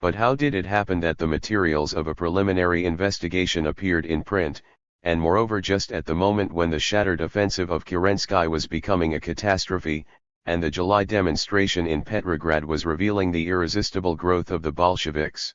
But how did it happen that the materials of a preliminary investigation appeared in print, and moreover just at the moment when the shattered offensive of Kerensky was becoming a catastrophe, and the July demonstration in Petrograd was revealing the irresistible growth of the Bolsheviks?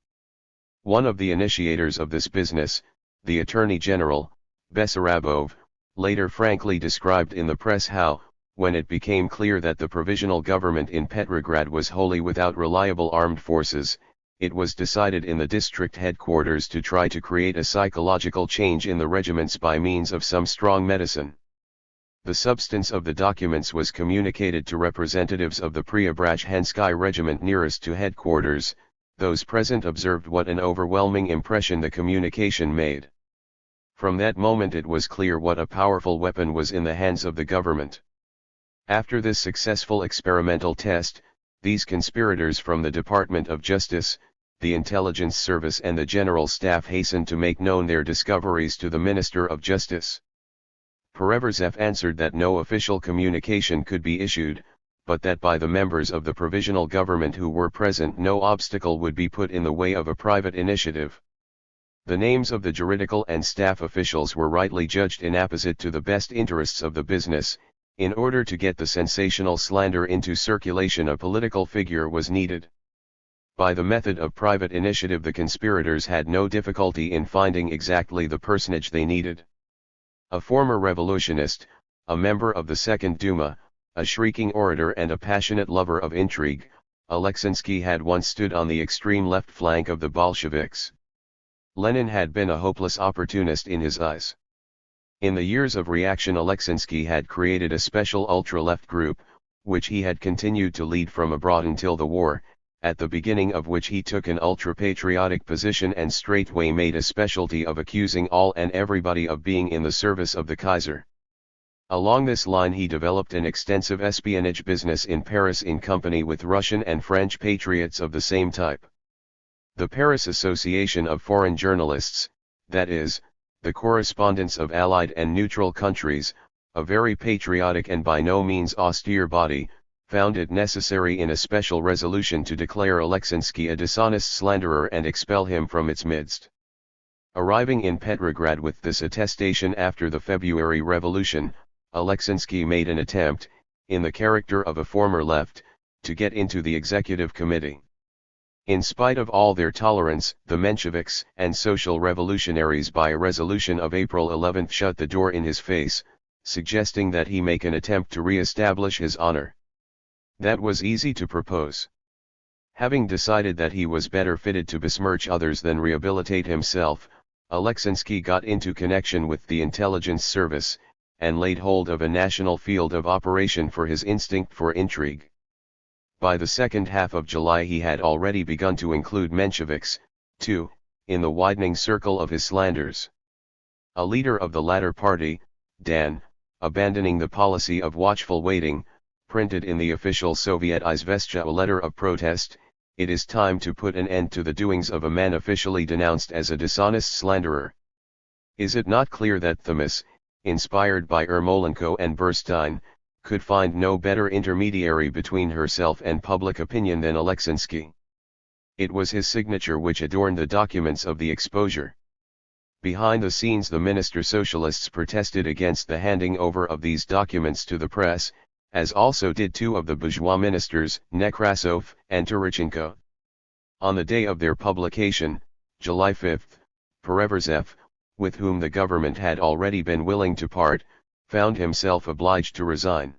One of the initiators of this business, the Attorney General, Bessarabov, later frankly described in the press how, when it became clear that the provisional government in Petrograd was wholly without reliable armed forces, it was decided in the district headquarters to try to create a psychological change in the regiments by means of some strong medicine. The substance of the documents was communicated to representatives of the Preobrazhensky regiment nearest to headquarters. Those present observed what an overwhelming impression the communication made. From that moment it was clear what a powerful weapon was in the hands of the government. After this successful experimental test, these conspirators from the Department of Justice, the Intelligence Service and the General Staff hastened to make known their discoveries to the Minister of Justice. Pereverzev answered that no official communication could be issued, but that by the members of the provisional government who were present no obstacle would be put in the way of a private initiative. The names of the juridical and staff officials were rightly judged inapposite to the best interests of the business. In order to get the sensational slander into circulation, a political figure was needed. By the method of private initiative the conspirators had no difficulty in finding exactly the personage they needed. A former revolutionist, a member of the Second Duma, a shrieking orator and a passionate lover of intrigue, Aleksensky had once stood on the extreme left flank of the Bolsheviks. Lenin had been a hopeless opportunist in his eyes. In the years of reaction Aleksensky had created a special ultra-left group, which he had continued to lead from abroad until the war, at the beginning of which he took an ultra-patriotic position and straightway made a specialty of accusing all and everybody of being in the service of the Kaiser. Along this line he developed an extensive espionage business in Paris in company with Russian and French patriots of the same type. The Paris Association of Foreign Journalists, that is, the correspondents of Allied and neutral countries, a very patriotic and by no means austere body, found it necessary in a special resolution to declare Aleksensky a dishonest slanderer and expel him from its midst. Arriving in Petrograd with this attestation after the February Revolution, Aleksensky made an attempt, in the character of a former left, to get into the executive committee. In spite of all their tolerance, the Mensheviks and social revolutionaries by a resolution of April 11 shut the door in his face, suggesting that he make an attempt to re-establish his honor. That was easy to propose. Having decided that he was better fitted to besmirch others than rehabilitate himself, Aleksensky got into connection with the intelligence service, and laid hold of a national field of operation for his instinct for intrigue. By the second half of July he had already begun to include Mensheviks, too, in the widening circle of his slanders. A leader of the latter party, Dan, abandoning the policy of watchful waiting, printed in the official Soviet Izvestia a letter of protest. It is time to put an end to the doings of a man officially denounced as a dishonest slanderer. Is it not clear that Themis, inspired by Ermolenko and Burstein, could find no better intermediary between herself and public opinion than Aleksensky? It was his signature which adorned the documents of the exposure. Behind the scenes the minister socialists protested against the handing over of these documents to the press, as also did two of the bourgeois ministers, Nekrasov and Turichenko. On the day of their publication, July 5, Pereverzev, with whom the government had already been willing to part, found himself obliged to resign.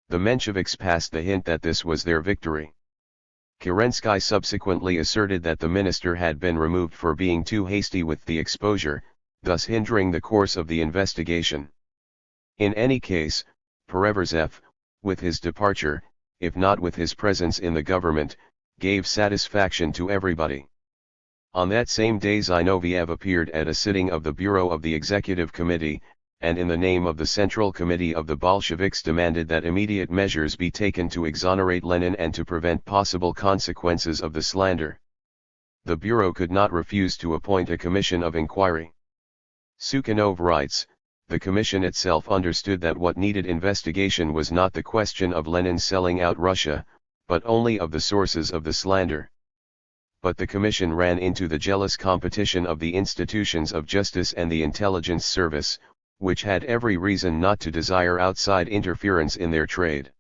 The Mensheviks passed the hint that this was their victory. Kerensky subsequently asserted that the minister had been removed for being too hasty with the exposure, thus hindering the course of the investigation. In any case, Pereverzev, with his departure, if not with his presence in the government, gave satisfaction to everybody. On that same day Zinoviev appeared at a sitting of the Bureau of the Executive Committee, and in the name of the Central Committee of the Bolsheviks demanded that immediate measures be taken to exonerate Lenin and to prevent possible consequences of the slander. The Bureau could not refuse to appoint a commission of inquiry. Sukhanov writes, the commission itself understood that what needed investigation was not the question of Lenin selling out Russia, but only of the sources of the slander. but the commission ran into the jealous competition of the institutions of justice and the intelligence service, which had every reason not to desire outside interference in their trade.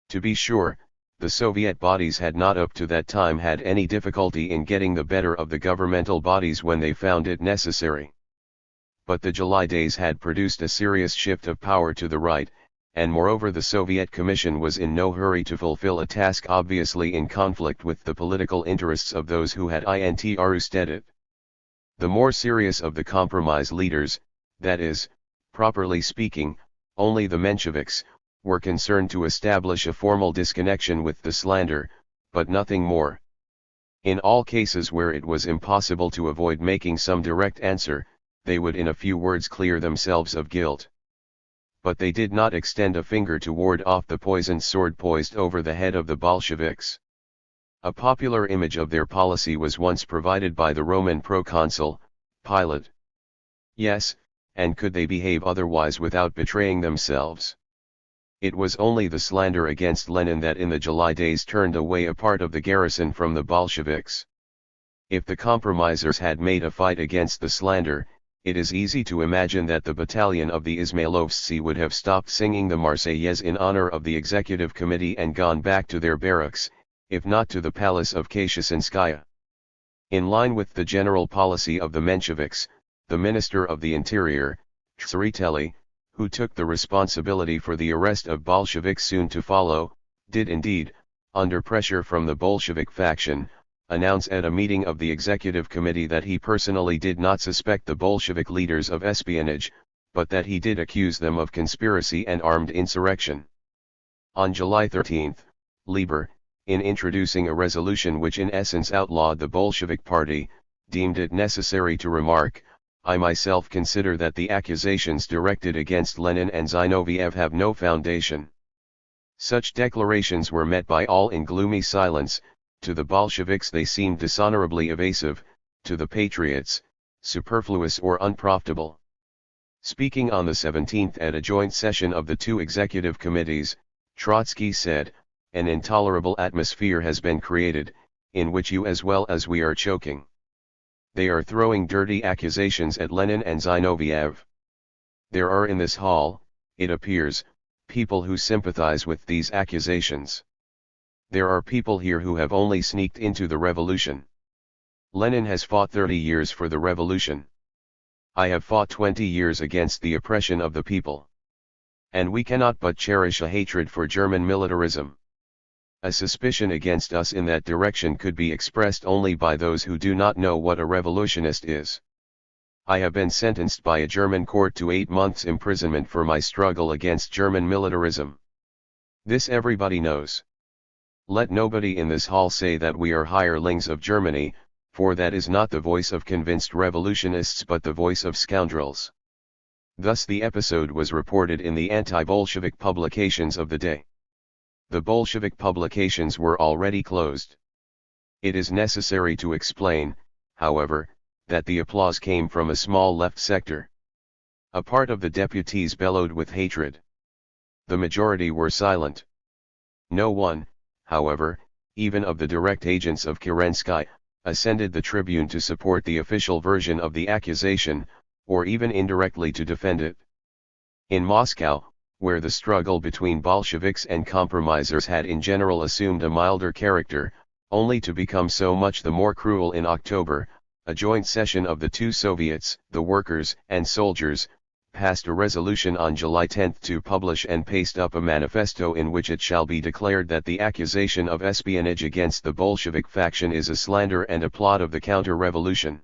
To be sure, the Soviet bodies had not up to that time had any difficulty in getting the better of the governmental bodies when they found it necessary. But the July days had produced a serious shift of power to the right, and moreover the Soviet Commission was in no hurry to fulfill a task obviously in conflict with the political interests of those who had interested it. The more serious of the compromise leaders, that is, properly speaking, only the Mensheviks, were concerned to establish a formal disconnection with the slander, but nothing more. In all cases where it was impossible to avoid making some direct answer, they would in a few words clear themselves of guilt. But they did not extend a finger to ward off the poisoned sword poised over the head of the Bolsheviks. A popular image of their policy was once provided by the Roman proconsul, Pilate. Yes, and could they behave otherwise without betraying themselves? It was only the slander against Lenin that in the July days turned away a part of the garrison from the Bolsheviks. If the compromisers had made a fight against the slander, it is easy to imagine that the battalion of the Izmailovtsi would have stopped singing the Marseillaise in honor of the executive committee and gone back to their barracks, if not to the palace of Kashisinskaya. In line with the general policy of the Mensheviks, the Minister of the Interior, Trotsky, who took the responsibility for the arrest of Bolsheviks soon to follow, did indeed, under pressure from the Bolshevik faction, announce at a meeting of the executive committee that he personally did not suspect the Bolshevik leaders of espionage, but that he did accuse them of conspiracy and armed insurrection. On July 13, Lieber, in introducing a resolution which in essence outlawed the Bolshevik party, deemed it necessary to remark, "I myself consider that the accusations directed against Lenin and Zinoviev have no foundation." Such declarations were met by all in gloomy silence. To the Bolsheviks they seemed dishonorably evasive, to the patriots, superfluous or unprofitable. Speaking on the 17th at a joint session of the two executive committees, Trotsky said, "An intolerable atmosphere has been created, in which you as well as we are choking. They are throwing dirty accusations at Lenin and Zinoviev. There are in this hall, it appears, people who sympathize with these accusations. There are people here who have only sneaked into the revolution. Lenin has fought 30 years for the revolution. I have fought 20 years against the oppression of the people. And we cannot but cherish a hatred for German militarism. A suspicion against us in that direction could be expressed only by those who do not know what a revolutionist is. I have been sentenced by a German court to 8 months' imprisonment for my struggle against German militarism. This everybody knows. Let nobody in this hall say that we are hirelings of Germany, for that is not the voice of convinced revolutionists but the voice of scoundrels." Thus the episode was reported in the anti-Bolshevik publications of the day. The Bolshevik publications were already closed. It is necessary to explain, however, that the applause came from a small left sector. A part of the deputies bellowed with hatred. The majority were silent. No one, however, even of the direct agents of Kerensky, ascended the tribune to support the official version of the accusation, or even indirectly to defend it. In Moscow, where the struggle between Bolsheviks and compromisers had in general assumed a milder character, only to become so much the more cruel in October, a joint session of the two Soviets, the workers and soldiers, passed a resolution on July 10 to publish and paste up a manifesto in which it shall be declared that the accusation of espionage against the Bolshevik faction is a slander and a plot of the counter-revolution.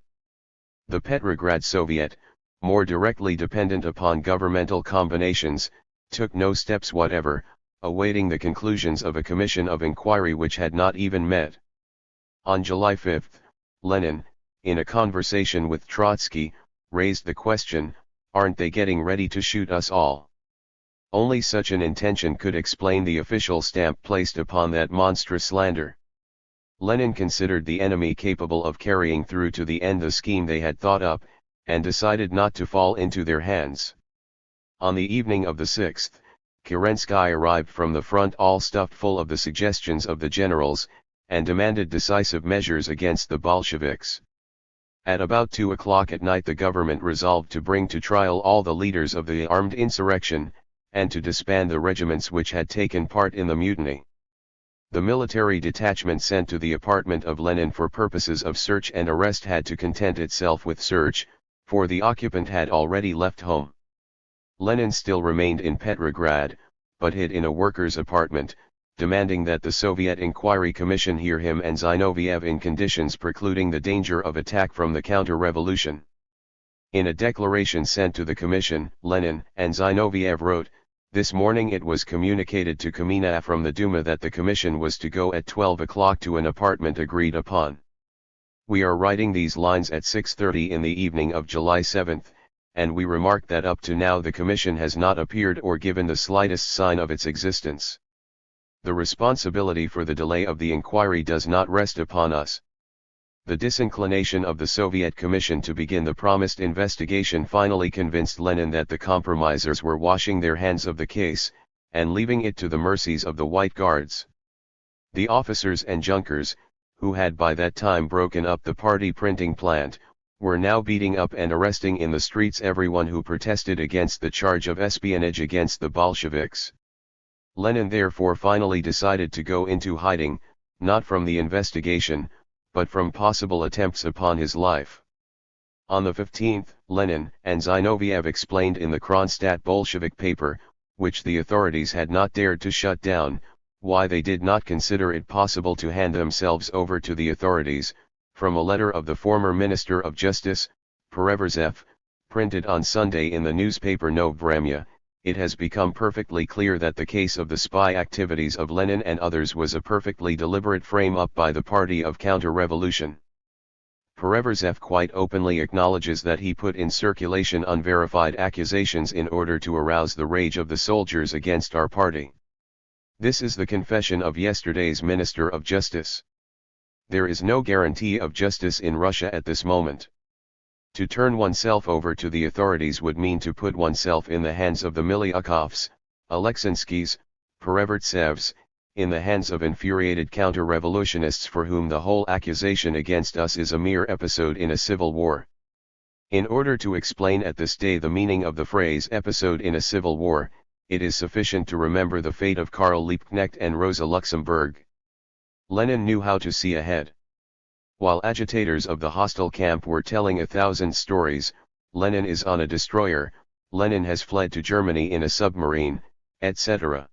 The Petrograd Soviet, more directly dependent upon governmental combinations, took no steps whatever, awaiting the conclusions of a commission of inquiry which had not even met. On July 5, Lenin, in a conversation with Trotsky, raised the question, "Aren't they getting ready to shoot us all?" Only such an intention could explain the official stamp placed upon that monstrous slander. Lenin considered the enemy capable of carrying through to the end the scheme they had thought up, and decided not to fall into their hands. On the evening of the 6th, Kerensky arrived from the front all stuffed full of the suggestions of the generals, and demanded decisive measures against the Bolsheviks. At about 2 o'clock at night the government resolved to bring to trial all the leaders of the armed insurrection, and to disband the regiments which had taken part in the mutiny. The military detachment sent to the apartment of Lenin for purposes of search and arrest had to content itself with search, for the occupant had already left home. Lenin still remained in Petrograd, but hid in a worker's apartment, demanding that the Soviet Inquiry Commission hear him and Zinoviev in conditions precluding the danger of attack from the counter-revolution. In a declaration sent to the commission, Lenin and Zinoviev wrote, "This morning it was communicated to Kamenev from the Duma that the commission was to go at 12 o'clock to an apartment agreed upon. We are writing these lines at 6:30 in the evening of July 7, and we remark that up to now the commission has not appeared or given the slightest sign of its existence. The responsibility for the delay of the inquiry does not rest upon us." The disinclination of the Soviet Commission to begin the promised investigation finally convinced Lenin that the compromisers were washing their hands of the case, and leaving it to the mercies of the White Guards. The officers and Junkers, who had by that time broken up the party printing plant, were now beating up and arresting in the streets everyone who protested against the charge of espionage against the Bolsheviks. Lenin therefore finally decided to go into hiding, not from the investigation, but from possible attempts upon his life. On the 15th, Lenin and Zinoviev explained in the Kronstadt Bolshevik paper, which the authorities had not dared to shut down, why they did not consider it possible to hand themselves over to the authorities, from a letter of the former Minister of Justice, Pereverzev, printed on Sunday in the newspaper Novvremya. It has become perfectly clear that the case of the spy activities of Lenin and others was a perfectly deliberate frame-up by the party of counter-revolution. Pereverzev quite openly acknowledges that he put in circulation unverified accusations in order to arouse the rage of the soldiers against our party. This is the confession of yesterday's Minister of Justice. There is no guarantee of justice in Russia at this moment. To turn oneself over to the authorities would mean to put oneself in the hands of the Milyukovs, Alexinskys, Perevertsevs, in the hands of infuriated counter-revolutionists for whom the whole accusation against us is a mere episode in a civil war. In order to explain at this day the meaning of the phrase episode in a civil war, it is sufficient to remember the fate of Karl Liebknecht and Rosa Luxemburg. Lenin knew how to see ahead. While agitators of the hostile camp were telling 1,000 stories, Lenin is on a destroyer, Lenin has fled to Germany in a submarine, etc.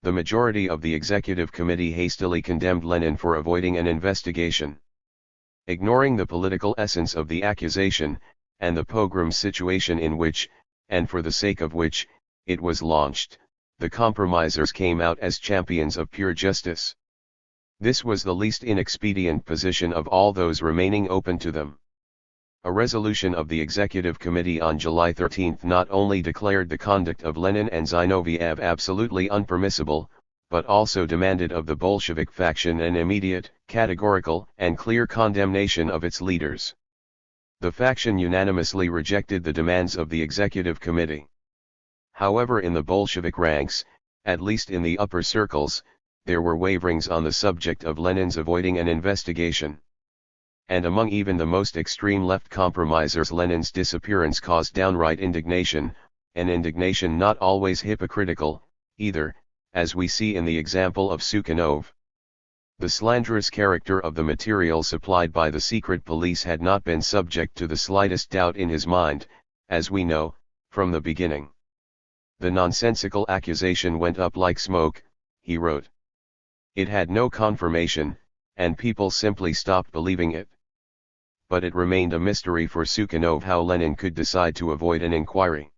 The majority of the executive committee hastily condemned Lenin for avoiding an investigation. Ignoring the political essence of the accusation, and the pogrom situation in which, and for the sake of which, it was launched, the compromisers came out as champions of pure justice. This was the least inexpedient position of all those remaining open to them. A resolution of the Executive Committee on July 13 not only declared the conduct of Lenin and Zinoviev absolutely unpermissible, but also demanded of the Bolshevik faction an immediate, categorical, and clear condemnation of its leaders. The faction unanimously rejected the demands of the Executive Committee. However, in the Bolshevik ranks, at least in the upper circles, there were waverings on the subject of Lenin's avoiding an investigation. And among even the most extreme left compromisers Lenin's disappearance caused downright indignation, an indignation not always hypocritical, either, as we see in the example of Sukhanov. The slanderous character of the material supplied by the secret police had not been subject to the slightest doubt in his mind, as we know, from the beginning. The nonsensical accusation went up like smoke, he wrote. It had no confirmation, and people simply stopped believing it. But it remained a mystery for Sukhanov how Lenin could decide to avoid an inquiry.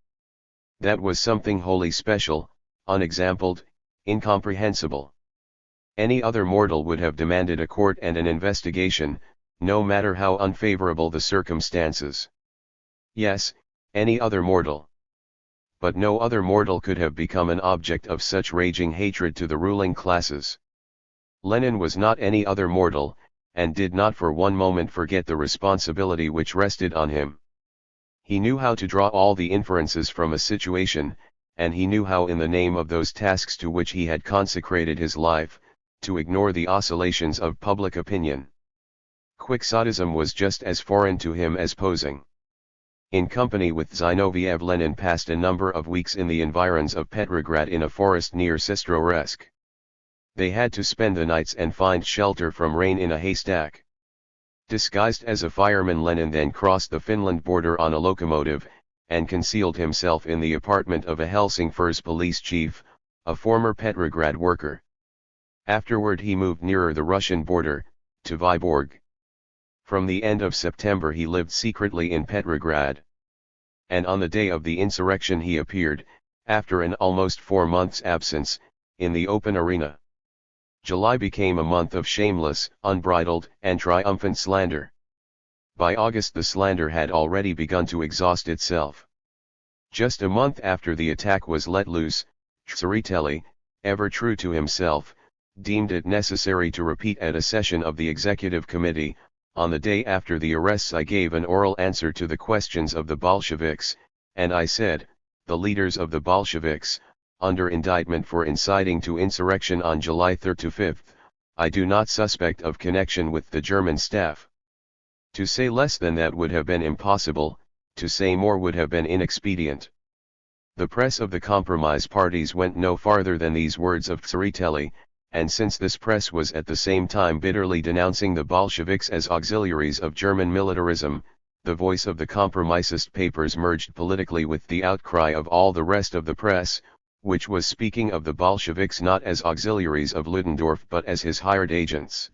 That was something wholly special, unexampled, incomprehensible. Any other mortal would have demanded a court and an investigation, no matter how unfavorable the circumstances. Yes, any other mortal. But no other mortal could have become an object of such raging hatred to the ruling classes. Lenin was not any other mortal, and did not for one moment forget the responsibility which rested on him. He knew how to draw all the inferences from a situation, and he knew how in the name of those tasks to which he had consecrated his life, to ignore the oscillations of public opinion. Quixotism was just as foreign to him as posing. In company with Zinoviev, Lenin passed a number of weeks in the environs of Petrograd in a forest near Sestroresk. They had to spend the nights and find shelter from rain in a haystack. Disguised as a fireman, Lenin then crossed the Finland border on a locomotive, and concealed himself in the apartment of a Helsingfors police chief, a former Petrograd worker. Afterward he moved nearer the Russian border, to Vyborg. From the end of September he lived secretly in Petrograd. And on the day of the insurrection he appeared, after an almost 4 months' absence, in the open arena. July became a month of shameless, unbridled, and triumphant slander. By August the slander had already begun to exhaust itself. Just a month after the attack was let loose, Tsereteli, ever true to himself, deemed it necessary to repeat at a session of the Executive Committee, "On the day after the arrests I gave an oral answer to the questions of the Bolsheviks, and I said, the leaders of the Bolsheviks, under indictment for inciting to insurrection on July 3 to 5, I do not suspect of connection with the German staff." To say less than that would have been impossible, to say more would have been inexpedient. The press of the compromise parties went no farther than these words of Tsereteli, and since this press was at the same time bitterly denouncing the Bolsheviks as auxiliaries of German militarism, the voice of the compromisist papers merged politically with the outcry of all the rest of the press, which was speaking of the Bolsheviks not as auxiliaries of Ludendorff but as his hired agents.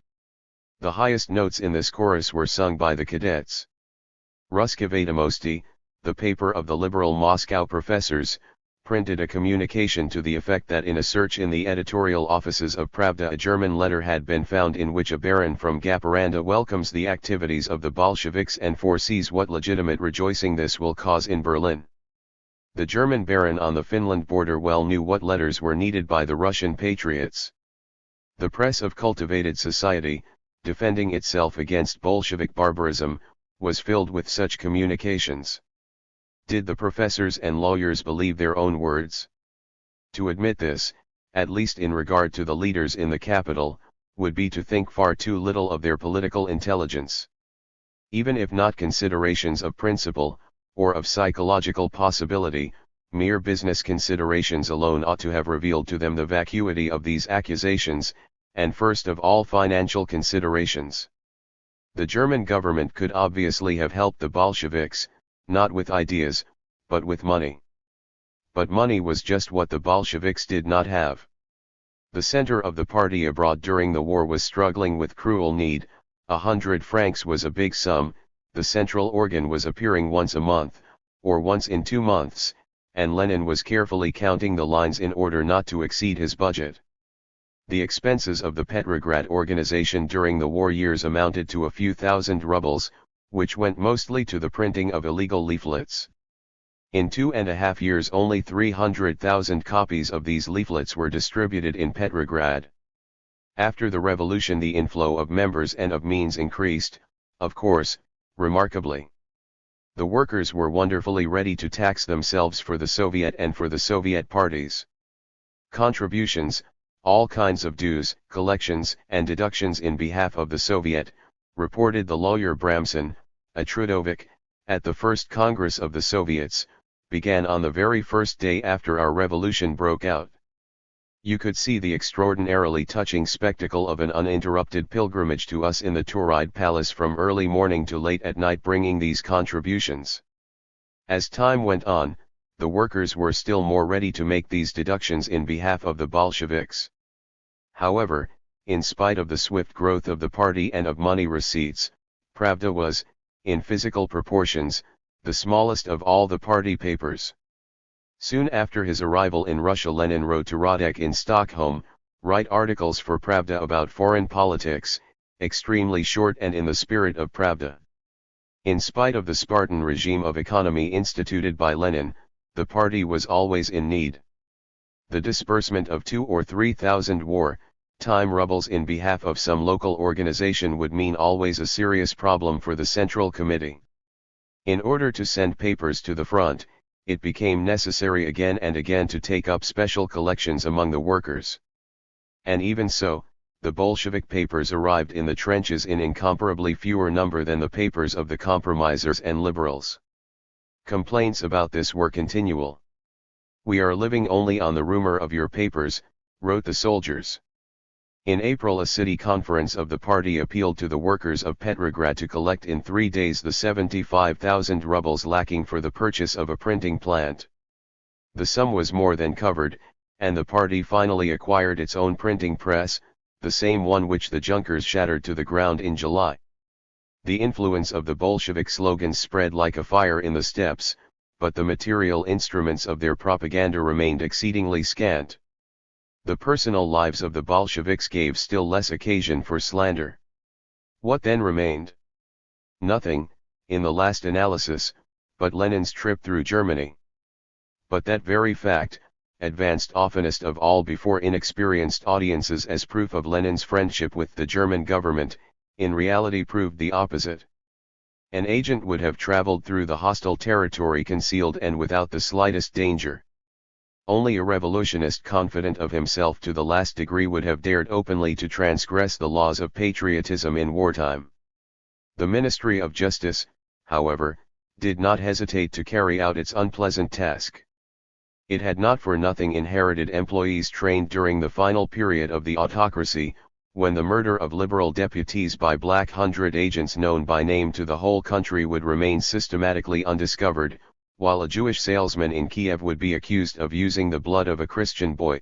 The highest notes in this chorus were sung by the cadets. Ruske Vedomosti, the paper of the liberal Moscow professors, printed a communication to the effect that in a search in the editorial offices of Pravda a German letter had been found in which a baron from Gaparanda welcomes the activities of the Bolsheviks and foresees what legitimate rejoicing this will cause in Berlin. The German baron on the Finland border well knew what letters were needed by the Russian patriots. The press of cultivated society, defending itself against Bolshevik barbarism, was filled with such communications. Did the professors and lawyers believe their own words? To admit this, at least in regard to the leaders in the capital, would be to think far too little of their political intelligence. Even if not considerations of principle, or of psychological possibility, mere business considerations alone ought to have revealed to them the vacuity of these accusations, and first of all financial considerations. The German government could obviously have helped the Bolsheviks, not with ideas, but with money. But money was just what the Bolsheviks did not have. The center of the party abroad during the war was struggling with cruel need. 100 francs was a big sum. The central organ was appearing once a month, or once in 2 months, and Lenin was carefully counting the lines in order not to exceed his budget. The expenses of the Petrograd organization during the war years amounted to a few thousand rubles, which went mostly to the printing of illegal leaflets. In 2.5 years only 300,000 copies of these leaflets were distributed in Petrograd. After the revolution the inflow of members and of means increased, of course, remarkably. The workers were wonderfully ready to tax themselves for the Soviet and for the Soviet parties. Contributions, all kinds of dues, collections and deductions in behalf of the Soviet, reported the lawyer Bramson, a Trudovik, at the first Congress of the Soviets, began on the very first day after our revolution broke out. You could see the extraordinarily touching spectacle of an uninterrupted pilgrimage to us in the Tauride Palace from early morning to late at night bringing these contributions. As time went on, the workers were still more ready to make these deductions in behalf of the Bolsheviks. However, in spite of the swift growth of the party and of money receipts, Pravda was, in physical proportions, the smallest of all the party papers. Soon after his arrival in Russia Lenin wrote to Radek in Stockholm, "Write articles for Pravda about foreign politics, extremely short and in the spirit of Pravda." In spite of the Spartan regime of economy instituted by Lenin, the party was always in need. The disbursement of 2,000 or 3,000 war-time rubles in behalf of some local organization would mean always a serious problem for the Central Committee. In order to send papers to the front, it became necessary again and again to take up special collections among the workers. And even so, the Bolshevik papers arrived in the trenches in incomparably fewer number than the papers of the compromisers and liberals. Complaints about this were continual. "We are living only on the rumor of your papers," wrote the soldiers. In April a city conference of the party appealed to the workers of Petrograd to collect in 3 days the 75,000 rubles lacking for the purchase of a printing plant. The sum was more than covered, and the party finally acquired its own printing press, the same one which the Junkers shattered to the ground in July. The influence of the Bolshevik slogans spread like a fire in the steppes, but the material instruments of their propaganda remained exceedingly scant. The personal lives of the Bolsheviks gave still less occasion for slander. What then remained? Nothing, in the last analysis, but Lenin's trip through Germany. But that very fact, advanced oftenest of all before inexperienced audiences as proof of Lenin's friendship with the German government, in reality proved the opposite. An agent would have traveled through the hostile territory concealed and without the slightest danger. Only a revolutionist confident of himself to the last degree would have dared openly to transgress the laws of patriotism in wartime. The Ministry of Justice, however, did not hesitate to carry out its unpleasant task. It had not for nothing inherited employees trained during the final period of the autocracy, when the murder of liberal deputies by Black Hundred agents known by name to the whole country would remain systematically undiscovered, while a Jewish salesman in Kiev would be accused of using the blood of a Christian boy.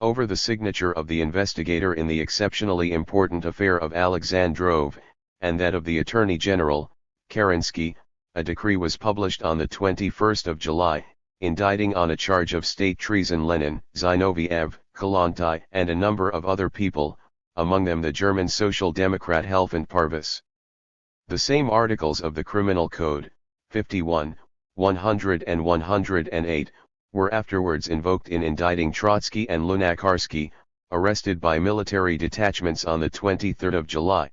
Over the signature of the investigator in the exceptionally important affair of Alexandrov, and that of the Attorney General, Kerensky, a decree was published on the 21st of July, indicting on a charge of state treason Lenin, Zinoviev, Kollontai and a number of other people, among them the German Social Democrat Helmut Parvus. The same articles of the Criminal Code, 51, 100 and 108, were afterwards invoked in indicting Trotsky and Lunacharsky, arrested by military detachments on the 23rd of July.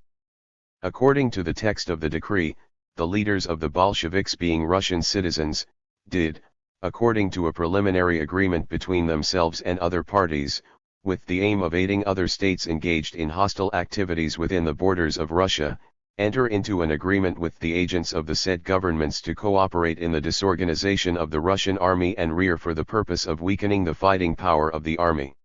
According to the text of the decree, the leaders of the Bolsheviks being Russian citizens, did, according to a preliminary agreement between themselves and other parties, with the aim of aiding other states engaged in hostile activities within the borders of Russia, enter into an agreement with the agents of the said governments to cooperate in the disorganization of the Russian army and rear for the purpose of weakening the fighting power of the army.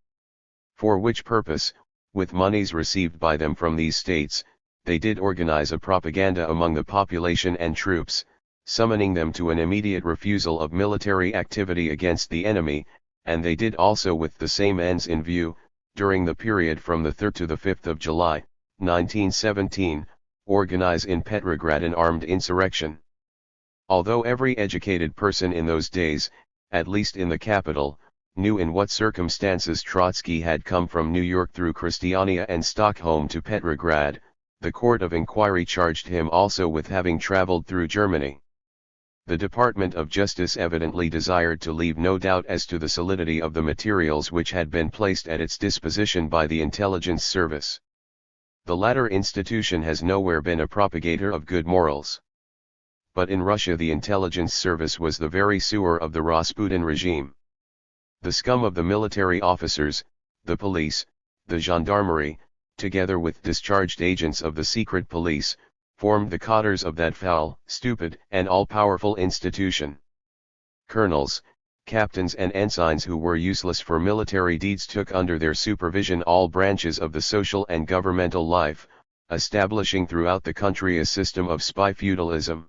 For which purpose, with monies received by them from these states, they did organize a propaganda among the population and troops, summoning them to an immediate refusal of military activity against the enemy, and they did also with the same ends in view, during the period from the 3rd to the 5th of July, 1917, organize in Petrograd an armed insurrection. Although every educated person in those days, at least in the capital, knew in what circumstances Trotsky had come from New York through Christiania and Stockholm to Petrograd, the court of inquiry charged him also with having traveled through Germany. The Department of Justice evidently desired to leave no doubt as to the solidity of the materials which had been placed at its disposition by the intelligence service. The latter institution has nowhere been a propagator of good morals. But in Russia the intelligence service was the very sewer of the Rasputin regime. The scum of the military officers, the police, the gendarmerie, together with discharged agents of the secret police, formed the cadres of that foul, stupid, and all-powerful institution. Colonels, captains and ensigns who were useless for military deeds took under their supervision all branches of the social and governmental life, establishing throughout the country a system of spy feudalism.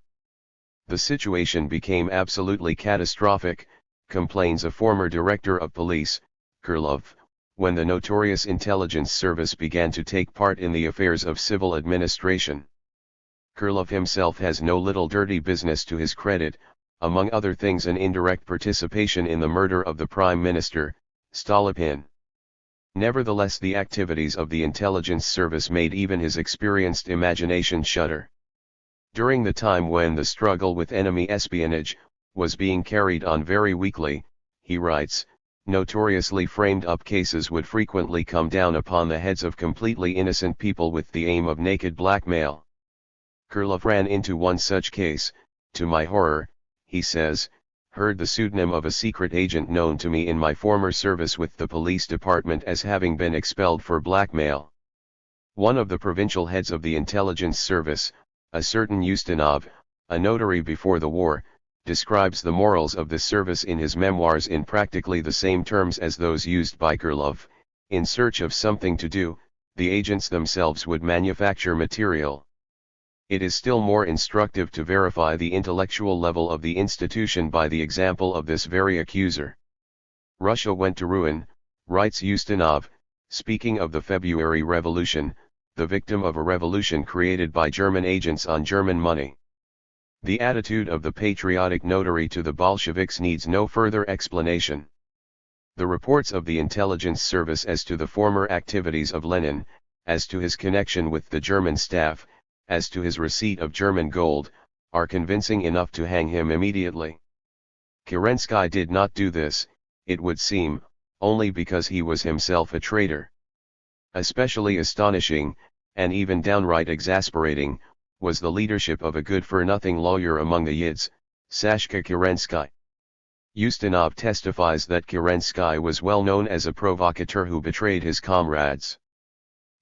The situation became absolutely catastrophic, complains a former director of police, Krylov, when the notorious intelligence service began to take part in the affairs of civil administration. Krylov himself has no little dirty business to his credit, among other things an indirect participation in the murder of the Prime Minister, Stolypin. Nevertheless the activities of the intelligence service made even his experienced imagination shudder. During the time when the struggle with enemy espionage was being carried on very weakly, he writes, notoriously framed-up cases would frequently come down upon the heads of completely innocent people with the aim of naked blackmail. Krylov ran into one such case. To my horror, he says, heard the pseudonym of a secret agent known to me in my former service with the police department as having been expelled for blackmail. One of the provincial heads of the intelligence service, a certain Ustinov, a notary before the war, describes the morals of this service in his memoirs in practically the same terms as those used by Krylov. In search of something to do, the agents themselves would manufacture material. It is still more instructive to verify the intellectual level of the institution by the example of this very accuser. Russia went to ruin, writes Ustinov, speaking of the February Revolution, the victim of a revolution created by German agents on German money. The attitude of the patriotic notary to the Bolsheviks needs no further explanation. The reports of the intelligence service as to the former activities of Lenin, as to his connection with the German staff, as to his receipt of German gold, are convincing enough to hang him immediately. Kerensky did not do this, it would seem, only because he was himself a traitor. Especially astonishing, and even downright exasperating, was the leadership of a good-for-nothing lawyer among the Yids, Sashka Kerensky. Ustinov testifies that Kerensky was well known as a provocateur who betrayed his comrades.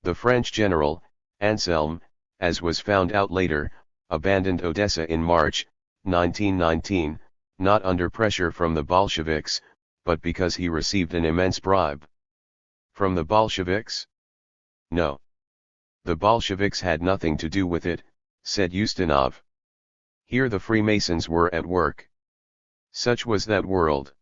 The French general, Anselme, as was found out later, abandoned Odessa in March, 1919, not under pressure from the Bolsheviks, but because he received an immense bribe. From the Bolsheviks? No. The Bolsheviks had nothing to do with it, said Ustinov. Here the Freemasons were at work. Such was that world.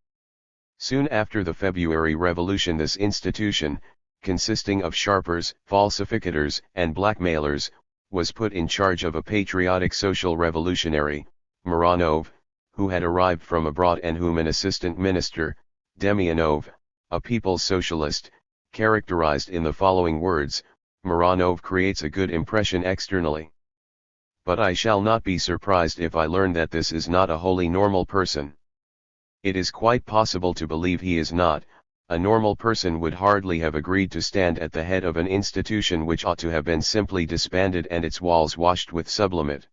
Soon after the February Revolution, this institution, consisting of sharpers, falsificators, and blackmailers, was put in charge of a patriotic social revolutionary, Mironov, who had arrived from abroad and whom an assistant minister, Demyanov, a people's socialist, characterized in the following words: Mironov creates a good impression externally. But I shall not be surprised if I learn that this is not a wholly normal person. It is quite possible to believe he is not. A normal person would hardly have agreed to stand at the head of an institution which ought to have been simply disbanded and its walls washed with sublimate.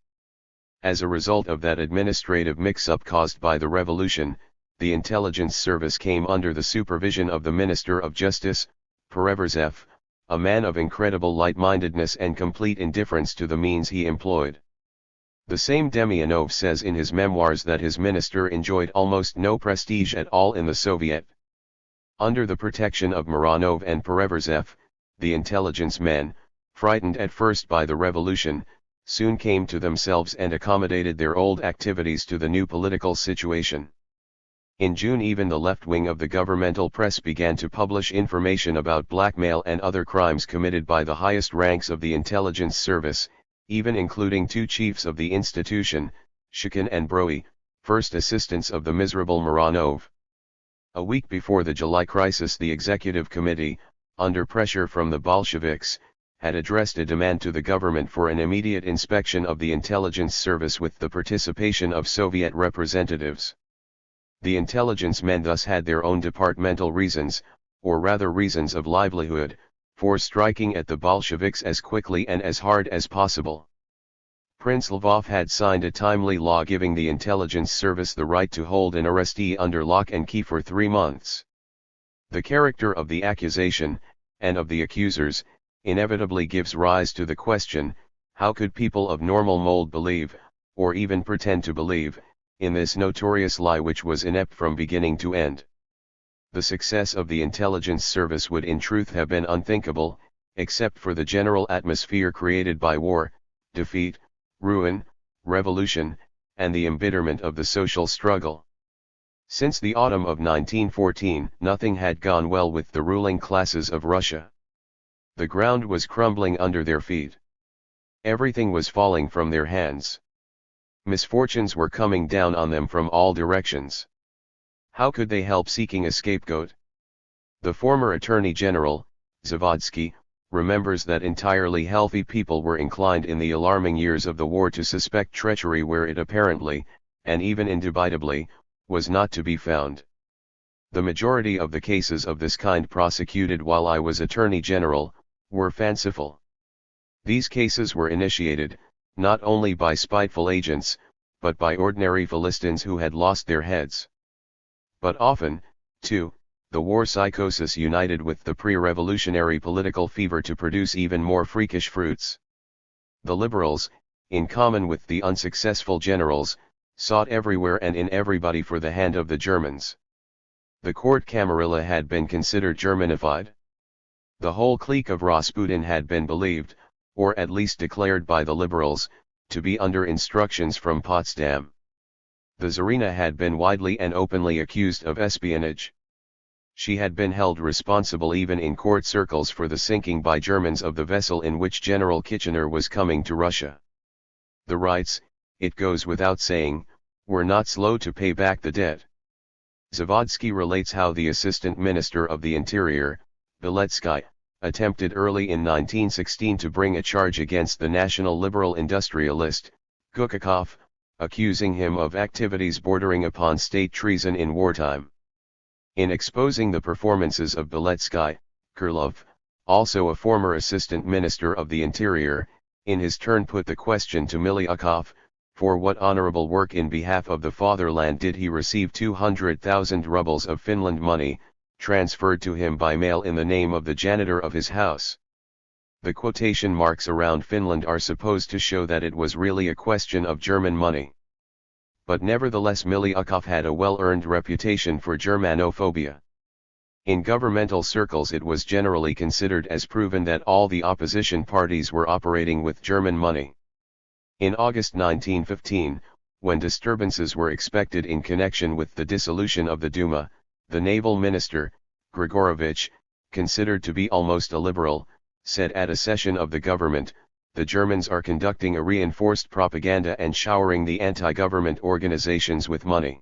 As a result of that administrative mix-up caused by the revolution, the intelligence service came under the supervision of the Minister of Justice, Pereverzev, a man of incredible light-mindedness and complete indifference to the means he employed. The same Demyanov says in his memoirs that his minister enjoyed almost no prestige at all in the Soviet. Under the protection of Mironov and Pereverzev, the intelligence men, frightened at first by the revolution, soon came to themselves and accommodated their old activities to the new political situation. In June even the left wing of the governmental press began to publish information about blackmail and other crimes committed by the highest ranks of the intelligence service, even including two chiefs of the institution, Shukhin and Broy, first assistants of the miserable Mironov. A week before the July crisis, the Executive Committee, under pressure from the Bolsheviks, had addressed a demand to the government for an immediate inspection of the intelligence service with the participation of Soviet representatives. The intelligence men thus had their own departmental reasons, or rather reasons of livelihood, for striking at the Bolsheviks as quickly and as hard as possible. Prince Lvov had signed a timely law giving the intelligence service the right to hold an arrestee under lock and key for 3 months. The character of the accusation, and of the accusers, inevitably gives rise to the question, how could people of normal mold believe, or even pretend to believe, in this notorious lie which was inept from beginning to end? The success of the intelligence service would in truth have been unthinkable, except for the general atmosphere created by war, defeat, ruin, revolution, and the embitterment of the social struggle. Since the autumn of 1914, nothing had gone well with the ruling classes of Russia. The ground was crumbling under their feet. Everything was falling from their hands. Misfortunes were coming down on them from all directions. How could they help seeking a scapegoat? The former Attorney General, Zavodsky, remembers that entirely healthy people were inclined in the alarming years of the war to suspect treachery where it apparently, and even indubitably, was not to be found. The majority of the cases of this kind prosecuted while I was Attorney General, were fanciful. These cases were initiated, not only by spiteful agents, but by ordinary Philistines who had lost their heads. But often, too, The war psychosis united with the pre-revolutionary political fever to produce even more freakish fruits. The liberals, in common with the unsuccessful generals, sought everywhere and in everybody for the hand of the Germans. The court camarilla had been considered Germanified. The whole clique of Rasputin had been believed, or at least declared by the liberals, to be under instructions from Potsdam. The Tsarina had been widely and openly accused of espionage. She had been held responsible even in court circles for the sinking by Germans of the vessel in which General Kitchener was coming to Russia. The Rights, it goes without saying, were not slow to pay back the debt. Zavodsky relates how the Assistant Minister of the Interior, Beletsky, attempted early in 1916 to bring a charge against the national liberal industrialist, Gukakov, accusing him of activities bordering upon state treason in wartime. In exposing the performances of Beletsky, Krylov, also a former Assistant Minister of the Interior, in his turn put the question to Miliukov, for what honorable work in behalf of the fatherland did he receive 200,000 rubles of Finland money, transferred to him by mail in the name of the janitor of his house? The quotation marks around Finland are supposed to show that it was really a question of German money. But nevertheless Miliukov had a well-earned reputation for Germanophobia. In governmental circles it was generally considered as proven that all the opposition parties were operating with German money. In August 1915, when disturbances were expected in connection with the dissolution of the Duma, the naval minister, Grigorovich, considered to be almost a liberal, said at a session of the government, "The Germans are conducting a reinforced propaganda and showering the anti-government organizations with money."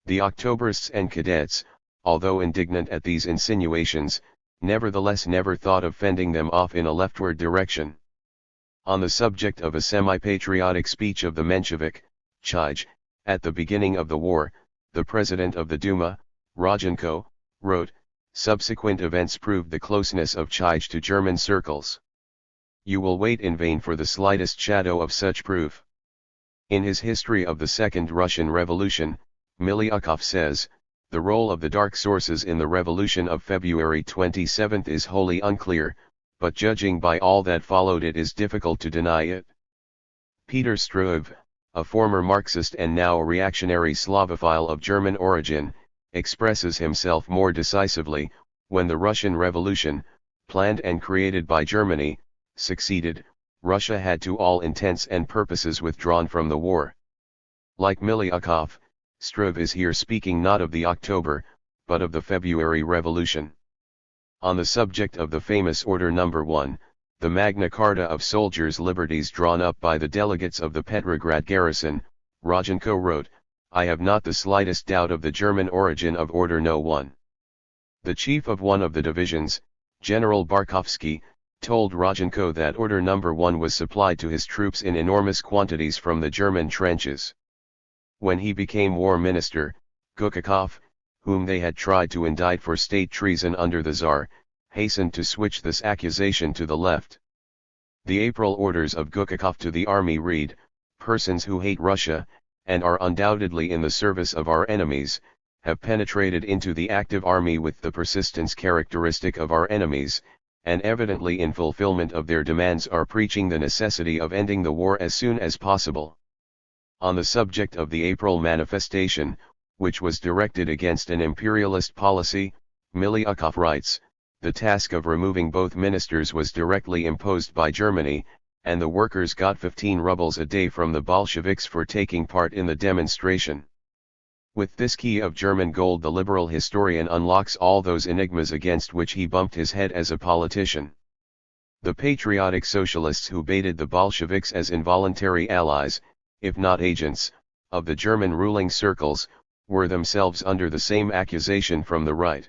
The Octobrists and cadets, although indignant at these insinuations, nevertheless never thought of fending them off in a leftward direction. On the subject of a semi-patriotic speech of the Menshevik, Chij, at the beginning of the war, the president of the Duma, Rodchenko, wrote, "Subsequent events proved the closeness of Chij to German circles. You will wait in vain for the slightest shadow of such proof." In his History of the Second Russian Revolution, Miliukov says, "The role of the dark sources in the revolution of February 27 is wholly unclear, but judging by all that followed it is difficult to deny it." Peter Struve, a former Marxist and now a reactionary Slavophile of German origin, expresses himself more decisively: "When the Russian Revolution, planned and created by Germany, succeeded, Russia had to all intents and purposes withdrawn from the war." Like Miliukov, Struve is here speaking not of the October, but of the February Revolution. On the subject of the famous Order No. 1, the Magna Carta of soldiers' liberties drawn up by the delegates of the Petrograd garrison, Rodchenko wrote, "I have not the slightest doubt of the German origin of Order No. 1. The chief of one of the divisions, General Barkovsky, told Rodchenko that Order No. 1 was supplied to his troops in enormous quantities from the German trenches. When he became war minister, Gukakov, whom they had tried to indict for state treason under the Tsar, hastened to switch this accusation to the left. The April orders of Gukakov to the army read, 'Persons who hate Russia, and are undoubtedly in the service of our enemies, have penetrated into the active army with the persistence characteristic of our enemies, and evidently in fulfillment of their demands are preaching the necessity of ending the war as soon as possible.'" On the subject of the April manifestation, which was directed against an imperialist policy, Miliukov writes, "The task of removing both ministers was directly imposed by Germany, and the workers got 15 rubles a day from the Bolsheviks for taking part in the demonstration." With this key of German gold the liberal historian unlocks all those enigmas against which he bumped his head as a politician. The patriotic socialists who baited the Bolsheviks as involuntary allies, if not agents, of the German ruling circles, were themselves under the same accusation from the right.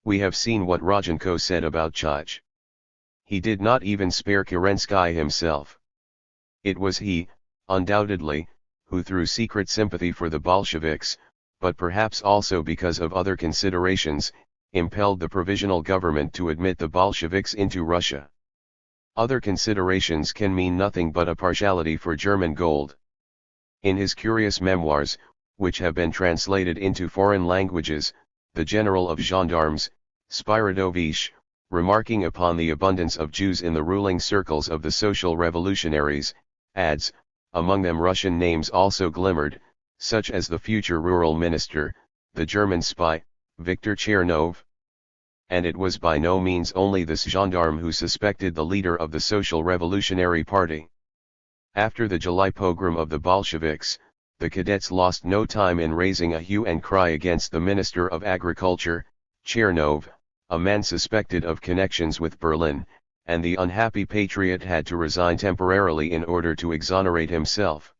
We have seen what Rodchenko said about Chij. He did not even spare Kerensky himself. It was he, undoubtedly, who through secret sympathy for the Bolsheviks, but perhaps also because of other considerations, impelled the provisional government to admit the Bolsheviks into Russia. Other considerations can mean nothing but a partiality for German gold. In his curious memoirs, which have been translated into foreign languages, the general of gendarmes, Spiridovich, remarking upon the abundance of Jews in the ruling circles of the social revolutionaries, adds, among them Russian names also glimmered, such as the future rural minister, the German spy, Viktor Chernov. And it was by no means only this gendarme who suspected the leader of the Social Revolutionary Party. After the July pogrom of the Bolsheviks, the cadets lost no time in raising a hue and cry against the Minister of Agriculture, Chernov, a man suspected of connections with Berlin, and the unhappy patriot had to resign temporarily in order to exonerate himself.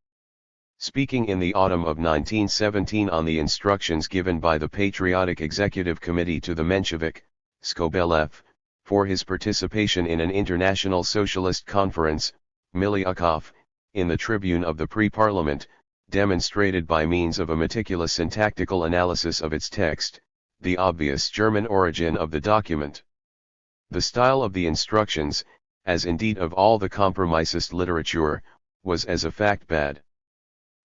Speaking in the autumn of 1917 on the instructions given by the Patriotic Executive Committee to the Menshevik, Skobelev, for his participation in an international socialist conference, Miliukov, in the Tribune of the Pre-Parliament, demonstrated by means of a meticulous syntactical analysis of its text, the obvious German origin of the document. The style of the instructions, as indeed of all the compromisist literature, was as a fact bad.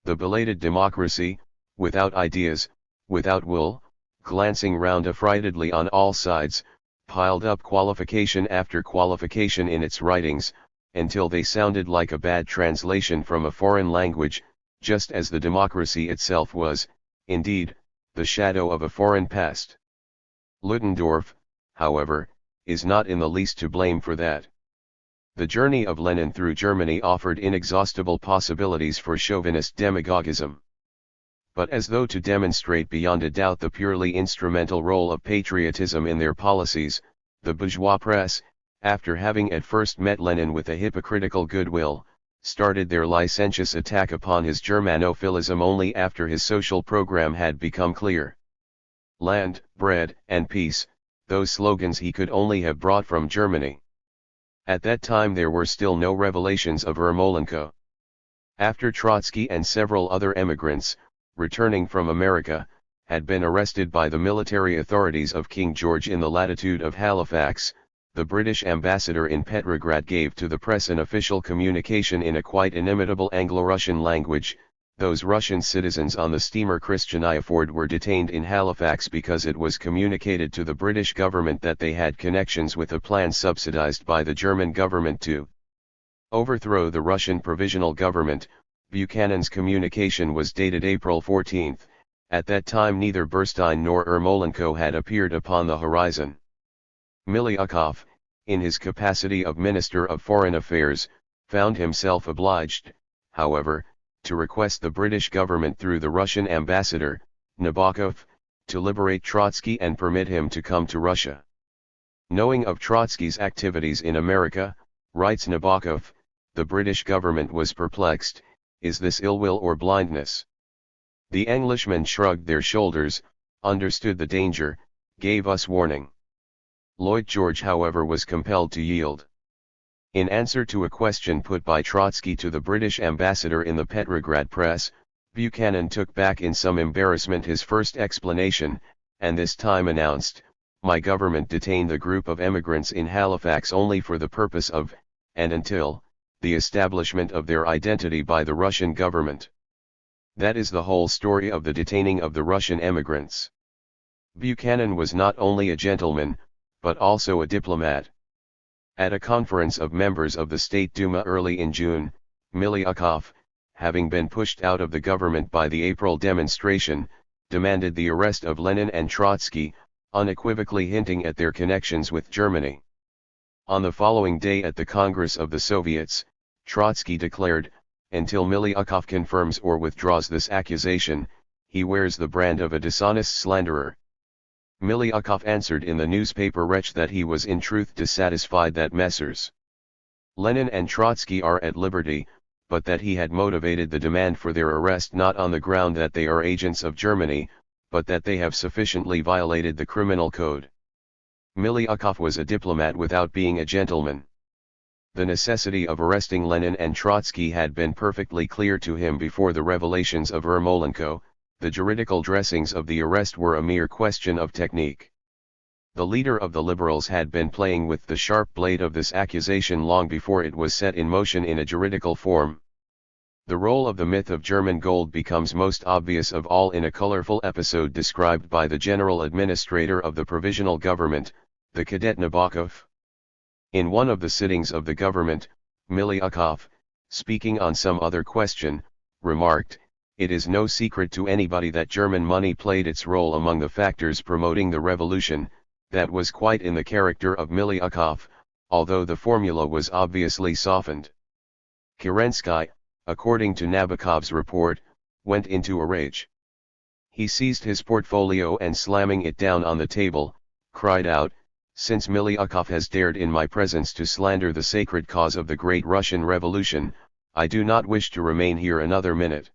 The belated democracy, without ideas, without will, glancing round affrightedly on all sides, piled up qualification after qualification in its writings, until they sounded like a bad translation from a foreign language, just as the democracy itself was, indeed, the shadow of a foreign past. Ludendorff, however, is not in the least to blame for that. The journey of Lenin through Germany offered inexhaustible possibilities for chauvinist demagogism. But as though to demonstrate beyond a doubt the purely instrumental role of patriotism in their policies, the bourgeois press, after having at first met Lenin with a hypocritical goodwill, started their licentious attack upon his Germanophilism only after his social program had become clear. Land, bread, and peace, those slogans he could only have brought from Germany. At that time there were still no revelations of Ermolenko. After Trotsky and several other emigrants, returning from America, had been arrested by the military authorities of King George in the latitude of Halifax, the British ambassador in Petrograd gave to the press an official communication in a quite inimitable Anglo-Russian language. Those Russian citizens on the steamer Christianiaford were detained in Halifax because it was communicated to the British government that they had connections with a plan subsidized by the German government to overthrow the Russian provisional government. Buchanan's communication was dated April 14. At that time neither Burstein nor Ermolenko had appeared upon the horizon. Miliukov, in his capacity of Minister of Foreign Affairs, found himself obliged, however, to request the British government through the Russian ambassador, Nabokov, to liberate Trotsky and permit him to come to Russia. Knowing of Trotsky's activities in America, writes Nabokov, the British government was perplexed, is this ill will or blindness? The Englishmen shrugged their shoulders, understood the danger, gave us warning. Lloyd George however was compelled to yield. In answer to a question put by Trotsky to the British ambassador in the Petrograd press, Buchanan took back in some embarrassment his first explanation, and this time announced, "My government detained the group of emigrants in Halifax only for the purpose of, and until, the establishment of their identity by the Russian government." That is the whole story of the detaining of the Russian emigrants. Buchanan was not only a gentleman, but also a diplomat. At a conference of members of the State Duma early in June, Miliukov, having been pushed out of the government by the April demonstration, demanded the arrest of Lenin and Trotsky, unequivocally hinting at their connections with Germany. On the following day at the Congress of the Soviets, Trotsky declared, "Until Miliukov confirms or withdraws this accusation, he wears the brand of a dishonest slanderer." Miliukov answered in the newspaper Wretch that he was in truth dissatisfied that Messrs. Lenin and Trotsky are at liberty, but that he had motivated the demand for their arrest not on the ground that they are agents of Germany, but that they have sufficiently violated the criminal code. Miliukov was a diplomat without being a gentleman. The necessity of arresting Lenin and Trotsky had been perfectly clear to him before the revelations of Ermolenko. The juridical dressings of the arrest were a mere question of technique. The leader of the liberals had been playing with the sharp blade of this accusation long before it was set in motion in a juridical form. The role of the myth of German gold becomes most obvious of all in a colorful episode described by the general administrator of the provisional government, the cadet Nabokov. In one of the sittings of the government, Miliukov, speaking on some other question, remarked, "It is no secret to anybody that German money played its role among the factors promoting the revolution." That was quite in the character of Miliukov, although the formula was obviously softened. Kerensky, according to Nabokov's report, went into a rage. He seized his portfolio and slamming it down on the table, cried out, "Since Miliukov has dared in my presence to slander the sacred cause of the great Russian Revolution, I do not wish to remain here another minute."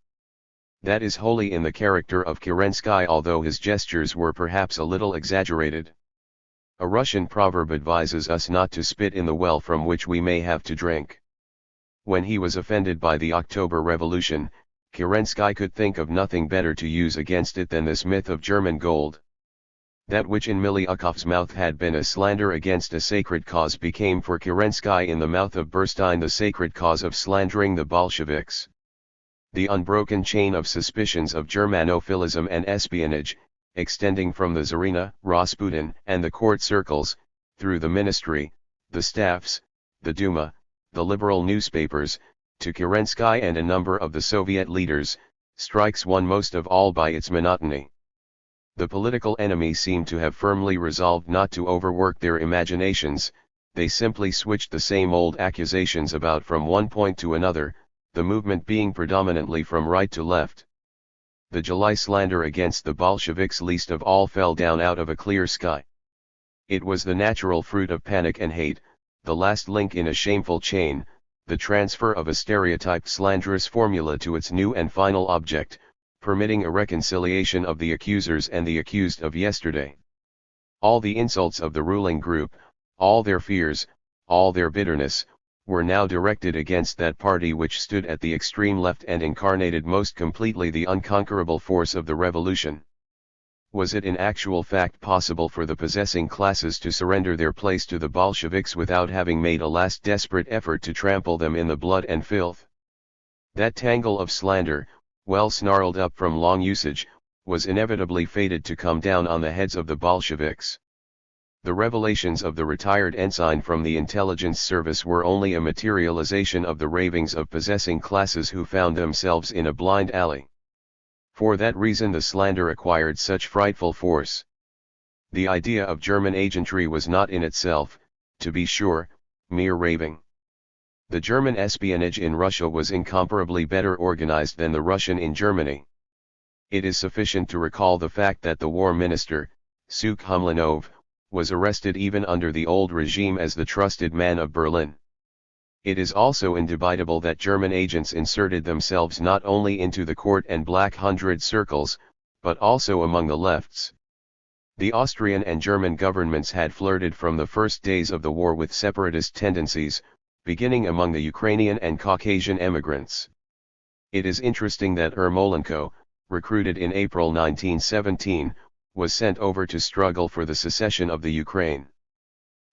That is wholly in the character of Kerensky, although his gestures were perhaps a little exaggerated. A Russian proverb advises us not to spit in the well from which we may have to drink. When he was offended by the October Revolution, Kerensky could think of nothing better to use against it than this myth of German gold. That which in Miliukov's mouth had been a slander against a sacred cause became for Kerensky in the mouth of Bernstein the sacred cause of slandering the Bolsheviks. The unbroken chain of suspicions of Germanophilism and espionage, extending from the Tsarina, Rasputin, and the court circles, through the ministry, the staffs, the Duma, the liberal newspapers, to Kerensky and a number of the Soviet leaders, strikes one most of all by its monotony. The political enemies seem to have firmly resolved not to overwork their imaginations, they simply switched the same old accusations about from one point to another, the movement being predominantly from right to left. The July slander against the Bolsheviks least of all fell down out of a clear sky. It was the natural fruit of panic and hate, the last link in a shameful chain, the transfer of a stereotyped slanderous formula to its new and final object, permitting a reconciliation of the accusers and the accused of yesterday. All the insults of the ruling group, all their fears, all their bitterness, were now directed against that party which stood at the extreme left and incarnated most completely the unconquerable force of the revolution. Was it in actual fact possible for the possessing classes to surrender their place to the Bolsheviks without having made a last desperate effort to trample them in the blood and filth? That tangle of slander, well snarled up from long usage, was inevitably fated to come down on the heads of the Bolsheviks. The revelations of the retired ensign from the intelligence service were only a materialization of the ravings of possessing classes who found themselves in a blind alley. For that reason the slander acquired such frightful force. The idea of German agentry was not in itself, to be sure, mere raving. The German espionage in Russia was incomparably better organized than the Russian in Germany. It is sufficient to recall the fact that the war minister, Sukh-Humlanov, was arrested even under the old regime as the trusted man of Berlin. It is also indubitable that German agents inserted themselves not only into the court and Black Hundred circles, but also among the lefts. The Austrian and German governments had flirted from the first days of the war with separatist tendencies, beginning among the Ukrainian and Caucasian emigrants. It is interesting that Ermolenko, recruited in April 1917, was sent over to struggle for the secession of the Ukraine.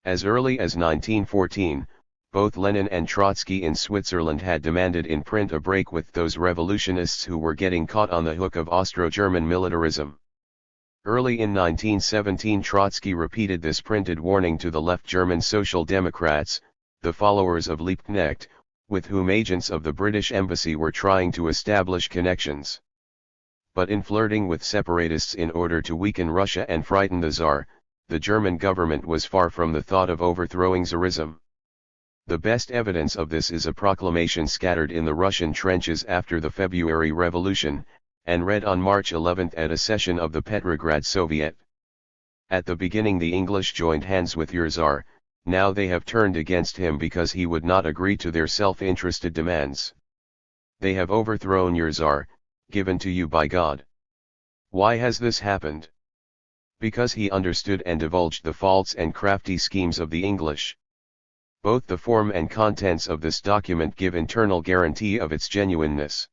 As early as 1914, both Lenin and Trotsky in Switzerland had demanded in print a break with those revolutionists who were getting caught on the hook of Austro-German militarism. Early in 1917 Trotsky repeated this printed warning to the left German Social Democrats, the followers of Liebknecht, with whom agents of the British Embassy were trying to establish connections. But in flirting with separatists in order to weaken Russia and frighten the Tsar, the German government was far from the thought of overthrowing Tsarism. The best evidence of this is a proclamation scattered in the Russian trenches after the February Revolution, and read on March 11 at a session of the Petrograd Soviet. At the beginning the English joined hands with your Tsar, now they have turned against him because he would not agree to their self-interested demands. They have overthrown your Tsar, given to you by God. Why has this happened? Because he understood and divulged the false and crafty schemes of the English. Both the form and contents of this document give internal guarantee of its genuineness.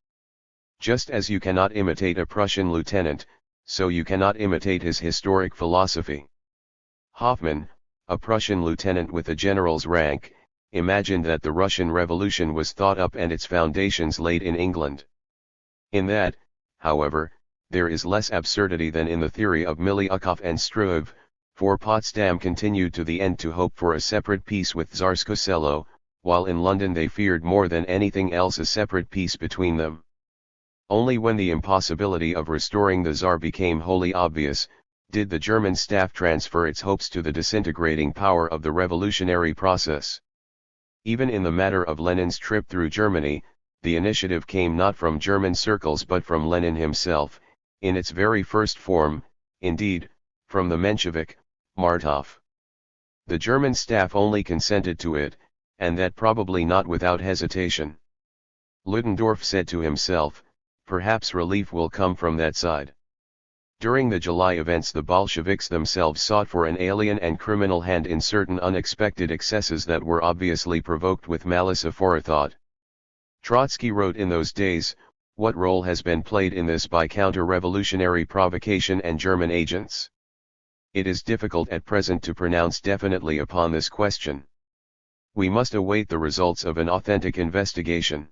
Just as you cannot imitate a Prussian lieutenant, so you cannot imitate his historic philosophy. Hoffmann, a Prussian lieutenant with a general's rank, imagined that the Russian Revolution was thought up and its foundations laid in England. In that, however, there is less absurdity than in the theory of Miliukov and Struve, for Potsdam continued to the end to hope for a separate peace with Tsarskoye Selo, while in London they feared more than anything else a separate peace between them. Only when the impossibility of restoring the Tsar became wholly obvious, did the German staff transfer its hopes to the disintegrating power of the revolutionary process. Even in the matter of Lenin's trip through Germany, the initiative came not from German circles but from Lenin himself, in its very first form, indeed, from the Menshevik, Martov. The German staff only consented to it, and that probably not without hesitation. Ludendorff said to himself, perhaps relief will come from that side. During the July events the Bolsheviks themselves sought for an alien and criminal hand in certain unexpected excesses that were obviously provoked with malice aforethought. Trotsky wrote in those days, "What role has been played in this by counter-revolutionary provocation and German agents? It is difficult at present to pronounce definitely upon this question. We must await the results of an authentic investigation.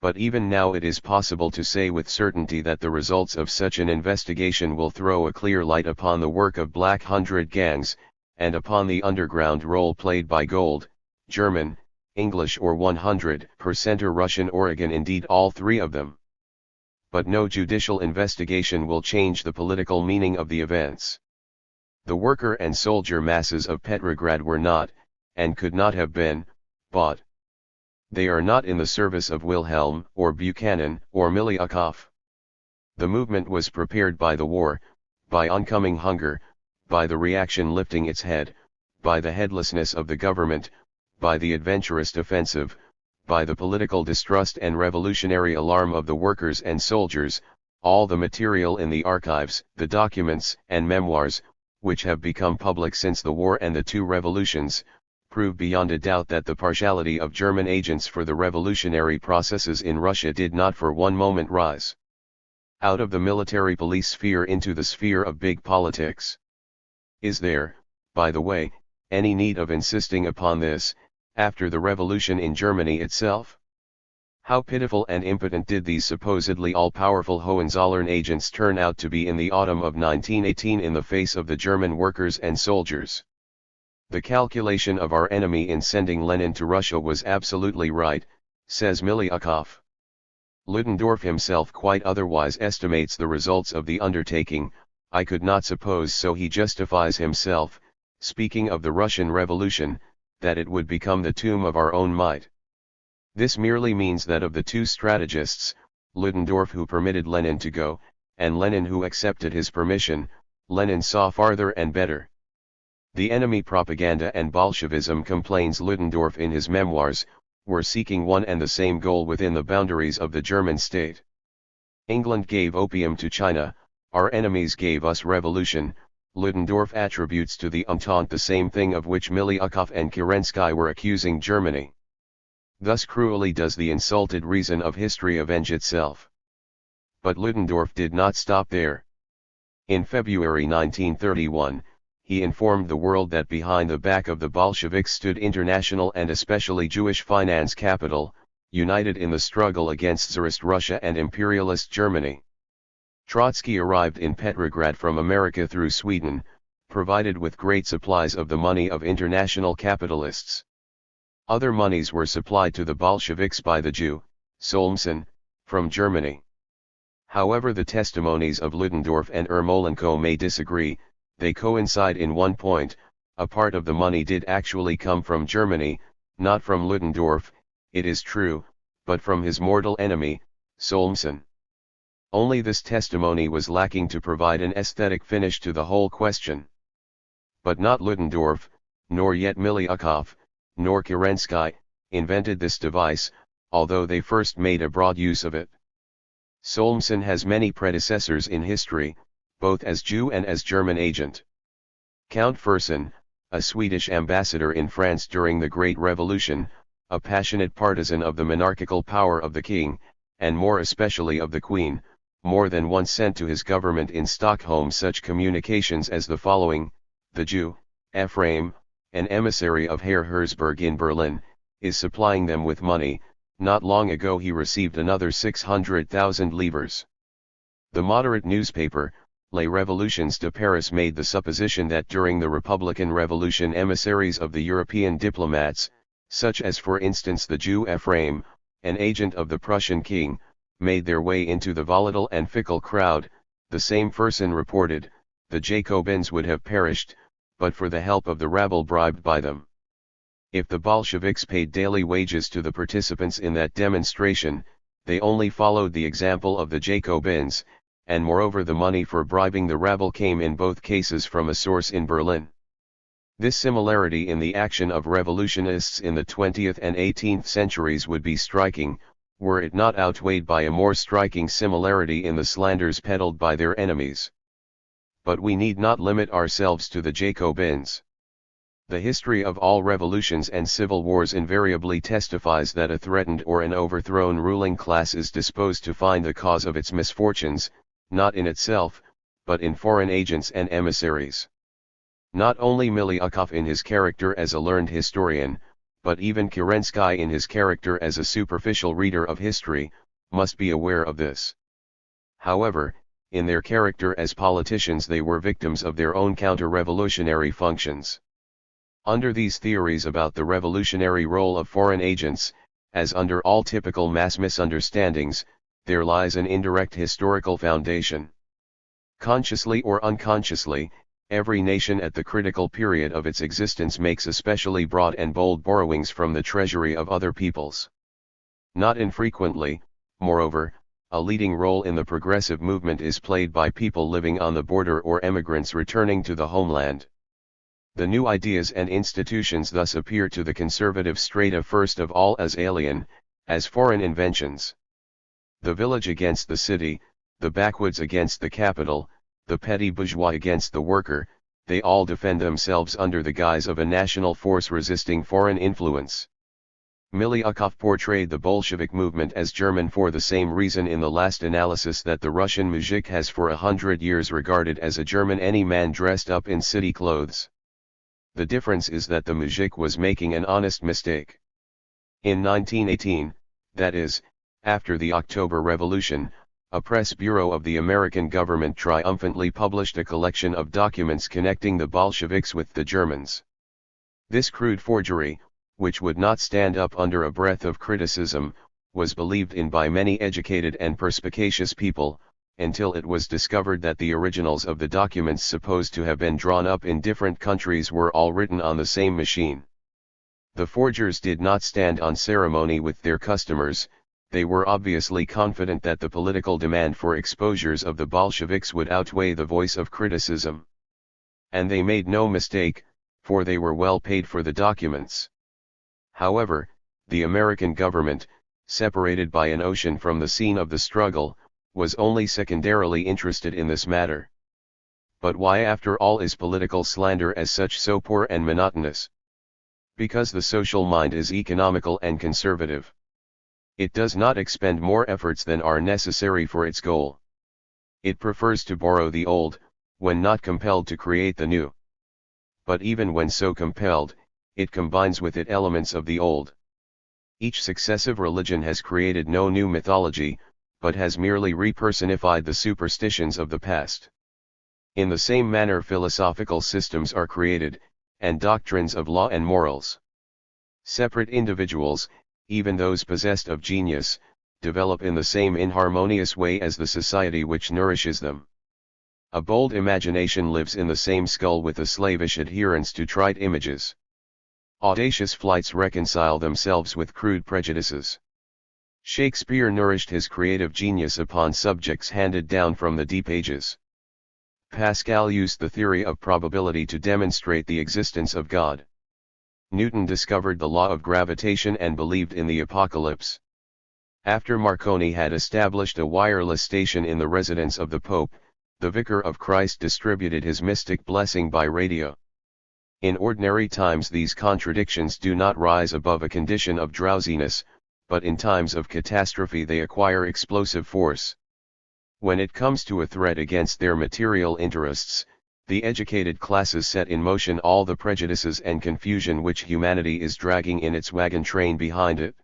But even now it is possible to say with certainty that the results of such an investigation will throw a clear light upon the work of Black Hundred gangs, and upon the underground role played by Gold, German, English or 100% or Russian Oregon, indeed all three of them. But no judicial investigation will change the political meaning of the events. The worker and soldier masses of Petrograd were not, and could not have been, bought. They are not in the service of Wilhelm, or Buchanan, or Miliukov. The movement was prepared by the war, by oncoming hunger, by the reaction lifting its head, by the headlessness of the government, by the adventurous offensive, by the political distrust and revolutionary alarm of the workers and soldiers. All the material in the archives, the documents and memoirs, which have become public since the war and the two revolutions, prove beyond a doubt that the partiality of German agents for the revolutionary processes in Russia did not for one moment rise out of the military police sphere into the sphere of big politics. Is there, by the way, any need of insisting upon this, after the revolution in Germany itself? How pitiful and impotent did these supposedly all-powerful Hohenzollern agents turn out to be in the autumn of 1918 in the face of the German workers and soldiers. The calculation of our enemy in sending Lenin to Russia was absolutely right, says Miliukov. Ludendorff himself quite otherwise estimates the results of the undertaking. I could not suppose, so he justifies himself, speaking of the Russian Revolution, that it would become the tomb of our own might. This merely means that of the two strategists, Ludendorff who permitted Lenin to go, and Lenin who accepted his permission, Lenin saw farther and better. The enemy propaganda and Bolshevism, complains Ludendorff in his memoirs, were seeking one and the same goal within the boundaries of the German state. England gave opium to China, our enemies gave us revolution. Ludendorff attributes to the Entente the same thing of which Miliukov and Kerensky were accusing Germany. Thus cruelly does the insulted reason of history avenge itself. But Ludendorff did not stop there. In February 1931, he informed the world that behind the back of the Bolsheviks stood international and especially Jewish finance capital, united in the struggle against Tsarist Russia and imperialist Germany. Trotsky arrived in Petrograd from America through Sweden, provided with great supplies of the money of international capitalists. Other monies were supplied to the Bolsheviks by the Jew, Solmsen, from Germany. However the testimonies of Ludendorff and Ermolenko may disagree, they coincide in one point: a part of the money did actually come from Germany, not from Ludendorff, it is true, but from his mortal enemy, Solmsen. Only this testimony was lacking to provide an aesthetic finish to the whole question. But not Ludendorff, nor yet Miliukov, nor Kerensky, invented this device, although they first made a broad use of it. Solmsen has many predecessors in history, both as Jew and as German agent. Count Fersen, a Swedish ambassador in France during the Great Revolution, a passionate partisan of the monarchical power of the king, and more especially of the Queen, more than once sent to his government in Stockholm such communications as the following: the Jew, Ephraim, an emissary of Herr Herzberg in Berlin, is supplying them with money. Not long ago he received another 600,000 livres. The moderate newspaper, Les Révolutions de Paris, made the supposition that during the Republican Revolution emissaries of the European diplomats, such as for instance the Jew Ephraim, an agent of the Prussian king, made their way into the volatile and fickle crowd. The same person reported, the Jacobins would have perished, but for the help of the rabble bribed by them. If the Bolsheviks paid daily wages to the participants in that demonstration, they only followed the example of the Jacobins, and moreover the money for bribing the rabble came in both cases from a source in Berlin. This similarity in the action of revolutionists in the 20th and 18th centuries would be striking, were it not outweighed by a more striking similarity in the slanders peddled by their enemies. But we need not limit ourselves to the Jacobins. The history of all revolutions and civil wars invariably testifies that a threatened or an overthrown ruling class is disposed to find the cause of its misfortunes, not in itself, but in foreign agents and emissaries. Not only Miliukov in his character as a learned historian, but even Kerensky in his character as a superficial reader of history, must be aware of this. However, in their character as politicians they were victims of their own counter-revolutionary functions. Under these theories about the revolutionary role of foreign agents, as under all typical mass misunderstandings, there lies an indirect historical foundation. Consciously or unconsciously, every nation at the critical period of its existence makes especially broad and bold borrowings from the treasury of other peoples. Not infrequently, moreover, a leading role in the progressive movement is played by people living on the border or emigrants returning to the homeland. The new ideas and institutions thus appear to the conservative strata first of all as alien, as foreign inventions. The village against the city, the backwoods against the capital, the petty bourgeois against the worker, they all defend themselves under the guise of a national force resisting foreign influence. Miliukov portrayed the Bolshevik movement as German for the same reason in the last analysis that the Russian muzhik has for 100 years regarded as a German any man dressed up in city clothes. The difference is that the muzhik was making an honest mistake. In 1918, that is, after the October Revolution, a press bureau of the American government triumphantly published a collection of documents connecting the Bolsheviks with the Germans. This crude forgery, which would not stand up under a breath of criticism, was believed in by many educated and perspicacious people, until it was discovered that the originals of the documents supposed to have been drawn up in different countries were all written on the same machine. The forgers did not stand on ceremony with their customers. They were obviously confident that the political demand for exposures of the Bolsheviks would outweigh the voice of criticism. And they made no mistake, for they were well paid for the documents. However, the American government, separated by an ocean from the scene of the struggle, was only secondarily interested in this matter. But why after all is political slander as such so poor and monotonous? Because the social mind is economical and conservative. It does not expend more efforts than are necessary for its goal. It prefers to borrow the old, when not compelled to create the new. But even when so compelled, it combines with it elements of the old. Each successive religion has created no new mythology, but has merely repersonified the superstitions of the past. In the same manner philosophical systems are created, and doctrines of law and morals. Separate individuals, even those possessed of genius, develop in the same inharmonious way as the society which nourishes them. A bold imagination lives in the same skull with a slavish adherence to trite images. Audacious flights reconcile themselves with crude prejudices. Shakespeare nourished his creative genius upon subjects handed down from the deep ages. Pascal used the theory of probability to demonstrate the existence of God. Newton discovered the law of gravitation and believed in the apocalypse. After Marconi had established a wireless station in the residence of the Pope, the Vicar of Christ distributed his mystic blessing by radio. In ordinary times these contradictions do not rise above a condition of drowsiness, but in times of catastrophe they acquire explosive force. When it comes to a threat against their material interests, The educated classes set in motion all the prejudices and confusion which humanity is dragging in its wagon train behind it.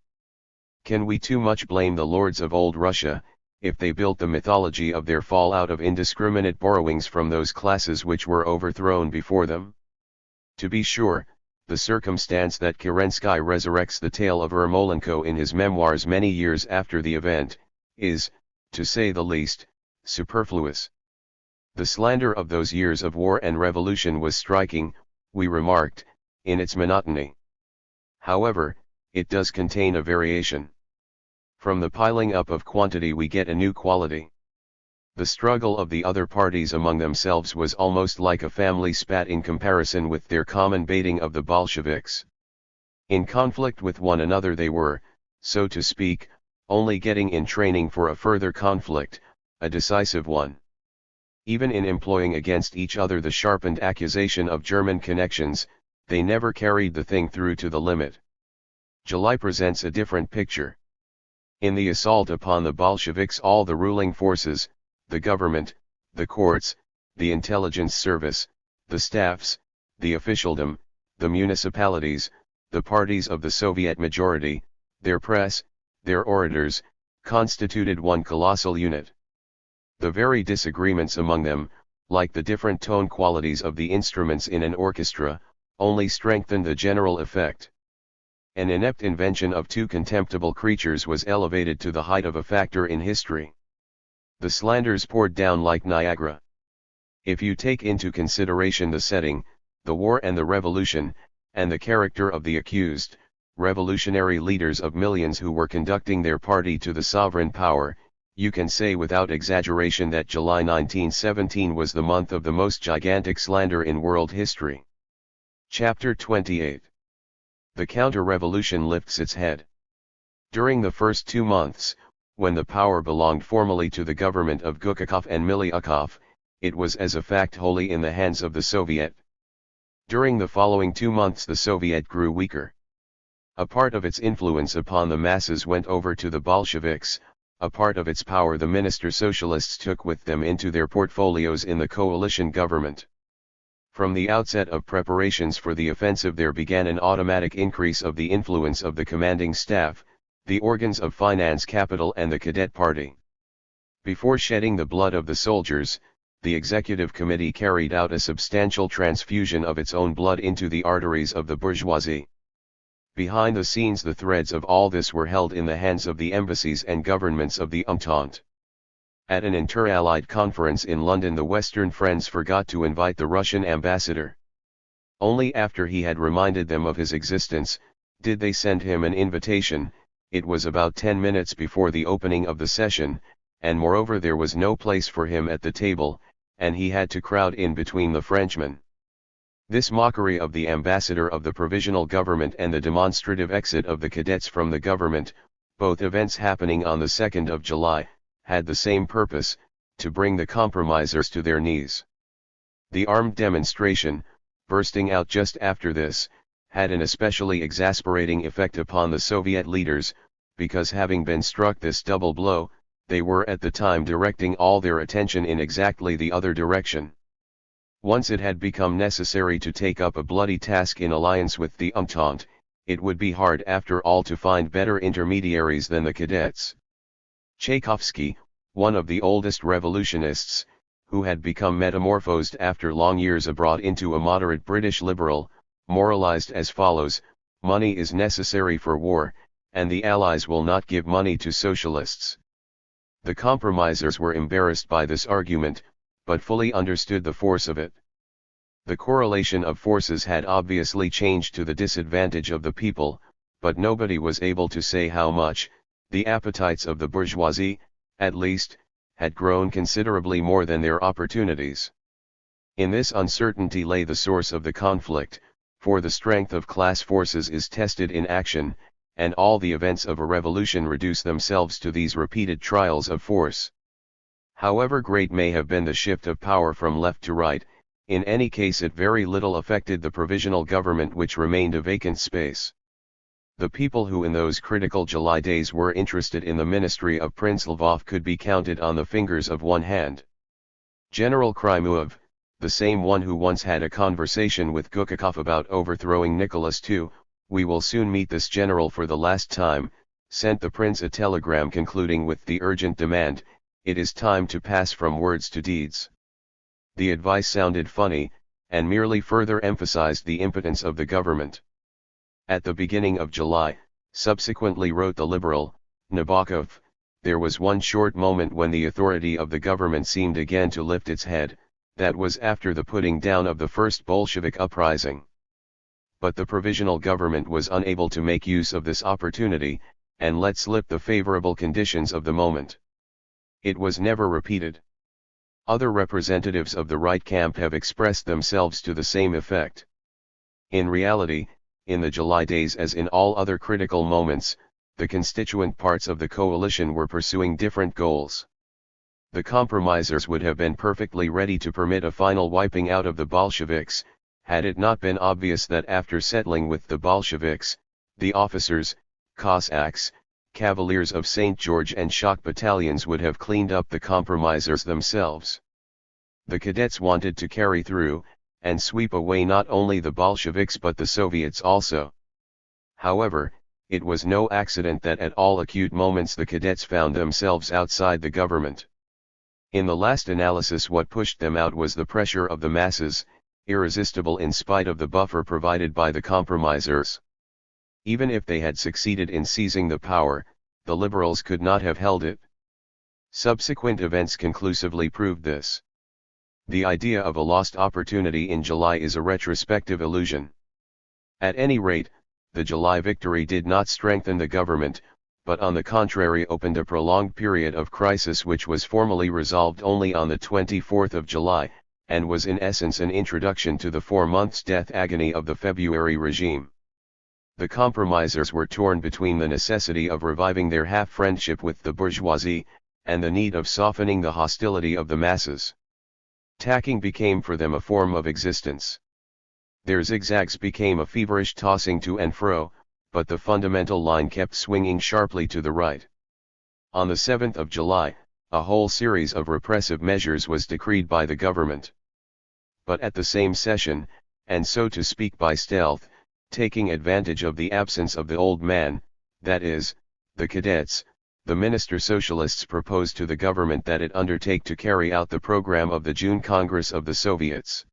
Can we too much blame the lords of old Russia, if they built the mythology of their fall out of indiscriminate borrowings from those classes which were overthrown before them? To be sure, the circumstance that Kerensky resurrects the tale of Ermolenko in his memoirs many years after the event, is, to say the least, superfluous. The slander of those years of war and revolution was striking, we remarked, in its monotony. However, it does contain a variation. From the piling up of quantity we get a new quality. The struggle of the other parties among themselves was almost like a family spat in comparison with their common baiting of the Bolsheviks. In conflict with one another they were, so to speak, only getting in training for a further conflict, a decisive one. Even in employing against each other the sharpened accusation of German connections, they never carried the thing through to the limit. July presents a different picture. In the assault upon the Bolsheviks all the ruling forces, the government, the courts, the intelligence service, the staffs, the officialdom, the municipalities, the parties of the Soviet majority, their press, their orators, constituted one colossal unit. The very disagreements among them, like the different tone qualities of the instruments in an orchestra, only strengthened the general effect. An inept invention of two contemptible creatures was elevated to the height of a factor in history. The slanders poured down like Niagara. If you take into consideration the setting, the war and the revolution, and the character of the accused, revolutionary leaders of millions who were conducting their party to the sovereign power, you can say without exaggeration that July 1917 was the month of the most gigantic slander in world history. Chapter 28. The counter-revolution lifts its head. During the first 2 months, when the power belonged formally to the government of Gukakov and Miliukov, it was as a fact wholly in the hands of the Soviet. During the following 2 months the Soviet grew weaker. A part of its influence upon the masses went over to the Bolsheviks, a part of its power the minister socialists took with them into their portfolios in the coalition government. From the outset of preparations for the offensive there began an automatic increase of the influence of the commanding staff, the organs of finance capital and the cadet party. Before shedding the blood of the soldiers, the executive committee carried out a substantial transfusion of its own blood into the arteries of the bourgeoisie. Behind the scenes the threads of all this were held in the hands of the embassies and governments of the Entente. At an inter-allied conference in London the Western friends forgot to invite the Russian ambassador. Only after he had reminded them of his existence, did they send him an invitation. It was about 10 minutes before the opening of the session, and moreover there was no place for him at the table, and he had to crowd in between the Frenchmen. This mockery of the ambassador of the provisional government and the demonstrative exit of the cadets from the government, both events happening on the 2nd of July, had the same purpose, to bring the compromisers to their knees. The armed demonstration, bursting out just after this, had an especially exasperating effect upon the Soviet leaders, because having been struck this double blow, they were at the time directing all their attention in exactly the other direction. Once it had become necessary to take up a bloody task in alliance with the Entente, it would be hard after all to find better intermediaries than the cadets. Tchaikovsky, one of the oldest revolutionists, who had become metamorphosed after long years abroad into a moderate British liberal, moralized as follows: money is necessary for war, and the Allies will not give money to socialists. The compromisers were embarrassed by this argument, but fully understood the force of it. The correlation of forces had obviously changed to the disadvantage of the people, but nobody was able to say how much. The appetites of the bourgeoisie, at least, had grown considerably more than their opportunities. In this uncertainty lay the source of the conflict, for the strength of class forces is tested in action, and all the events of a revolution reduce themselves to these repeated trials of force. However great may have been the shift of power from left to right, in any case it very little affected the provisional government which remained a vacant space. The people who in those critical July days were interested in the ministry of Prince Lvov could be counted on the fingers of one hand. General Krymov, the same one who once had a conversation with Gukakov about overthrowing Nicholas II, "We will soon meet this general for the last time," sent the prince a telegram concluding with the urgent demand, "It is time to pass from words to deeds." The advice sounded funny, and merely further emphasized the impotence of the government. At the beginning of July, subsequently wrote the liberal, Nabokov, there was one short moment when the authority of the government seemed again to lift its head, that was after the putting down of the first Bolshevik uprising. But the provisional government was unable to make use of this opportunity, and let slip the favorable conditions of the moment. It was never repeated. Other representatives of the right camp have expressed themselves to the same effect. In reality, in the July days as in all other critical moments, the constituent parts of the coalition were pursuing different goals. The compromisers would have been perfectly ready to permit a final wiping out of the Bolsheviks, had it not been obvious that after settling with the Bolsheviks, the officers, Cossacks, Cavaliers of St. George and shock battalions would have cleaned up the compromisers themselves. The cadets wanted to carry through, and sweep away not only the Bolsheviks but the Soviets also. However, it was no accident that at all acute moments the cadets found themselves outside the government. In the last analysis, what pushed them out was the pressure of the masses, irresistible in spite of the buffer provided by the compromisers. Even if they had succeeded in seizing the power, the liberals could not have held it. Subsequent events conclusively proved this. The idea of a lost opportunity in July is a retrospective illusion. At any rate, the July victory did not strengthen the government, but on the contrary opened a prolonged period of crisis which was formally resolved only on the 24th of July, and was in essence an introduction to the 4 months' death agony of the February regime. The compromisers were torn between the necessity of reviving their half-friendship with the bourgeoisie, and the need of softening the hostility of the masses. Tacking became for them a form of existence. Their zigzags became a feverish tossing to and fro, but the fundamental line kept swinging sharply to the right. On the 7th of July, a whole series of repressive measures was decreed by the government. But at the same session, and so to speak by stealth, taking advantage of the absence of the old man, that is, the cadets, the Minister Socialists proposed to the government that it undertake to carry out the program of the June Congress of the Soviets.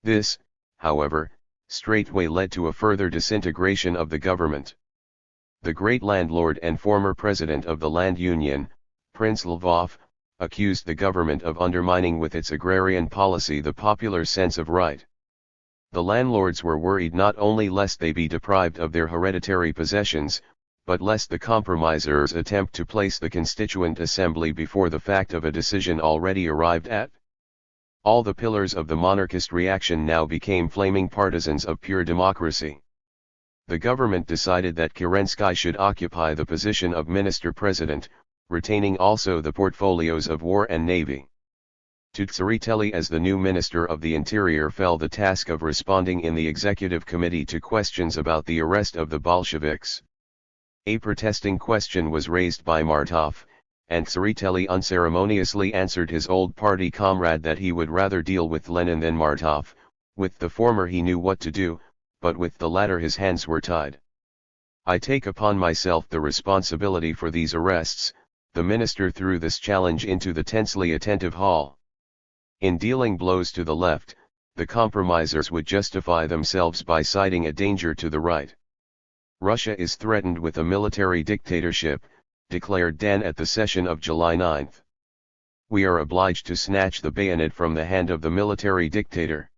This, however, straightway led to a further disintegration of the government. The great landlord and former president of the Land Union, Prince Lvov, accused the government of undermining with its agrarian policy the popular sense of right. The landlords were worried not only lest they be deprived of their hereditary possessions, but lest the compromisers attempt to place the Constituent Assembly before the fact of a decision already arrived at. All the pillars of the monarchist reaction now became flaming partisans of pure democracy. The government decided that Kerensky should occupy the position of minister-president, retaining also the portfolios of War and Navy. To Tsereteli as the new Minister of the Interior fell the task of responding in the Executive Committee to questions about the arrest of the Bolsheviks. A protesting question was raised by Martov, and Tsereteli unceremoniously answered his old party comrade that he would rather deal with Lenin than Martov. With the former he knew what to do, but with the latter his hands were tied. "I take upon myself the responsibility for these arrests," the minister threw this challenge into the tensely attentive hall. In dealing blows to the left, the compromisers would justify themselves by citing a danger to the right. "Russia is threatened with a military dictatorship," declared Dan at the session of July 9. "We are obliged to snatch the bayonet from the hand of the military dictator.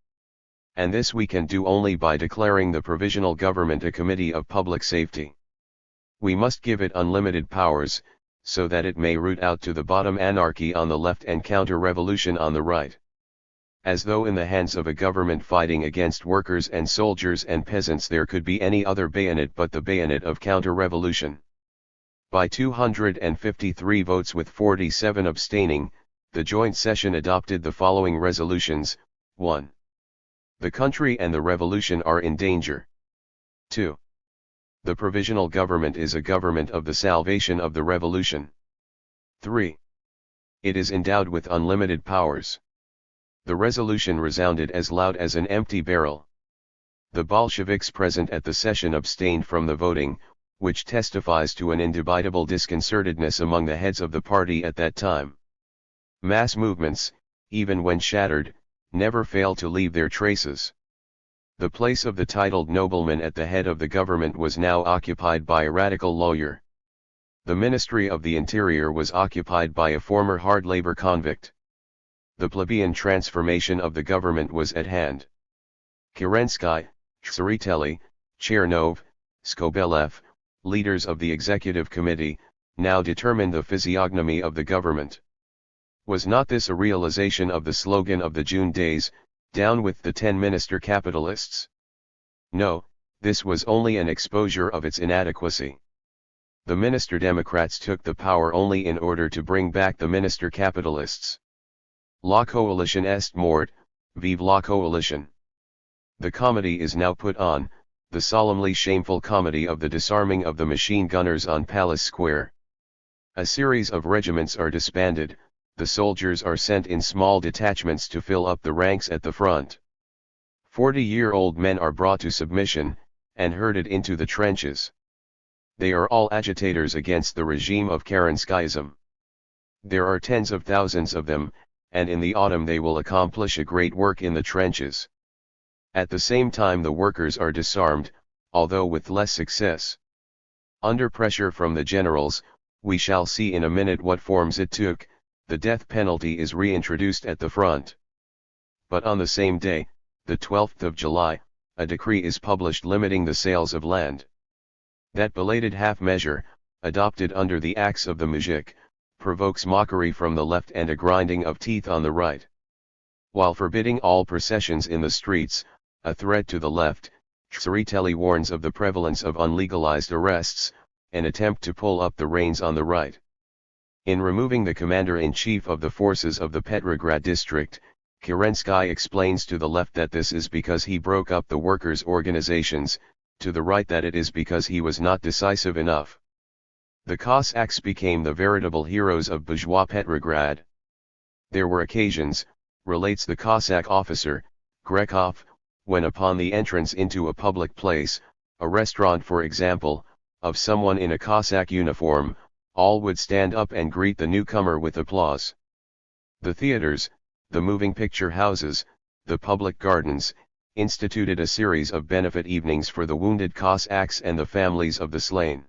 And this we can do only by declaring the provisional government a committee of public safety. We must give it unlimited powers, so that it may root out to the bottom anarchy on the left and counter-revolution on the right. As though in the hands of a government fighting against workers and soldiers and peasants there could be any other bayonet but the bayonet of counter-revolution." By 253 votes with 47 abstaining, the joint session adopted the following resolutions: 1. The country and the revolution are in danger. 2. The provisional government is a government of the salvation of the revolution. 3. It is endowed with unlimited powers. The resolution resounded as loud as an empty barrel. The Bolsheviks present at the session abstained from the voting, which testifies to an indubitable disconcertedness among the heads of the party at that time. Mass movements, even when shattered, never fail to leave their traces. The place of the titled nobleman at the head of the government was now occupied by a radical lawyer. The Ministry of the Interior was occupied by a former hard labor convict. The plebeian transformation of the government was at hand. Kerensky, Tsereteli, Chernov, Skobelev, leaders of the executive committee, now determined the physiognomy of the government. Was not this a realization of the slogan of the June days, "Down with the 10 minister capitalists"? No, this was only an exposure of its inadequacy. The minister Democrats took the power only in order to bring back the minister capitalists. La coalition est morte, vive la coalition. The comedy is now put on, the solemnly shameful comedy of the disarming of the machine gunners on Palace Square. A series of regiments are disbanded, the soldiers are sent in small detachments to fill up the ranks at the front. 40-year-old men are brought to submission, and herded into the trenches. They are all agitators against the regime of Kerenskyism. There are tens of thousands of them, and in the autumn they will accomplish a great work in the trenches. At the same time the workers are disarmed, although with less success. Under pressure from the generals, we shall see in a minute what forms it took, the death penalty is reintroduced at the front. But on the same day, the 12th of July, a decree is published limiting the sales of land. That belated half-measure, adopted under the axe of the mujik, provokes mockery from the left and a grinding of teeth on the right. While forbidding all processions in the streets, a threat to the left, Tsereteli warns of the prevalence of unlegalized arrests, an attempt to pull up the reins on the right. In removing the commander-in-chief of the forces of the Petrograd district, Kerensky explains to the left that this is because he broke up the workers' organizations, to the right that it is because he was not decisive enough. The Cossacks became the veritable heroes of bourgeois Petrograd. There were occasions, relates the Cossack officer, Grekov, when upon the entrance into a public place, a restaurant for example, of someone in a Cossack uniform, all would stand up and greet the newcomer with applause. The theaters, the moving picture houses, the public gardens, instituted a series of benefit evenings for the wounded Cossacks and the families of the slain.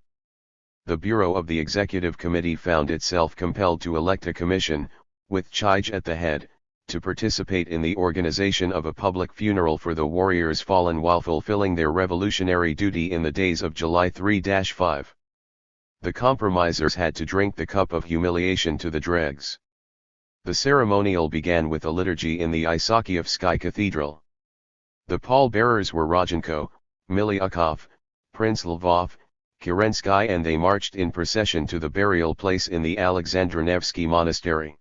The Bureau of the Executive Committee found itself compelled to elect a commission, with Chij at the head, to participate in the organization of a public funeral for the warriors fallen while fulfilling their revolutionary duty in the days of July 3-5. The compromisers had to drink the cup of humiliation to the dregs. The ceremonial began with a liturgy in the Isakievsky Cathedral. The pallbearers were Rodchenko, Milyukov, Prince Lvov, Kerensky, and they marched in procession to the burial place in the Alexandro-Nevsky Monastery.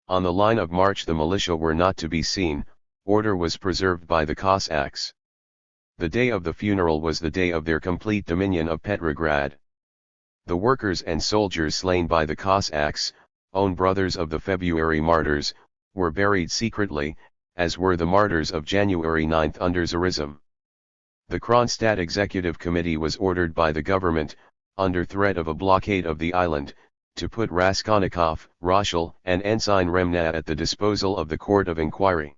On the line of march the militia were not to be seen, order was preserved by the Cossacks. The day of the funeral was the day of their complete dominion of Petrograd. The workers and soldiers slain by the Cossacks, own brothers of the February martyrs, were buried secretly, as were the martyrs of January 9 under Tsarism. The Kronstadt Executive Committee was ordered by the government, under threat of a blockade of the island, to put Raskolnikov, Roschel, and Ensign Remna at the disposal of the Court of Inquiry.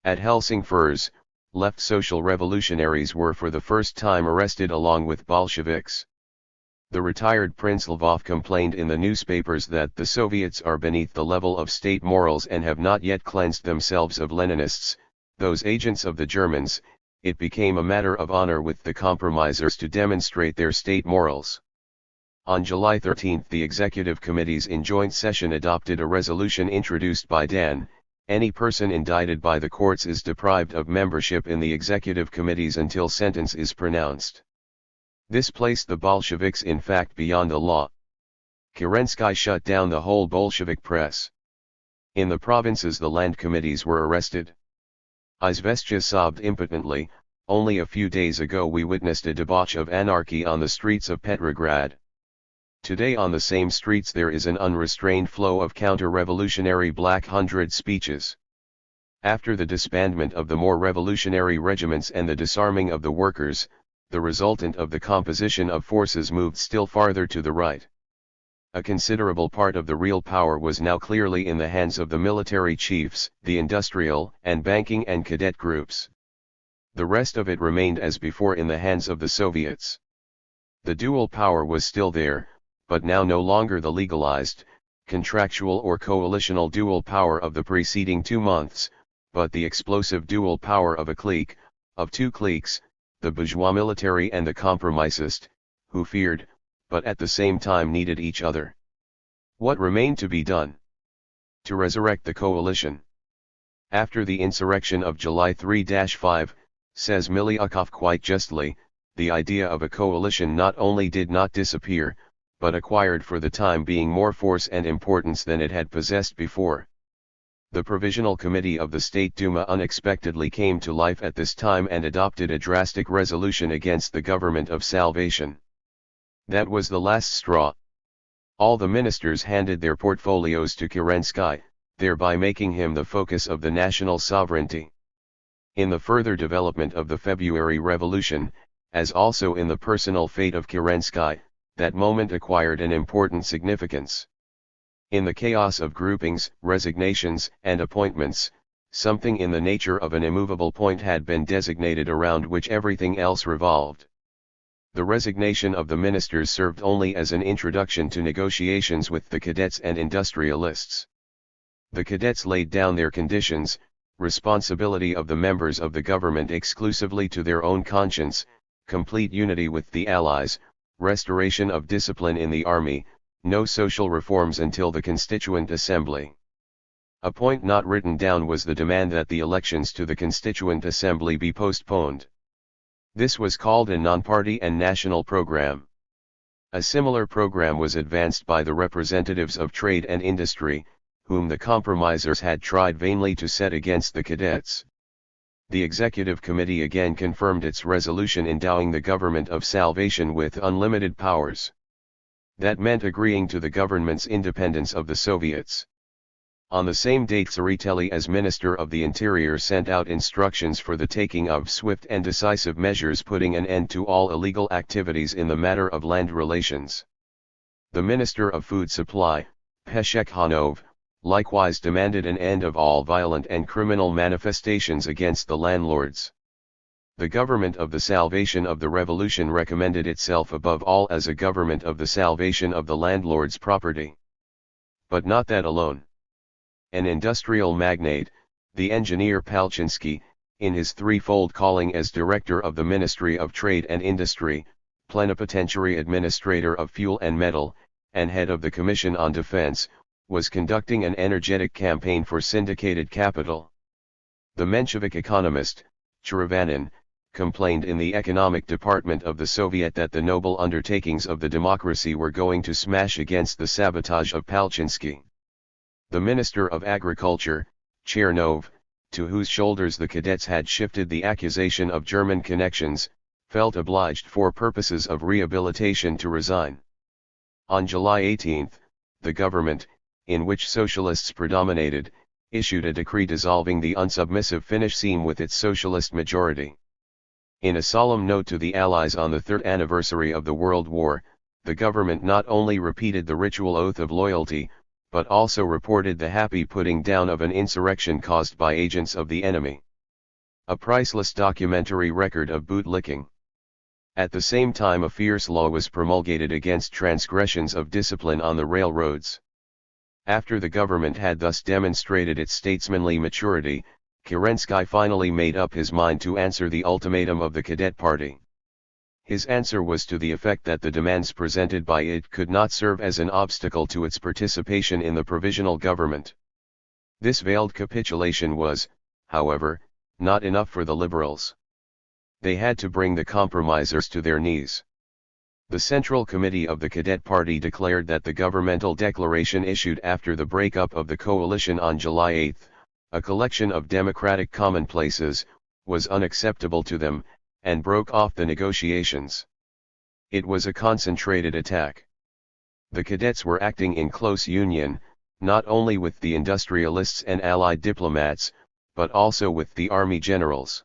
At Helsingfors, left social revolutionaries were for the first time arrested along with Bolsheviks. The retired Prince Lvov complained in the newspapers that the Soviets are beneath the level of state morals and have not yet cleansed themselves of Leninists, those agents of the Germans. It became a matter of honor with the compromisers to demonstrate their state morals. On July 13 the Executive Committees in joint session adopted a resolution introduced by Dan: any person indicted by the courts is deprived of membership in the Executive Committees until sentence is pronounced. This placed the Bolsheviks in fact beyond the law. Kerensky shut down the whole Bolshevik press. In the provinces the land committees were arrested. Izvestia sobbed impotently, only a few days ago we witnessed a debauch of anarchy on the streets of Petrograd. Today on the same streets there is an unrestrained flow of counter-revolutionary Black Hundred speeches. After the disbandment of the more revolutionary regiments and the disarming of the workers, the resultant of the composition of forces moved still farther to the right. A considerable part of the real power was now clearly in the hands of the military chiefs, the industrial and banking and cadet groups. The rest of it remained as before in the hands of the Soviets. The dual power was still there, but now no longer the legalized, contractual or coalitional dual power of the preceding 2 months, but the explosive dual power of a clique, of 2 cliques, the bourgeois military and the compromisist, who feared, but at the same time needed each other. What remained to be done? To resurrect the coalition. After the insurrection of July 3-5, says Miliukov quite justly, the idea of a coalition not only did not disappear, but acquired for the time being more force and importance than it had possessed before. The Provisional Committee of the State Duma unexpectedly came to life at this time and adopted a drastic resolution against the government of Salvation. That was the last straw. All the ministers handed their portfolios to Kerensky, thereby making him the focus of the national sovereignty. In the further development of the February Revolution, as also in the personal fate of Kerensky, that moment acquired an important significance. In the chaos of groupings, resignations, and appointments, something in the nature of an immovable point had been designated around which everything else revolved. The resignation of the ministers served only as an introduction to negotiations with the cadets and industrialists. The cadets laid down their conditions, responsibility of the members of the government exclusively to their own conscience, complete unity with the Allies, restoration of discipline in the army, no social reforms until the Constituent Assembly. A point not written down was the demand that the elections to the Constituent Assembly be postponed. This was called a non-party and national program. A similar program was advanced by the representatives of trade and industry, whom the compromisers had tried vainly to set against the cadets. The Executive Committee again confirmed its resolution endowing the government of Salvation with unlimited powers. That meant agreeing to the government's independence of the Soviets. On the same date, Tseretelli as Minister of the Interior sent out instructions for the taking of swift and decisive measures putting an end to all illegal activities in the matter of land relations. The Minister of Food Supply, Peshekhanov, likewise demanded an end of all violent and criminal manifestations against the landlords. The government of the Salvation of the Revolution recommended itself above all as a government of the salvation of the landlord's property. But not that alone. An industrial magnate, the engineer Palchinsky, in his threefold calling as Director of the Ministry of Trade and Industry, Plenipotentiary Administrator of Fuel and Metal, and Head of the Commission on Defense, was conducting an energetic campaign for syndicated capital. The Menshevik economist, Cheravanin, complained in the economic department of the Soviet that the noble undertakings of the democracy were going to smash against the sabotage of Palchinsky. The Minister of Agriculture, Chernov, to whose shoulders the cadets had shifted the accusation of German connections, felt obliged for purposes of rehabilitation to resign. On July 18, the government, in which socialists predominated, issued a decree dissolving the unsubmissive Finnish Sejm with its socialist majority. In a solemn note to the Allies on the third anniversary of the World War, the government not only repeated the ritual oath of loyalty, but also reported the happy putting down of an insurrection caused by agents of the enemy. A priceless documentary record of bootlicking. At the same time a fierce law was promulgated against transgressions of discipline on the railroads. After the government had thus demonstrated its statesmanly maturity, Kerensky finally made up his mind to answer the ultimatum of the Cadet Party. His answer was to the effect that the demands presented by it could not serve as an obstacle to its participation in the provisional government. This veiled capitulation was, however, not enough for the liberals. They had to bring the compromisers to their knees. The Central Committee of the Cadet Party declared that the governmental declaration issued after the breakup of the coalition on July 8, a collection of democratic commonplaces, was unacceptable to them, and broke off the negotiations. It was a concentrated attack. The cadets were acting in close union, not only with the industrialists and allied diplomats, but also with the army generals.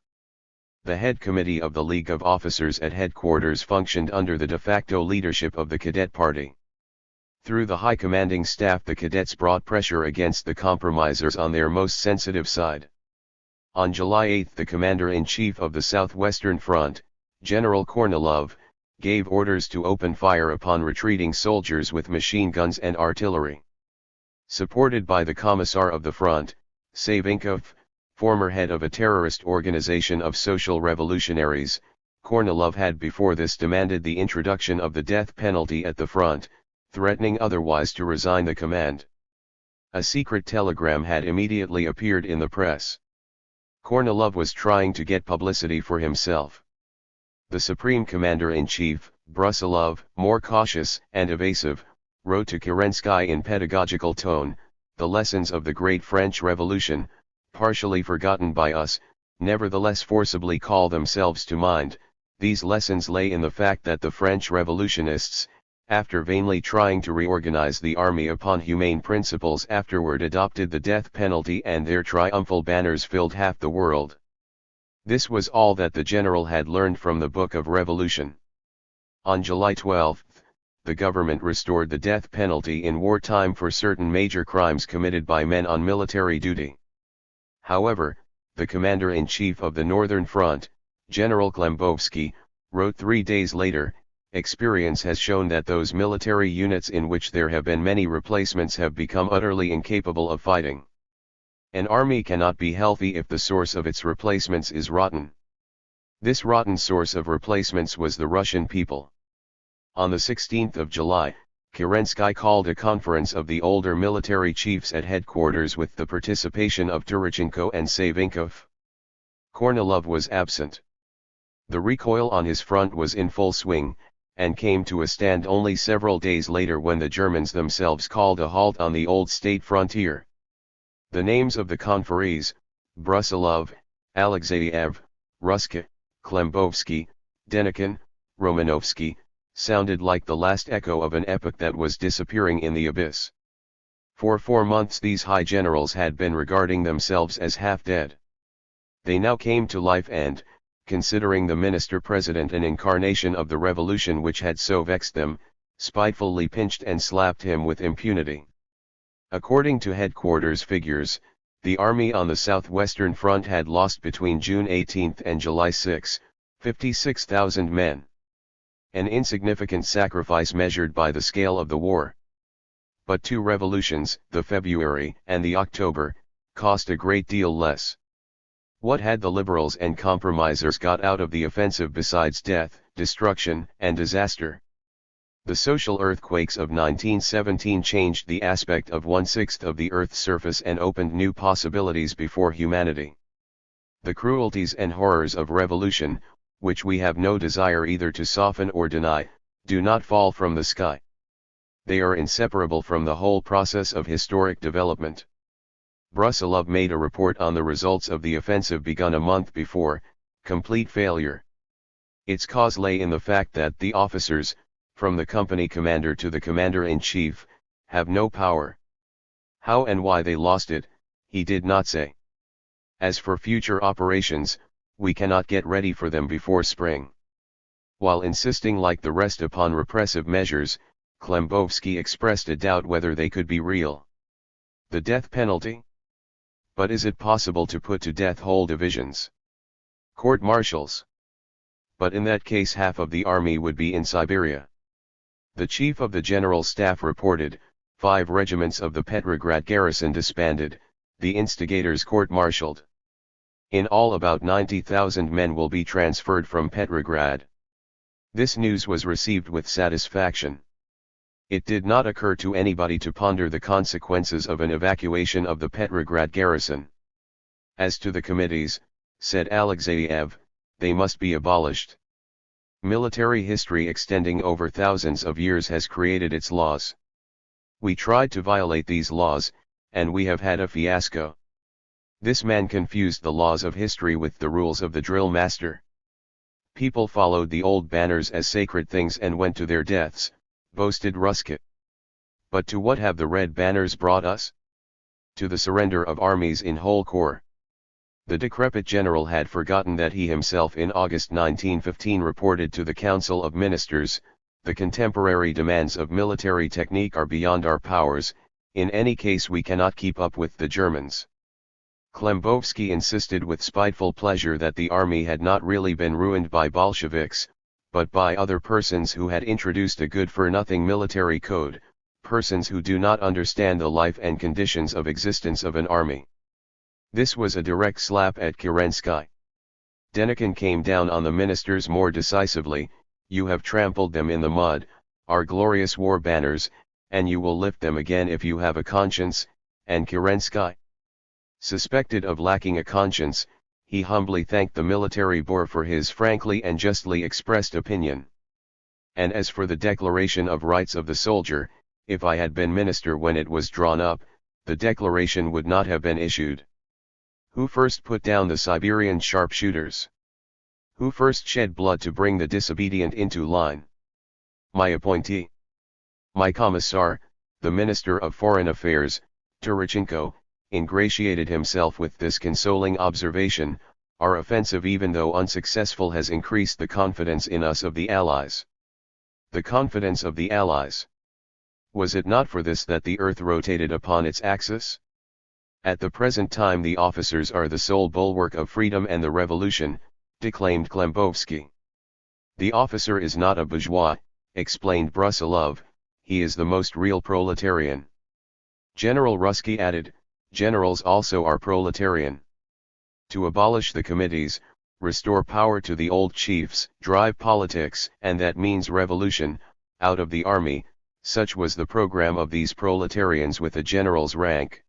The head committee of the League of Officers at headquarters functioned under the de facto leadership of the Cadet Party. Through the high commanding staff, the cadets brought pressure against the compromisers on their most sensitive side. On July 8, the commander-in-chief of the Southwestern Front, General Kornilov, gave orders to open fire upon retreating soldiers with machine guns and artillery. Supported by the Commissar of the Front, Savinkov, former head of a terrorist organization of social revolutionaries, Kornilov had before this demanded the introduction of the death penalty at the front, threatening otherwise to resign the command. A secret telegram had immediately appeared in the press. Kornilov was trying to get publicity for himself. The Supreme Commander-in-Chief, Brusilov, more cautious and evasive, wrote to Kerensky in pedagogical tone, "The lessons of the Great French Revolution, partially forgotten by us, nevertheless forcibly call themselves to mind. These lessons lay in the fact that the French revolutionists, after vainly trying to reorganize the army upon humane principles, afterward adopted the death penalty, and their triumphal banners filled half the world." This was all that the general had learned from the Book of Revolution. On July 12, the government restored the death penalty in wartime for certain major crimes committed by men on military duty. However, the commander-in-chief of the Northern Front, General Klembovsky, wrote 3 days later, "Experience has shown that those military units in which there have been many replacements have become utterly incapable of fighting. An army cannot be healthy if the source of its replacements is rotten." This rotten source of replacements was the Russian people. On the 16th of July, Kerensky called a conference of the older military chiefs at headquarters with the participation of Turochenko and Savinkov. Kornilov was absent. The recoil on his front was in full swing, and came to a stand only several days later when the Germans themselves called a halt on the old state frontier. The names of the conferees, Brusilov, Alexeyev, Ruska, Klembovsky, Denikin, Romanovsky, sounded like the last echo of an epoch that was disappearing in the abyss. For 4 months these high generals had been regarding themselves as half dead. They now came to life and, considering the minister-president an incarnation of the revolution which had so vexed them, spitefully pinched and slapped him with impunity. According to headquarters figures, the army on the Southwestern Front had lost between June 18 and July 6, 56,000 men. An insignificant sacrifice measured by the scale of the war. But 2 revolutions, the February and the October, cost a great deal less. What had the liberals and compromisers got out of the offensive besides death, destruction, and disaster? The social earthquakes of 1917 changed the aspect of 1/6 of the Earth's surface and opened new possibilities before humanity. The cruelties and horrors of revolution, which we have no desire either to soften or deny, do not fall from the sky. They are inseparable from the whole process of historic development. Brusilov made a report on the results of the offensive begun a month before: complete failure. Its cause lay in the fact that the officers, from the company commander to the commander-in-chief, have no power. How and why they lost it, he did not say. As for future operations, we cannot get ready for them before spring. While insisting like the rest upon repressive measures, Klembovsky expressed a doubt whether they could be real. The death penalty? But is it possible to put to death whole divisions? Court-martials? But in that case half of the army would be in Siberia. The chief of the general staff reported, 5 regiments of the Petrograd garrison disbanded, the instigators court-martialed. In all about 90,000 men will be transferred from Petrograd. This news was received with satisfaction. It did not occur to anybody to ponder the consequences of an evacuation of the Petrograd garrison. As to the committees, said Alexeyev, they must be abolished. Military history extending over thousands of years has created its laws. We tried to violate these laws, and we have had a fiasco. This man confused the laws of history with the rules of the drill master. People followed the old banners as sacred things and went to their deaths, boasted Ruska. But to what have the red banners brought us? To the surrender of armies in whole corps. The decrepit general had forgotten that he himself in August 1915 reported to the Council of Ministers, "The contemporary demands of military technique are beyond our powers, in any case we cannot keep up with the Germans." Klembovsky insisted with spiteful pleasure that the army had not really been ruined by Bolsheviks, but by other persons who had introduced a good-for-nothing military code, persons who do not understand the life and conditions of existence of an army. This was a direct slap at Kerensky. Denikin came down on the ministers more decisively: "You have trampled them in the mud, our glorious war banners, and you will lift them again if you have a conscience," and Kerensky, suspected of lacking a conscience, he humbly thanked the military boor for his frankly and justly expressed opinion. And as for the Declaration of Rights of the Soldier, if I had been minister when it was drawn up, the declaration would not have been issued. Who first put down the Siberian sharpshooters? Who first shed blood to bring the disobedient into line? My appointee. My commissar, the Minister of Foreign Affairs, Turchenko, ingratiated himself with this consoling observation: "Our offensive, even though unsuccessful, has increased the confidence in us of the Allies." The confidence of the Allies. Was it not for this that the earth rotated upon its axis? At the present time the officers are the sole bulwark of freedom and the revolution, declaimed Klembovsky. The officer is not a bourgeois, explained Brusilov, he is the most real proletarian. General Ruski added, generals also are proletarian. To abolish the committees, restore power to the old chiefs, drive politics, and that means revolution, out of the army, such was the program of these proletarians with a general's rank.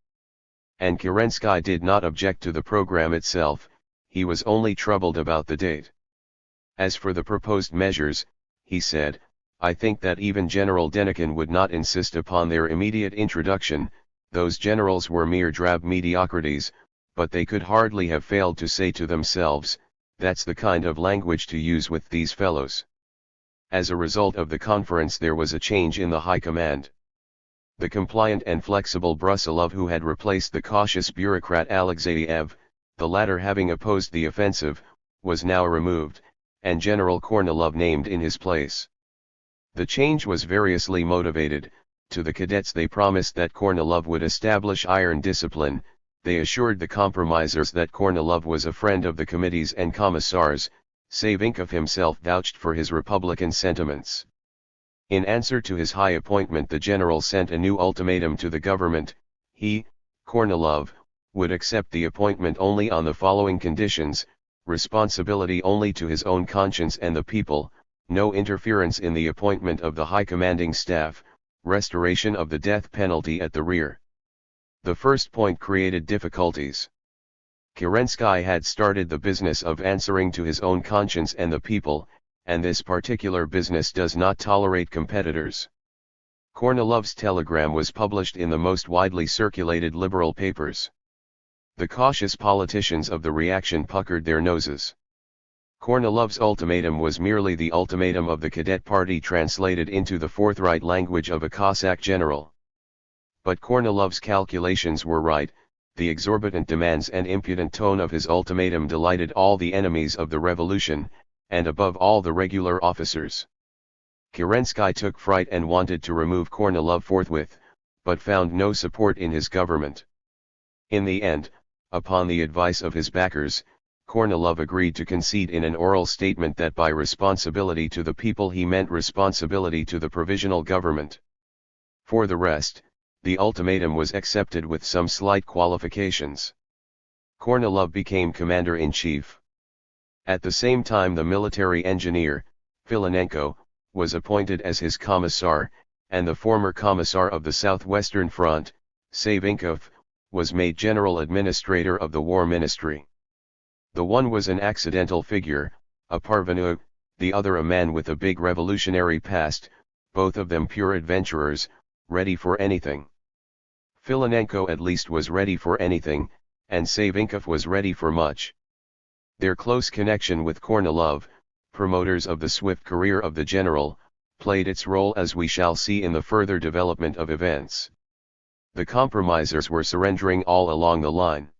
And Kerensky did not object to the program itself, he was only troubled about the date. As for the proposed measures, he said, I think that even General Denikin would not insist upon their immediate introduction. Those generals were mere drab mediocrities, but they could hardly have failed to say to themselves, that's the kind of language to use with these fellows. As a result of the conference there was a change in the high command. The compliant and flexible Brusilov, who had replaced the cautious bureaucrat Alexeyev, the latter having opposed the offensive, was now removed, and General Kornilov named in his place. The change was variously motivated. To the cadets they promised that Kornilov would establish iron discipline. They assured the compromisers that Kornilov was a friend of the committees and commissars. Savinkov himself vouched for his republican sentiments. In answer to his high appointment the general sent a new ultimatum to the government. He, Kornilov, would accept the appointment only on the following conditions: responsibility only to his own conscience and the people, no interference in the appointment of the high commanding staff, restoration of the death penalty at the rear. The first point created difficulties. Kerensky had started the business of answering to his own conscience and the people, and this particular business does not tolerate competitors. Kornilov's telegram was published in the most widely circulated liberal papers. The cautious politicians of the reaction puckered their noses. Kornilov's ultimatum was merely the ultimatum of the cadet party translated into the forthright language of a Cossack general. But Kornilov's calculations were right. The exorbitant demands and impudent tone of his ultimatum delighted all the enemies of the revolution, and above all the regular officers. Kerensky took fright and wanted to remove Kornilov forthwith, but found no support in his government. In the end, upon the advice of his backers, Kornilov agreed to concede in an oral statement that by responsibility to the people he meant responsibility to the provisional government. For the rest, the ultimatum was accepted with some slight qualifications. Kornilov became commander-in-chief. At the same time the military engineer, Filanenko, was appointed as his commissar, and the former commissar of the Southwestern Front, Savinkov, was made general administrator of the War Ministry. The one was an accidental figure, a parvenu, the other a man with a big revolutionary past, both of them pure adventurers, ready for anything. Filanenko at least was ready for anything, and Savinkov was ready for much. Their close connection with Kornilov, promoters of the swift career of the general, played its role as we shall see in the further development of events. The compromisers were surrendering all along the line.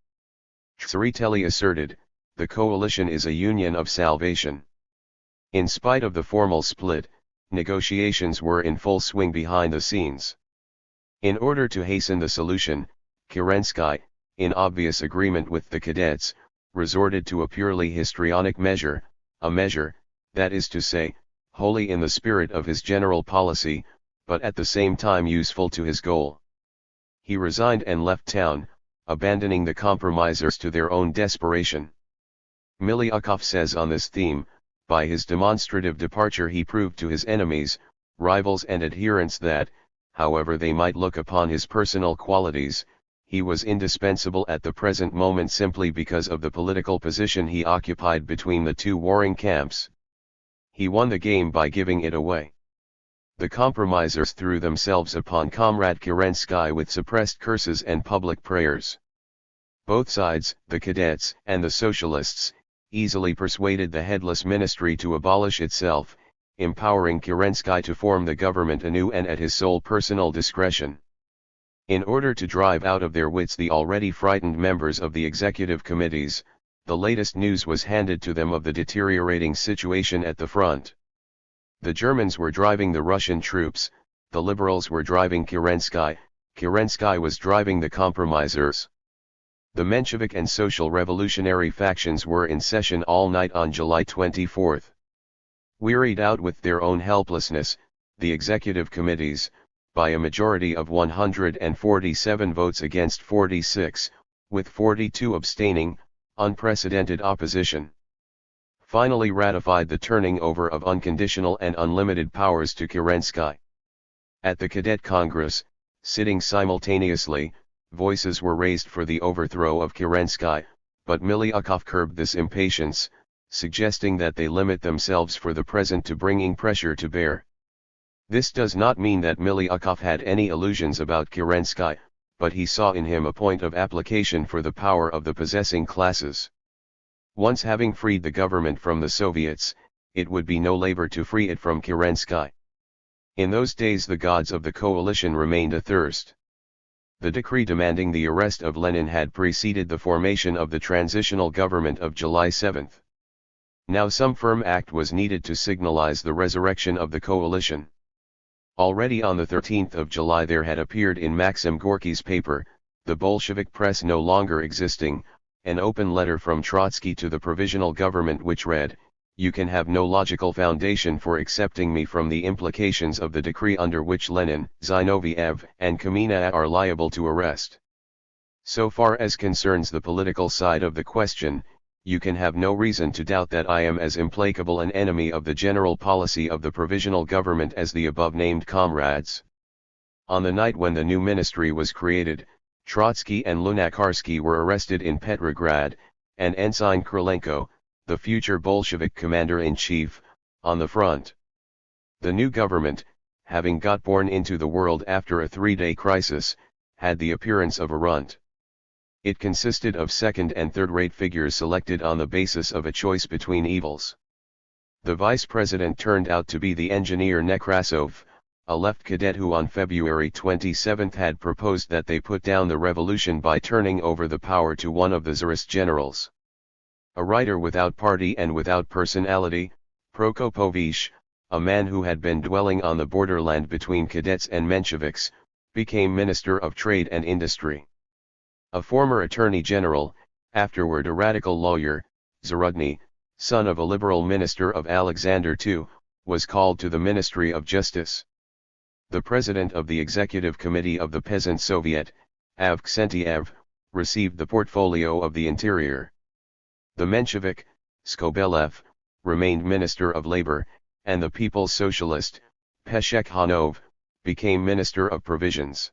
Tsereteli asserted, the coalition is a union of salvation. In spite of the formal split, negotiations were in full swing behind the scenes. In order to hasten the solution, Kerensky, in obvious agreement with the cadets, resorted to a purely histrionic measure, a measure, that is to say, wholly in the spirit of his general policy, but at the same time useful to his goal. He resigned and left town, abandoning the compromisers to their own desperation. Miliukov says on this theme, by his demonstrative departure he proved to his enemies, rivals and adherents that, however they might look upon his personal qualities, he was indispensable at the present moment simply because of the political position he occupied between the two warring camps. He won the game by giving it away. The compromisers threw themselves upon Comrade Kerensky with suppressed curses and public prayers. Both sides, the cadets and the socialists, easily persuaded the headless ministry to abolish itself, empowering Kerensky to form the government anew and at his sole personal discretion. In order to drive out of their wits the already frightened members of the executive committees, the latest news was handed to them of the deteriorating situation at the front. The Germans were driving the Russian troops, the liberals were driving Kerensky, Kerensky was driving the compromisers. The Menshevik and social revolutionary factions were in session all night on July 24. Wearied out with their own helplessness, the executive committees, by a majority of 147 votes against 46, with 42 abstaining, unprecedented opposition, finally ratified the turning over of unconditional and unlimited powers to Kerensky. At the Cadet Congress, sitting simultaneously, voices were raised for the overthrow of Kerensky, but Miliukov curbed this impatience, suggesting that they limit themselves for the present to bringing pressure to bear. This does not mean that Miliukov had any illusions about Kerensky, but he saw in him a point of application for the power of the possessing classes. Once having freed the government from the Soviets, it would be no labor to free it from Kerensky. In those days the gods of the coalition remained athirst. The decree demanding the arrest of Lenin had preceded the formation of the transitional government of July 7. Now some firm act was needed to signalize the resurrection of the coalition. Already on the 13th of July there had appeared in Maxim Gorky's paper, the Bolshevik press no longer existing, an open letter from Trotsky to the provisional government which read, "You can have no logical foundation for accepting me from the implications of the decree under which Lenin, Zinoviev, and Kamina are liable to arrest. So far as concerns the political side of the question, you can have no reason to doubt that I am as implacable an enemy of the general policy of the provisional government as the above-named comrades." On the night when the new ministry was created, Trotsky and Lunacharsky were arrested in Petrograd, and Ensign Krylenko, the future Bolshevik commander-in-chief, on the front. The new government, having got born into the world after a 3-day crisis, had the appearance of a runt. It consisted of second- and third-rate figures selected on the basis of a choice between evils. The vice president turned out to be the engineer Nekrasov, a left cadet who on February 27 had proposed that they put down the revolution by turning over the power to one of the Tsarist generals. A writer without party and without personality, Prokopovich, a man who had been dwelling on the borderland between cadets and Mensheviks, became Minister of Trade and Industry. A former Attorney General, afterward a radical lawyer, Zarudny, son of a liberal minister of Alexander II, was called to the Ministry of Justice. The president of the Executive Committee of the Peasant Soviet, Avksentiev, received the portfolio of the Interior. The Menshevik, Skobelev, remained Minister of Labor, and the People's Socialist, Peshekhanov, became Minister of Provisions.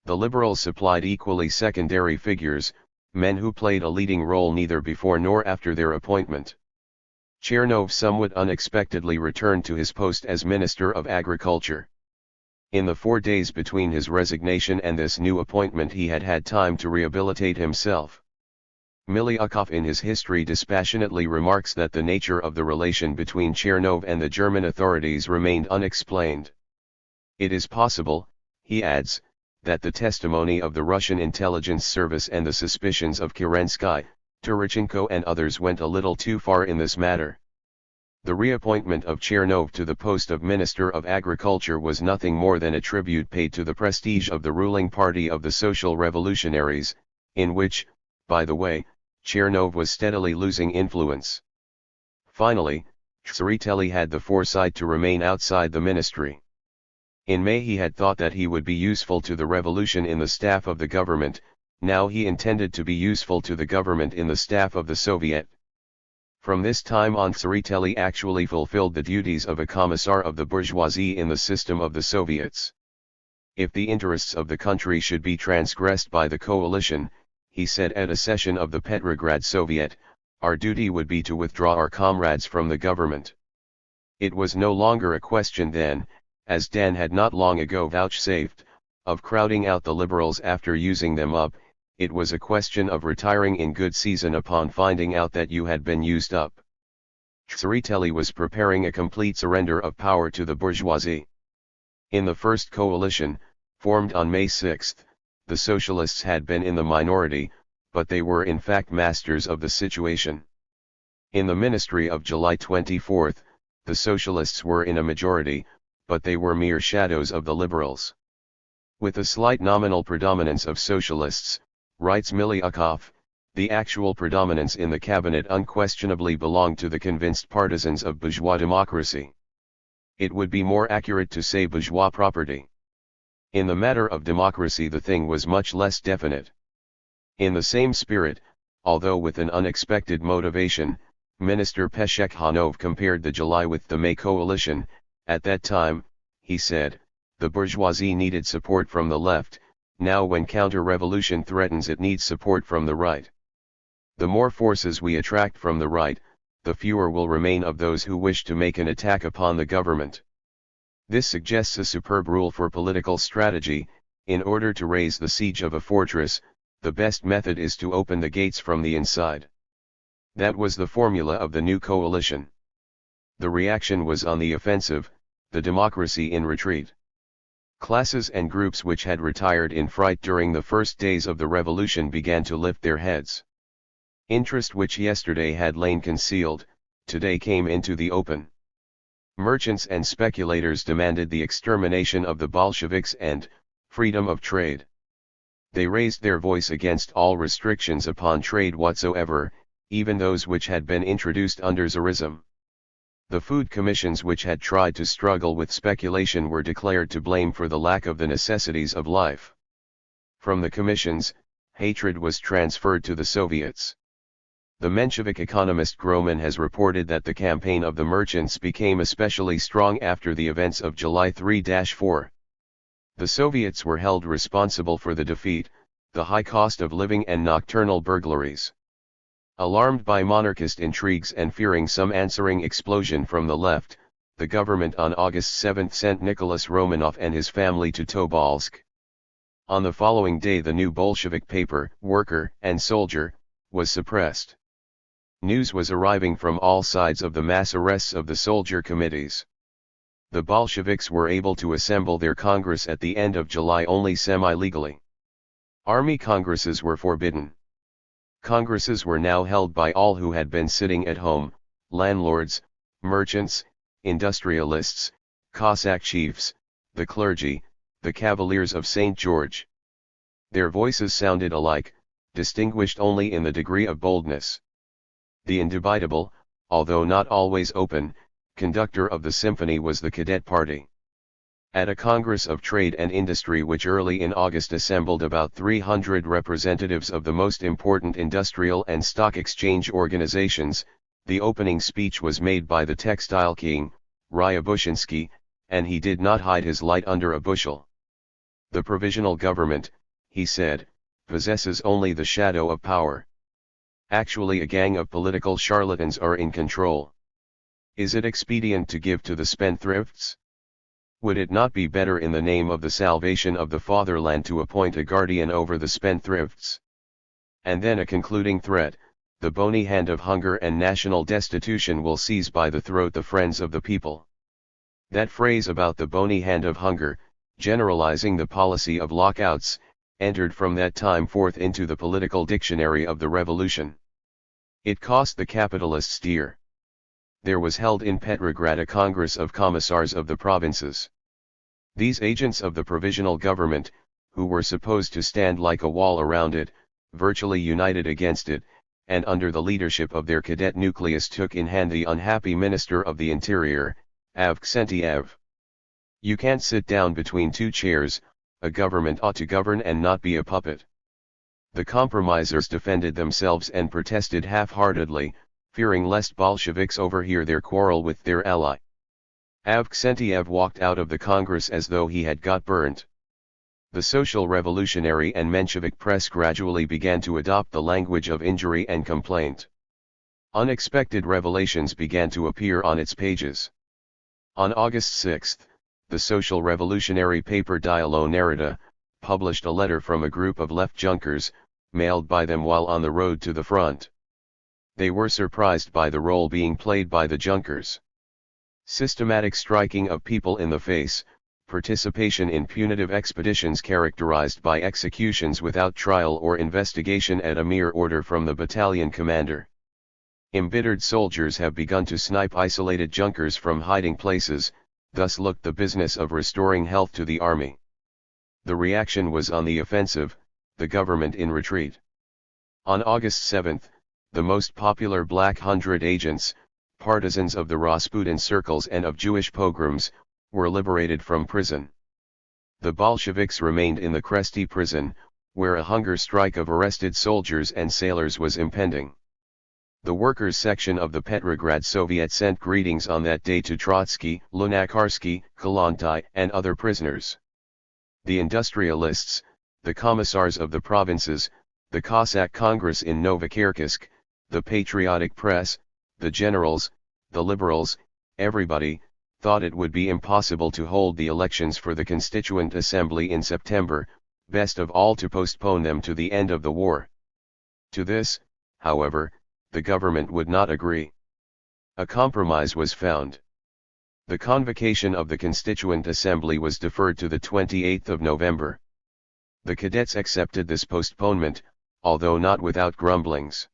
The Liberals supplied equally secondary figures, men who played a leading role neither before nor after their appointment. Chernov somewhat unexpectedly returned to his post as Minister of Agriculture. In the 4 days between his resignation and this new appointment he had had time to rehabilitate himself. Miliukov in his history dispassionately remarks that the nature of the relation between Chernov and the German authorities remained unexplained. It is possible, he adds, that the testimony of the Russian intelligence service and the suspicions of Kerensky, Turchenko and others went a little too far in this matter. The reappointment of Chernov to the post of Minister of Agriculture was nothing more than a tribute paid to the prestige of the ruling party of the Social Revolutionaries, in which, by the way, Chernov was steadily losing influence. Finally, Tsereteli had the foresight to remain outside the ministry. In May he had thought that he would be useful to the revolution in the staff of the government, now he intended to be useful to the government in the staff of the Soviet. From this time on Tsereteli actually fulfilled the duties of a commissar of the bourgeoisie in the system of the Soviets. If the interests of the country should be transgressed by the coalition, he said at a session of the Petrograd Soviet, our duty would be to withdraw our comrades from the government. It was no longer a question then, as Dan had not long ago vouchsafed, of crowding out the liberals after using them up, it was a question of retiring in good season upon finding out that you had been used up. Tsereteli was preparing a complete surrender of power to the bourgeoisie. In the first coalition, formed on May 6, the socialists had been in the minority, but they were in fact masters of the situation. In the ministry of July 24, the socialists were in a majority, but they were mere shadows of the liberals. With a slight nominal predominance of socialists, writes Miliukov, the actual predominance in the cabinet unquestionably belonged to the convinced partisans of bourgeois democracy. It would be more accurate to say bourgeois property. In the matter of democracy the thing was much less definite. In the same spirit, although with an unexpected motivation, Minister Peshekhanov compared the July with the May coalition. At that time, he said, the bourgeoisie needed support from the left, now when counter-revolution threatens it needs support from the right. The more forces we attract from the right, the fewer will remain of those who wish to make an attack upon the government. This suggests a superb rule for political strategy: in order to raise the siege of a fortress, the best method is to open the gates from the inside. That was the formula of the new coalition. The reaction was on the offensive, the democracy in retreat. Classes and groups which had retired in fright during the first days of the revolution began to lift their heads. Interest which yesterday had lain concealed, today came into the open. Merchants and speculators demanded the extermination of the Bolsheviks and freedom of trade. They raised their voice against all restrictions upon trade whatsoever, even those which had been introduced under Tsarism. The food commissions which had tried to struggle with speculation were declared to blame for the lack of the necessities of life. From the commissions, hatred was transferred to the Soviets. The Menshevik economist Groman has reported that the campaign of the merchants became especially strong after the events of July 3-4. The Soviets were held responsible for the defeat, the high cost of living and nocturnal burglaries. Alarmed by monarchist intrigues and fearing some answering explosion from the left, the government on August 7 sent Nicholas Romanov and his family to Tobolsk. On the following day the new Bolshevik paper, Worker and Soldier, was suppressed. News was arriving from all sides of the mass arrests of the soldier committees. The Bolsheviks were able to assemble their Congress at the end of July only semi-legally. Army congresses were forbidden. Congresses were now held by all who had been sitting at home: landlords, merchants, industrialists, Cossack chiefs, the clergy, the cavaliers of St. George. Their voices sounded alike, distinguished only in the degree of boldness. The indubitable, although not always open, conductor of the symphony was the Cadet Party. At a Congress of Trade and Industry which early in August assembled about 300 representatives of the most important industrial and stock exchange organizations, the opening speech was made by the textile king, Ryabushinsky, and he did not hide his light under a bushel. The provisional government, he said, possesses only the shadow of power. Actually a gang of political charlatans are in control. Is it expedient to give to the spendthrifts? Would it not be better in the name of the salvation of the fatherland to appoint a guardian over the spendthrifts? And then a concluding threat: the bony hand of hunger and national destitution will seize by the throat the friends of the people. That phrase about the bony hand of hunger, generalizing the policy of lockouts, entered from that time forth into the political dictionary of the revolution. It cost the capitalists dear. There was held in Petrograd a Congress of Commissars of the provinces. These agents of the provisional government, who were supposed to stand like a wall around it, virtually united against it, and under the leadership of their cadet nucleus took in hand the unhappy Minister of the Interior, Avksentiev. You can't sit down between two chairs, a government ought to govern and not be a puppet. The compromisers defended themselves and protested half-heartedly, fearing lest Bolsheviks overhear their quarrel with their ally. Avksentiev walked out of the Congress as though he had got burnt. The social revolutionary and Menshevik press gradually began to adopt the language of injury and complaint. Unexpected revelations began to appear on its pages. On August 6, the social revolutionary paper Dialo Narita published a letter from a group of left Junkers, mailed by them while on the road to the front. They were surprised by the role being played by the Junkers. Systematic striking of people in the face, participation in punitive expeditions characterized by executions without trial or investigation at a mere order from the battalion commander. Embittered soldiers have begun to snipe isolated Junkers from hiding places, thus looked the business of restoring health to the army. The reaction was on the offensive, the government in retreat. On August 7, the most popular Black Hundred agents, partisans of the Rasputin circles and of Jewish pogroms, were liberated from prison. The Bolsheviks remained in the Kresty prison, where a hunger strike of arrested soldiers and sailors was impending. The workers' section of the Petrograd Soviet sent greetings on that day to Trotsky, Lunacharsky, Kollontai, and other prisoners. The industrialists, the commissars of the provinces, the Cossack Congress in Novokirkisk, the patriotic press, the generals, the liberals, everybody, thought it would be impossible to hold the elections for the Constituent Assembly in September, best of all to postpone them to the end of the war. To this, however, the government would not agree. A compromise was found. The convocation of the Constituent Assembly was deferred to the 28th of November. The cadets accepted this postponement, although not without grumblings.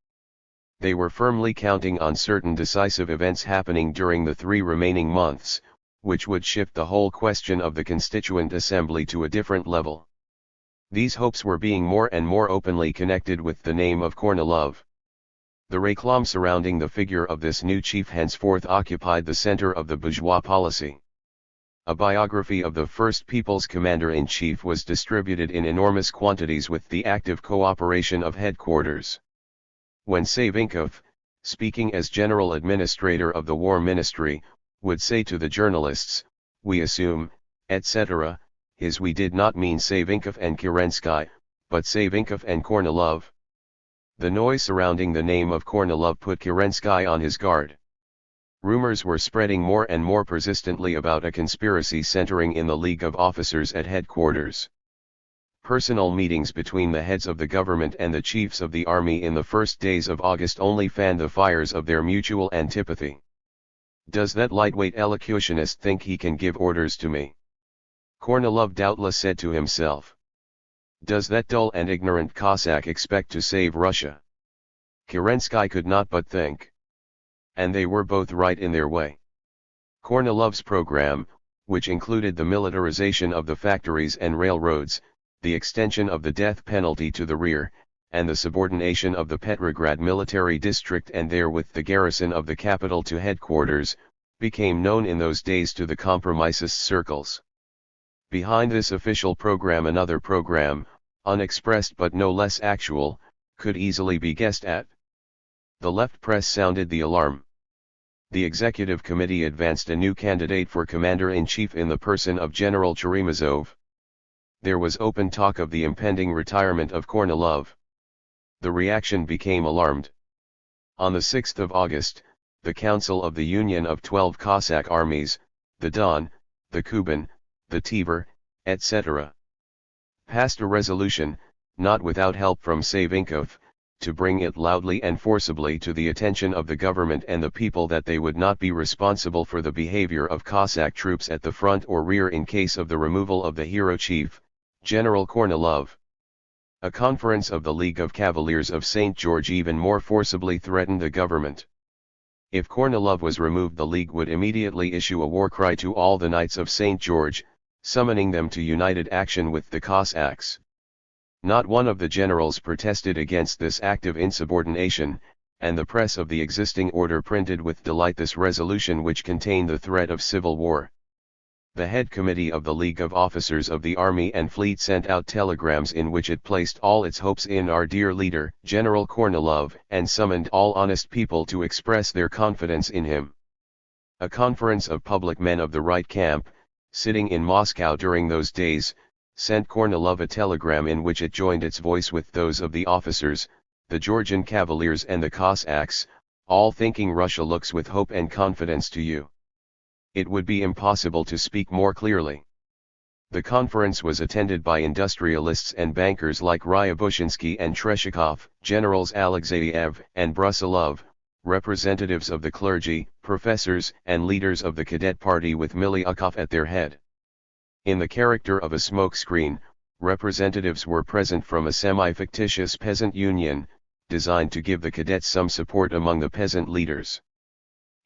They were firmly counting on certain decisive events happening during the 3 remaining months, which would shift the whole question of the Constituent Assembly to a different level. These hopes were being more and more openly connected with the name of Kornilov. The réclame surrounding the figure of this new chief henceforth occupied the center of the bourgeois policy. A biography of the first People's Commander-in-Chief was distributed in enormous quantities with the active cooperation of headquarters. When Savinkov, speaking as General Administrator of the War Ministry, would say to the journalists, "We assume, etc., his we did not mean Savinkov and Kerensky, but Savinkov and Kornilov." The noise surrounding the name of Kornilov put Kerensky on his guard. Rumors were spreading more and more persistently about a conspiracy centering in the League of Officers at headquarters. Personal meetings between the heads of the government and the chiefs of the army in the first days of August only fanned the fires of their mutual antipathy. "Does that lightweight elocutionist think he can give orders to me?" Kornilov doubtless said to himself. "Does that dull and ignorant Cossack expect to save Russia?" Kerensky could not but think. And they were both right in their way. Kornilov's program, which included the militarization of the factories and railroads, the extension of the death penalty to the rear, and the subordination of the Petrograd military district and therewith the garrison of the capital to headquarters, became known in those days to the compromisist circles. Behind this official program another program, unexpressed but no less actual, could easily be guessed at. The left press sounded the alarm. The executive committee advanced a new candidate for commander-in-chief in the person of General Cheремazov. There was open talk of the impending retirement of Kornilov. The reaction became alarmed. On the 6th of August, the Council of the Union of 12 Cossack armies, the Don, the Kuban, the Tver, etc., passed a resolution, not without help from Savinkov, to bring it loudly and forcibly to the attention of the government and the people that they would not be responsible for the behavior of Cossack troops at the front or rear in case of the removal of the hero chief, General Kornilov. A conference of the League of Cavaliers of St. George even more forcibly threatened the government. If Kornilov was removed, the League would immediately issue a war cry to all the Knights of St. George, summoning them to united action with the Cossacks. Not one of the generals protested against this act of insubordination, and the press of the existing order printed with delight this resolution which contained the threat of civil war. The head committee of the League of Officers of the Army and Fleet sent out telegrams in which it placed all its hopes in our dear leader, General Kornilov, and summoned all honest people to express their confidence in him. A conference of public men of the right camp, sitting in Moscow during those days, sent Kornilov a telegram in which it joined its voice with those of the officers, the Georgian Cavaliers and the Cossacks, all thinking Russia looks with hope and confidence to you. It would be impossible to speak more clearly. The conference was attended by industrialists and bankers like Ryabushinsky and Treshikov, generals Alexeyev and Brusilov, representatives of the clergy, professors and leaders of the cadet party with Milyukov at their head. In the character of a smokescreen, representatives were present from a semi-fictitious peasant union, designed to give the cadets some support among the peasant leaders.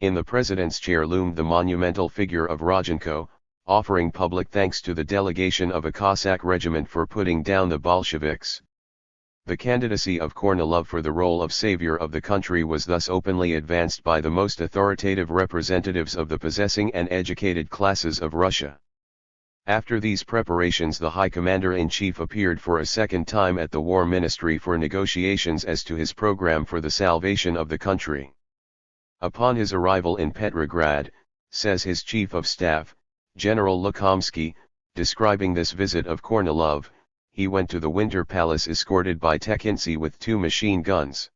In the president's chair loomed the monumental figure of Rodchenko, offering public thanks to the delegation of a Cossack regiment for putting down the Bolsheviks. The candidacy of Kornilov for the role of savior of the country was thus openly advanced by the most authoritative representatives of the possessing and educated classes of Russia. After these preparations, the High Commander-in-Chief appeared for a second time at the War Ministry for negotiations as to his program for the salvation of the country. Upon his arrival in Petrograd, says his Chief of Staff, General Lukomsky, describing this visit of Kornilov, he went to the Winter Palace escorted by Tekhintsi with 2 machine guns.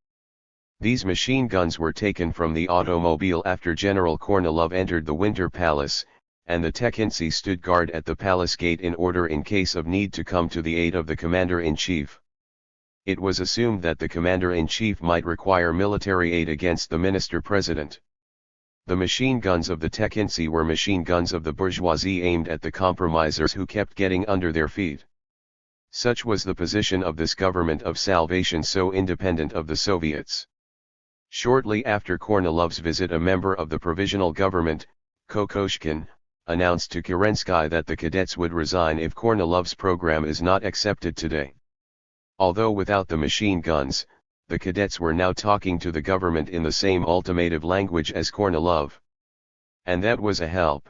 These machine guns were taken from the automobile after General Kornilov entered the Winter Palace, and the Tekhintsi stood guard at the palace gate in order in case of need to come to the aid of the Commander-in-Chief. It was assumed that the Commander-in-Chief might require military aid against the Minister-President. The machine guns of the Tekhintsi were machine guns of the bourgeoisie aimed at the compromisers who kept getting under their feet. Such was the position of this government of salvation, so independent of the Soviets. Shortly after Kornilov's visit, a member of the provisional government, Kokoshkin, announced to Kerensky that the cadets would resign if Kornilov's program is not accepted today. Although without the machine guns, the cadets were now talking to the government in the same ultimative language as Kornilov. And that was a help.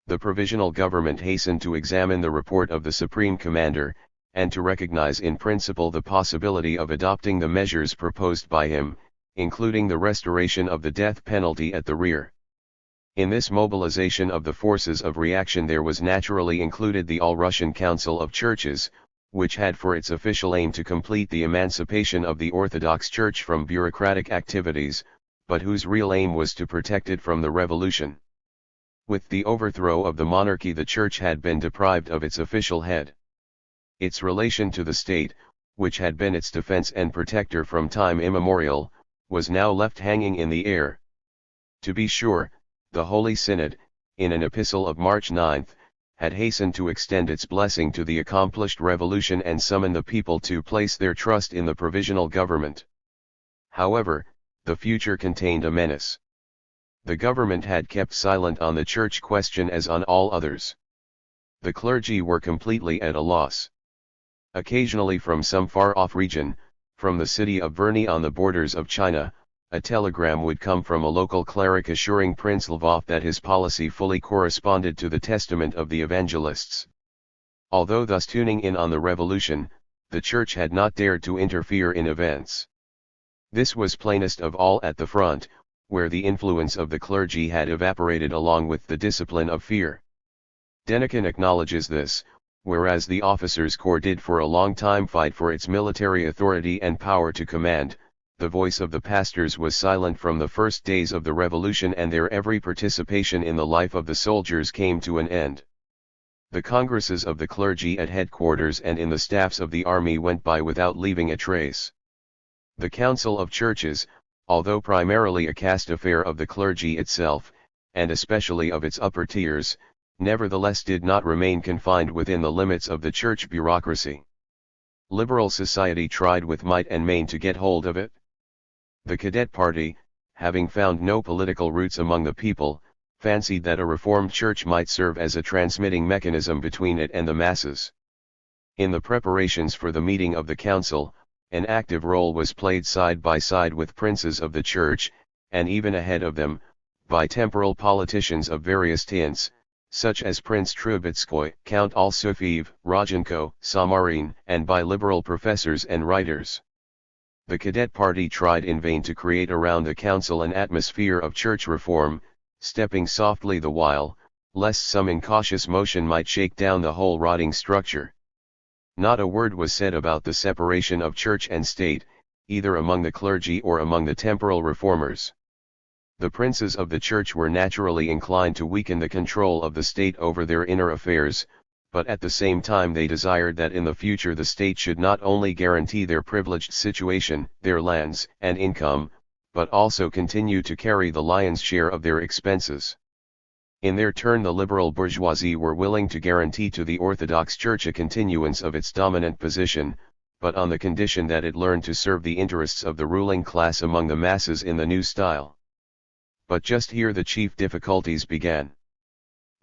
The provisional government hastened to examine the report of the Supreme Commander, and to recognize in principle the possibility of adopting the measures proposed by him, including the restoration of the death penalty at the rear. In this mobilization of the forces of reaction there was naturally included the All-Russian Council of Churches, which had for its official aim to complete the emancipation of the Orthodox Church from bureaucratic activities, but whose real aim was to protect it from the revolution. With the overthrow of the monarchy, the Church had been deprived of its official head. Its relation to the state, which had been its defense and protector from time immemorial, was now left hanging in the air. To be sure, the Holy Synod, in an epistle of March 9, had hastened to extend its blessing to the accomplished revolution and summon the people to place their trust in the provisional government. However, the future contained a menace. The government had kept silent on the church question as on all others. The clergy were completely at a loss. Occasionally from some far-off region, from the city of Verny on the borders of China, a telegram would come from a local cleric assuring Prince Lvov that his policy fully corresponded to the testament of the evangelists. Although thus tuning in on the revolution, the Church had not dared to interfere in events. This was plainest of all at the front, where the influence of the clergy had evaporated along with the discipline of fear. Denikin acknowledges this, whereas the officers' corps did for a long time fight for its military authority and power to command. The voice of the pastors was silent from the first days of the revolution, and their every participation in the life of the soldiers came to an end. The congresses of the clergy at headquarters and in the staffs of the army went by without leaving a trace. The Council of Churches, although primarily a caste affair of the clergy itself, and especially of its upper tiers, nevertheless did not remain confined within the limits of the church bureaucracy. Liberal society tried with might and main to get hold of it. The Cadet Party, having found no political roots among the people, fancied that a reformed church might serve as a transmitting mechanism between it and the masses. In the preparations for the meeting of the council, an active role was played side by side with princes of the church, and even ahead of them, by temporal politicians of various tints, such as Prince Trubetskoy, Count Alsofiev, Rodchenko, Samarin, and by liberal professors and writers. The Cadet Party tried in vain to create around the council an atmosphere of church reform, stepping softly the while, lest some incautious motion might shake down the whole rotting structure. Not a word was said about the separation of church and state, either among the clergy or among the temporal reformers. The princes of the church were naturally inclined to weaken the control of the state over their inner affairs, but at the same time they desired that in the future the state should not only guarantee their privileged situation, their lands and income, but also continue to carry the lion's share of their expenses. In their turn the liberal bourgeoisie were willing to guarantee to the Orthodox Church a continuance of its dominant position, but on the condition that it learned to serve the interests of the ruling class among the masses in the new style. But just here the chief difficulties began.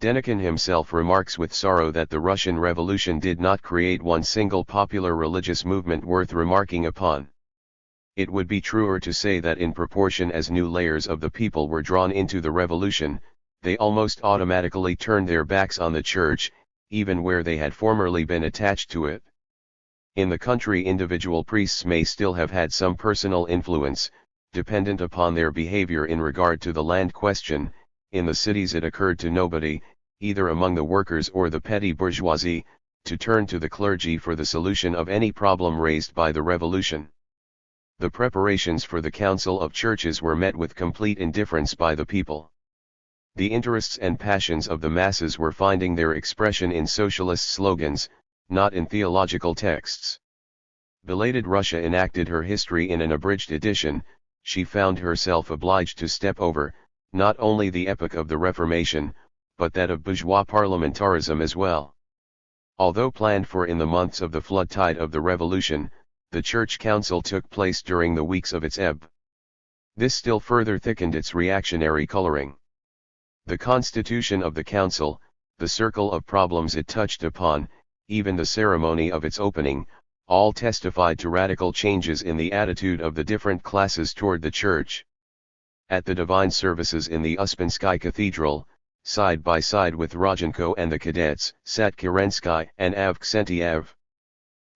Denikin himself remarks with sorrow that the Russian Revolution did not create one single popular religious movement worth remarking upon. It would be truer to say that in proportion as new layers of the people were drawn into the revolution, they almost automatically turned their backs on the church, even where they had formerly been attached to it. In the country individual priests may still have had some personal influence, dependent upon their behavior in regard to the land question. In the cities it occurred to nobody, either among the workers or the petty bourgeoisie, to turn to the clergy for the solution of any problem raised by the revolution. The preparations for the Council of Churches were met with complete indifference by the people. The interests and passions of the masses were finding their expression in socialist slogans, not in theological texts. Belated Russia enacted her history in an abridged edition. She found herself obliged to step over, not only the epoch of the Reformation, but that of bourgeois parliamentarism as well. Although planned for in the months of the flood tide of the Revolution, the Church Council took place during the weeks of its ebb. This still further thickened its reactionary coloring. The constitution of the Council, the circle of problems it touched upon, even the ceremony of its opening, all testified to radical changes in the attitude of the different classes toward the Church. At the divine services in the Uspensky Cathedral, side by side with Rodchenko and the cadets, sat Kerensky and Avksentiev.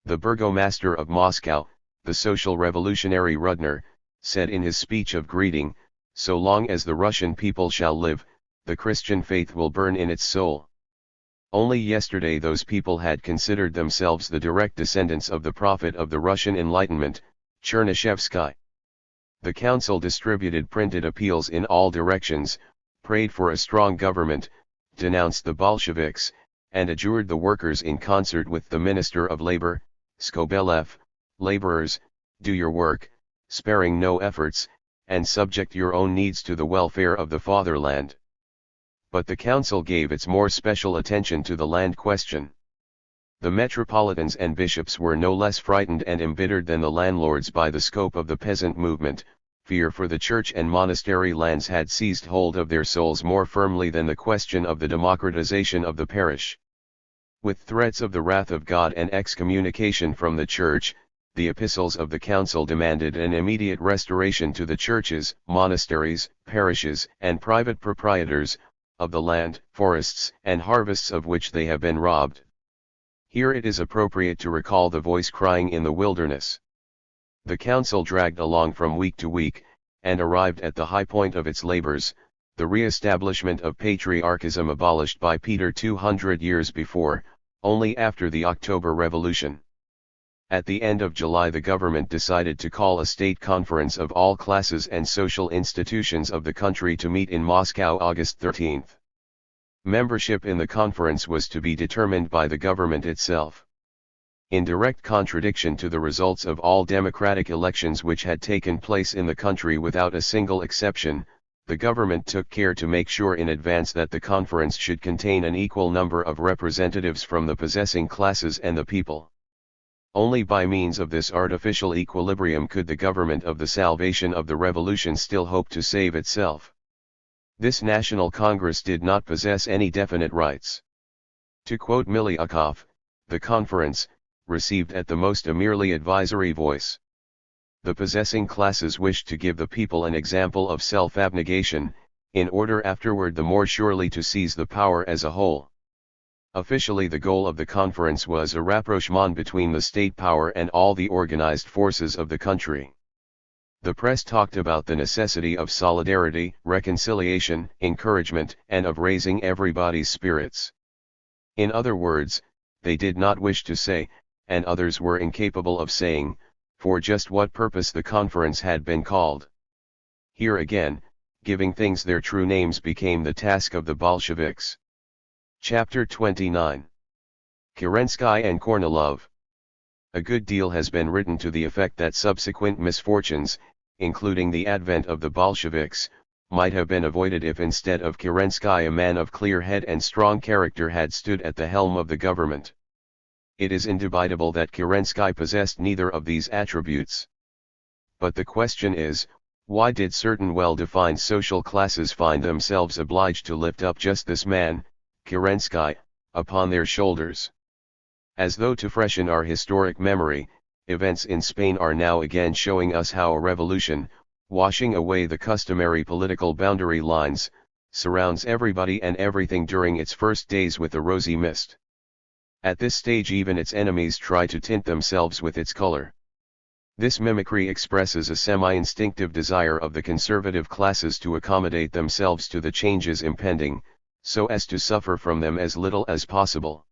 The burgomaster of Moscow, the social revolutionary Rudner, said in his speech of greeting, "So long as the Russian people shall live, the Christian faith will burn in its soul." Only yesterday those people had considered themselves the direct descendants of the prophet of the Russian Enlightenment, Chernyshevsky. The council distributed printed appeals in all directions, prayed for a strong government, denounced the Bolsheviks, and adjured the workers in concert with the Minister of Labor, Skobelev, "Laborers, do your work, sparing no efforts, and subject your own needs to the welfare of the fatherland." But the council gave its more special attention to the land question. The metropolitans and bishops were no less frightened and embittered than the landlords by the scope of the peasant movement. Fear for the church and monastery lands had seized hold of their souls more firmly than the question of the democratization of the parish. With threats of the wrath of God and excommunication from the church, the epistles of the council demanded an immediate restoration to the churches, monasteries, parishes, and private proprietors, of the land, forests, and harvests of which they have been robbed. Here it is appropriate to recall the voice crying in the wilderness. The council dragged along from week to week, and arrived at the high point of its labors, the re-establishment of patriarchism abolished by Peter 200 years before, only after the October Revolution. At the end of July the government decided to call a state conference of all classes and social institutions of the country to meet in Moscow August 13. Membership in the conference was to be determined by the government itself. In direct contradiction to the results of all democratic elections which had taken place in the country without a single exception, the government took care to make sure in advance that the conference should contain an equal number of representatives from the possessing classes and the people. Only by means of this artificial equilibrium could the government of the Salvation of the Revolution still hope to save itself. This National Congress did not possess any definite rights. To quote Miliukov, the conference received at the most a merely advisory voice. The possessing classes wished to give the people an example of self-abnegation, in order afterward the more surely to seize the power as a whole. Officially the goal of the conference was a rapprochement between the state power and all the organized forces of the country. The press talked about the necessity of solidarity, reconciliation, encouragement, and of raising everybody's spirits. In other words, they did not wish to say, and others were incapable of saying, for just what purpose the conference had been called. Here again, giving things their true names became the task of the Bolsheviks. Chapter 29. Kerensky and Kornilov. A good deal has been written to the effect that subsequent misfortunes, including the advent of the Bolsheviks, might have been avoided if instead of Kerensky a man of clear head and strong character had stood at the helm of the government. It is indubitable that Kerensky possessed neither of these attributes. But the question is, why did certain well-defined social classes find themselves obliged to lift up just this man, Kerensky, upon their shoulders? As though to freshen our historic memory, events in Spain are now again showing us how a revolution, washing away the customary political boundary lines, surrounds everybody and everything during its first days with a rosy mist. At this stage even its enemies try to tint themselves with its color. This mimicry expresses a semi-instinctive desire of the conservative classes to accommodate themselves to the changes impending, so as to suffer from them as little as possible.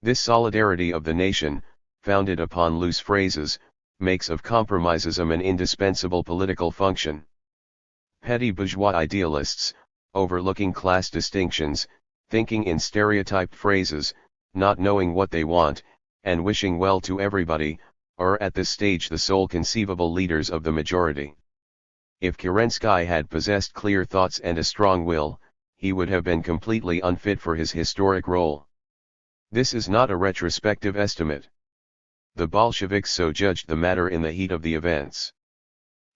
This solidarity of the nation, founded upon loose phrases, makes of compromisism an indispensable political function. Petty bourgeois idealists, overlooking class distinctions, thinking in stereotyped phrases, not knowing what they want, and wishing well to everybody, are at this stage the sole conceivable leaders of the majority. If Kerensky had possessed clear thoughts and a strong will, he would have been completely unfit for his historic role. This is not a retrospective estimate. The Bolsheviks so judged the matter in the heat of the events.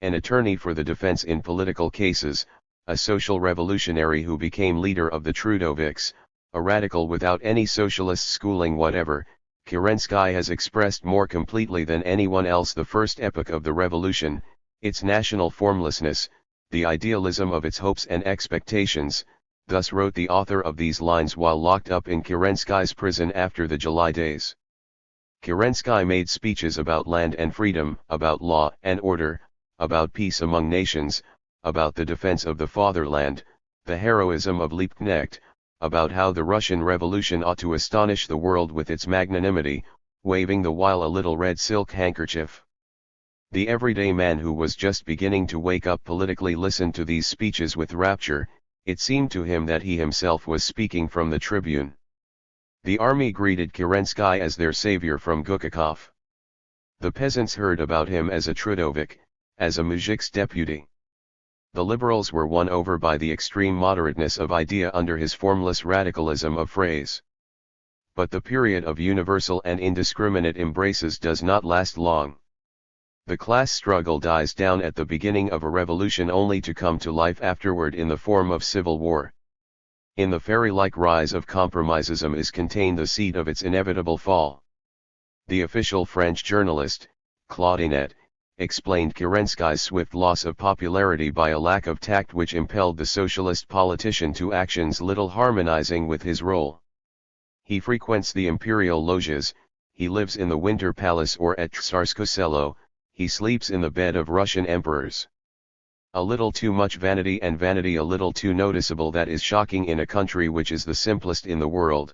An attorney for the defense in political cases, a social revolutionary who became leader of the Trudoviks, a radical without any socialist schooling whatever, Kerensky has expressed more completely than anyone else the first epoch of the revolution, its national formlessness, the idealism of its hopes and expectations. Thus wrote the author of these lines while locked up in Kerensky's prison after the July days. Kerensky made speeches about land and freedom, about law and order, about peace among nations, about the defense of the fatherland, the heroism of Liebknecht, about how the Russian Revolution ought to astonish the world with its magnanimity, waving the while a little red silk handkerchief. The everyday man who was just beginning to wake up politically listened to these speeches with rapture. It seemed to him that he himself was speaking from the tribune. The army greeted Kerensky as their savior from Gukakov. The peasants heard about him as a Trudovik, as a muzhik's deputy. The liberals were won over by the extreme moderateness of idea under his formless radicalism of phrase. But the period of universal and indiscriminate embraces does not last long. The class struggle dies down at the beginning of a revolution only to come to life afterward in the form of civil war. In the fairy-like rise of compromisism is contained the seed of its inevitable fall. The official French journalist, Claudinette, explained Kerensky's swift loss of popularity by a lack of tact which impelled the socialist politician to actions little harmonizing with his role. He frequents the imperial loges, he lives in the Winter Palace or at Tsarskoe Selo, he sleeps in the bed of Russian emperors. A little too much vanity, and vanity a little too noticeable, that is shocking in a country which is the simplest in the world.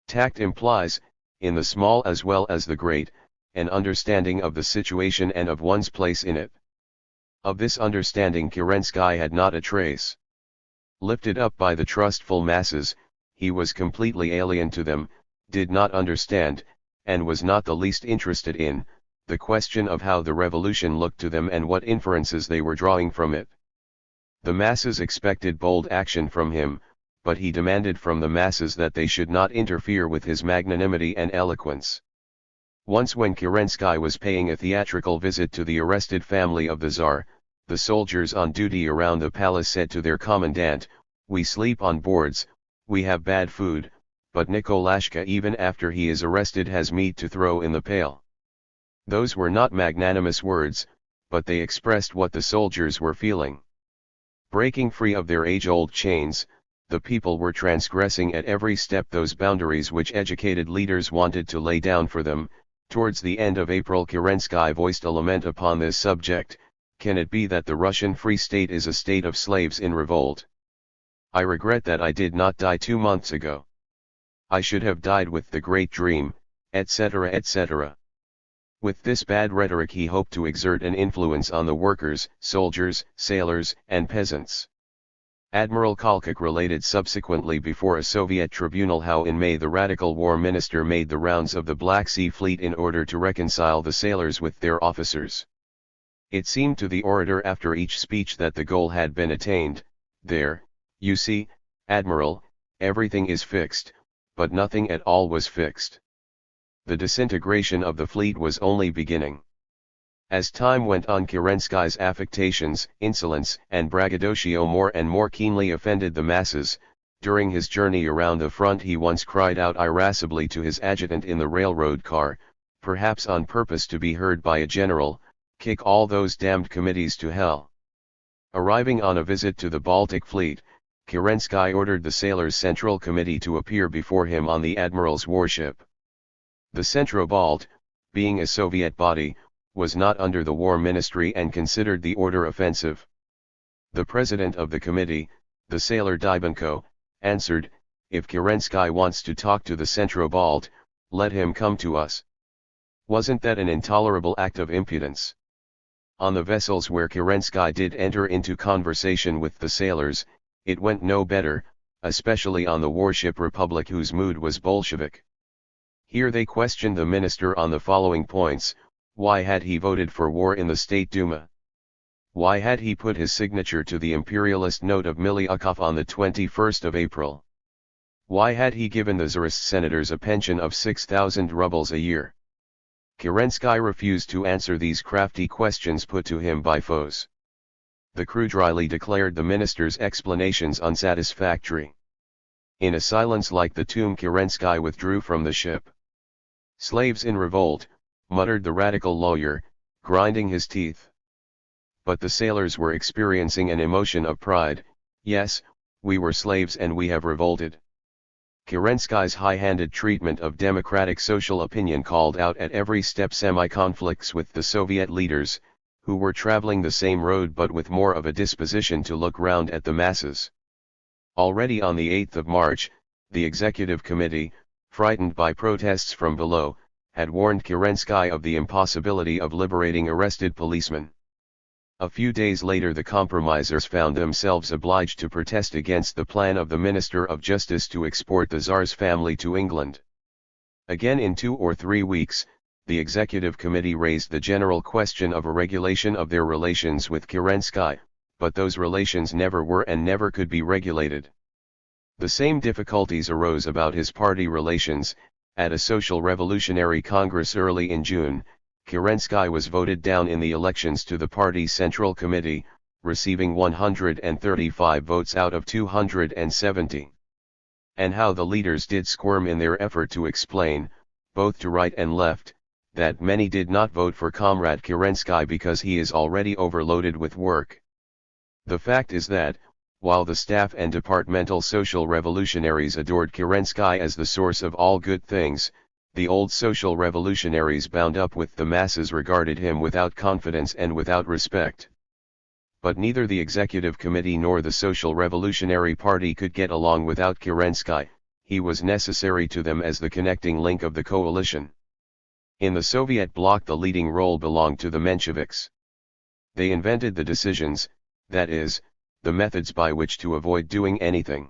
Tact implies, in the small as well as the great, an understanding of the situation and of one's place in it. Of this understanding Kerensky had not a trace. Lifted up by the trustful masses, he was completely alien to them, did not understand, and was not the least interested in, the question of how the revolution looked to them and what inferences they were drawing from it. The masses expected bold action from him, but he demanded from the masses that they should not interfere with his magnanimity and eloquence. Once when Kerensky was paying a theatrical visit to the arrested family of the Tsar, the soldiers on duty around the palace said to their commandant, "We sleep on boards, we have bad food, but Nikolashka even after he is arrested has meat to throw in the pail." Those were not magnanimous words, but they expressed what the soldiers were feeling. Breaking free of their age-old chains, the people were transgressing at every step those boundaries which educated leaders wanted to lay down for them. Towards the end of April, Kerensky voiced a lament upon this subject: "Can it be that the Russian Free State is a state of slaves in revolt? I regret that I did not die 2 months ago. I should have died with the great dream," etc. etc. With this bad rhetoric he hoped to exert an influence on the workers, soldiers, sailors, and peasants. Admiral Kolchak related subsequently before a Soviet tribunal how in May the radical war minister made the rounds of the Black Sea Fleet in order to reconcile the sailors with their officers. It seemed to the orator after each speech that the goal had been attained. "There, you see, Admiral, everything is fixed," but nothing at all was fixed. The disintegration of the fleet was only beginning. As time went on, Kerensky's affectations, insolence, and braggadocio more and more keenly offended the masses. During his journey around the front he once cried out irascibly to his adjutant in the railroad car, perhaps on purpose to be heard by a general, "Kick all those damned committees to hell." Arriving on a visit to the Baltic Fleet, Kerensky ordered the Sailors' Central Committee to appear before him on the Admiral's warship. The Centrobalt, being a Soviet body, was not under the War Ministry and considered the order offensive. The president of the committee, the sailor Dybenko, answered, "If Kerensky wants to talk to the Centrobalt, let him come to us." Wasn't that an intolerable act of impudence? On the vessels where Kerensky did enter into conversation with the sailors, it went no better, especially on the warship Republic, whose mood was Bolshevik. Here they questioned the minister on the following points: why had he voted for war in the State Duma? Why had he put his signature to the imperialist note of Miliukov on the 21st of April? Why had he given the Tsarist senators a pension of 6,000 rubles a year? Kerensky refused to answer these crafty questions put to him by foes. The crew dryly declared the minister's explanations unsatisfactory. In a silence like the tomb, Kerensky withdrew from the ship. "Slaves in revolt," muttered the radical lawyer, grinding his teeth. But the sailors were experiencing an emotion of pride. "Yes, we were slaves and we have revolted." Kerensky's high-handed treatment of democratic social opinion called out at every step semi-conflicts with the Soviet leaders, who were traveling the same road but with more of a disposition to look round at the masses. Already on the 8th of March, the Executive Committee, frightened by protests from below, had warned Kerensky of the impossibility of liberating arrested policemen. A few days later the compromisers found themselves obliged to protest against the plan of the Minister of Justice to export the Tsar's family to England. Again in 2 or 3 weeks, the Executive Committee raised the general question of a regulation of their relations with Kerensky, but those relations never were and never could be regulated. The same difficulties arose about his party relations. At a social revolutionary congress early in June, Kerensky was voted down in the elections to the party's Central Committee, receiving 135 votes out of 270. And how the leaders did squirm in their effort to explain, both to right and left, that many did not vote for Comrade Kerensky because he is already overloaded with work. The fact is that, while the staff and departmental social revolutionaries adored Kerensky as the source of all good things, the old social revolutionaries bound up with the masses regarded him without confidence and without respect. But neither the Executive Committee nor the Social Revolutionary Party could get along without Kerensky. He was necessary to them as the connecting link of the coalition. In the Soviet bloc the leading role belonged to the Mensheviks. They invented the decisions, that is, the methods by which to avoid doing anything.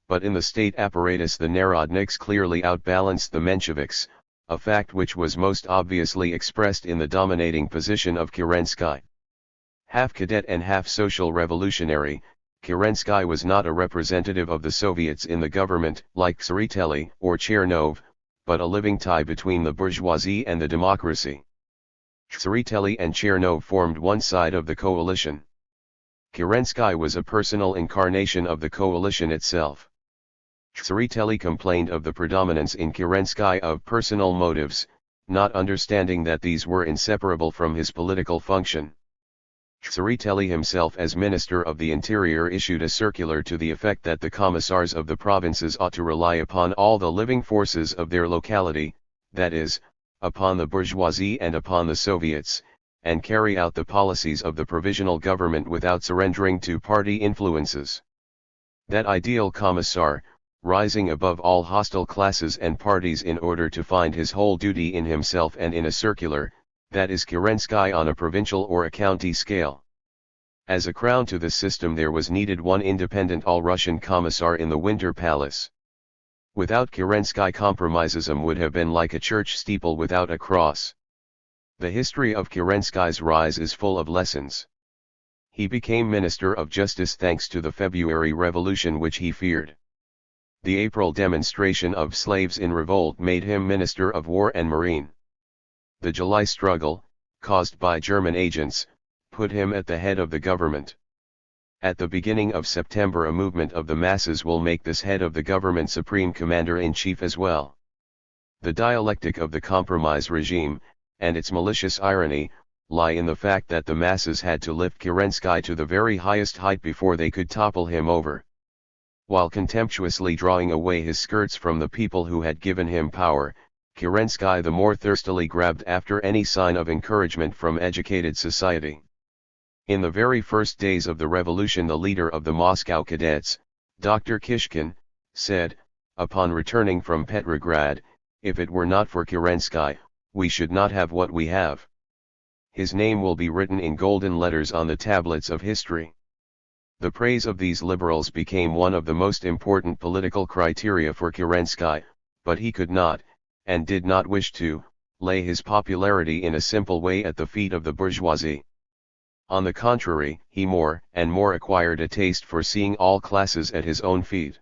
But in the state apparatus the Narodniks clearly outbalanced the Mensheviks, a fact which was most obviously expressed in the dominating position of Kerensky. Half cadet and half social revolutionary, Kerensky was not a representative of the Soviets in the government like Tsereteli or Chernov, but a living tie between the bourgeoisie and the democracy. Tsereteli and Chernov formed one side of the coalition. Kerensky was a personal incarnation of the coalition itself. Tsereteli complained of the predominance in Kerensky of personal motives, not understanding that these were inseparable from his political function. Tsereteli himself as Minister of the Interior issued a circular to the effect that the commissars of the provinces ought to rely upon all the living forces of their locality, that is, upon the bourgeoisie and upon the Soviets, and carry out the policies of the provisional government without surrendering to party influences. That ideal commissar, rising above all hostile classes and parties in order to find his whole duty in himself and in a circular, that is Kerensky on a provincial or a county scale. As a crown to this system there was needed one independent all-Russian commissar in the Winter Palace. Without Kerensky compromisism would have been like a church steeple without a cross. The history of Kerensky's rise is full of lessons. He became Minister of Justice thanks to the February Revolution which he feared. The April demonstration of slaves in revolt made him Minister of War and Marine. The July struggle, caused by German agents, put him at the head of the government. At the beginning of September a movement of the masses will make this head of the government supreme commander-in-chief as well. The dialectic of the compromise regime, and its malicious irony, lie in the fact that the masses had to lift Kerensky to the very highest height before they could topple him over. While contemptuously drawing away his skirts from the people who had given him power, Kerensky the more thirstily grabbed after any sign of encouragement from educated society. In the very first days of the revolution the leader of the Moscow cadets, Dr. Kishkin, said, upon returning from Petrograd, "If it were not for Kerensky, we should not have what we have." His name will be written in golden letters on the tablets of history. The praise of these liberals became one of the most important political criteria for Kerensky, but he could not, and did not wish to, lay his popularity in a simple way at the feet of the bourgeoisie. On the contrary, he more and more acquired a taste for seeing all classes at his own feet.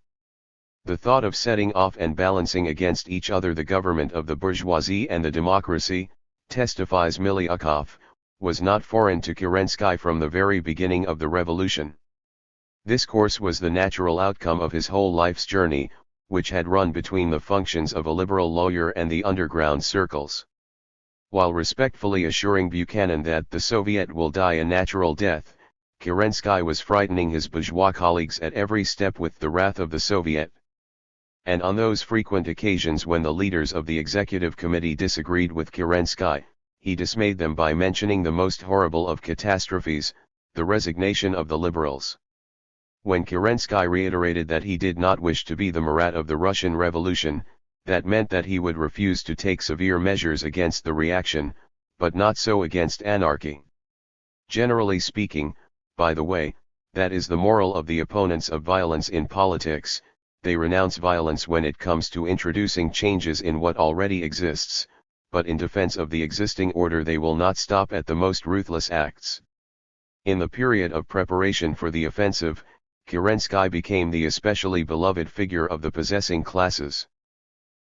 The thought of setting off and balancing against each other the government of the bourgeoisie and the democracy, testifies Miliukov, was not foreign to Kerensky from the very beginning of the revolution. This course was the natural outcome of his whole life's journey, which had run between the functions of a liberal lawyer and the underground circles. While respectfully assuring Buchanan that the Soviet will die a natural death, Kerensky was frightening his bourgeois colleagues at every step with the wrath of the Soviet. And on those frequent occasions when the leaders of the executive committee disagreed with Kerensky, he dismayed them by mentioning the most horrible of catastrophes, the resignation of the liberals. When Kerensky reiterated that he did not wish to be the Marat of the Russian Revolution, that meant that he would refuse to take severe measures against the reaction, but not so against anarchy. Generally speaking, by the way, that is the moral of the opponents of violence in politics. They renounce violence when it comes to introducing changes in what already exists, but in defense of the existing order they will not stop at the most ruthless acts. In the period of preparation for the offensive, Kerensky became the especially beloved figure of the possessing classes.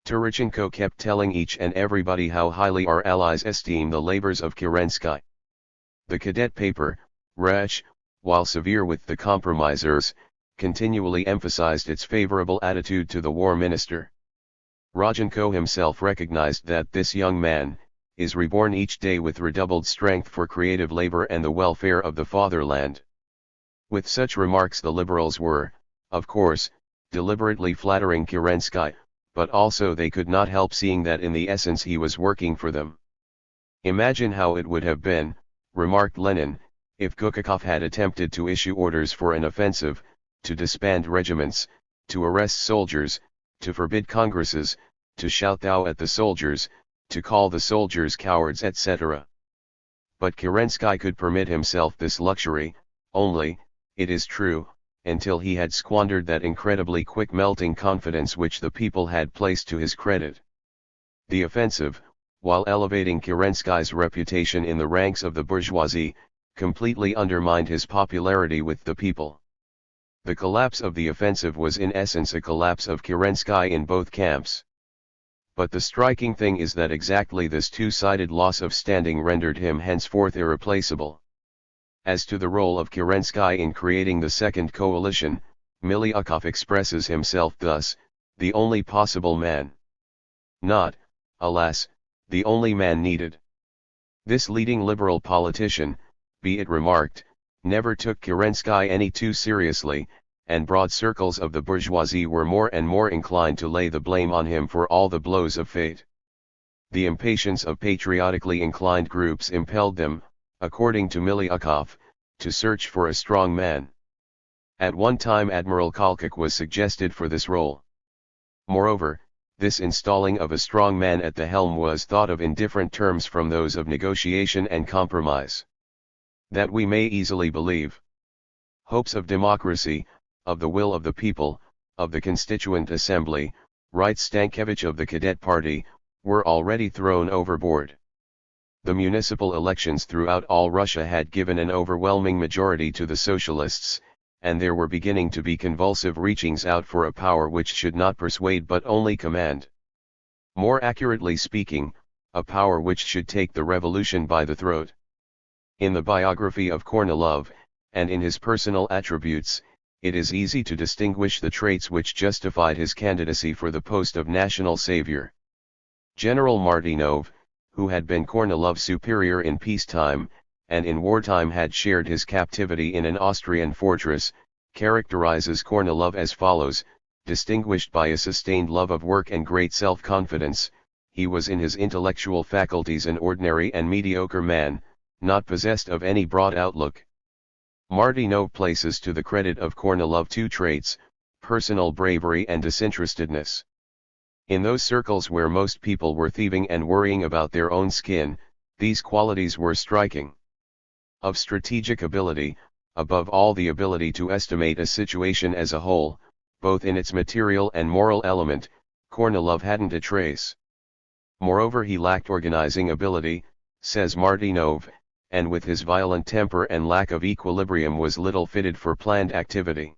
Turchenko kept telling each and everybody how highly our allies esteem the labors of Kerensky. The cadet paper, Rech, while severe with the compromisers, continually emphasized its favorable attitude to the war minister. Rodchenko himself recognized that this young man is reborn each day with redoubled strength for creative labor and the welfare of the fatherland. With such remarks the liberals were, of course, deliberately flattering Kerensky, but also they could not help seeing that in the essence he was working for them. Imagine how it would have been, remarked Lenin, if Kukakov had attempted to issue orders for an offensive, to disband regiments, to arrest soldiers, to forbid congresses, to shout thou at the soldiers, to call the soldiers cowards, etc. But Kerensky could permit himself this luxury, only, it is true, until he had squandered that incredibly quick melting confidence which the people had placed to his credit. The offensive, while elevating Kerensky's reputation in the ranks of the bourgeoisie, completely undermined his popularity with the people. The collapse of the offensive was in essence a collapse of Kerensky in both camps. But the striking thing is that exactly this two-sided loss of standing rendered him henceforth irreplaceable. As to the role of Kerensky in creating the second coalition, Miliukov expresses himself thus: the only possible man. Not, alas, the only man needed. This leading liberal politician, be it remarked, never took Kerensky any too seriously, and broad circles of the bourgeoisie were more and more inclined to lay the blame on him for all the blows of fate. The impatience of patriotically inclined groups impelled them, according to Miliukov, to search for a strong man. At one time Admiral Kolchak was suggested for this role. Moreover, this installing of a strong man at the helm was thought of in different terms from those of negotiation and compromise. That we may easily believe. Hopes of democracy, of the will of the people, of the Constituent Assembly, writes Stankiewicz of the Cadet Party, were already thrown overboard. The municipal elections throughout all Russia had given an overwhelming majority to the socialists, and there were beginning to be convulsive reachings out for a power which should not persuade but only command. More accurately speaking, a power which should take the revolution by the throat. In the biography of Kornilov, and in his personal attributes, it is easy to distinguish the traits which justified his candidacy for the post of national savior. General Martynov, who had been Kornilov's superior in peacetime, and in wartime had shared his captivity in an Austrian fortress, characterizes Kornilov as follows: distinguished by a sustained love of work and great self-confidence, he was in his intellectual faculties an ordinary and mediocre man, not possessed of any broad outlook. Martynov places to the credit of Kornilov two traits: personal bravery and disinterestedness. In those circles where most people were thieving and worrying about their own skin, these qualities were striking. Of strategic ability, above all the ability to estimate a situation as a whole, both in its material and moral element, Kornilov hadn't a trace. Moreover, he lacked organizing ability, says Martynov, and with his violent temper and lack of equilibrium was little fitted for planned activity.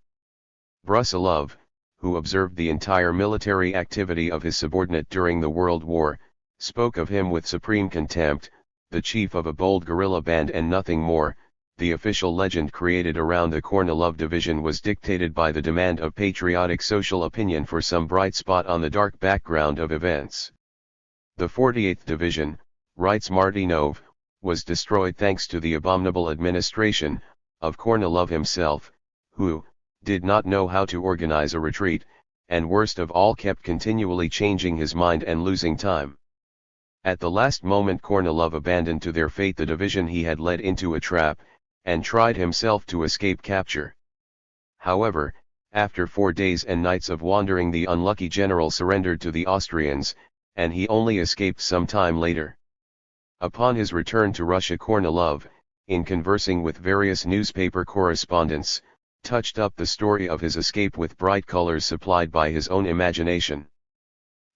Brusilov, who observed the entire military activity of his subordinate during the World War, spoke of him with supreme contempt: the chief of a bold guerrilla band and nothing more. The official legend created around the Kornilov division was dictated by the demand of patriotic social opinion for some bright spot on the dark background of events. The 48th Division, writes Martynov, was destroyed thanks to the abominable administration of Kornilov himself, who did not know how to organize a retreat, and worst of all kept continually changing his mind and losing time. At the last moment Kornilov abandoned to their fate the division he had led into a trap, and tried himself to escape capture. However, after 4 days and nights of wandering, the unlucky general surrendered to the Austrians, and he only escaped some time later. Upon his return to Russia, Kornilov, in conversing with various newspaper correspondents, touched up the story of his escape with bright colors supplied by his own imagination.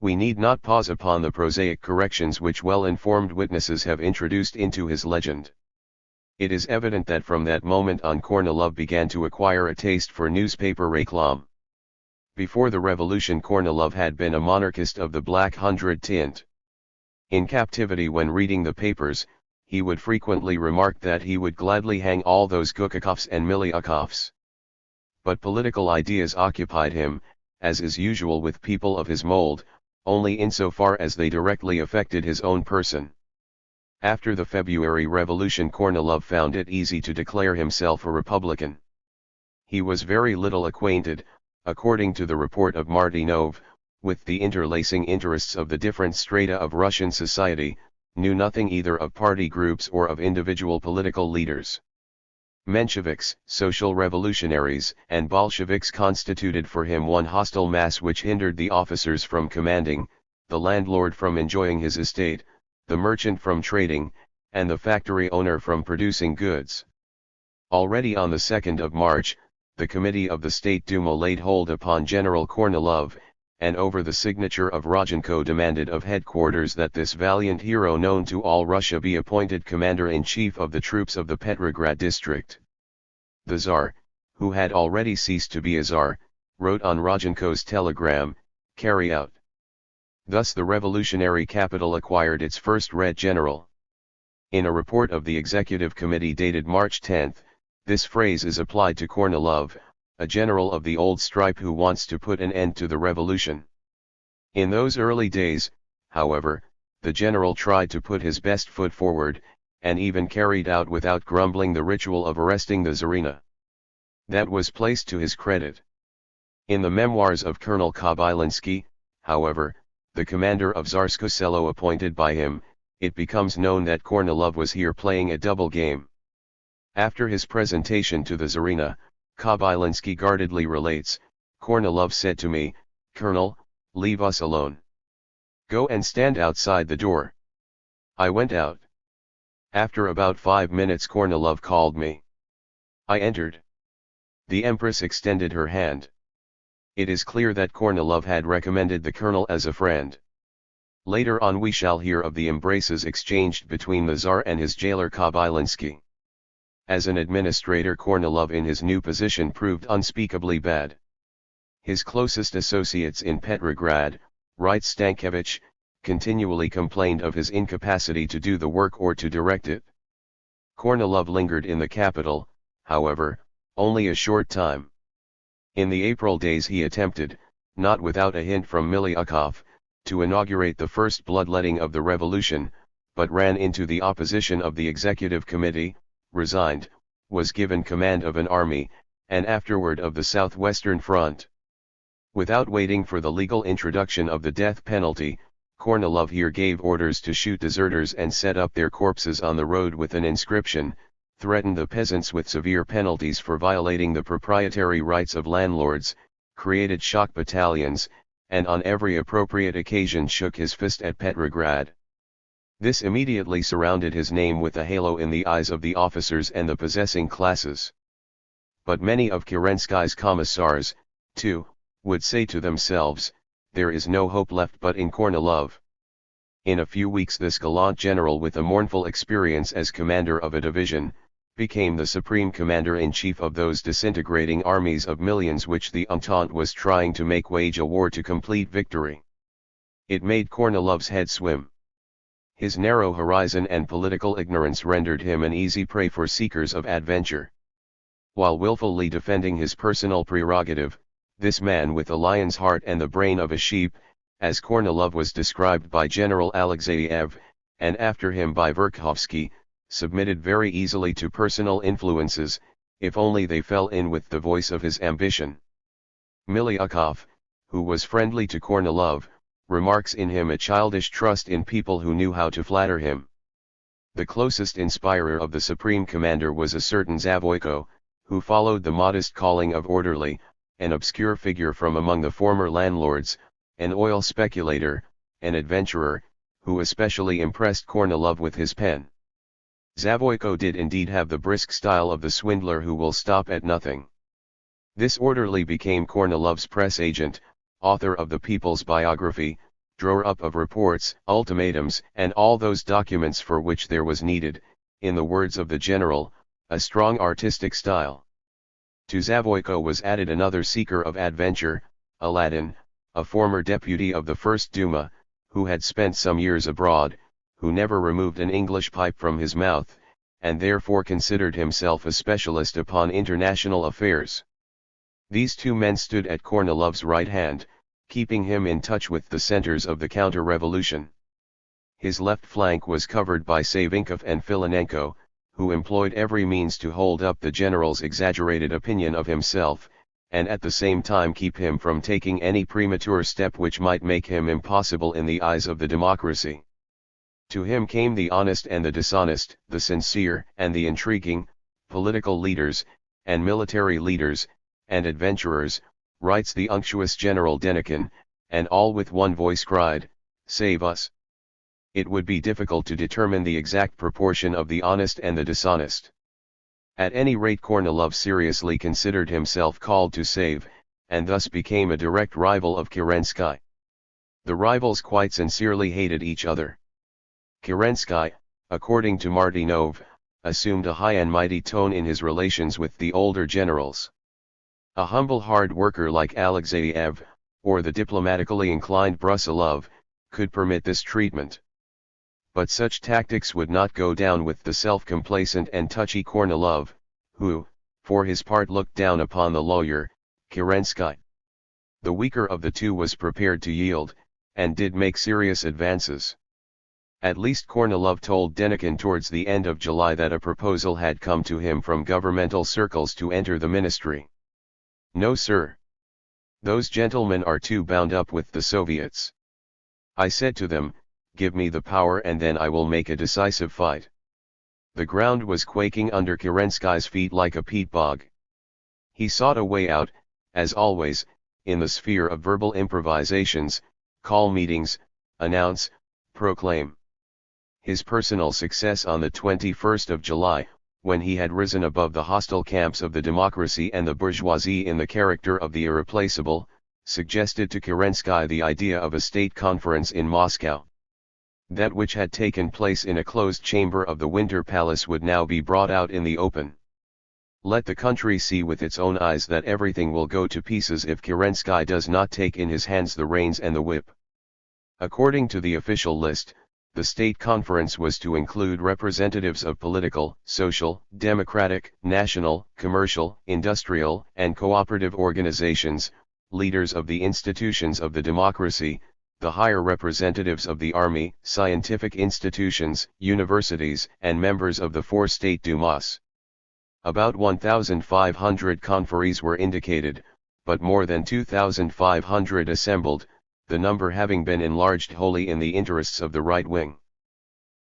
We need not pause upon the prosaic corrections which well-informed witnesses have introduced into his legend. It is evident that from that moment on Kornilov began to acquire a taste for newspaper réclame. Before the revolution Kornilov had been a monarchist of the Black Hundred tint. In captivity, when reading the papers, he would frequently remark that he would gladly hang all those Kukakovs and Miliukovs. But political ideas occupied him, as is usual with people of his mold, only insofar as they directly affected his own person. After the February Revolution, Kornilov found it easy to declare himself a Republican. He was very little acquainted, according to the report of Martynov, with the interlacing interests of the different strata of Russian society, knew nothing either of party groups or of individual political leaders. Mensheviks, social revolutionaries, and Bolsheviks constituted for him one hostile mass which hindered the officers from commanding, the landlord from enjoying his estate, the merchant from trading, and the factory owner from producing goods. Already on the 2nd of March, the Committee of the State Duma laid hold upon General Kornilov, and over the signature of Rodchenko demanded of headquarters that this valiant hero known to all Russia be appointed commander-in-chief of the troops of the Petrograd district. The Tsar, who had already ceased to be a Tsar, wrote on Rodchenko's telegram, "Carry out." Thus the revolutionary capital acquired its first Red general. In a report of the Executive Committee dated March 10, this phrase is applied to Kornilov, a general of the old stripe who wants to put an end to the revolution. In those early days, however, the general tried to put his best foot forward, and even carried out without grumbling the ritual of arresting the Tsarina. That was placed to his credit. In the memoirs of Colonel Kobylinsky, however, the commander of Tsarskoye Selo appointed by him, it becomes known that Kornilov was here playing a double game. After his presentation to the Tsarina, Kobylinsky guardedly relates, "Kornilov said to me, 'Colonel, leave us alone. Go and stand outside the door.' I went out. After about 5 minutes Kornilov called me. I entered. The Empress extended her hand. It is clear that Kornilov had recommended the colonel as a friend. Later on we shall hear of the embraces exchanged between the Tsar and his jailer Kobylinsky. As an administrator Kornilov in his new position proved unspeakably bad. His closest associates in Petrograd, writes Stankiewicz, continually complained of his incapacity to do the work or to direct it. Kornilov lingered in the capital, however, only a short time. In the April days he attempted, not without a hint from Miliukov, to inaugurate the first bloodletting of the revolution, but ran into the opposition of the Executive Committee, resigned, was given command of an army, and afterward of the Southwestern Front. Without waiting for the legal introduction of the death penalty, Kornilov here gave orders to shoot deserters and set up their corpses on the road with an inscription, threatened the peasants with severe penalties for violating the proprietary rights of landlords, created shock battalions, and on every appropriate occasion shook his fist at Petrograd. This immediately surrounded his name with a halo in the eyes of the officers and the possessing classes. But many of Kerensky's commissars, too, would say to themselves, "There is no hope left but in Kornilov." In a few weeks this gallant general with a mournful experience as commander of a division, became the supreme commander-in-chief of those disintegrating armies of millions which the Entente was trying to make wage a war to complete victory. It made Kornilov's head swim. His narrow horizon and political ignorance rendered him an easy prey for seekers of adventure. While willfully defending his personal prerogative, this man with a lion's heart and the brain of a sheep, as Kornilov was described by General Alexeyev, and after him by Verkhovsky, submitted very easily to personal influences, if only they fell in with the voice of his ambition. Miliukov, who was friendly to Kornilov, remarks in him a childish trust in people who knew how to flatter him. The closest inspirer of the supreme commander was a certain Zavoyko, who followed the modest calling of orderly, an obscure figure from among the former landlords, an oil speculator, an adventurer, who especially impressed Kornilov with his pen. Zavoyko did indeed have the brisk style of the swindler who will stop at nothing. This orderly became Kornilov's press agent, author of the People's Biography, drawer-up of reports, ultimatums, and all those documents for which there was needed, in the words of the general, a strong artistic style. To Zavoyko was added another seeker of adventure, Aladdin, a former deputy of the First Duma, who had spent some years abroad, who never removed an English pipe from his mouth, and therefore considered himself a specialist upon international affairs. These two men stood at Kornilov's right hand, keeping him in touch with the centers of the counter-revolution. His left flank was covered by Savinkov and Filinenko, who employed every means to hold up the general's exaggerated opinion of himself, and at the same time keep him from taking any premature step which might make him impossible in the eyes of the democracy. To him came the honest and the dishonest, the sincere and the intriguing, political leaders, and military leaders, and adventurers, writes the unctuous General Denikin, and all with one voice cried, "Save us!" It would be difficult to determine the exact proportion of the honest and the dishonest. At any rate Kornilov seriously considered himself called to save, and thus became a direct rival of Kerensky. The rivals quite sincerely hated each other. Kerensky, according to Martynov, assumed a high and mighty tone in his relations with the older generals. A humble hard worker like Alexeyev, or the diplomatically inclined Brusilov, could permit this treatment. But such tactics would not go down with the self-complacent and touchy Kornilov, who, for his part looked down upon the lawyer, Kerensky. The weaker of the two was prepared to yield, and did make serious advances. At least Kornilov told Denikin towards the end of July that a proposal had come to him from governmental circles to enter the ministry. "No, sir. Those gentlemen are too bound up with the Soviets. I said to them, give me the power and then I will make a decisive fight." The ground was quaking under Kerensky's feet like a peat bog. He sought a way out, as always, in the sphere of verbal improvisations, call meetings, announce, proclaim. His personal success on the 21st of July, when he had risen above the hostile camps of the democracy and the bourgeoisie in the character of the irreplaceable, suggested to Kerensky the idea of a state conference in Moscow. That which had taken place in a closed chamber of the Winter Palace would now be brought out in the open. Let the country see with its own eyes that everything will go to pieces if Kerensky does not take in his hands the reins and the whip. According to the official list, the state conference was to include representatives of political, social, democratic, national, commercial, industrial, and cooperative organizations, leaders of the institutions of the democracy, the higher representatives of the army, scientific institutions, universities, and members of the four state dumas. About 1,500 conferees were indicated, but more than 2,500 assembled, the number having been enlarged wholly in the interests of the right wing.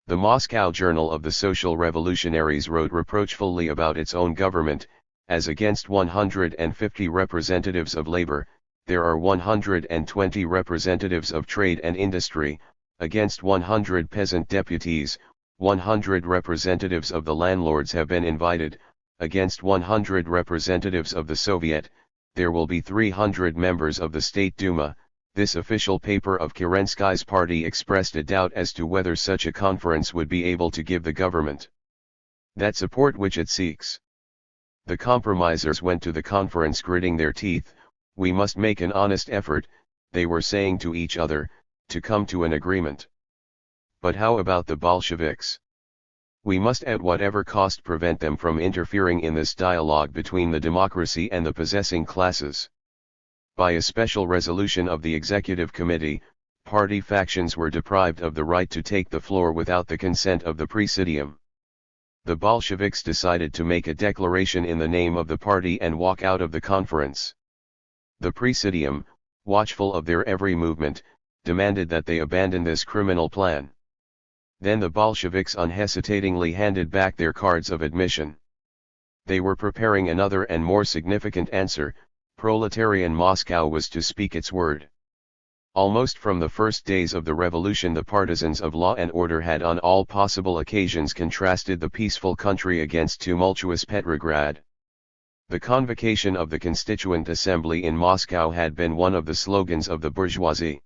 The Moscow Journal of the Social Revolutionaries wrote reproachfully about its own government, as against 150 representatives of labor, there are 120 representatives of trade and industry, against 100 peasant deputies, 100 representatives of the landlords have been invited, against 100 representatives of the Soviet, there will be 300 members of the State Duma. This official paper of Kerensky's party expressed a doubt as to whether such a conference would be able to give the government that support which it seeks. The compromisers went to the conference gritting their teeth. "We must make an honest effort," they were saying to each other, "to come to an agreement. But how about the Bolsheviks? We must at whatever cost prevent them from interfering in this dialogue between the democracy and the possessing classes." By a special resolution of the Executive Committee, party factions were deprived of the right to take the floor without the consent of the Presidium. The Bolsheviks decided to make a declaration in the name of the party and walk out of the conference. The Presidium, watchful of their every movement, demanded that they abandon this criminal plan. Then the Bolsheviks unhesitatingly handed back their cards of admission. They were preparing another and more significant answer. Proletarian Moscow was to speak its word. Almost from the first days of the revolution the partisans of law and order had on all possible occasions contrasted the peaceful country against tumultuous Petrograd. The convocation of the Constituent Assembly in Moscow had been one of the slogans of the bourgeoisie.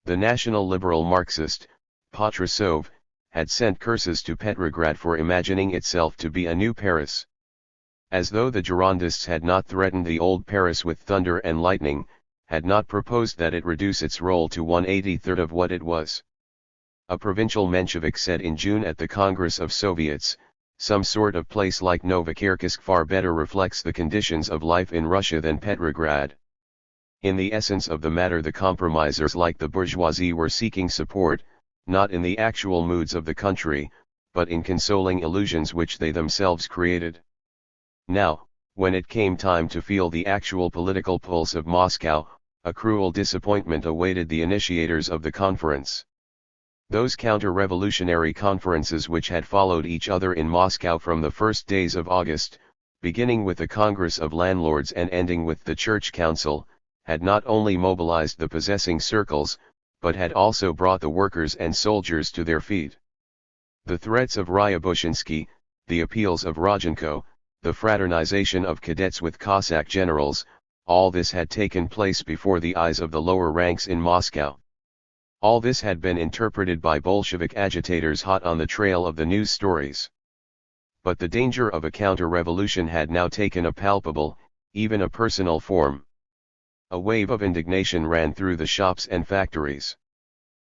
The National Liberal Marxist, Patrusov, had sent curses to Petrograd for imagining itself to be a new Paris. As though the Girondists had not threatened the old Paris with thunder and lightning, had not proposed that it reduce its role to 1/83rd of what it was. A provincial Menshevik said in June at the Congress of Soviets, "Some sort of place like Novokirksk far better reflects the conditions of life in Russia than Petrograd." In the essence of the matter the compromisers like the bourgeoisie were seeking support, not in the actual moods of the country, but in consoling illusions which they themselves created. Now, when it came time to feel the actual political pulse of Moscow, a cruel disappointment awaited the initiators of the conference. Those counter-revolutionary conferences which had followed each other in Moscow from the first days of August, beginning with the Congress of Landlords and ending with the Church Council, had not only mobilized the possessing circles, but had also brought the workers and soldiers to their feet. The threats of Ryabushinsky, the appeals of Rodchenko, the fraternization of cadets with Cossack generals, all this had taken place before the eyes of the lower ranks in Moscow. All this had been interpreted by Bolshevik agitators hot on the trail of the news stories. But the danger of a counter-revolution had now taken a palpable, even a personal form. A wave of indignation ran through the shops and factories.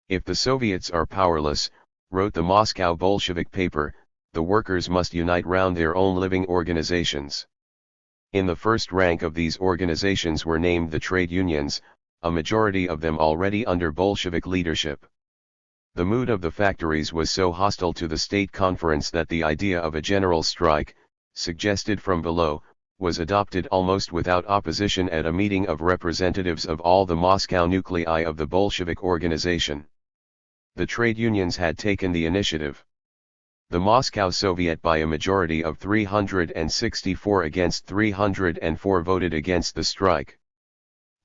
If the Soviets are powerless, wrote the Moscow Bolshevik paper, the workers must unite round their own living organizations. In the first rank of these organizations were named the trade unions, a majority of them already under Bolshevik leadership. The mood of the factories was so hostile to the state conference that the idea of a general strike, suggested from below, was adopted almost without opposition at a meeting of representatives of all the Moscow nuclei of the Bolshevik organization. The trade unions had taken the initiative. The Moscow Soviet by a majority of 364 against 304 voted against the strike.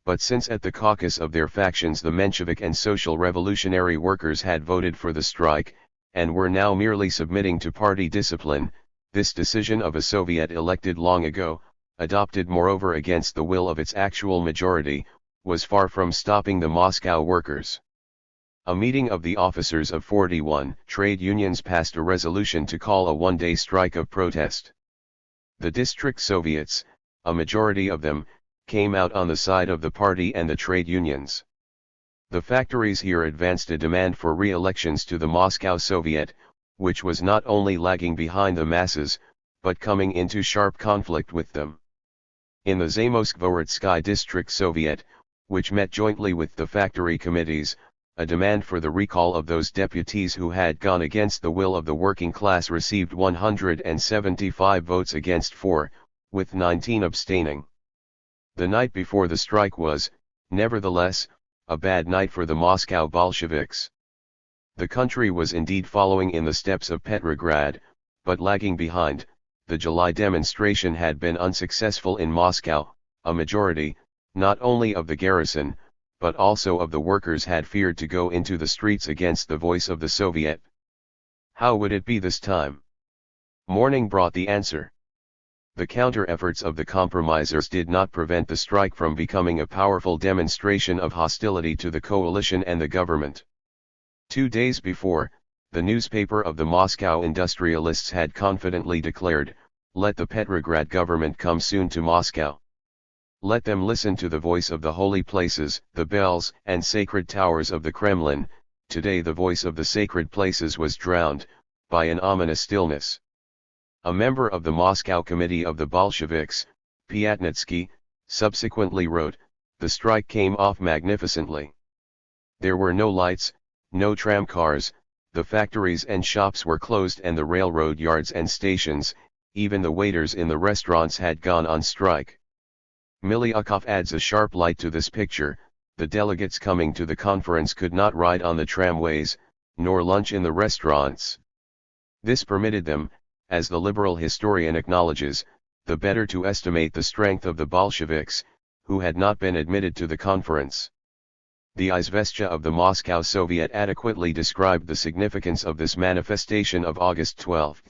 But since at the caucus of their factions the Menshevik and Social Revolutionary workers had voted for the strike, and were now merely submitting to party discipline, this decision of a Soviet elected long ago, adopted moreover against the will of its actual majority, was far from stopping the Moscow workers. A meeting of the officers of 41 trade unions passed a resolution to call a one-day strike of protest. The district Soviets, a majority of them, came out on the side of the party and the trade unions. The factories here advanced a demand for re-elections to the Moscow Soviet, which was not only lagging behind the masses, but coming into sharp conflict with them. In the Zamoskvorodskyi District Soviet, which met jointly with the factory committees, a demand for the recall of those deputies who had gone against the will of the working class received 175 votes against 4, with 19 abstaining. The night before the strike was, nevertheless, a bad night for the Moscow Bolsheviks. The country was indeed following in the steps of Petrograd, but lagging behind. The July demonstration had been unsuccessful in Moscow. A majority, not only of the garrison, but also of the workers had feared to go into the streets against the voice of the Soviet. How would it be this time? Morning brought the answer. The counter-efforts of the compromisers did not prevent the strike from becoming a powerful demonstration of hostility to the coalition and the government. 2 days before, the newspaper of the Moscow industrialists had confidently declared, "Let the Petrograd government come soon to Moscow. Let them listen to the voice of the holy places, the bells and sacred towers of the Kremlin." Today the voice of the sacred places was drowned, by an ominous stillness. A member of the Moscow Committee of the Bolsheviks, Pyatnitsky, subsequently wrote, "The strike came off magnificently. There were no lights, no tramcars, the factories and shops were closed and the railroad yards and stations, even the waiters in the restaurants had gone on strike." Milyukov adds a sharp light to this picture. The delegates coming to the conference could not ride on the tramways, nor lunch in the restaurants. This permitted them, as the liberal historian acknowledges, the better to estimate the strength of the Bolsheviks, who had not been admitted to the conference. The Izvestia of the Moscow Soviet adequately described the significance of this manifestation of August 12.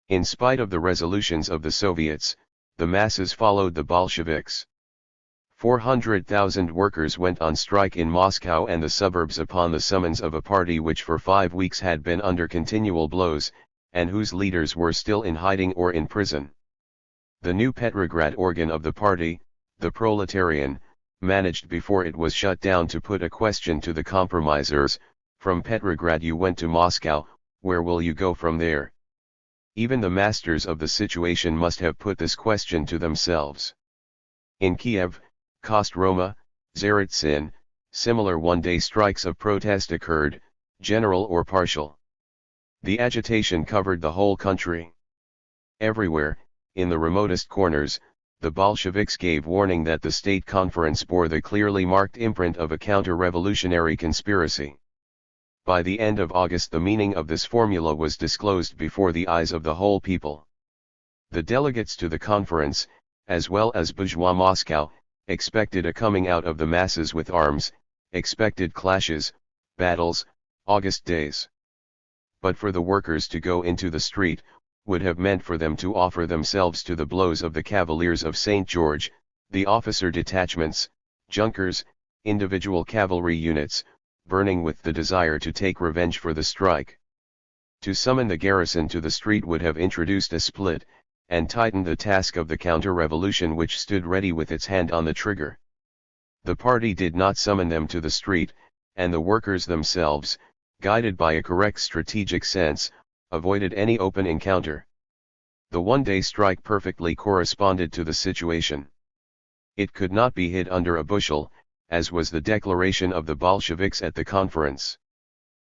In spite of the resolutions of the Soviets, the masses followed the Bolsheviks. 400,000 workers went on strike in Moscow and the suburbs upon the summons of a party which for 5 weeks had been under continual blows, and whose leaders were still in hiding or in prison. The new Petrograd organ of the party, the Proletarian, managed before it was shut down to put a question to the compromisers: "From Petrograd you went to Moscow, where will you go from there?" Even the masters of the situation must have put this question to themselves. In Kiev, Kostroma, Tsaritsyn, similar one-day strikes of protest occurred, general or partial. The agitation covered the whole country. Everywhere, in the remotest corners, the Bolsheviks gave warning that the state conference bore the clearly marked imprint of a counter-revolutionary conspiracy. By the end of August the meaning of this formula was disclosed before the eyes of the whole people. The delegates to the conference, as well as bourgeois Moscow, expected a coming out of the masses with arms, expected clashes, battles, August days. But for the workers to go into the street, would have meant for them to offer themselves to the blows of the cavaliers of St. George. The officer detachments, junkers, individual cavalry units, burning with the desire to take revenge for the strike. To summon the garrison to the street would have introduced a split, and tightened the task of the counter-revolution which stood ready with its hand on the trigger. The party did not summon them to the street, and the workers themselves, guided by a correct strategic sense, avoided any open encounter. The one-day strike perfectly corresponded to the situation. It could not be hid under a bushel, as was the declaration of the Bolsheviks at the conference.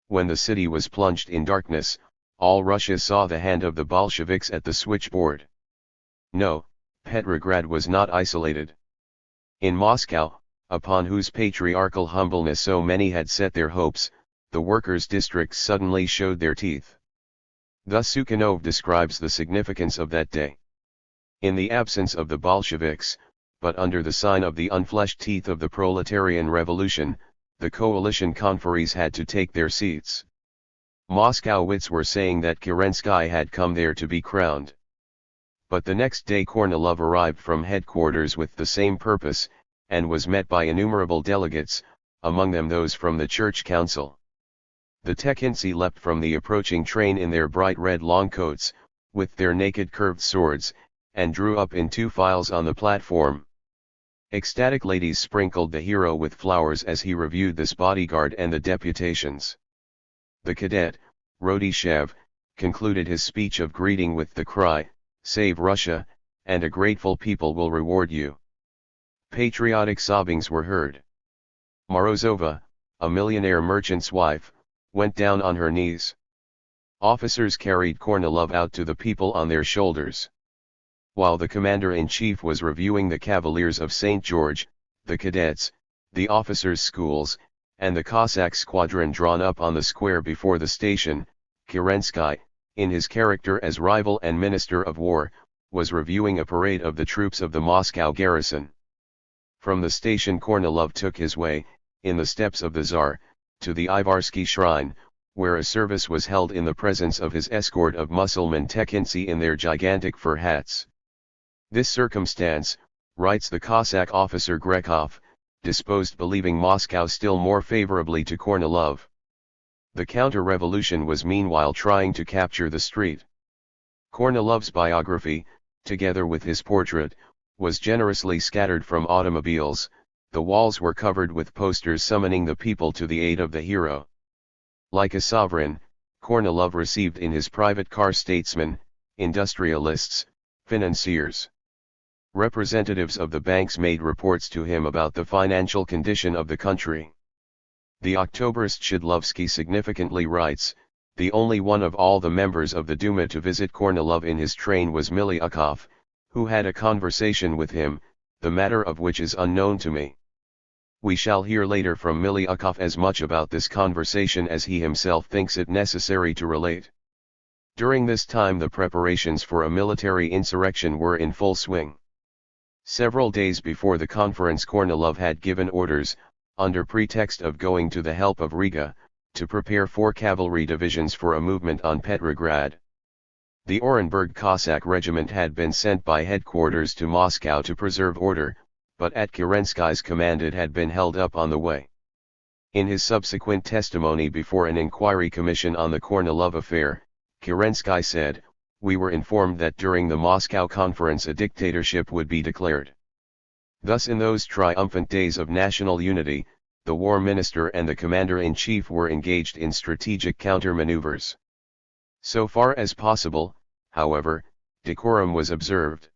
When the city was plunged in darkness, all Russia saw the hand of the Bolsheviks at the switchboard. No, Petrograd was not isolated. In Moscow, upon whose patriarchal humbleness so many had set their hopes, the workers' districts suddenly showed their teeth. Thus Sukhanov describes the significance of that day. In the absence of the Bolsheviks, but under the sign of the unfleshed teeth of the proletarian revolution, the coalition conferees had to take their seats. Moscowits were saying that Kerensky had come there to be crowned. But the next day Kornilov arrived from headquarters with the same purpose, and was met by innumerable delegates, among them those from the Church Council. The Tekhintsi leapt from the approaching train in their bright red long coats, with their naked curved swords, and drew up in two files on the platform. Ecstatic ladies sprinkled the hero with flowers as he reviewed this bodyguard and the deputations. The cadet, Rodishev, concluded his speech of greeting with the cry, "Save Russia, and a grateful people will reward you." Patriotic sobbings were heard. Morozova, a millionaire merchant's wife, went down on her knees. Officers carried Kornilov out to the people on their shoulders. While the commander-in-chief was reviewing the cavaliers of St. George, the cadets, the officers' schools, and the Cossack squadron drawn up on the square before the station, Kerensky, in his character as rival and minister of war, was reviewing a parade of the troops of the Moscow garrison. From the station Kornilov took his way, in the steps of the Tsar, to the Ivarsky shrine, where a service was held in the presence of his escort of Mussulman Tekhintsi in their gigantic fur hats. This circumstance, writes the Cossack officer Grekov, disposed believing Moscow still more favorably to Kornilov. The counter-revolution was meanwhile trying to capture the street. Kornilov's biography, together with his portrait, was generously scattered from automobiles. The walls were covered with posters summoning the people to the aid of the hero. Like a sovereign, Kornilov received in his private car statesmen, industrialists, financiers. Representatives of the banks made reports to him about the financial condition of the country. The Octoberist Shidlovsky significantly writes, "The only one of all the members of the Duma to visit Kornilov in his train was Miliukov, who had a conversation with him, the matter of which is unknown to me." We shall hear later from Miliukov as much about this conversation as he himself thinks it necessary to relate. During this time the preparations for a military insurrection were in full swing. Several days before the conference Kornilov had given orders, under pretext of going to the help of Riga, to prepare 4 cavalry divisions for a movement on Petrograd. The Orenburg Cossack regiment had been sent by headquarters to Moscow to preserve order, but at Kerensky's command it had been held up on the way. In his subsequent testimony before an inquiry commission on the Kornilov affair, Kerensky said, "We were informed that during the Moscow conference a dictatorship would be declared." Thus in those triumphant days of national unity, the war minister and the commander-in-chief were engaged in strategic counter-maneuvers. So far as possible, however, decorum was observed.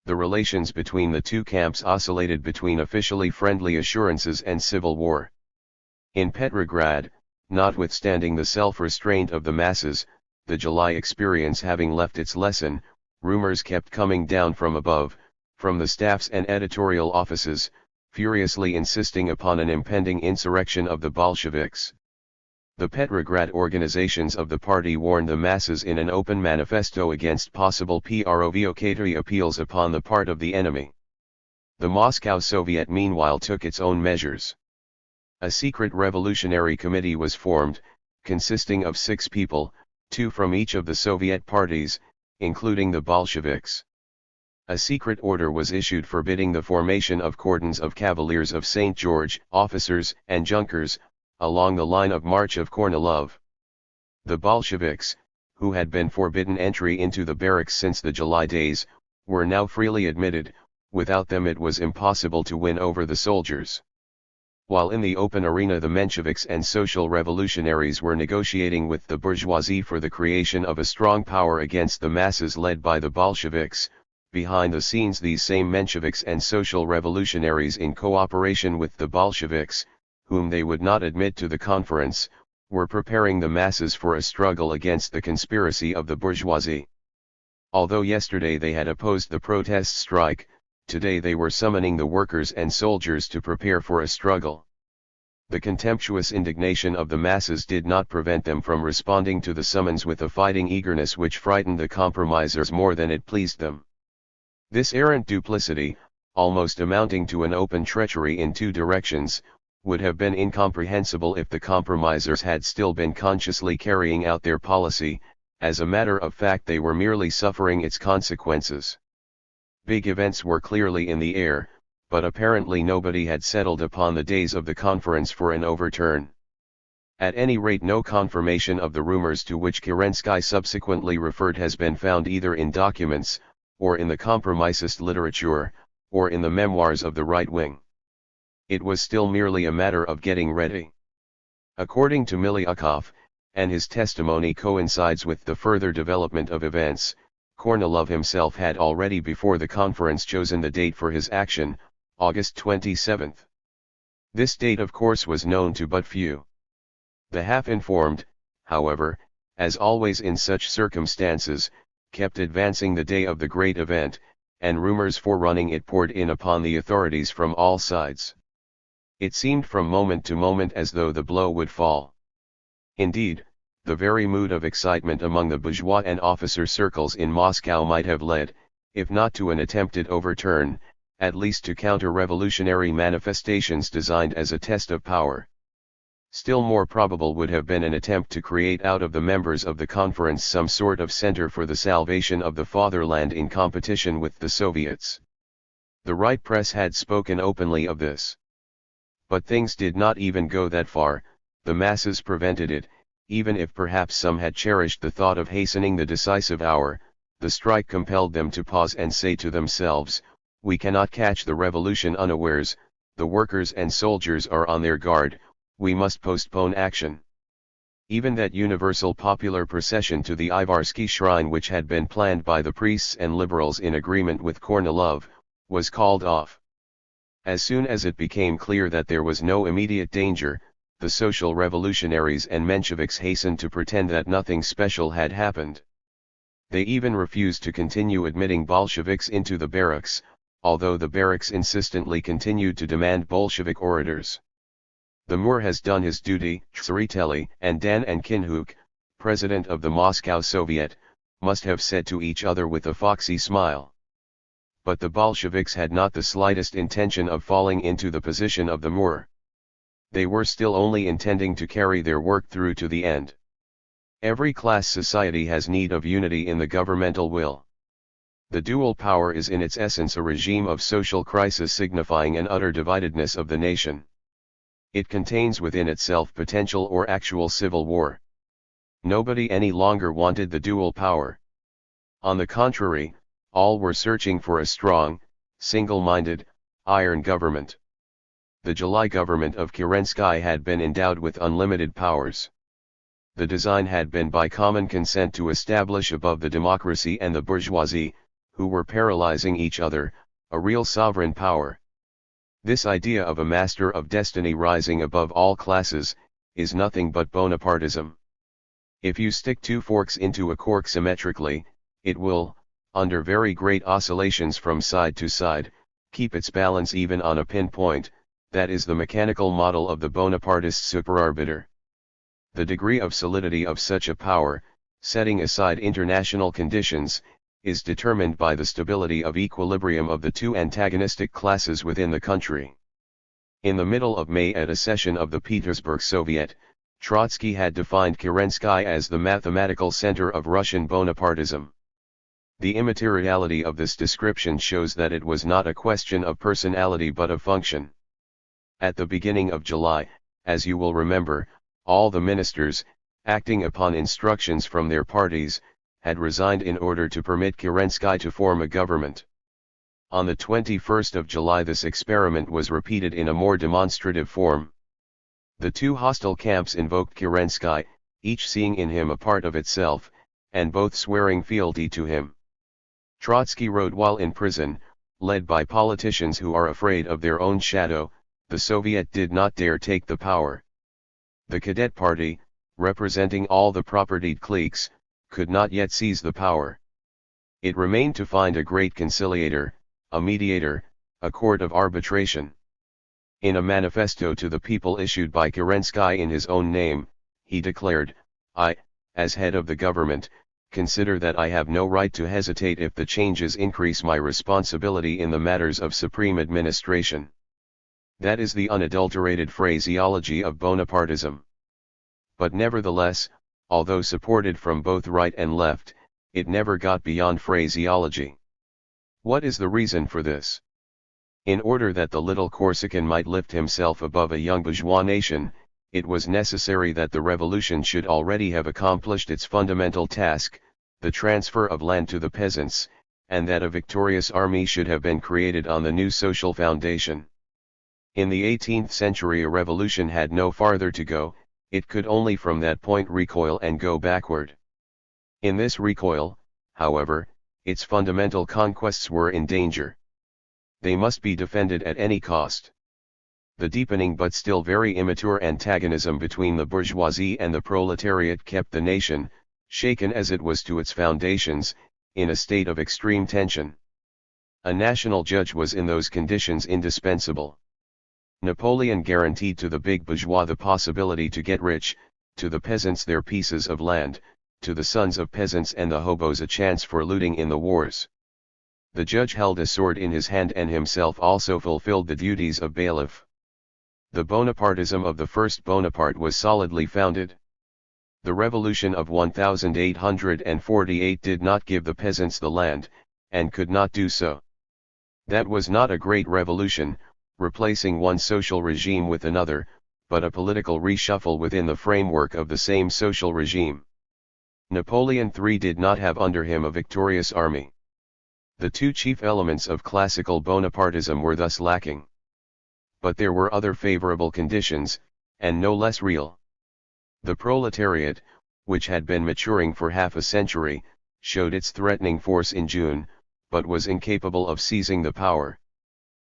The relations between the two camps oscillated between officially friendly assurances and civil war. In Petrograd, notwithstanding the self-restraint of the masses, the July experience having left its lesson, rumors kept coming down from above, from the staffs and editorial offices, furiously insisting upon an impending insurrection of the Bolsheviks. The Petrograd organizations of the party warned the masses in an open manifesto against possible provocatory appeals upon the part of the enemy. The Moscow Soviet meanwhile took its own measures. A secret revolutionary committee was formed, consisting of 6 people, 2 from each of the Soviet parties, including the Bolsheviks. A secret order was issued forbidding the formation of cordons of Cavaliers of St. George, officers and junkers, along the line of march of Kornilov. The Bolsheviks, who had been forbidden entry into the barracks since the July days, were now freely admitted. Without them it was impossible to win over the soldiers. While in the open arena the Mensheviks and social revolutionaries were negotiating with the bourgeoisie for the creation of a strong power against the masses led by the Bolsheviks, behind the scenes these same Mensheviks and social revolutionaries in cooperation with the Bolsheviks, whom they would not admit to the conference, were preparing the masses for a struggle against the conspiracy of the bourgeoisie. Although yesterday they had opposed the protest strike, today they were summoning the workers and soldiers to prepare for a struggle. The contemptuous indignation of the masses did not prevent them from responding to the summons with a fighting eagerness which frightened the compromisers more than it pleased them. This arrant duplicity, almost amounting to an open treachery in two directions, would have been incomprehensible if the compromisers had still been consciously carrying out their policy. As a matter of fact they were merely suffering its consequences. Big events were clearly in the air, but apparently nobody had settled upon the days of the conference for an overturn. At any rate no confirmation of the rumors to which Kerensky subsequently referred has been found either in documents, or in the compromisist literature, or in the memoirs of the right wing. It was still merely a matter of getting ready. According to Miliukov, and his testimony coincides with the further development of events, Kornilov himself had already before the conference chosen the date for his action, August 27. This date of course was known to but few. The half-informed, however, as always in such circumstances, kept advancing the day of the great event, and rumors forerunning it poured in upon the authorities from all sides. It seemed from moment to moment as though the blow would fall. Indeed, the very mood of excitement among the bourgeois and officer circles in Moscow might have led, if not to an attempted overturn, at least to counter-revolutionary manifestations designed as a test of power. Still more probable would have been an attempt to create out of the members of the conference some sort of center for the salvation of the fatherland in competition with the Soviets. The right press had spoken openly of this. But things did not even go that far. The masses prevented it, even if perhaps some had cherished the thought of hastening the decisive hour. The strike compelled them to pause and say to themselves, "We cannot catch the revolution unawares, the workers and soldiers are on their guard, we must postpone action." Even that universal popular procession to the Ivarsky shrine which had been planned by the priests and liberals in agreement with Kornilov, was called off. As soon as it became clear that there was no immediate danger, the social revolutionaries and Mensheviks hastened to pretend that nothing special had happened. They even refused to continue admitting Bolsheviks into the barracks, although the barracks insistently continued to demand Bolshevik orators. "The Moor has done his duty," Tsereteli and Dan and Kinhuk, president of the Moscow Soviet, must have said to each other with a foxy smile. But the Bolsheviks had not the slightest intention of falling into the position of the Moor. They were still only intending to carry their work through to the end. Every class society has need of unity in the governmental will. The dual power is in its essence a regime of social crisis signifying an utter dividedness of the nation. It contains within itself potential or actual civil war. Nobody any longer wanted the dual power. On the contrary, all were searching for a strong, single-minded, iron government. The July government of Kerensky had been endowed with unlimited powers. The design had been by common consent to establish above the democracy and the bourgeoisie, who were paralyzing each other, a real sovereign power. This idea of a master of destiny rising above all classes, is nothing but Bonapartism. If you stick two forks into a cork symmetrically, it will, under very great oscillations from side to side, keep its balance even on a pinpoint. That is the mechanical model of the Bonapartist superarbiter. The degree of solidity of such a power, setting aside international conditions, is determined by the stability of equilibrium of the two antagonistic classes within the country. In the middle of May at a session of the Petersburg Soviet, Trotsky had defined Kerensky as the mathematical center of Russian Bonapartism. The immateriality of this description shows that it was not a question of personality but of function. At the beginning of July, as you will remember, all the ministers, acting upon instructions from their parties, had resigned in order to permit Kerensky to form a government. On the 21st of July this experiment was repeated in a more demonstrative form. The two hostile camps invoked Kerensky, each seeing in him a part of itself, and both swearing fealty to him. Trotsky wrote while in prison, led by politicians who are afraid of their own shadow, the Soviet did not dare take the power. The Cadet Party, representing all the propertied cliques, could not yet seize the power. It remained to find a great conciliator, a mediator, a court of arbitration. In a manifesto to the people issued by Kerensky in his own name, he declared, "I, as head of the government, consider that I have no right to hesitate if the changes increase my responsibility in the matters of supreme administration." That is the unadulterated phraseology of Bonapartism. But nevertheless, although supported from both right and left, it never got beyond phraseology. What is the reason for this? In order that the little Corsican might lift himself above a young bourgeois nation, it was necessary that the revolution should already have accomplished its fundamental task, the transfer of land to the peasants, and that a victorious army should have been created on the new social foundation. In the 18th century a revolution had no farther to go, it could only from that point recoil and go backward. In this recoil, however, its fundamental conquests were in danger. They must be defended at any cost. The deepening but still very immature antagonism between the bourgeoisie and the proletariat kept the nation, shaken as it was to its foundations, in a state of extreme tension. A national judge was in those conditions indispensable. Napoleon guaranteed to the big bourgeois the possibility to get rich, to the peasants their pieces of land, to the sons of peasants and the hobos a chance for looting in the wars. The judge held a sword in his hand and himself also fulfilled the duties of bailiff. The Bonapartism of the first Bonaparte was solidly founded. The revolution of 1848 did not give the peasants the land, and could not do so. That was not a great revolution, replacing one social regime with another, but a political reshuffle within the framework of the same social regime. Napoleon III did not have under him a victorious army. The two chief elements of classical Bonapartism were thus lacking. But there were other favorable conditions, and no less real. The proletariat, which had been maturing for half a century, showed its threatening force in June, but was incapable of seizing the power.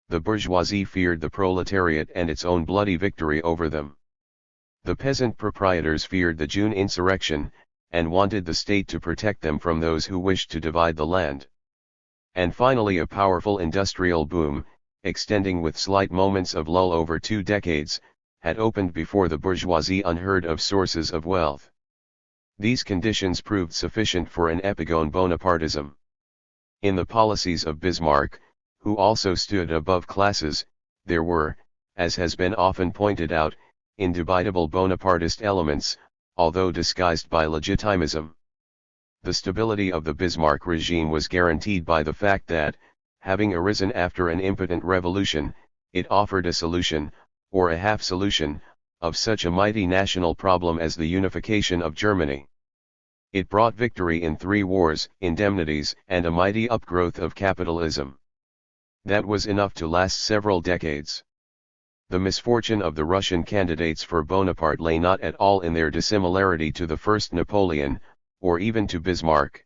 The bourgeoisie feared the proletariat and its own bloody victory over them. The peasant proprietors feared the June insurrection, and wanted the state to protect them from those who wished to divide the land. And finally a powerful industrial boom, extending with slight moments of lull over 2 decades, had opened before the bourgeoisie unheard of sources of wealth. These conditions proved sufficient for an epigone Bonapartism. In the policies of Bismarck, who also stood above classes, there were, as has been often pointed out, indubitable Bonapartist elements, although disguised by legitimism. The stability of the Bismarck regime was guaranteed by the fact that, having arisen after an impotent revolution, it offered a solution, or a half-solution, of such a mighty national problem as the unification of Germany. It brought victory in 3 wars, indemnities, and a mighty upgrowth of capitalism. That was enough to last several decades. The misfortune of the Russian candidates for Bonaparte lay not at all in their dissimilarity to the first Napoleon, or even to Bismarck.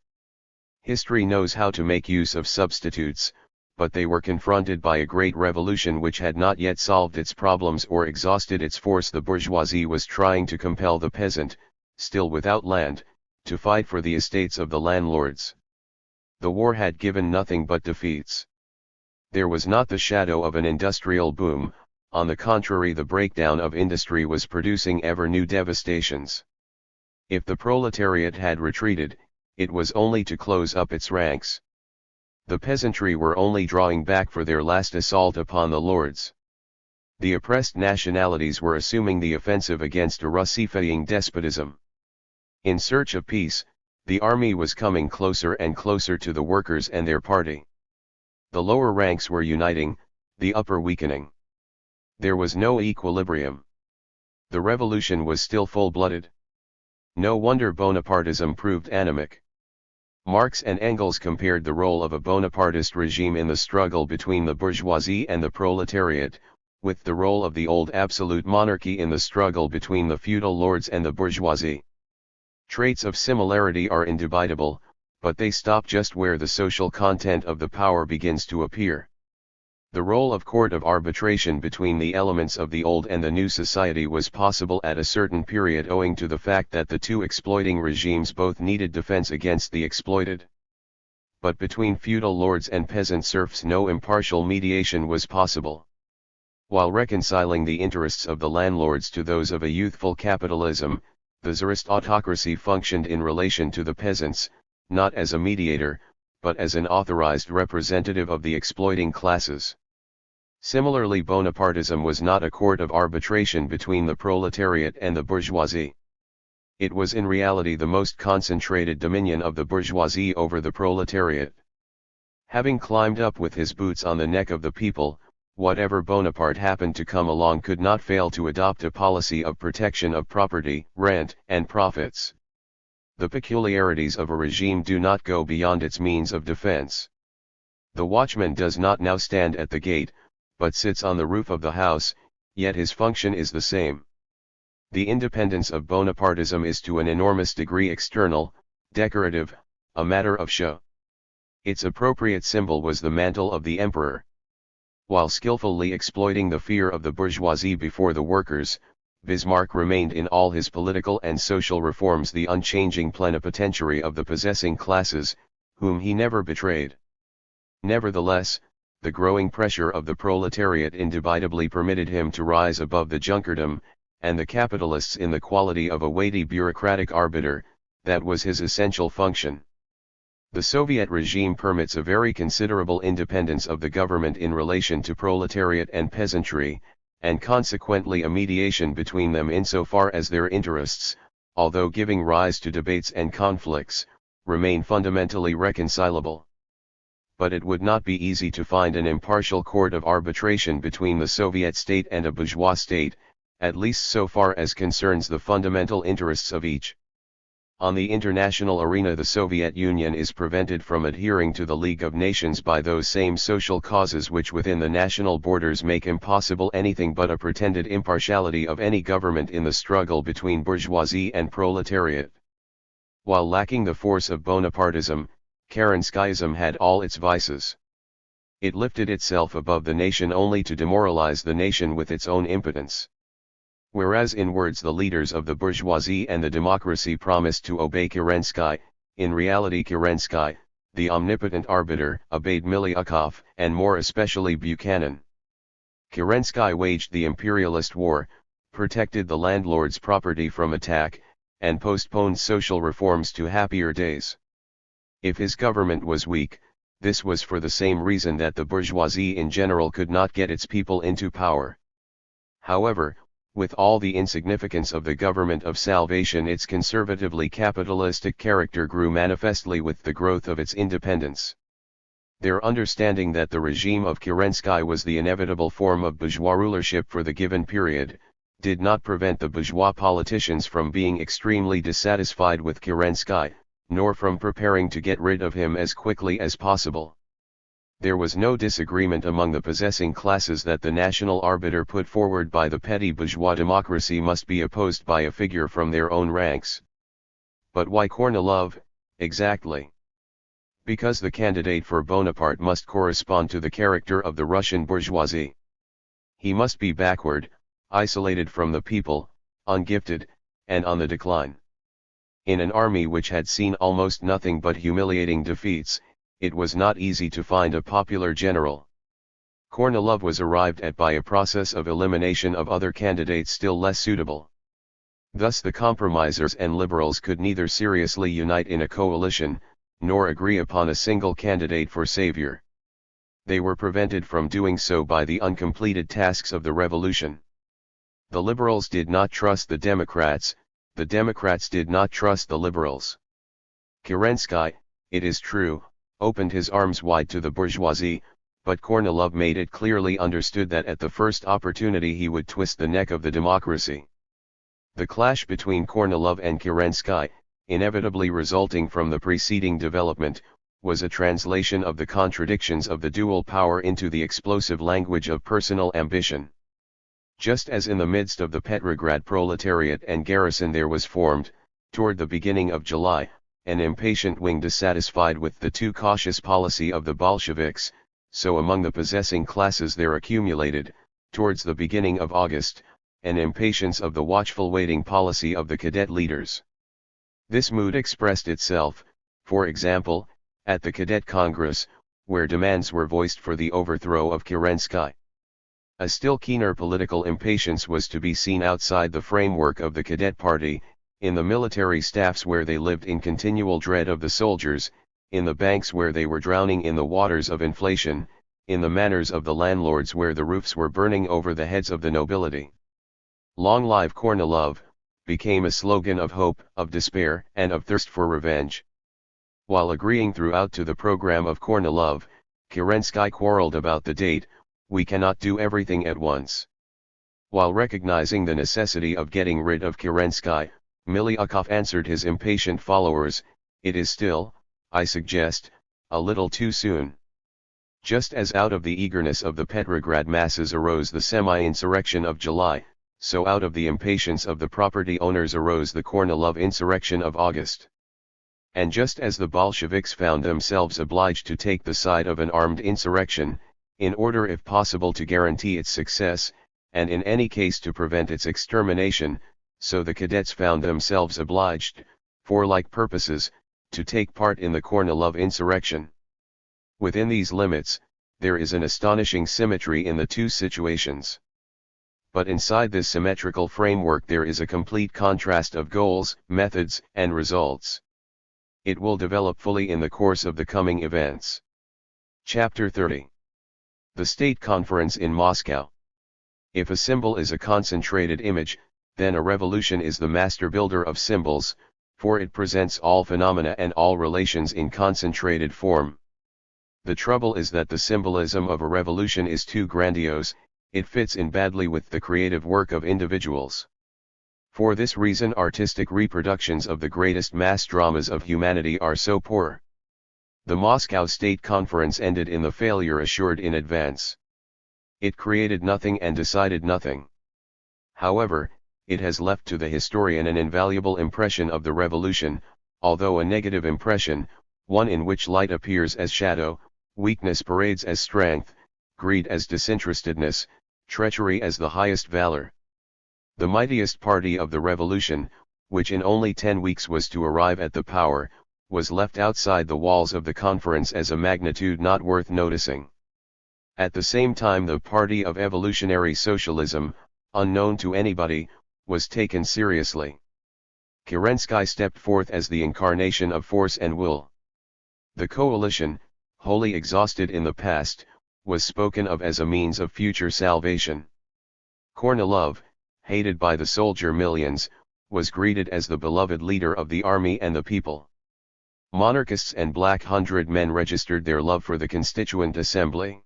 History knows how to make use of substitutes, but they were confronted by a great revolution which had not yet solved its problems or exhausted its force. The bourgeoisie was trying to compel the peasant, still without land, to fight for the estates of the landlords. The war had given nothing but defeats. There was not the shadow of an industrial boom, on the contrary the breakdown of industry was producing ever new devastations. If the proletariat had retreated, it was only to close up its ranks. The peasantry were only drawing back for their last assault upon the lords. The oppressed nationalities were assuming the offensive against a Russifying despotism. In search of peace, The army was coming closer and closer to the workers and their party. The lower ranks were uniting, the upper weakening. There was no equilibrium. The revolution was still full-blooded. No wonder Bonapartism proved anemic. Marx and Engels compared the role of a Bonapartist regime in the struggle between the bourgeoisie and the proletariat, with the role of the old absolute monarchy in the struggle between the feudal lords and the bourgeoisie. Traits of similarity are indubitable, but they stop just where the social content of the power begins to appear. The role of court of arbitration between the elements of the old and the new society was possible at a certain period owing to the fact that the two exploiting regimes both needed defense against the exploited. But between feudal lords and peasant serfs no impartial mediation was possible. While reconciling the interests of the landlords to those of a youthful capitalism, the Tsarist autocracy functioned in relation to the peasants, not as a mediator, but as an authorized representative of the exploiting classes. Similarly, Bonapartism was not a court of arbitration between the proletariat and the bourgeoisie. It was in reality the most concentrated dominion of the bourgeoisie over the proletariat. Having climbed up with his boots on the neck of the people, whatever Bonaparte happened to come along could not fail to adopt a policy of protection of property, rent, and profits. The peculiarities of a regime do not go beyond its means of defense. The watchman does not now stand at the gate, but sits on the roof of the house, yet his function is the same. The independence of Bonapartism is to an enormous degree external, decorative, a matter of show. Its appropriate symbol was the mantle of the emperor. While skillfully exploiting the fear of the bourgeoisie before the workers, Bismarck remained in all his political and social reforms the unchanging plenipotentiary of the possessing classes, whom he never betrayed. Nevertheless, the growing pressure of the proletariat indubitably permitted him to rise above the Junkerdom, and the capitalists in the quality of a weighty bureaucratic arbiter. That was his essential function. The Soviet regime permits a very considerable independence of the government in relation to proletariat and peasantry, and consequently a mediation between them insofar as their interests, although giving rise to debates and conflicts, remain fundamentally reconcilable. But it would not be easy to find an impartial court of arbitration between the Soviet state and a bourgeois state, at least so far as concerns the fundamental interests of each. On the international arena, the Soviet Union is prevented from adhering to the League of Nations by those same social causes which within the national borders make impossible anything but a pretended impartiality of any government in the struggle between bourgeoisie and proletariat. While lacking the force of Bonapartism, Kerenskyism had all its vices. It lifted itself above the nation only to demoralize the nation with its own impotence. Whereas in words the leaders of the bourgeoisie and the democracy promised to obey Kerensky, in reality Kerensky, the omnipotent arbiter, obeyed Miliukov, and more especially Buchanan. Kerensky waged the imperialist war, protected the landlord's property from attack, and postponed social reforms to happier days. If his government was weak, this was for the same reason that the bourgeoisie in general could not get its people into power. However, with all the insignificance of the government of salvation, its conservatively capitalistic character grew manifestly with the growth of its independence. Their understanding that the regime of Kerensky was the inevitable form of bourgeois rulership for the given period, did not prevent the bourgeois politicians from being extremely dissatisfied with Kerensky, nor from preparing to get rid of him as quickly as possible. There was no disagreement among the possessing classes that the national arbiter put forward by the petty bourgeois democracy must be opposed by a figure from their own ranks. But why Kornilov, exactly? Because the candidate for Bonaparte must correspond to the character of the Russian bourgeoisie. He must be backward, isolated from the people, ungifted, and on the decline. In an army which had seen almost nothing but humiliating defeats, it was not easy to find a popular general. Kornilov was arrived at by a process of elimination of other candidates still less suitable. Thus the compromisers and liberals could neither seriously unite in a coalition, nor agree upon a single candidate for savior. They were prevented from doing so by the uncompleted tasks of the revolution. The liberals did not trust the Democrats did not trust the liberals. Kerensky, it is true, opened his arms wide to the bourgeoisie, but Kornilov made it clearly understood that at the first opportunity he would twist the neck of the democracy. The clash between Kornilov and Kerensky, inevitably resulting from the preceding development, was a translation of the contradictions of the dual power into the explosive language of personal ambition. Just as in the midst of the Petrograd proletariat and garrison there was formed, toward the beginning of July, an impatient wing dissatisfied with the too cautious policy of the Bolsheviks, so among the possessing classes there accumulated, towards the beginning of August, an impatience of the watchful waiting policy of the cadet leaders. This mood expressed itself, for example, at the Cadet Congress, where demands were voiced for the overthrow of Kerensky. A still keener political impatience was to be seen outside the framework of the Cadet Party, in the military staffs where they lived in continual dread of the soldiers, in the banks where they were drowning in the waters of inflation, in the manors of the landlords where the roofs were burning over the heads of the nobility. "Long live Kornilov" became a slogan of hope, of despair, and of thirst for revenge. While agreeing throughout to the program of Kornilov, Kerensky quarreled about the date. "We cannot do everything at once." While recognizing the necessity of getting rid of Kerensky, Miliukov answered his impatient followers, "It is still, I suggest, a little too soon." Just as out of the eagerness of the Petrograd masses arose the semi-insurrection of July, so out of the impatience of the property owners arose the Kornilov insurrection of August. And just as the Bolsheviks found themselves obliged to take the side of an armed insurrection, in order if possible to guarantee its success, and in any case to prevent its extermination, so the cadets found themselves obliged, for like purposes, to take part in the Kornilov insurrection. Within these limits, there is an astonishing symmetry in the two situations. But inside this symmetrical framework there is a complete contrast of goals, methods, and results. It will develop fully in the course of the coming events. Chapter 30. The State Conference in Moscow. If a symbol is a concentrated image, then a revolution is the master builder of symbols, for it presents all phenomena and all relations in concentrated form. The trouble is that the symbolism of a revolution is too grandiose, it fits in badly with the creative work of individuals. For this reason artistic reproductions of the greatest mass dramas of humanity are so poor. The Moscow State Conference ended in the failure assured in advance. It created nothing and decided nothing. However, it has left to the historian an invaluable impression of the revolution, although a negative impression, one in which light appears as shadow, weakness parades as strength, greed as disinterestedness, treachery as the highest valor. The mightiest party of the revolution, which in only 10 weeks was to arrive at the power, was left outside the walls of the conference as a magnitude not worth noticing. At the same time the party of evolutionary socialism, unknown to anybody, was taken seriously. Kerensky stepped forth as the incarnation of force and will. The coalition, wholly exhausted in the past, was spoken of as a means of future salvation. Kornilov, hated by the soldier millions, was greeted as the beloved leader of the army and the people. Monarchists and Black Hundred men registered their love for the Constituent Assembly.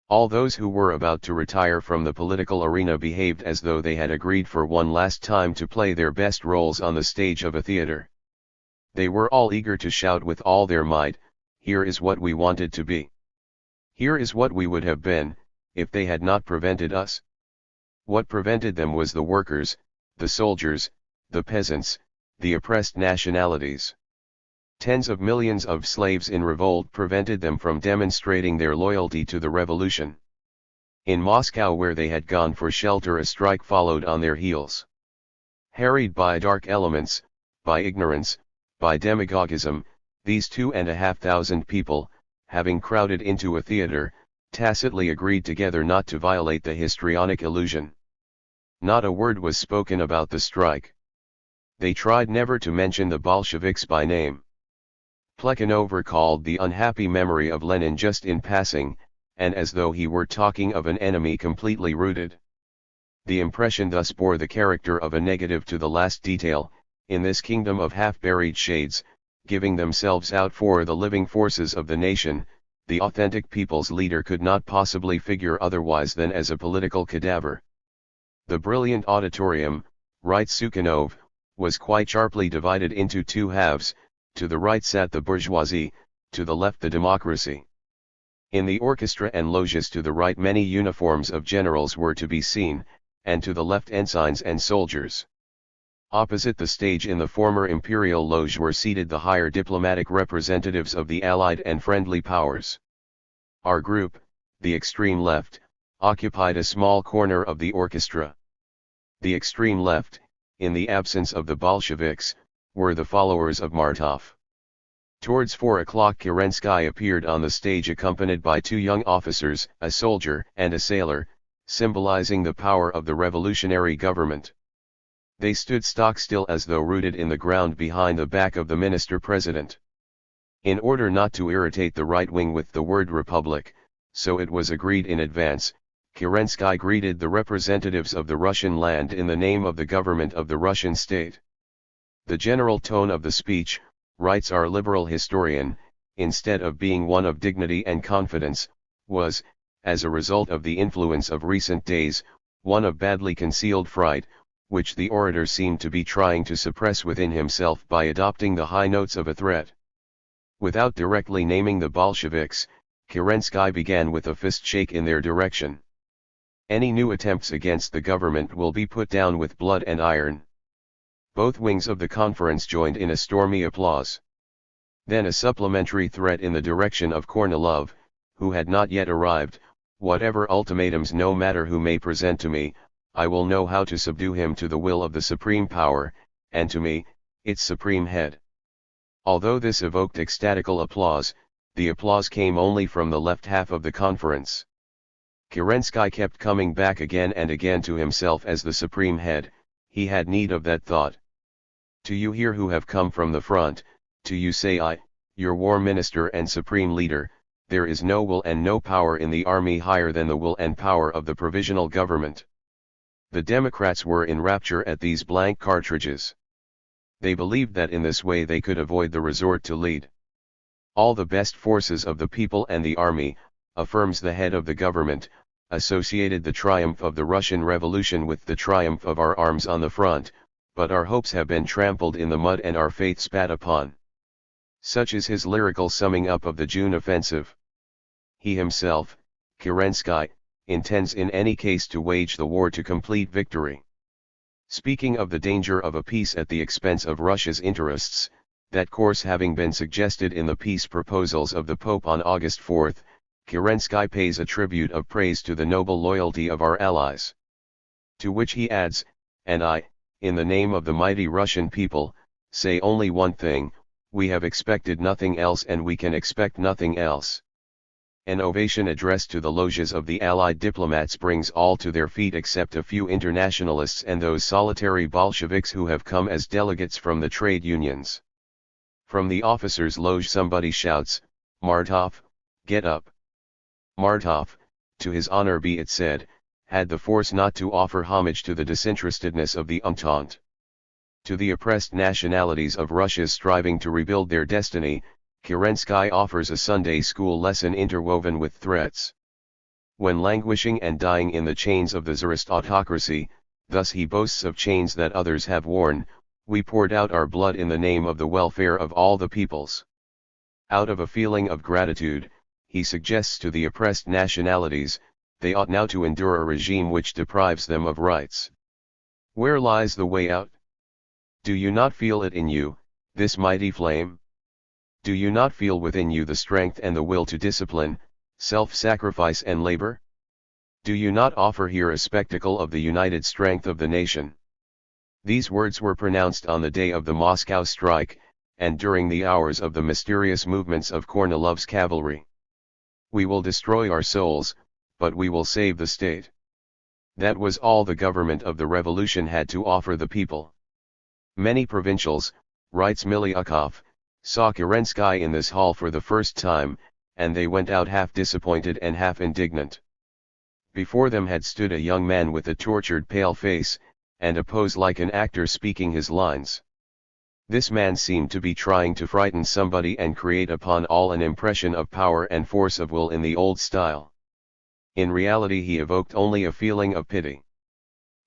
All those who were about to retire from the political arena behaved as though they had agreed for one last time to play their best roles on the stage of a theater. They were all eager to shout with all their might, "Here is what we wanted to be. Here is what we would have been, if they had not prevented us." What prevented them was the workers, the soldiers, the peasants, the oppressed nationalities. Tens of millions of slaves in revolt prevented them from demonstrating their loyalty to the revolution. In Moscow where they had gone for shelter a strike followed on their heels. Harried by dark elements, by ignorance, by demagogism, these 2,500 people, having crowded into a theater, tacitly agreed together not to violate the histrionic illusion. Not a word was spoken about the strike. They tried never to mention the Bolsheviks by name. Plekhanov recalled the unhappy memory of Lenin just in passing, and as though he were talking of an enemy completely rooted. The impression thus bore the character of a negative to the last detail. In this kingdom of half-buried shades, giving themselves out for the living forces of the nation. The authentic people's leader could not possibly figure otherwise than as a political cadaver. The brilliant auditorium, writes Sukhanov, was quite sharply divided into two halves. To the right sat the bourgeoisie, to the left the democracy. In the orchestra and loges to the right many uniforms of generals were to be seen, and to the left ensigns and soldiers. Opposite the stage in the former imperial loge were seated the higher diplomatic representatives of the Allied and friendly powers. Our group, the extreme left, occupied a small corner of the orchestra. The extreme left, in the absence of the Bolsheviks, were the followers of Martov. Towards 4 o'clock Kerensky appeared on the stage accompanied by two young officers, a soldier and a sailor, symbolizing the power of the revolutionary government. They stood stock still as though rooted in the ground behind the back of the minister-president. In order not to irritate the right wing with the word republic, so it was agreed in advance, Kerensky greeted the representatives of the Russian land in the name of the government of the Russian state. The general tone of the speech, writes our liberal historian, instead of being one of dignity and confidence, was, as a result of the influence of recent days, one of badly concealed fright, which the orator seemed to be trying to suppress within himself by adopting the high notes of a threat. Without directly naming the Bolsheviks, Kerensky began with a fist shake in their direction. Any new attempts against the government will be put down with blood and iron. Both wings of the conference joined in a stormy applause. Then a supplementary threat in the direction of Kornilov, who had not yet arrived: whatever ultimatums no matter who may present to me, I will know how to subdue him to the will of the supreme power, and to me, its supreme head. Although this evoked ecstatical applause, the applause came only from the left half of the conference. Kerensky kept coming back again and again to himself as the supreme head. He had need of that thought. To you here who have come from the front, to you say I, your war minister and supreme leader, there is no will and no power in the army higher than the will and power of the provisional government. The Democrats were in rapture at these blank cartridges. They believed that in this way they could avoid the resort to lead. All the best forces of the people and the army, affirms the head of the government, associated the triumph of the Russian Revolution with the triumph of our arms on the front, but our hopes have been trampled in the mud and our faith spat upon. Such is his lyrical summing up of the June offensive. He himself, Kerensky, intends in any case to wage the war to complete victory. Speaking of the danger of a peace at the expense of Russia's interests, that course having been suggested in the peace proposals of the Pope on August 4, Kerensky pays a tribute of praise to the noble loyalty of our allies. To which he adds, and I, in the name of the mighty Russian people, say only one thing: we have expected nothing else and we can expect nothing else. An ovation addressed to the loges of the Allied diplomats brings all to their feet except a few internationalists and those solitary Bolsheviks who have come as delegates from the trade unions. From the officers' loge somebody shouts, Martov, get up. Martov, to his honor be it said, had the force not to offer homage to the disinterestedness of the Entente. To the oppressed nationalities of Russia striving to rebuild their destiny, Kerensky offers a Sunday school lesson interwoven with threats. When languishing and dying in the chains of the Tsarist autocracy, thus he boasts of chains that others have worn, we poured out our blood in the name of the welfare of all the peoples. Out of a feeling of gratitude, he suggests to the oppressed nationalities, they ought now to endure a regime which deprives them of rights. Where lies the way out? Do you not feel it in you, this mighty flame? Do you not feel within you the strength and the will to discipline, self-sacrifice and labor? Do you not offer here a spectacle of the united strength of the nation? These words were pronounced on the day of the Moscow strike, and during the hours of the mysterious movements of Kornilov's cavalry. We will destroy our souls, but we will save the state. That was all the government of the revolution had to offer the people. Many provincials, writes Milyukov, saw Kerensky in this hall for the first time, and they went out half disappointed and half indignant. Before them had stood a young man with a tortured pale face, and a pose like an actor speaking his lines. This man seemed to be trying to frighten somebody and create upon all an impression of power and force of will in the old style. In reality he evoked only a feeling of pity.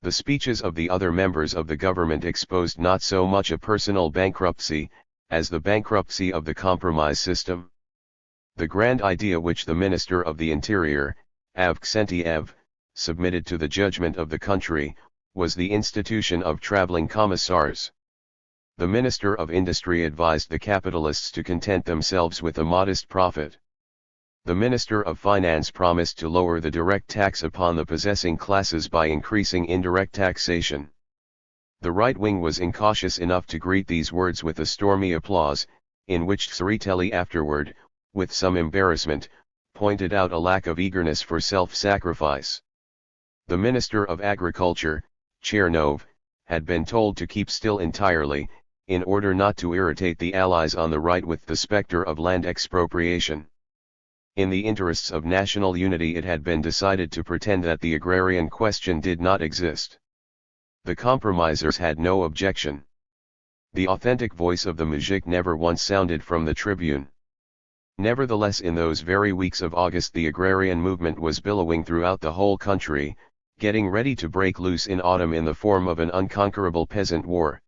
The speeches of the other members of the government exposed not so much a personal bankruptcy, as the bankruptcy of the compromise system. The grand idea which the Minister of the Interior, Avksentiev, submitted to the judgment of the country, was the institution of traveling commissars. The Minister of Industry advised the capitalists to content themselves with a modest profit. The Minister of Finance promised to lower the direct tax upon the possessing classes by increasing indirect taxation. The right wing was incautious enough to greet these words with a stormy applause, in which Tsereteli afterward, with some embarrassment, pointed out a lack of eagerness for self-sacrifice. The Minister of Agriculture, Chernov, had been told to keep still entirely, in order not to irritate the Allies on the right with the spectre of land expropriation. In the interests of national unity it had been decided to pretend that the agrarian question did not exist. The compromisers had no objection. The authentic voice of the muzhik never once sounded from the tribune. Nevertheless, in those very weeks of August the agrarian movement was billowing throughout the whole country, getting ready to break loose in autumn in the form of an unconquerable peasant war.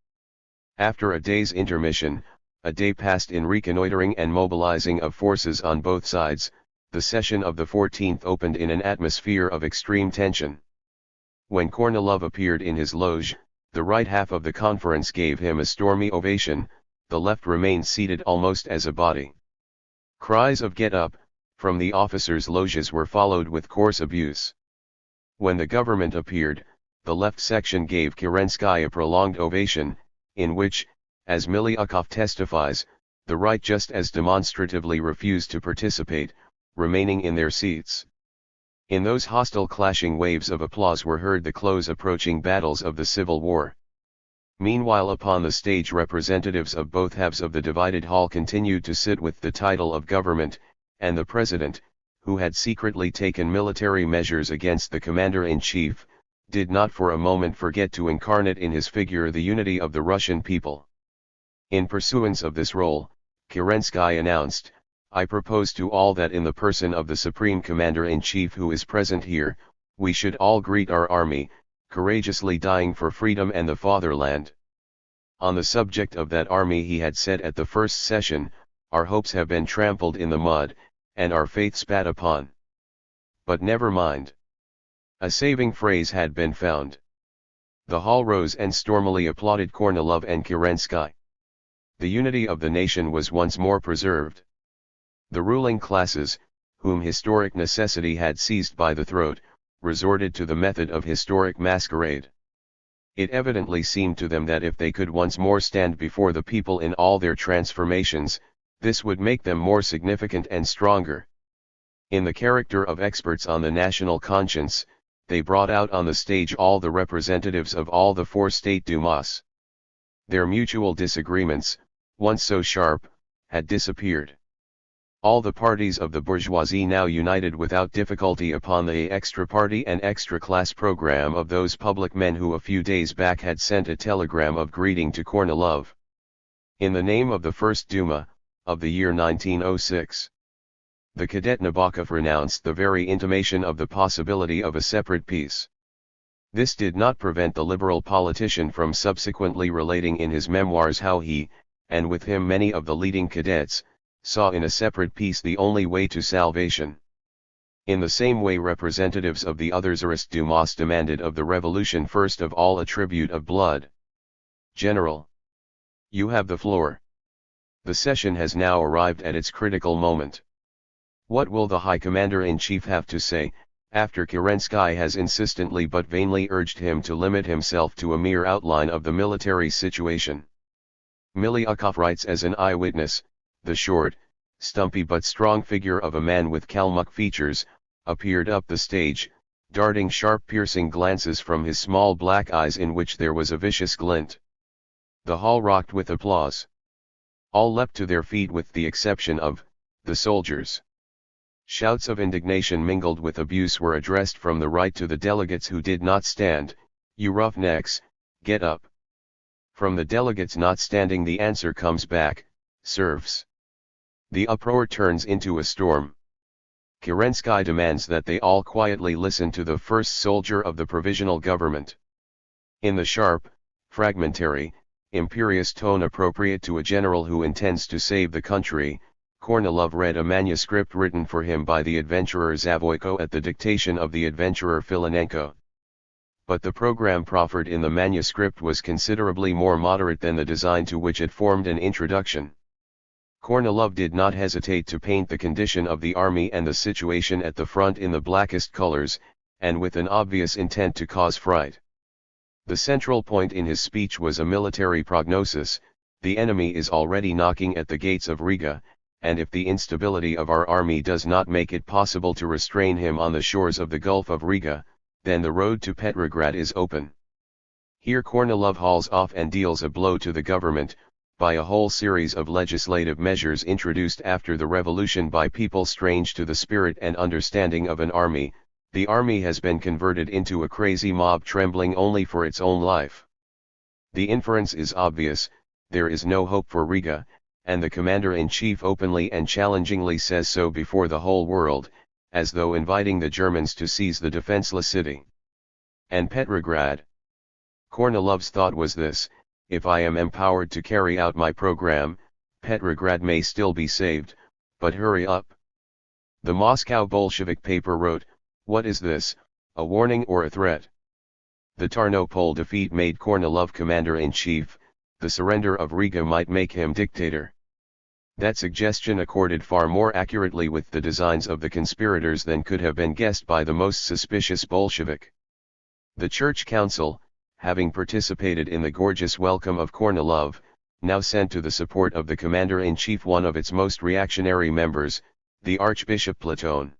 After a day's intermission, a day passed in reconnoitering and mobilizing of forces on both sides, the session of the 14th opened in an atmosphere of extreme tension. When Kornilov appeared in his loge, the right half of the conference gave him a stormy ovation, the left remained seated almost as a body. Cries of "Get up!" from the officers' loges were followed with coarse abuse. When the government appeared, the left section gave Kerensky a prolonged ovation, in which, as Miliukov testifies, the right just as demonstratively refused to participate, remaining in their seats. In those hostile clashing waves of applause were heard the close approaching battles of the Civil War. Meanwhile upon the stage representatives of both halves of the divided hall continued to sit with the title of government, and the president, who had secretly taken military measures against the commander-in-chief, did not for a moment forget to incarnate in his figure the unity of the Russian people. In pursuance of this role, Kerensky announced, "I propose to all that in the person of the Supreme Commander-in-Chief who is present here, we should all greet our army, courageously dying for freedom and the fatherland." On the subject of that army he had said at the first session, "Our hopes have been trampled in the mud, and our faith spat upon. But never mind. A saving phrase had been found." The hall rose and stormily applauded Kornilov and Kerensky. The unity of the nation was once more preserved. The ruling classes, whom historic necessity had seized by the throat, resorted to the method of historic masquerade. It evidently seemed to them that if they could once more stand before the people in all their transformations, this would make them more significant and stronger. In the character of experts on the national conscience, they brought out on the stage all the representatives of all the four state dumas. Their mutual disagreements, once so sharp, had disappeared. All the parties of the bourgeoisie now united without difficulty upon the extra-party and extra-class program of those public men who a few days back had sent a telegram of greeting to Kornilov. In the name of the First Duma, of the year 1906. The cadet Nabokov renounced the very intimation of the possibility of a separate peace. This did not prevent the liberal politician from subsequently relating in his memoirs how he, and with him many of the leading cadets, saw in a separate peace the only way to salvation. In the same way representatives of the other Tsarist Dumas demanded of the revolution first of all a tribute of blood. General, you have the floor. The session has now arrived at its critical moment. What will the High Commander-in-Chief have to say, after Kerensky has insistently but vainly urged him to limit himself to a mere outline of the military situation? Miliukov writes as an eyewitness, "The short, stumpy but strong figure of a man with Kalmuck features, appeared up the stage, darting sharp piercing glances from his small black eyes in which there was a vicious glint." The hall rocked with applause. All leapt to their feet with the exception of the soldiers. Shouts of indignation mingled with abuse were addressed from the right to the delegates who did not stand. "You roughnecks, get up. From the delegates not standing, the answer comes back, serfs. The uproar turns into a storm. Kerensky demands that they all quietly listen to the first soldier of the provisional government. In the sharp, fragmentary, imperious tone appropriate to a general who intends to save the country, Kornilov read a manuscript written for him by the adventurer Zavoyko at the dictation of the adventurer Filinenko. But the program proffered in the manuscript was considerably more moderate than the design to which it formed an introduction. Kornilov did not hesitate to paint the condition of the army and the situation at the front in the blackest colors, and with an obvious intent to cause fright. The central point in his speech was a military prognosis: the enemy is already knocking at the gates of Riga, and if the instability of our army does not make it possible to restrain him on the shores of the Gulf of Riga, then the road to Petrograd is open. Here Kornilov hauls off and deals a blow to the government, by a whole series of legislative measures introduced after the revolution by people strange to the spirit and understanding of an army. The army has been converted into a crazy mob trembling only for its own life. The inference is obvious: there is no hope for Riga, and the commander-in-chief openly and challengingly says so before the whole world, as though inviting the Germans to seize the defenseless city. And Petrograd? Kornilov's thought was this: if I am empowered to carry out my program, Petrograd may still be saved, but hurry up. The Moscow Bolshevik paper wrote, "What is this, a warning or a threat?" The Tarnopol defeat made Kornilov commander-in-chief, the surrender of Riga might make him dictator. That suggestion accorded far more accurately with the designs of the conspirators than could have been guessed by the most suspicious Bolshevik. The Church Council, having participated in the gorgeous welcome of Kornilov, now sent to the support of the commander-in-chief one of its most reactionary members, the Archbishop Platon.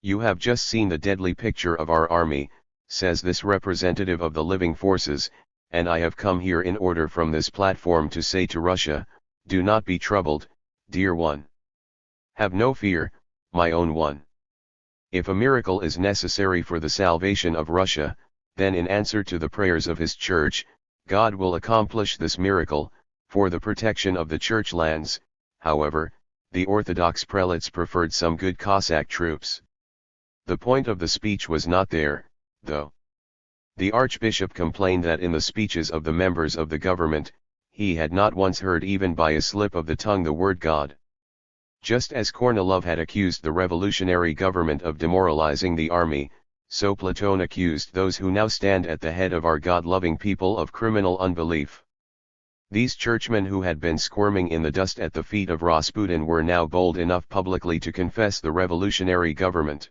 "You have just seen the deadly picture of our army," says this representative of the living forces, "and I have come here in order from this platform to say to Russia, do not be troubled, dear one. Have no fear, my own one. If a miracle is necessary for the salvation of Russia, then in answer to the prayers of his church, God will accomplish this miracle. For the protection of the church lands, however, the Orthodox prelates preferred some good Cossack troops." The point of the speech was not there, though. The Archbishop complained that in the speeches of the members of the government, he had not once heard even by a slip of the tongue the word God. Just as Kornilov had accused the revolutionary government of demoralizing the army, so Platon accused those who now stand at the head of our God-loving people of criminal unbelief. These churchmen who had been squirming in the dust at the feet of Rasputin were now bold enough publicly to confess the revolutionary government.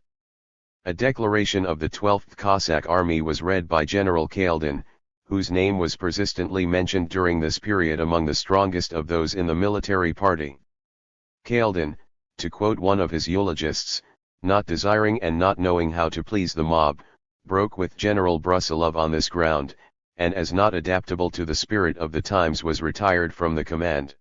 A declaration of the 12th Cossack Army was read by General Kaldin, whose name was persistently mentioned during this period among the strongest of those in the military party. Kaldin, to quote one of his eulogists, not desiring and not knowing how to please the mob, broke with General Brusilov on this ground, and as not adaptable to the spirit of the times was retired from the command.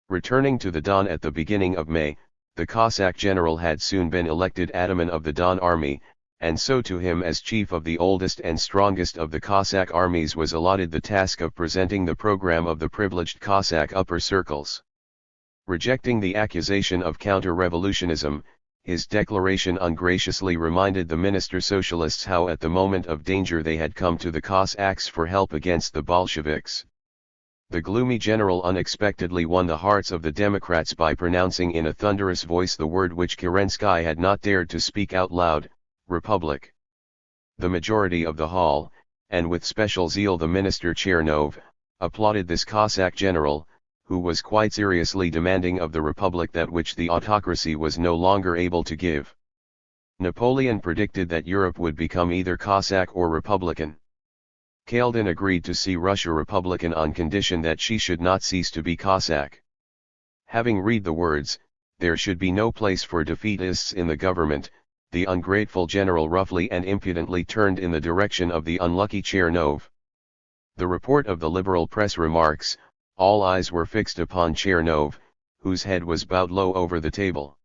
Returning to the Don at the beginning of May, the Cossack general had soon been elected ataman of the Don army, and so to him as chief of the oldest and strongest of the Cossack armies was allotted the task of presenting the program of the privileged Cossack upper circles. Rejecting the accusation of counter-revolutionism, his declaration ungraciously reminded the minister socialists how at the moment of danger they had come to the Cossacks for help against the Bolsheviks. The gloomy general unexpectedly won the hearts of the Democrats by pronouncing in a thunderous voice the word which Kerensky had not dared to speak out loud: Republic. The majority of the hall, and with special zeal the minister Chernov, applauded this Cossack general, who was quite seriously demanding of the Republic that which the autocracy was no longer able to give. Napoleon predicted that Europe would become either Cossack or Republican. Kaldin agreed to see Russia Republican on condition that she should not cease to be Cossack. Having read the words, "There should be no place for defeatists in the government," the ungrateful general roughly and impudently turned in the direction of the unlucky Chernov. The report of the liberal press remarks, all eyes were fixed upon Chernov, whose head was bowed low over the table.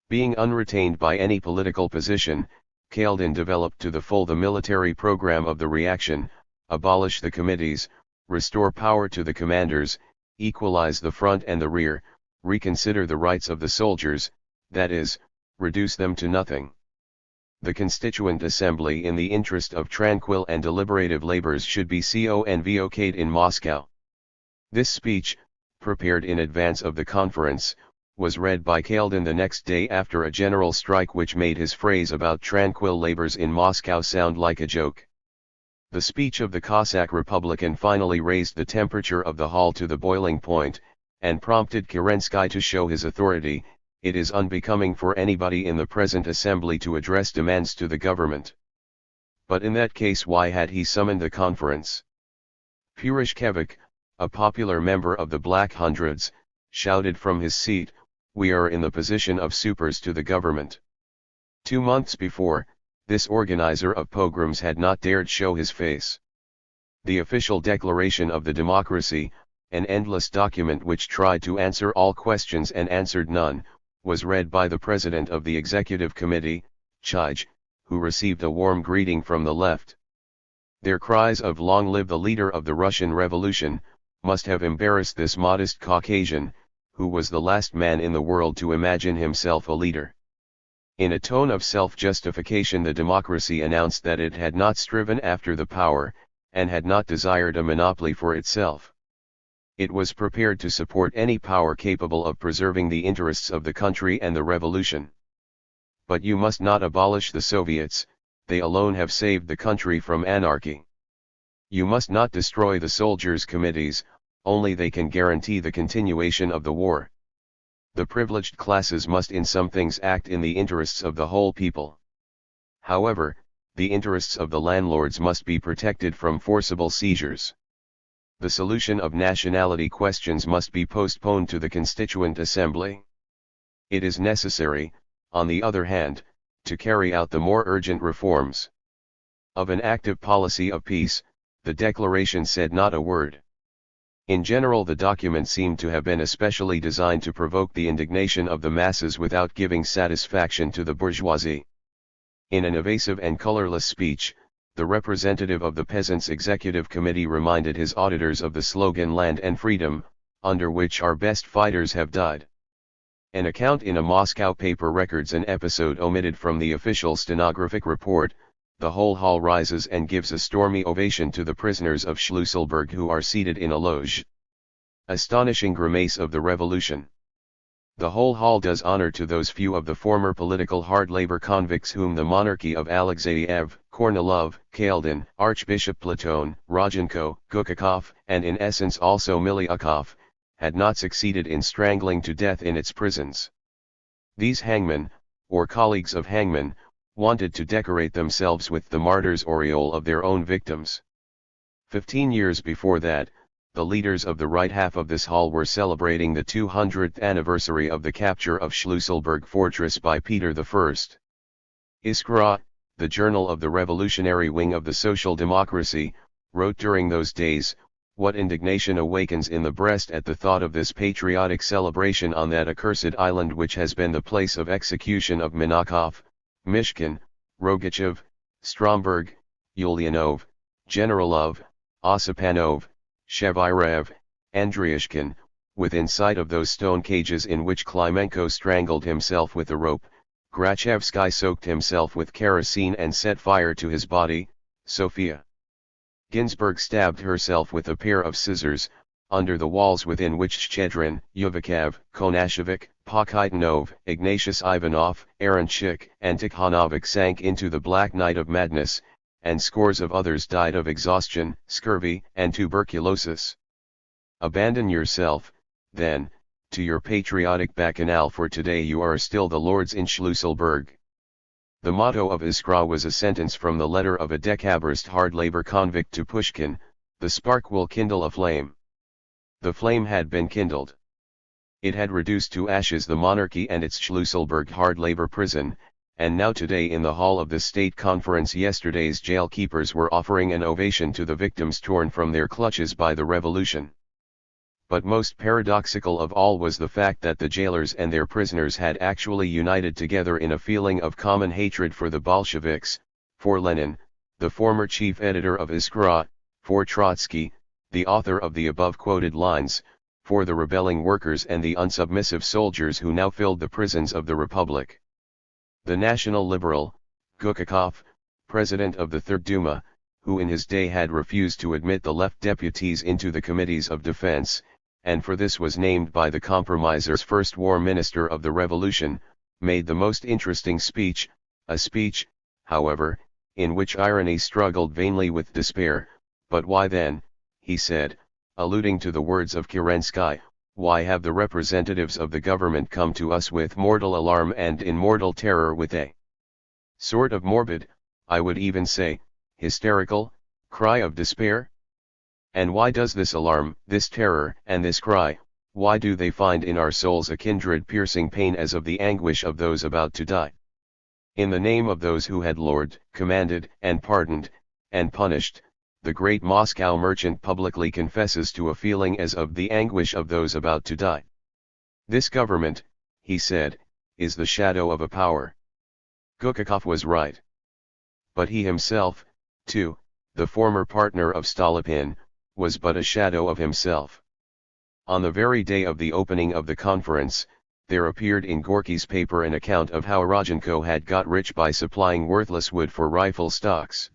Being unretained by any political position, Kaldin developed to the full the military program of the reaction: abolish the committees, restore power to the commanders, equalize the front and the rear, reconsider the rights of the soldiers, that is, reduce them to nothing. The Constituent Assembly in the interest of tranquil and deliberative labors should be convoced in Moscow. This speech, prepared in advance of the conference, was read by Kaldin the next day after a general strike which made his phrase about tranquil labors in Moscow sound like a joke. The speech of the Cossack Republican finally raised the temperature of the hall to the boiling point, and prompted Kerensky to show his authority. It is unbecoming for anybody in the present assembly to address demands to the government. But in that case, why had he summoned the conference? Purishkevich, a popular member of the Black Hundreds, shouted from his seat, "We are in the position of supers to the government." 2 months before, this organizer of pogroms had not dared show his face. The official declaration of the democracy, an endless document which tried to answer all questions and answered none, was read by the president of the executive committee, Chij, who received a warm greeting from the left. Their cries of "Long live the leader of the Russian Revolution," must have embarrassed this modest Caucasian, who was the last man in the world to imagine himself a leader. In a tone of self-justification, the democracy announced that it had not striven after the power, and had not desired a monopoly for itself. It was prepared to support any power capable of preserving the interests of the country and the revolution. But you must not abolish the Soviets, they alone have saved the country from anarchy. You must not destroy the soldiers' committees, only they can guarantee the continuation of the war. The privileged classes must in some things act in the interests of the whole people. However, the interests of the landlords must be protected from forcible seizures. The solution of nationality questions must be postponed to the Constituent Assembly. It is necessary, on the other hand, to carry out the more urgent reforms. Of an active policy of peace, the declaration said not a word. In general, the document seemed to have been especially designed to provoke the indignation of the masses without giving satisfaction to the bourgeoisie. In an evasive and colorless speech, the representative of the Peasants' Executive Committee reminded his auditors of the slogan "Land and Freedom," under which our best fighters have died. An account in a Moscow paper records an episode omitted from the official stenographic report. The whole hall rises and gives a stormy ovation to the prisoners of Schlüsselburg who are seated in a loge. Astonishing grimace of the revolution. The whole hall does honor to those few of the former political hard labor convicts whom the monarchy of Alexeyev, Kornilov, Kaldin, Archbishop Platon, Rodchenko, Gukakov, and in essence also Miliukov, had not succeeded in strangling to death in its prisons. These hangmen, or colleagues of hangmen, wanted to decorate themselves with the martyr's aureole of their own victims. 15 years before that, the leaders of the right half of this hall were celebrating the 200th anniversary of the capture of Schlüsselburg Fortress by Peter I. Iskra, the journal of the revolutionary wing of the Social Democracy, wrote during those days, "What indignation awakens in the breast at the thought of this patriotic celebration on that accursed island which has been the place of execution of Minakov, Mishkin, Rogachev, Stromberg, Ulyanov, Generalov, Osipanov, Shevirev, Andriishkin, within sight of those stone cages in which Klimenko strangled himself with a rope, Grachevsky soaked himself with kerosene and set fire to his body, Sofia Ginsburg stabbed herself with a pair of scissors, under the walls within which Shchedrin, Yuvikav, Konashevik, Pakhitinov, Ignatius Ivanov, Aronchik, and Tikhanovic sank into the black night of madness, and scores of others died of exhaustion, scurvy, and tuberculosis. Abandon yourself, then, to your patriotic bacchanal, for today you are still the lords in Schlüsselburg. The motto of Iskra was a sentence from the letter of a decabrist hard labor convict to Pushkin: "The spark will kindle a flame." The flame had been kindled. It had reduced to ashes the monarchy and its Schlüsselburg hard labor prison, and now today in the hall of the state conference yesterday's jail keepers were offering an ovation to the victims torn from their clutches by the revolution. But most paradoxical of all was the fact that the jailers and their prisoners had actually united together in a feeling of common hatred for the Bolsheviks, for Lenin, the former chief editor of Iskra, for Trotsky, the author of the above quoted lines, for the rebelling workers and the unsubmissive soldiers who now filled the prisons of the Republic. The National Liberal, Gukakov, president of the Third Duma, who in his day had refused to admit the left deputies into the committees of defense, and for this was named by the compromisers first war minister of the revolution, made the most interesting speech, a speech, however, in which irony struggled vainly with despair. But why then, he said, alluding to the words of Kerensky, why have the representatives of the government come to us with mortal alarm and in mortal terror, with a sort of morbid, I would even say, hysterical, cry of despair? And why does this alarm, this terror, and this cry, why do they find in our souls a kindred piercing pain as of the anguish of those about to die? In the name of those who had lured, commanded, and pardoned, and punished, the great Moscow merchant publicly confesses to a feeling as of the anguish of those about to die. This government, he said, is the shadow of a power. Gukakov was right. But he himself, too, the former partner of Stolypin, was but a shadow of himself. On the very day of the opening of the conference, there appeared in Gorky's paper an account of how Rodchenko had got rich by supplying worthless wood for rifle stocks.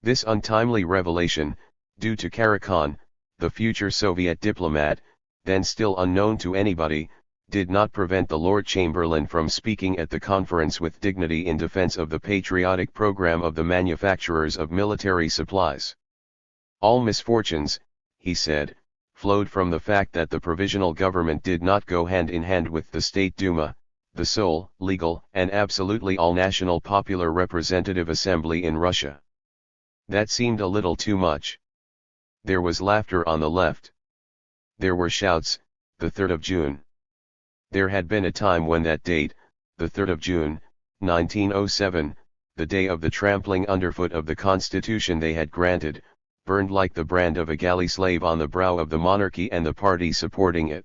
This untimely revelation, due to Karakhan, the future Soviet diplomat, then still unknown to anybody, did not prevent the Lord Chamberlain from speaking at the conference with dignity in defense of the patriotic program of the manufacturers of military supplies. All misfortunes, he said, flowed from the fact that the provisional government did not go hand in hand with the State Duma, the sole, legal, and absolutely all-national popular representative assembly in Russia. That seemed a little too much. There was laughter on the left. There were shouts, the 3rd of June. There had been a time when that date, the 3rd of June, 1907, the day of the trampling underfoot of the Constitution they had granted, burned like the brand of a galley slave on the brow of the monarchy and the party supporting it.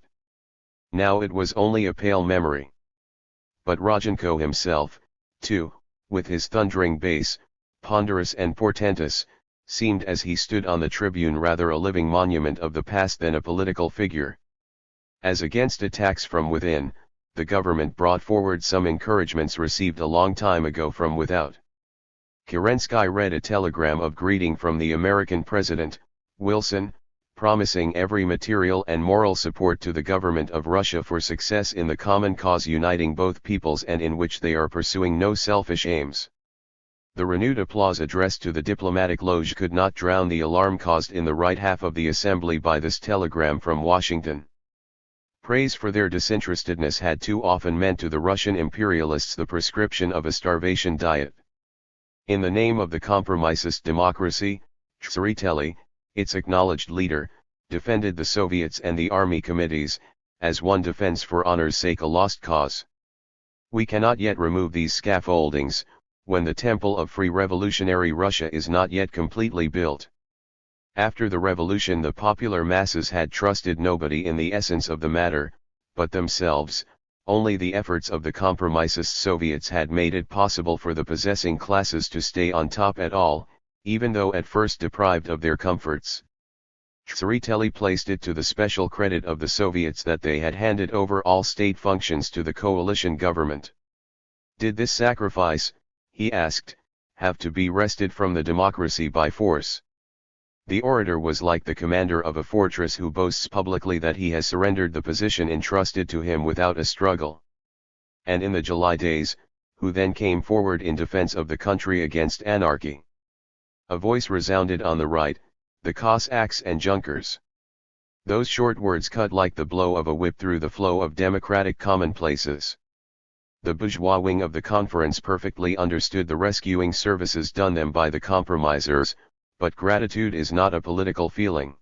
Now it was only a pale memory. But Rodchenko himself, too, with his thundering bass, ponderous and portentous, seemed as he stood on the tribune rather a living monument of the past than a political figure. As against attacks from within, the government brought forward some encouragements received a long time ago from without. Kerensky read a telegram of greeting from the American President, Wilson, promising every material and moral support to the government of Russia for success in the common cause uniting both peoples and in which they are pursuing no selfish aims. The renewed applause addressed to the diplomatic loge could not drown the alarm caused in the right half of the assembly by this telegram from Washington. Praise for their disinterestedness had too often meant to the Russian imperialists the prescription of a starvation diet. In the name of the compromisist democracy, Tsereteli, its acknowledged leader, defended the Soviets and the army committees, as one defends for honor's sake a lost cause. We cannot yet remove these scaffoldings, when the temple of free revolutionary Russia is not yet completely built. After the revolution the popular masses had trusted nobody in the essence of the matter, but themselves. Only the efforts of the compromisist Soviets had made it possible for the possessing classes to stay on top at all, even though at first deprived of their comforts. Tsereteli placed it to the special credit of the Soviets that they had handed over all state functions to the coalition government. Did this sacrifice, he asked, have to be wrested from the democracy by force? The orator was like the commander of a fortress who boasts publicly that he has surrendered the position entrusted to him without a struggle. And in the July days, who then came forward in defense of the country against anarchy? A voice resounded on the right, the Cossacks and Junkers. Those short words cut like the blow of a whip through the flow of democratic commonplaces. The bourgeois wing of the conference perfectly understood the rescuing services done them by the compromisers, but gratitude is not a political feeling.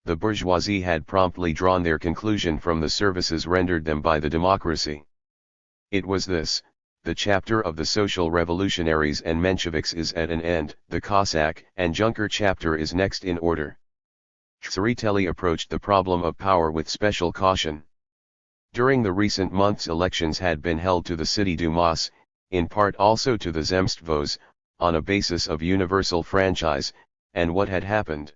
The bourgeoisie had promptly drawn their conclusion from the services rendered them by the democracy. It was this: the chapter of the social revolutionaries and Mensheviks is at an end, the Cossack and Junker chapter is next in order. Tsereteli approached the problem of power with special caution. During the recent months elections had been held to the city dumas, in part also to the zemstvos, on a basis of universal franchise, and what had happened?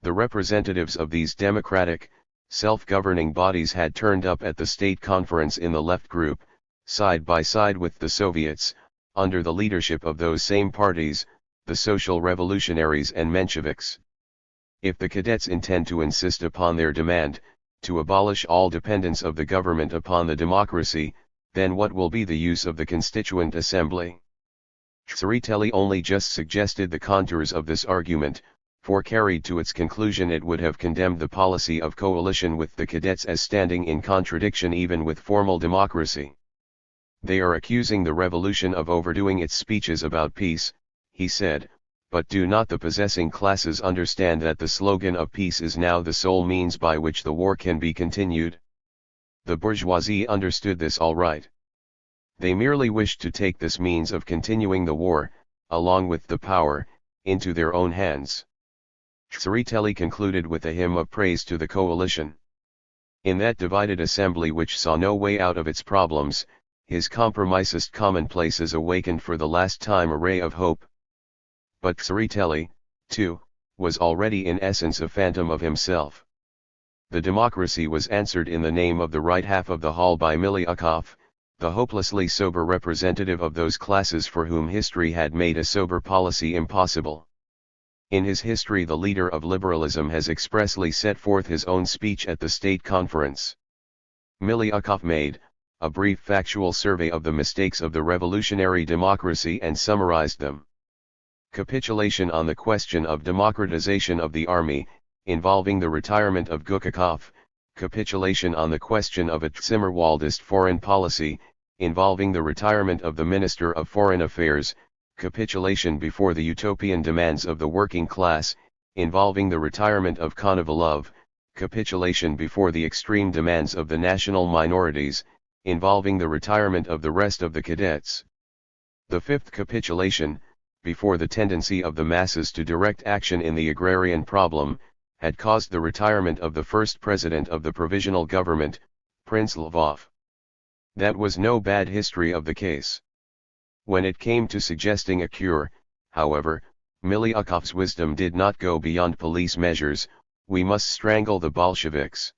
The representatives of these democratic, self-governing bodies had turned up at the state conference in the left group, side by side with the Soviets, under the leadership of those same parties, the Social Revolutionaries and Mensheviks. If the cadets intend to insist upon their demand, to abolish all dependence of the government upon the democracy, then what will be the use of the Constituent Assembly? Tsereteli only just suggested the contours of this argument, for carried to its conclusion it would have condemned the policy of coalition with the cadets as standing in contradiction even with formal democracy. They are accusing the revolution of overdoing its speeches about peace, he said, but do not the possessing classes understand that the slogan of peace is now the sole means by which the war can be continued? The bourgeoisie understood this all right. They merely wished to take this means of continuing the war, along with the power, into their own hands. Tsereteli concluded with a hymn of praise to the coalition. In that divided assembly which saw no way out of its problems, his compromisist commonplaces awakened for the last time a ray of hope. But Tsereteli, too, was already in essence a phantom of himself. The democracy was answered in the name of the right half of the hall by Miliukov, the hopelessly sober representative of those classes for whom history had made a sober policy impossible. In his history the leader of liberalism has expressly set forth his own speech at the state conference. Miliukov made a brief factual survey of the mistakes of the revolutionary democracy and summarized them. Capitulation on the question of democratization of the army, involving the retirement of Gukakov, capitulation on the question of a Zimmerwaldist foreign policy, involving the retirement of the Minister of Foreign Affairs, capitulation before the utopian demands of the working class, involving the retirement of Konovalov, capitulation before the extreme demands of the national minorities, involving the retirement of the rest of the cadets. The fifth capitulation, before the tendency of the masses to direct action in the agrarian problem, had caused the retirement of the first president of the provisional government, Prince Lvov. That was no bad history of the case. When it came to suggesting a cure, however, Miliukov's wisdom did not go beyond police measures. We must strangle the Bolsheviks.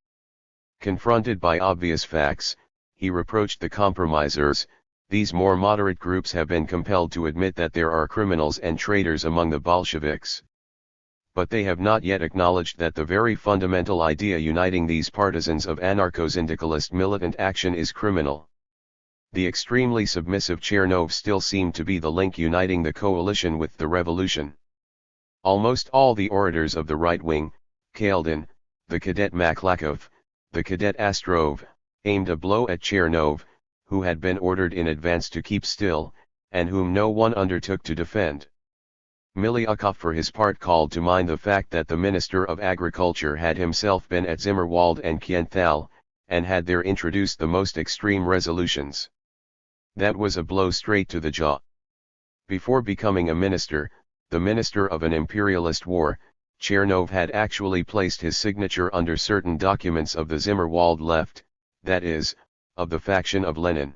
Confronted by obvious facts, he reproached the compromisers. These more moderate groups have been compelled to admit that there are criminals and traitors among the Bolsheviks. But they have not yet acknowledged that the very fundamental idea uniting these partisans of anarcho-syndicalist militant action is criminal. The extremely submissive Chernov still seemed to be the link uniting the coalition with the revolution. Almost all the orators of the right wing, Kaldin, the cadet Maklakov, the cadet Astrov, aimed a blow at Chernov, who had been ordered in advance to keep still, and whom no one undertook to defend. Miliukov for his part called to mind the fact that the Minister of Agriculture had himself been at Zimmerwald and Kienthal, and had there introduced the most extreme resolutions. That was a blow straight to the jaw. Before becoming a minister, the minister of an imperialist war, Chernov had actually placed his signature under certain documents of the Zimmerwald left, that is, of the faction of Lenin.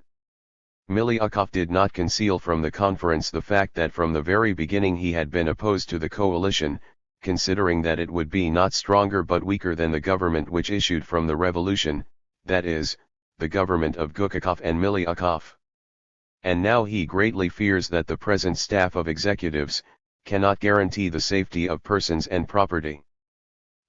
Miliukov did not conceal from the conference the fact that from the very beginning he had been opposed to the coalition, considering that it would be not stronger but weaker than the government which issued from the revolution, that is, the government of Gukakov and Miliukov. And now he greatly fears that the present staff of executives cannot guarantee the safety of persons and property.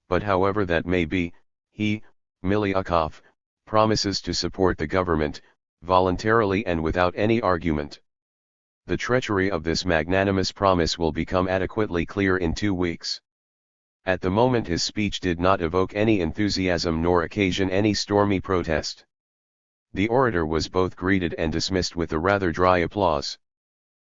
But however that may be, he, Miliukov, promises to support the government, voluntarily and without any argument. The treachery of this magnanimous promise will become adequately clear in 2 weeks. At the moment his speech did not evoke any enthusiasm nor occasion any stormy protest. The orator was both greeted and dismissed with a rather dry applause.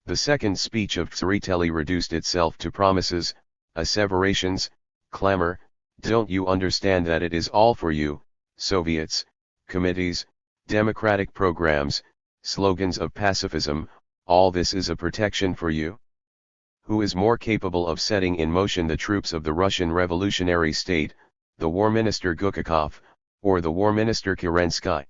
The second speech of Tsereteli reduced itself to promises, asseverations, clamor. Don't you understand that it is all for you, Soviets, committees, democratic programs, slogans of pacifism, all this is a protection for you? Who is more capable of setting in motion the troops of the Russian revolutionary state, the War Minister Gukakov, or the War Minister Kerensky?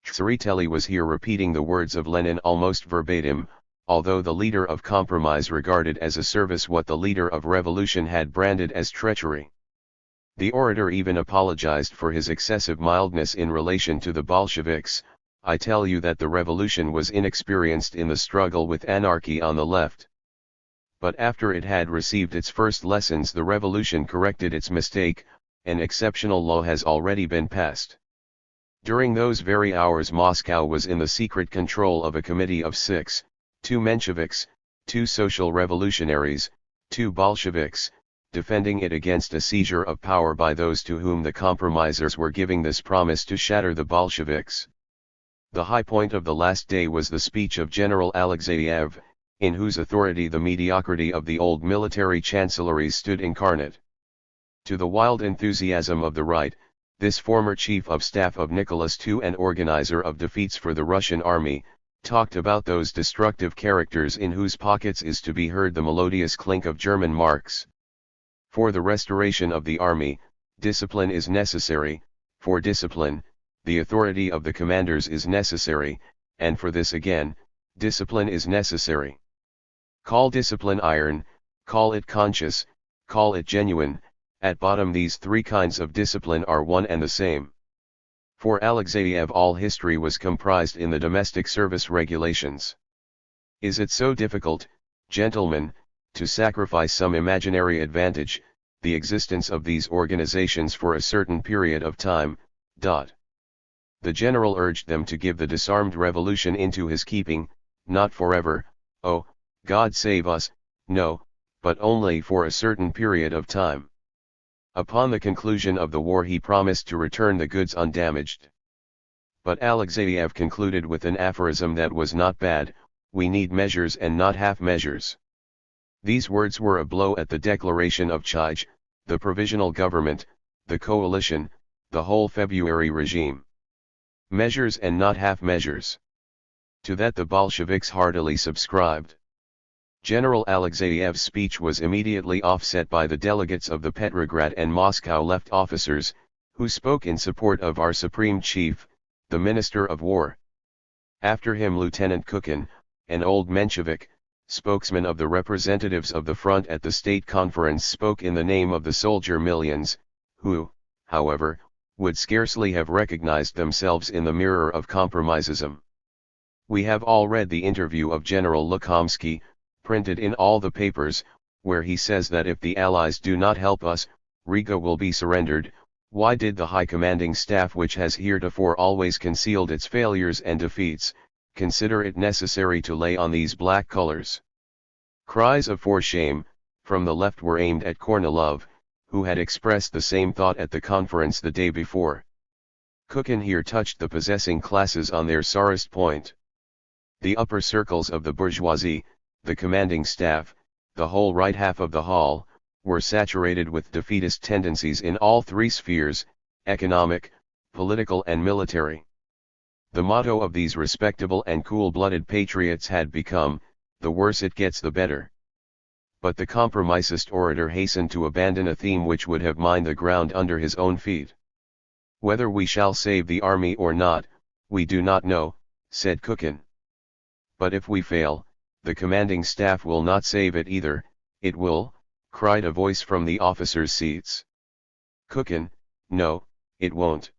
Tsereteli was here repeating the words of Lenin almost verbatim, although the leader of compromise regarded as a service what the leader of revolution had branded as treachery. The orator even apologized for his excessive mildness in relation to the Bolsheviks. I tell you that the revolution was inexperienced in the struggle with anarchy on the left. But after it had received its first lessons, the revolution corrected its mistake. An exceptional law has already been passed. During those very hours Moscow was in the secret control of a committee of 6, 2 Mensheviks, 2 social revolutionaries, 2 Bolsheviks, defending it against a seizure of power by those to whom the compromisers were giving this promise to shatter the Bolsheviks. The high point of the last day was the speech of General Alexeyev, in whose authority the mediocrity of the old military chancelleries stood incarnate. To the wild enthusiasm of the right, this former chief of staff of Nicholas II and organizer of defeats for the Russian army, talked about those destructive characters in whose pockets is to be heard the melodious clink of German marks. For the restoration of the army, discipline is necessary. For discipline, the authority of the commanders is necessary, and for this again, discipline is necessary. Call discipline iron, call it conscious, call it genuine. At bottom these 3 kinds of discipline are one and the same. For Alexeyev all history was comprised in the domestic service regulations. Is it so difficult, gentlemen, to sacrifice some imaginary advantage, the existence of these organizations for a certain period of time? The general urged them to give the disarmed revolution into his keeping, not forever, oh, God save us, no, but only for a certain period of time. Upon the conclusion of the war he promised to return the goods undamaged. But Alexeyev concluded with an aphorism that was not bad: we need measures and not half measures. These words were a blow at the declaration of Chij, the provisional government, the coalition, the whole February regime. Measures and not half measures. To that the Bolsheviks heartily subscribed. General Alexeyev's speech was immediately offset by the delegates of the Petrograd and Moscow left officers, who spoke in support of our Supreme Chief, the Minister of War. After him Lieutenant Kukin, an old Menshevik, spokesman of the representatives of the front at the State Conference, spoke in the name of the soldier millions, who, however, would scarcely have recognized themselves in the mirror of compromisism. We have all read the interview of General Lukomsky, printed in all the papers, where he says that if the Allies do not help us, Riga will be surrendered. Why did the high commanding staff, which has heretofore always concealed its failures and defeats, consider it necessary to lay on these black colors? Cries of "for shame" from the left were aimed at Kornilov, who had expressed the same thought at the conference the day before. Kukin here touched the possessing classes on their sorest point. The upper circles of the bourgeoisie, the commanding staff, the whole right half of the hall, were saturated with defeatist tendencies in all 3 spheres, economic, political and military. The motto of these respectable and cool-blooded patriots had become, "The worse it gets the better." But the compromisist orator hastened to abandon a theme which would have mined the ground under his own feet. "Whether we shall save the army or not, we do not know," said Kukin. "But if we fail, the commanding staff will not save it either." "It will," cried a voice from the officers' seats. Kukin: "No, it won't."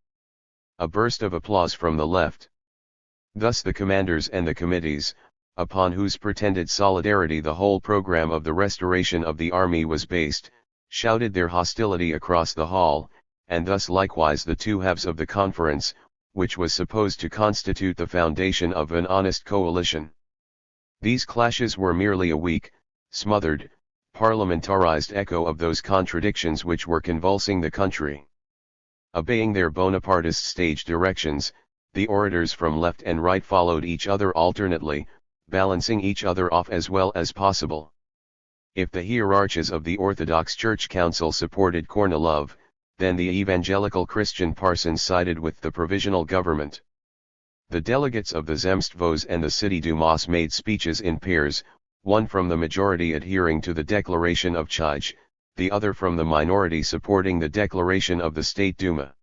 A burst of applause from the left. Thus the commanders and the committees, upon whose pretended solidarity the whole program of the restoration of the army was based, shouted their hostility across the hall, and thus likewise the 2 halves of the conference, which was supposed to constitute the foundation of an honest coalition. These clashes were merely a weak, smothered, parliamentarized echo of those contradictions which were convulsing the country. Obeying their Bonapartist stage directions, the orators from left and right followed each other alternately, balancing each other off as well as possible. If the hierarchs of the Orthodox Church Council supported Kornilov, then the evangelical Christian parsons sided with the provisional government. The delegates of the Zemstvos and the City Dumas made speeches in pairs, one from the majority adhering to the declaration of Chij, the other from the minority supporting the declaration of the State Duma.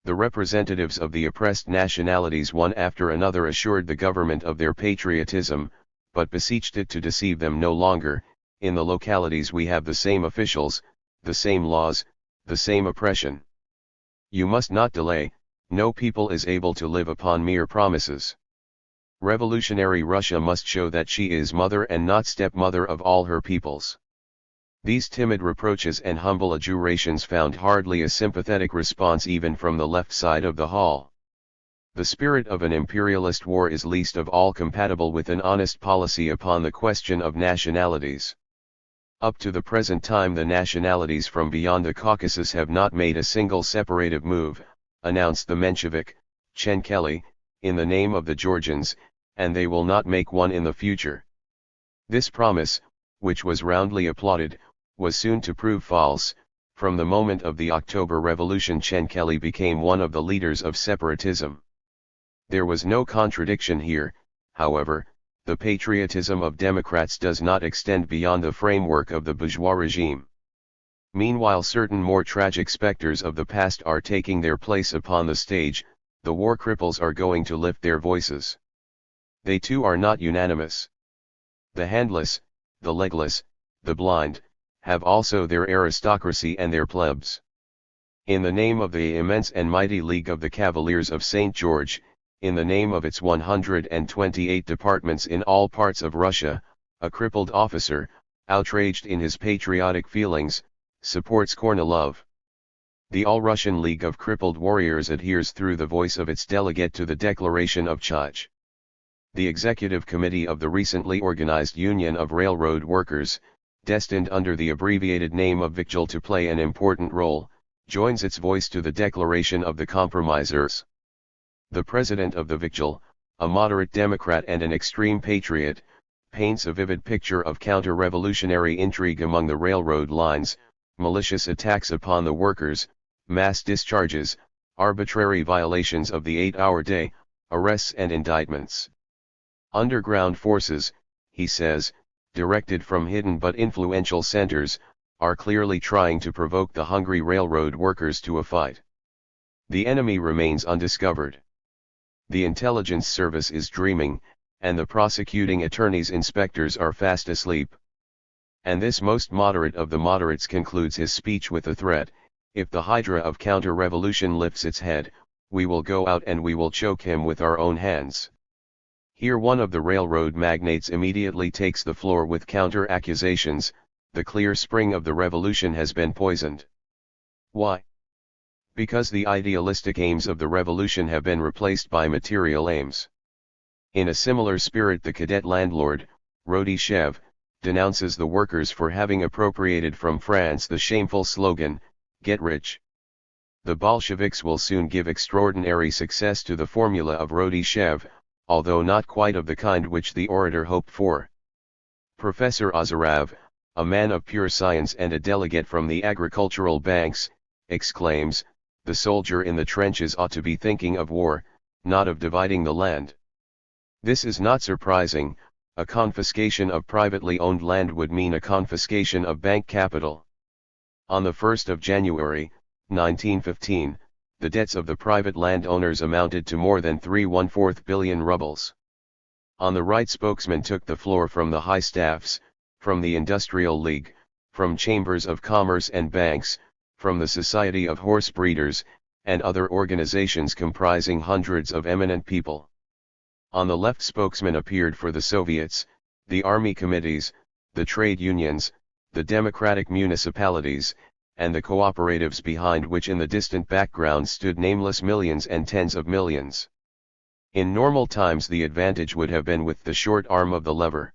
The representatives of the oppressed nationalities one after another assured the government of their patriotism, but beseeched it to deceive them no longer. "In the localities we have the same officials, the same laws, the same oppression. You must not delay, no people is able to live upon mere promises. Revolutionary Russia must show that she is mother and not stepmother of all her peoples. These timid reproaches and humble adjurations found hardly a sympathetic response even from the left side of the hall. The spirit of an imperialist war is least of all compatible with an honest policy upon the question of nationalities. Up to the present time the nationalities from beyond the Caucasus have not made a single separative move, announced the Menshevik, Chenkeli, in the name of the Georgians, and they will not make one in the future. This promise, which was roundly applauded, was soon to prove false. From the moment of the October Revolution Chenkeli became one of the leaders of separatism. There was no contradiction here, however. The patriotism of Democrats does not extend beyond the framework of the bourgeois regime. Meanwhile certain more tragic specters of the past are taking their place upon the stage, the war cripples are going to lift their voices. They too are not unanimous. The handless, the legless, the blind, have also their aristocracy and their plebs. In the name of the immense and mighty League of the Cavaliers of St. George, in the name of its 128 departments in all parts of Russia, a crippled officer, outraged in his patriotic feelings, supports Kornilov. The All-Russian League of Crippled Warriors adheres through the voice of its delegate to the Declaration of Chich. The Executive Committee of the recently organized Union of Railroad Workers, destined under the abbreviated name of Vigil to play an important role, joins its voice to the Declaration of the Compromisers. The president of the Vigil, a moderate Democrat and an extreme patriot, paints a vivid picture of counter-revolutionary intrigue among the railroad lines, malicious attacks upon the workers, mass discharges, arbitrary violations of the 8-hour day, arrests and indictments. Underground forces, he says, directed from hidden but influential centers, are clearly trying to provoke the hungry railroad workers to a fight. The enemy remains undiscovered. The intelligence service is dreaming, and the prosecuting attorney's inspectors are fast asleep. And this most moderate of the moderates concludes his speech with a threat: if the hydra of counter-revolution lifts its head, we will go out and we will choke him with our own hands. Here one of the railroad magnates immediately takes the floor with counter-accusations: the clear spring of the revolution has been poisoned. Why? Because the idealistic aims of the revolution have been replaced by material aims. In a similar spirit the cadet landlord, Rodyshev, denounces the workers for having appropriated from France the shameful slogan, "Get rich." The Bolsheviks will soon give extraordinary success to the formula of Rodyshev, although not quite of the kind which the orator hoped for. Professor Ozerov, a man of pure science and a delegate from the agricultural banks, exclaims, "The soldier in the trenches ought to be thinking of war, not of dividing the land." This is not surprising. A confiscation of privately owned land would mean a confiscation of bank capital. On the 1st of January, 1915, the debts of the private landowners amounted to more than 3¼ billion rubles. On the right, spokesmen took the floor from the high staffs, from the Industrial League, from chambers of commerce and banks, from the Society of Horse Breeders, and other organizations comprising hundreds of eminent people. On the left, spokesmen appeared for the Soviets, the army committees, the trade unions, the democratic municipalities, and the cooperatives behind which in the distant background stood nameless millions and tens of millions. In normal times the advantage would have been with the short arm of the lever.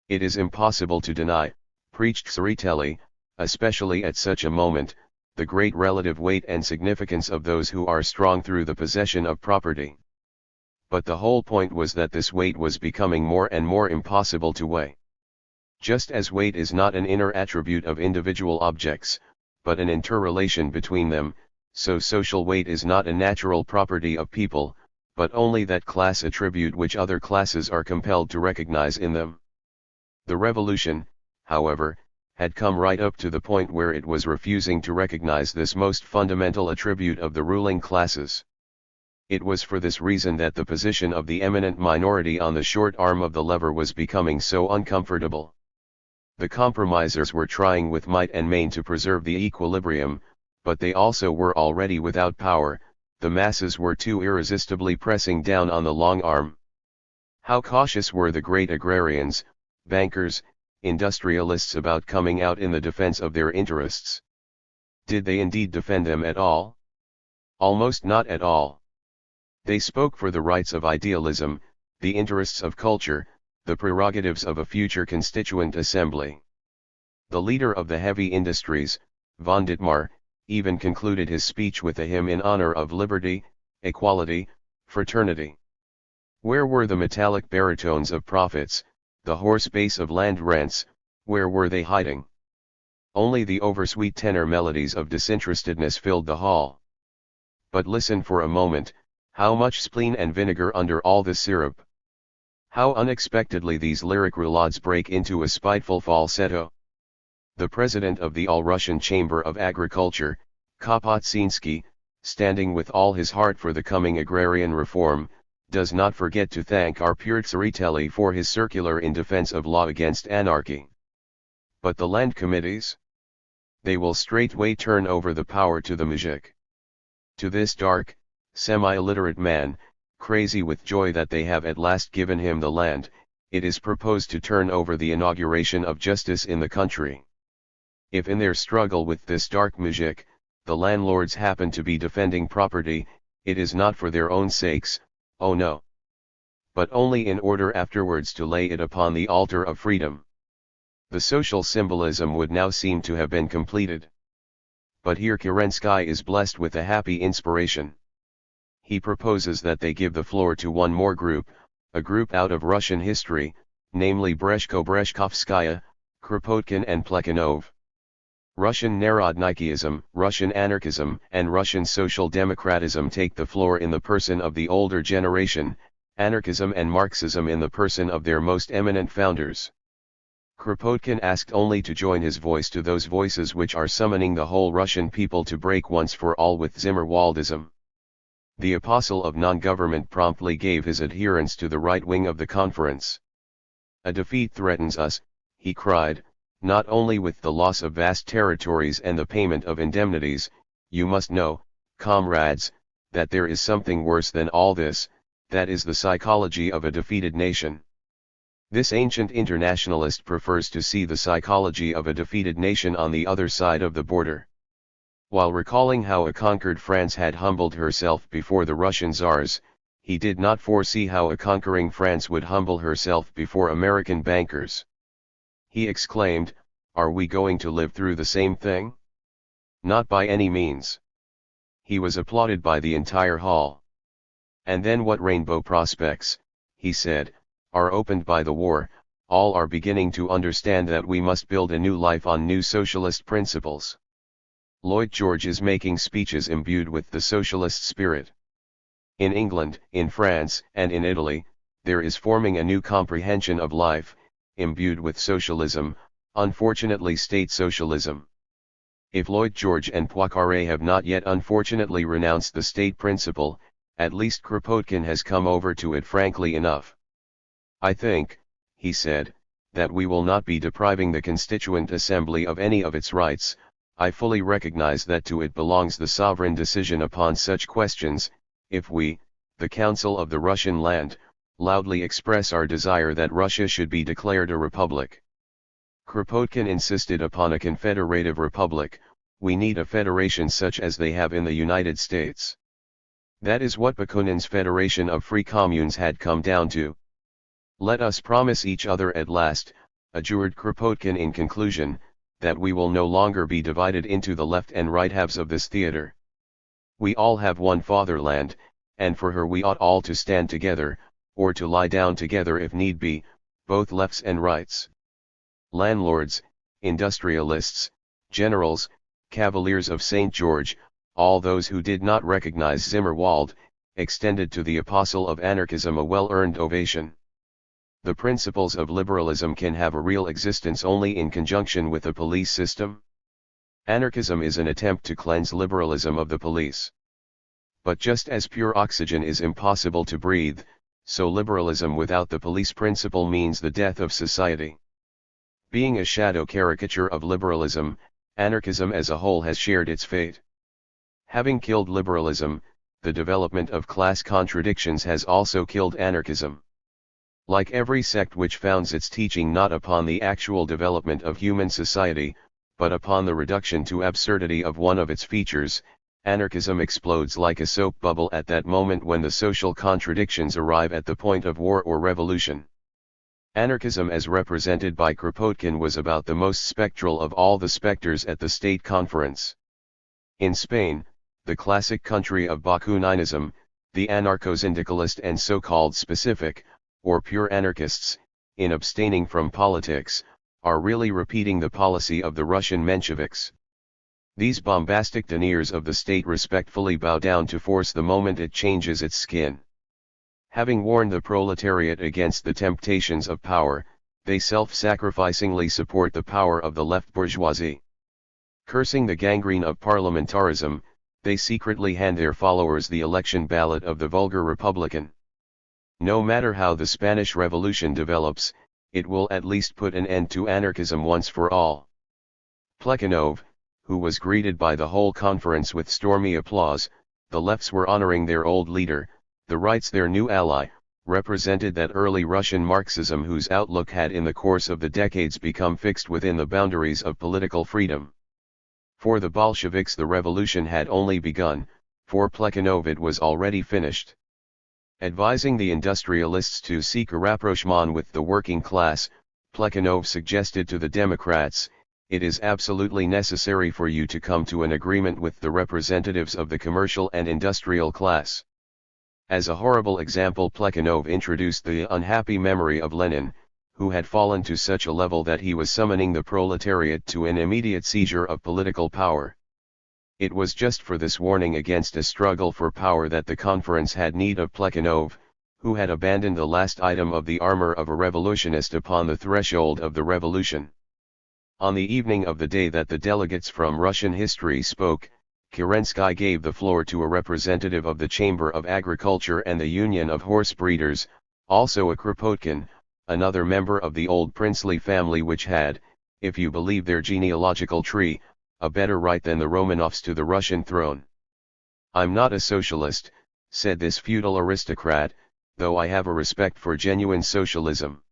It is impossible to deny, preached Tseretelli, especially at such a moment, the great relative weight and significance of those who are strong through the possession of property. But the whole point was that this weight was becoming more and more impossible to weigh. Just as weight is not an inner attribute of individual objects, but an interrelation between them, so social weight is not a natural property of people, but only that class attribute which other classes are compelled to recognize in them. The revolution, however, had come right up to the point where it was refusing to recognize this most fundamental attribute of the ruling classes. It was for this reason that the position of the eminent minority on the short arm of the lever was becoming so uncomfortable. The compromisers were trying with might and main to preserve the equilibrium, but they also were already without power, the masses were too irresistibly pressing down on the long arm. How cautious were the great agrarians, bankers, industrialists about coming out in the defense of their interests? Did they indeed defend them at all? Almost not at all. They spoke for the rights of idealism, the interests of culture, the prerogatives of a future constituent assembly. The leader of the heavy industries, von Dittmar, even concluded his speech with a hymn in honor of liberty, equality, fraternity. Where were the metallic baritones of profits, the hoarse bass of land rents, where were they hiding? Only the oversweet tenor melodies of disinterestedness filled the hall. But listen for a moment, how much spleen and vinegar under all this syrup! How unexpectedly these lyric roulades break into a spiteful falsetto! The president of the All-Russian Chamber of Agriculture, Kapotzinsky, standing with all his heart for the coming agrarian reform, does not forget to thank our pure Tseretelli for his circular in defense of law against anarchy. But the land committees? They will straightway turn over the power to the muzhik. To this dark, semi-illiterate man, crazy with joy that they have at last given him the land, it is proposed to turn over the inauguration of justice in the country. If in their struggle with this dark muzhik, the landlords happen to be defending property, it is not for their own sakes, oh no. But only in order afterwards to lay it upon the altar of freedom. The social symbolism would now seem to have been completed. But here Kerensky is blessed with a happy inspiration. He proposes that they give the floor to one more group, a group out of Russian history, namely Breshko-Breshkovskaya, Kropotkin and Plekhanov. Russian Narodnikyism, Russian anarchism and Russian social democratism take the floor in the person of the older generation, anarchism and Marxism in the person of their most eminent founders. Kropotkin asked only to join his voice to those voices which are summoning the whole Russian people to break once for all with THIRD-WORLDISM. The apostle of non-government promptly gave his adherence to the right wing of the conference. A defeat threatens us, he cried, not only with the loss of vast territories and the payment of indemnities, you must know, comrades, that there is something worse than all this, that is the psychology of a defeated nation. This ancient internationalist prefers to see the psychology of a defeated nation on the other side of the border. While recalling how a conquered France had humbled herself before the Russian Tsars, he did not foresee how a conquering France would humble herself before American bankers. He exclaimed, "Are we going to live through the same thing?" Not by any means. He was applauded by the entire hall. And then what rainbow prospects, he said, are opened by the war, all are beginning to understand that we must build a new life on new socialist principles. Lloyd George is making speeches imbued with the socialist spirit. In England, in France, and in Italy, there is forming a new comprehension of life, imbued with socialism, unfortunately state socialism. If Lloyd George and Poincaré have not yet unfortunately renounced the state principle, at least Kropotkin has come over to it frankly enough. I think, he said, that we will not be depriving the Constituent Assembly of any of its rights. I fully recognize that to it belongs the sovereign decision upon such questions, if we, the Council of the Russian land, loudly express our desire that Russia should be declared a republic. Kropotkin insisted upon a confederative republic. We need a federation such as they have in the United States. That is what Bakunin's Federation of Free Communes had come down to. Let us promise each other at last, adjured Kropotkin in conclusion, that we will no longer be divided into the left and right halves of this theater. We all have one fatherland, and for her we ought all to stand together, or to lie down together if need be, both lefts and rights. Landlords, industrialists, generals, cavaliers of St. George, all those who did not recognize Zimmerwald, extended to the apostle of anarchism a well-earned ovation. The principles of liberalism can have a real existence only in conjunction with a police system. Anarchism is an attempt to cleanse liberalism of the police. But just as pure oxygen is impossible to breathe, so liberalism without the police principle means the death of society. Being a shadow caricature of liberalism, anarchism as a whole has shared its fate. Having killed liberalism, the development of class contradictions has also killed anarchism. Like every sect which founds its teaching not upon the actual development of human society, but upon the reduction to absurdity of one of its features, anarchism explodes like a soap bubble at that moment when the social contradictions arrive at the point of war or revolution. Anarchism as represented by Kropotkin was about the most spectral of all the specters at the State Conference. In Spain, the classic country of Bakuninism, the anarcho-syndicalist and so-called specific, or pure anarchists, in abstaining from politics, are really repeating the policy of the Russian Mensheviks. These bombastic deniers of the state respectfully bow down to force the moment it changes its skin. Having warned the proletariat against the temptations of power, they self-sacrificingly support the power of the left bourgeoisie. Cursing the gangrene of parliamentarism, they secretly hand their followers the election ballot of the vulgar Republican. No matter how the Spanish Revolution develops, it will at least put an end to anarchism once for all. Plekhanov, who was greeted by the whole conference with stormy applause, the lefts were honoring their old leader, the rights their new ally, represented that early Russian Marxism whose outlook had in the course of the decades become fixed within the boundaries of political freedom. For the Bolsheviks the revolution had only begun, for Plekhanov it was already finished. Advising the industrialists to seek a rapprochement with the working class, Plekhanov suggested to the Democrats, "It is absolutely necessary for you to come to an agreement with the representatives of the commercial and industrial class." As a horrible example, Plekhanov introduced the unhappy memory of Lenin, who had fallen to such a level that he was summoning the proletariat to an immediate seizure of political power. It was just for this warning against a struggle for power that the conference had need of Plekhanov, who had abandoned the last item of the armor of a revolutionist upon the threshold of the revolution. On the evening of the day that the delegates from Russian history spoke, Kerensky gave the floor to a representative of the Chamber of Agriculture and the Union of Horse Breeders, also a Kropotkin, another member of the old princely family which had, if you believe their genealogical tree, a better right than the Romanovs to the Russian throne. "I'm not a socialist," said this feudal aristocrat, "though I have a respect for genuine socialism.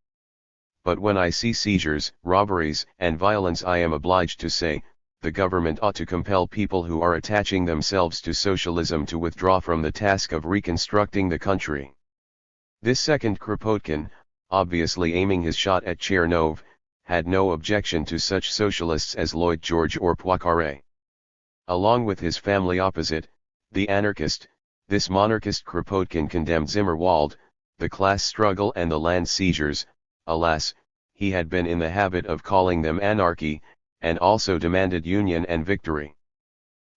But when I see seizures, robberies, and violence I am obliged to say, the government ought to compel people who are attaching themselves to socialism to withdraw from the task of reconstructing the country." This second Kropotkin, obviously aiming his shot at Chernov, had no objection to such socialists as Lloyd George or Poincaré. Along with his family opposite, the anarchist, this monarchist Kropotkin condemned Zimmerwald, the class struggle and the land seizures. Alas, he had been in the habit of calling them anarchy, and also demanded union and victory.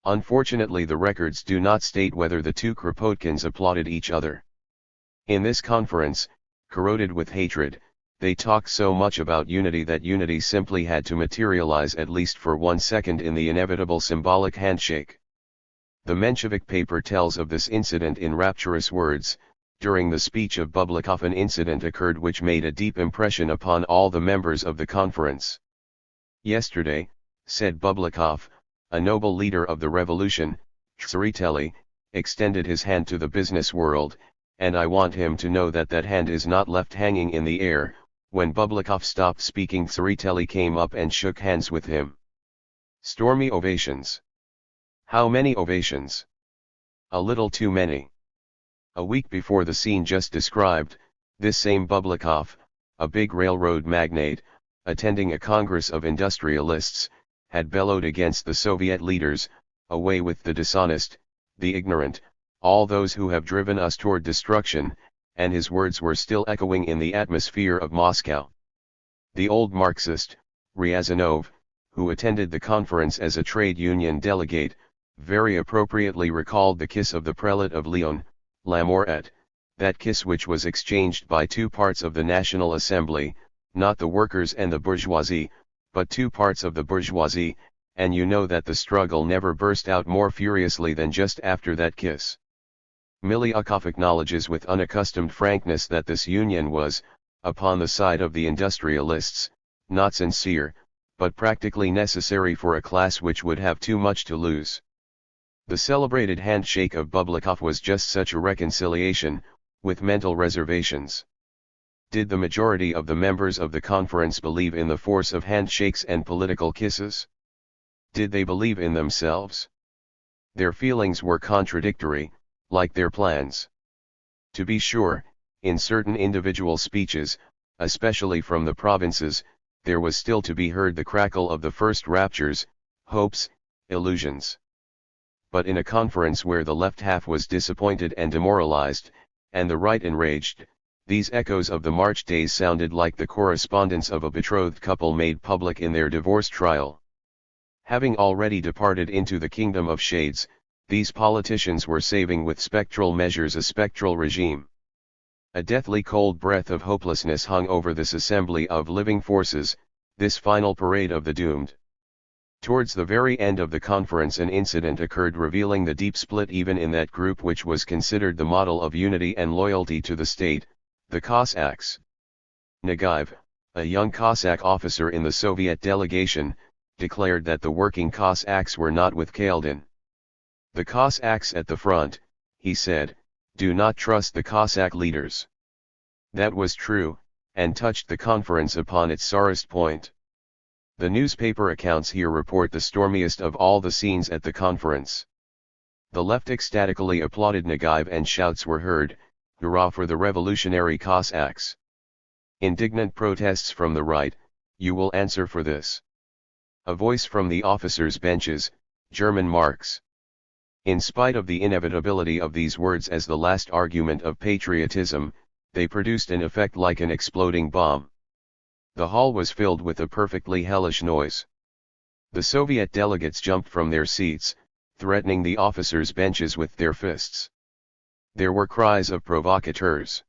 Unfortunately the records do not state whether the two Kropotkins applauded each other. In this conference, corroded with hatred, they talked so much about unity that unity simply had to materialize at least for 1 second in the inevitable symbolic handshake. The Menshevik paper tells of this incident in rapturous words. During the speech of Bublikov an incident occurred which made a deep impression upon all the members of the conference. "Yesterday," said Bublikov, "a noble leader of the revolution, Tsereteli, extended his hand to the business world, and I want him to know that that hand is not left hanging in the air." When Bublikov stopped speaking, Tsereteli came up and shook hands with him. Stormy ovations. How many ovations? A little too many. A week before the scene just described, this same Bublikov, a big railroad magnate, attending a congress of industrialists, had bellowed against the Soviet leaders, "Away with the dishonest, the ignorant, all those who have driven us toward destruction," and his words were still echoing in the atmosphere of Moscow. The old Marxist, Ryazanov, who attended the conference as a trade union delegate, very appropriately recalled the kiss of the prelate of Lyon, Lamourette, that kiss which was exchanged by two parts of the National Assembly, not the workers and the bourgeoisie, but two parts of the bourgeoisie, and you know that the struggle never burst out more furiously than just after that kiss. Miliukov acknowledges with unaccustomed frankness that this union was, upon the side of the industrialists, not sincere, but practically necessary for a class which would have too much to lose. The celebrated handshake of Bublikov was just such a reconciliation, with mental reservations. Did the majority of the members of the conference believe in the force of handshakes and political kisses? Did they believe in themselves? Their feelings were contradictory, like their plans. To be sure, in certain individual speeches, especially from the provinces, there was still to be heard the crackle of the first raptures, hopes, illusions. But in a conference where the left half was disappointed and demoralized, and the right enraged, these echoes of the March days sounded like the correspondence of a betrothed couple made public in their divorce trial. Having already departed into the kingdom of shades, these politicians were saving with spectral measures a spectral regime. A deathly cold breath of hopelessness hung over this assembly of living forces, this final parade of the doomed. Towards the very end of the conference an incident occurred revealing the deep split even in that group which was considered the model of unity and loyalty to the state, the Cossacks. Negaev, a young Cossack officer in the Soviet delegation, declared that the working Cossacks were not with Kaledin. The Cossacks at the front, he said, do not trust the Cossack leaders. That was true, and touched the conference upon its sorest point. The newspaper accounts here report the stormiest of all the scenes at the conference. The left ecstatically applauded Negaev and shouts were heard, "Hurrah for the revolutionary Cossacks!" Indignant protests from the right, "You will answer for this." A voice from the officers' benches, "German marks." In spite of the inevitability of these words as the last argument of patriotism, they produced an effect like an exploding bomb. The hall was filled with a perfectly hellish noise. The Soviet delegates jumped from their seats, threatening the officers' benches with their fists. There were cries of provocateurs.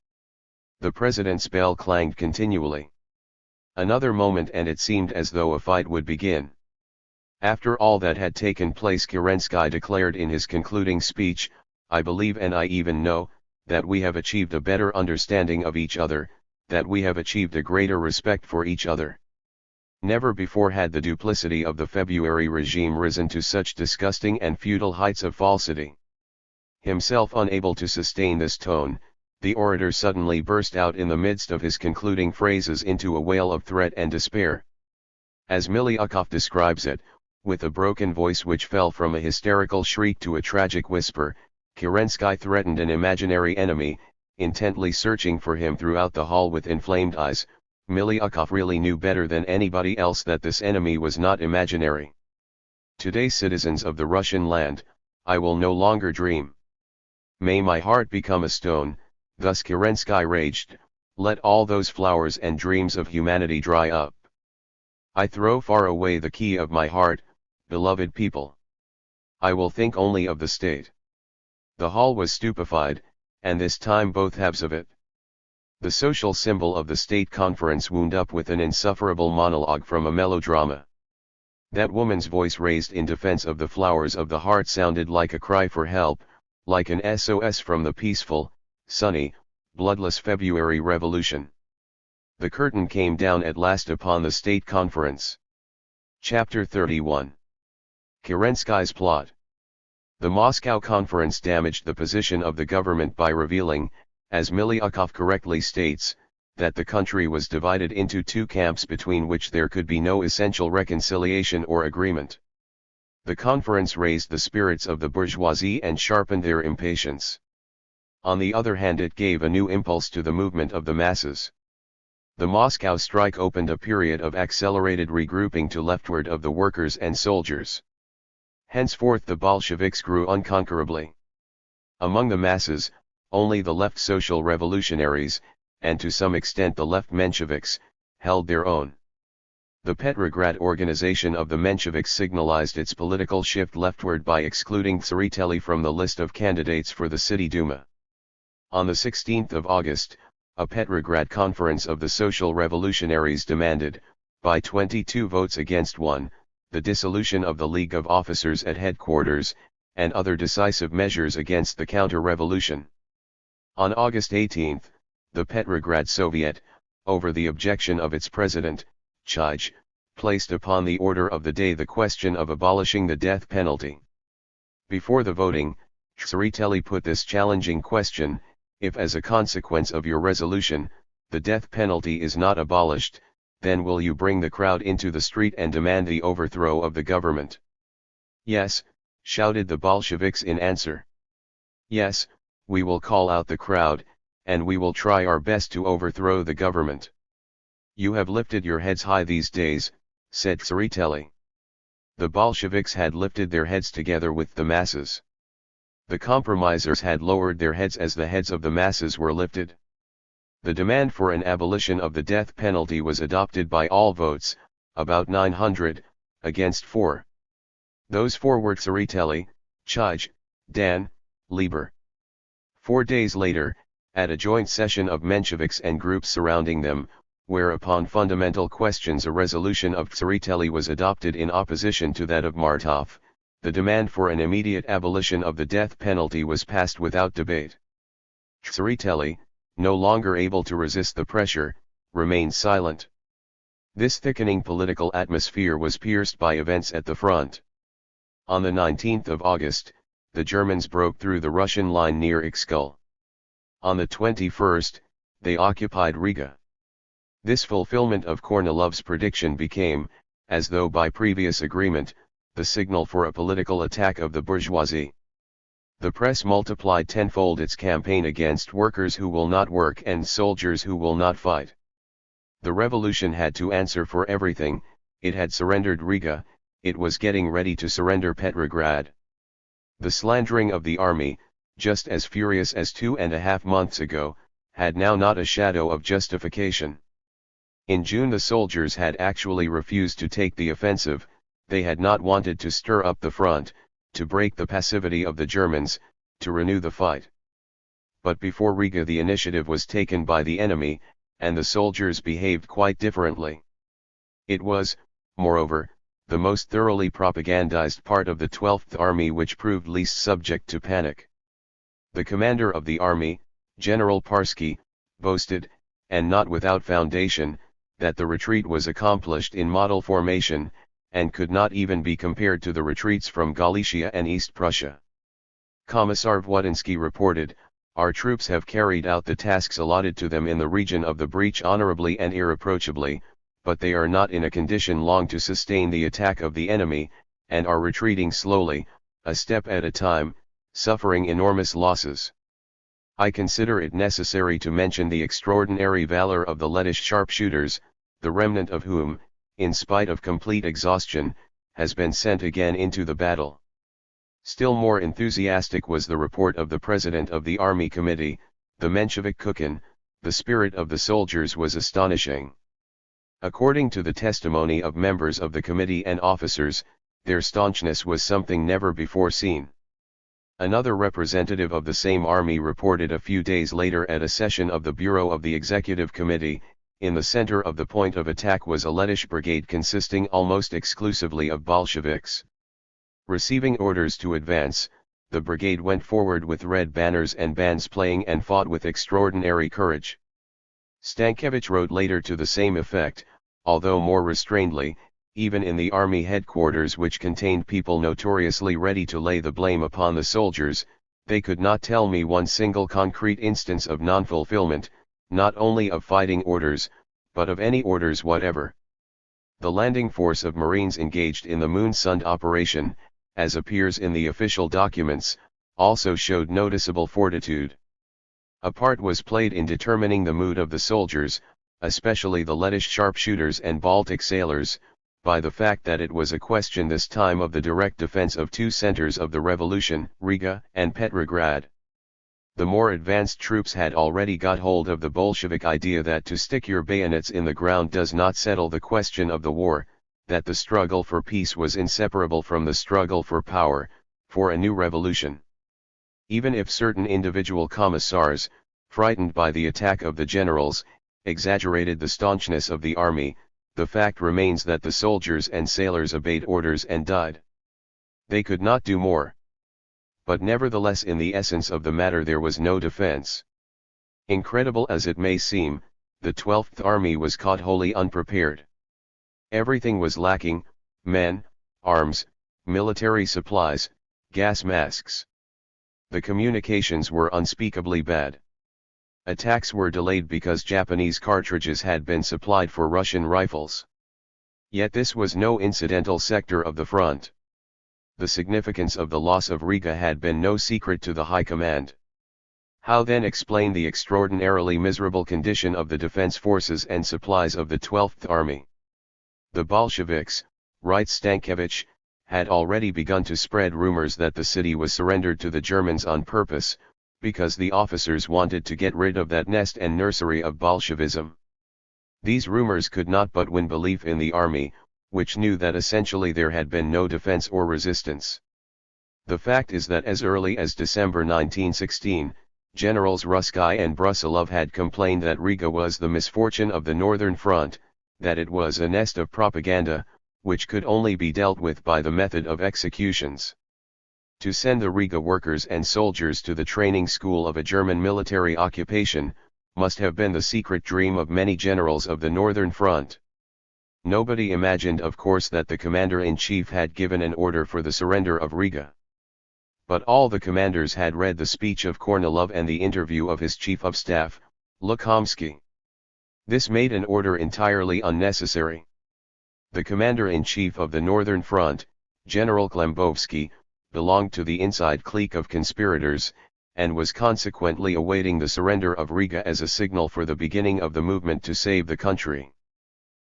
The president's bell clanged continually. Another moment and it seemed as though a fight would begin. After all that had taken place, Kerensky declared in his concluding speech, "I believe and I even know, that we have achieved a better understanding of each other, that we have achieved a greater respect for each other." Never before had the duplicity of the February regime risen to such disgusting and futile heights of falsity. Himself unable to sustain this tone, the orator suddenly burst out in the midst of his concluding phrases into a wail of threat and despair. As Miliukov describes it, with a broken voice which fell from a hysterical shriek to a tragic whisper, Kerensky threatened an imaginary enemy, intently searching for him throughout the hall with inflamed eyes. Miliukov really knew better than anybody else that this enemy was not imaginary. "Today, citizens of the Russian land, I will no longer dream. May my heart become a stone," thus Kerensky raged, "let all those flowers and dreams of humanity dry up. I throw far away the key of my heart, beloved people. I will think only of the state." The hall was stupefied, and this time both halves of it. The social symbol of the state conference wound up with an insufferable monologue from a melodrama. That woman's voice raised in defense of the flowers of the heart sounded like a cry for help, like an SOS from the peaceful, sunny, bloodless February Revolution. The curtain came down at last upon the state conference. Chapter 31. Kerensky's plot. The Moscow conference damaged the position of the government by revealing, as Miliukov correctly states, that the country was divided into two camps between which there could be no essential reconciliation or agreement. The conference raised the spirits of the bourgeoisie and sharpened their impatience. On the other hand, it gave a new impulse to the movement of the masses. The Moscow strike opened a period of accelerated regrouping to leftward of the workers and soldiers. Henceforth the Bolsheviks grew unconquerably. Among the masses, only the left social revolutionaries, and to some extent the left Mensheviks, held their own. The Petrograd organization of the Mensheviks signalized its political shift leftward by excluding Tsereteli from the list of candidates for the City Duma. On the 16th of August, a Petrograd conference of the social revolutionaries demanded, by 22 votes against 1, the dissolution of the League of Officers at headquarters, and other decisive measures against the counter-revolution. On August 18, the Petrograd Soviet, over the objection of its president, Chij, placed upon the order of the day the question of abolishing the death penalty. Before the voting, Tsereteli put this challenging question: if as a consequence of your resolution, the death penalty is not abolished, then will you bring the crowd into the street and demand the overthrow of the government? Yes, shouted the Bolsheviks in answer. Yes, we will call out the crowd, and we will try our best to overthrow the government. You have lifted your heads high these days, said Tsereteli. The Bolsheviks had lifted their heads together with the masses. The compromisers had lowered their heads as the heads of the masses were lifted. The demand for an abolition of the death penalty was adopted by all votes, about 900, against 4. Those 4 were Tsereteli, Chij, Dan, Lieber. 4 days later, at a joint session of Mensheviks and groups surrounding them, where upon fundamental questions a resolution of Tsereteli was adopted in opposition to that of Martov, the demand for an immediate abolition of the death penalty was passed without debate. Tsereteli, no longer able to resist the pressure, remained silent. This thickening political atmosphere was pierced by events at the front. On the 19th of August, the Germans broke through the Russian line near Ikskul. On the 21st, they occupied Riga. This fulfillment of Kornilov's prediction became, as though by previous agreement, the signal for a political attack of the bourgeoisie. The press multiplied tenfold its campaign against workers who will not work and soldiers who will not fight. The revolution had to answer for everything. It had surrendered Riga, it was getting ready to surrender Petrograd. The slandering of the army, just as furious as 2.5 months ago, had now not a shadow of justification. In June the soldiers had actually refused to take the offensive. They had not wanted to stir up the front, to break the passivity of the Germans, to renew the fight. But before Riga the initiative was taken by the enemy, and the soldiers behaved quite differently. It was, moreover, the most thoroughly propagandized part of the 12th Army which proved least subject to panic. The commander of the army, General Parsky, boasted, and not without foundation, that the retreat was accomplished in model formation, and could not even be compared to the retreats from Galicia and East Prussia. Commissar Wodinsky reported, "Our troops have carried out the tasks allotted to them in the region of the breach honorably and irreproachably, but they are not in a condition long to sustain the attack of the enemy, and are retreating slowly, a step at a time, suffering enormous losses." I consider it necessary to mention the extraordinary valor of the Lettish sharpshooters, the remnant of whom, in spite of complete exhaustion, has been sent again into the battle. Still more enthusiastic was the report of the president of the Army Committee, the Menshevik Kukin. The spirit of the soldiers was astonishing. According to the testimony of members of the committee and officers, their staunchness was something never before seen. Another representative of the same army reported a few days later at a session of the Bureau of the Executive Committee, in the center of the point of attack was a Lettish brigade consisting almost exclusively of Bolsheviks. Receiving orders to advance, the brigade went forward with red banners and bands playing and fought with extraordinary courage. Stankiewicz wrote later to the same effect, although more restrainedly, even in the army headquarters which contained people notoriously ready to lay the blame upon the soldiers, they could not tell me one single concrete instance of non-fulfillment, not only of fighting orders, but of any orders whatever. The landing force of Marines engaged in the Moonsund operation, as appears in the official documents, also showed noticeable fortitude. A part was played in determining the mood of the soldiers, especially the Lettish sharpshooters and Baltic sailors, by the fact that it was a question this time of the direct defense of 2 centers of the revolution, Riga and Petrograd. The more advanced troops had already got hold of the Bolshevik idea that to stick your bayonets in the ground does not settle the question of the war, that the struggle for peace was inseparable from the struggle for power, for a new revolution. Even if certain individual commissars, frightened by the attack of the generals, exaggerated the staunchness of the army, the fact remains that the soldiers and sailors obeyed orders and died. They could not do more. But nevertheless in the essence of the matter there was no defense. Incredible as it may seem, the 12th Army was caught wholly unprepared. Everything was lacking: men, arms, military supplies, gas masks. The communications were unspeakably bad. Attacks were delayed because Japanese cartridges had been supplied for Russian rifles. Yet this was no incidental sector of the front. The significance of the loss of Riga had been no secret to the High Command. How then explain the extraordinarily miserable condition of the defense forces and supplies of the 12th Army? The Bolsheviks, writes Stankiewicz, had already begun to spread rumors that the city was surrendered to the Germans on purpose, because the officers wanted to get rid of that nest and nursery of Bolshevism. These rumors could not but win belief in the army, which knew that essentially there had been no defense or resistance. The fact is that as early as December 1916, Generals Trotsky and Brusilov had complained that Riga was the misfortune of the Northern Front, that it was a nest of propaganda, which could only be dealt with by the method of executions. To send the Riga workers and soldiers to the training school of a German military occupation, must have been the secret dream of many generals of the Northern Front. Nobody imagined, of course, that the commander-in-chief had given an order for the surrender of Riga. But all the commanders had read the speech of Kornilov and the interview of his chief of staff, Lukomsky. This made an order entirely unnecessary. The commander-in-chief of the Northern Front, General Klembovsky, belonged to the inside clique of conspirators, and was consequently awaiting the surrender of Riga as a signal for the beginning of the movement to save the country.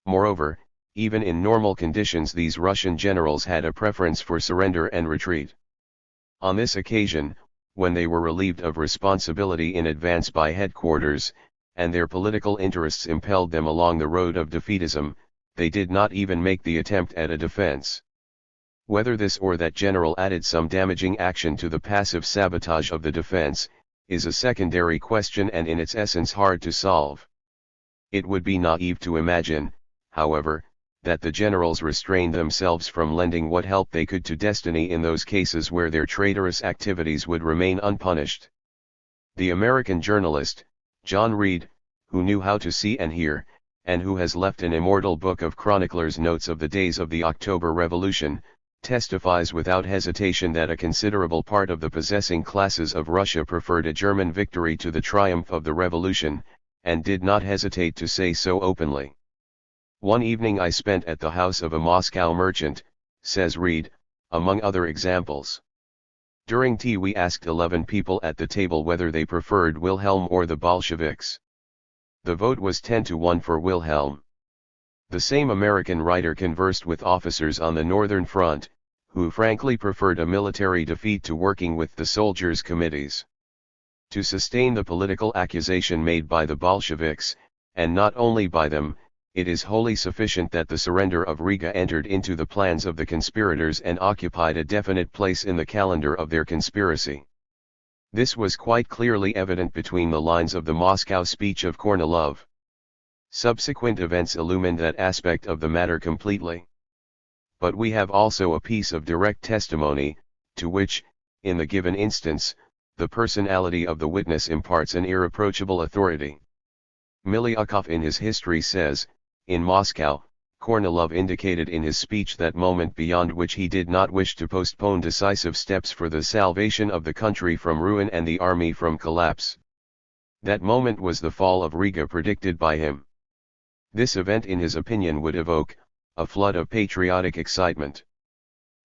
Moreover, even in normal conditions these Russian generals had a preference for surrender and retreat. On this occasion, when they were relieved of responsibility in advance by headquarters, and their political interests impelled them along the road of defeatism, they did not even make the attempt at a defense. Whether this or that general added some damaging action to the passive sabotage of the defense, is a secondary question and in its essence hard to solve. It would be naive to imagine, however, that the generals restrained themselves from lending what help they could to destiny in those cases where their traitorous activities would remain unpunished. The American journalist, John Reed, who knew how to see and hear, and who has left an immortal book of chronicler's notes of the days of the October Revolution, testifies without hesitation that a considerable part of the possessing classes of Russia preferred a German victory to the triumph of the revolution, and did not hesitate to say so openly. One evening I spent at the house of a Moscow merchant, says Reed, among other examples. During tea we asked 11 people at the table whether they preferred Wilhelm or the Bolsheviks. The vote was 10-1 for Wilhelm. The same American writer conversed with officers on the Northern Front, who frankly preferred a military defeat to working with the soldiers' committees. To sustain the political accusation made by the Bolsheviks, and not only by them, it is wholly sufficient that the surrender of Riga entered into the plans of the conspirators and occupied a definite place in the calendar of their conspiracy. This was quite clearly evident between the lines of the Moscow speech of Kornilov. Subsequent events illumined that aspect of the matter completely. But we have also a piece of direct testimony, to which, in the given instance, the personality of the witness imparts an irreproachable authority. Miliukov in his history says, in Moscow, Kornilov indicated in his speech that moment beyond which he did not wish to postpone decisive steps for the salvation of the country from ruin and the army from collapse. That moment was the fall of Riga predicted by him. This event in his opinion would evoke a flood of patriotic excitement.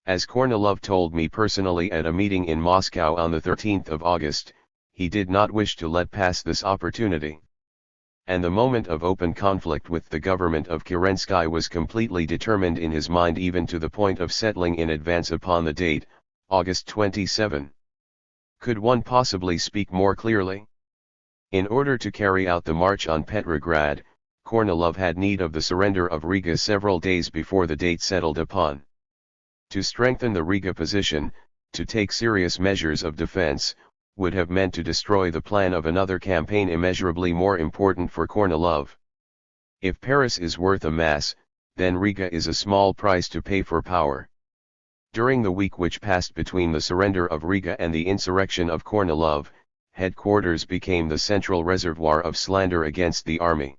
As Kornilov told me personally at a meeting in Moscow on the 13th of August, he did not wish to let pass this opportunity. And the moment of open conflict with the government of Kerensky was completely determined in his mind, even to the point of settling in advance upon the date, August 27. Could one possibly speak more clearly? In order to carry out the march on Petrograd, Kornilov had need of the surrender of Riga several days before the date settled upon. To strengthen the Riga position, to take serious measures of defense, would have meant to destroy the plan of another campaign immeasurably more important for Kornilov. If Paris is worth a mass, then Riga is a small price to pay for power. During the week which passed between the surrender of Riga and the insurrection of Kornilov, headquarters became the central reservoir of slander against the army.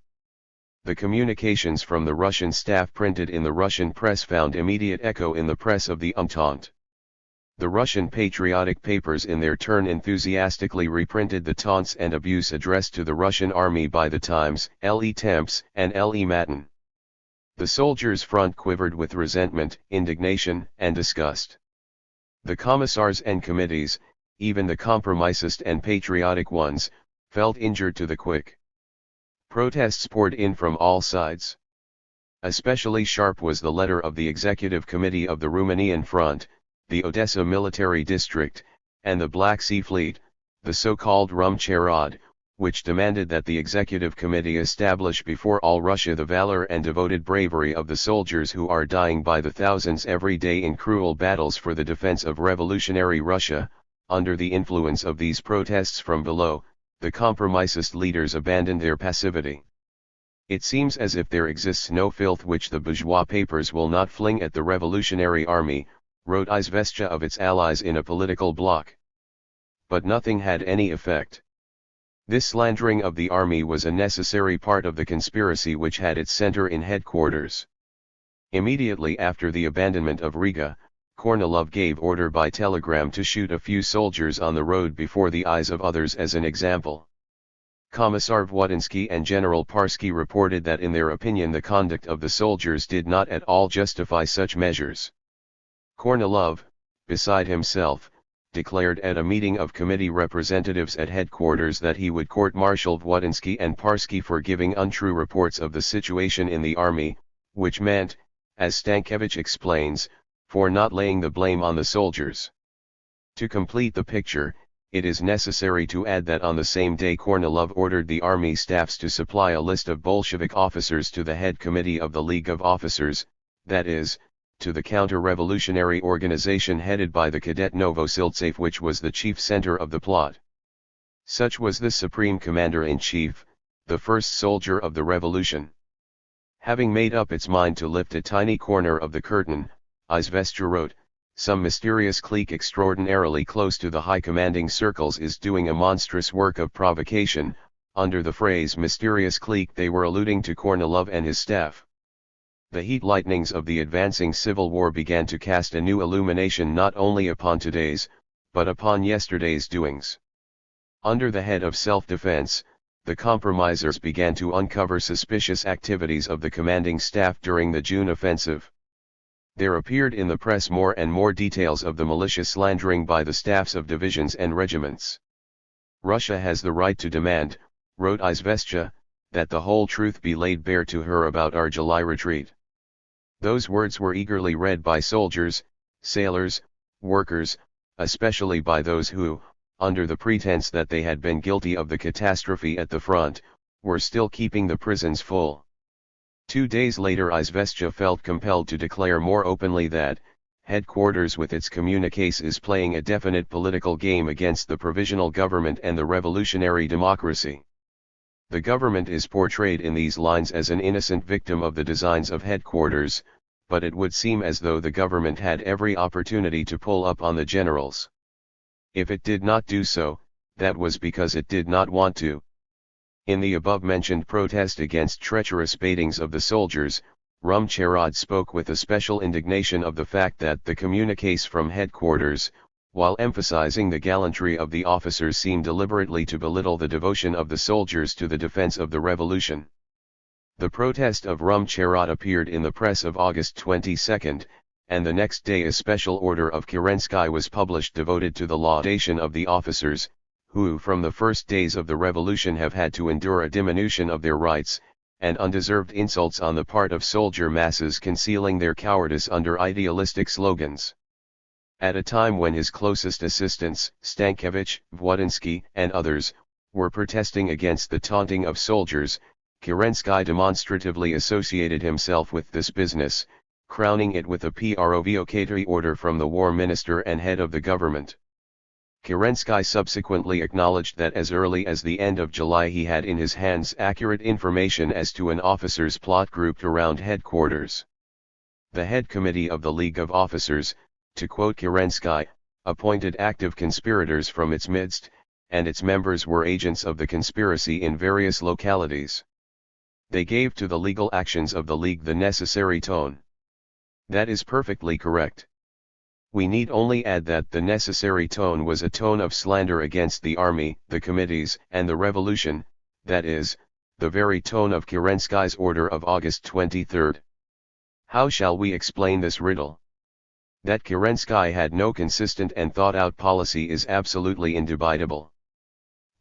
The communications from the Russian staff printed in the Russian press found immediate echo in the press of the Entente. The Russian patriotic papers in their turn enthusiastically reprinted the taunts and abuse addressed to the Russian army by the Times, Le Temps, and Le Matin. The soldiers' front quivered with resentment, indignation, and disgust. The commissars and committees, even the compromisist and patriotic ones, felt injured to the quick. Protests poured in from all sides. Especially sharp was the letter of the Executive Committee of the Romanian Front, the Odessa Military District, and the Black Sea Fleet, the so-called Rumcherod, which demanded that the Executive Committee establish before all Russia the valor and devoted bravery of the soldiers who are dying by the thousands every day in cruel battles for the defense of revolutionary Russia. Under the influence of these protests from below, the compromisist leaders abandoned their passivity. It seems as if there exists no filth which the bourgeois papers will not fling at the revolutionary army, wrote Izvestia of its allies in a political block. But nothing had any effect. This slandering of the army was a necessary part of the conspiracy which had its center in headquarters. Immediately after the abandonment of Riga, Kornilov gave order by telegram to shoot a few soldiers on the road before the eyes of others as an example. Commissar Wodinsky and General Parsky reported that in their opinion the conduct of the soldiers did not at all justify such measures. Kornilov, beside himself, declared at a meeting of committee representatives at headquarters that he would court-martial Wodinsky and Parsky for giving untrue reports of the situation in the army, which meant, as Stankiewicz explains, for not laying the blame on the soldiers. To complete the picture, it is necessary to add that on the same day Kornilov ordered the army staffs to supply a list of Bolshevik officers to the head committee of the League of Officers, that is, to the counter-revolutionary organization headed by the cadet Novosiltsev, which was the chief center of the plot. Such was the supreme commander-in-chief, the first soldier of the revolution. Having made up its mind to lift a tiny corner of the curtain, Izvestia wrote, some mysterious clique extraordinarily close to the high commanding circles is doing a monstrous work of provocation. Under the phrase mysterious clique they were alluding to Kornilov and his staff. The heat lightnings of the advancing civil war began to cast a new illumination not only upon today's, but upon yesterday's doings. Under the head of self-defense, the compromisers began to uncover suspicious activities of the commanding staff during the June offensive. There appeared in the press more and more details of the malicious slandering by the staffs of divisions and regiments. Russia has the right to demand, wrote Izvestia, that the whole truth be laid bare to her about our July retreat. Those words were eagerly read by soldiers, sailors, workers, especially by those who, under the pretense that they had been guilty of the catastrophe at the front, were still keeping the prisons full. 2 days later Izvestia felt compelled to declare more openly that, headquarters with its communiques is playing a definite political game against the provisional government and the revolutionary democracy. The government is portrayed in these lines as an innocent victim of the designs of headquarters, but it would seem as though the government had every opportunity to pull up on the generals. If it did not do so, that was because it did not want to. In the above-mentioned protest against treacherous baitings of the soldiers, Rumcherod spoke with a special indignation of the fact that the communiques from headquarters, while emphasizing the gallantry of the officers, seemed deliberately to belittle the devotion of the soldiers to the defense of the revolution. The protest of Rumcherod appeared in the press of August 22, and the next day a special order of Kerensky was published devoted to the laudation of the officers, who from the first days of the revolution have had to endure a diminution of their rights, and undeserved insults on the part of soldier masses concealing their cowardice under idealistic slogans. At a time when his closest assistants, Stankiewicz, Wodinsky, and others, were protesting against the taunting of soldiers, Kerensky demonstratively associated himself with this business, crowning it with a provocatory order from the war minister and head of the government. Kerensky subsequently acknowledged that as early as the end of July he had in his hands accurate information as to an officers' plot grouped around headquarters. The head committee of the League of Officers, to quote Kerensky, appointed active conspirators from its midst, and its members were agents of the conspiracy in various localities. They gave to the legal actions of the League the necessary tone. That is perfectly correct. We need only add that the necessary tone was a tone of slander against the army, the committees, and the revolution, that is, the very tone of Kerensky's order of August 23. How shall we explain this riddle? That Kerensky had no consistent and thought-out policy is absolutely indubitable.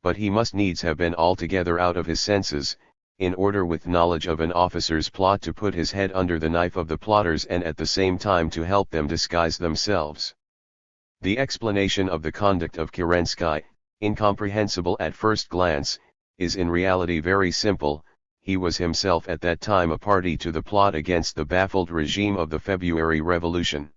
But he must needs have been altogether out of his senses, in order with knowledge of an officer's plot to put his head under the knife of the plotters and at the same time to help them disguise themselves. The explanation of the conduct of Kerensky, incomprehensible at first glance, is in reality very simple. He was himself at that time a party to the plot against the baffled regime of the February Revolution.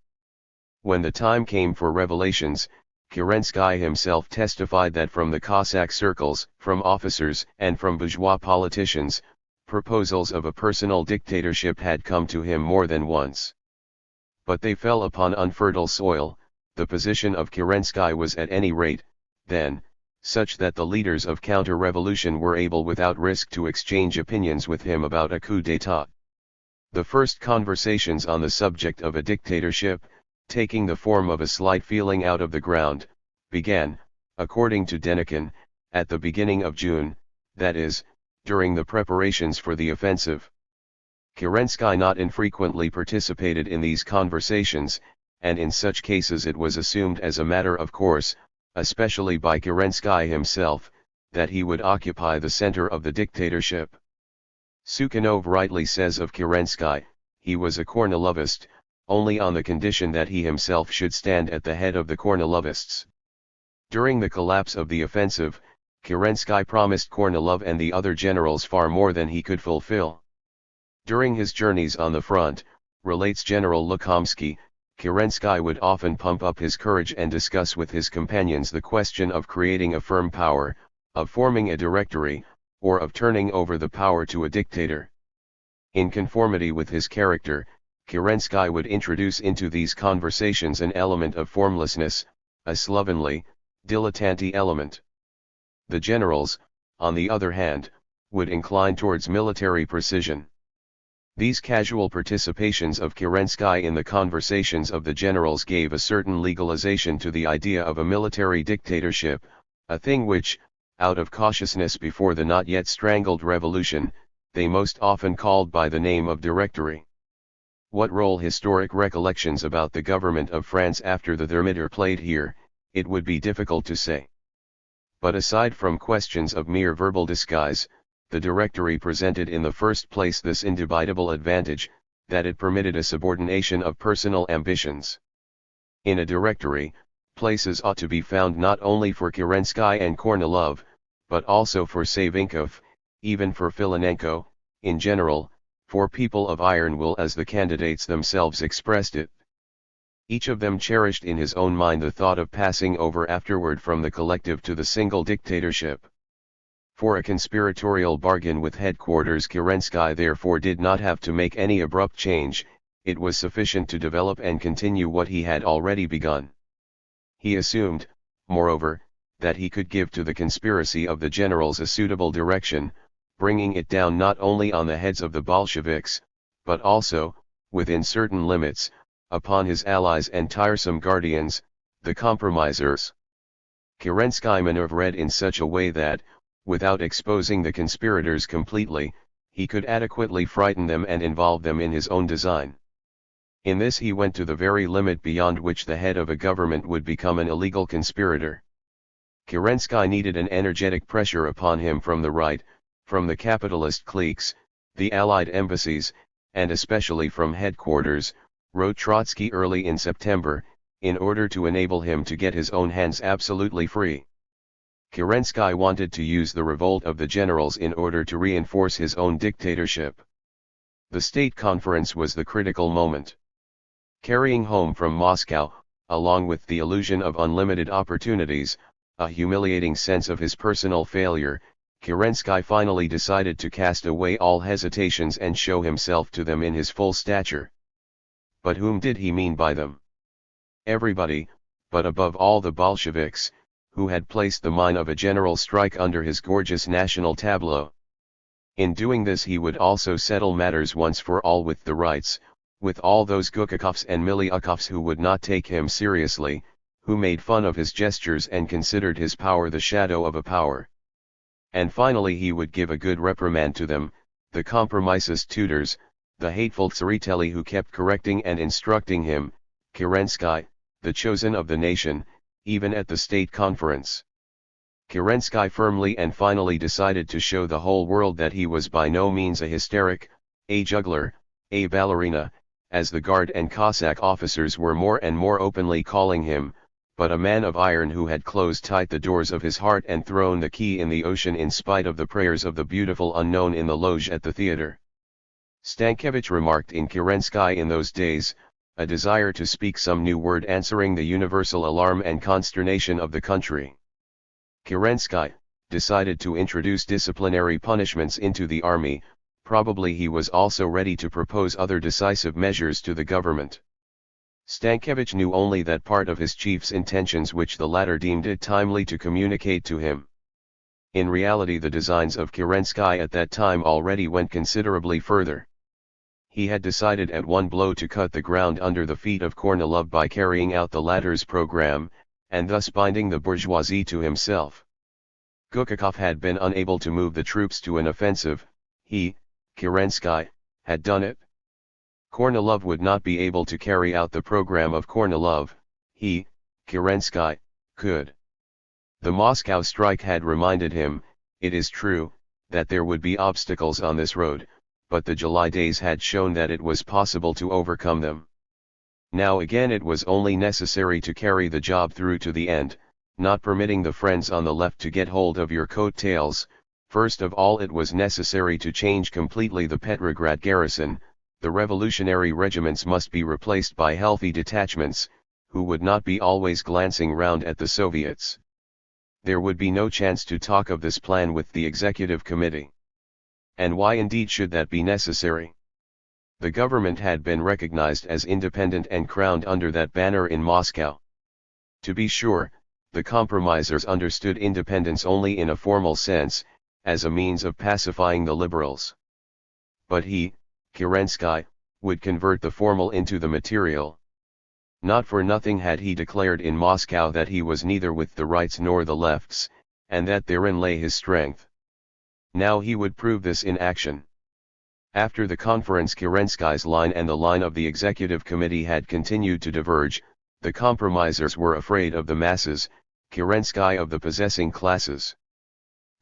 When the time came for revelations, Kerensky himself testified that from the Cossack circles, from officers, and from bourgeois politicians, proposals of a personal dictatorship had come to him more than once. But they fell upon unfertile soil. The position of Kerensky was at any rate, then, such that the leaders of counter-revolution were able without risk to exchange opinions with him about a coup d'état. The first conversations on the subject of a dictatorship, taking the form of a slight feeling out of the ground, began, according to Denikin, at the beginning of June, that is, during the preparations for the offensive. Kerensky not infrequently participated in these conversations, and in such cases it was assumed as a matter of course, especially by Kerensky himself, that he would occupy the center of the dictatorship. Sukhanov rightly says of Kerensky, he was a Kornilovist, only on the condition that he himself should stand at the head of the Kornilovists. During the collapse of the offensive, Kerensky promised Kornilov and the other generals far more than he could fulfill. During his journeys on the front, relates General Lukomsky, Kerensky would often pump up his courage and discuss with his companions the question of creating a firm power, of forming a directory, or of turning over the power to a dictator. In conformity with his character, Kerensky would introduce into these conversations an element of formlessness, a slovenly, dilettante element. The generals, on the other hand, would incline towards military precision. These casual participations of Kerensky in the conversations of the generals gave a certain legalization to the idea of a military dictatorship, a thing which, out of cautiousness before the not yet strangled revolution, they most often called by the name of directory. What role historic recollections about the government of France after the Thermidor played here, it would be difficult to say. But aside from questions of mere verbal disguise, the directory presented in the first place this indubitable advantage, that it permitted a subordination of personal ambitions. In a directory, places ought to be found not only for Kerensky and Kornilov, but also for Savinkov, even for Filonenko, in general, for people of iron will as the candidates themselves expressed it. Each of them cherished in his own mind the thought of passing over afterward from the collective to the single dictatorship. For a conspiratorial bargain with headquarters, Kerensky therefore did not have to make any abrupt change, it was sufficient to develop and continue what he had already begun. He assumed, moreover, that he could give to the conspiracy of the generals a suitable direction, bringing it down not only on the heads of the Bolsheviks, but also, within certain limits, upon his allies and tiresome guardians, the compromisers. Kerensky maneuvered in such a way that, without exposing the conspirators completely, he could adequately frighten them and involve them in his own design. In this he went to the very limit beyond which the head of a government would become an illegal conspirator. Kerensky needed an energetic pressure upon him from the right, from the capitalist cliques, the Allied embassies, and especially from headquarters, wrote Trotsky early in September, in order to enable him to get his own hands absolutely free. Kerensky wanted to use the revolt of the generals in order to reinforce his own dictatorship. The State Conference was the critical moment. Carrying home from Moscow, along with the illusion of unlimited opportunities, a humiliating sense of his personal failure, Kerensky finally decided to cast away all hesitations and show himself to them in his full stature. But whom did he mean by them? Everybody, but above all the Bolsheviks, who had placed the mine of a general strike under his gorgeous national tableau. In doing this he would also settle matters once for all with the rights, with all those Gukakovs and Miliukovs who would not take him seriously, who made fun of his gestures and considered his power the shadow of a power. And finally he would give a good reprimand to them, the compromisist tutors, the hateful Tsereteli who kept correcting and instructing him, Kerensky, the chosen of the nation, even at the state conference. Kerensky firmly and finally decided to show the whole world that he was by no means a hysteric, a juggler, a ballerina, as the Guard and Cossack officers were more and more openly calling him, but a man of iron who had closed tight the doors of his heart and thrown the key in the ocean in spite of the prayers of the beautiful unknown in the loge at the theater. Stankiewicz remarked in Kerensky in those days, a desire to speak some new word answering the universal alarm and consternation of the country. Kerensky decided to introduce disciplinary punishments into the army. Probably he was also ready to propose other decisive measures to the government. Stankiewicz knew only that part of his chief's intentions which the latter deemed it timely to communicate to him. In reality the designs of Kerensky at that time already went considerably further. He had decided at one blow to cut the ground under the feet of Kornilov by carrying out the latter's program, and thus binding the bourgeoisie to himself. Gukakov had been unable to move the troops to an offensive. He, Kerensky, had done it. Kornilov would not be able to carry out the program of Kornilov. He, Kerensky, could. The Moscow strike had reminded him, it is true, that there would be obstacles on this road, but the July days had shown that it was possible to overcome them. Now again it was only necessary to carry the job through to the end, not permitting the friends on the left to get hold of your coattails. First of all it was necessary to change completely the Petrograd garrison. The revolutionary regiments must be replaced by healthy detachments, who would not be always glancing round at the Soviets. There would be no chance to talk of this plan with the executive committee. And why indeed should that be necessary? The government had been recognized as independent and crowned under that banner in Moscow. To be sure, the compromisers understood independence only in a formal sense, as a means of pacifying the liberals. But he, Kerensky, would convert the formal into the material. Not for nothing had he declared in Moscow that he was neither with the rights nor the lefts, and that therein lay his strength. Now he would prove this in action. After the conference Kerensky's line and the line of the executive committee had continued to diverge. The compromisers were afraid of the masses, Kerensky of the possessing classes.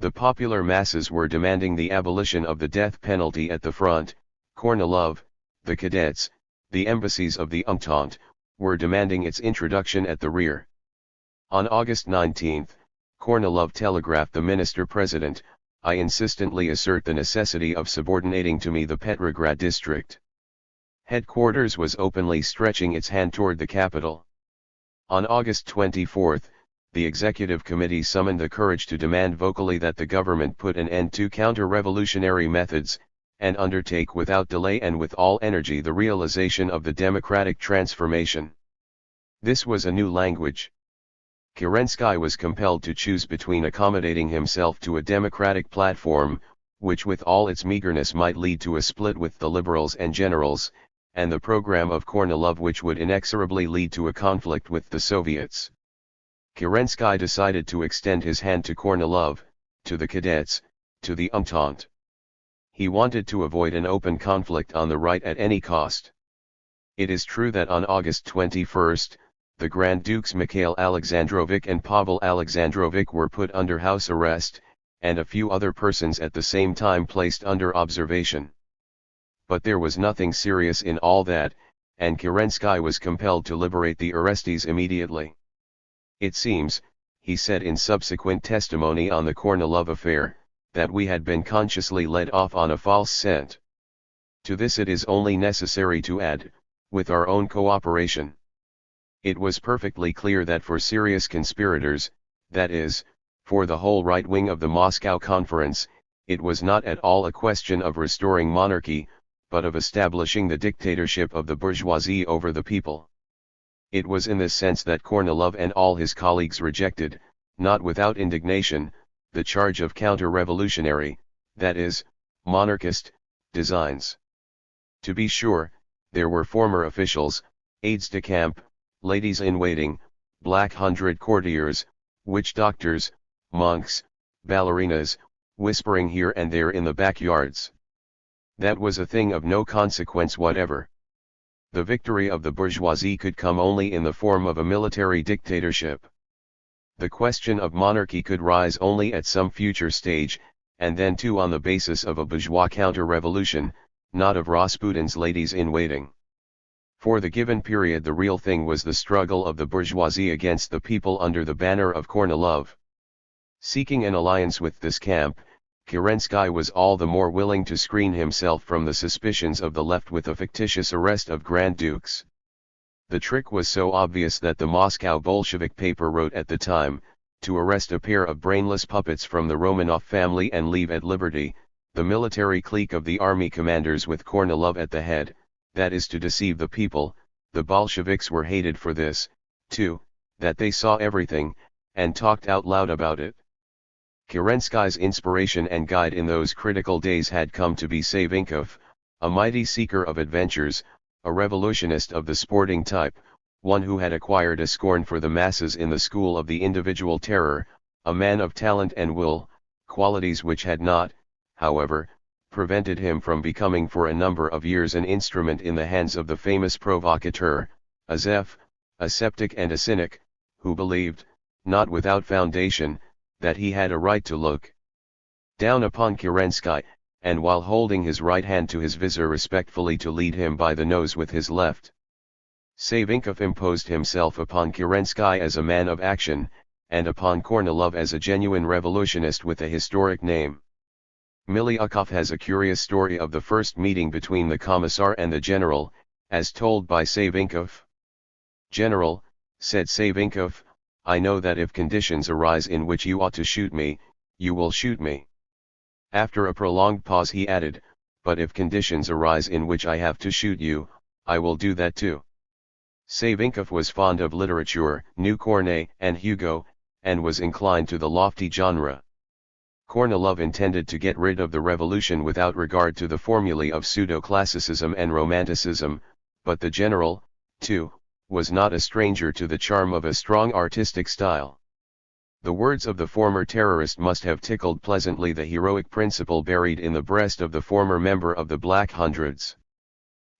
The popular masses were demanding the abolition of the death penalty at the front. Kornilov, the cadets, the embassies of the Entente, were demanding its introduction at the rear. On August 19, Kornilov telegraphed the minister-president, I insistently assert the necessity of subordinating to me the Petrograd district. Headquarters was openly stretching its hand toward the capital. On August 24, the executive committee summoned the courage to demand vocally that the government put an end to counter-revolutionary methods, and undertake without delay and with all energy the realization of the democratic transformation. This was a new language. Kerensky was compelled to choose between accommodating himself to a democratic platform, which with all its meagerness might lead to a split with the liberals and generals, and the program of Kornilov which would inexorably lead to a conflict with the Soviets. Kerensky decided to extend his hand to Kornilov, to the cadets, to the Entente. He wanted to avoid an open conflict on the right at any cost. It is true that on August 21, the Grand Dukes Mikhail Alexandrovich and Pavel Alexandrovich were put under house arrest, and a few other persons at the same time placed under observation. But there was nothing serious in all that, and Kerensky was compelled to liberate the arrestees immediately. It seems, he said in subsequent testimony on the Kornilov affair, that we had been consciously led off on a false scent. To this it is only necessary to add, with our own cooperation. It was perfectly clear that for serious conspirators, that is, for the whole right wing of the Moscow Conference, it was not at all a question of restoring monarchy, but of establishing the dictatorship of the bourgeoisie over the people. It was in this sense that Kornilov and all his colleagues rejected, not without indignation, the charge of counter-revolutionary, that is, monarchist, designs. To be sure, There were former officials, aides-de-camp, ladies-in-waiting, Black Hundred courtiers, witch doctors, monks, ballerinas, whispering here and there in the backyards. That was a thing of no consequence whatever. The victory of the bourgeoisie could come only in the form of a military dictatorship. The question of monarchy could rise only at some future stage, and then too on the basis of a bourgeois counter-revolution, not of Rasputin's ladies-in-waiting. For the given period the real thing was the struggle of the bourgeoisie against the people under the banner of Kornilov. Seeking an alliance with this camp, Kerensky was all the more willing to screen himself from the suspicions of the left with a fictitious arrest of Grand Dukes. The trick was so obvious that the Moscow Bolshevik paper wrote at the time, to arrest a pair of brainless puppets from the Romanov family and leave at liberty, the military clique of the army commanders with Kornilov at the head, that is to deceive the people. The Bolsheviks were hated for this, too, that they saw everything, and talked out loud about it. Kerensky's inspiration and guide in those critical days had come to be Savinkov, a mighty seeker of adventures, a revolutionist of the sporting type, one who had acquired a scorn for the masses in the school of the individual terror, a man of talent and will, qualities which had not, however, prevented him from becoming for a number of years an instrument in the hands of the famous provocateur, a Zeph, a sceptic and a cynic, who believed, not without foundation, that he had a right to look down upon Kerensky, and while holding his right hand to his visor respectfully to lead him by the nose with his left. Savinkov imposed himself upon Kerensky as a man of action, and upon Kornilov as a genuine revolutionist with a historic name. Miliukov has a curious story of the first meeting between the Commissar and the General, as told by Savinkov. "General," said Savinkov, "I know that if conditions arise in which you ought to shoot me, you will shoot me." After a prolonged pause he added, "But if conditions arise in which I have to shoot you, I will do that too." Savinkov was fond of literature, knew Corneille and Hugo, and was inclined to the lofty genre. Kornilov intended to get rid of the revolution without regard to the formulae of pseudo-classicism and romanticism, but the general, too, was not a stranger to the charm of a strong artistic style. The words of the former terrorist must have tickled pleasantly the heroic principle buried in the breast of the former member of the Black Hundreds.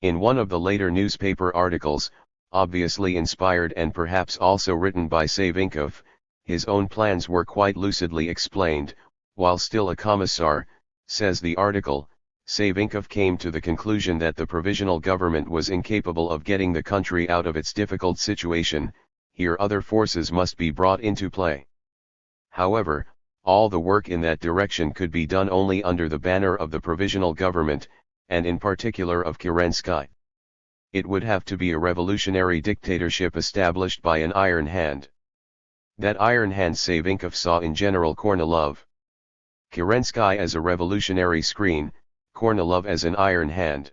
In one of the later newspaper articles, obviously inspired and perhaps also written by Savinkov, his own plans were quite lucidly explained. While still a commissar, says the article, Savinkov came to the conclusion that the provisional government was incapable of getting the country out of its difficult situation. Here other forces must be brought into play. However, all the work in that direction could be done only under the banner of the provisional government, and in particular of Kerensky. It would have to be a revolutionary dictatorship established by an iron hand. That iron hand Savinkov saw in General Kornilov. Kerensky as a revolutionary screen, Kornilov as an iron hand.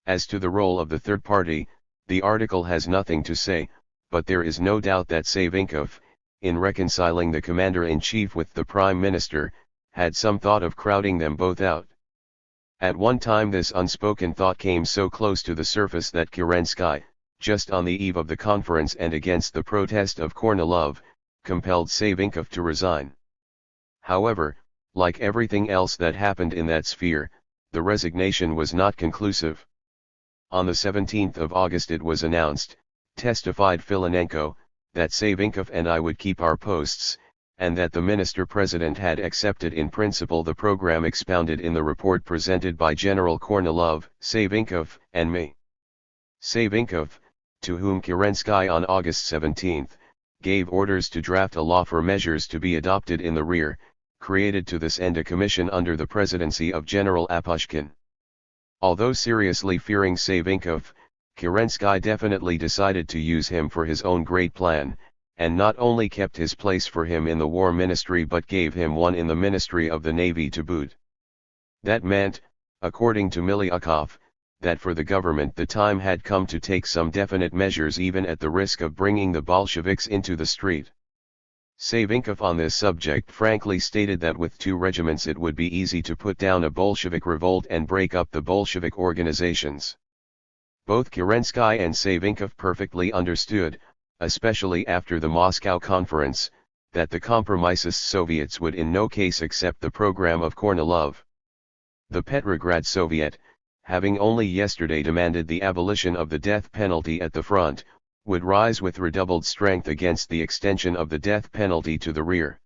As to the role of the third party, the article has nothing to say, but there is no doubt that Savinkov, in reconciling the commander-in-chief with the prime minister, had some thought of crowding them both out. At one time this unspoken thought came so close to the surface that Kerensky, just on the eve of the conference and against the protest of Kornilov, compelled Savinkov to resign. However, like everything else that happened in that sphere, the resignation was not conclusive. On the 17th of August it was announced, testified Filinenko, that Savinkov and I would keep our posts, and that the minister-president had accepted in principle the program expounded in the report presented by General Kornilov, Savinkov, and me. Savinkov, to whom Kerensky on August 17, gave orders to draft a law for measures to be adopted in the rear, created to this end a commission under the presidency of General Apushkin. Although seriously fearing Savinkov, Kerensky definitely decided to use him for his own great plan, and not only kept his place for him in the War Ministry but gave him one in the Ministry of the Navy to boot. That meant, according to Miliukov, that for the government the time had come to take some definite measures even at the risk of bringing the Bolsheviks into the street. Savinkov on this subject frankly stated that with 2 regiments it would be easy to put down a Bolshevik revolt and break up the Bolshevik organizations. Both Kerensky and Savinkov perfectly understood, especially after the Moscow conference, that the compromisist Soviets would in no case accept the program of Kornilov. The Petrograd Soviet, having only yesterday demanded the abolition of the death penalty at the front, would rise with redoubled strength against the extension of the death penalty to the rear.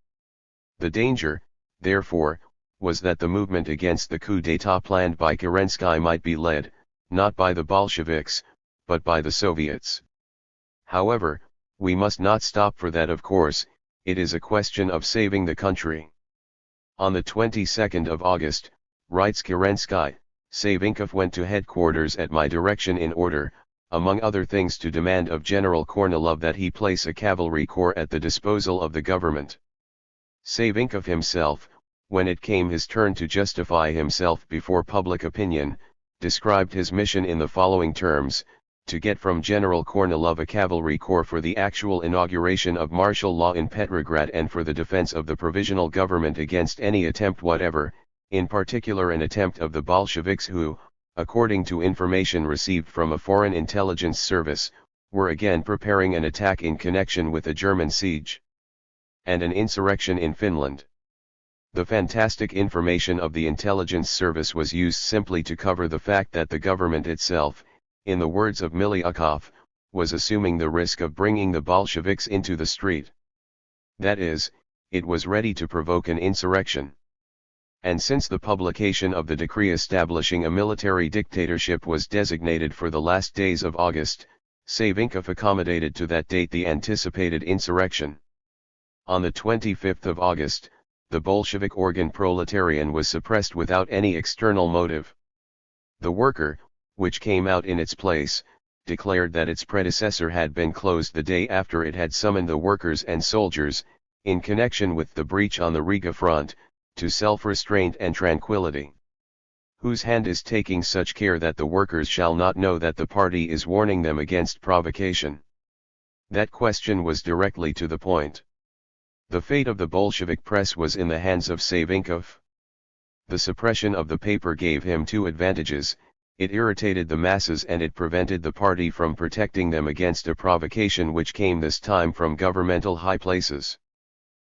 The danger, therefore, was that the movement against the coup d'état planned by Kerensky might be led, not by the Bolsheviks, but by the Soviets. However, we must not stop for that, of course. It is a question of saving the country. On the 22nd of August, writes Kerensky, Savinkov went to headquarters at my direction in order, among other things, to demand of General Kornilov that he place a cavalry corps at the disposal of the government. Savinkov himself, when it came his turn to justify himself before public opinion, described his mission in the following terms: to get from General Kornilov a cavalry corps for the actual inauguration of martial law in Petrograd and for the defense of the provisional government against any attempt whatever, in particular an attempt of the Bolsheviks who, according to information received from a foreign intelligence service, were again preparing an attack in connection with a German siege and an insurrection in Finland. The fantastic information of the intelligence service was used simply to cover the fact that the government itself, in the words of Milyukov, was assuming the risk of bringing the Bolsheviks into the street. That is, it was ready to provoke an insurrection. And since the publication of the decree establishing a military dictatorship was designated for the last days of August, Savinkov accommodated to that date the anticipated insurrection. On the 25th of August, the Bolshevik organ Proletarian was suppressed without any external motive. The Worker, which came out in its place, declared that its predecessor had been closed the day after it had summoned the workers and soldiers, in connection with the breach on the Riga front, to self-restraint and tranquility. Whose hand is taking such care that the workers shall not know that the party is warning them against provocation? That question was directly to the point. The fate of the Bolshevik press was in the hands of Savinkov. The suppression of the paper gave him two advantages: it irritated the masses and it prevented the party from protecting them against a provocation which came this time from governmental high places.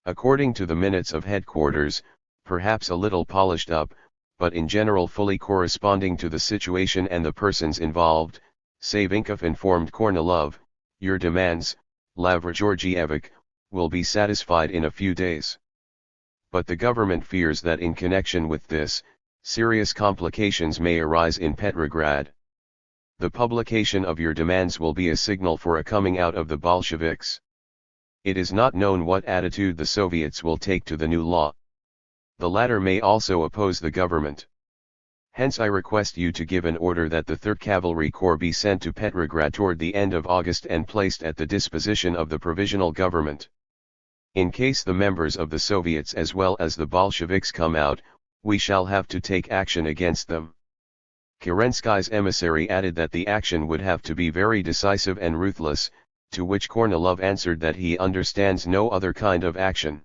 According to the minutes of headquarters, perhaps a little polished up, but in general fully corresponding to the situation and the persons involved, Savinkov informed Kornilov, "Your demands, Lavra Georgievich, will be satisfied in a few days. But the government fears that in connection with this, serious complications may arise in Petrograd. The publication of your demands will be a signal for a coming out of the Bolsheviks. It is not known what attitude the Soviets will take to the new law. The latter may also oppose the government. Hence I request you to give an order that the 3rd Cavalry Corps be sent to Petrograd toward the end of August and placed at the disposition of the provisional government. In case the members of the Soviets as well as the Bolsheviks come out, we shall have to take action against them." Kerensky's emissary added that the action would have to be very decisive and ruthless, to which Kornilov answered that he understands no other kind of action.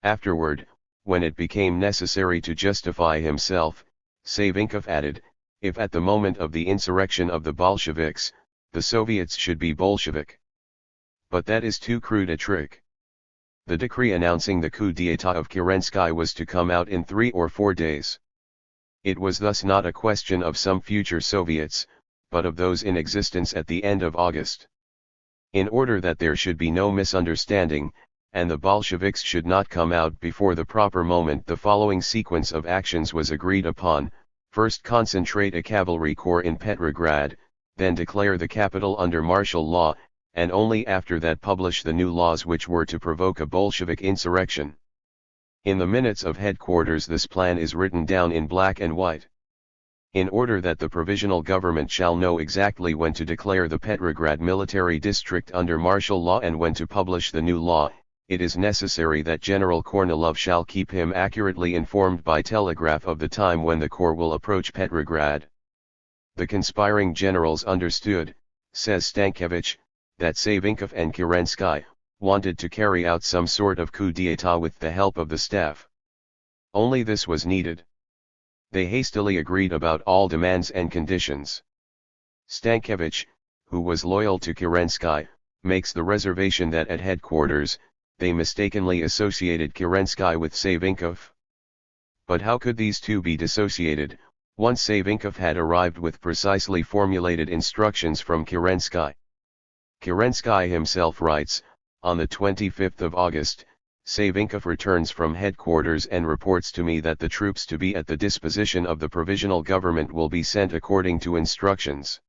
Afterward, when it became necessary to justify himself, Savinkov added, "If at the moment of the insurrection of the Bolsheviks, the Soviets should be Bolshevik. But that is too crude a trick." The decree announcing the coup d'état of Kerensky was to come out in 3 or 4 days. It was thus not a question of some future Soviets, but of those in existence at the end of August. In order that there should be no misunderstanding, and the Bolsheviks should not come out before the proper moment, the following sequence of actions was agreed upon: first concentrate a cavalry corps in Petrograd, then declare the capital under martial law, and only after that publish the new laws which were to provoke a Bolshevik insurrection. In the minutes of headquarters this plan is written down in black and white. In order that the provisional government shall know exactly when to declare the Petrograd military district under martial law and when to publish the new law, it is necessary that General Kornilov shall keep him accurately informed by telegraph of the time when the corps will approach Petrograd. The conspiring generals understood, says Stankiewicz, that Savinkov and Kerensky wanted to carry out some sort of coup d'état with the help of the staff. Only this was needed. They hastily agreed about all demands and conditions. Stankiewicz, who was loyal to Kerensky, makes the reservation that at headquarters, they mistakenly associated Kerensky with Savinkov. But how could these two be dissociated, once Savinkov had arrived with precisely formulated instructions from Kerensky? Kerensky himself writes, on the 25th of August, Savinkov returns from headquarters and reports to me that the troops to be at the disposition of the provisional government will be sent according to instructions.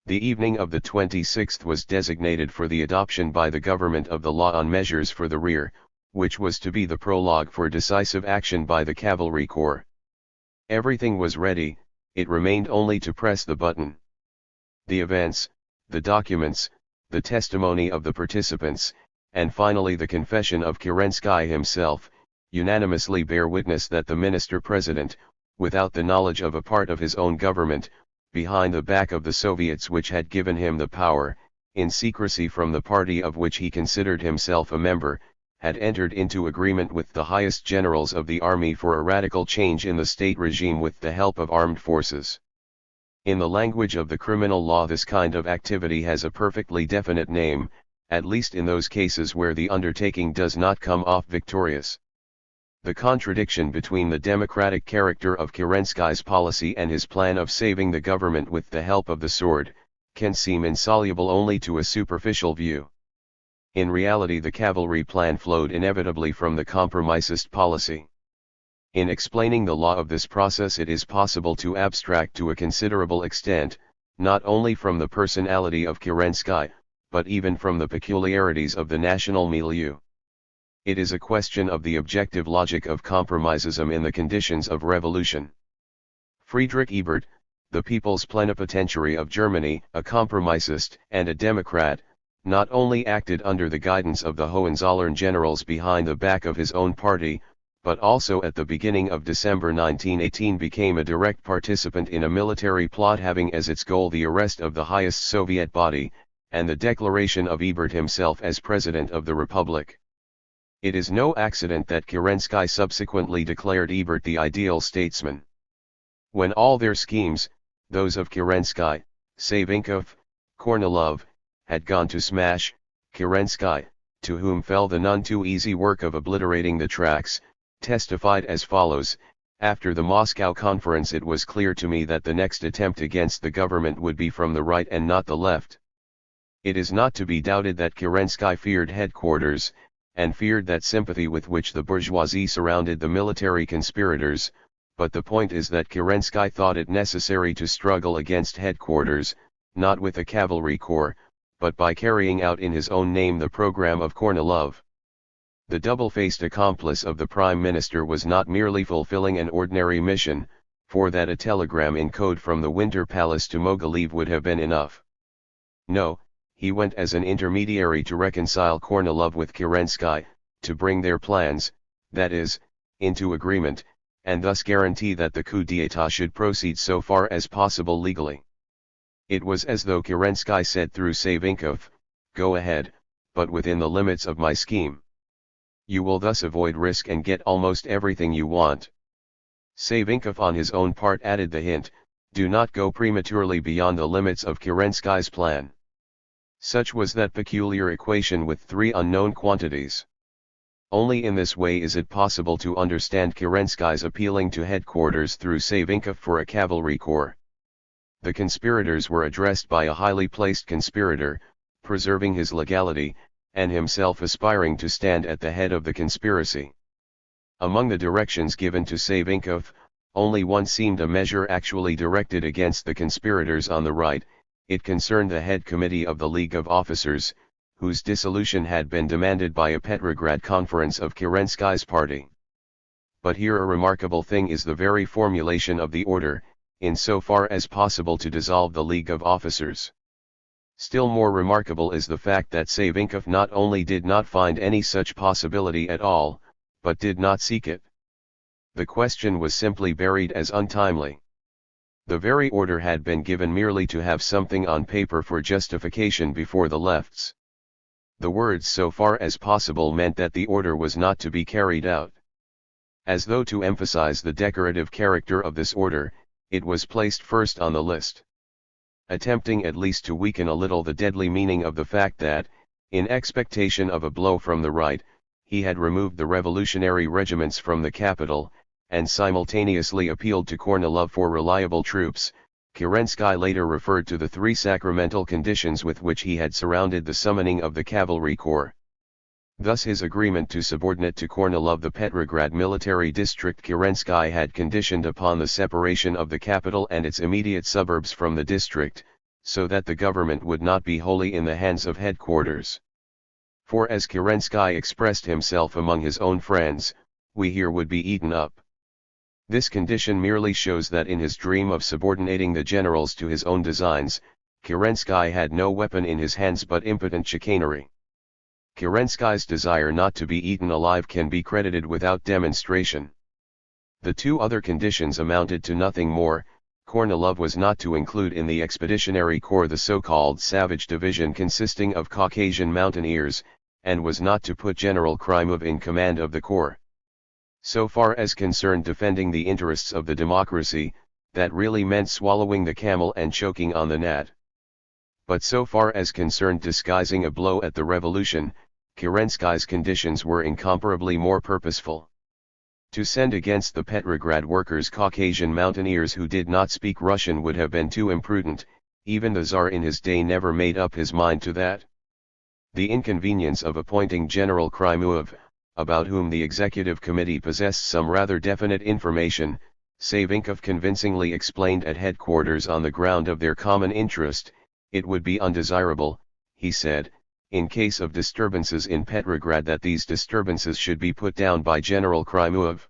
The evening of the 26th was designated for the adoption by the government of the law on measures for the rear, which was to be the prologue for decisive action by the cavalry corps. Everything was ready, it remained only to press the button. The events, the documents, the testimony of the participants, and finally the confession of Kerensky himself, unanimously bear witness that the minister-president, without the knowledge of a part of his own government, behind the back of the Soviets which had given him the power, in secrecy from the party of which he considered himself a member, had entered into agreement with the highest generals of the army for a radical change in the state regime with the help of armed forces. In the language of the criminal law, this kind of activity has a perfectly definite name, at least in those cases where the undertaking does not come off victorious. The contradiction between the democratic character of Kerensky's policy and his plan of saving the government with the help of the sword, can seem insoluble only to a superficial view. In reality, the cavalry plan flowed inevitably from the compromisist policy. In explaining the law of this process, it is possible to abstract to a considerable extent, not only from the personality of Kerensky, but even from the peculiarities of the national milieu. It is a question of the objective logic of compromisism in the conditions of revolution. Friedrich Ebert, the people's plenipotentiary of Germany, a compromisist and a democrat, not only acted under the guidance of the Hohenzollern generals behind the back of his own party, but also at the beginning of December 1918 became a direct participant in a military plot having as its goal the arrest of the highest Soviet body, and the declaration of Ebert himself as President of the Republic. It is no accident that Kerensky subsequently declared Ebert the ideal statesman. When all their schemes, those of Kerensky, Savinkov, Kornilov, had gone to smash, Kerensky, to whom fell the none too easy work of obliterating the tracks, testified as follows: after the Moscow conference it was clear to me that the next attempt against the government would be from the right and not the left. It is not to be doubted that Kerensky feared headquarters, and feared that sympathy with which the bourgeoisie surrounded the military conspirators, but the point is that Kerensky thought it necessary to struggle against headquarters, not with a cavalry corps, but by carrying out in his own name the program of Kornilov. The double-faced accomplice of the Prime Minister was not merely fulfilling an ordinary mission, for that a telegram in code from the Winter Palace to Mogilev would have been enough. No, he went as an intermediary to reconcile Kornilov with Kerensky, to bring their plans, that is, into agreement, and thus guarantee that the coup d'état should proceed so far as possible legally. It was as though Kerensky said through Savinkov, "Go ahead, but within the limits of my scheme. You will thus avoid risk and get almost everything you want." Savinkov on his own part added the hint, "Do not go prematurely beyond the limits of Kerensky's plan." Such was that peculiar equation with three unknown quantities. Only in this way is it possible to understand Kerensky's appealing to headquarters through Savinkov for a cavalry corps. The conspirators were addressed by a highly placed conspirator, preserving his legality, and himself aspiring to stand at the head of the conspiracy. Among the directions given to Savinkov, only one seemed a measure actually directed against the conspirators on the right. It concerned the head committee of the League of Officers, whose dissolution had been demanded by a Petrograd conference of Kerensky's party. But here a remarkable thing is the very formulation of the order, in so far as possible to dissolve the League of Officers. Still more remarkable is the fact that Savinkov not only did not find any such possibility at all, but did not seek it. The question was simply buried as untimely. The very order had been given merely to have something on paper for justification before the lefts. The words "so far as possible" meant that the order was not to be carried out. As though to emphasize the decorative character of this order, it was placed first on the list. attempting at least to weaken a little the deadly meaning of the fact that, in expectation of a blow from the right, he had removed the revolutionary regiments from the capital, and simultaneously appealed to Kornilov for reliable troops. Kerensky later referred to the three sacramental conditions with which he had surrounded the summoning of the cavalry corps. Thus his agreement to subordinate to Kornilov the Petrograd military district Kerensky had conditioned upon the separation of the capital and its immediate suburbs from the district, so that the government would not be wholly in the hands of headquarters. For as Kerensky expressed himself among his own friends, we here would be eaten up. This condition merely shows that in his dream of subordinating the generals to his own designs, Kerensky had no weapon in his hands but impotent chicanery. Kerensky's desire not to be eaten alive can be credited without demonstration. The two other conditions amounted to nothing more. Kornilov was not to include in the expeditionary corps the so-called Savage Division consisting of Caucasian mountaineers, and was not to put General Krymov in command of the corps. So far as concerned defending the interests of the democracy, that really meant swallowing the camel and choking on the gnat. But so far as concerned disguising a blow at the revolution, Kerensky's conditions were incomparably more purposeful. To send against the Petrograd workers Caucasian mountaineers who did not speak Russian would have been too imprudent. Even the Tsar in his day never made up his mind to that. The inconvenience of appointing General Krymov, about whom the executive committee possessed some rather definite information, Savinkov convincingly explained at headquarters on the ground of their common interest. It would be undesirable, he said, in case of disturbances in Petrograd that these disturbances should be put down by General Krymov.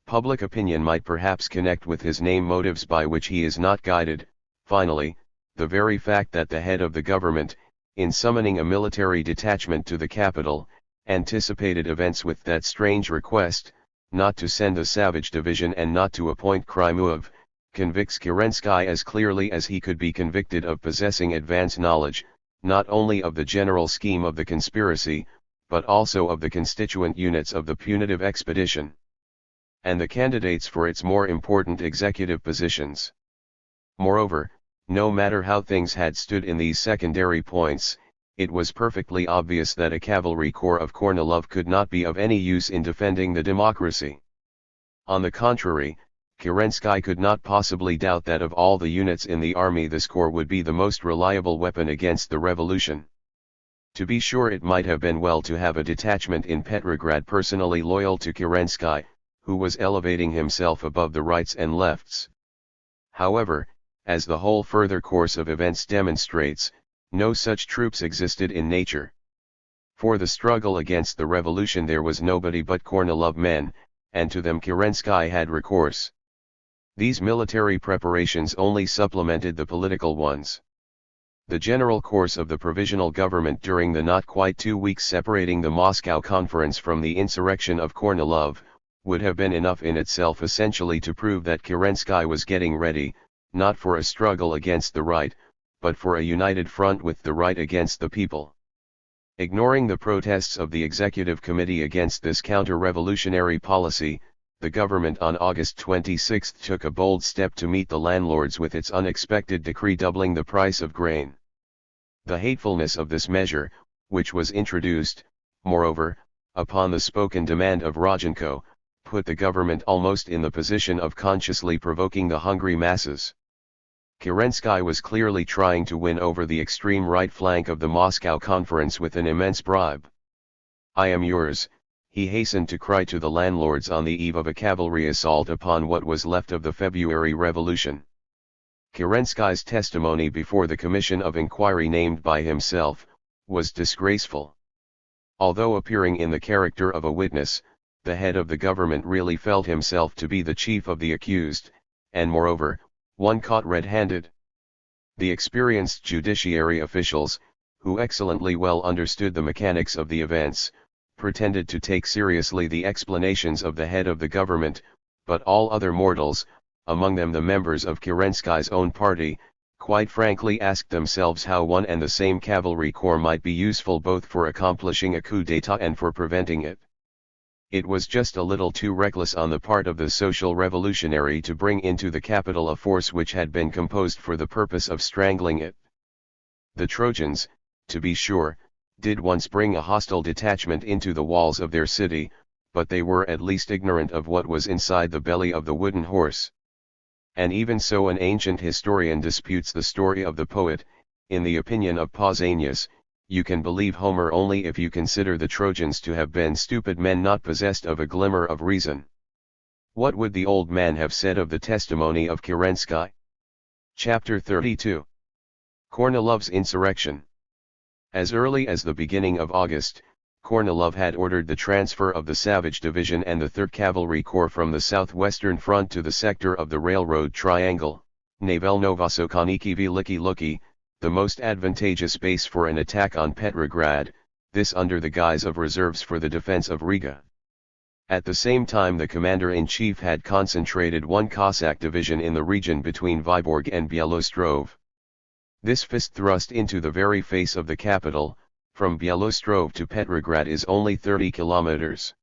Public opinion might perhaps connect with his name motives by which he is not guided. Finally, the very fact that the head of the government, in summoning a military detachment to the capital, anticipated events with that strange request, not to send a Savage Division and not to appoint Krymov, convicts Kerensky as clearly as he could be convicted of possessing advance knowledge, not only of the general scheme of the conspiracy, but also of the constituent units of the punitive expedition, and the candidates for its more important executive positions. Moreover, no matter how things had stood in these secondary points, it was perfectly obvious that a cavalry corps of Kornilov could not be of any use in defending the democracy. On the contrary, Kerensky could not possibly doubt that of all the units in the army this corps would be the most reliable weapon against the revolution. To be sure, it might have been well to have a detachment in Petrograd personally loyal to Kerensky, who was elevating himself above the rights and lefts. However, as the whole further course of events demonstrates, no such troops existed in nature. For the struggle against the revolution there was nobody but Kornilov men, and to them Kerensky had recourse. These military preparations only supplemented the political ones. The general course of the provisional government during the not quite 2 weeks separating the Moscow conference from the insurrection of Kornilov, would have been enough in itself essentially to prove that Kerensky was getting ready, not for a struggle against the right, but for a united front with the right against the people. Ignoring the protests of the executive committee against this counter-revolutionary policy, the government on August 26 took a bold step to meet the landlords with its unexpected decree doubling the price of grain. The hatefulness of this measure, which was introduced, moreover, upon the spoken demand of Rodchenko, put the government almost in the position of consciously provoking the hungry masses. Kerensky was clearly trying to win over the extreme right flank of the Moscow conference with an immense bribe. "I am yours," he hastened to cry to the landlords on the eve of a cavalry assault upon what was left of the February Revolution. Kerensky's testimony before the commission of inquiry named by himself, was disgraceful. Although appearing in the character of a witness, the head of the government really felt himself to be the chief of the accused, and moreover, one caught red-handed. The experienced judiciary officials, who excellently well understood the mechanics of the events, pretended to take seriously the explanations of the head of the government, but all other mortals, among them the members of Kerensky's own party, quite frankly asked themselves how one and the same cavalry corps might be useful both for accomplishing a coup d'état and for preventing it. It was just a little too reckless on the part of the social revolutionary to bring into the capital a force which had been composed for the purpose of strangling it. The Trojans, to be sure, did once bring a hostile detachment into the walls of their city, but they were at least ignorant of what was inside the belly of the wooden horse. And even so, an ancient historian disputes the story of the poet. In the opinion of Pausanias, you can believe Homer only if you consider the Trojans to have been stupid men not possessed of a glimmer of reason. What would the old man have said of the testimony of Kerensky? Chapter 32. Kornilov's insurrection. As early as the beginning of August, Kornilov had ordered the transfer of the Savage Division and the 3rd Cavalry Corps from the southwestern front to the sector of the railroad triangle, Navelnovosokoniki Veliki Luki, the most advantageous base for an attack on Petrograd, this under the guise of reserves for the defense of Riga. At the same time, the commander-in-chief had concentrated one Cossack division in the region between Vyborg and Byelostrov. This fist thrust into the very face of the capital, from Byelostrov to Petrograd is only 30 kilometers.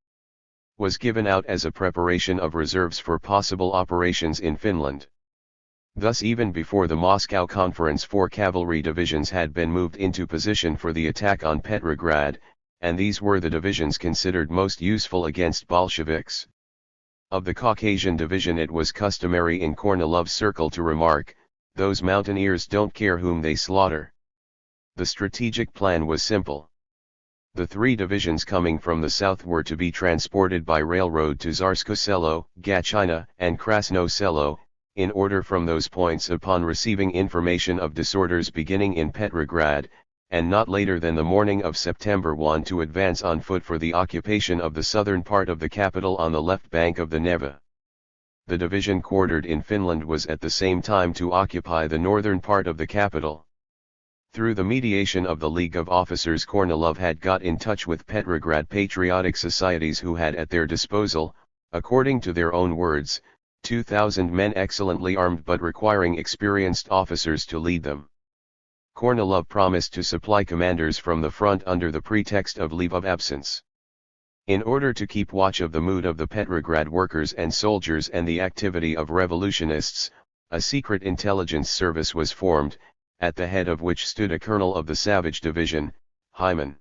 Was given out as a preparation of reserves for possible operations in Finland. Thus, even before the Moscow Conference, 4 cavalry divisions had been moved into position for the attack on Petrograd, and these were the divisions considered most useful against Bolsheviks. Of the Caucasian division, it was customary in Kornilov's circle to remark, "Those mountaineers don't care whom they slaughter." The strategic plan was simple. The 3 divisions coming from the south were to be transported by railroad to Tsarskoye Selo, Gachina, and Krasno Selo, in order from those points upon receiving information of disorders beginning in Petrograd, and not later than the morning of September 1 to advance on foot for the occupation of the southern part of the capital on the left bank of the Neva. The division quartered in Finland was at the same time to occupy the northern part of the capital. Through the mediation of the League of Officers, Kornilov had got in touch with Petrograd patriotic societies who had at their disposal, according to their own words, 2,000 men excellently armed but requiring experienced officers to lead them. Kornilov promised to supply commanders from the front under the pretext of leave of absence. In order to keep watch of the mood of the Petrograd workers and soldiers and the activity of revolutionists, a secret intelligence service was formed, at the head of which stood a colonel of the Savage Division, Hyman.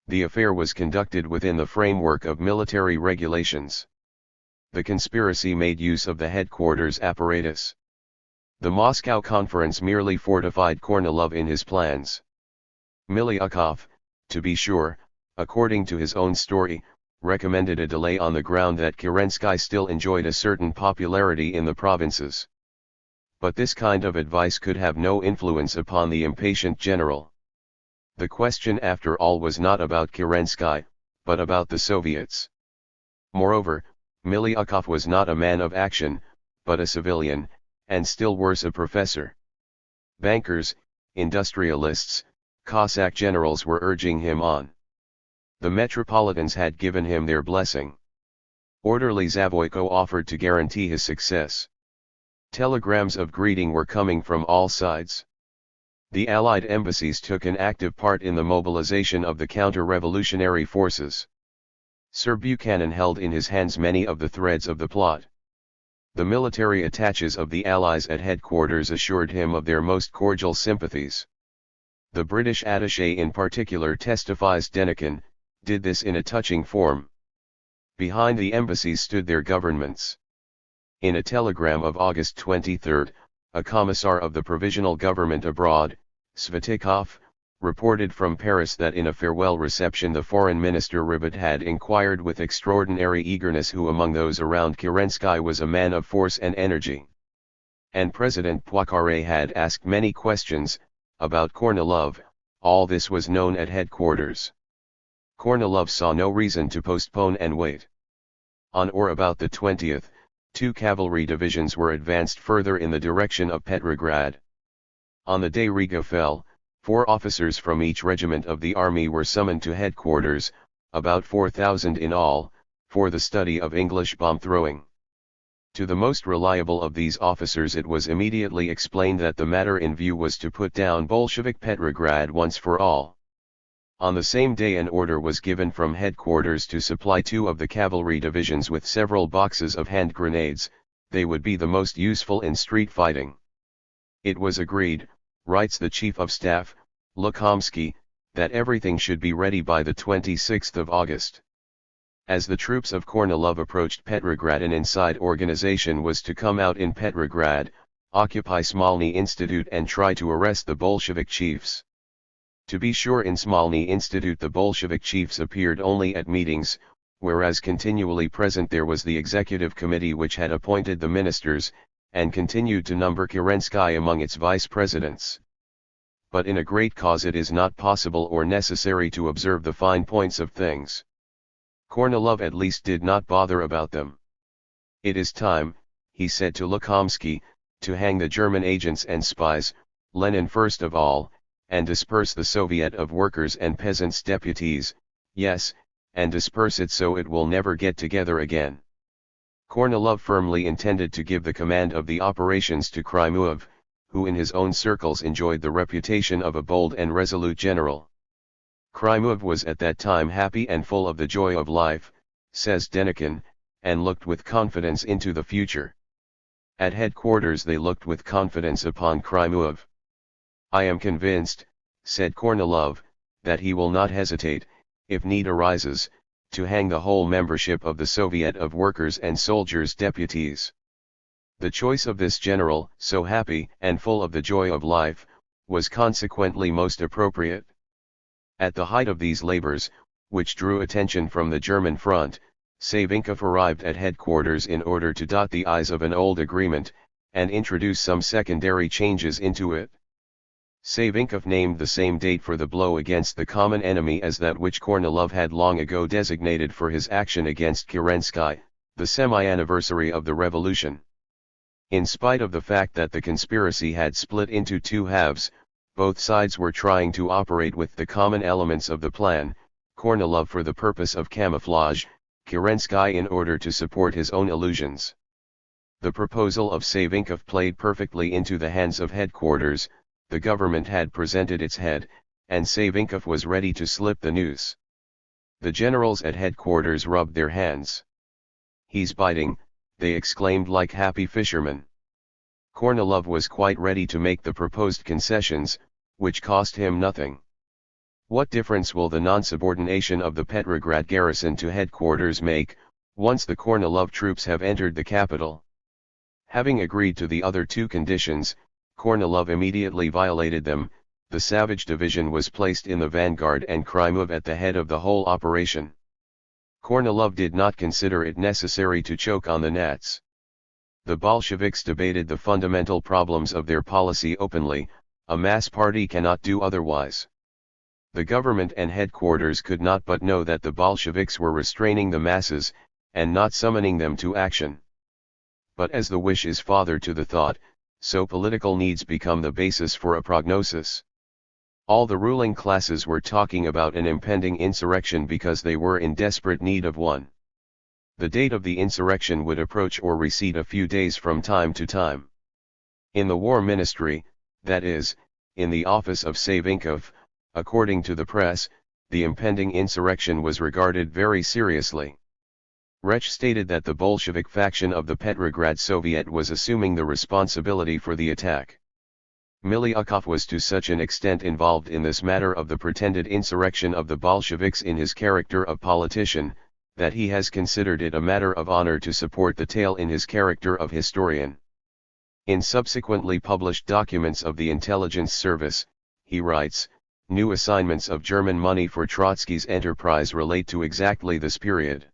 The affair was conducted within the framework of military regulations. The conspiracy made use of the headquarters apparatus. The Moscow Conference merely fortified Kornilov in his plans. Miliukov, to be sure, according to his own story, recommended a delay on the ground that Kerensky still enjoyed a certain popularity in the provinces. But this kind of advice could have no influence upon the impatient general. The question after all was not about Kerensky, but about the Soviets. Moreover, Miliukov was not a man of action, but a civilian, and still worse a professor. Bankers, industrialists, Cossack generals were urging him on. The metropolitans had given him their blessing. Orderly Zavoyko offered to guarantee his success. Telegrams of greeting were coming from all sides. The Allied embassies took an active part in the mobilization of the counter-revolutionary forces. Sir Buchanan held in his hands many of the threads of the plot. The military attaches of the Allies at headquarters assured him of their most cordial sympathies. The British attaché in particular, testifies Denikin, did this in a touching form. Behind the embassies stood their governments. In a telegram of August 23, a commissar of the Provisional Government abroad, Svetikov, reported from Paris that in a farewell reception the Foreign Minister Ribot had inquired with extraordinary eagerness who among those around Kerensky was a man of force and energy. And President Poincaré had asked many questions, about Kornilov. All this was known at headquarters. Kornilov saw no reason to postpone and wait. On or about the 20th, 2 cavalry divisions were advanced further in the direction of Petrograd. On the day Riga fell, 4 officers from each regiment of the army were summoned to headquarters, about 4,000 in all, for the study of English bomb-throwing. To the most reliable of these officers it was immediately explained that the matter in view was to put down Bolshevik Petrograd once for all. On the same day an order was given from headquarters to supply 2 of the cavalry divisions with several boxes of hand grenades. They would be the most useful in street fighting. It was agreed, writes the Chief of Staff, Lukomsky, that everything should be ready by the 26th of August. As the troops of Kornilov approached Petrograd, an inside organization was to come out in Petrograd, occupy Smolny Institute and try to arrest the Bolshevik chiefs. To be sure, in Smolny Institute the Bolshevik chiefs appeared only at meetings, whereas continually present there was the executive committee which had appointed the ministers, and continued to number Kerensky among its vice presidents. But in a great cause it is not possible or necessary to observe the fine points of things. Kornilov at least did not bother about them. It is time, he said to Lukomsky, to hang the German agents and spies, Lenin first of all, and disperse the Soviet of Workers and Peasants deputies, yes, and disperse it so it will never get together again. Kornilov firmly intended to give the command of the operations to Krymuev, who in his own circles enjoyed the reputation of a bold and resolute general. Krymuev was at that time happy and full of the joy of life, says Denikin, and looked with confidence into the future. At headquarters they looked with confidence upon Krymuev. I am convinced, said Kornilov, that he will not hesitate, if need arises, to hang the whole membership of the Soviet of Workers and Soldiers deputies. The choice of this general, so happy and full of the joy of life, was consequently most appropriate. At the height of these labors, which drew attention from the German front, Savinkov arrived at headquarters in order to dot the i's of an old agreement, and introduce some secondary changes into it. Savinkov named the same date for the blow against the common enemy as that which Kornilov had long ago designated for his action against Kerensky, the semi-anniversary of the revolution. In spite of the fact that the conspiracy had split into 2 halves, both sides were trying to operate with the common elements of the plan, Kornilov for the purpose of camouflage, Kerensky in order to support his own illusions. The proposal of Savinkov played perfectly into the hands of headquarters. The government had presented its head, and Savinkov was ready to slip the noose. The generals at headquarters rubbed their hands. He's biting, they exclaimed like happy fishermen. Kornilov was quite ready to make the proposed concessions, which cost him nothing. What difference will the non-subordination of the Petrograd garrison to headquarters make, once the Kornilov troops have entered the capital? Having agreed to the other 2 conditions, Kornilov immediately violated them. The Savage division was placed in the vanguard and Krymuev at the head of the whole operation. Kornilov did not consider it necessary to choke on the gnats. The Bolsheviks debated the fundamental problems of their policy openly. A mass party cannot do otherwise. The government and headquarters could not but know that the Bolsheviks were restraining the masses, and not summoning them to action. But as the wish is father to the thought, so political needs become the basis for a prognosis. All the ruling classes were talking about an impending insurrection because they were in desperate need of one. The date of the insurrection would approach or recede a few days from time to time. In the War Ministry, that is, in the office of Savinkov, according to the press, the impending insurrection was regarded very seriously. Rech stated that the Bolshevik faction of the Petrograd Soviet was assuming the responsibility for the attack. Milyukov was to such an extent involved in this matter of the pretended insurrection of the Bolsheviks in his character of politician, that he has considered it a matter of honor to support the tale in his character of historian. In subsequently published documents of the intelligence service, he writes, new assignments of German money for Trotsky's enterprise relate to exactly this period.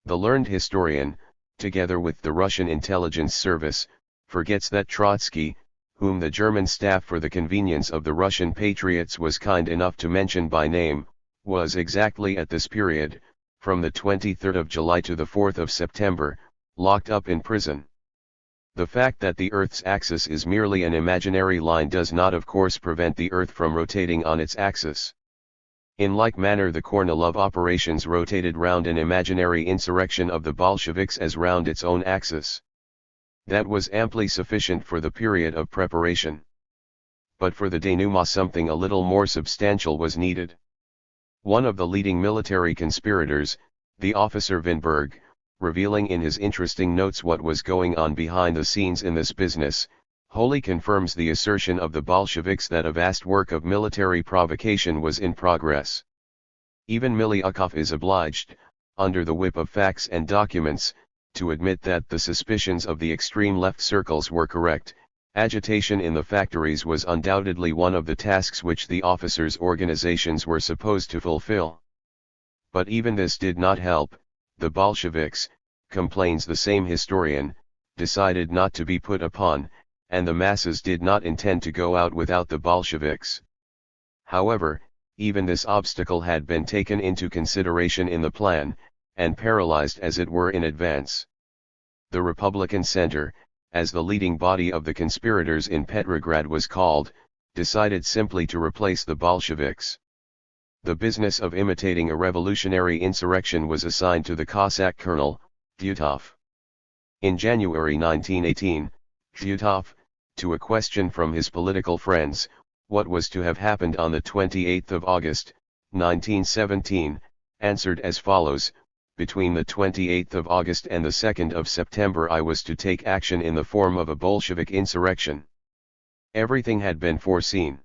The learned historian, together with the Russian intelligence service, forgets that Trotsky, whom the German staff for the convenience of the Russian patriots was kind enough to mention by name, was exactly at this period, from the 23rd of July to the 4th of September, locked up in prison. The fact that the Earth's axis is merely an imaginary line does not of course prevent the Earth from rotating on its axis. In like manner the Kornilov operations rotated round an imaginary insurrection of the Bolsheviks as round its own axis. That was amply sufficient for the period of preparation. But for the denouement something a little more substantial was needed. One of the leading military conspirators, the officer Vinberg, revealing in his interesting notes what was going on behind the scenes in this business, wholly confirms the assertion of the Bolsheviks that a vast work of military provocation was in progress. Even Miliukov is obliged, under the whip of facts and documents, to admit that the suspicions of the extreme left circles were correct. Agitation in the factories was undoubtedly one of the tasks which the officers' organizations were supposed to fulfill. But even this did not help. The Bolsheviks, complains the same historian, decided not to be put upon, and the masses did not intend to go out without the Bolsheviks. However, even this obstacle had been taken into consideration in the plan, and paralyzed as it were in advance. The Republican Center, as the leading body of the conspirators in Petrograd was called, decided simply to replace the Bolsheviks. The business of imitating a revolutionary insurrection was assigned to the Cossack colonel, Tyutov. In January 1918, Tyutov, to a question from his political friends, what was to have happened on the 28th of August, 1917, answered as follows: between the 28th of August and the 2nd of September I was to take action in the form of a Bolshevik insurrection. Everything had been foreseen.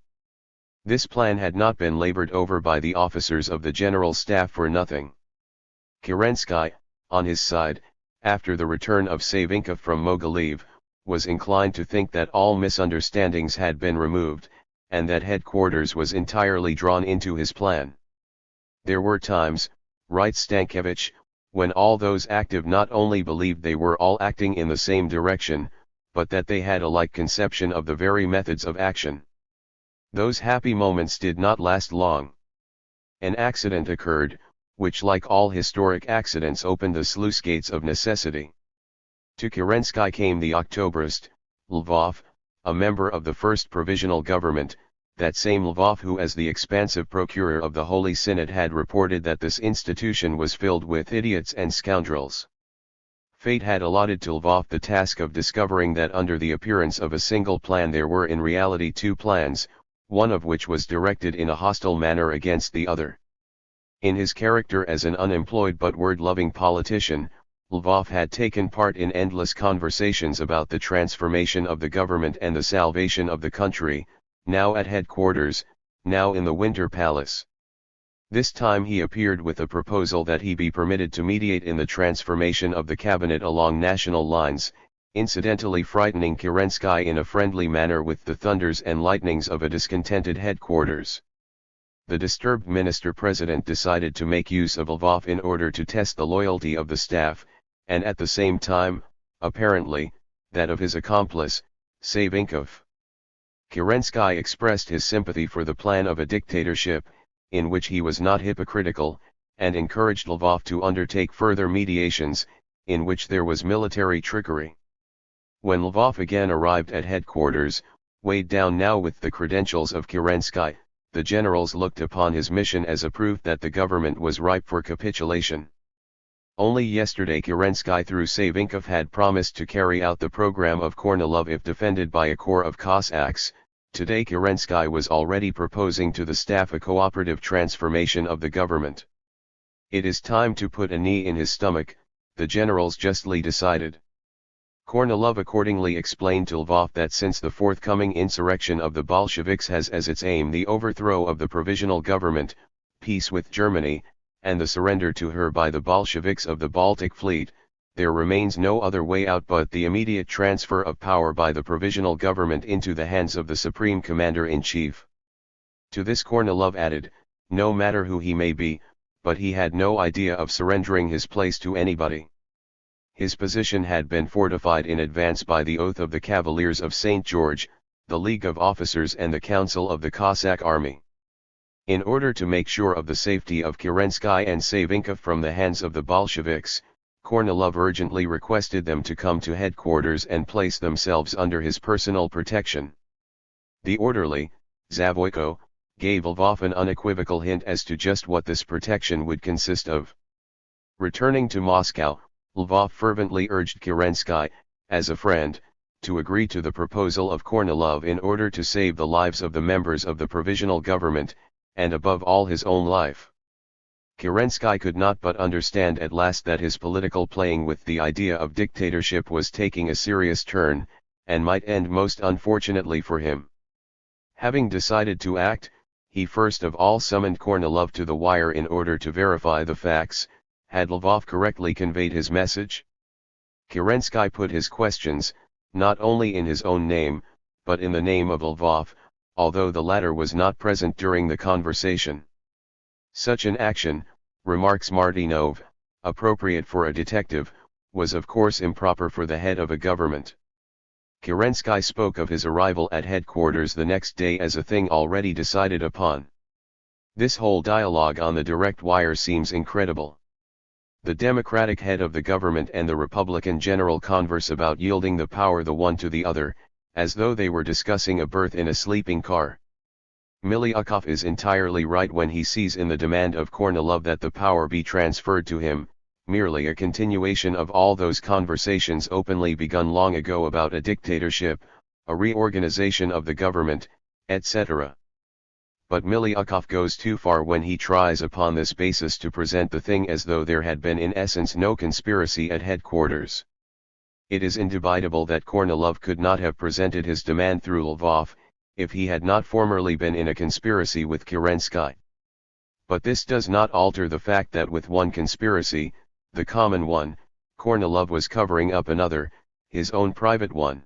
This plan had not been labored over by the officers of the General Staff for nothing. Kerensky, on his side, after the return of Savinkov from Mogilev, was inclined to think that all misunderstandings had been removed, and that headquarters was entirely drawn into his plan. There were times, writes Stankiewicz, when all those active not only believed they were all acting in the same direction, but that they had a like conception of the very methods of action. Those happy moments did not last long. An accident occurred, which like all historic accidents opened the sluice gates of necessity. To Kerensky came the Octoberist, Lvov, a member of the first provisional government, that same Lvov who as the expansive procurer of the Holy Synod had reported that this institution was filled with idiots and scoundrels. Fate had allotted to Lvov the task of discovering that under the appearance of a single plan there were in reality two plans, one of which was directed in a hostile manner against the other. In his character as an unemployed but word-loving politician, Lvov had taken part in endless conversations about the transformation of the government and the salvation of the country, now at headquarters, now in the Winter Palace. This time he appeared with a proposal that he be permitted to mediate in the transformation of the cabinet along national lines, incidentally frightening Kerensky in a friendly manner with the thunders and lightnings of a discontented headquarters. The disturbed minister-president decided to make use of Lvov in order to test the loyalty of the staff, and at the same time, apparently, that of his accomplice, Savinkov. Kerensky expressed his sympathy for the plan of a dictatorship, in which he was not hypocritical, and encouraged Lvov to undertake further mediations, in which there was military trickery. When Lvov again arrived at headquarters, weighed down now with the credentials of Kerensky, the generals looked upon his mission as a proof that the government was ripe for capitulation. Only yesterday Kerensky through Savinkov had promised to carry out the program of Kornilov if defended by a corps of Cossacks. Today Kerensky was already proposing to the staff a cooperative transformation of the government. It is time to put a knee in his stomach, the generals justly decided. Kornilov accordingly explained to Lvov that since the forthcoming insurrection of the Bolsheviks has as its aim the overthrow of the provisional government, peace with Germany, and the surrender to her by the Bolsheviks of the Baltic Fleet, there remains no other way out but the immediate transfer of power by the provisional government into the hands of the Supreme Commander-in-Chief. To this Kornilov added, no matter who he may be, but he had no idea of surrendering his place to anybody. His position had been fortified in advance by the oath of the Cavaliers of St. George, the League of Officers and the Council of the Cossack Army. In order to make sure of the safety of Kerensky and Savinkov from the hands of the Bolsheviks, Kornilov urgently requested them to come to headquarters and place themselves under his personal protection. The orderly, Zavoyko, gave Lvov an unequivocal hint as to just what this protection would consist of. Returning to Moscow, Lvov fervently urged Kerensky, as a friend, to agree to the proposal of Kornilov in order to save the lives of the members of the provisional government, and above all his own life. Kerensky could not but understand at last that his political playing with the idea of dictatorship was taking a serious turn, and might end most unfortunately for him. Having decided to act, he first of all summoned Kornilov to the wire in order to verify the facts. Had Lvov correctly conveyed his message? Kerensky put his questions, not only in his own name, but in the name of Lvov, although the latter was not present during the conversation. Such an action, remarks Martynov, appropriate for a detective, was of course improper for the head of a government. Kerensky spoke of his arrival at headquarters the next day as a thing already decided upon. This whole dialogue on the direct wire seems incredible. The Democratic head of the government and the Republican general converse about yielding the power the one to the other, as though they were discussing a berth in a sleeping car. Miliukov is entirely right when he sees in the demand of Kornilov that the power be transferred to him, merely a continuation of all those conversations openly begun long ago about a dictatorship, a reorganization of the government, etc. But Miliukov goes too far when he tries upon this basis to present the thing as though there had been in essence no conspiracy at headquarters. It is indubitable that Kornilov could not have presented his demand through Lvov, if he had not formerly been in a conspiracy with Kerensky. But this does not alter the fact that with one conspiracy, the common one, Kornilov was covering up another, his own private one.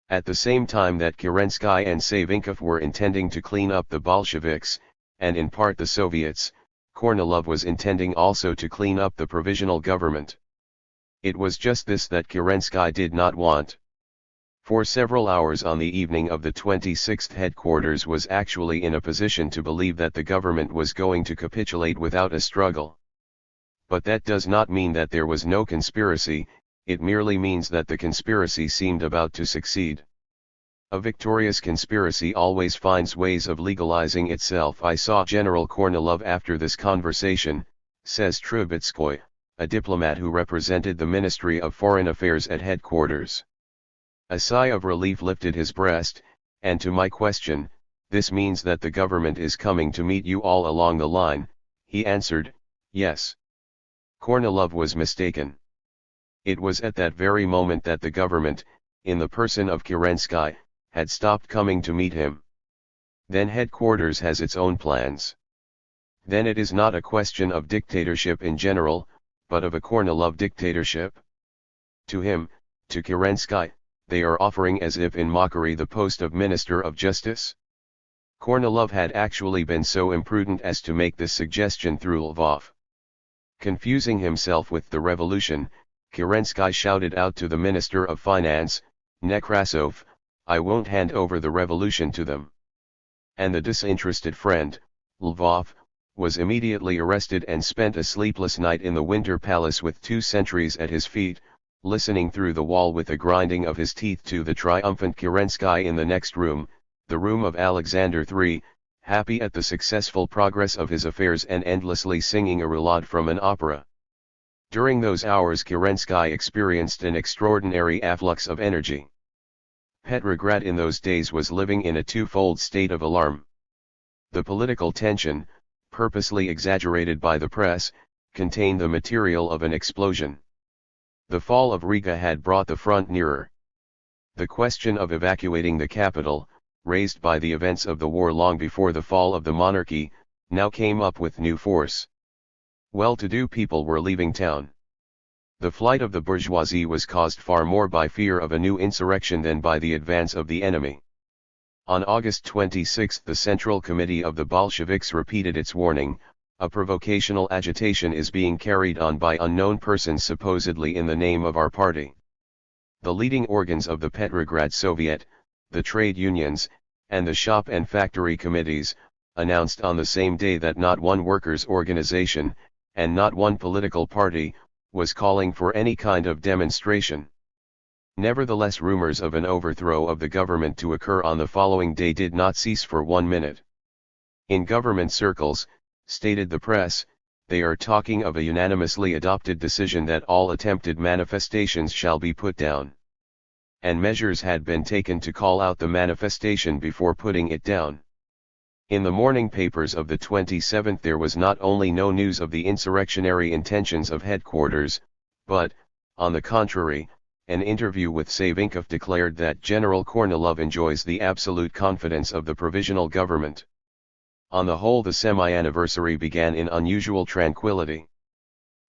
At the same time that Kerensky and Savinkov were intending to clean up the Bolsheviks, and in part the Soviets, Kornilov was intending also to clean up the provisional government. It was just this that Kerensky did not want. For several hours on the evening of the 26th, headquarters was actually in a position to believe that the government was going to capitulate without a struggle. But that does not mean that there was no conspiracy, it merely means that the conspiracy seemed about to succeed. A victorious conspiracy always finds ways of legalizing itself. I saw General Kornilov after this conversation, says Trubetskoy, a diplomat who represented the Ministry of Foreign Affairs at headquarters. A sigh of relief lifted his breast, and to my question, "This means that the government is coming to meet you all along the line," he answered, "Yes." Kornilov was mistaken. It was at that very moment that the government, in the person of Kerensky, had stopped coming to meet him. Then headquarters has its own plans. Then it is not a question of dictatorship in general, but of a Kornilov dictatorship. To him, to Kerensky, they are offering as if in mockery the post of Minister of Justice. Kornilov had actually been so imprudent as to make this suggestion through Lvov. Confusing himself with the revolution, Kerensky shouted out to the Minister of Finance, Nekrasov, "I won't hand over the revolution to them." And the disinterested friend, Lvov, was immediately arrested and spent a sleepless night in the Winter Palace with 2 sentries at his feet, listening through the wall with a grinding of his teeth to the triumphant Kerensky in the next room, the room of Alexander III, happy at the successful progress of his affairs and endlessly singing a roulade from an opera. During those hours Kerensky experienced an extraordinary afflux of energy. Petrograd in those days was living in a twofold state of alarm. The political tension, purposely exaggerated by the press, contained the material of an explosion. The fall of Riga had brought the front nearer. The question of evacuating the capital, raised by the events of the war long before the fall of the monarchy, now came up with new force. Well-to-do people were leaving town. The flight of the bourgeoisie was caused far more by fear of a new insurrection than by the advance of the enemy. On August 26 the Central Committee of the Bolsheviks repeated its warning: "A provocational agitation is being carried on by unknown persons supposedly in the name of our party." The leading organs of the Petrograd Soviet, the trade unions, and the shop and factory committees, announced on the same day that not one workers' organization, and not one political party, was calling for any kind of demonstration. Nevertheless, rumors of an overthrow of the government to occur on the following day did not cease for 1 minute. In government circles, stated the press, they are talking of a unanimously adopted decision that all attempted manifestations shall be put down. And measures had been taken to call out the manifestation before putting it down. In the morning papers of the 27th there was not only no news of the insurrectionary intentions of headquarters, but, on the contrary, an interview with Savinkov declared that General Kornilov enjoys the absolute confidence of the provisional government. On the whole, the semi-anniversary began in unusual tranquility.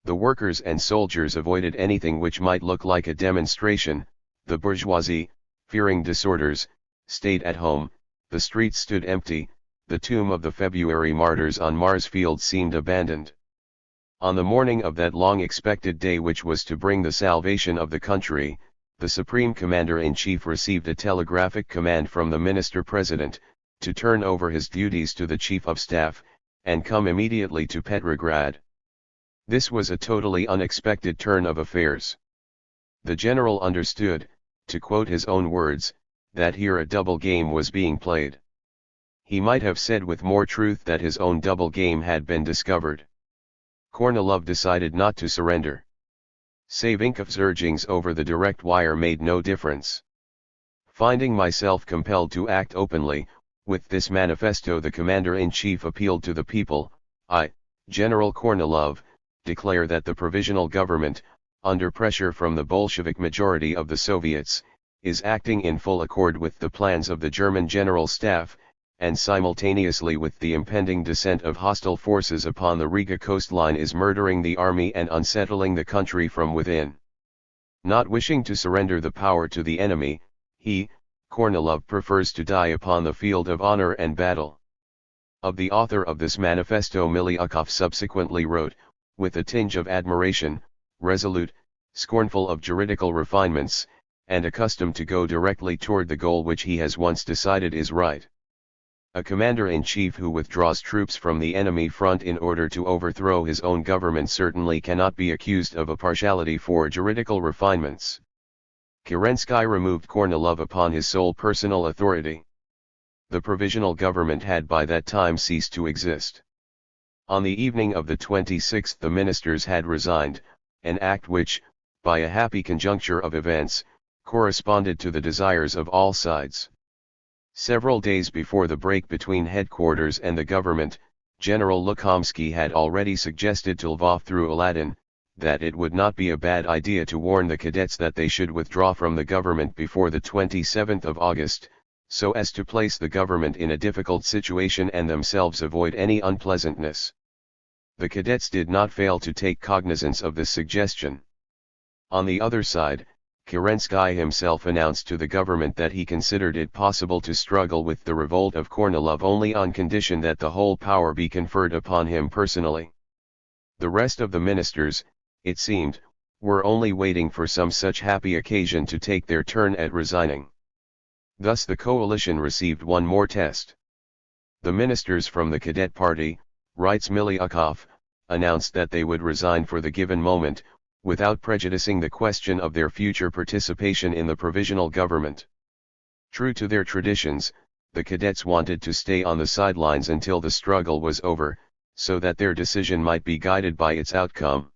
The workers and soldiers avoided anything which might look like a demonstration, the bourgeoisie, fearing disorders, stayed at home, the streets stood empty, the tomb of the February martyrs on Mars Field seemed abandoned. On the morning of that long-expected day which was to bring the salvation of the country, the Supreme Commander-in-Chief received a telegraphic command from the Minister-President, to turn over his duties to the Chief of Staff, and come immediately to Petrograd. This was a totally unexpected turn of affairs. The general understood, to quote his own words, that here a double game was being played. He might have said with more truth that his own double game had been discovered. Kornilov decided not to surrender. Savinkov's urgings over the direct wire made no difference. Finding myself compelled to act openly, with this manifesto the Commander-in-Chief appealed to the people, I, General Kornilov, declare that the provisional government, under pressure from the Bolshevik majority of the Soviets, is acting in full accord with the plans of the German General Staff, and simultaneously with the impending descent of hostile forces upon the Riga coastline is murdering the army and unsettling the country from within. Not wishing to surrender the power to the enemy, he, Kornilov, prefers to die upon the field of honor and battle. Of the author of this manifesto Miliukov subsequently wrote, with a tinge of admiration, resolute, scornful of juridical refinements, and accustomed to go directly toward the goal which he has once decided is right. A commander-in-chief who withdraws troops from the enemy front in order to overthrow his own government certainly cannot be accused of a partiality for juridical refinements. Kerensky removed Kornilov upon his sole personal authority. The provisional government had by that time ceased to exist. On the evening of the 26th the ministers had resigned, an act which, by a happy conjuncture of events, corresponded to the desires of all sides. Several days before the break between headquarters and the government, General Lukomsky had already suggested to Lvov through Aladdin, that it would not be a bad idea to warn the cadets that they should withdraw from the government before the 27th of August, so as to place the government in a difficult situation and themselves avoid any unpleasantness. The cadets did not fail to take cognizance of this suggestion. On the other side, Kerensky himself announced to the government that he considered it possible to struggle with the revolt of Kornilov only on condition that the whole power be conferred upon him personally. The rest of the ministers, it seemed, were only waiting for some such happy occasion to take their turn at resigning. Thus the coalition received one more test. The ministers from the cadet party, writes Miliukov, announced that they would resign for the given moment, without prejudicing the question of their future participation in the provisional government. True to their traditions, the cadets wanted to stay on the sidelines until the struggle was over, so that their decision might be guided by its outcome.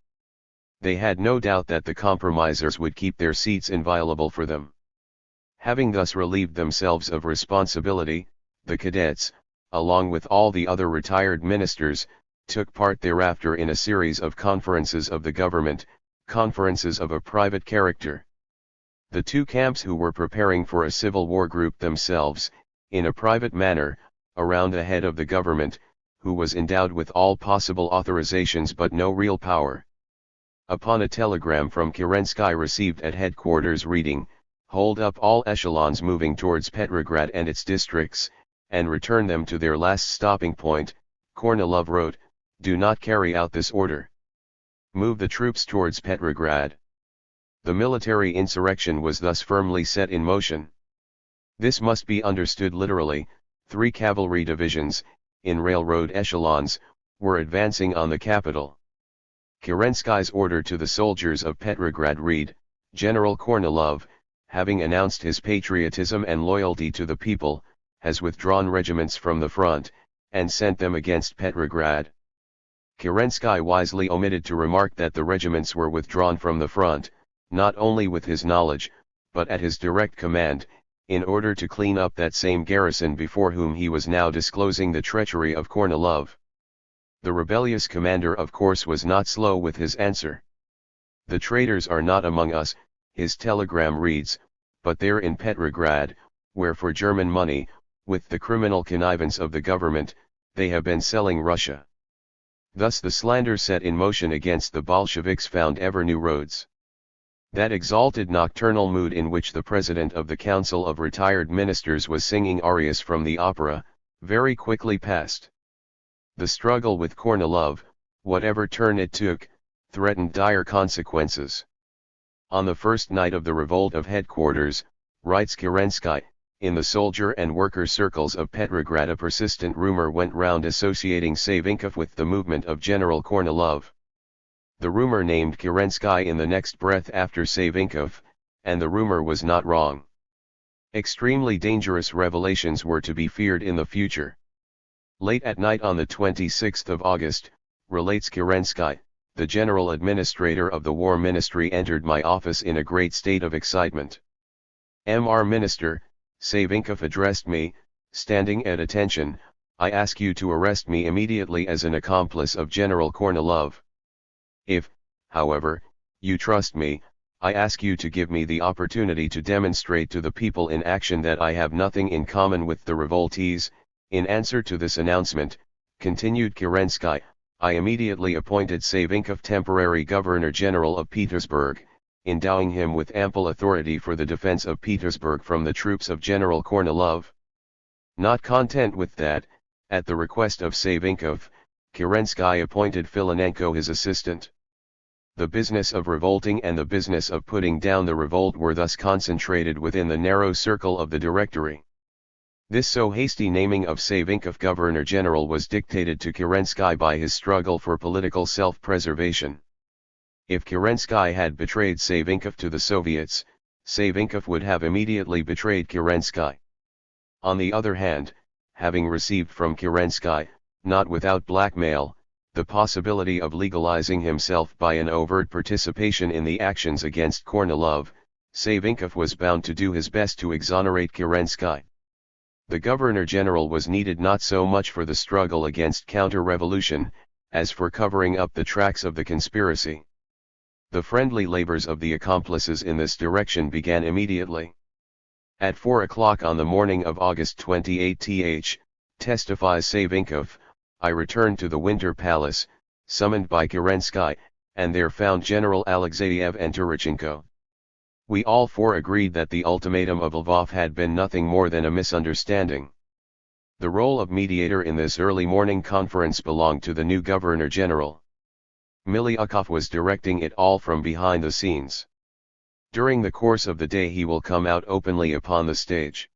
They had no doubt that the compromisers would keep their seats inviolable for them. Having thus relieved themselves of responsibility, the cadets, along with all the other retired ministers, took part thereafter in a series of conferences of the government, conferences of a private character. The two camps who were preparing for a civil war grouped themselves, in a private manner, around the head of the government, who was endowed with all possible authorizations but no real power. Upon a telegram from Kerensky received at headquarters reading, "Hold up all echelons moving towards Petrograd and its districts, and return them to their last stopping point," Kornilov wrote, "Do not carry out this order. Move the troops towards Petrograd." The military insurrection was thus firmly set in motion. This must be understood literally. 3 cavalry divisions, in railroad echelons, were advancing on the capital. Kerensky's order to the soldiers of Petrograd read, "General Kornilov, having announced his patriotism and loyalty to the people, has withdrawn regiments from the front, and sent them against Petrograd." Kerensky wisely omitted to remark that the regiments were withdrawn from the front, not only with his knowledge, but at his direct command, in order to clean up that same garrison before whom he was now disclosing the treachery of Kornilov. The rebellious commander of course was not slow with his answer. "The traitors are not among us," his telegram reads, "but they're in Petrograd, where for German money, with the criminal connivance of the government, they have been selling Russia." Thus the slander set in motion against the Bolsheviks found ever new roads. That exalted nocturnal mood in which the president of the Council of Retired Ministers was singing arias from the opera, very quickly passed. The struggle with Kornilov, whatever turn it took, threatened dire consequences. On the first night of the revolt of headquarters, writes Kerensky, in the soldier and worker circles of Petrograd a persistent rumor went round associating Savinkov with the movement of General Kornilov. The rumor named Kerensky in the next breath after Savinkov, and the rumor was not wrong. Extremely dangerous revelations were to be feared in the future. Late at night on the 26th of August, relates Kerensky, the general administrator of the War Ministry entered my office in a great state of excitement. "Mr. Minister," Savinkov addressed me, standing at attention, "I ask you to arrest me immediately as an accomplice of General Kornilov. If, however, you trust me, I ask you to give me the opportunity to demonstrate to the people in action that I have nothing in common with the revoltees." In answer to this announcement, continued Kerensky, I immediately appointed Savinkov temporary Governor-General of Petersburg, endowing him with ample authority for the defense of Petersburg from the troops of General Kornilov. Not content with that, at the request of Savinkov, Kerensky appointed Filinenko his assistant. The business of revolting and the business of putting down the revolt were thus concentrated within the narrow circle of the Directory. This so hasty naming of Savinkov Governor-General was dictated to Kerensky by his struggle for political self-preservation. If Kerensky had betrayed Savinkov to the Soviets, Savinkov would have immediately betrayed Kerensky. On the other hand, having received from Kerensky, not without blackmail, the possibility of legalizing himself by an overt participation in the actions against Kornilov, Savinkov was bound to do his best to exonerate Kerensky. The Governor-General was needed not so much for the struggle against counter-revolution, as for covering up the tracks of the conspiracy. The friendly labors of the accomplices in this direction began immediately. At 4 o'clock on the morning of August 28th, testifies Savinkov, I returned to the Winter Palace, summoned by Kerensky, and there found General Alexeyev and Turchenko. We all four agreed that the ultimatum of Lvov had been nothing more than a misunderstanding. The role of mediator in this early morning conference belonged to the new Governor-General. Milyukov was directing it all from behind the scenes. During the course of the day he will come out openly upon the stage.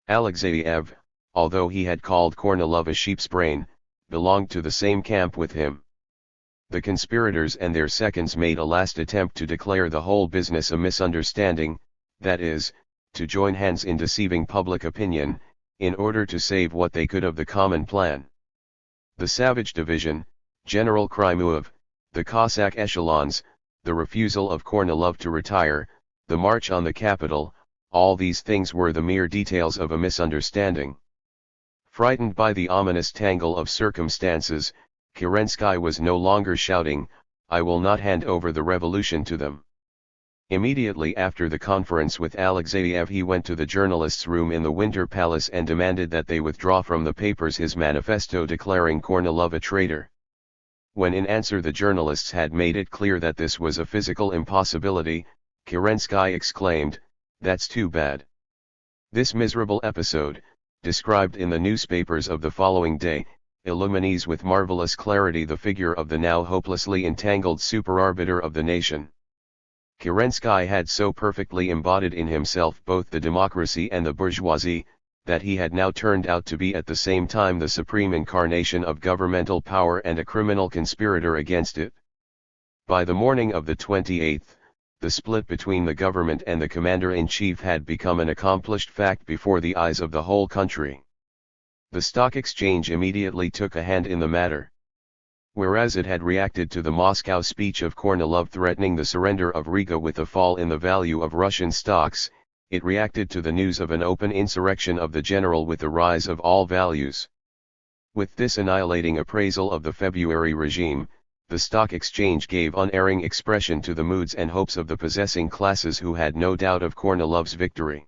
Alexeyev, although he had called Kornilov a sheep's brain, belonged to the same camp with him. The conspirators and their seconds made a last attempt to declare the whole business a misunderstanding, that is, to join hands in deceiving public opinion, in order to save what they could of the common plan. The Savage Division, General Krymuev, the Cossack echelons, the refusal of Kornilov to retire, the march on the capital, all these things were the mere details of a misunderstanding. Frightened by the ominous tangle of circumstances, Kerensky was no longer shouting, I will not hand over the revolution to them. Immediately after the conference with Alexeyev he went to the journalists' room in the Winter Palace and demanded that they withdraw from the papers his manifesto declaring Kornilov a traitor. When in answer the journalists had made it clear that this was a physical impossibility, Kerensky exclaimed, "That's too bad." This miserable episode, described in the newspapers of the following day, illumines with marvelous clarity the figure of the now hopelessly entangled superarbiter of the nation. Kerensky had so perfectly embodied in himself both the democracy and the bourgeoisie, that he had now turned out to be at the same time the supreme incarnation of governmental power and a criminal conspirator against it. By the morning of the 28th, the split between the government and the commander-in-chief had become an accomplished fact before the eyes of the whole country. The stock exchange immediately took a hand in the matter. Whereas it had reacted to the Moscow speech of Kornilov threatening the surrender of Riga with a fall in the value of Russian stocks, it reacted to the news of an open insurrection of the general with the rise of all values. With this annihilating appraisal of the February regime, the stock exchange gave unerring expression to the moods and hopes of the possessing classes who had no doubt of Kornilov's victory.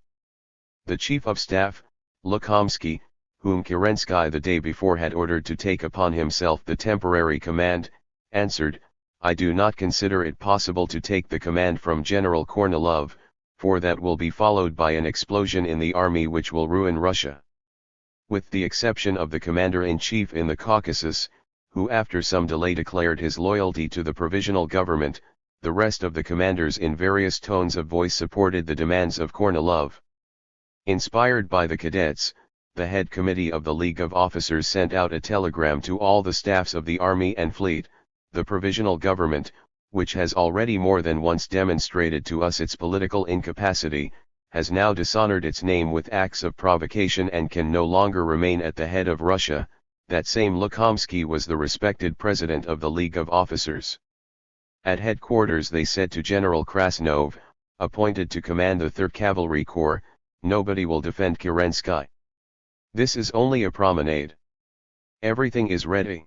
The chief of staff, Lukomsky, whom Kerensky the day before had ordered to take upon himself the temporary command, answered, "I do not consider it possible to take the command from General Kornilov, for that will be followed by an explosion in the army which will ruin Russia." With the exception of the commander-in-chief in the Caucasus, who after some delay declared his loyalty to the provisional government, the rest of the commanders in various tones of voice supported the demands of Kornilov. Inspired by the cadets, the head committee of the League of Officers sent out a telegram to all the staffs of the army and fleet: "The provisional government, which has already more than once demonstrated to us its political incapacity, has now dishonored its name with acts of provocation and can no longer remain at the head of Russia." That same Lukomsky was the respected president of the League of Officers. At headquarters they said to General Krasnov, appointed to command the 3rd Cavalry Corps, "Nobody will defend Kerensky. This is only a promenade. Everything is ready."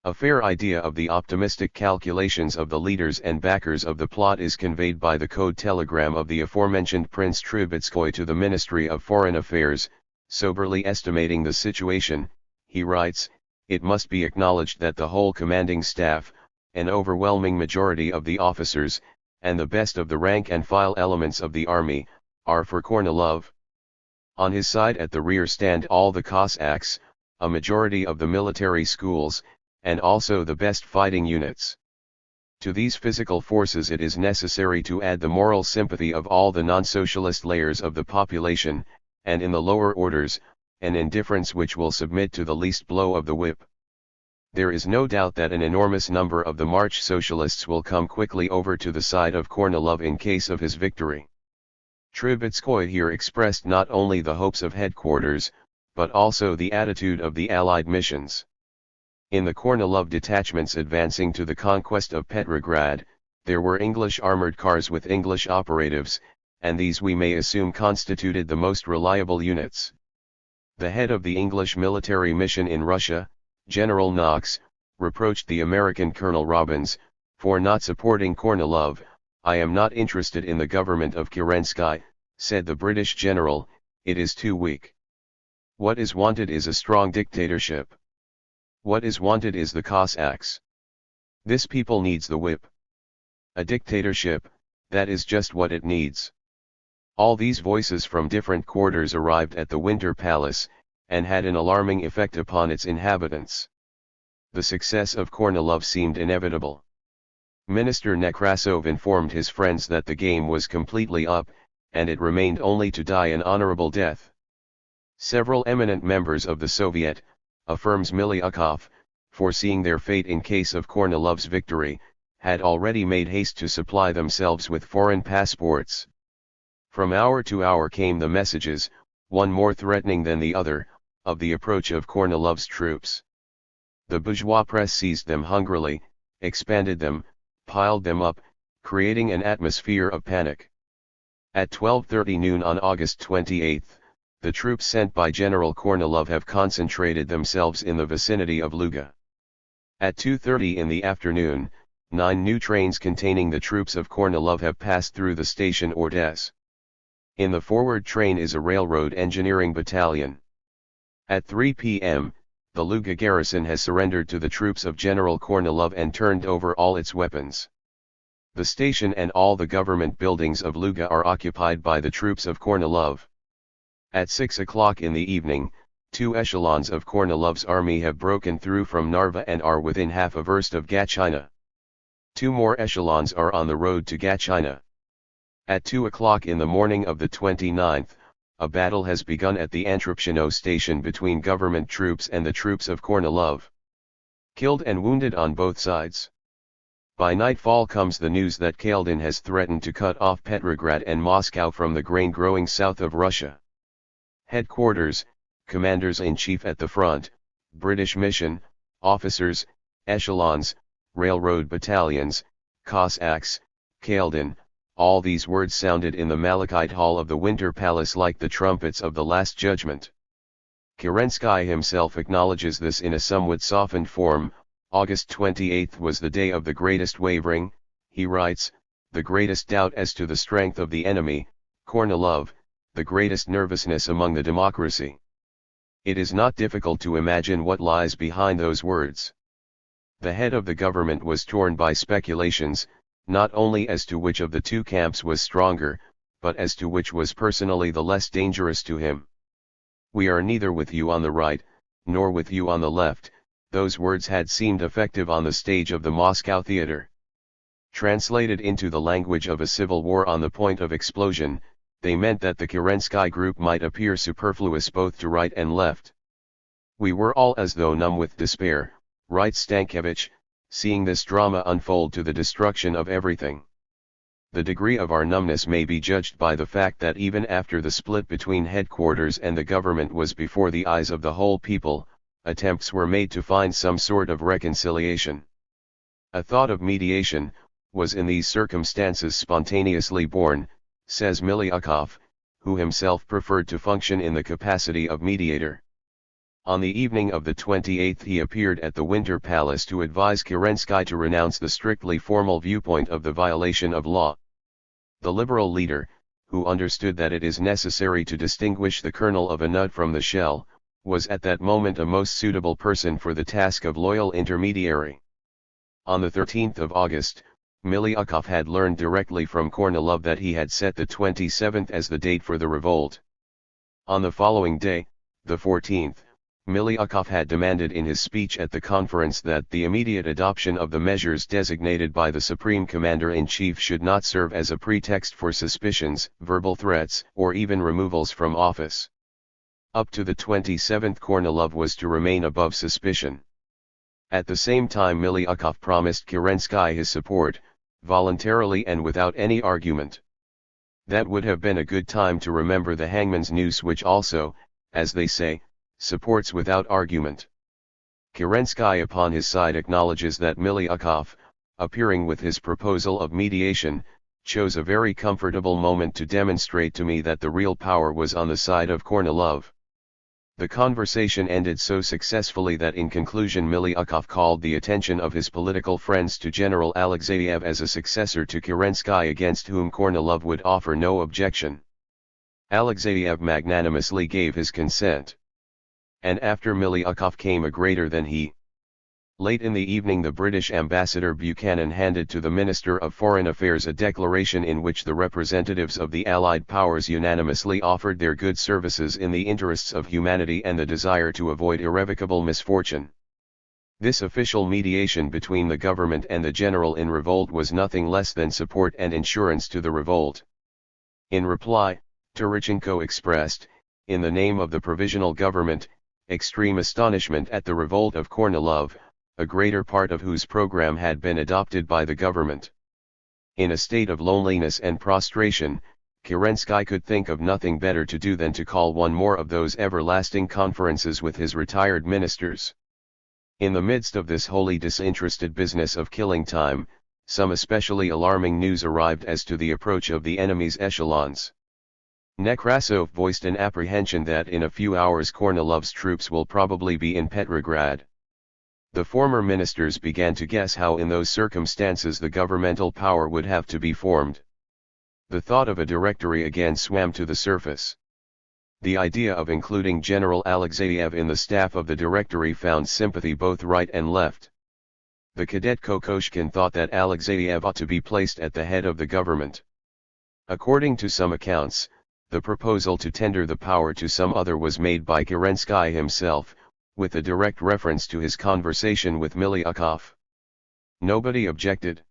A fair idea of the optimistic calculations of the leaders and backers of the plot is conveyed by the code telegram of the aforementioned Prince Trubetskoy to the Ministry of Foreign Affairs. Soberly estimating the situation, he writes, "It must be acknowledged that the whole commanding staff, an overwhelming majority of the officers, and the best of the rank and file elements of the army, are for Kornilov. On his side at the rear stand all the Cossacks, a majority of the military schools, and also the best fighting units. To these physical forces it is necessary to add the moral sympathy of all the non-socialist layers of the population, and in the lower orders, an indifference which will submit to the least blow of the whip. There is no doubt that an enormous number of the March Socialists will come quickly over to the side of Kornilov in case of his victory." Trubetskoy here expressed not only the hopes of headquarters, but also the attitude of the Allied missions. In the Kornilov detachments advancing to the conquest of Petrograd, there were English armored cars with English operatives, and these we may assume constituted the most reliable units. The head of the English military mission in Russia, General Knox, reproached the American Colonel Robbins for not supporting Kornilov. "I am not interested in the government of Kerensky," said the British general, "it is too weak. What is wanted is a strong dictatorship. What is wanted is the Cossacks. This people needs the whip. A dictatorship, that is just what it needs." All these voices from different quarters arrived at the Winter Palace, and had an alarming effect upon its inhabitants. The success of Kornilov seemed inevitable. Minister Nekrasov informed his friends that the game was completely up, and it remained only to die an honorable death. Several eminent members of the Soviet, affirms Milyukov, foreseeing their fate in case of Kornilov's victory, had already made haste to supply themselves with foreign passports. From hour to hour came the messages, one more threatening than the other, of the approach of Kornilov's troops. The bourgeois press seized them hungrily, expanded them, piled them up, creating an atmosphere of panic. At 12:30 noon on August 28, the troops sent by General Kornilov have concentrated themselves in the vicinity of Luga. At 2:30 in the afternoon, 9 new trains containing the troops of Kornilov have passed through the station Ordes. In the forward train is a railroad engineering battalion. At 3 p.m., the Luga garrison has surrendered to the troops of General Kornilov and turned over all its weapons. The station and all the government buildings of Luga are occupied by the troops of Kornilov. At 6 o'clock in the evening, 2 echelons of Kornilov's army have broken through from Narva and are within half a verst of Gatchina. 2 more echelons are on the road to Gatchina. At 2 o'clock in the morning of the 29th, a battle has begun at the Antropshino station between government troops and the troops of Kornilov. Killed and wounded on both sides. By nightfall comes the news that Kaledin has threatened to cut off Petrograd and Moscow from the grain growing south of Russia. Headquarters, Commanders-in-Chief at the front, British mission, officers, echelons, railroad battalions, Cossacks, Kaledin, all these words sounded in the Malachite hall of the Winter Palace like the trumpets of the Last Judgment. Kerensky himself acknowledges this in a somewhat softened form. August 28 was the day of the greatest wavering, he writes, the greatest doubt as to the strength of the enemy, Kornilov, the greatest nervousness among the democracy. It is not difficult to imagine what lies behind those words. The head of the government was torn by speculations, not only as to which of the two camps was stronger, but as to which was personally the less dangerous to him. We are neither with you on the right, nor with you on the left. Those words had seemed effective on the stage of the Moscow theater. Translated into the language of a civil war on the point of explosion, they meant that the Kerensky group might appear superfluous both to right and left. We were all as though numb with despair, writes Stankiewicz, seeing this drama unfold to the destruction of everything. The degree of our numbness may be judged by the fact that even after the split between headquarters and the government was before the eyes of the whole people, attempts were made to find some sort of reconciliation. A thought of mediation was in these circumstances spontaneously born, says Miliukov, who himself preferred to function in the capacity of mediator. On the evening of the 28th he appeared at the Winter Palace to advise Kerensky to renounce the strictly formal viewpoint of the violation of law. The liberal leader, who understood that it is necessary to distinguish the kernel of a nut from the shell, was at that moment a most suitable person for the task of loyal intermediary. On the 13th of August, Miliukov had learned directly from Kornilov that he had set the 27th as the date for the revolt. On the following day, the 14th, Miliukov had demanded in his speech at the conference that the immediate adoption of the measures designated by the Supreme Commander-in-Chief should not serve as a pretext for suspicions, verbal threats, or even removals from office. Up to the 27th Kornilov was to remain above suspicion. At the same time Miliukov promised Kerensky his support, voluntarily and without any argument. That would have been a good time to remember the hangman's noose, which also, as they say, supports without argument. Kerensky upon his side acknowledges that Miliukov, appearing with his proposal of mediation, chose a very comfortable moment to demonstrate to me that the real power was on the side of Kornilov. The conversation ended so successfully that in conclusion Miliukov called the attention of his political friends to General Alexeyev as a successor to Kerensky, against whom Kornilov would offer no objection. Alexeyev magnanimously gave his consent. And after Miliukov came a greater than he. Late in the evening the British ambassador Buchanan handed to the Minister of Foreign Affairs a declaration in which the representatives of the Allied powers unanimously offered their good services in the interests of humanity and the desire to avoid irrevocable misfortune. This official mediation between the government and the general in revolt was nothing less than support and insurance to the revolt. In reply, Tereshchenko expressed, in the name of the provisional government, extreme astonishment at the revolt of Kornilov, a greater part of whose program had been adopted by the government. In a state of loneliness and prostration, Kerensky could think of nothing better to do than to call one more of those everlasting conferences with his retired ministers. In the midst of this wholly disinterested business of killing time, some especially alarming news arrived as to the approach of the enemy's echelons. Nekrasov voiced an apprehension that in a few hours Kornilov's troops will probably be in Petrograd. The former ministers began to guess how in those circumstances the governmental power would have to be formed. The thought of a directory again swam to the surface. The idea of including General Alexeyev in the staff of the directory found sympathy both right and left. The cadet Kokoshkin thought that Alexeyev ought to be placed at the head of the government. According to some accounts, the proposal to tender the power to some other was made by Kerensky himself, with a direct reference to his conversation with Miliukov. Nobody objected.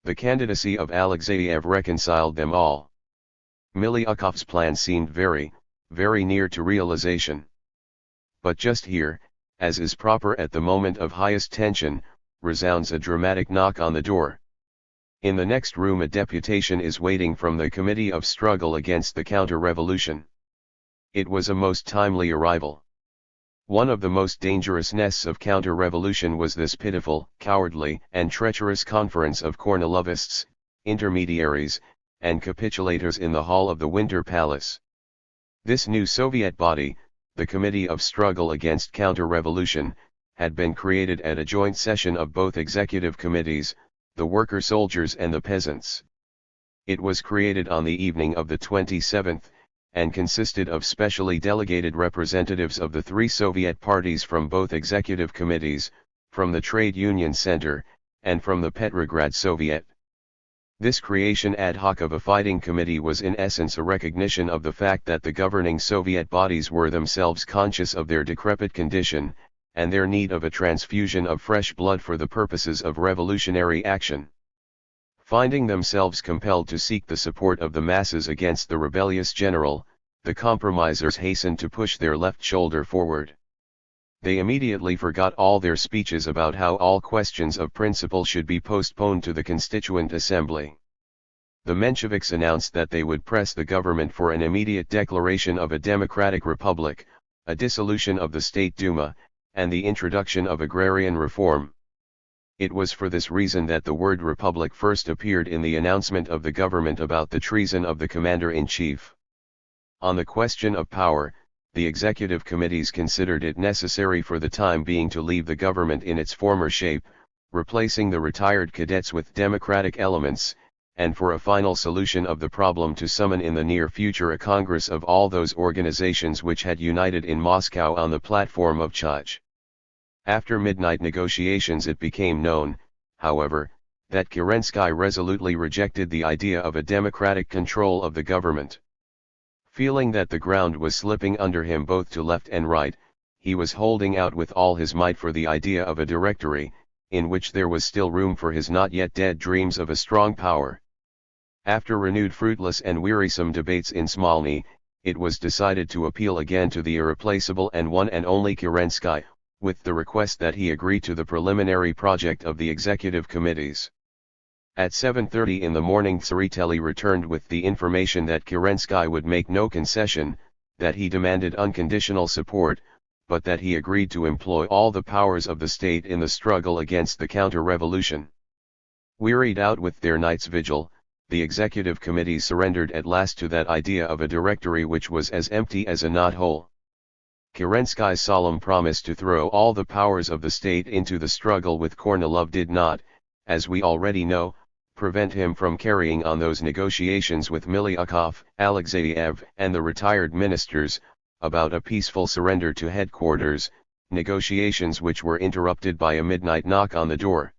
The candidacy of Alexeyev reconciled them all. Miliukov's plan seemed very, very near to realization. But just here, as is proper at the moment of highest tension, resounds a dramatic knock on the door. In the next room a deputation is waiting from the Committee of Struggle Against the Counter-Revolution. It was a most timely arrival. One of the most dangerous nests of counter-revolution was this pitiful, cowardly, and treacherous conference of Kornilovists, intermediaries, and capitulators in the hall of the Winter Palace. This new Soviet body, the Committee of Struggle Against Counter-Revolution, had been created at a joint session of both executive committees, the worker soldiers and the peasants. It was created on the evening of the 27th, and consisted of specially delegated representatives of the three Soviet parties from both executive committees, from the Trade Union Center, and from the Petrograd Soviet. This creation ad hoc of a fighting committee was in essence a recognition of the fact that the governing Soviet bodies were themselves conscious of their decrepit condition, and their need of a transfusion of fresh blood for the purposes of revolutionary action. Finding themselves compelled to seek the support of the masses against the rebellious general, the compromisers hastened to push their left shoulder forward. They immediately forgot all their speeches about how all questions of principle should be postponed to the Constituent Assembly. The Mensheviks announced that they would press the government for an immediate declaration of a democratic republic, a dissolution of the State Duma, and the introduction of agrarian reform. It was for this reason that the word republic first appeared in the announcement of the government about the treason of the commander-in-chief. On the question of power, the executive committees considered it necessary for the time being to leave the government in its former shape, replacing the retired cadets with democratic elements, and for a final solution of the problem to summon in the near future a congress of all those organizations which had united in Moscow on the platform of Chaj. After midnight negotiations it became known, however, that Kerensky resolutely rejected the idea of a democratic control of the government. Feeling that the ground was slipping under him both to left and right, he was holding out with all his might for the idea of a directory, in which there was still room for his not yet dead dreams of a strong power. After renewed fruitless and wearisome debates in Smolny, it was decided to appeal again to the irreplaceable and one and only Kerensky, with the request that he agree to the preliminary project of the executive committees. At 7:30 in the morning Tsereteli returned with the information that Kerensky would make no concession, that he demanded unconditional support, but that he agreed to employ all the powers of the state in the struggle against the counter-revolution. Wearied out with their night's vigil, the executive committee surrendered at last to that idea of a directory which was as empty as a knothole. Kerensky's solemn promise to throw all the powers of the state into the struggle with Kornilov did not, as we already know, prevent him from carrying on those negotiations with Miliukov, Alexeyev, and the retired ministers, about a peaceful surrender to headquarters, negotiations which were interrupted by a midnight knock on the door.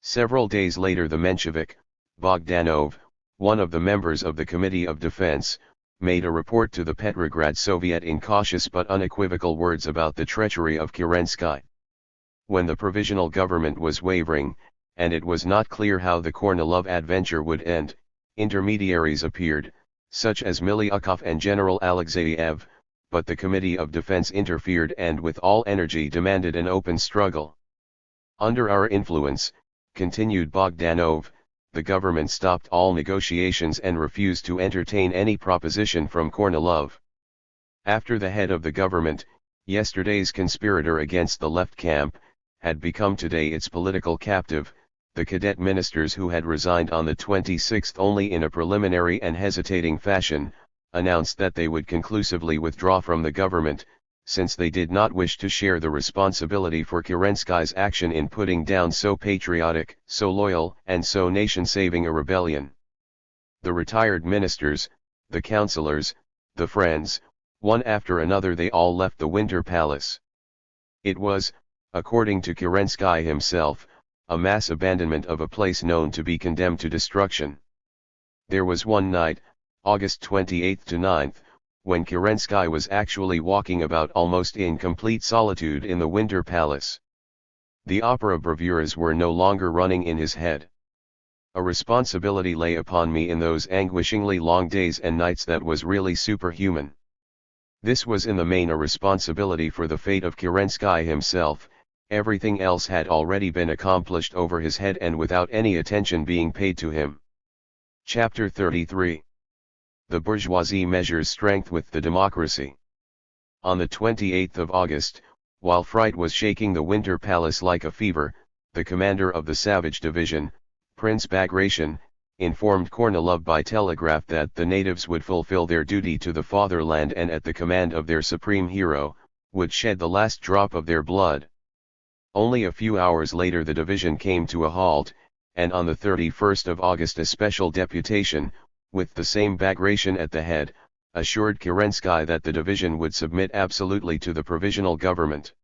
Several days later the Menshevik, Bogdanov, one of the members of the Committee of Defense, made a report to the Petrograd Soviet in cautious but unequivocal words about the treachery of Kerensky. When the provisional government was wavering, and it was not clear how the Kornilov adventure would end, intermediaries appeared, such as Miliukov and General Alexeyev, but the Committee of Defense interfered and with all energy demanded an open struggle. Under our influence, continued Bogdanov, the government stopped all negotiations and refused to entertain any proposition from Kornilov. After the head of the government, yesterday's conspirator against the left camp, had become today its political captive, the cadet ministers who had resigned on the 26th only in a preliminary and hesitating fashion, announced that they would conclusively withdraw from the government, since they did not wish to share the responsibility for Kerensky's action in putting down so patriotic, so loyal, and so nation-saving a rebellion. The retired ministers, the councillors, the friends, one after another they all left the Winter Palace. It was, according to Kerensky himself, a mass abandonment of a place known to be condemned to destruction. There was one night, August 28 to 9th, when Kerensky was actually walking about almost in complete solitude in the Winter Palace. The opera bravures were no longer running in his head. A responsibility lay upon me in those anguishingly long days and nights that was really superhuman. This was in the main a responsibility for the fate of Kerensky himself. Everything else had already been accomplished over his head and without any attention being paid to him. Chapter 33. The bourgeoisie measures strength with the democracy. On the 28th of August, while fright was shaking the Winter Palace like a fever, the commander of the Savage Division, Prince Bagration, informed Kornilov by telegraph that the natives would fulfill their duty to the fatherland and at the command of their supreme hero, would shed the last drop of their blood. Only a few hours later the division came to a halt, and on the 31st of August a special deputation, with the same Bagration at the head, assured Kerensky that the division would submit absolutely to the provisional government.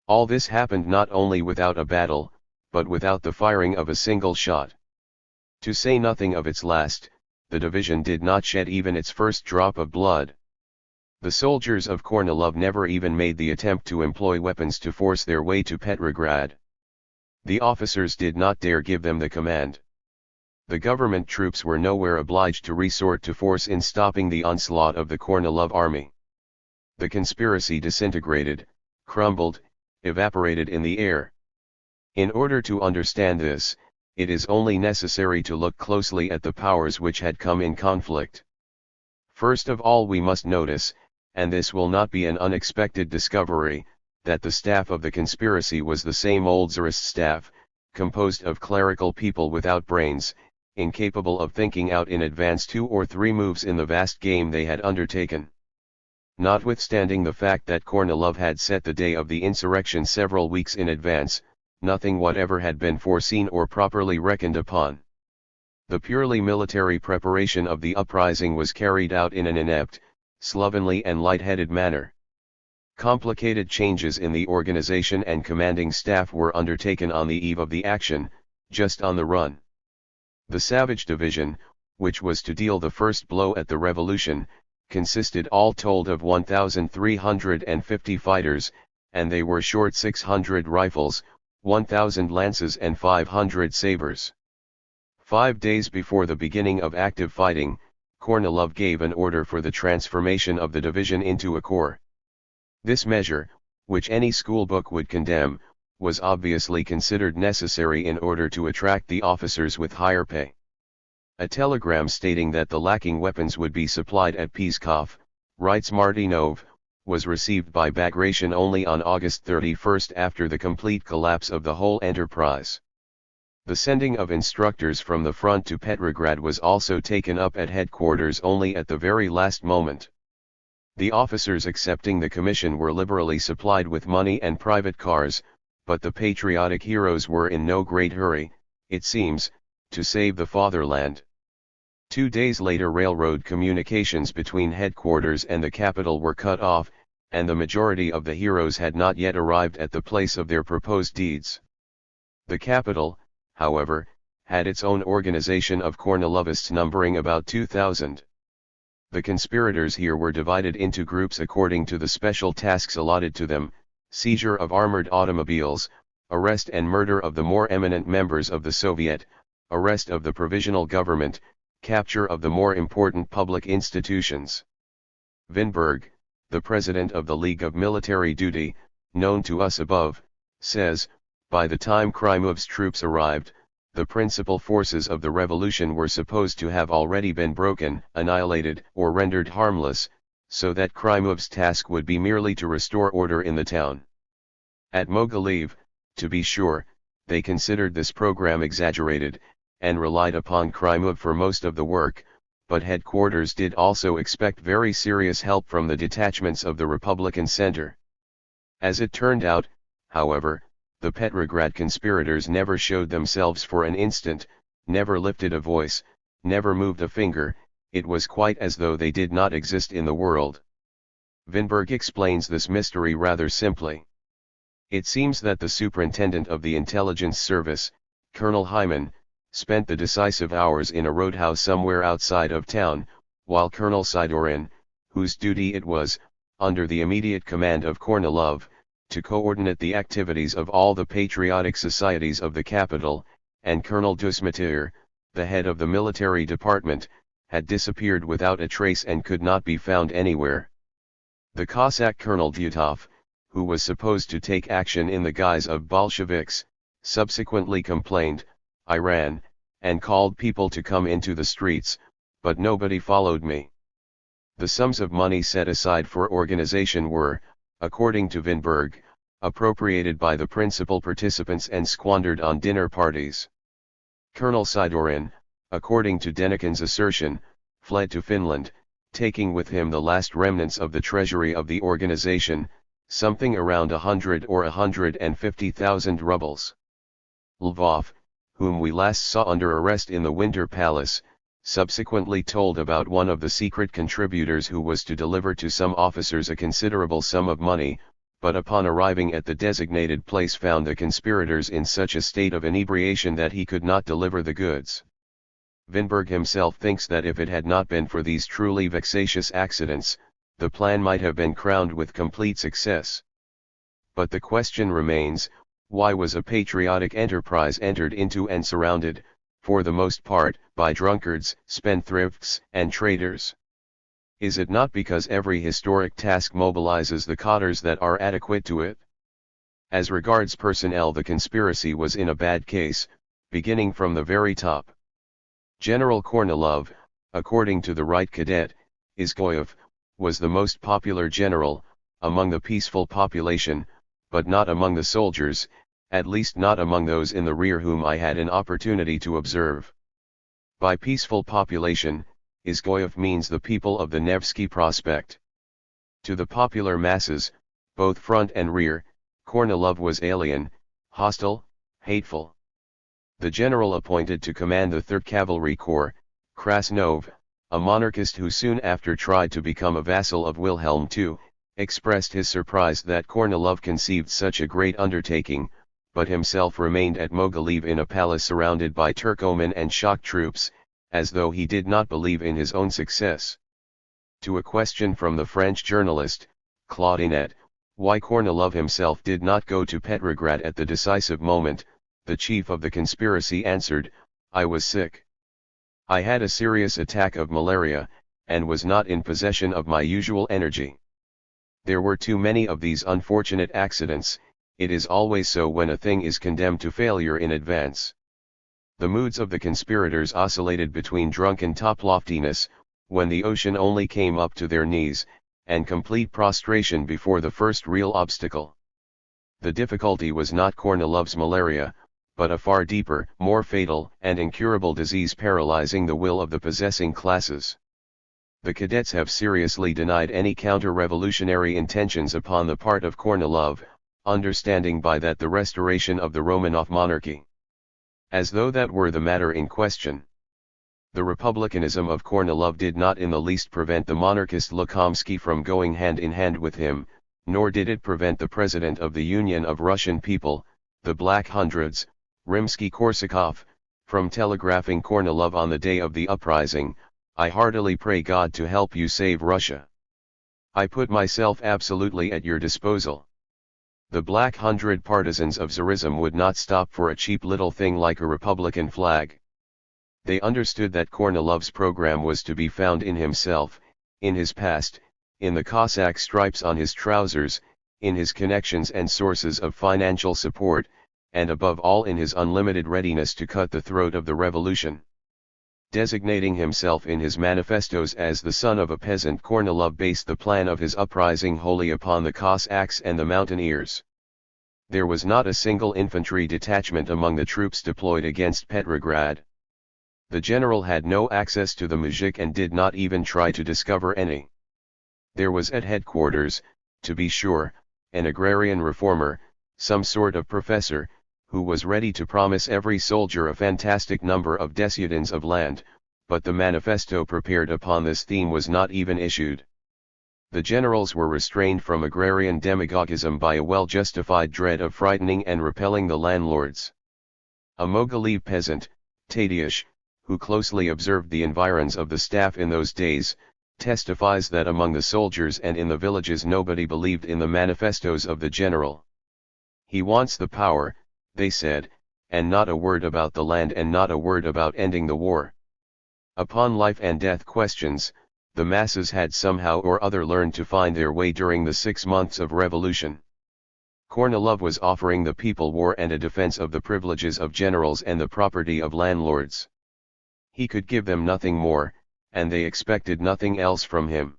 All this happened not only without a battle, but without the firing of a single shot. To say nothing of its last, the division did not shed even its first drop of blood. The soldiers of Kornilov never even made the attempt to employ weapons to force their way to Petrograd. The officers did not dare give them the command. The government troops were nowhere obliged to resort to force in stopping the onslaught of the Kornilov army. The conspiracy disintegrated, crumbled, evaporated in the air. In order to understand this, it is only necessary to look closely at the powers which had come in conflict. First of all we must notice, and this will not be an unexpected discovery, that the staff of the conspiracy was the same old Tsarist staff, composed of clerical people without brains, incapable of thinking out in advance 2 or 3 moves in the vast game they had undertaken. Notwithstanding the fact that Kornilov had set the day of the insurrection several weeks in advance, nothing whatever had been foreseen or properly reckoned upon. The purely military preparation of the uprising was carried out in an inept, slovenly and light-headed manner. Complicated changes in the organization and commanding staff were undertaken on the eve of the action, just on the run. The Savage Division, which was to deal the first blow at the revolution, consisted all told of 1,350 fighters, and they were short 600 rifles, 1,000 lances and 500 sabers. 5 days before the beginning of active fighting, Kornilov gave an order for the transformation of the division into a corps. This measure, which any schoolbook would condemn, was obviously considered necessary in order to attract the officers with higher pay. A telegram stating that the lacking weapons would be supplied at Pskov, writes Martynov, was received by Bagration only on August 31 after the complete collapse of the whole enterprise. The sending of instructors from the front to Petrograd was also taken up at headquarters only at the very last moment. The officers accepting the commission were liberally supplied with money and private cars, but the patriotic heroes were in no great hurry, it seems, to save the fatherland. 2 days later railroad communications between headquarters and the capital were cut off, and the majority of the heroes had not yet arrived at the place of their proposed deeds. The capital, however, had its own organization of Kornilovists numbering about 2,000. The conspirators here were divided into groups according to the special tasks allotted to them: seizure of armored automobiles, arrest and murder of the more eminent members of the Soviet, arrest of the provisional government, capture of the more important public institutions. Winberg, the president of the League of Military Duty, known to us above, says, by the time Krymov's troops arrived, the principal forces of the revolution were supposed to have already been broken, annihilated, or rendered harmless, so that Krymov's task would be merely to restore order in the town. At Mogilev, to be sure, they considered this program exaggerated, and relied upon Krymov for most of the work, but headquarters did also expect very serious help from the detachments of the Republican Center. As it turned out, however, the Petrograd conspirators never showed themselves for an instant, never lifted a voice, never moved a finger. It was quite as though they did not exist in the world. Winberg explains this mystery rather simply. It seems that the superintendent of the intelligence service, Colonel Hyman, spent the decisive hours in a roadhouse somewhere outside of town, while Colonel Sidorin, whose duty it was, under the immediate command of Kornilov, to coordinate the activities of all the patriotic societies of the capital, and Colonel Dusmatir, the head of the military department, had disappeared without a trace and could not be found anywhere. The Cossack Colonel Dutov, who was supposed to take action in the guise of Bolsheviks, subsequently complained, "I ran, and called people to come into the streets, but nobody followed me." The sums of money set aside for organization were, according to Winberg, appropriated by the principal participants and squandered on dinner parties. Colonel Sidorin, according to Denikin's assertion, fled to Finland, taking with him the last remnants of the treasury of the organization, something around 100 or 150,000 rubles. Lvov, whom we last saw under arrest in the Winter Palace, subsequently told about one of the secret contributors who was to deliver to some officers a considerable sum of money, but upon arriving at the designated place found the conspirators in such a state of inebriation that he could not deliver the goods. Vinberg himself thinks that if it had not been for these truly vexatious accidents, the plan might have been crowned with complete success. But the question remains, why was a patriotic enterprise entered into and surrounded, for the most part, by drunkards, spendthrifts, and traitors? Is it not because every historic task mobilizes the cadres that are adequate to it? As regards personnel, the conspiracy was in a bad case, beginning from the very top. General Kornilov, according to the Right Cadet, Izgoyev, was the most popular general, among the peaceful population, but not among the soldiers, at least not among those in the rear whom I had an opportunity to observe. By peaceful population, Izgoyev means the people of the Nevsky Prospect. To the popular masses, both front and rear, Kornilov was alien, hostile, hateful. The general appointed to command the 3rd Cavalry Corps, Krasnov, a monarchist who soon after tried to become a vassal of Wilhelm II, expressed his surprise that Kornilov conceived such a great undertaking, but himself remained at Mogilev in a palace surrounded by Turcoman and shock troops, as though he did not believe in his own success. To a question from the French journalist, Claudinet, why Kornilov himself did not go to Petrograd at the decisive moment, the chief of the conspiracy answered, "I was sick. I had a serious attack of malaria, and was not in possession of my usual energy." There were too many of these unfortunate accidents. It is always so when a thing is condemned to failure in advance. The moods of the conspirators oscillated between drunken top-loftiness, when the ocean only came up to their knees, and complete prostration before the first real obstacle. The difficulty was not Kornilov's malaria, but a far deeper, more fatal, and incurable disease paralyzing the will of the possessing classes. The cadets have seriously denied any counter-revolutionary intentions upon the part of Kornilov, understanding by that the restoration of the Romanov monarchy. As though that were the matter in question. The republicanism of Kornilov did not in the least prevent the monarchist Lukomsky from going hand in hand with him, nor did it prevent the president of the Union of Russian People, the Black Hundreds, Rimsky-Korsakov, from telegraphing Kornilov on the day of the uprising, "I heartily pray God to help you save Russia. I put myself absolutely at your disposal." The Black Hundred partisans of Tsarism would not stop for a cheap little thing like a Republican flag. They understood that Kornilov's program was to be found in himself, in his past, in the Cossack stripes on his trousers, in his connections and sources of financial support, and above all in his unlimited readiness to cut the throat of the revolution. Designating himself in his manifestos as the son of a peasant, Kornilov based the plan of his uprising wholly upon the Cossacks and the mountaineers. There was not a single infantry detachment among the troops deployed against Petrograd. The general had no access to the muzhik and did not even try to discover any. There was at headquarters, to be sure, an agrarian reformer, some sort of professor, who was ready to promise every soldier a fantastic number of desiatins of land, but the manifesto prepared upon this theme was not even issued. The generals were restrained from agrarian demagogism by a well-justified dread of frightening and repelling the landlords. A Mogilev peasant, Tadeusz, who closely observed the environs of the staff in those days, testifies that among the soldiers and in the villages nobody believed in the manifestos of the general. "He wants the power," they said, "and not a word about the land and not a word about ending the war." Upon life and death questions, the masses had somehow or other learned to find their way during the 6 months of revolution. Kornilov was offering the people war and a defense of the privileges of generals and the property of landlords. He could give them nothing more, and they expected nothing else from him.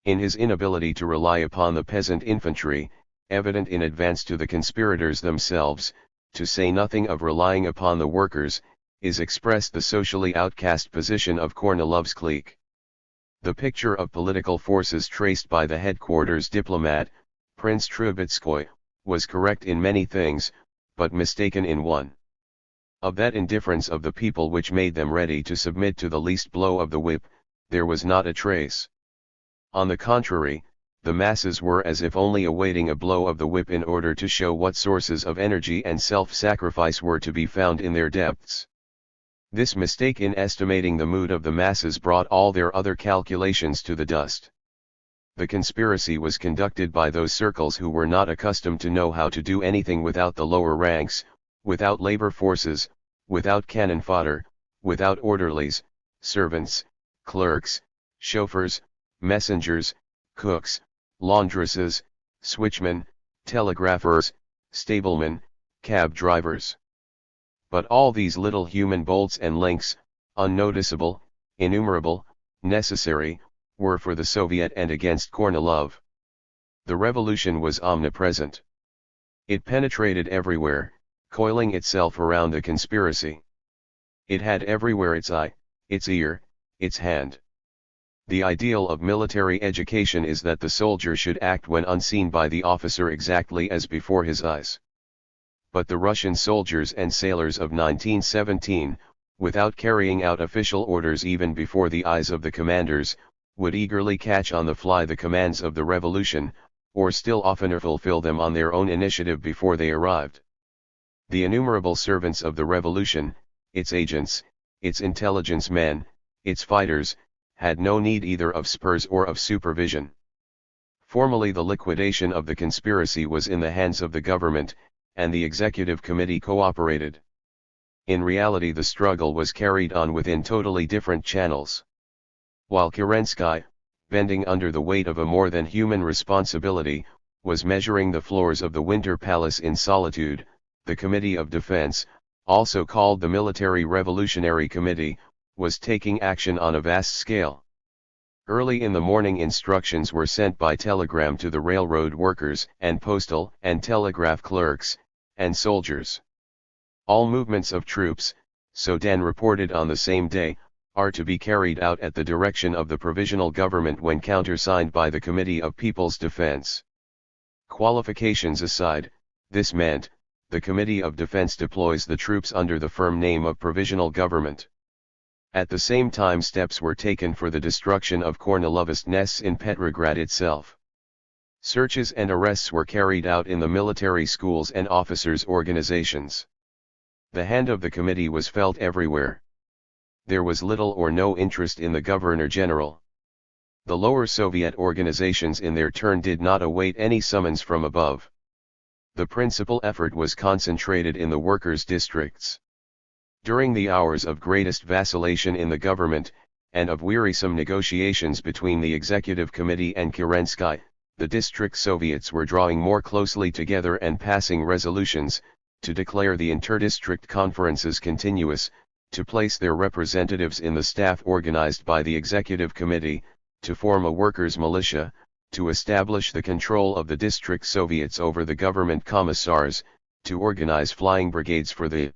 In his inability to rely upon the peasant infantry, evident in advance to the conspirators themselves, to say nothing of relying upon the workers, is expressed the socially outcast position of Kornilov's clique. The picture of political forces traced by the headquarters diplomat, Prince Trubetskoy, was correct in many things, but mistaken in one. Of that indifference of the people which made them ready to submit to the least blow of the whip, there was not a trace. On the contrary, the masses were as if only awaiting a blow of the whip in order to show what sources of energy and self-sacrifice were to be found in their depths. This mistake in estimating the mood of the masses brought all their other calculations to the dust. The conspiracy was conducted by those circles who were not accustomed to know how to do anything without the lower ranks, without labor forces, without cannon fodder, without orderlies, servants, clerks, chauffeurs, messengers, cooks, laundresses, switchmen, telegraphers, stablemen, cab drivers. But all these little human bolts and links, unnoticeable, innumerable, necessary, were for the Soviet and against Kornilov. The revolution was omnipresent. It penetrated everywhere, coiling itself around the conspiracy. It had everywhere its eye, its ear, its hand. The ideal of military education is that the soldier should act when unseen by the officer exactly as before his eyes. But the Russian soldiers and sailors of 1917, without carrying out official orders even before the eyes of the commanders, would eagerly catch on the fly the commands of the revolution, or still oftener fulfill them on their own initiative before they arrived. The innumerable servants of the revolution, its agents, its intelligence men, its fighters, had no need either of spurs or of supervision. Formally the liquidation of the conspiracy was in the hands of the government, and the executive committee cooperated. In reality the struggle was carried on within totally different channels. While Kerensky, bending under the weight of a more than human responsibility, was measuring the floors of the Winter Palace in solitude, the Committee of Defense, also called the Military Revolutionary Committee, was taking action on a vast scale. Early in the morning instructions were sent by telegram to the railroad workers and postal and telegraph clerks, and soldiers. All movements of troops, so Dan reported on the same day, are to be carried out at the direction of the provisional government when countersigned by the Committee of People's Defense. Qualifications aside, this meant, the Committee of Defense deploys the troops under the firm name of provisional government. At the same time steps were taken for the destruction of Kornilovist nests in Petrograd itself. Searches and arrests were carried out in the military schools and officers' organizations. The hand of the committee was felt everywhere. There was little or no interest in the Governor-General. The lower Soviet organizations in their turn did not await any summons from above. The principal effort was concentrated in the workers' districts. During the hours of greatest vacillation in the government, and of wearisome negotiations between the executive committee and Kerensky, the district Soviets were drawing more closely together and passing resolutions, to declare the interdistrict conferences continuous, to place their representatives in the staff organized by the executive committee, to form a workers' militia, to establish the control of the district Soviets over the government commissars, to organize flying brigades for the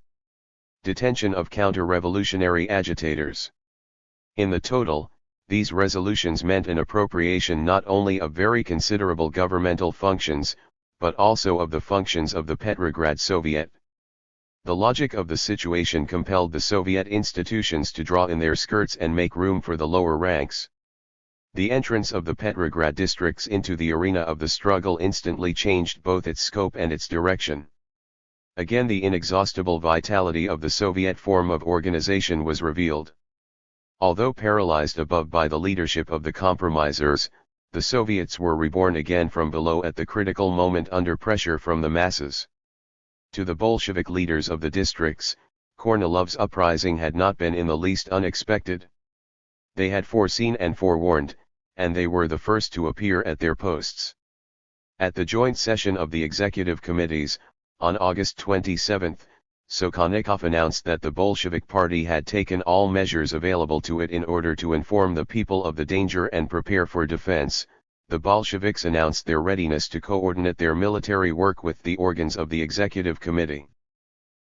detention of counter-revolutionary agitators. In the total, these resolutions meant an appropriation not only of very considerable governmental functions, but also of the functions of the Petrograd Soviet. The logic of the situation compelled the Soviet institutions to draw in their skirts and make room for the lower ranks. The entrance of the Petrograd districts into the arena of the struggle instantly changed both its scope and its direction. Again the inexhaustible vitality of the Soviet form of organization was revealed. Although paralyzed above by the leadership of the compromisers, the Soviets were reborn again from below at the critical moment under pressure from the masses. To the Bolshevik leaders of the districts, Kornilov's uprising had not been in the least unexpected. They had foreseen and forewarned, and they were the first to appear at their posts. At the joint session of the executive committees, on August 27, Sokhonikov announced that the Bolshevik Party had taken all measures available to it in order to inform the people of the danger and prepare for defense. The Bolsheviks announced their readiness to coordinate their military work with the organs of the executive committee.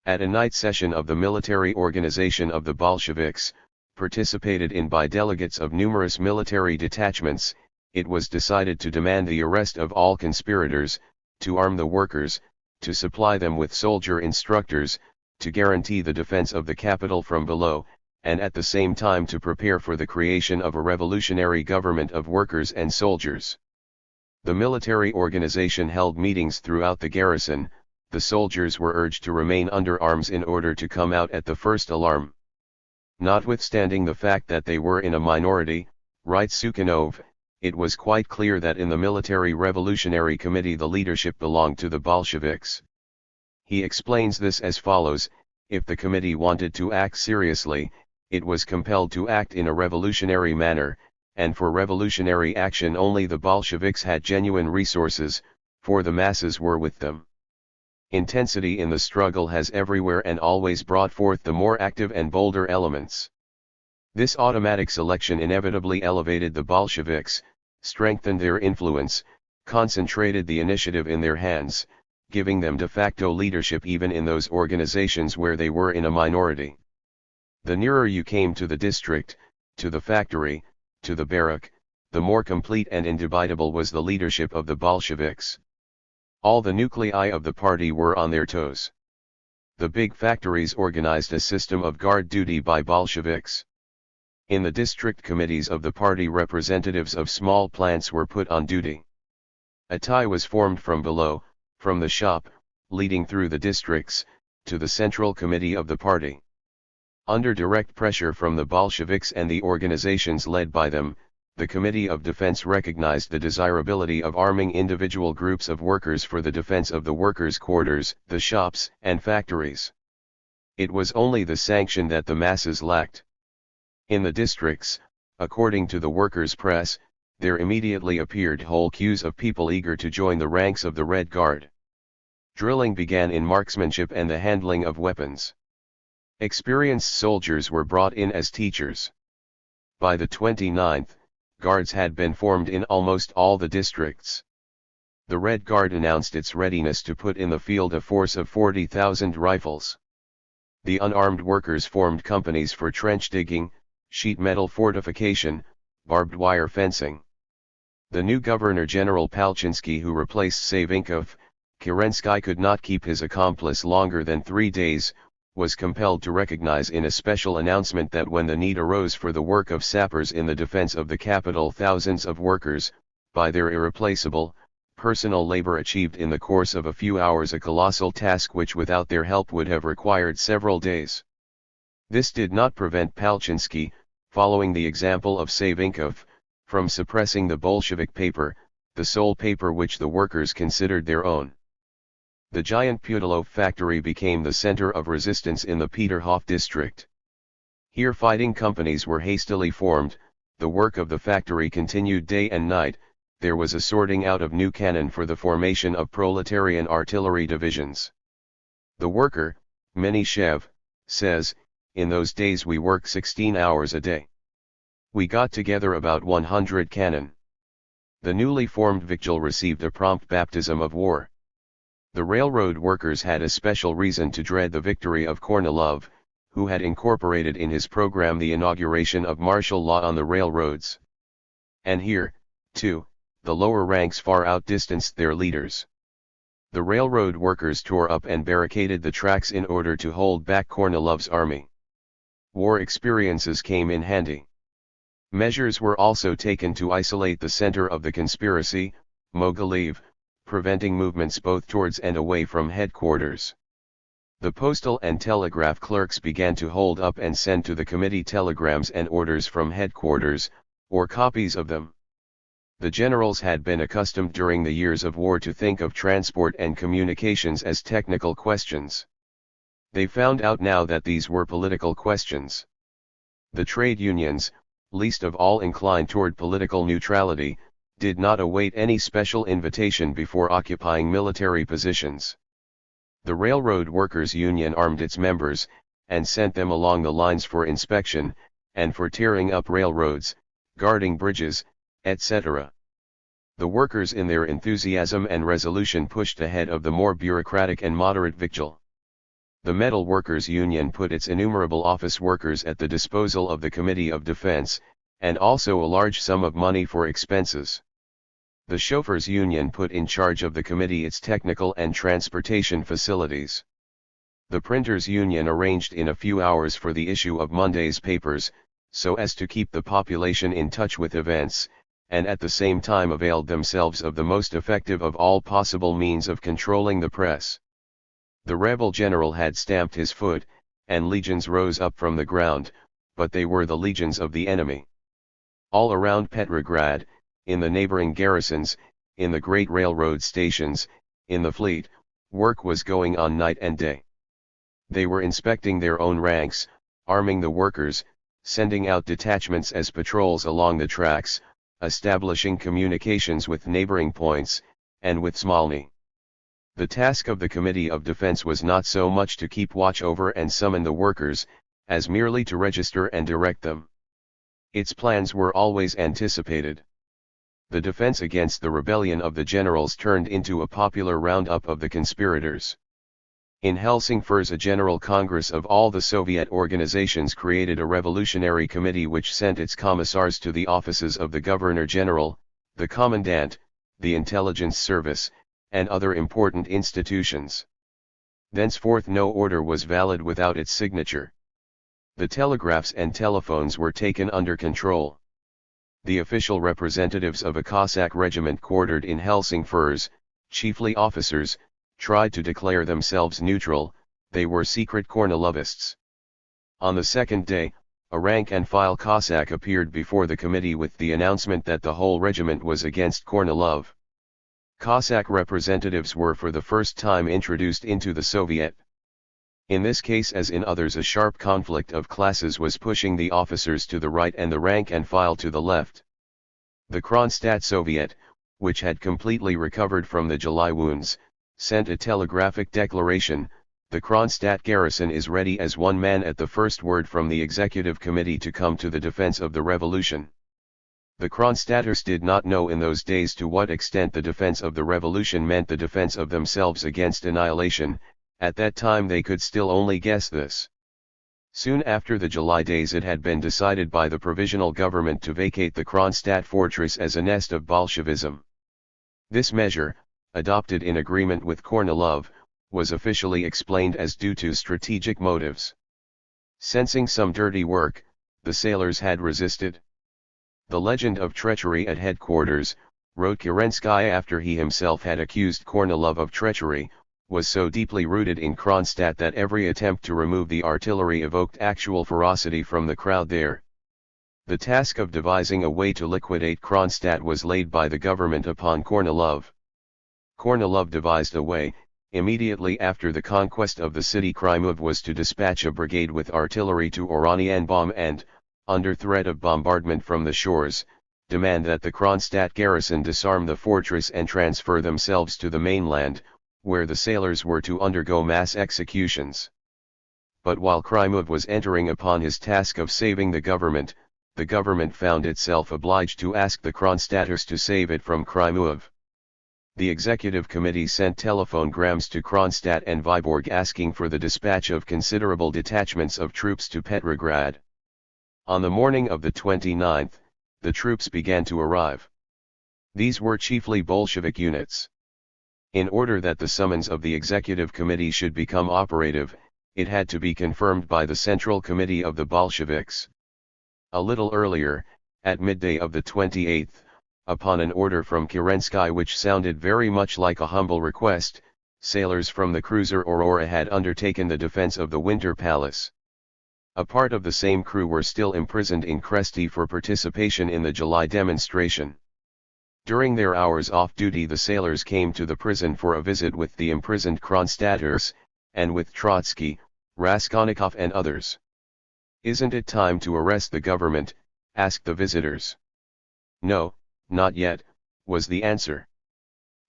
At a night session of the military organization of the Bolsheviks, participated in by delegates of numerous military detachments, it was decided to demand the arrest of all conspirators, to arm the workers, to supply them with soldier instructors, to guarantee the defense of the capital from below, and at the same time to prepare for the creation of a revolutionary government of workers and soldiers. The military organization held meetings throughout the garrison. The soldiers were urged to remain under arms in order to come out at the first alarm. Notwithstanding the fact that they were in a minority, writes Sukhanov, it was quite clear that in the Military Revolutionary Committee the leadership belonged to the Bolsheviks. He explains this as follows: if the committee wanted to act seriously, it was compelled to act in a revolutionary manner, and for revolutionary action only the Bolsheviks had genuine resources, for the masses were with them. Intensity in the struggle has everywhere and always brought forth the more active and bolder elements. This automatic selection inevitably elevated the Bolsheviks, strengthened their influence, concentrated the initiative in their hands, giving them de facto leadership even in those organizations where they were in a minority. The nearer you came to the district, to the factory, to the barrack, the more complete and indubitable was the leadership of the Bolsheviks. All the nuclei of the party were on their toes. The big factories organized a system of guard duty by Bolsheviks. In the district committees of the party, representatives of small plants were put on duty. A tie was formed from below, from the shop, leading through the districts, to the central committee of the party. Under direct pressure from the Bolsheviks and the organizations led by them, the Committee of Defense recognized the desirability of arming individual groups of workers for the defense of the workers' quarters, the shops, and factories. It was only the sanction that the masses lacked. In the districts, according to the workers' press, there immediately appeared whole queues of people eager to join the ranks of the Red Guard. Drilling began in marksmanship and the handling of weapons. Experienced soldiers were brought in as teachers. By the 29th, guards had been formed in almost all the districts. The Red Guard announced its readiness to put in the field a force of 40,000 rifles. The unarmed workers formed companies for trench digging, sheet metal fortification, barbed wire fencing. The new Governor-General Palchinsky, who replaced Savinkov, Kerensky, could not keep his accomplice longer than 3 days, was compelled to recognize in a special announcement that when the need arose for the work of sappers in the defense of the capital, thousands of workers, by their irreplaceable, personal labor, achieved in the course of a few hours a colossal task which without their help would have required several days. This did not prevent Palchinsky, following the example of Savinkov, from suppressing the Bolshevik paper, the sole paper which the workers considered their own. The giant Putilov factory became the center of resistance in the Peterhof district. Here fighting companies were hastily formed, the work of the factory continued day and night, there was a sorting out of new cannon for the formation of proletarian artillery divisions. The worker, Menishev, says, in those days we worked 16 hours a day. We got together about 100 cannon. The newly formed Viktual received a prompt baptism of war. The railroad workers had a special reason to dread the victory of Kornilov, who had incorporated in his program the inauguration of martial law on the railroads. And here, too, the lower ranks far outdistanced their leaders. The railroad workers tore up and barricaded the tracks in order to hold back Kornilov's army. War experiences came in handy. Measures were also taken to isolate the center of the conspiracy, Mogilev, preventing movements both towards and away from headquarters. The postal and telegraph clerks began to hold up and send to the committee telegrams and orders from headquarters, or copies of them. The generals had been accustomed during the years of war to think of transport and communications as technical questions. They found out now that these were political questions. The trade unions, least of all inclined toward political neutrality, did not await any special invitation before occupying military positions. The Railroad Workers' Union armed its members, and sent them along the lines for inspection, and for tearing up railroads, guarding bridges, etc. The workers in their enthusiasm and resolution pushed ahead of the more bureaucratic and moderate Viktual. The Metal Workers Union put its innumerable office workers at the disposal of the Committee of Defense, and also a large sum of money for expenses. The Chauffeurs Union put in charge of the committee its technical and transportation facilities. The Printers Union arranged in a few hours for the issue of Monday's papers, so as to keep the population in touch with events, and at the same time availed themselves of the most effective of all possible means of controlling the press. The rebel general had stamped his foot, and legions rose up from the ground, but they were the legions of the enemy. All around Petrograd, in the neighboring garrisons, in the great railroad stations, in the fleet, work was going on night and day. They were inspecting their own ranks, arming the workers, sending out detachments as patrols along the tracks, establishing communications with neighboring points, and with Smolny. The task of the Committee of Defense was not so much to keep watch over and summon the workers, as merely to register and direct them. Its plans were always anticipated. The defense against the rebellion of the generals turned into a popular roundup of the conspirators. In Helsingfors, a general congress of all the Soviet organizations created a revolutionary committee which sent its commissars to the offices of the governor-general, the commandant, the intelligence service, and other important institutions. Thenceforth no order was valid without its signature. The telegraphs and telephones were taken under control. The official representatives of a Cossack regiment quartered in Helsingfors, chiefly officers, tried to declare themselves neutral. They were secret Kornilovists. On the second day, a rank-and-file Cossack appeared before the committee with the announcement that the whole regiment was against Kornilov. Cossack representatives were for the first time introduced into the Soviet. In this case as in others, a sharp conflict of classes was pushing the officers to the right and the rank-and-file to the left. The Kronstadt Soviet, which had completely recovered from the July wounds, sent a telegraphic declaration: "The Kronstadt garrison is ready as one man at the first word from the executive committee to come to the defense of the revolution." The Kronstadters did not know in those days to what extent the defense of the revolution meant the defense of themselves against annihilation. At that time they could still only guess this. Soon after the July days it had been decided by the provisional government to vacate the Kronstadt fortress as a nest of Bolshevism. This measure, adopted in agreement with Kornilov, was officially explained as due to strategic motives. Sensing some dirty work, the sailors had resisted. The legend of treachery at headquarters, wrote Kerensky after he himself had accused Kornilov of treachery, was so deeply rooted in Kronstadt that every attempt to remove the artillery evoked actual ferocity from the crowd there. The task of devising a way to liquidate Kronstadt was laid by the government upon Kornilov. Kornilov devised a way. Immediately after the conquest of the city, Krymov was to dispatch a brigade with artillery to Oranienbaum and, under threat of bombardment from the shores, demand that the Kronstadt garrison disarm the fortress and transfer themselves to the mainland, where the sailors were to undergo mass executions. But while Krymov was entering upon his task of saving the government found itself obliged to ask the Kronstadters to save it from Krymov. The executive committee sent telephonograms to Kronstadt and Vyborg asking for the dispatch of considerable detachments of troops to Petrograd. On the morning of the 29th, the troops began to arrive. These were chiefly Bolshevik units. In order that the summons of the executive committee should become operative, it had to be confirmed by the Central Committee of the Bolsheviks. A little earlier, at midday of the 28th, upon an order from Kerensky which sounded very much like a humble request, sailors from the cruiser Aurora had undertaken the defense of the Winter Palace. A part of the same crew were still imprisoned in Kresty for participation in the July demonstration. During their hours off duty the sailors came to the prison for a visit with the imprisoned Kronstadters, and with Trotsky, Raskolnikov and others. "Isn't it time to arrest the government?" asked the visitors. "No, not yet," was the answer.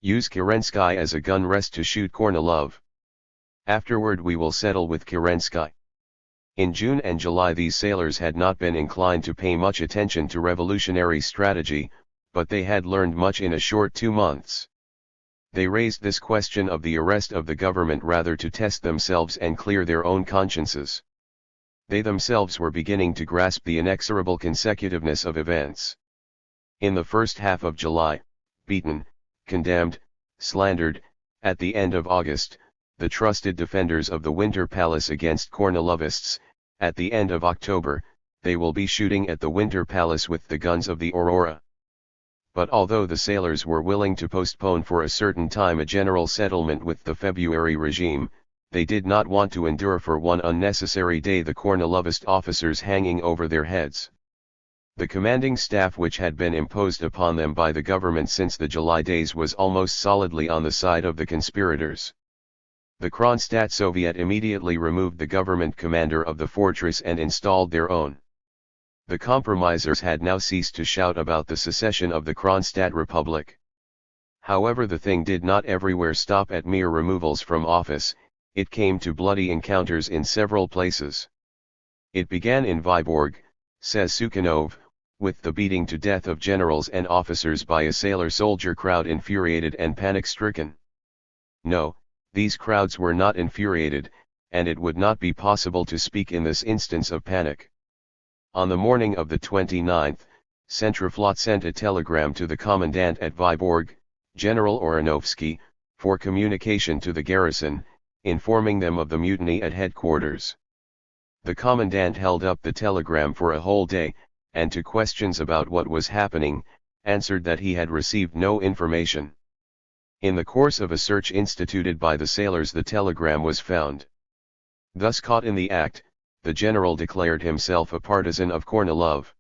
"Use Kerensky as a gun rest to shoot Kornilov. Afterward we will settle with Kerensky." In June and July these sailors had not been inclined to pay much attention to revolutionary strategy, but they had learned much in a short 2 months. They raised this question of the arrest of the government rather to test themselves and clear their own consciences. They themselves were beginning to grasp the inexorable consecutiveness of events. In the first half of July, beaten, condemned, slandered, at the end of August, the trusted defenders of the Winter Palace against Kornilovists, at the end of October, they will be shooting at the Winter Palace with the guns of the Aurora. But although the sailors were willing to postpone for a certain time a general settlement with the February regime, they did not want to endure for one unnecessary day the Kornilovist officers hanging over their heads. The commanding staff which had been imposed upon them by the government since the July days was almost solidly on the side of the conspirators. The Kronstadt Soviet immediately removed the government commander of the fortress and installed their own. The compromisers had now ceased to shout about the secession of the Kronstadt Republic. However, the thing did not everywhere stop at mere removals from office. It came to bloody encounters in several places. It began in Vyborg, says Sukhanov, with the beating to death of generals and officers by a sailor-soldier crowd infuriated and panic-stricken. No, these crowds were not infuriated, and it would not be possible to speak in this instance of panic. On the morning of the 29th, Centroflot sent a telegram to the commandant at Vyborg, General Oranovsky, for communication to the garrison, informing them of the mutiny at headquarters. The commandant held up the telegram for a whole day, and to questions about what was happening, answered that he had received no information. In the course of a search instituted by the sailors, the telegram was found. Thus caught in the act, the general declared himself a partisan of Kornilov.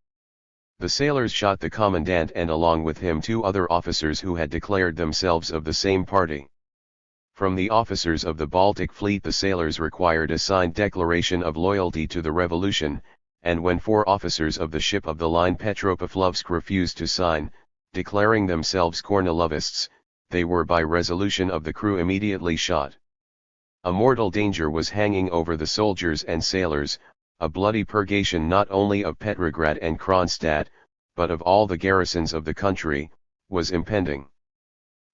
The sailors shot the commandant and along with him 2 other officers who had declared themselves of the same party. From the officers of the Baltic Fleet the sailors required a signed declaration of loyalty to the revolution, and when 4 officers of the ship of the line Petropavlovsk refused to sign, declaring themselves Kornilovists, they were by resolution of the crew immediately shot. A mortal danger was hanging over the soldiers and sailors, a bloody purgation not only of Petrograd and Kronstadt, but of all the garrisons of the country, was impending.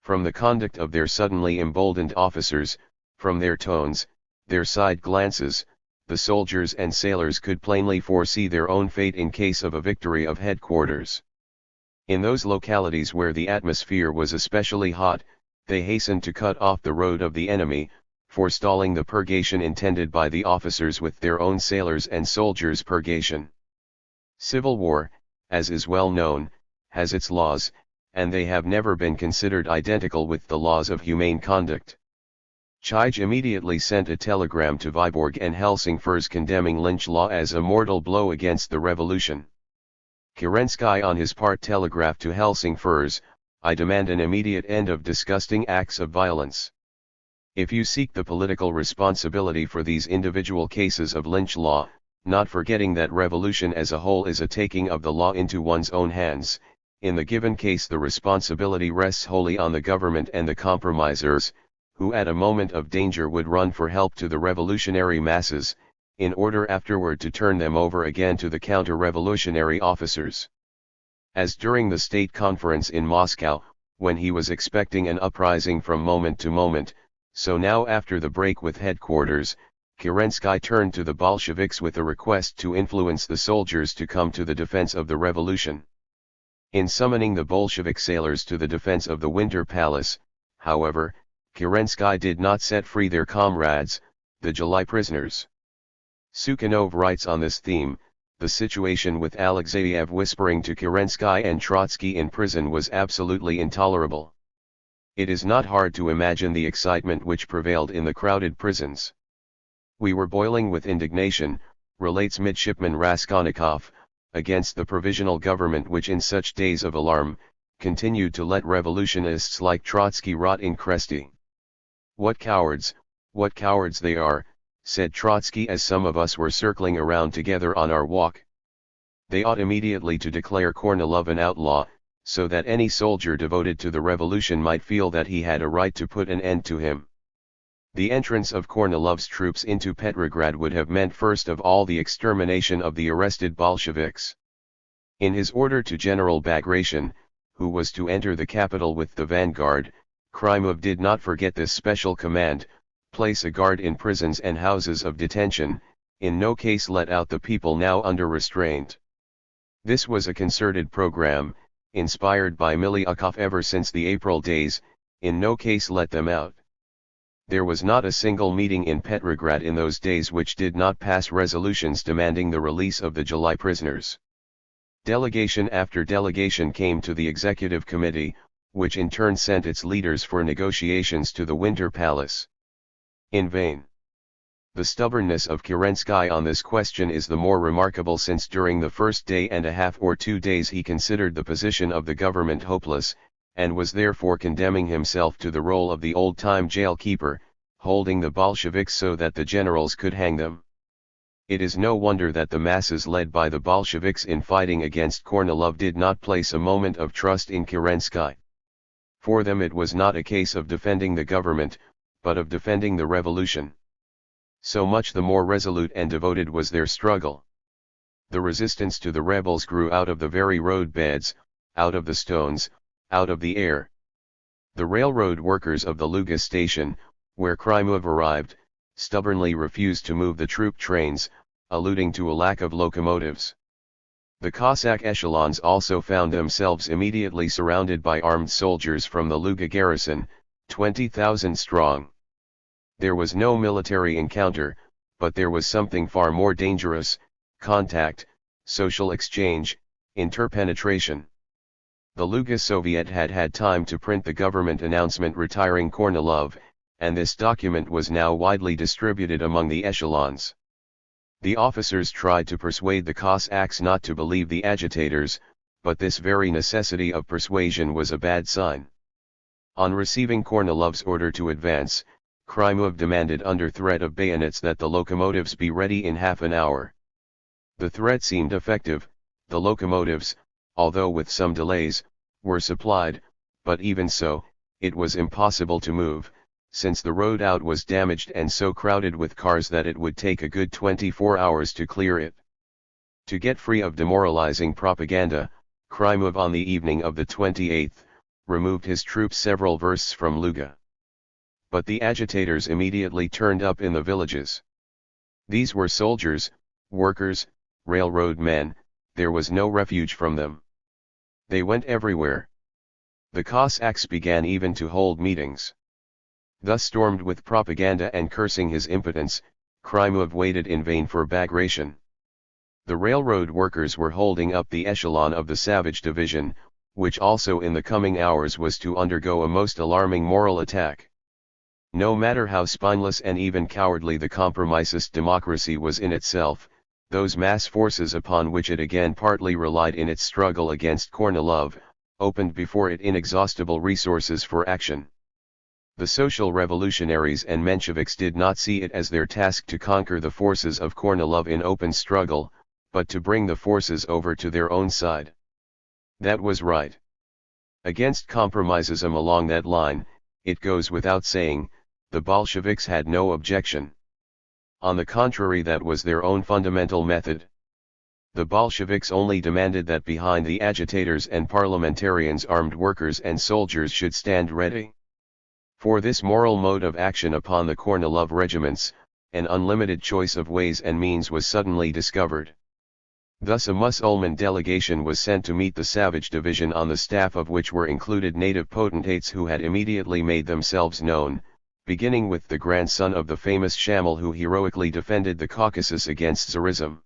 From the conduct of their suddenly emboldened officers, from their tones, their side glances, the soldiers and sailors could plainly foresee their own fate in case of a victory of headquarters. In those localities where the atmosphere was especially hot, they hastened to cut off the road of the enemy, forestalling the purgation intended by the officers with their own sailors and soldiers' purgation. Civil war, as is well known, has its laws, and they have never been considered identical with the laws of humane conduct. Chij immediately sent a telegram to Vyborg and Helsingfors condemning lynch law as a mortal blow against the revolution. Kerensky on his part telegraphed to Helsingfors, "I demand an immediate end of disgusting acts of violence. If you seek the political responsibility for these individual cases of lynch law, not forgetting that revolution as a whole is a taking of the law into one's own hands, in the given case the responsibility rests wholly on the government and the compromisers, who at a moment of danger would run for help to the revolutionary masses, in order afterward to turn them over again to the counter-revolutionary officers." As during the state conference in Moscow, when he was expecting an uprising from moment to moment, so now after the break with headquarters, Kerensky turned to the Bolsheviks with a request to influence the soldiers to come to the defense of the revolution. In summoning the Bolshevik sailors to the defense of the Winter Palace, however, Kerensky did not set free their comrades, the July prisoners. Sukhanov writes on this theme, "The situation with Alexeyev whispering to Kerensky and Trotsky in prison was absolutely intolerable. It is not hard to imagine the excitement which prevailed in the crowded prisons. We were boiling with indignation," relates midshipman Raskolnikov, "against the provisional government which in such days of alarm, continued to let revolutionists like Trotsky rot in Kresty. What cowards they are," said Trotsky as some of us were circling around together on our walk. "They ought immediately to declare Kornilov an outlaw, so that any soldier devoted to the revolution might feel that he had a right to put an end to him." The entrance of Kornilov's troops into Petrograd would have meant first of all the extermination of the arrested Bolsheviks. In his order to General Bagration, who was to enter the capital with the vanguard, Krymov did not forget this special command: place a guard in prisons and houses of detention, in no case let out the people now under restraint. This was a concerted program, inspired by Miliukov ever since the April days: in no case let them out. There was not a single meeting in Petrograd in those days which did not pass resolutions demanding the release of the July prisoners. Delegation after delegation came to the Executive Committee, which in turn sent its leaders for negotiations to the Winter Palace. In vain. The stubbornness of Kerensky on this question is the more remarkable since during the first day and a half or 2 days he considered the position of the government hopeless, and was therefore condemning himself to the role of the old-time jail-keeper, holding the Bolsheviks so that the generals could hang them. It is no wonder that the masses led by the Bolsheviks in fighting against Kornilov did not place a moment of trust in Kerensky. For them it was not a case of defending the government, but of defending the revolution. So much the more resolute and devoted was their struggle. The resistance to the rebels grew out of the very roadbeds, out of the stones, out of the air. The railroad workers of the Luga station, where Krymov arrived, stubbornly refused to move the troop trains, alluding to a lack of locomotives. The Cossack echelons also found themselves immediately surrounded by armed soldiers from the Luga garrison, 20,000 strong. There was no military encounter, but there was something far more dangerous: contact, social exchange, interpenetration. The Luga Soviet had had time to print the government announcement retiring Kornilov, and this document was now widely distributed among the echelons. The officers tried to persuade the Cossacks not to believe the agitators, but this very necessity of persuasion was a bad sign. On receiving Kornilov's order to advance, Krymov demanded under threat of bayonets that the locomotives be ready in half an hour. The threat seemed effective: the locomotives, although with some delays, were supplied, but even so, it was impossible to move, since the road out was damaged and so crowded with cars that it would take a good 24 hours to clear it. To get free of demoralizing propaganda, Krymov on the evening of the 28th, removed his troops several versts from Luga. But the agitators immediately turned up in the villages. These were soldiers, workers, railroad men: there was no refuge from them. They went everywhere. The Cossacks began even to hold meetings. Thus stormed with propaganda and cursing his impotence, Krymov waited in vain for Bagration. The railroad workers were holding up the echelon of the Savage Division, which also in the coming hours was to undergo a most alarming moral attack. No matter how spineless and even cowardly the compromisist democracy was in itself, those mass forces upon which it again partly relied in its struggle against Kornilov, opened before it inexhaustible resources for action. The social revolutionaries and Mensheviks did not see it as their task to conquer the forces of Kornilov in open struggle, but to bring the forces over to their own side. That was right. Against compromisism along that line, it goes without saying, the Bolsheviks had no objection. On the contrary, that was their own fundamental method. The Bolsheviks only demanded that behind the agitators and parliamentarians armed workers and soldiers should stand ready. For this moral mode of action upon the Kornilov regiments, an unlimited choice of ways and means was suddenly discovered. Thus a Musulman delegation was sent to meet the Savage Division, on the staff of which were included native potentates who had immediately made themselves known, beginning with the grandson of the famous Shamil who heroically defended the Caucasus against Tsarism.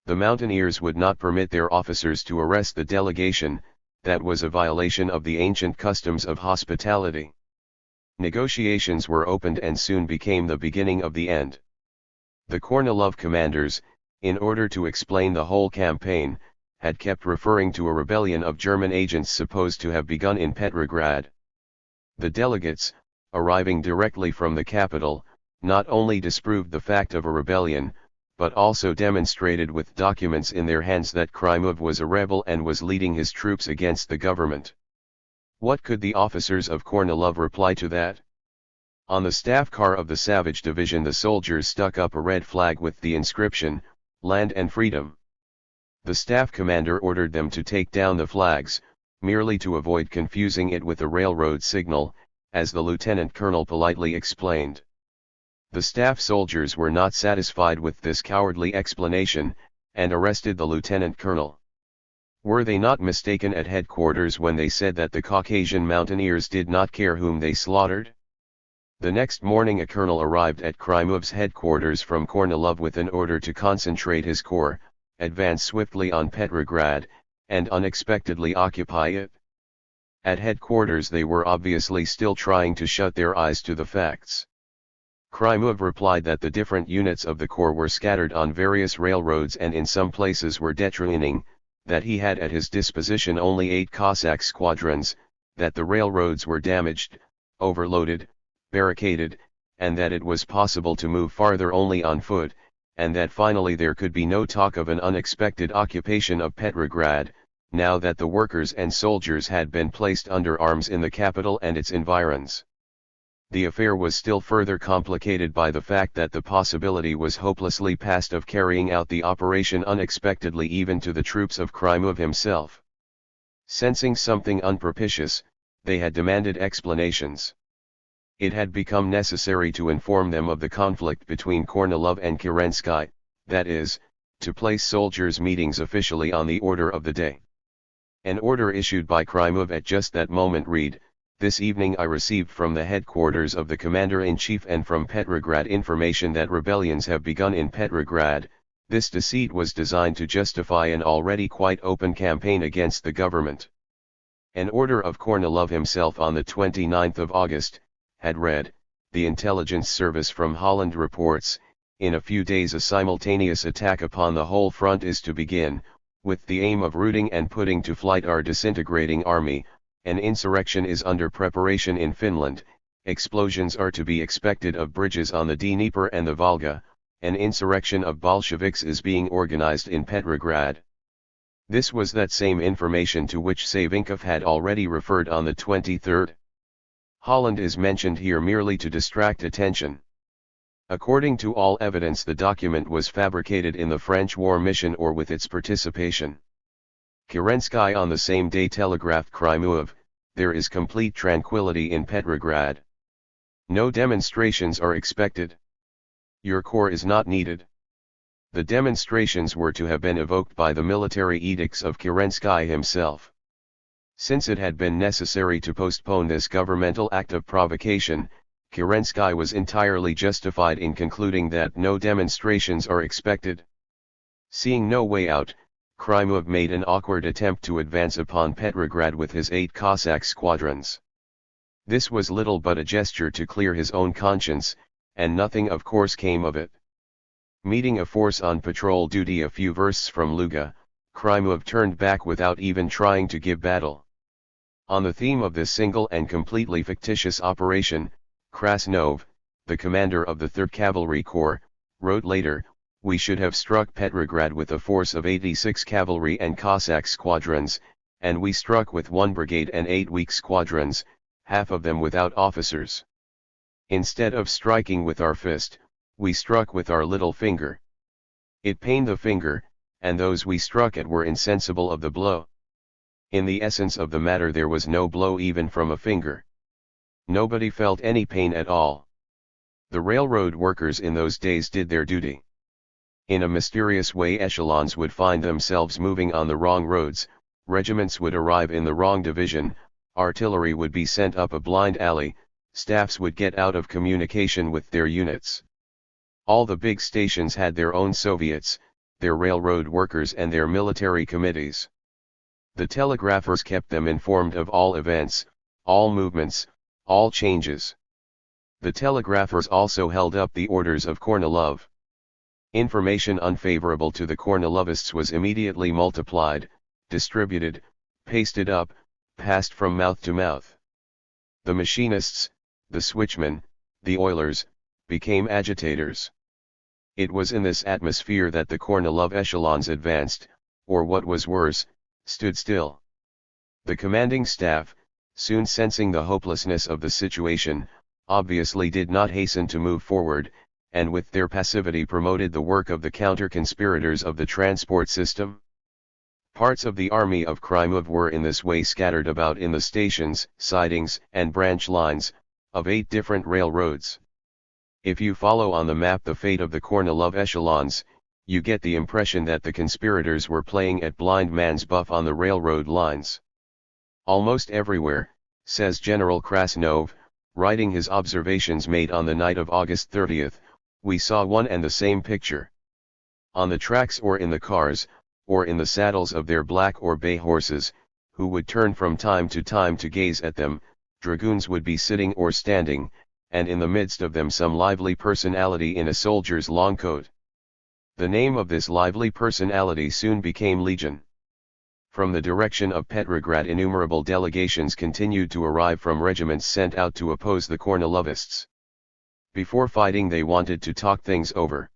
The mountaineers would not permit their officers to arrest the delegation: that was a violation of the ancient customs of hospitality. Negotiations were opened and soon became the beginning of the end. The Kornilov commanders, in order to explain the whole campaign, had kept referring to a rebellion of German agents supposed to have begun in Petrograd. The delegates, arriving directly from the capital, not only disproved the fact of a rebellion, but also demonstrated with documents in their hands that Krymov was a rebel and was leading his troops against the government. What could the officers of Kornilov reply to that? On the staff car of the Savage Division the soldiers stuck up a red flag with the inscription, "Land and Freedom." The staff commander ordered them to take down the flags, merely to avoid confusing it with a railroad signal, as the lieutenant colonel politely explained. The staff soldiers were not satisfied with this cowardly explanation, and arrested the lieutenant colonel. Were they not mistaken at headquarters when they said that the Caucasian mountaineers did not care whom they slaughtered? The next morning a colonel arrived at Krymov's headquarters from Kornilov with an order to concentrate his corps, advance swiftly on Petrograd, and unexpectedly occupy it. At headquarters they were obviously still trying to shut their eyes to the facts. Krymov replied that the different units of the corps were scattered on various railroads and in some places were detraining, that he had at his disposition only 8 Cossack squadrons, that the railroads were damaged, overloaded, barricaded, and that it was possible to move farther only on foot, and that finally there could be no talk of an unexpected occupation of Petrograd, now that the workers and soldiers had been placed under arms in the capital and its environs. The affair was still further complicated by the fact that the possibility was hopelessly past of carrying out the operation unexpectedly even to the troops of Krymov himself. Sensing something unpropitious, they had demanded explanations. It had become necessary to inform them of the conflict between Kornilov and Kerensky, that is, to place soldiers' meetings officially on the order of the day. An order issued by Krymov at just that moment read, "This evening I received from the headquarters of the Commander-in-Chief and from Petrograd information that rebellions have begun in Petrograd. This deceit was designed to justify an already quite open campaign against the government." An order of Kornilov himself on the 29th of August, had read, "The intelligence service from Holland reports, in a few days a simultaneous attack upon the whole front is to begin, with the aim of routing and putting to flight our disintegrating army. An insurrection is under preparation in Finland, explosions are to be expected of bridges on the Dnieper and the Volga, an insurrection of Bolsheviks is being organized in Petrograd." This was that same information to which Savinkov had already referred on the 23rd. Holland is mentioned here merely to distract attention. According to all evidence the document was fabricated in the French war mission or with its participation. Kerensky on the same day telegraphed Krymov, "There is complete tranquility in Petrograd. No demonstrations are expected. Your corps is not needed." The demonstrations were to have been evoked by the military edicts of Kerensky himself. Since it had been necessary to postpone this governmental act of provocation, Kerensky was entirely justified in concluding that no demonstrations are expected. Seeing no way out, Krymov made an awkward attempt to advance upon Petrograd with his 8 Cossack squadrons. This was little but a gesture to clear his own conscience, and nothing of course came of it. Meeting a force on patrol duty a few versts from Luga, Krymov turned back without even trying to give battle. On the theme of this single and completely fictitious operation, Krasnov, the commander of the 3rd Cavalry Corps, wrote later, "We should have struck Petrograd with a force of 86 cavalry and Cossack squadrons, and we struck with 1 brigade and 8 weak squadrons, half of them without officers. Instead of striking with our fist, we struck with our little finger. It pained the finger, and those we struck at were insensible of the blow. In the essence of the matter there was no blow even from a finger. Nobody felt any pain at all. The railroad workers in those days did their duty. In a mysterious way echelons would find themselves moving on the wrong roads, regiments would arrive in the wrong division, artillery would be sent up a blind alley, staffs would get out of communication with their units. All the big stations had their own Soviets, their railroad workers and their military committees. The telegraphers kept them informed of all events, all movements, all changes. The telegraphers also held up the orders of Kornilov. Information unfavorable to the Kornilovists was immediately multiplied, distributed, pasted up, passed from mouth to mouth. The machinists, the switchmen, the oilers, became agitators. It was in this atmosphere that the Kornilov echelons advanced, or what was worse, stood still. The commanding staff, soon sensing the hopelessness of the situation, obviously did not hasten to move forward, and with their passivity promoted the work of the counter-conspirators of the transport system. Parts of the army of Krymov were in this way scattered about in the stations, sidings, and branch lines, of 8 different railroads. If you follow on the map the fate of the Kornilov echelons, you get the impression that the conspirators were playing at blind man's buff on the railroad lines. Almost everywhere, says General Krasnov, writing his observations made on the night of August 30th, we saw one and the same picture. On the tracks or in the cars, or in the saddles of their black or bay horses, who would turn from time to gaze at them, dragoons would be sitting or standing, and in the midst of them some lively personality in a soldier's long coat. The name of this lively personality soon became Legion. From the direction of Petrograd innumerable delegations continued to arrive from regiments sent out to oppose the Kornilovists. Before fighting they wanted to talk things over.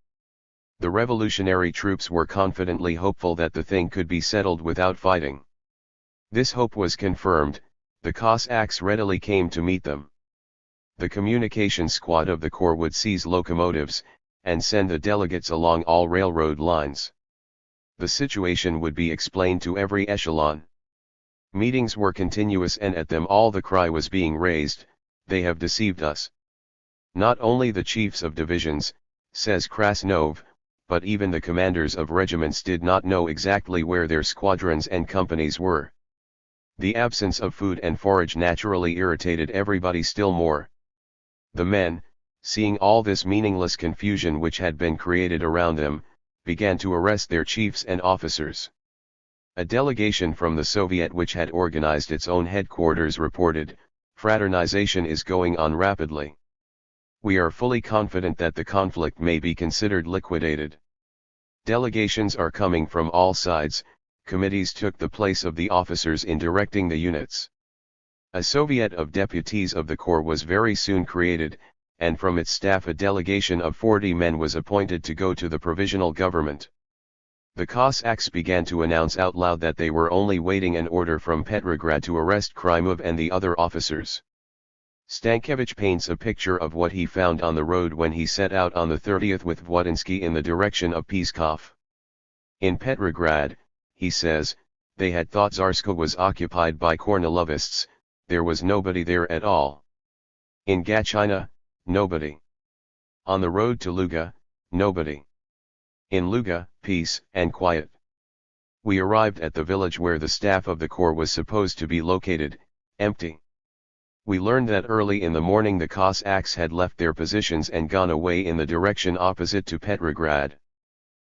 The revolutionary troops were confidently hopeful that the thing could be settled without fighting. This hope was confirmed, the Cossacks readily came to meet them. The communication squad of the corps would seize locomotives, and send the delegates along all railroad lines. The situation would be explained to every echelon. Meetings were continuous and at them all the cry was being raised, "They have deceived us." Not only the chiefs of divisions, says Krasnov, but even the commanders of regiments did not know exactly where their squadrons and companies were. The absence of food and forage naturally irritated everybody still more. The men, seeing all this meaningless confusion which had been created around them, began to arrest their chiefs and officers. A delegation from the Soviet which had organized its own headquarters reported, "Fraternization is going on rapidly. We are fully confident that the conflict may be considered liquidated. Delegations are coming from all sides, committees took the place of the officers in directing the units." A Soviet of deputies of the corps was very soon created, and from its staff a delegation of 40 men was appointed to go to the provisional government. The Cossacks began to announce out loud that they were only waiting an order from Petrograd to arrest Krymov and the other officers. Stankiewicz paints a picture of what he found on the road when he set out on the 30th with Vodinsky in the direction of Pskov. In Petrograd, he says, they had thought Zarska was occupied by Kornilovists, there was nobody there at all. In Gatchina, nobody. On the road to Luga, nobody. In Luga, peace and quiet. We arrived at the village where the staff of the corps was supposed to be located, empty. We learned that early in the morning the Cossacks had left their positions and gone away in the direction opposite to Petrograd.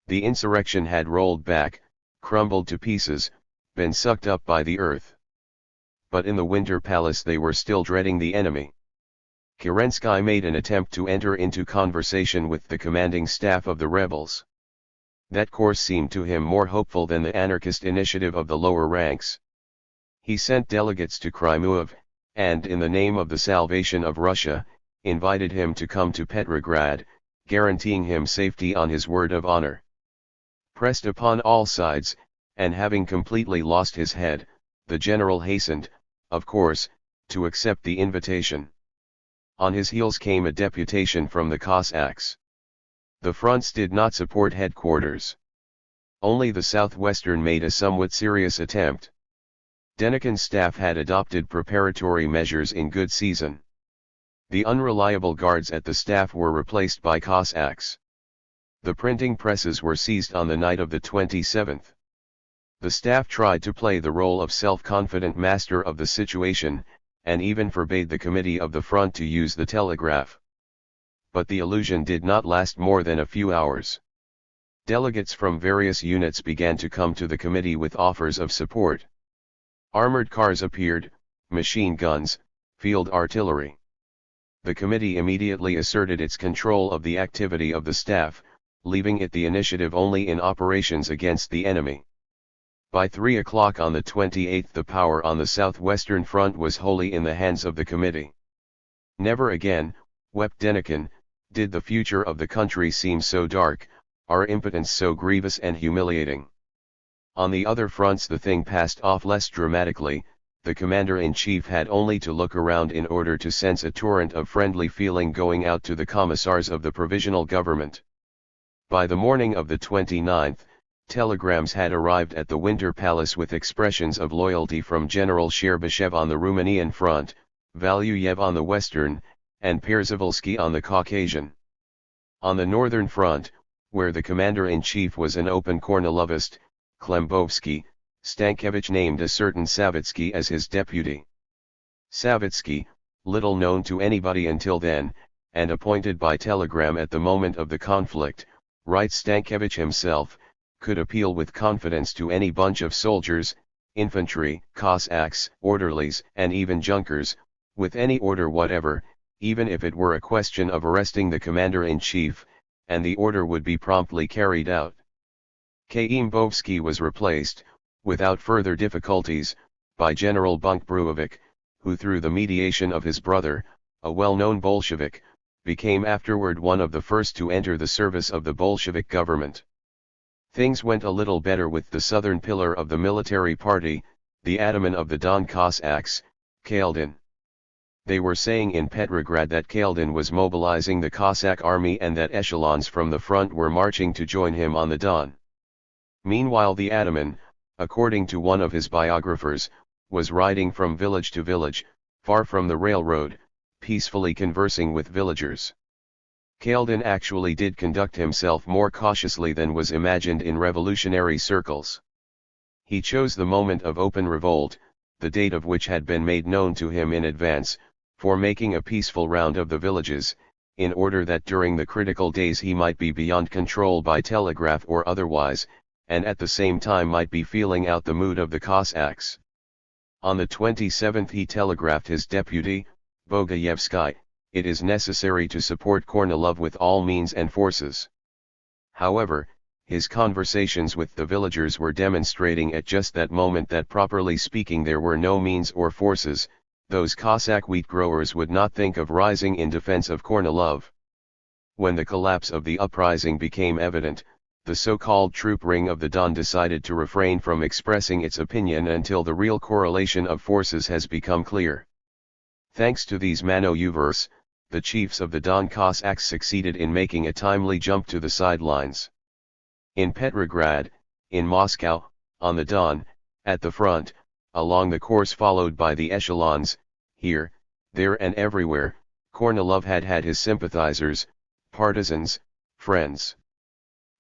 The insurrection had rolled back, crumbled to pieces, been sucked up by the earth. But in the Winter Palace they were still dreading the enemy. Kerensky made an attempt to enter into conversation with the commanding staff of the rebels. That course seemed to him more hopeful than the anarchist initiative of the lower ranks. He sent delegates to Krymov, and in the name of the salvation of Russia, invited him to come to Petrograd, guaranteeing him safety on his word of honor. Pressed upon all sides, and having completely lost his head, the general hastened, of course, to accept the invitation. On his heels came a deputation from the Cossacks. The fronts did not support headquarters. Only the southwestern made a somewhat serious attempt. Denikin's staff had adopted preparatory measures in good season. The unreliable guards at the staff were replaced by Cossacks. The printing presses were seized on the night of the 27th. The staff tried to play the role of self-confident master of the situation, and even forbade the committee of the front to use the telegraph. But the illusion did not last more than a few hours. Delegates from various units began to come to the committee with offers of support. Armored cars appeared, machine guns, field artillery. The committee immediately asserted its control of the activity of the staff, leaving it the initiative only in operations against the enemy. By 3 o'clock on the 28th the power on the southwestern front was wholly in the hands of the committee. Never again, wept Denikin, did the future of the country seem so dark, our impotence so grievous and humiliating. On the other fronts the thing passed off less dramatically, the commander-in-chief had only to look around in order to sense a torrent of friendly feeling going out to the commissars of the provisional government. By the morning of the 29th, telegrams had arrived at the Winter Palace with expressions of loyalty from General Sherbyshev on the Romanian front, Valuyev on the western, and Przewalski on the Caucasian. On the northern front, where the commander-in-chief was an open Kornilovist, Klembovsky, Stankiewicz named a certain Savitsky as his deputy. Savitsky, little known to anybody until then, and appointed by telegram at the moment of the conflict, writes Stankiewicz himself, could appeal with confidence to any bunch of soldiers, infantry, Cossacks, orderlies, and even Junkers, with any order whatever, even if it were a question of arresting the commander-in-chief, and the order would be promptly carried out. Klembovsky was replaced, without further difficulties, by General Bunkbruevich, who through the mediation of his brother, a well-known Bolshevik, became afterward one of the first to enter the service of the Bolshevik government. Things went a little better with the southern pillar of the military party, the ataman of the Don Cossacks, Kaldin. They were saying in Petrograd that Kaldin was mobilizing the Cossack army and that echelons from the front were marching to join him on the Don. Meanwhile the ataman, according to one of his biographers, was riding from village to village, far from the railroad, peacefully conversing with villagers. Kaldin actually did conduct himself more cautiously than was imagined in revolutionary circles. He chose the moment of open revolt, the date of which had been made known to him in advance, for making a peaceful round of the villages, in order that during the critical days he might be beyond control by telegraph or otherwise, and at the same time might be feeling out the mood of the Cossacks. On the 27th he telegraphed his deputy, Bogayevsky, "It is necessary to support Kornilov with all means and forces." However, his conversations with the villagers were demonstrating at just that moment that properly speaking there were no means or forces. Those Cossack wheat growers would not think of rising in defense of Kornilov. When the collapse of the uprising became evident, the so-called troop ring of the Don decided to refrain from expressing its opinion until the real correlation of forces has become clear. Thanks to these maneuvers, the chiefs of the Don Cossacks succeeded in making a timely jump to the sidelines. In Petrograd, in Moscow, on the Don, at the front, along the course followed by the echelons, here, there and everywhere, Kornilov had had his sympathizers, partisans, friends.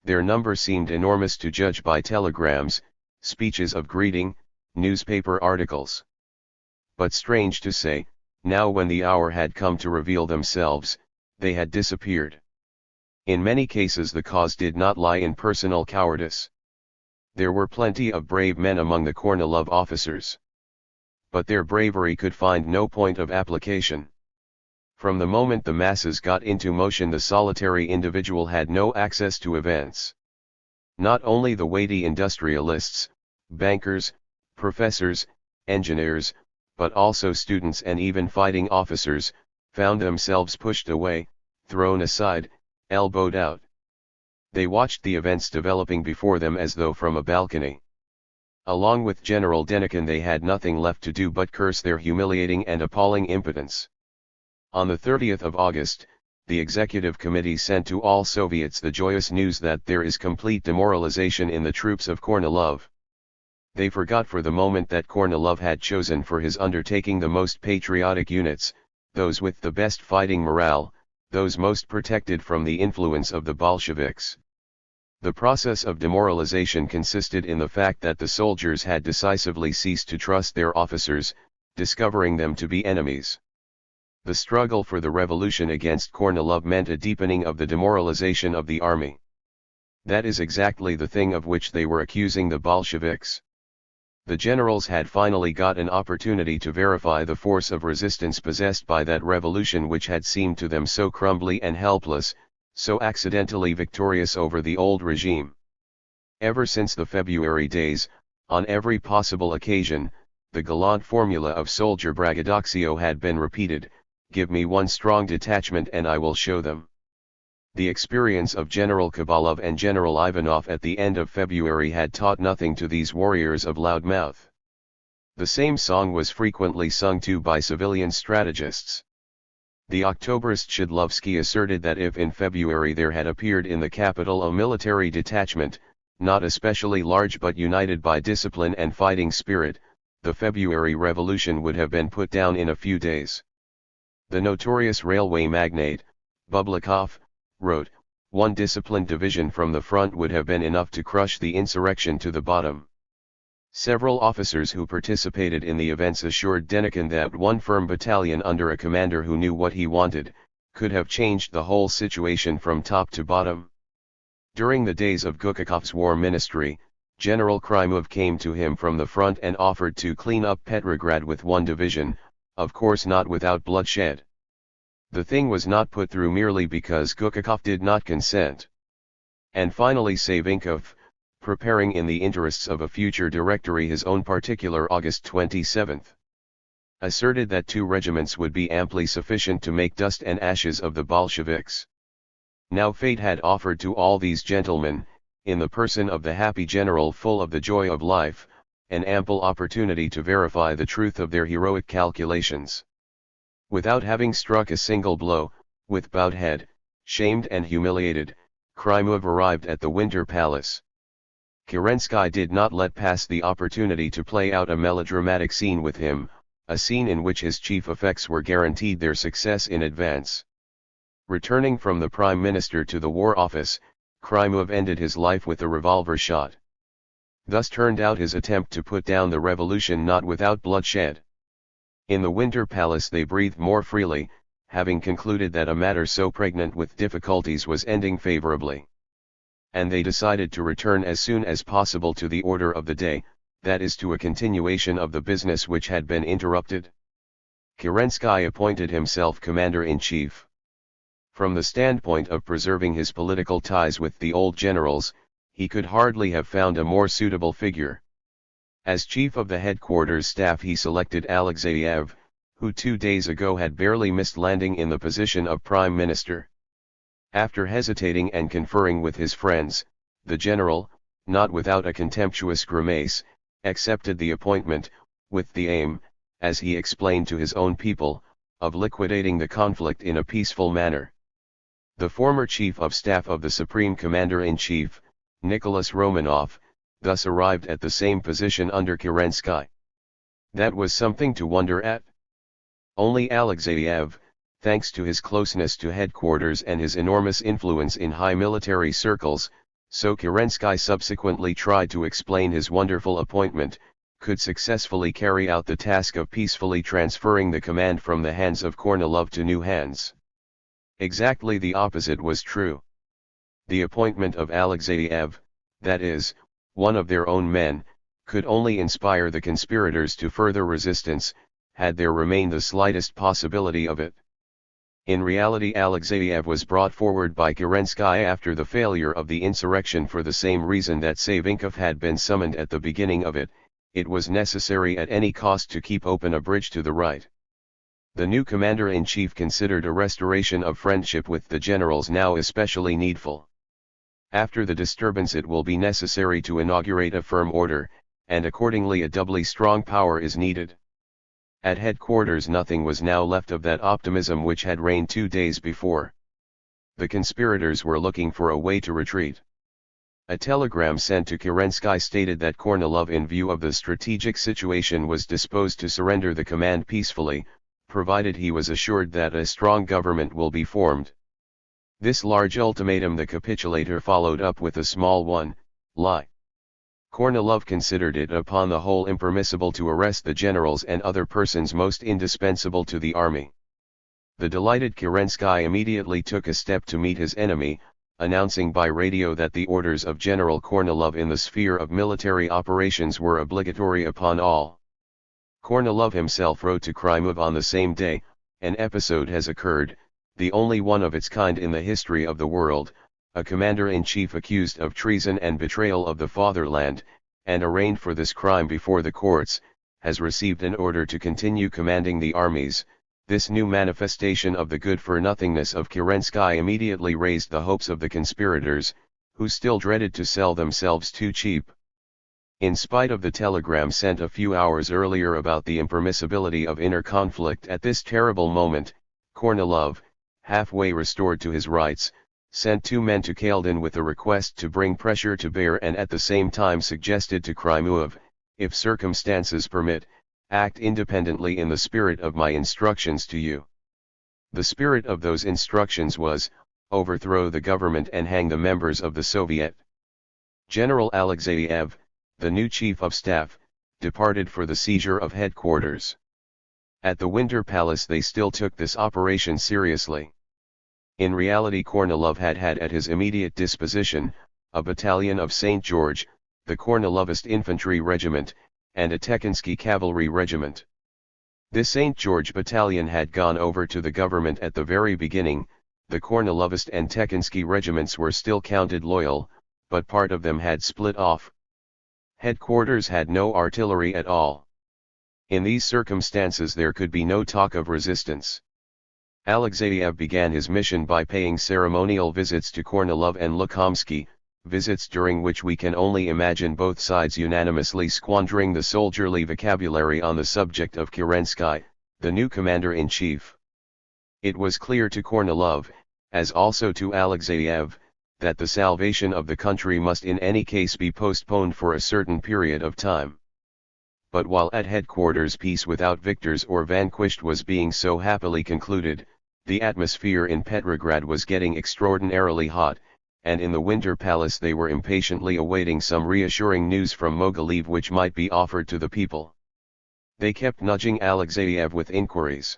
Their number seemed enormous to judge by telegrams, speeches of greeting, newspaper articles. But strange to say, now when the hour had come to reveal themselves, they had disappeared. In many cases the cause did not lie in personal cowardice. There were plenty of brave men among the Kornilov officers. But their bravery could find no point of application. From the moment the masses got into motion the solitary individual had no access to events. Not only the weighty industrialists, bankers, professors, engineers, but also students and even fighting officers, found themselves pushed away, thrown aside, elbowed out. They watched the events developing before them as though from a balcony. Along with General Denikin they had nothing left to do but curse their humiliating and appalling impotence. On the 30th of August, the Executive Committee sent to all Soviets the joyous news that there is complete demoralization in the troops of Kornilov. They forgot for the moment that Kornilov had chosen for his undertaking the most patriotic units, those with the best fighting morale, those most protected from the influence of the Bolsheviks. The process of demoralization consisted in the fact that the soldiers had decisively ceased to trust their officers, discovering them to be enemies. The struggle for the revolution against Kornilov meant a deepening of the demoralization of the army. That is exactly the thing of which they were accusing the Bolsheviks. The generals had finally got an opportunity to verify the force of resistance possessed by that revolution which had seemed to them so crumbly and helpless, so accidentally victorious over the old regime. Ever since the February days, on every possible occasion, the gallant formula of soldier braggadocio had been repeated: "Give me one strong detachment and I will show them." The experience of General Kabalov and General Ivanov at the end of February had taught nothing to these warriors of loud mouth. The same song was frequently sung too by civilian strategists. The Octoberist Shidlovsky asserted that if in February there had appeared in the capital a military detachment, not especially large but united by discipline and fighting spirit, the February Revolution would have been put down in a few days. The notorious railway magnate, Bublikov, wrote, "One disciplined division from the front would have been enough to crush the insurrection to the bottom." Several officers who participated in the events assured Denikin that one firm battalion under a commander who knew what he wanted, could have changed the whole situation from top to bottom. During the days of Gukakov's war ministry, General Krymov came to him from the front and offered to clean up Petrograd with one division, of course not without bloodshed. The thing was not put through merely because Gukakov did not consent. And finally Savinkov, preparing in the interests of a future directory his own particular August 27, asserted that 2 regiments would be amply sufficient to make dust and ashes of the Bolsheviks. Now fate had offered to all these gentlemen, in the person of the happy general full of the joy of life, an ample opportunity to verify the truth of their heroic calculations. Without having struck a single blow, with bowed head, shamed and humiliated, Krymov arrived at the Winter Palace. Kerensky did not let pass the opportunity to play out a melodramatic scene with him, a scene in which his chief effects were guaranteed their success in advance. Returning from the Prime Minister to the War Office, Krymov ended his life with a revolver shot. Thus turned out his attempt to put down the revolution not without bloodshed. In the Winter Palace they breathed more freely, having concluded that a matter so pregnant with difficulties was ending favorably. And they decided to return as soon as possible to the order of the day, that is to a continuation of the business which had been interrupted. Kerensky appointed himself commander-in-chief. From the standpoint of preserving his political ties with the old generals, he could hardly have found a more suitable figure. As chief of the headquarters staff he selected Alexeyev, who 2 days ago had barely missed landing in the position of prime minister. After hesitating and conferring with his friends, the general, not without a contemptuous grimace, accepted the appointment, with the aim, as he explained to his own people, of liquidating the conflict in a peaceful manner. The former chief of staff of the Supreme Commander-in-Chief, Nicholas Romanov, thus arrived at the same position under Kerensky. That was something to wonder at. Only Alexeyev, thanks to his closeness to headquarters and his enormous influence in high military circles, so Kerensky subsequently tried to explain his wonderful appointment, could successfully carry out the task of peacefully transferring the command from the hands of Kornilov to new hands. Exactly the opposite was true. The appointment of Alexeyev, that is, one of their own men, could only inspire the conspirators to further resistance, had there remained the slightest possibility of it. In reality Alexeyev was brought forward by Kerensky after the failure of the insurrection for the same reason that Savinkov had been summoned at the beginning of it. It was necessary at any cost to keep open a bridge to the right. The new commander-in-chief considered a restoration of friendship with the generals now especially needful. After the disturbance it will be necessary to inaugurate a firm order, and accordingly a doubly strong power is needed. At headquarters nothing was now left of that optimism which had reigned 2 days before. The conspirators were looking for a way to retreat. A telegram sent to Kerensky stated that Kornilov in view of the strategic situation was disposed to surrender the command peacefully, provided he was assured that a strong government will be formed. This large ultimatum the capitulator followed up with a small one, lie. Kornilov considered it upon the whole impermissible to arrest the generals and other persons most indispensable to the army. The delighted Kerensky immediately took a step to meet his enemy, announcing by radio that the orders of General Kornilov in the sphere of military operations were obligatory upon all. Kornilov himself wrote to Krymov on the same day, "An episode has occurred, the only one of its kind in the history of the world, a commander-in-chief accused of treason and betrayal of the fatherland, and arraigned for this crime before the courts, has received an order to continue commanding the armies." This new manifestation of the good-for-nothingness of Kerensky immediately raised the hopes of the conspirators, who still dreaded to sell themselves too cheap. In spite of the telegram sent a few hours earlier about the impermissibility of inner conflict at this terrible moment, Kornilov, halfway restored to his rights, sent 2 men to Kaldin with a request to bring pressure to bear, and at the same time suggested to Krymuov, if circumstances permit, act independently in the spirit of my instructions to you. The spirit of those instructions was, overthrow the government and hang the members of the Soviet. General Alexeyev, the new chief of staff, departed for the seizure of headquarters. At the Winter Palace they still took this operation seriously. In reality Kornilov had at his immediate disposition, a battalion of St. George, the Kornilovist Infantry Regiment, and a Tekhensky Cavalry Regiment. This St. George battalion had gone over to the government at the very beginning. The Kornilovist and Tekhensky regiments were still counted loyal, but part of them had split off. Headquarters had no artillery at all. In these circumstances there could be no talk of resistance. Alexeyev began his mission by paying ceremonial visits to Kornilov and Lukomsky, visits during which we can only imagine both sides unanimously squandering the soldierly vocabulary on the subject of Kerensky, the new commander-in-chief. It was clear to Kornilov, as also to Alexeyev, that the salvation of the country must in any case be postponed for a certain period of time. But while at headquarters peace without victors or vanquished was being so happily concluded, the atmosphere in Petrograd was getting extraordinarily hot, and in the Winter Palace they were impatiently awaiting some reassuring news from Mogilev which might be offered to the people. They kept nudging Alexeyev with inquiries.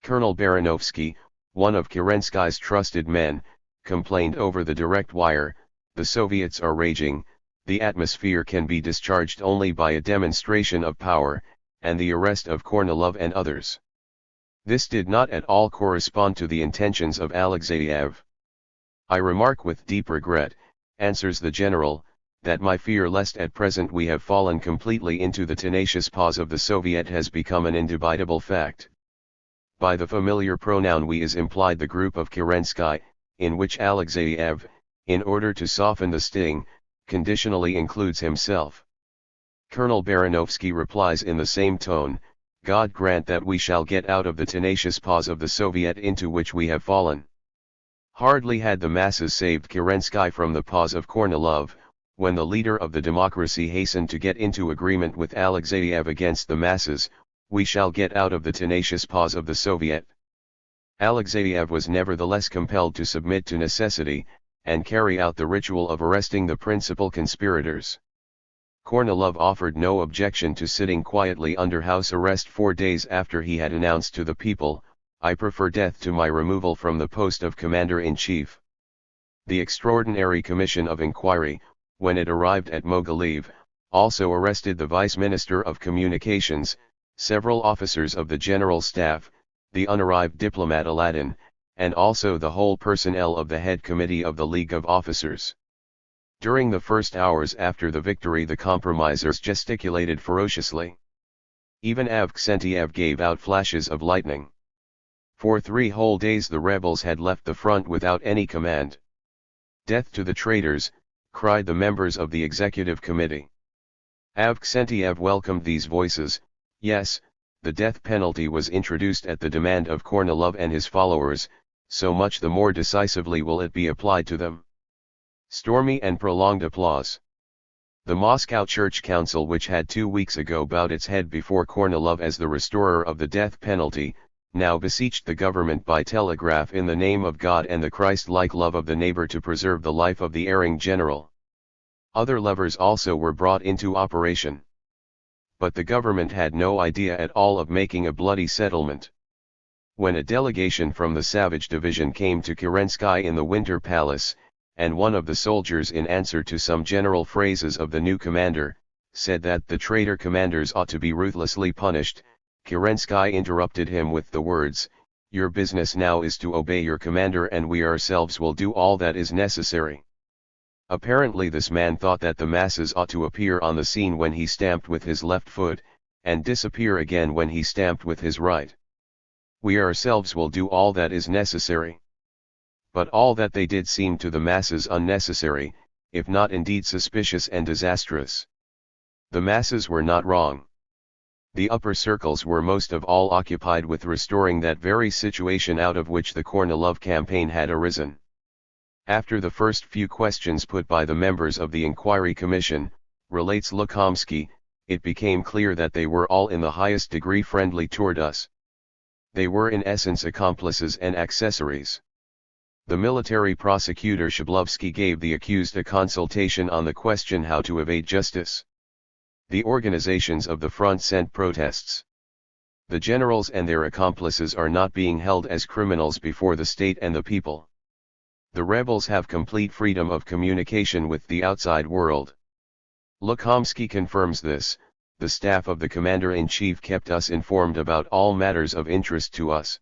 Colonel Baranovsky, one of Kerensky's trusted men, complained over the direct wire, the Soviets are raging, the atmosphere can be discharged only by a demonstration of power, and the arrest of Kornilov and others. This did not at all correspond to the intentions of Alexeyev. I remark with deep regret, answers the general, that my fear lest at present we have fallen completely into the tenacious paws of the Soviet has become an indubitable fact. By the familiar pronoun we is implied the group of Kerensky, in which Alexeyev, in order to soften the sting, conditionally includes himself. Colonel Baranovsky replies in the same tone, God grant that we shall get out of the tenacious paws of the Soviet into which we have fallen. Hardly had the masses saved Kerensky from the paws of Kornilov, when the leader of the democracy hastened to get into agreement with Alexeyev against the masses, we shall get out of the tenacious paws of the Soviet. Alexeyev was nevertheless compelled to submit to necessity, and carry out the ritual of arresting the principal conspirators. Kornilov offered no objection to sitting quietly under house arrest 4 days after he had announced to the people, I prefer death to my removal from the post of commander-in-chief. The Extraordinary Commission of Inquiry, when it arrived at Mogilev, also arrested the Vice Minister of Communications, several officers of the General Staff, the unarrived diplomat Aladdin, and also the whole personnel of the head committee of the League of Officers. During the first hours after the victory the compromisers gesticulated ferociously. Even Avksentiev gave out flashes of lightning. For 3 whole days the rebels had left the front without any command. Death to the traitors, cried the members of the executive committee. Avksentiev welcomed these voices. Yes, the death penalty was introduced at the demand of Kornilov and his followers, so much the more decisively will it be applied to them. Stormy and prolonged applause. The Moscow Church Council, which had 2 weeks ago bowed its head before Kornilov as the restorer of the death penalty, now beseeched the government by telegraph in the name of God and the Christ-like love of the neighbor to preserve the life of the erring general. Other levers also were brought into operation. But the government had no idea at all of making a bloody settlement. When a delegation from the Savage Division came to Kerensky in the Winter Palace, and one of the soldiers in answer to some general phrases of the new commander, said that the traitor commanders ought to be ruthlessly punished, Kerensky interrupted him with the words, "Your business now is to obey your commander and we ourselves will do all that is necessary." Apparently this man thought that the masses ought to appear on the scene when he stamped with his left foot, and disappear again when he stamped with his right. We ourselves will do all that is necessary. But all that they did seemed to the masses unnecessary, if not indeed suspicious and disastrous. The masses were not wrong. The upper circles were most of all occupied with restoring that very situation out of which the Kornilov campaign had arisen. After the first few questions put by the members of the inquiry commission, relates Lukomsky, it became clear that they were all in the highest degree friendly toward us. They were in essence accomplices and accessories. The military prosecutor Shablovsky gave the accused a consultation on the question how to evade justice. The organizations of the front sent protests. The generals and their accomplices are not being held as criminals before the state and the people. The rebels have complete freedom of communication with the outside world. Lukomsky confirms this. The staff of the commander-in-chief kept us informed about all matters of interest to us.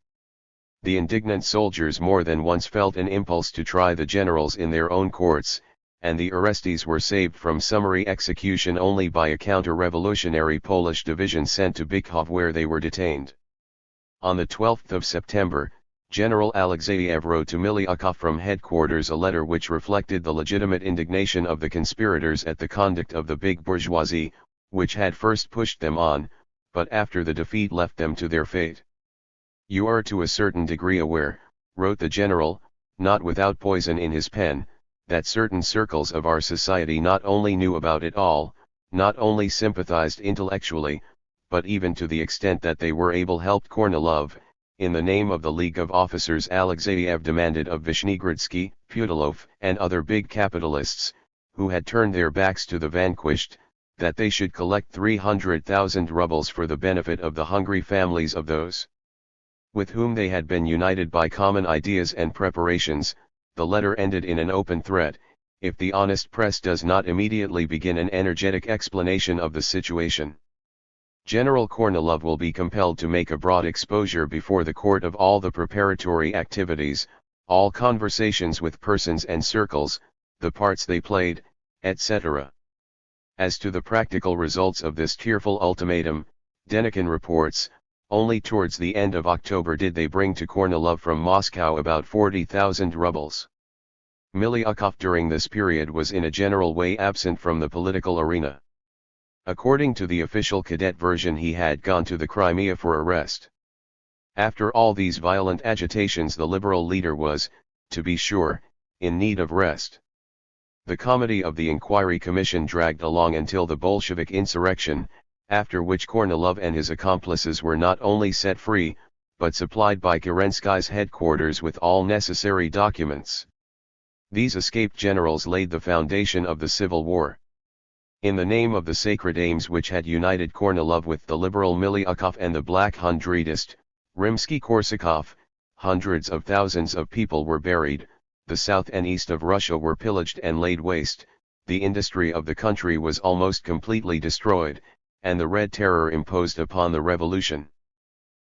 The indignant soldiers more than once felt an impulse to try the generals in their own courts, and the arrestees were saved from summary execution only by a counter-revolutionary Polish division sent to Bychów where they were detained. On the 12th of September, General Alexeyev wrote to Miliukov from headquarters a letter which reflected the legitimate indignation of the conspirators at the conduct of the big bourgeoisie, which had first pushed them on, but after the defeat left them to their fate. You are to a certain degree aware, wrote the general, not without poison in his pen, that certain circles of our society not only knew about it all, not only sympathized intellectually, but even to the extent that they were able helped Kornilov. In the name of the League of Officers, Alexeyev demanded of Vishnegradsky, Putilov, and other big capitalists, who had turned their backs to the vanquished, that they should collect 300,000 rubles for the benefit of the hungry families of those with whom they had been united by common ideas and preparations. The letter ended in an open threat: if the honest press does not immediately begin an energetic explanation of the situation, General Kornilov will be compelled to make a broad exposure before the court of all the preparatory activities, all conversations with persons and circles, the parts they played, etc. As to the practical results of this tearful ultimatum, Denikin reports, only towards the end of October did they bring to Kornilov from Moscow about 40,000 rubles. Miliukov during this period was in a general way absent from the political arena. According to the official cadet version, he had gone to the Crimea for arrest. After all these violent agitations, the liberal leader was, to be sure, in need of rest. The comedy of the inquiry commission dragged along until the Bolshevik insurrection, after which Kornilov and his accomplices were not only set free, but supplied by Kerensky's headquarters with all necessary documents. These escaped generals laid the foundation of the civil war. In the name of the sacred aims which had united Kornilov with the liberal Miliukov and the Black Hundredist, Rimsky-Korsakov, hundreds of thousands of people were buried, the south and east of Russia were pillaged and laid waste, the industry of the country was almost completely destroyed, and the Red Terror imposed upon the revolution.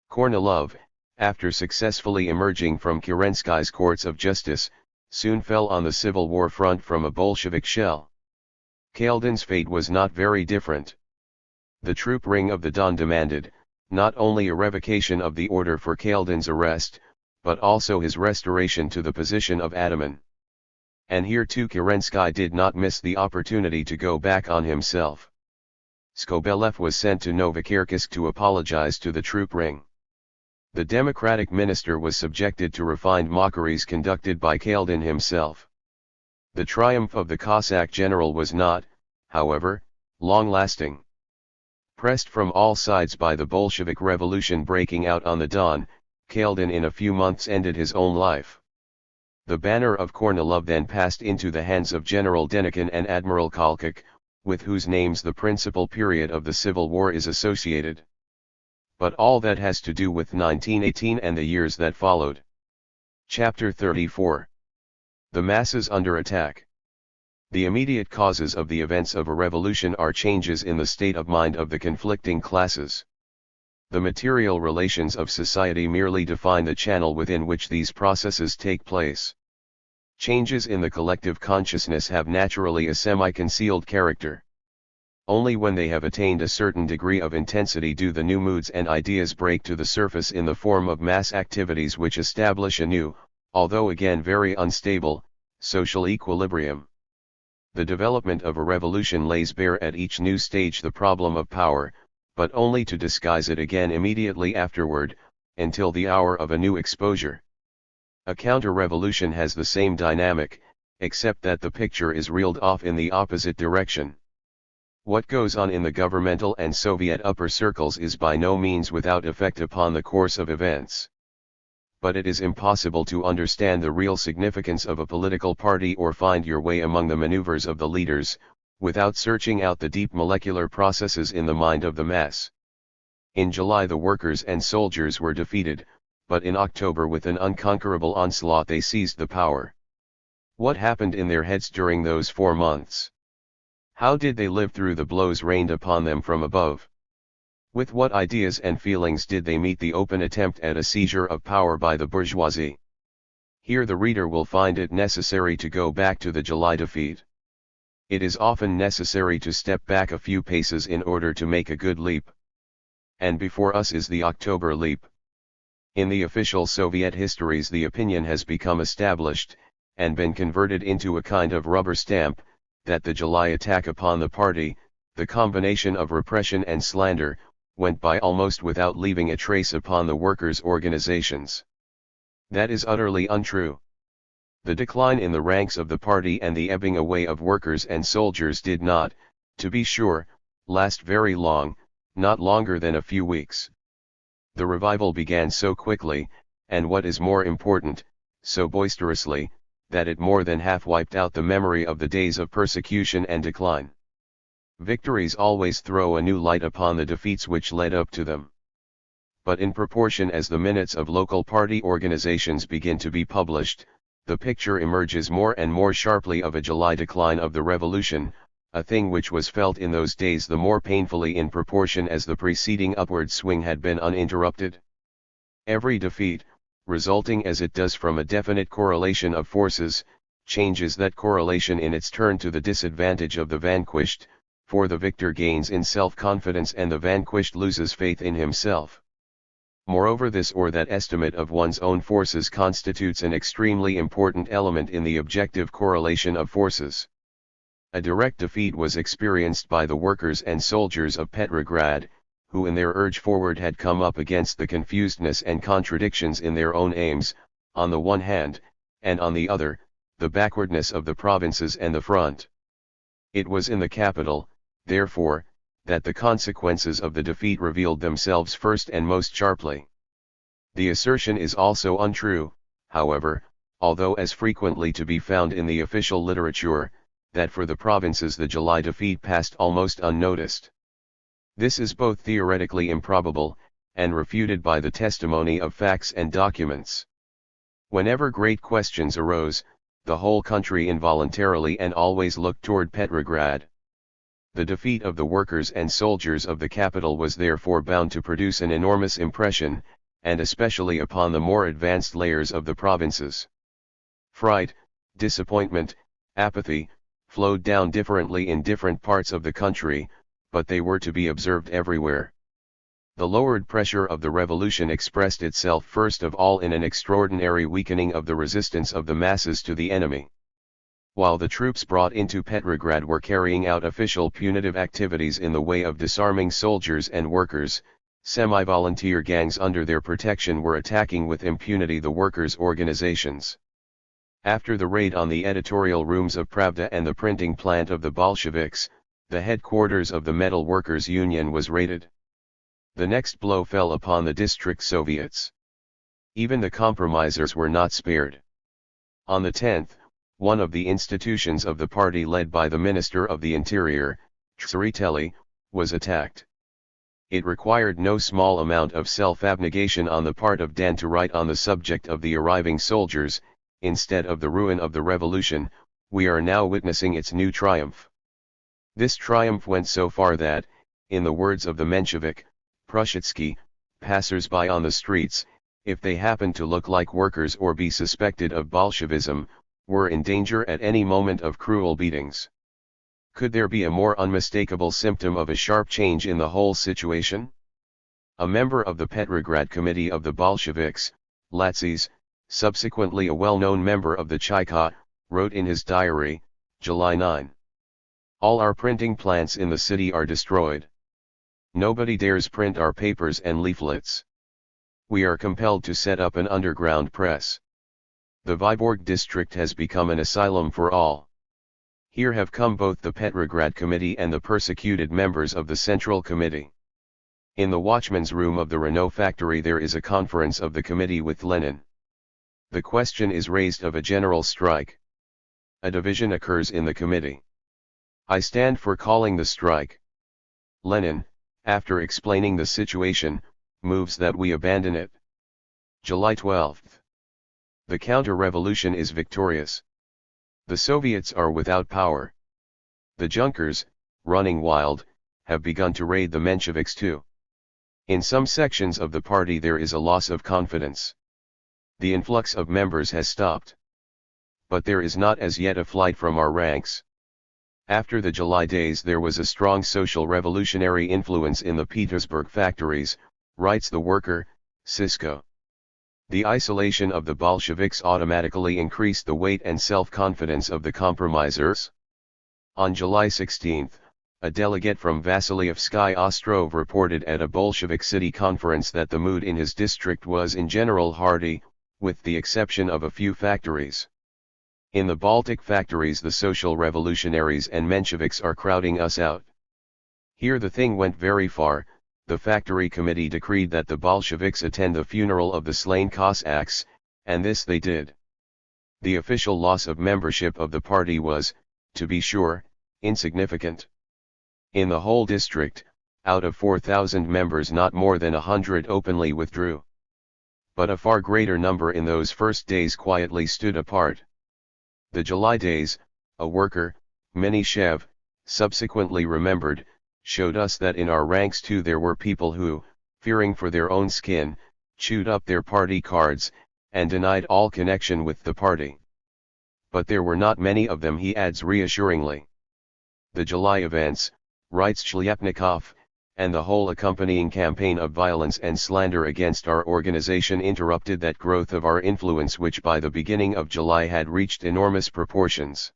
Kornilov, after successfully emerging from Kerensky's courts of justice, soon fell on the civil war front from a Bolshevik shell. Kaldin's fate was not very different. The troop ring of the Don demanded, not only a revocation of the order for Kaldin's arrest, but also his restoration to the position of ataman. And here too Kerensky did not miss the opportunity to go back on himself. Skobelev was sent to Novokirkisk to apologize to the troop ring. The democratic minister was subjected to refined mockeries conducted by Kaldin himself. The triumph of the Cossack general was not, however, long-lasting. Pressed from all sides by the Bolshevik revolution breaking out on the Don, Kaldin in a few months ended his own life. The banner of Kornilov then passed into the hands of General Denikin and Admiral Kolchak, with whose names the principal period of the Civil War is associated. But all that has to do with 1918 and the years that followed. Chapter 34. The masses under attack. The immediate causes of the events of a revolution are changes in the state of mind of the conflicting classes. The material relations of society merely define the channel within which these processes take place. Changes in the collective consciousness have naturally a semi-concealed character. Only when they have attained a certain degree of intensity do the new moods and ideas break to the surface in the form of mass activities which establish a new, although again very unstable, social equilibrium. The development of a revolution lays bare at each new stage the problem of power, but only to disguise it again immediately afterward, until the hour of a new exposure. A counter-revolution has the same dynamic, except that the picture is reeled off in the opposite direction. What goes on in the governmental and Soviet upper circles is by no means without effect upon the course of events. But it is impossible to understand the real significance of a political party or find your way among the maneuvers of the leaders, without searching out the deep molecular processes in the mind of the mass. In July the workers and soldiers were defeated, but in October with an unconquerable onslaught they seized the power. What happened in their heads during those 4 months? How did they live through the blows rained upon them from above? With what ideas and feelings did they meet the open attempt at a seizure of power by the bourgeoisie? Here the reader will find it necessary to go back to the July defeat. It is often necessary to step back a few paces in order to make a good leap. And before us is the October leap. In the official Soviet histories the opinion has become established, and been converted into a kind of rubber stamp, that the July attack upon the party, the combination of repression and slander, went by almost without leaving a trace upon the workers' organizations. That is utterly untrue. The decline in the ranks of the party and the ebbing away of workers and soldiers did not, to be sure, last very long, not longer than a few weeks. The revival began so quickly, and what is more important, so boisterously, that it more than half wiped out the memory of the days of persecution and decline. Victories always throw a new light upon the defeats which led up to them. But in proportion as the minutes of local party organizations begin to be published, the picture emerges more and more sharply of a July decline of the revolution, a thing which was felt in those days the more painfully in proportion as the preceding upward swing had been uninterrupted. Every defeat, resulting as it does from a definite correlation of forces, changes that correlation in its turn to the disadvantage of the vanquished, for the victor gains in self-confidence and the vanquished loses faith in himself. Moreover, this or that estimate of one's own forces constitutes an extremely important element in the objective correlation of forces. A direct defeat was experienced by the workers and soldiers of Petrograd, who in their urge forward had come up against the confusedness and contradictions in their own aims, on the one hand, and on the other, the backwardness of the provinces and the front. It was in the capital, therefore, that the consequences of the defeat revealed themselves first and most sharply. The assertion is also untrue, however, although as frequently to be found in the official literature, that for the provinces the July defeat passed almost unnoticed. This is both theoretically improbable, and refuted by the testimony of facts and documents. Whenever great questions arose, the whole country involuntarily and always looked toward Petrograd. The defeat of the workers and soldiers of the capital was therefore bound to produce an enormous impression, and especially upon the more advanced layers of the provinces. Fright, disappointment, apathy, flowed down differently in different parts of the country, but they were to be observed everywhere. The lowered pressure of the revolution expressed itself first of all in an extraordinary weakening of the resistance of the masses to the enemy. While the troops brought into Petrograd were carrying out official punitive activities in the way of disarming soldiers and workers, semi-volunteer gangs under their protection were attacking with impunity the workers' organizations. After the raid on the editorial rooms of Pravda and the printing plant of the Bolsheviks, the headquarters of the Metal Workers' Union was raided. The next blow fell upon the district Soviets. Even the compromisers were not spared. On the 10th, one of the institutions of the party led by the Minister of the Interior, Trotsky, was attacked. It required no small amount of self-abnegation on the part of Dan to write on the subject of the arriving soldiers, instead of the ruin of the revolution, we are now witnessing its new triumph. This triumph went so far that, in the words of the Menshevik, Trotsky, passers-by on the streets, if they happened to look like workers or be suspected of Bolshevism, were in danger at any moment of cruel beatings. Could there be a more unmistakable symptom of a sharp change in the whole situation? A member of the Petrograd Committee of the Bolsheviks, Latzis, subsequently a well-known member of the Cheka, wrote in his diary, July 9. All our printing plants in the city are destroyed. Nobody dares print our papers and leaflets. We are compelled to set up an underground press. The Vyborg district has become an asylum for all. Here have come both the Petrograd Committee and the persecuted members of the Central Committee. In the watchman's room of the Renault factory there is a conference of the committee with Lenin. The question is raised of a general strike. A division occurs in the committee. I stand for calling the strike. Lenin, after explaining the situation, moves that we abandon it. July 12. The counter-revolution is victorious. The Soviets are without power. The Junkers, running wild, have begun to raid the Mensheviks too. In some sections of the party there is a loss of confidence. The influx of members has stopped. But there is not as yet a flight from our ranks. After the July days there was a strong social revolutionary influence in the Petersburg factories, writes the worker, Cisco. The isolation of the Bolsheviks automatically increased the weight and self-confidence of the compromisers. On July 16, a delegate from Vasilievsky Ostrov reported at a Bolshevik city conference that the mood in his district was in general hearty, with the exception of a few factories. In the Baltic factories the social revolutionaries and Mensheviks are crowding us out. Here the thing went very far. The factory committee decreed that the Bolsheviks attend the funeral of the slain Cossacks, and this they did. The official loss of membership of the party was, to be sure, insignificant. In the whole district, out of 4,000 members not more than 100 openly withdrew. But a far greater number in those first days quietly stood apart. The July days, a worker, Minishev, subsequently remembered, showed us that in our ranks too there were people who, fearing for their own skin, chewed up their party cards, and denied all connection with the party. But there were not many of them, he adds reassuringly. The July events, writes Shlyapnikov, and the whole accompanying campaign of violence and slander against our organization interrupted that growth of our influence which by the beginning of July had reached enormous proportions.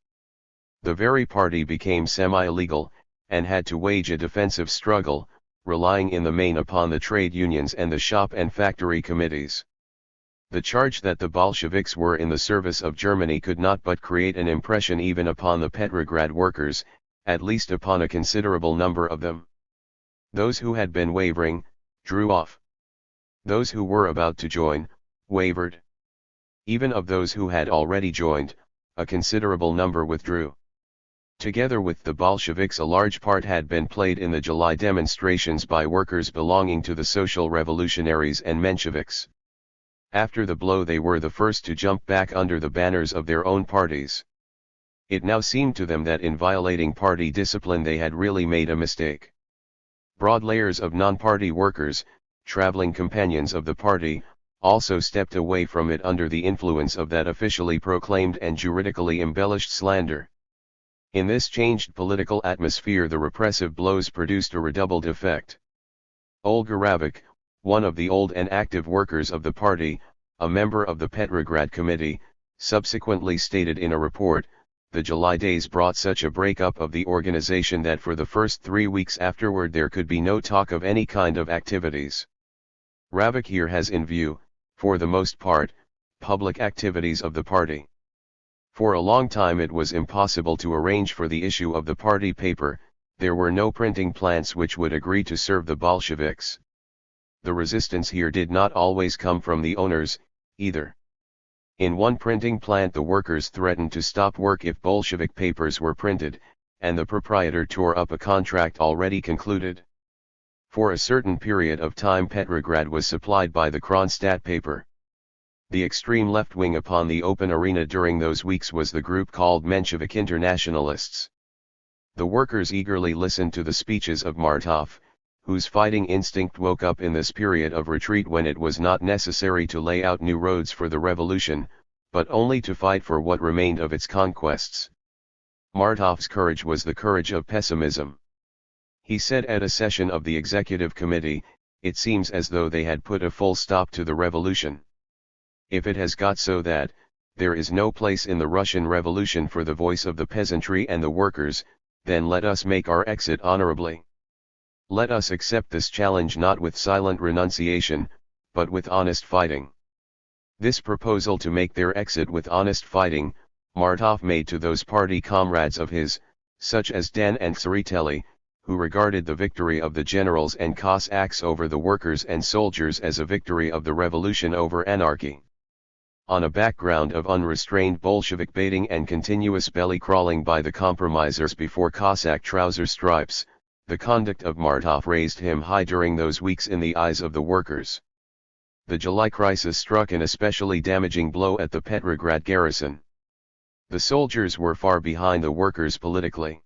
The very party became semi-illegal, and had to wage a defensive struggle, relying in the main upon the trade unions and the shop and factory committees. The charge that the Bolsheviks were in the service of Germany could not but create an impression even upon the Petrograd workers, at least upon a considerable number of them. Those who had been wavering, drew off. Those who were about to join, wavered. Even of those who had already joined, a considerable number withdrew. Together with the Bolsheviks a large part had been played in the July demonstrations by workers belonging to the Social Revolutionaries and Mensheviks. After the blow they were the first to jump back under the banners of their own parties. It now seemed to them that in violating party discipline they had really made a mistake. Broad layers of non-party workers, traveling companions of the party, also stepped away from it under the influence of that officially proclaimed and juridically embellished slander. In this changed political atmosphere the repressive blows produced a redoubled effect. Olga Ravik, one of the old and active workers of the party, a member of the Petrograd Committee, subsequently stated in a report, the July days brought such a break-up of the organization that for the first 3 weeks afterward there could be no talk of any kind of activities. Ravik here has in view, for the most part, public activities of the party. For a long time it was impossible to arrange for the issue of the party paper, there were no printing plants which would agree to serve the Bolsheviks. The resistance here did not always come from the owners, either. In one printing plant the workers threatened to stop work if Bolshevik papers were printed, and the proprietor tore up a contract already concluded. For a certain period of time Petrograd was supplied by the Kronstadt paper. The extreme left wing upon the open arena during those weeks was the group called Menshevik Internationalists. The workers eagerly listened to the speeches of Martov, whose fighting instinct woke up in this period of retreat when it was not necessary to lay out new roads for the revolution, but only to fight for what remained of its conquests. Martov's courage was the courage of pessimism. He said at a session of the executive committee, "It seems as though they had put a full stop to the revolution. If it has got so that, there is no place in the Russian Revolution for the voice of the peasantry and the workers, then let us make our exit honorably. Let us accept this challenge not with silent renunciation, but with honest fighting." This proposal to make their exit with honest fighting, Martov made to those party comrades of his, such as Dan and Tseretelli, who regarded the victory of the generals and Cossacks over the workers and soldiers as a victory of the revolution over anarchy. On a background of unrestrained Bolshevik baiting and continuous belly-crawling by the compromisers before Cossack trouser stripes, the conduct of Martov raised him high during those weeks in the eyes of the workers. The July crisis struck an especially damaging blow at the Petrograd garrison. The soldiers were far behind the workers politically.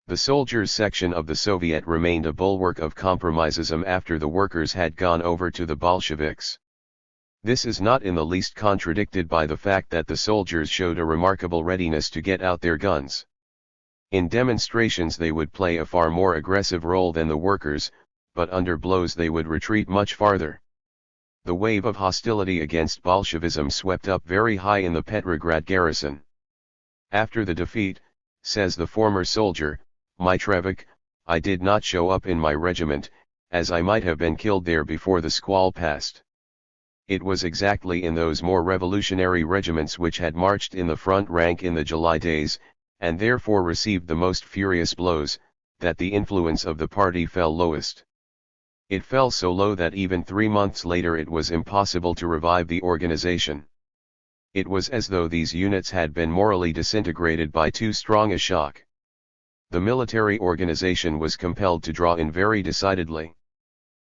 The soldiers section of the Soviet remained a bulwark of compromisism after the workers had gone over to the Bolsheviks. This is not in the least contradicted by the fact that the soldiers showed a remarkable readiness to get out their guns. In demonstrations they would play a far more aggressive role than the workers, but under blows they would retreat much farther. The wave of hostility against Bolshevism swept up very high in the Petrograd garrison. After the defeat, says the former soldier, Mitrevich, I did not show up in my regiment, as I might have been killed there before the squall passed. It was exactly in those more revolutionary regiments which had marched in the front rank in the July days, and therefore received the most furious blows, that the influence of the party fell lowest. It fell so low that even 3 months later it was impossible to revive the organization. It was as though these units had been morally disintegrated by too strong a shock. The military organization was compelled to draw in very decidedly.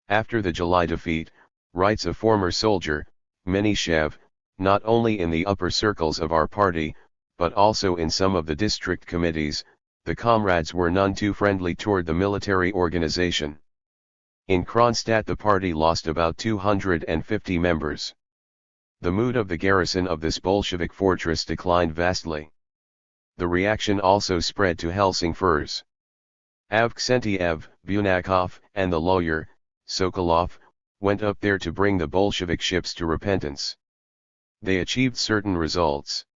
After the July defeat, writes a former soldier, Menishev, not only in the upper circles of our party, but also in some of the district committees, the comrades were none too friendly toward the military organization. In Kronstadt the party lost about 250 members. The mood of the garrison of this Bolshevik fortress declined vastly. The reaction also spread to Helsingfors. Avksentiev, Bunakov, and the lawyer, Sokolov, went up there to bring the Bolshevik ships to repentance. They achieved certain results.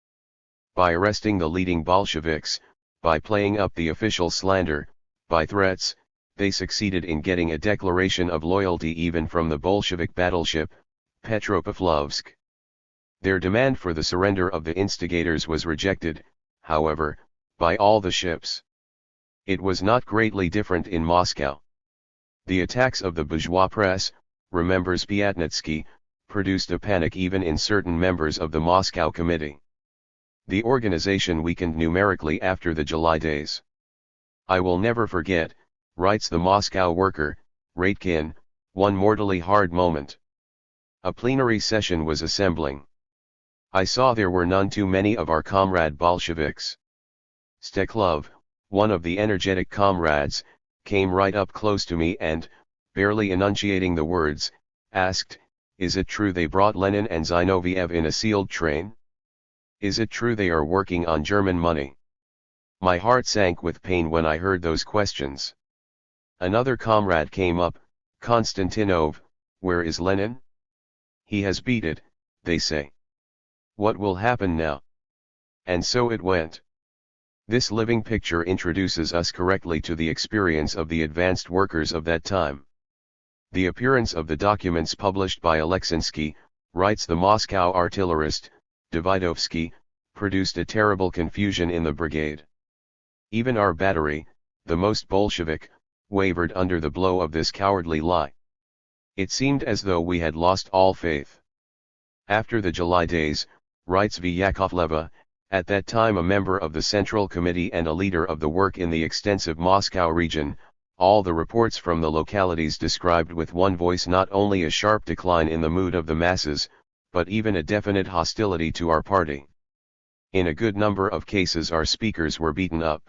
By arresting the leading Bolsheviks, by playing up the official slander, by threats, they succeeded in getting a declaration of loyalty even from the Bolshevik battleship, Petropavlovsk. Their demand for the surrender of the instigators was rejected, however, by all the ships. It was not greatly different in Moscow. The attacks of the bourgeois press, remembers Piatnitsky, produced a panic even in certain members of the Moscow Committee. The organization weakened numerically after the July days. I will never forget, writes the Moscow worker, Raitkin, one mortally hard moment. A plenary session was assembling. I saw there were none too many of our comrade Bolsheviks. Steklov, one of the energetic comrades, came right up close to me and, barely enunciating the words, asked, "Is it true they brought Lenin and Zinoviev in a sealed train? Is it true they are working on German money?" My heart sank with pain when I heard those questions. Another comrade came up, "Konstantinov, where is Lenin? He has beat it, they say. What will happen now?" And so it went. This living picture introduces us correctly to the experience of the advanced workers of that time. The appearance of the documents published by Alexinsky, writes the Moscow artillerist, Davidovsky, produced a terrible confusion in the brigade. Even our battery, the most Bolshevik, wavered under the blow of this cowardly lie. It seemed as though we had lost all faith. After the July days, writes Vyakovleva, at that time a member of the Central Committee and a leader of the work in the extensive Moscow region, all the reports from the localities described with one voice not only a sharp decline in the mood of the masses, but even a definite hostility to our party. In a good number of cases our speakers were beaten up.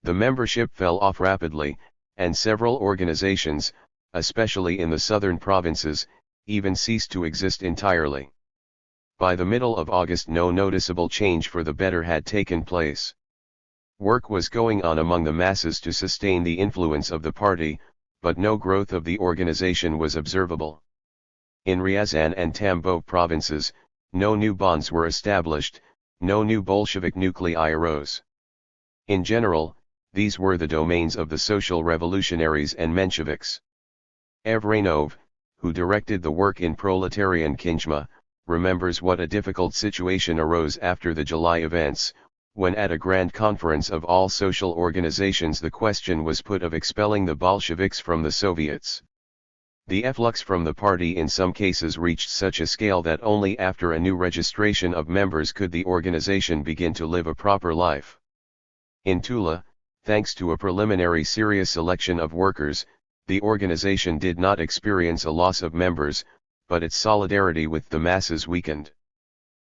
The membership fell off rapidly, and several organizations, especially in the southern provinces, even ceased to exist entirely. By the middle of August no noticeable change for the better had taken place. Work was going on among the masses to sustain the influence of the party, but no growth of the organization was observable. In Ryazan and Tambov provinces, no new bonds were established, no new Bolshevik nuclei arose. In general, these were the domains of the social revolutionaries and Mensheviks. Evrenov, who directed the work in Proletarian Kinchma, remembers what a difficult situation arose after the July events, when at a grand conference of all social organizations the question was put of expelling the Bolsheviks from the Soviets. The efflux from the party in some cases reached such a scale that only after a new registration of members could the organization begin to live a proper life. In Tula, thanks to a preliminary serious selection of workers, the organization did not experience a loss of members, but its solidarity with the masses weakened.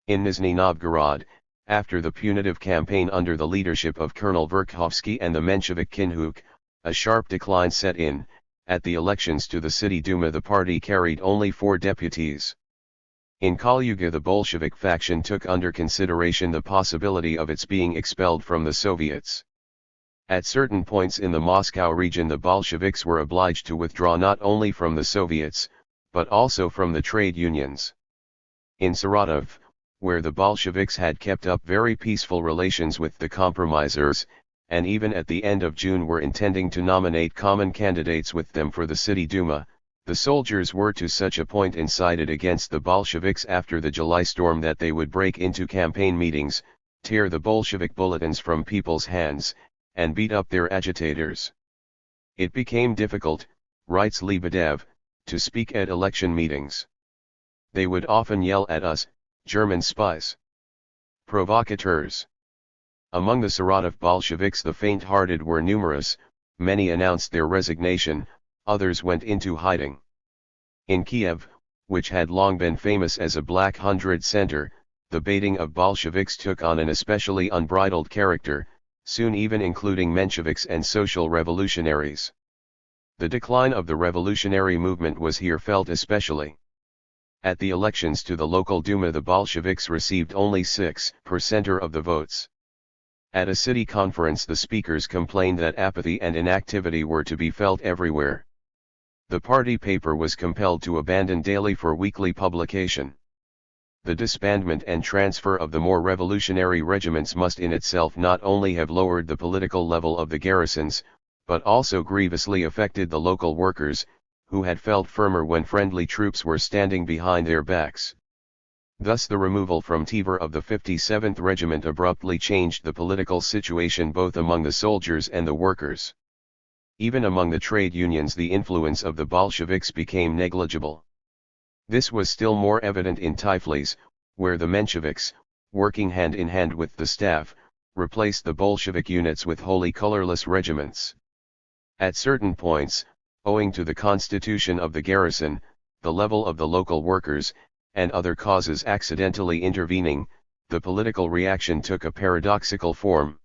In Nizhny Novgorod, after the punitive campaign under the leadership of Colonel Verkhovsky and the Menshevik Kinhuk, a sharp decline set in. At the elections to the City Duma the party carried only 4 deputies. In Kalyuga the Bolshevik faction took under consideration the possibility of its being expelled from the Soviets. At certain points in the Moscow region the Bolsheviks were obliged to withdraw not only from the Soviets, but also from the trade unions. In Saratov, where the Bolsheviks had kept up very peaceful relations with the compromisers, and even at the end of June were intending to nominate common candidates with them for the City Duma, the soldiers were to such a point incited against the Bolsheviks after the July storm that they would break into campaign meetings, tear the Bolshevik bulletins from people's hands, and beat up their agitators. It became difficult, writes Lebedev, to speak at election meetings. They would often yell at us, German spies, provocateurs. Among the Saratov Bolsheviks the faint-hearted were numerous, many announced their resignation, others went into hiding. In Kiev, which had long been famous as a Black Hundred center, the baiting of Bolsheviks took on an especially unbridled character, soon even including Mensheviks and social revolutionaries. The decline of the revolutionary movement was here felt especially. At the elections to the local Duma the Bolsheviks received only 6% of the votes. At a city conference the speakers complained that apathy and inactivity were to be felt everywhere. The party paper was compelled to abandon daily for weekly publication. The disbandment and transfer of the more revolutionary regiments must in itself not only have lowered the political level of the garrisons, but also grievously affected the local workers, who had felt firmer when friendly troops were standing behind their backs. Thus the removal from Tver of the 57th Regiment abruptly changed the political situation both among the soldiers and the workers. Even among the trade unions the influence of the Bolsheviks became negligible. This was still more evident in Tiflis, where the Mensheviks, working hand in hand with the staff, replaced the Bolshevik units with wholly colorless regiments. At certain points, owing to the constitution of the garrison, the level of the local workers, and other causes accidentally intervening, the political reaction took a paradoxical form.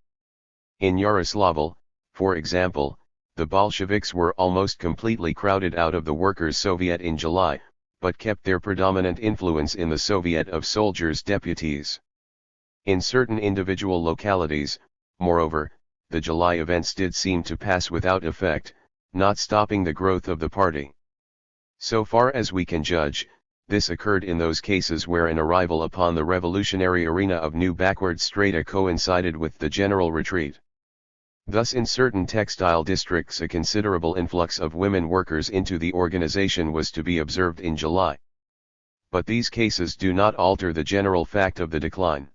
In Yaroslavl, for example, the Bolsheviks were almost completely crowded out of the Workers' Soviet in July, but kept their predominant influence in the Soviet of Soldiers' Deputies. In certain individual localities, moreover, the July events did seem to pass without effect, not stopping the growth of the party. So far as we can judge, this occurred in those cases where an arrival upon the revolutionary arena of new backward strata coincided with the general retreat. Thus in certain textile districts a considerable influx of women workers into the organization was to be observed in July. But these cases do not alter the general fact of the decline.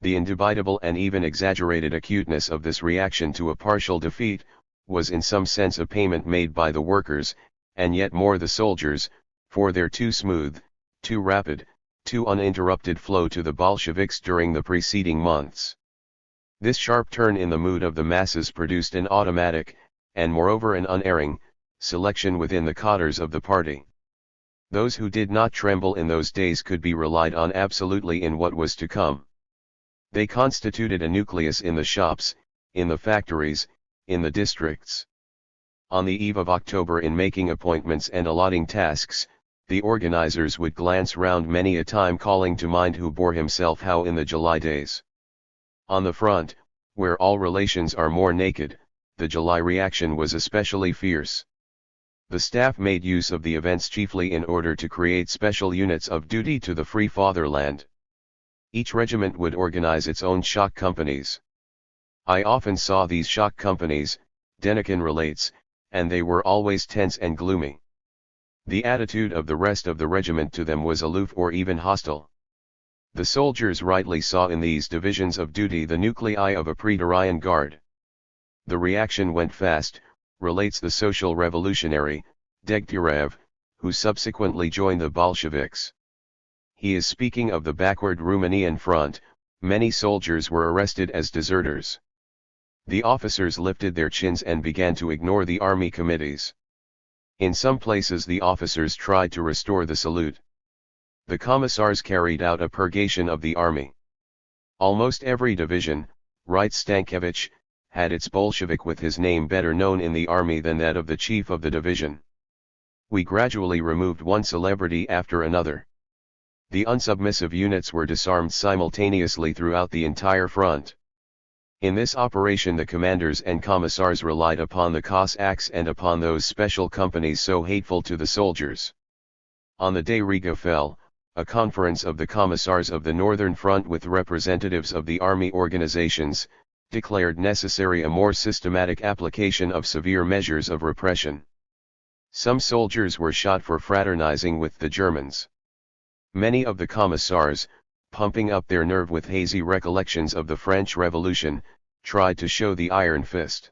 The indubitable and even exaggerated acuteness of this reaction to a partial defeat, was in some sense a payment made by the workers, and yet more the soldiers, for their too smooth, too rapid, too uninterrupted flow to the Bolsheviks during the preceding months. This sharp turn in the mood of the masses produced an automatic, and moreover an unerring, selection within the cadres of the party. Those who did not tremble in those days could be relied on absolutely in what was to come. They constituted a nucleus in the shops, in the factories, in the districts. On the eve of October, in making appointments and allotting tasks, the organizers would glance round many a time, calling to mind who bore himself how in the July days. On the front, where all relations are more naked, the July reaction was especially fierce. The staff made use of the events chiefly in order to create special units of duty to the free fatherland. Each regiment would organize its own shock companies. I often saw these shock companies, Denikin relates, and they were always tense and gloomy. The attitude of the rest of the regiment to them was aloof or even hostile. The soldiers rightly saw in these divisions of duty the nuclei of a Praetorian Guard. The reaction went fast, relates the social revolutionary, Degtyarev, who subsequently joined the Bolsheviks. He is speaking of the backward Romanian front. Many soldiers were arrested as deserters. The officers lifted their chins and began to ignore the army committees. In some places the officers tried to restore the salute. The commissars carried out a purgation of the army. Almost every division, writes Stankiewicz, had its Bolshevik with his name better known in the army than that of the chief of the division. We gradually removed one celebrity after another. The unsubmissive units were disarmed simultaneously throughout the entire front. In this operation the commanders and commissars relied upon the Cossacks and upon those special companies so hateful to the soldiers. On the day Riga fell, a conference of the commissars of the Northern Front with representatives of the army organizations, declared necessary a more systematic application of severe measures of repression. Some soldiers were shot for fraternizing with the Germans. Many of the commissars, pumping up their nerve with hazy recollections of the French Revolution, tried to show the iron fist.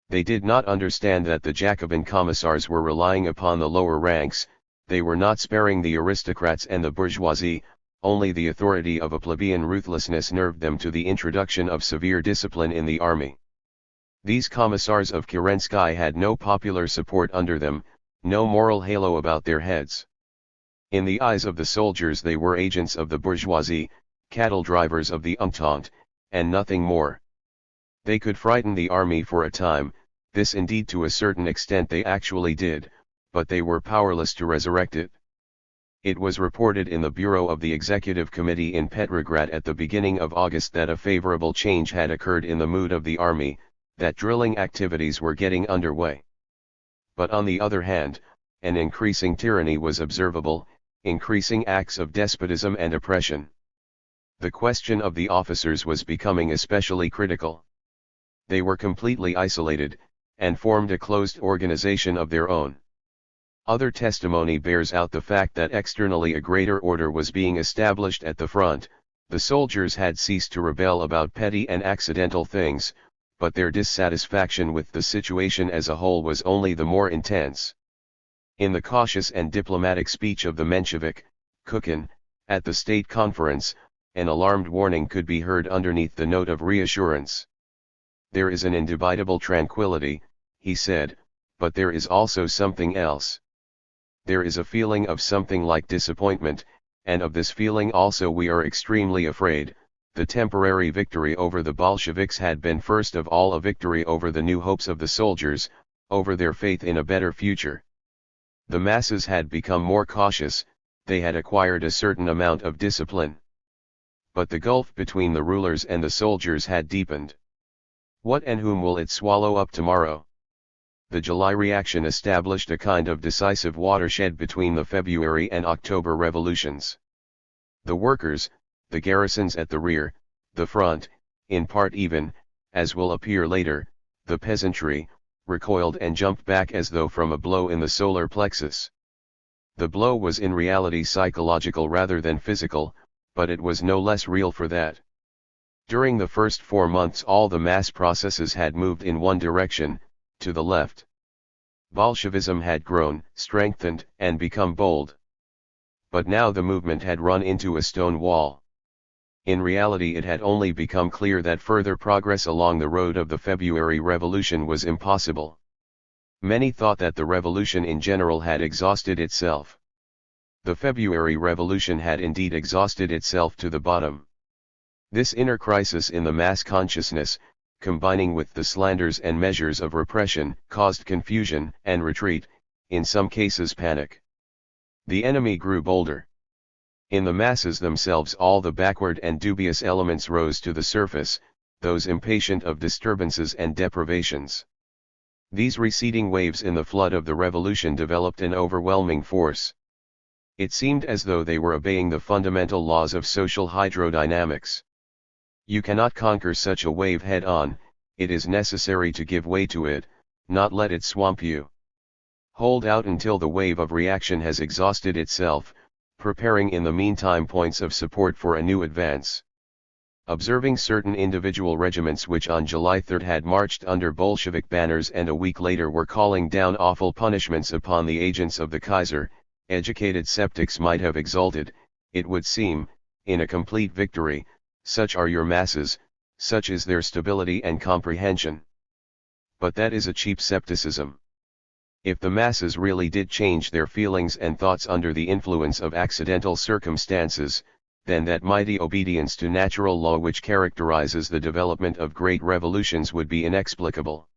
They did not understand that the Jacobin commissars were relying upon the lower ranks. They were not sparing the aristocrats and the bourgeoisie. Only the authority of a plebeian ruthlessness nerved them to the introduction of severe discipline in the army. These commissars of Kerensky had no popular support under them, no moral halo about their heads. In the eyes of the soldiers they were agents of the bourgeoisie, cattle drivers of the Entente, and nothing more. They could frighten the army for a time, this indeed to a certain extent they actually did, but they were powerless to resurrect it. It was reported in the Bureau of the Executive Committee in Petrograd at the beginning of August that a favorable change had occurred in the mood of the army, that drilling activities were getting underway. But on the other hand, an increasing tyranny was observable, increasing acts of despotism and oppression. The question of the officers was becoming especially critical. They were completely isolated, and formed a closed organization of their own. Other testimony bears out the fact that externally a greater order was being established at the front. The soldiers had ceased to rebel about petty and accidental things, but their dissatisfaction with the situation as a whole was only the more intense. In the cautious and diplomatic speech of the Menshevik, Kukin, at the state conference, an alarmed warning could be heard underneath the note of reassurance. There is an indubitable tranquility, he said, but there is also something else. There is a feeling of something like disappointment, and of this feeling also we are extremely afraid. The temporary victory over the Bolsheviks had been first of all a victory over the new hopes of the soldiers, over their faith in a better future. The masses had become more cautious, they had acquired a certain amount of discipline. But the gulf between the rulers and the soldiers had deepened. What and whom will it swallow up tomorrow? The July reaction established a kind of decisive watershed between the February and October revolutions. The workers, the garrisons at the rear, the front, in part even, as will appear later, the peasantry, recoiled and jumped back as though from a blow in the solar plexus. The blow was in reality psychological rather than physical, but it was no less real for that. During the first 4 months all the mass processes had moved in one direction, to the left. Bolshevism had grown, strengthened, and become bold. But now the movement had run into a stone wall. In reality it had only become clear that further progress along the road of the February Revolution was impossible. Many thought that the revolution in general had exhausted itself. The February Revolution had indeed exhausted itself to the bottom. This inner crisis in the mass consciousness, combining with the slanders and measures of repression, caused confusion and retreat, in some cases panic. The enemy grew bolder. In the masses themselves all the backward and dubious elements rose to the surface, those impatient of disturbances and deprivations. These receding waves in the flood of the revolution developed an overwhelming force. It seemed as though they were obeying the fundamental laws of social hydrodynamics. You cannot conquer such a wave head-on, it is necessary to give way to it, not let it swamp you. Hold out until the wave of reaction has exhausted itself, preparing in the meantime points of support for a new advance. Observing certain individual regiments which on July 3 had marched under Bolshevik banners and a week later were calling down awful punishments upon the agents of the Kaiser, educated skeptics might have exulted, it would seem, in a complete victory. Such are your masses, such is their stability and comprehension. But that is a cheap skepticism. If the masses really did change their feelings and thoughts under the influence of accidental circumstances, then that mighty obedience to natural law which characterizes the development of great revolutions would be inexplicable.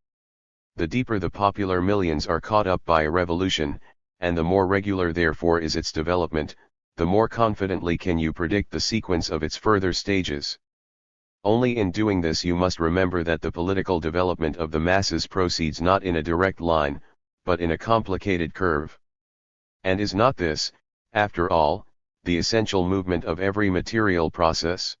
The deeper the popular millions are caught up by a revolution, and the more regular therefore is its development, the more confidently can you predict the sequence of its further stages. Only in doing this you must remember that the political development of the masses proceeds not in a direct line, but in a complicated curve. And is not this, after all, the essential movement of every material process?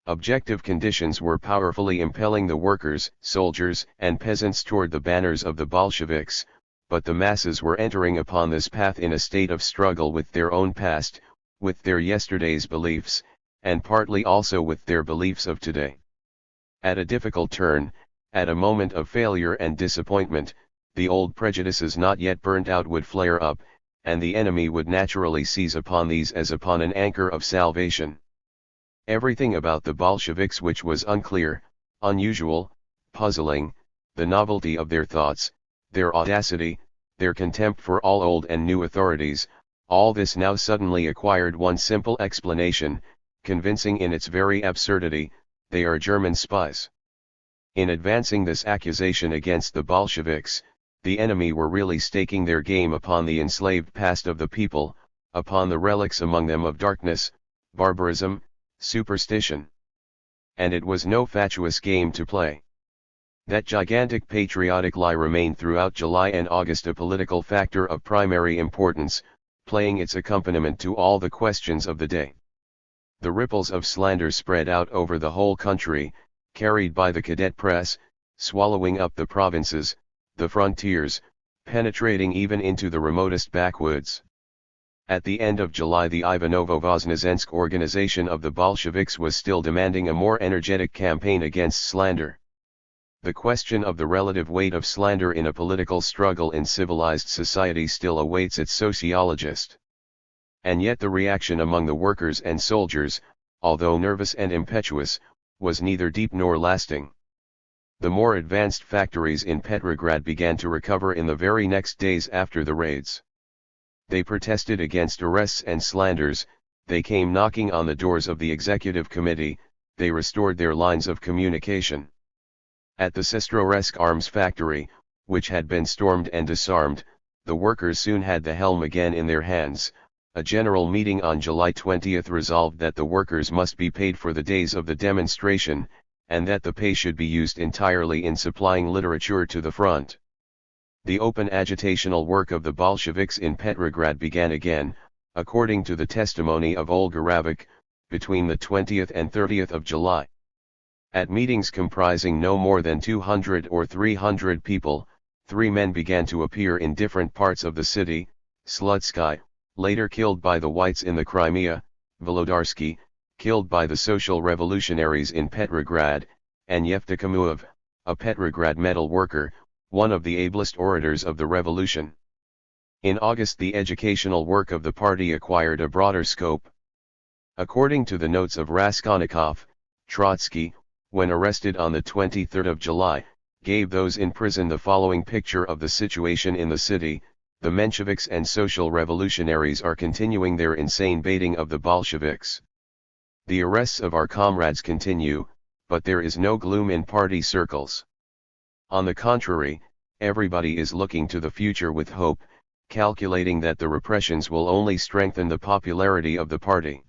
Objective conditions were powerfully impelling the workers, soldiers, and peasants toward the banners of the Bolsheviks, but the masses were entering upon this path in a state of struggle with their own past, with their yesterday's beliefs, and partly also with their beliefs of today. At a difficult turn, at a moment of failure and disappointment, the old prejudices not yet burnt out would flare up, and the enemy would naturally seize upon these as upon an anchor of salvation. Everything about the Bolsheviks which was unclear, unusual, puzzling, the novelty of their thoughts, their audacity, their contempt for all old and new authorities, all this now suddenly acquired one simple explanation, convincing in its very absurdity: they are German spies. In advancing this accusation against the Bolsheviks, the enemy were really staking their game upon the enslaved past of the people, upon the relics among them of darkness, barbarism, superstition. And it was no fatuous game to play. That gigantic patriotic lie remained throughout July and August a political factor of primary importance, playing its accompaniment to all the questions of the day. The ripples of slander spread out over the whole country, carried by the cadet press, swallowing up the provinces, the frontiers, penetrating even into the remotest backwoods. At the end of July the Ivanovo-Voznesensk organization of the Bolsheviks was still demanding a more energetic campaign against slander. The question of the relative weight of slander in a political struggle in civilized society still awaits its sociologist. And yet the reaction among the workers and soldiers, although nervous and impetuous, was neither deep nor lasting. The more advanced factories in Petrograd began to recover in the very next days after the raids. They protested against arrests and slanders, they came knocking on the doors of the executive committee, they restored their lines of communication. At the Sestroresk arms factory, which had been stormed and disarmed, the workers soon had the helm again in their hands. A general meeting on July 20 resolved that the workers must be paid for the days of the demonstration, and that the pay should be used entirely in supplying literature to the front. The open agitational work of the Bolsheviks in Petrograd began again, according to the testimony of Olga Ravik, between the 20th and 30th of July. At meetings comprising no more than 200 or 300 people, 3 men began to appear in different parts of the city: Slutsky, later killed by the Whites in the Crimea, Volodarsky, killed by the social revolutionaries in Petrograd, and Yevdokimov, a Petrograd metal worker, one of the ablest orators of the revolution. In August the educational work of the party acquired a broader scope. According to the notes of Raskolnikov, Trotsky, when arrested on the 23rd of July, gave those in prison the following picture of the situation in the city: the Mensheviks and social revolutionaries are continuing their insane baiting of the Bolsheviks. The arrests of our comrades continue, but there is no gloom in party circles. On the contrary, everybody is looking to the future with hope, calculating that the repressions will only strengthen the popularity of the party.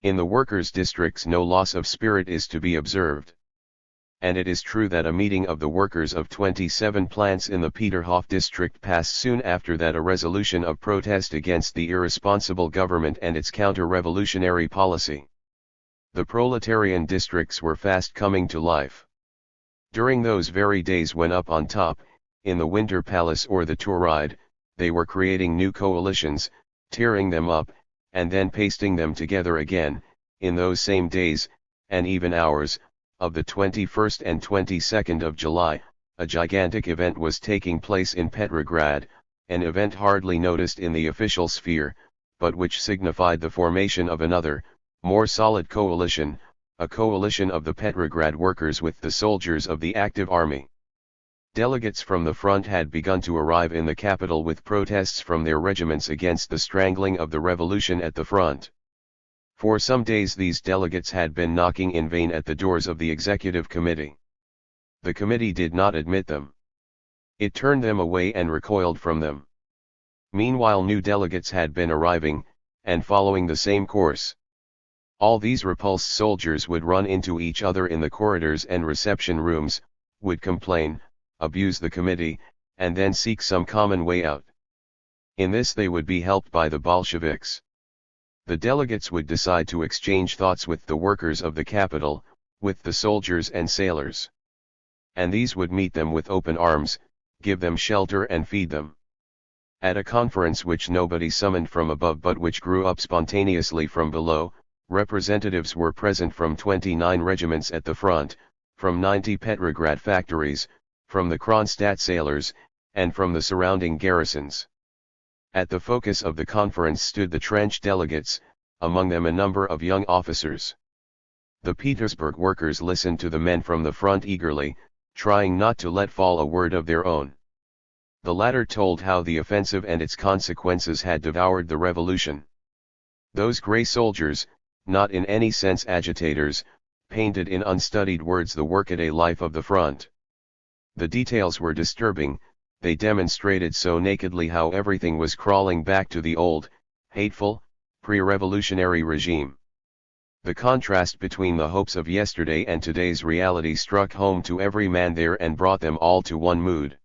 In the workers' districts no loss of spirit is to be observed. And it is true that a meeting of the workers of 27 plants in the Peterhof district passed soon after that a resolution of protest against the irresponsible government and its counter-revolutionary policy. The proletarian districts were fast coming to life. During those very days when up on top, in the Winter Palace or the Tauride, they were creating new coalitions, tearing them up, and then pasting them together again, in those same days, and even hours, of the 21st and 22nd of July, a gigantic event was taking place in Petrograd, an event hardly noticed in the official sphere, but which signified the formation of another, more solid coalition, a coalition of the Petrograd workers with the soldiers of the active army. Delegates from the front had begun to arrive in the capital with protests from their regiments against the strangling of the revolution at the front. For some days these delegates had been knocking in vain at the doors of the executive committee. The committee did not admit them. It turned them away and recoiled from them. Meanwhile new delegates had been arriving, and following the same course. All these repulsed soldiers would run into each other in the corridors and reception rooms, would complain, abuse the committee, and then seek some common way out. In this they would be helped by the Bolsheviks. The delegates would decide to exchange thoughts with the workers of the capital, with the soldiers and sailors. And these would meet them with open arms, give them shelter and feed them. At a conference which nobody summoned from above but which grew up spontaneously from below, representatives were present from 29 regiments at the front, from 90 Petrograd factories, from the Kronstadt sailors, and from the surrounding garrisons. At the focus of the conference stood the trench delegates, among them a number of young officers. The Petersburg workers listened to the men from the front eagerly, trying not to let fall a word of their own. The latter told how the offensive and its consequences had devoured the revolution. Those grey soldiers, not in any sense agitators, painted in unstudied words the workaday life of the front. The details were disturbing, they demonstrated so nakedly how everything was crawling back to the old, hateful, pre-revolutionary regime. The contrast between the hopes of yesterday and today's reality struck home to every man there and brought them all to one mood.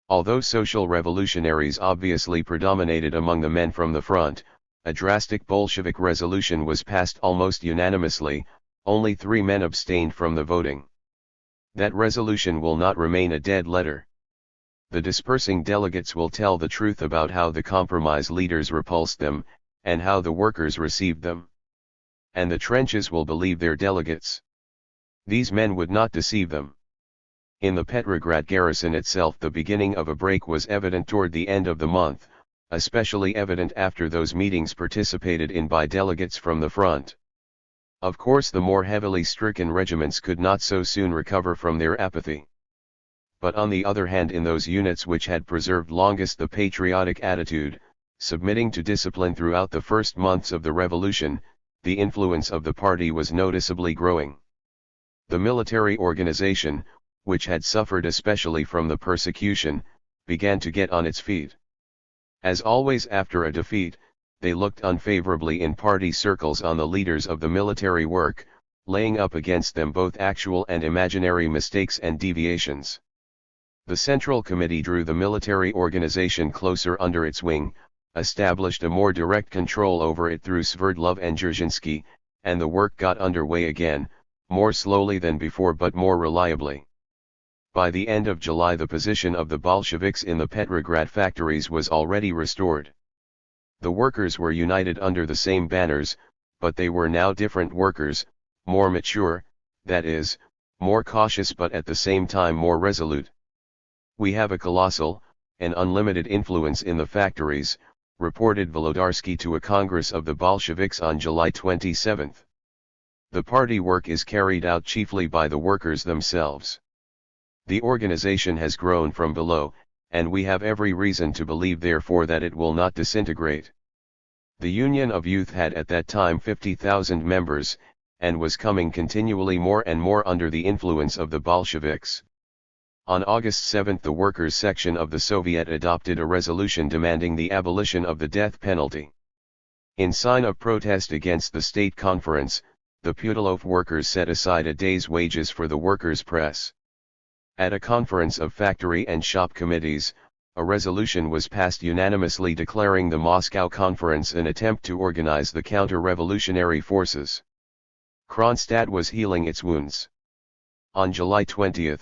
Although social revolutionaries obviously predominated among the men from the front, a drastic Bolshevik resolution was passed almost unanimously, only 3 men abstained from the voting. That resolution will not remain a dead letter. The dispersing delegates will tell the truth about how the compromise leaders repulsed them, and how the workers received them. And the trenches will believe their delegates. These men would not deceive them. In the Petrograd garrison itself the beginning of a break was evident toward the end of the month, especially evident after those meetings participated in by delegates from the front. Of course the more heavily stricken regiments could not so soon recover from their apathy. But on the other hand in those units which had preserved longest the patriotic attitude, submitting to discipline throughout the first months of the revolution, the influence of the party was noticeably growing. The military organization, which had suffered especially from the persecution, began to get on its feet. As always after a defeat, they looked unfavorably in party circles on the leaders of the military work, laying up against them both actual and imaginary mistakes and deviations. The Central Committee drew the military organization closer under its wing, established a more direct control over it through Sverdlov and Dzerzhinsky, and the work got underway again, more slowly than before but more reliably. By the end of July the position of the Bolsheviks in the Petrograd factories was already restored. The workers were united under the same banners, but they were now different workers, more mature, that is, more cautious but at the same time more resolute. "We have a colossal, an unlimited influence in the factories," reported Volodarsky to a Congress of the Bolsheviks on July 27. "The party work is carried out chiefly by the workers themselves. The organization has grown from below, and we have every reason to believe therefore that it will not disintegrate." The Union of Youth had at that time 50,000 members, and was coming continually more and more under the influence of the Bolsheviks. On August 7 the workers' section of the Soviet adopted a resolution demanding the abolition of the death penalty. In sign of protest against the state conference, the Putilov workers set aside a day's wages for the workers' press. At a conference of factory and shop committees, a resolution was passed unanimously declaring the Moscow Conference an attempt to organize the counter-revolutionary forces. Kronstadt was healing its wounds. On July 20,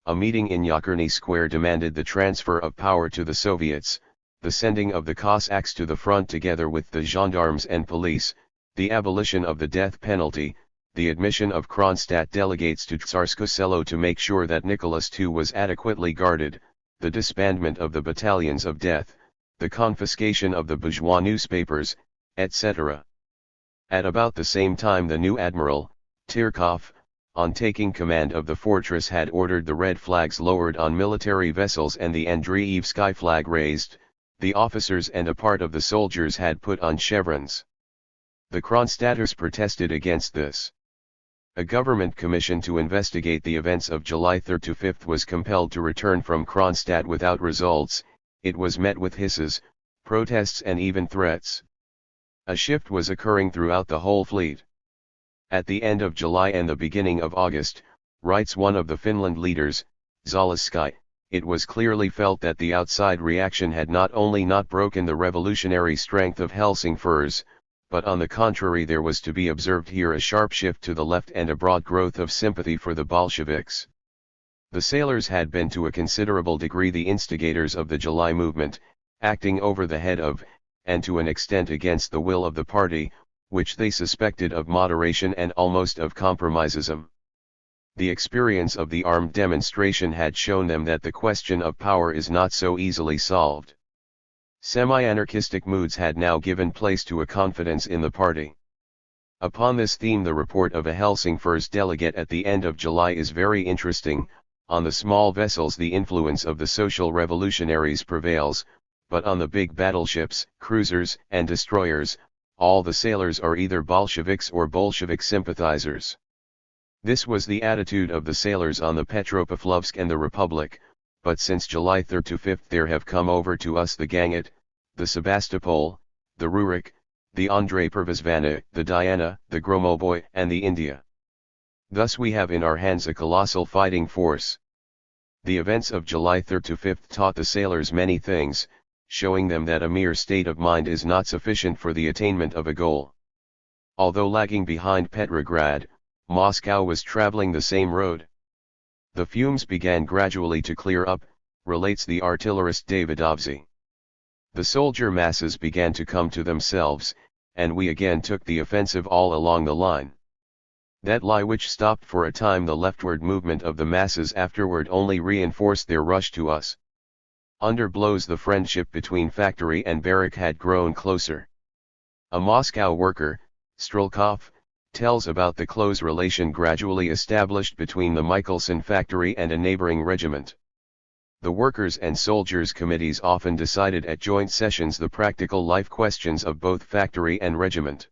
a meeting in Yakarny Square demanded the transfer of power to the Soviets, the sending of the Cossacks to the front together with the gendarmes and police, the abolition of the death penalty, the admission of Kronstadt delegates to Tsarskoye Selo to make sure that Nicholas II was adequately guarded, the disbandment of the battalions of death, the confiscation of the bourgeois newspapers, etc. At about the same time the new admiral, Tyrkov, on taking command of the fortress had ordered the red flags lowered on military vessels and the Andreevsky flag raised, the officers and a part of the soldiers had put on chevrons. The Kronstadters protested against this. A government commission to investigate the events of July 3rd to 5th was compelled to return from Kronstadt without results. It was met with hisses, protests and even threats. A shift was occurring throughout the whole fleet. At the end of July and the beginning of August, writes one of the Finland leaders, Zaleski, it was clearly felt that the outside reaction had not only not broken the revolutionary strength of Helsingfors, but on the contrary there was to be observed here a sharp shift to the left and a broad growth of sympathy for the Bolsheviks. The sailors had been to a considerable degree the instigators of the July movement, acting over the head of, and to an extent against the will of the party, which they suspected of moderation and almost of compromisism. The experience of the armed demonstration had shown them that the question of power is not so easily solved. Semi-anarchistic moods had now given place to a confidence in the party. Upon this theme the report of a Helsingfors delegate at the end of July is very interesting. On the small vessels the influence of the social revolutionaries prevails, but on the big battleships, cruisers, and destroyers, all the sailors are either Bolsheviks or Bolshevik sympathizers. This was the attitude of the sailors on the Petropavlovsk and the Republic, but since July 3rd to 5th there have come over to us the Ganget, the Sebastopol, the Rurik, the Andrei Pervozvana, the Diana, the Gromoboy, and the India. Thus we have in our hands a colossal fighting force. The events of July 3rd to 5th taught the sailors many things, showing them that a mere state of mind is not sufficient for the attainment of a goal. Although lagging behind Petrograd, Moscow was traveling the same road. The fumes began gradually to clear up, relates the artillerist Davidovsky. The soldier masses began to come to themselves, and we again took the offensive all along the line. That lie which stopped for a time the leftward movement of the masses afterward only reinforced their rush to us. Under blows the friendship between factory and barrack had grown closer. A Moscow worker, Strelkov, tells about the close relation gradually established between the Michelson factory and a neighboring regiment. The workers' and soldiers' committees often decided at joint sessions the practical life questions of both factory and regiment.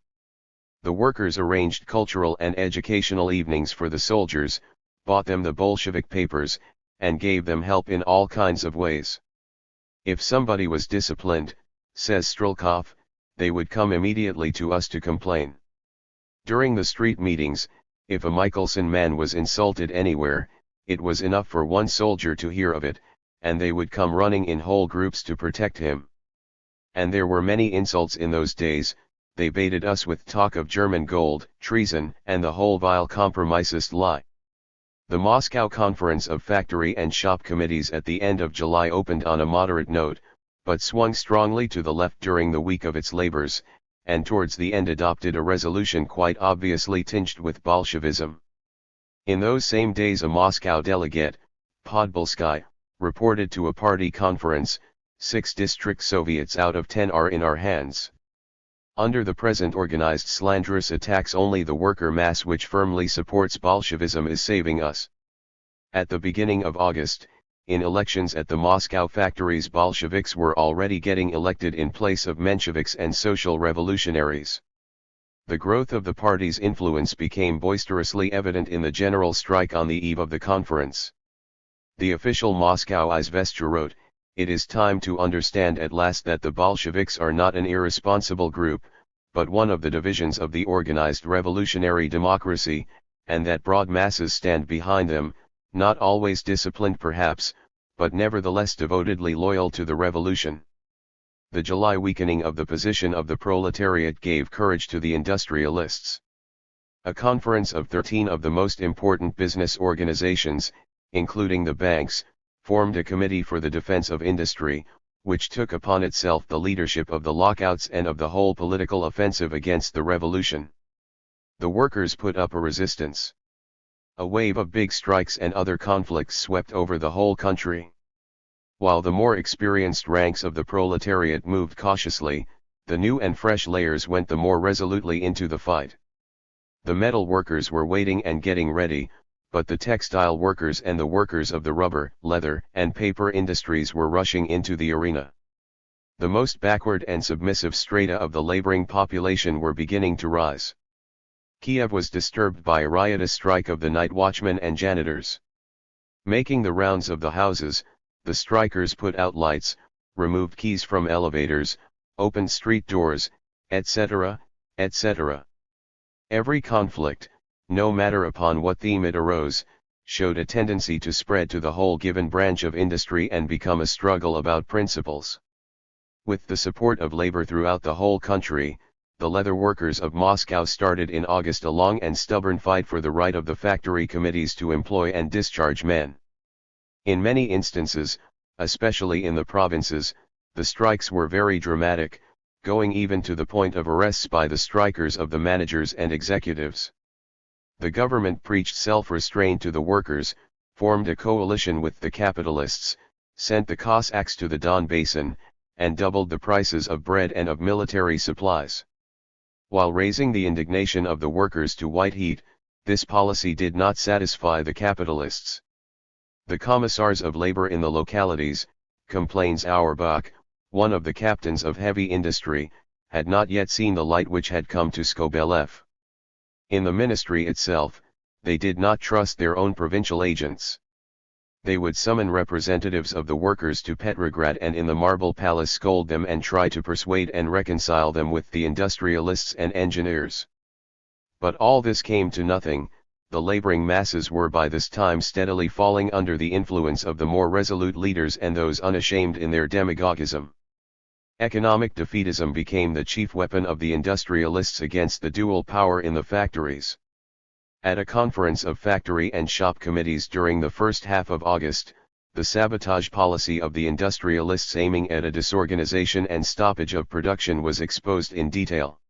The workers arranged cultural and educational evenings for the soldiers, bought them the Bolshevik papers, and gave them help in all kinds of ways. If somebody was disciplined, says Strelkov, they would come immediately to us to complain. During the street meetings, if a Michelson man was insulted anywhere, it was enough for one soldier to hear of it, and they would come running in whole groups to protect him. And there were many insults in those days. They baited us with talk of German gold, treason, and the whole vile compromisist lie. The Moscow Conference of Factory and Shop Committees at the end of July opened on a moderate note, but swung strongly to the left during the week of its labors, and towards the end adopted a resolution quite obviously tinged with Bolshevism. In those same days a Moscow delegate, Podbolsky, reported to a party conference, 6 district Soviets out of 10 are in our hands. Under the present organized slanderous attacks only the worker mass which firmly supports Bolshevism is saving us. At the beginning of August, in elections at the Moscow factories Bolsheviks were already getting elected in place of Mensheviks and social revolutionaries. The growth of the party's influence became boisterously evident in the general strike on the eve of the conference. The official Moscow Izvestia wrote, "It is time to understand at last that the Bolsheviks are not an irresponsible group, but one of the divisions of the organized revolutionary democracy, and that broad masses stand behind them, not always disciplined perhaps, but nevertheless devotedly loyal to the revolution." The July weakening of the position of the proletariat gave courage to the industrialists. A conference of 13 of the most important business organizations, including the banks, formed a committee for the defense of industry, which took upon itself the leadership of the lockouts and of the whole political offensive against the revolution. The workers put up a resistance. A wave of big strikes and other conflicts swept over the whole country. While the more experienced ranks of the proletariat moved cautiously, the new and fresh layers went the more resolutely into the fight. The metal workers were waiting and getting ready, but the textile workers and the workers of the rubber, leather, and paper industries were rushing into the arena. The most backward and submissive strata of the laboring population were beginning to rise. Kiev was disturbed by a riotous strike of the night watchmen and janitors. Making the rounds of the houses, the strikers put out lights, removed keys from elevators, opened street doors, etc., etc. Every conflict, no matter upon what theme it arose, showed a tendency to spread to the whole given branch of industry and become a struggle about principles. With the support of labor throughout the whole country, the leather workers of Moscow started in August a long and stubborn fight for the right of the factory committees to employ and discharge men. In many instances, especially in the provinces, the strikes were very dramatic, going even to the point of arrests by the strikers of the managers and executives. The government preached self-restraint to the workers, formed a coalition with the capitalists, sent the Cossacks to the Don Basin, and doubled the prices of bread and of military supplies. While raising the indignation of the workers to white heat, this policy did not satisfy the capitalists. The commissars of labor in the localities, complains Auerbach, one of the captains of heavy industry, had not yet seen the light which had come to Skobelev. In the ministry itself, they did not trust their own provincial agents. They would summon representatives of the workers to Petrograd and in the Marble Palace scold them and try to persuade and reconcile them with the industrialists and engineers. But all this came to nothing. The laboring masses were by this time steadily falling under the influence of the more resolute leaders and those unashamed in their demagogism. Economic defeatism became the chief weapon of the industrialists against the dual power in the factories. At a conference of factory and shop committees during the first half of August, the sabotage policy of the industrialists aiming at a disorganization and stoppage of production was exposed in detail.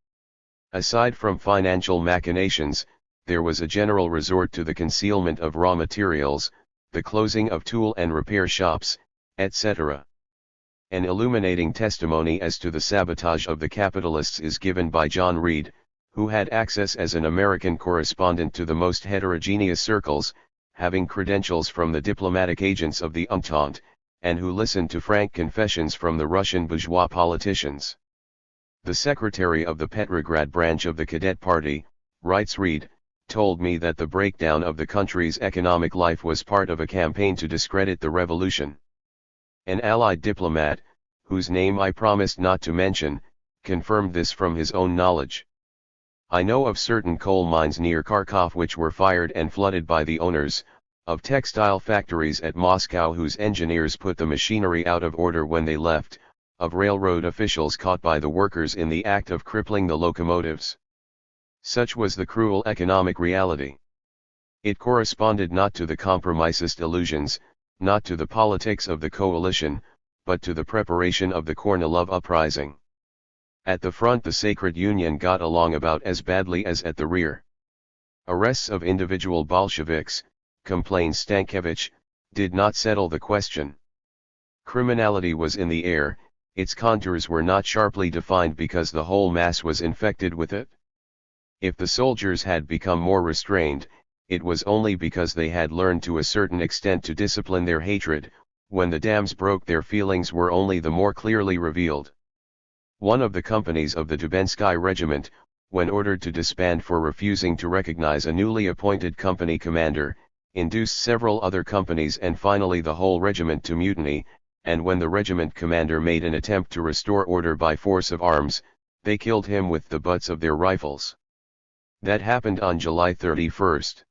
Aside from financial machinations, there was a general resort to the concealment of raw materials, the closing of tool and repair shops, etc. An illuminating testimony as to the sabotage of the capitalists is given by John Reed, who had access as an American correspondent to the most heterogeneous circles, having credentials from the diplomatic agents of the Entente, and who listened to frank confessions from the Russian bourgeois politicians. The secretary of the Petrograd branch of the Cadet Party, writes Reed, told me that the breakdown of the country's economic life was part of a campaign to discredit the revolution. An Allied diplomat, whose name I promised not to mention, confirmed this from his own knowledge. I know of certain coal mines near Kharkov which were fired and flooded by the owners, of textile factories at Moscow whose engineers put the machinery out of order when they left, of railroad officials caught by the workers in the act of crippling the locomotives. Such was the cruel economic reality. It corresponded not to the compromisist illusions, not to the politics of the coalition, but to the preparation of the Kornilov uprising. At the front the Sacred Union got along about as badly as at the rear. Arrests of individual Bolsheviks, complains Stankiewicz, did not settle the question. Criminality was in the air, its contours were not sharply defined because the whole mass was infected with it. If the soldiers had become more restrained, it was only because they had learned to a certain extent to discipline their hatred. When the dams broke, their feelings were only the more clearly revealed. One of the companies of the Dubensky regiment, when ordered to disband for refusing to recognize a newly appointed company commander, induced several other companies and finally the whole regiment to mutiny, and when the regiment commander made an attempt to restore order by force of arms, they killed him with the butts of their rifles. That happened on July 31st.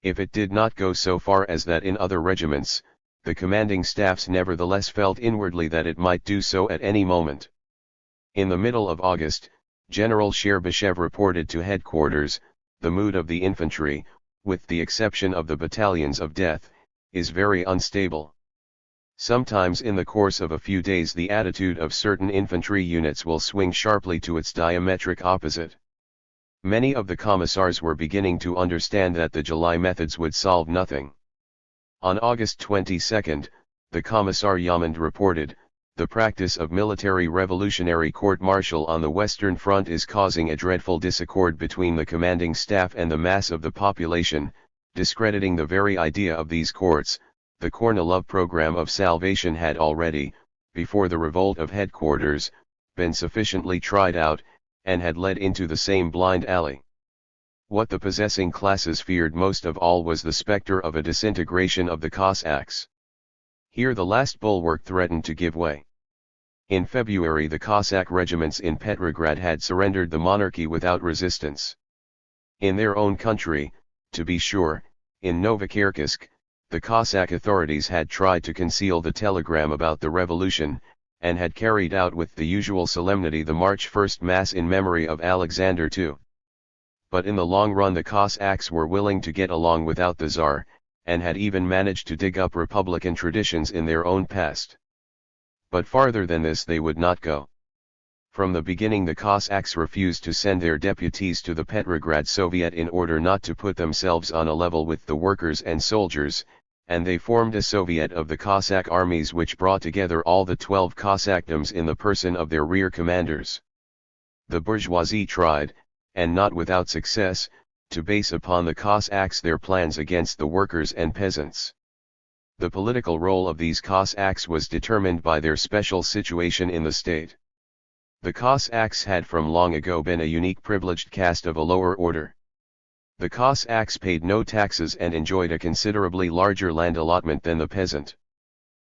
If it did not go so far as that in other regiments, the commanding staffs nevertheless felt inwardly that it might do so at any moment. In the middle of August, General Sherbyshev reported to headquarters, "The mood of the infantry, with the exception of the battalions of death, is very unstable. Sometimes in the course of a few days the attitude of certain infantry units will swing sharply to its diametric opposite. Many of the commissars were beginning to understand that the July methods would solve nothing. On August 22, the Commissar Yamand reported, "The practice of military revolutionary court-martial on the Western Front is causing a dreadful disaccord between the commanding staff and the mass of the population, discrediting the very idea of these courts." The Kornilov program of salvation had already, before the revolt of headquarters, been sufficiently tried out, and had led into the same blind alley. What the possessing classes feared most of all was the specter of a disintegration of the Cossacks. Here the last bulwark threatened to give way. In February the Cossack regiments in Petrograd had surrendered the monarchy without resistance. In their own country, to be sure, in Novokirksk, the Cossack authorities had tried to conceal the telegram about the revolution, and had carried out with the usual solemnity the March 1st Mass in memory of Alexander II. But in the long run the Cossacks were willing to get along without the Tsar, and had even managed to dig up republican traditions in their own past. But farther than this they would not go. From the beginning the Cossacks refused to send their deputies to the Petrograd Soviet in order not to put themselves on a level with the workers and soldiers, and they formed a Soviet of the Cossack armies which brought together all the 12 Cossackdoms in the person of their rear commanders. The bourgeoisie tried, and not without success, to base upon the Cossacks their plans against the workers and peasants. The political role of these Cossacks was determined by their special situation in the state. The Cossacks had from long ago been a unique privileged caste of a lower order. The Cossacks paid no taxes and enjoyed a considerably larger land allotment than the peasant.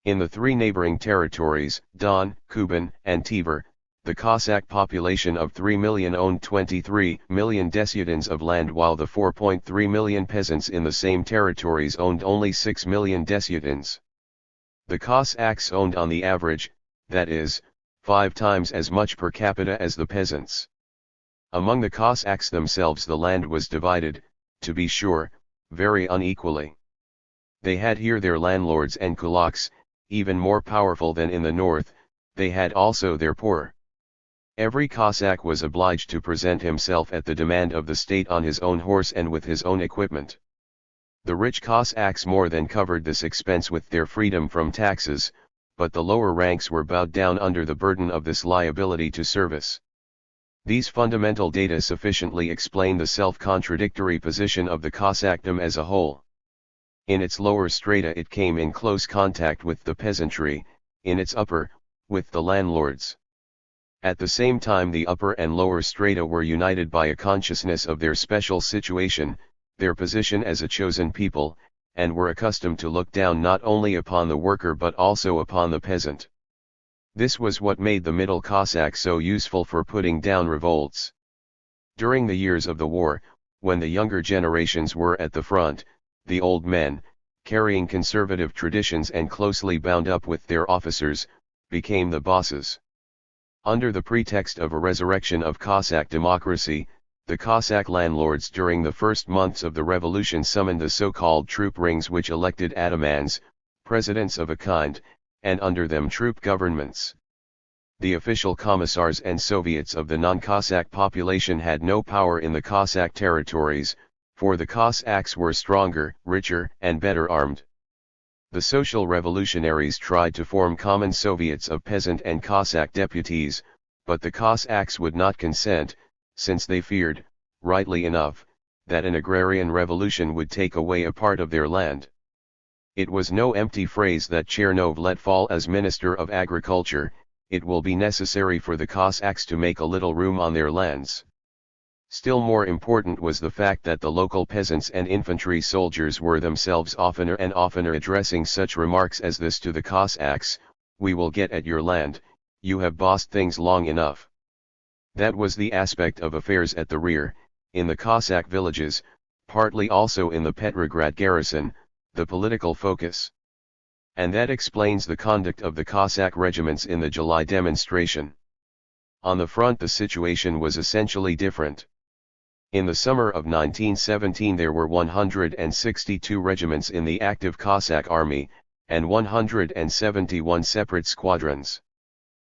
In the three neighboring territories, Don, Kuban, and Tver, the Cossack population of 3 million owned 23 million desiatins of land, while the 4.3 million peasants in the same territories owned only 6 million desiatins. The Cossacks owned on the average, that is, 5 times as much per capita as the peasants. Among the Cossacks themselves the land was divided, to be sure, very unequally. They had here their landlords and kulaks, even more powerful than in the north. They had also their poor. Every Cossack was obliged to present himself at the demand of the state on his own horse and with his own equipment. The rich Cossacks more than covered this expense with their freedom from taxes, but the lower ranks were bowed down under the burden of this liability to service. These fundamental data sufficiently explain the self-contradictory position of the Cossackdom as a whole. In its lower strata it came in close contact with the peasantry, in its upper, with the landlords. At the same time the upper and lower strata were united by a consciousness of their special situation, their position as a chosen people, and were accustomed to look down not only upon the worker but also upon the peasant. This was what made the Middle Cossack so useful for putting down revolts. During the years of the war, when the younger generations were at the front, the old men, carrying conservative traditions and closely bound up with their officers, became the bosses. Under the pretext of a resurrection of Cossack democracy, the Cossack landlords during the first months of the revolution summoned the so-called troop rings which elected atamans, presidents of a kind, and under them troop governments. The official commissars and Soviets of the non-Cossack population had no power in the Cossack territories, for the Cossacks were stronger, richer, and better armed. The social revolutionaries tried to form common Soviets of peasant and Cossack deputies, but the Cossacks would not consent, since they feared, rightly enough, that an agrarian revolution would take away a part of their land. It was no empty phrase that Chernov let fall as Minister of Agriculture: "It will be necessary for the Cossacks to make a little room on their lands." Still more important was the fact that the local peasants and infantry soldiers were themselves oftener and oftener addressing such remarks as this to the Cossacks: "We will get at your land, you have bossed things long enough." That was the aspect of affairs at the rear, in the Cossack villages, partly also in the Petrograd garrison, the political focus. And that explains the conduct of the Cossack regiments in the July demonstration. On the front the situation was essentially different. In the summer of 1917 there were 162 regiments in the active Cossack army, and 171 separate squadrons.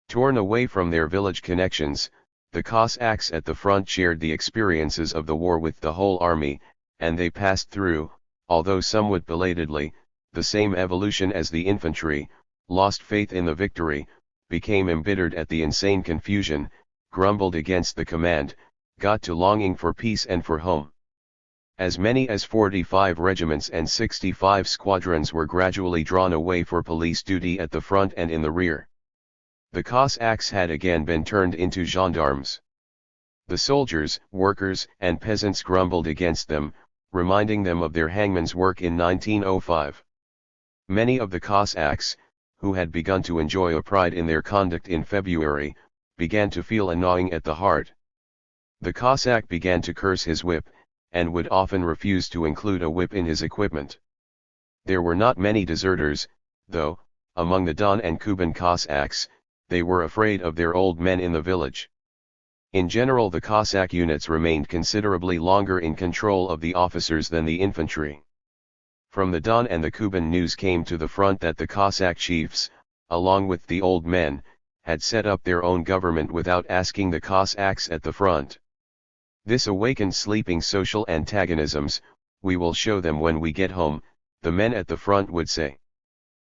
Torn away from their village connections, the Cossacks at the front shared the experiences of the war with the whole army, and they passed through, although somewhat belatedly, the same evolution as the infantry, lost faith in the victory, became embittered at the insane confusion, grumbled against the command, got to longing for peace and for home. As many as 45 regiments and 65 squadrons were gradually drawn away for police duty at the front and in the rear. The Cossacks had again been turned into gendarmes. The soldiers, workers, and peasants grumbled against them, reminding them of their hangman's work in 1905. Many of the Cossacks, who had begun to enjoy a pride in their conduct in February, began to feel a gnawing at the heart. The Cossack began to curse his whip, and would often refuse to include a whip in his equipment. There were not many deserters, though, among the Don and Kuban Cossacks, they were afraid of their old men in the village. In general, the Cossack units remained considerably longer in control of the officers than the infantry. From the Don and the Kuban news came to the front that the Cossack chiefs, along with the old men, had set up their own government without asking the Cossacks at the front. This awakened sleeping social antagonisms. "We will show them when we get home," the men at the front would say.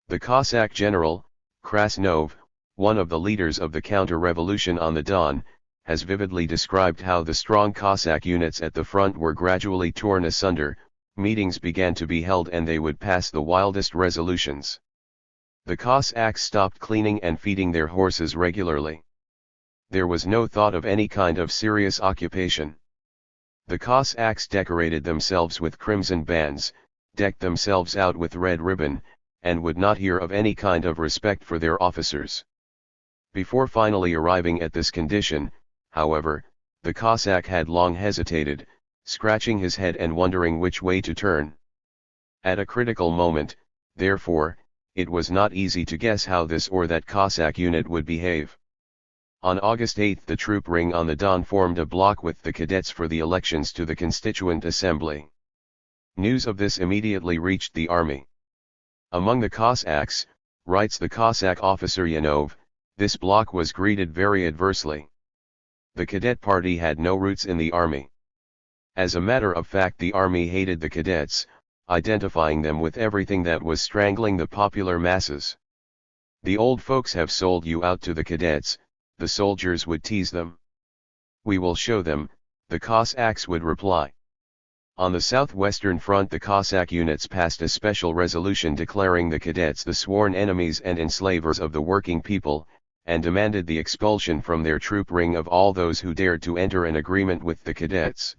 The Cossack general, Krasnov, one of the leaders of the counter-revolution on the Don, has vividly described how the strong Cossack units at the front were gradually torn asunder. Meetings began to be held and they would pass the wildest resolutions. The Cossacks stopped cleaning and feeding their horses regularly. There was no thought of any kind of serious occupation. The Cossacks decorated themselves with crimson bands, decked themselves out with red ribbon, and would not hear of any kind of respect for their officers. Before finally arriving at this condition, however, the Cossack had long hesitated, scratching his head and wondering which way to turn. At a critical moment, therefore, it was not easy to guess how this or that Cossack unit would behave. On August 8 the troop ring on the Don formed a block with the cadets for the elections to the Constituent Assembly. News of this immediately reached the army. Among the Cossacks, writes the Cossack officer Yanov, this block was greeted very adversely. The cadet party had no roots in the army. As a matter of fact, the army hated the cadets, identifying them with everything that was strangling the popular masses. "The old folks have sold you out to the cadets," the soldiers would tease them. "We will show them," the Cossacks would reply. On the southwestern front, the Cossack units passed a special resolution declaring the cadets the sworn enemies and enslavers of the working people, and demanded the expulsion from their troop ring of all those who dared to enter an agreement with the cadets.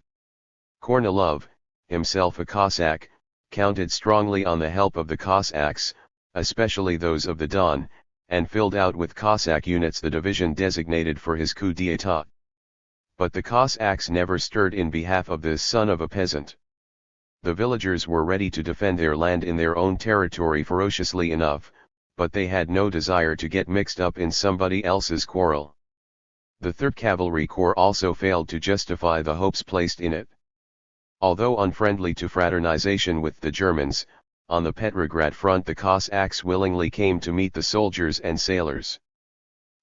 Kornilov, himself a Cossack, counted strongly on the help of the Cossacks, especially those of the Don, and filled out with Cossack units the division designated for his coup d'état. But the Cossacks never stirred in behalf of this son of a peasant. The villagers were ready to defend their land in their own territory ferociously enough, but they had no desire to get mixed up in somebody else's quarrel. The 3rd Cavalry Corps also failed to justify the hopes placed in it. Although unfriendly to fraternization with the Germans, on the Petrograd front the Cossacks willingly came to meet the soldiers and sailors.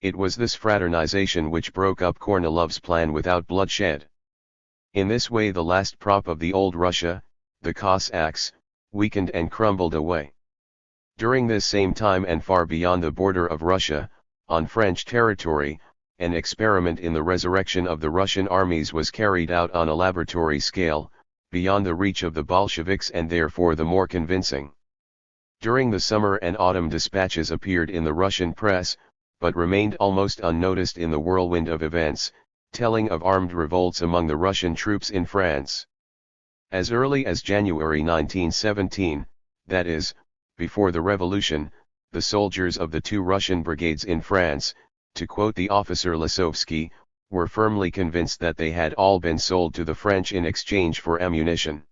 It was this fraternization which broke up Kornilov's plan without bloodshed. In this way the last prop of the old Russia, the Cossacks, weakened and crumbled away. During this same time and far beyond the border of Russia, on French territory, an experiment in the resurrection of the Russian armies was carried out on a laboratory scale, beyond the reach of the Bolsheviks and therefore the more convincing. During the summer and autumn dispatches appeared in the Russian press, but remained almost unnoticed in the whirlwind of events, telling of armed revolts among the Russian troops in France. As early as January 1917, that is, before the revolution, the soldiers of the 2 Russian brigades in France, to quote the officer Lisovsky, were firmly convinced that they had all been sold to the French in exchange for ammunition.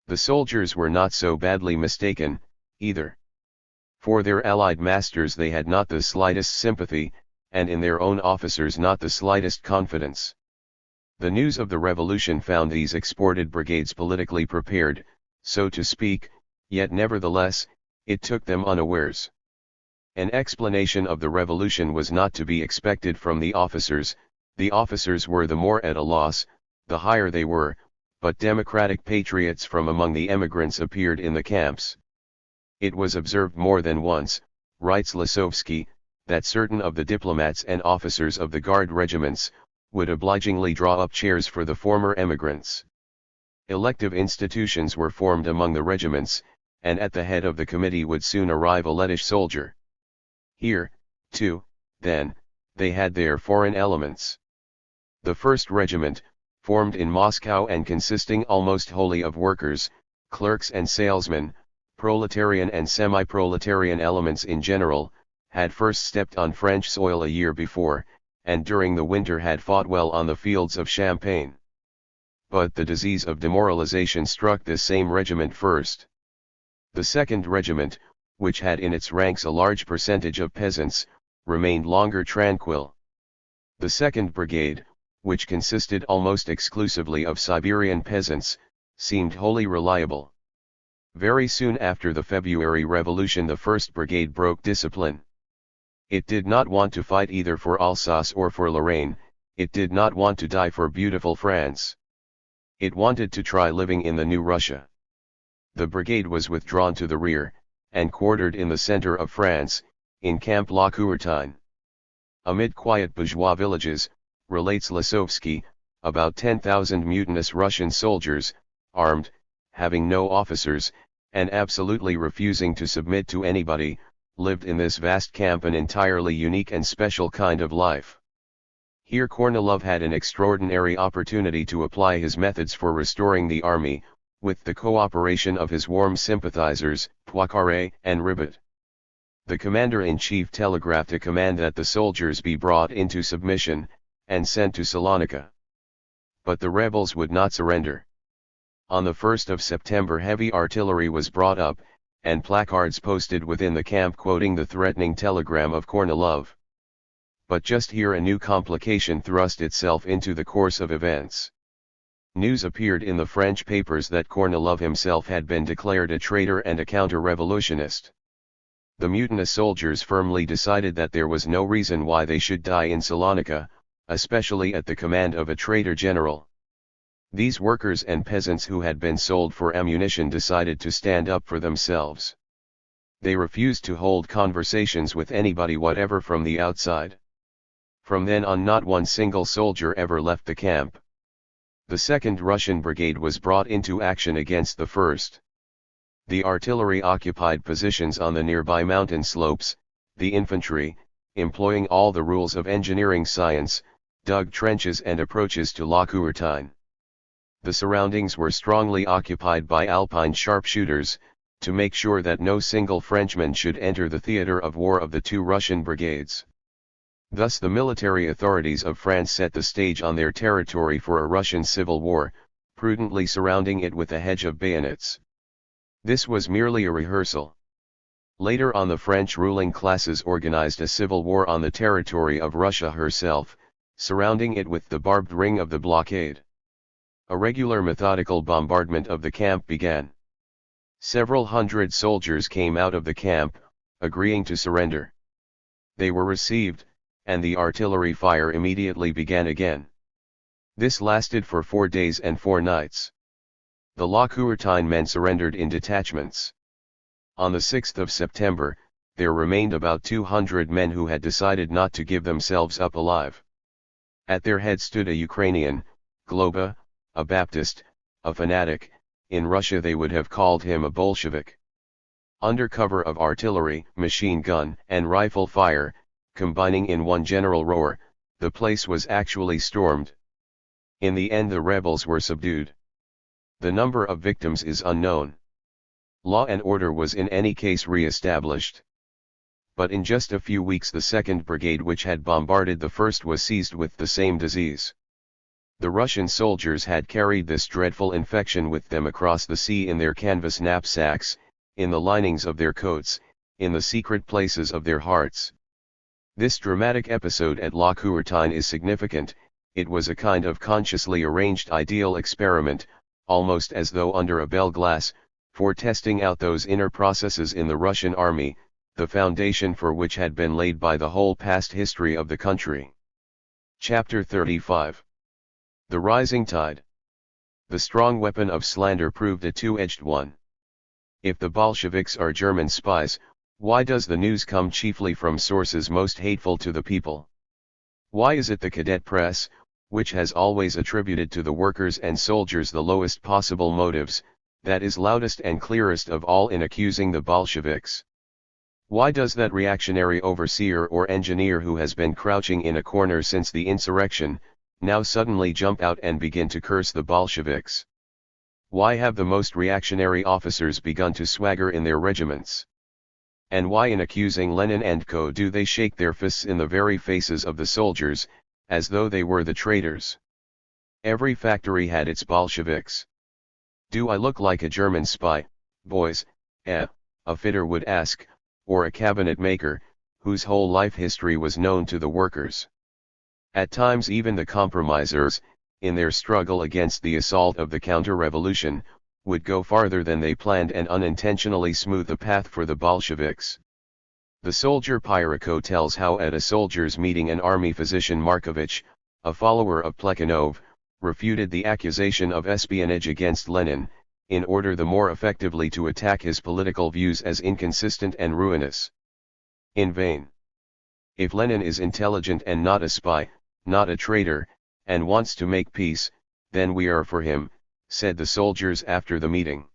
The soldiers were not so badly mistaken, either. For their allied masters they had not the slightest sympathy, and in their own officers not the slightest confidence. The news of the revolution found these exported brigades politically prepared, so to speak, yet nevertheless, It took them unawares. An explanation of the revolution was not to be expected from the officers were the more at a loss, the higher they were, but democratic patriots from among the emigrants appeared in the camps. It was observed more than once, writes Lisowski, that certain of the diplomats and officers of the guard regiments, would obligingly draw up chairs for the former emigrants. Elective institutions were formed among the regiments, and at the head of the committee would soon arrive a Lettish soldier. Here, too, then, they had their foreign elements. The 1st Regiment, formed in Moscow and consisting almost wholly of workers, clerks and salesmen, proletarian and semi-proletarian elements in general, had first stepped on French soil a year before, and during the winter had fought well on the fields of Champagne. But the disease of demoralization struck this same regiment first. The 2nd Regiment, which had in its ranks a large percentage of peasants, remained longer tranquil. The 2nd Brigade, which consisted almost exclusively of Siberian peasants, seemed wholly reliable. Very soon after the February Revolution the 1st Brigade broke discipline. It did not want to fight either for Alsace or for Lorraine, it did not want to die for beautiful France. It wanted to try living in the new Russia. The brigade was withdrawn to the rear, and quartered in the center of France, in Camp La Courtine. Amid quiet bourgeois villages, relates Lisowski, about 10,000 mutinous Russian soldiers, armed, having no officers, and absolutely refusing to submit to anybody, lived in this vast camp an entirely unique and special kind of life. Here Kornilov had an extraordinary opportunity to apply his methods for restoring the army, with the cooperation of his warm sympathizers, Poincaré and Ribot. The commander-in-chief telegraphed a command that the soldiers be brought into submission, and sent to Salonika. But the rebels would not surrender. On the 1st of September heavy artillery was brought up, and placards posted within the camp quoting the threatening telegram of Kornilov. But just here a new complication thrust itself into the course of events. News appeared in the French papers that Kornilov himself had been declared a traitor and a counter-revolutionist. The mutinous soldiers firmly decided that there was no reason why they should die in Salonika, especially at the command of a traitor general. These workers and peasants who had been sold for ammunition decided to stand up for themselves. They refused to hold conversations with anybody whatever from the outside. From then on not one single soldier ever left the camp. The 2nd Russian Brigade was brought into action against the 1st. The artillery occupied positions on the nearby mountain slopes, the infantry, employing all the rules of engineering science, dug trenches and approaches to La Courtine. The surroundings were strongly occupied by Alpine sharpshooters, to make sure that no single Frenchman should enter the theater of war of the 2 Russian brigades. Thus the military authorities of France set the stage on their territory for a Russian civil war, prudently surrounding it with a hedge of bayonets. This was merely a rehearsal. Later on the French ruling classes organized a civil war on the territory of Russia herself, surrounding it with the barbed ring of the blockade. A regular methodical bombardment of the camp began. Several hundred soldiers came out of the camp, agreeing to surrender. They were received, and the artillery fire immediately began again. This lasted for 4 days and 4 nights. The La Courtine men surrendered in detachments. On the 6th of September, there remained about 200 men who had decided not to give themselves up alive. At their head stood a Ukrainian, Globa, a Baptist, a fanatic. In Russia they would have called him a Bolshevik. Under cover of artillery, machine gun, and rifle fire, combining in one general roar, the place was actually stormed. In the end the rebels were subdued. The number of victims is unknown. Law and order was in any case re-established. But in just a few weeks the 2nd Brigade which had bombarded the 1st was seized with the same disease. The Russian soldiers had carried this dreadful infection with them across the sea in their canvas knapsacks, in the linings of their coats, in the secret places of their hearts. This dramatic episode at La Courtine is significant. It was a kind of consciously arranged ideal experiment, almost as though under a bell glass, for testing out those inner processes in the Russian army, the foundation for which had been laid by the whole past history of the country. Chapter 35. The Rising Tide. The strong weapon of slander proved a two-edged one. If the Bolsheviks are German spies, why does the news come chiefly from sources most hateful to the people? Why is it the cadet press, which has always attributed to the workers and soldiers the lowest possible motives, that is loudest and clearest of all in accusing the Bolsheviks? Why does that reactionary overseer or engineer who has been crouching in a corner since the insurrection, now suddenly jump out and begin to curse the Bolsheviks? Why have the most reactionary officers begun to swagger in their regiments? And why in accusing Lenin and co. do they shake their fists in the very faces of the soldiers, as though they were the traitors? Every factory had its Bolsheviks. Do I look like a German spy, boys, a fitter would ask, or a cabinet maker, whose whole life history was known to the workers? At times even the compromisers, in their struggle against the assault of the counter-revolution, would go farther than they planned and unintentionally smooth the path for the Bolsheviks. The soldier Pyriko tells how at a soldiers' meeting an army physician Markovich, a follower of Plekhanov, refuted the accusation of espionage against Lenin, in order the more effectively to attack his political views as inconsistent and ruinous. In vain. If Lenin is intelligent and not a spy, not a traitor, and wants to make peace, then we are for him, said the soldiers after the meeting.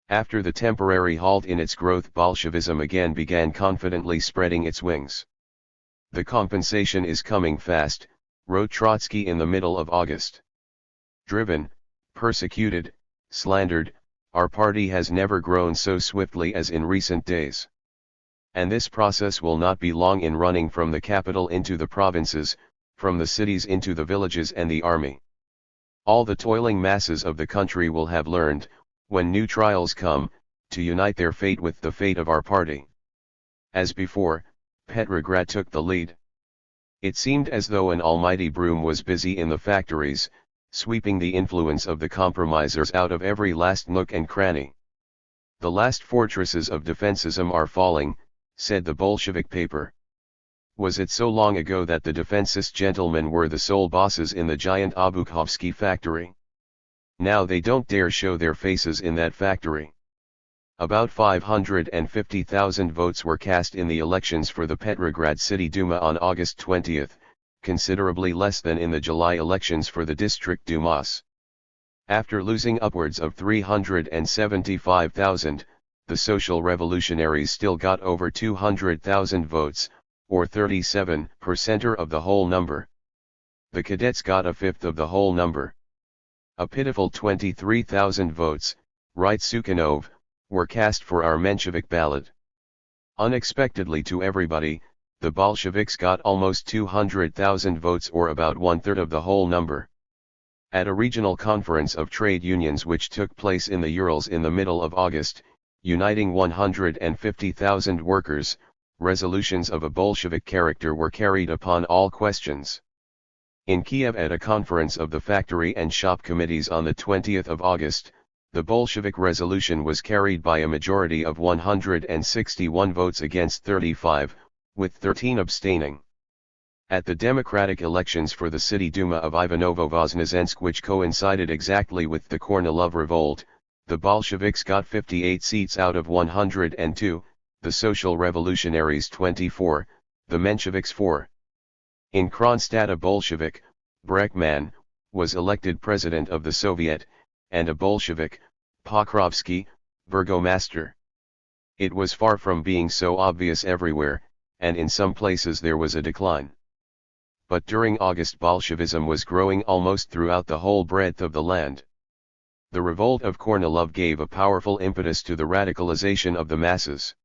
After the temporary halt in its growth, Bolshevism again began confidently spreading its wings. The compensation is coming fast, wrote Trotsky in the middle of August. Driven, persecuted, slandered, our party has never grown so swiftly as in recent days. And this process will not be long in running from the capital into the provinces, from the cities into the villages and the army. All the toiling masses of the country will have learned, when new trials come, to unite their fate with the fate of our party. As before, Petrograd took the lead. It seemed as though an almighty broom was busy in the factories, sweeping the influence of the compromisers out of every last nook and cranny. The last fortresses of defensism are falling, said the Bolshevik paper. Was it so long ago that the defensist gentlemen were the sole bosses in the giant Obukhovsky factory? Now they don't dare show their faces in that factory. About 550,000 votes were cast in the elections for the Petrograd City Duma on August 20, considerably less than in the July elections for the District Dumas. After losing upwards of 375,000, the Social Revolutionaries still got over 200,000 votes, or 37% of the whole number. The Cadets got a fifth of the whole number. A pitiful 23,000 votes, writes Sukhanov, were cast for our Menshevik ballot. Unexpectedly to everybody, the Bolsheviks got almost 200,000 votes, or about one-third of the whole number. At a regional conference of trade unions which took place in the Urals in the middle of August, uniting 150,000 workers, resolutions of a Bolshevik character were carried upon all questions. In Kiev at a conference of the factory and shop committees on the 20th of August, the Bolshevik resolution was carried by a majority of 161 votes against 35, with 13 abstaining. At the democratic elections for the City Duma of Ivanovo-Voznesensk, which coincided exactly with the Kornilov revolt, the Bolsheviks got 58 seats out of 102, the Social Revolutionaries 24, the Mensheviks 4. In Kronstadt a Bolshevik, Brekman, was elected president of the Soviet, and a Bolshevik, Pokrovsky, burgomaster. It was far from being so obvious everywhere, and in some places there was a decline. But during August Bolshevism was growing almost throughout the whole breadth of the land. The revolt of Kornilov gave a powerful impetus to the radicalization of the masses.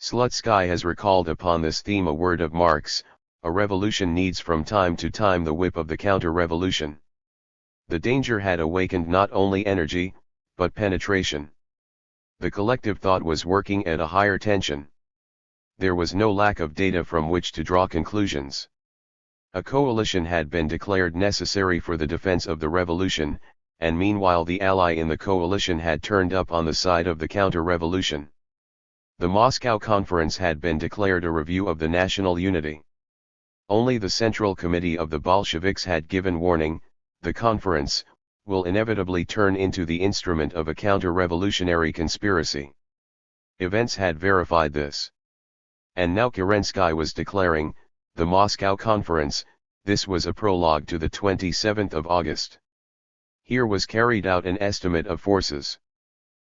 Slutsky has recalled upon this theme a word of Marx: a revolution needs from time to time the whip of the counter-revolution. The danger had awakened not only energy, but penetration. The collective thought was working at a higher tension. There was no lack of data from which to draw conclusions. A coalition had been declared necessary for the defense of the revolution, and meanwhile the ally in the coalition had turned up on the side of the counter-revolution. The Moscow Conference had been declared a review of the national unity. Only the Central Committee of the Bolsheviks had given warning: the conference will inevitably turn into the instrument of a counter-revolutionary conspiracy. Events had verified this. And now Kerensky was declaring, the Moscow Conference, this was a prologue to the 27th of August. Here was carried out an estimate of forces.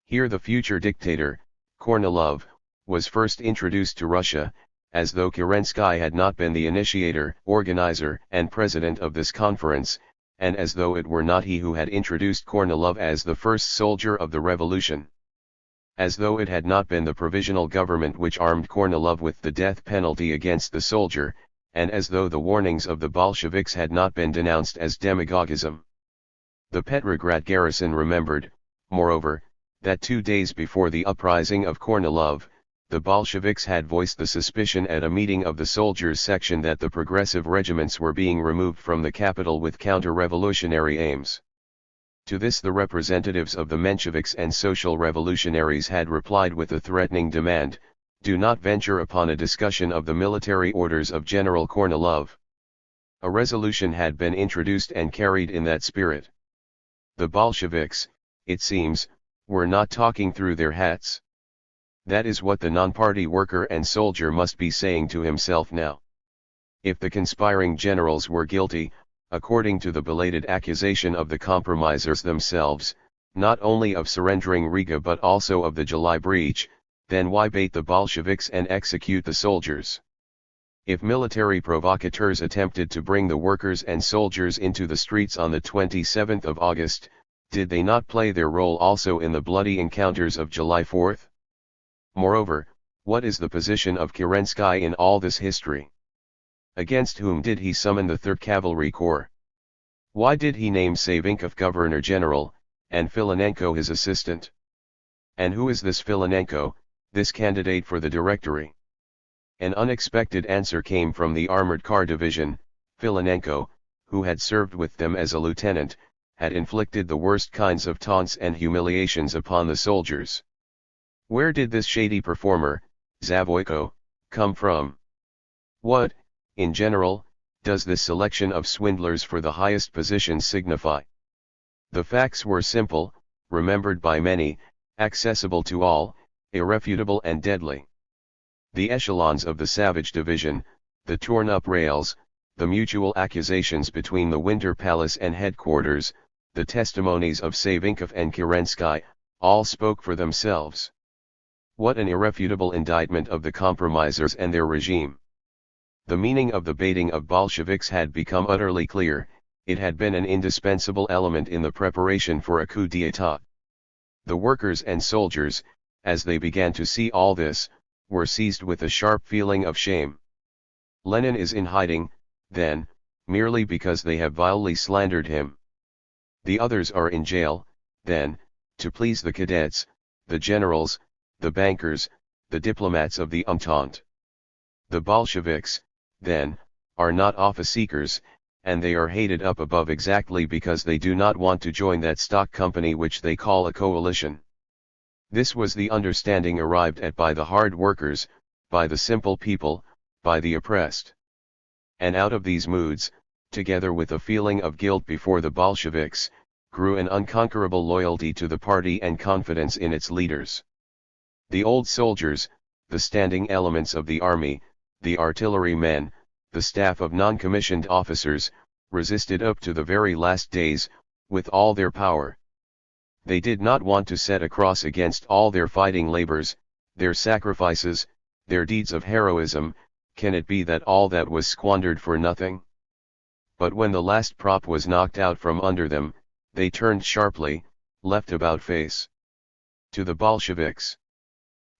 Here the future dictator, Kornilov, was first introduced to Russia, as though Kerensky had not been the initiator, organizer, and president of this conference, and as though it were not he who had introduced Kornilov as the first soldier of the revolution. As though it had not been the provisional government which armed Kornilov with the death penalty against the soldier, and as though the warnings of the Bolsheviks had not been denounced as demagogism. The Petrograd garrison remembered, moreover, that 2 days before the uprising of Kornilov, the Bolsheviks had voiced the suspicion at a meeting of the soldiers' section that the progressive regiments were being removed from the capital with counter-revolutionary aims. To this the representatives of the Mensheviks and social revolutionaries had replied with a threatening demand: do not venture upon a discussion of the military orders of General Kornilov. A resolution had been introduced and carried in that spirit. The Bolsheviks, it seems, were not talking through their hats. That is what the non-party worker and soldier must be saying to himself now. If the conspiring generals were guilty, according to the belated accusation of the compromisers themselves, not only of surrendering Riga but also of the July breach, then why bait the Bolsheviks and execute the soldiers? If military provocateurs attempted to bring the workers and soldiers into the streets on the 27th of August, did they not play their role also in the bloody encounters of July 4th? Moreover, what is the position of Kerensky in all this history? Against whom did he summon the 3rd Cavalry Corps? Why did he name Savinkov governor-general, and Filanenko his assistant? And who is this Filanenko, this candidate for the Directory? An unexpected answer came from the Armored Car Division. Filanenko, who had served with them as a lieutenant, had inflicted the worst kinds of taunts and humiliations upon the soldiers. Where did this shady performer, Zavoyko, come from? What, in general, does this selection of swindlers for the highest positions signify? The facts were simple, remembered by many, accessible to all, irrefutable and deadly. The echelons of the Savage Division, the torn-up rails, the mutual accusations between the Winter Palace and headquarters, the testimonies of Savinkov and Kerensky, all spoke for themselves. What an irrefutable indictment of the compromisers and their regime. The meaning of the baiting of Bolsheviks had become utterly clear. It had been an indispensable element in the preparation for a coup d'état. The workers and soldiers, as they began to see all this, were seized with a sharp feeling of shame. Lenin is in hiding, then, merely because they have vilely slandered him. The others are in jail, then, to please the cadets, the generals, the bankers, the diplomats of the Entente. The Bolsheviks, then, are not office-seekers, and they are hated up above exactly because they do not want to join that stock company which they call a coalition. This was the understanding arrived at by the hard workers, by the simple people, by the oppressed. And out of these moods, together with a feeling of guilt before the Bolsheviks, grew an unconquerable loyalty to the party and confidence in its leaders. The old soldiers, the standing elements of the army, the artillerymen, the staff of non-commissioned officers, resisted up to the very last days, with all their power. They did not want to set a cross against all their fighting labors, their sacrifices, their deeds of heroism. Can it be that all that was squandered for nothing? But when the last prop was knocked out from under them, they turned sharply, left about face to the Bolsheviks.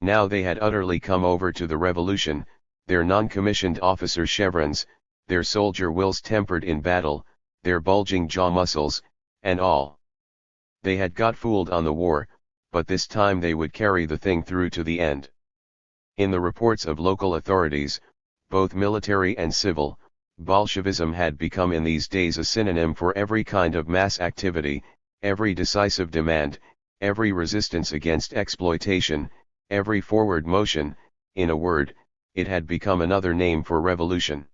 Now they had utterly come over to the revolution, their non-commissioned officer chevrons, their soldier wills tempered in battle, their bulging jaw muscles, and all. They had got fooled on the war, but this time they would carry the thing through to the end. In the reports of local authorities, both military and civil, Bolshevism had become in these days a synonym for every kind of mass activity, every decisive demand, every resistance against exploitation, every forward motion, in a word, it had become another name for revolution.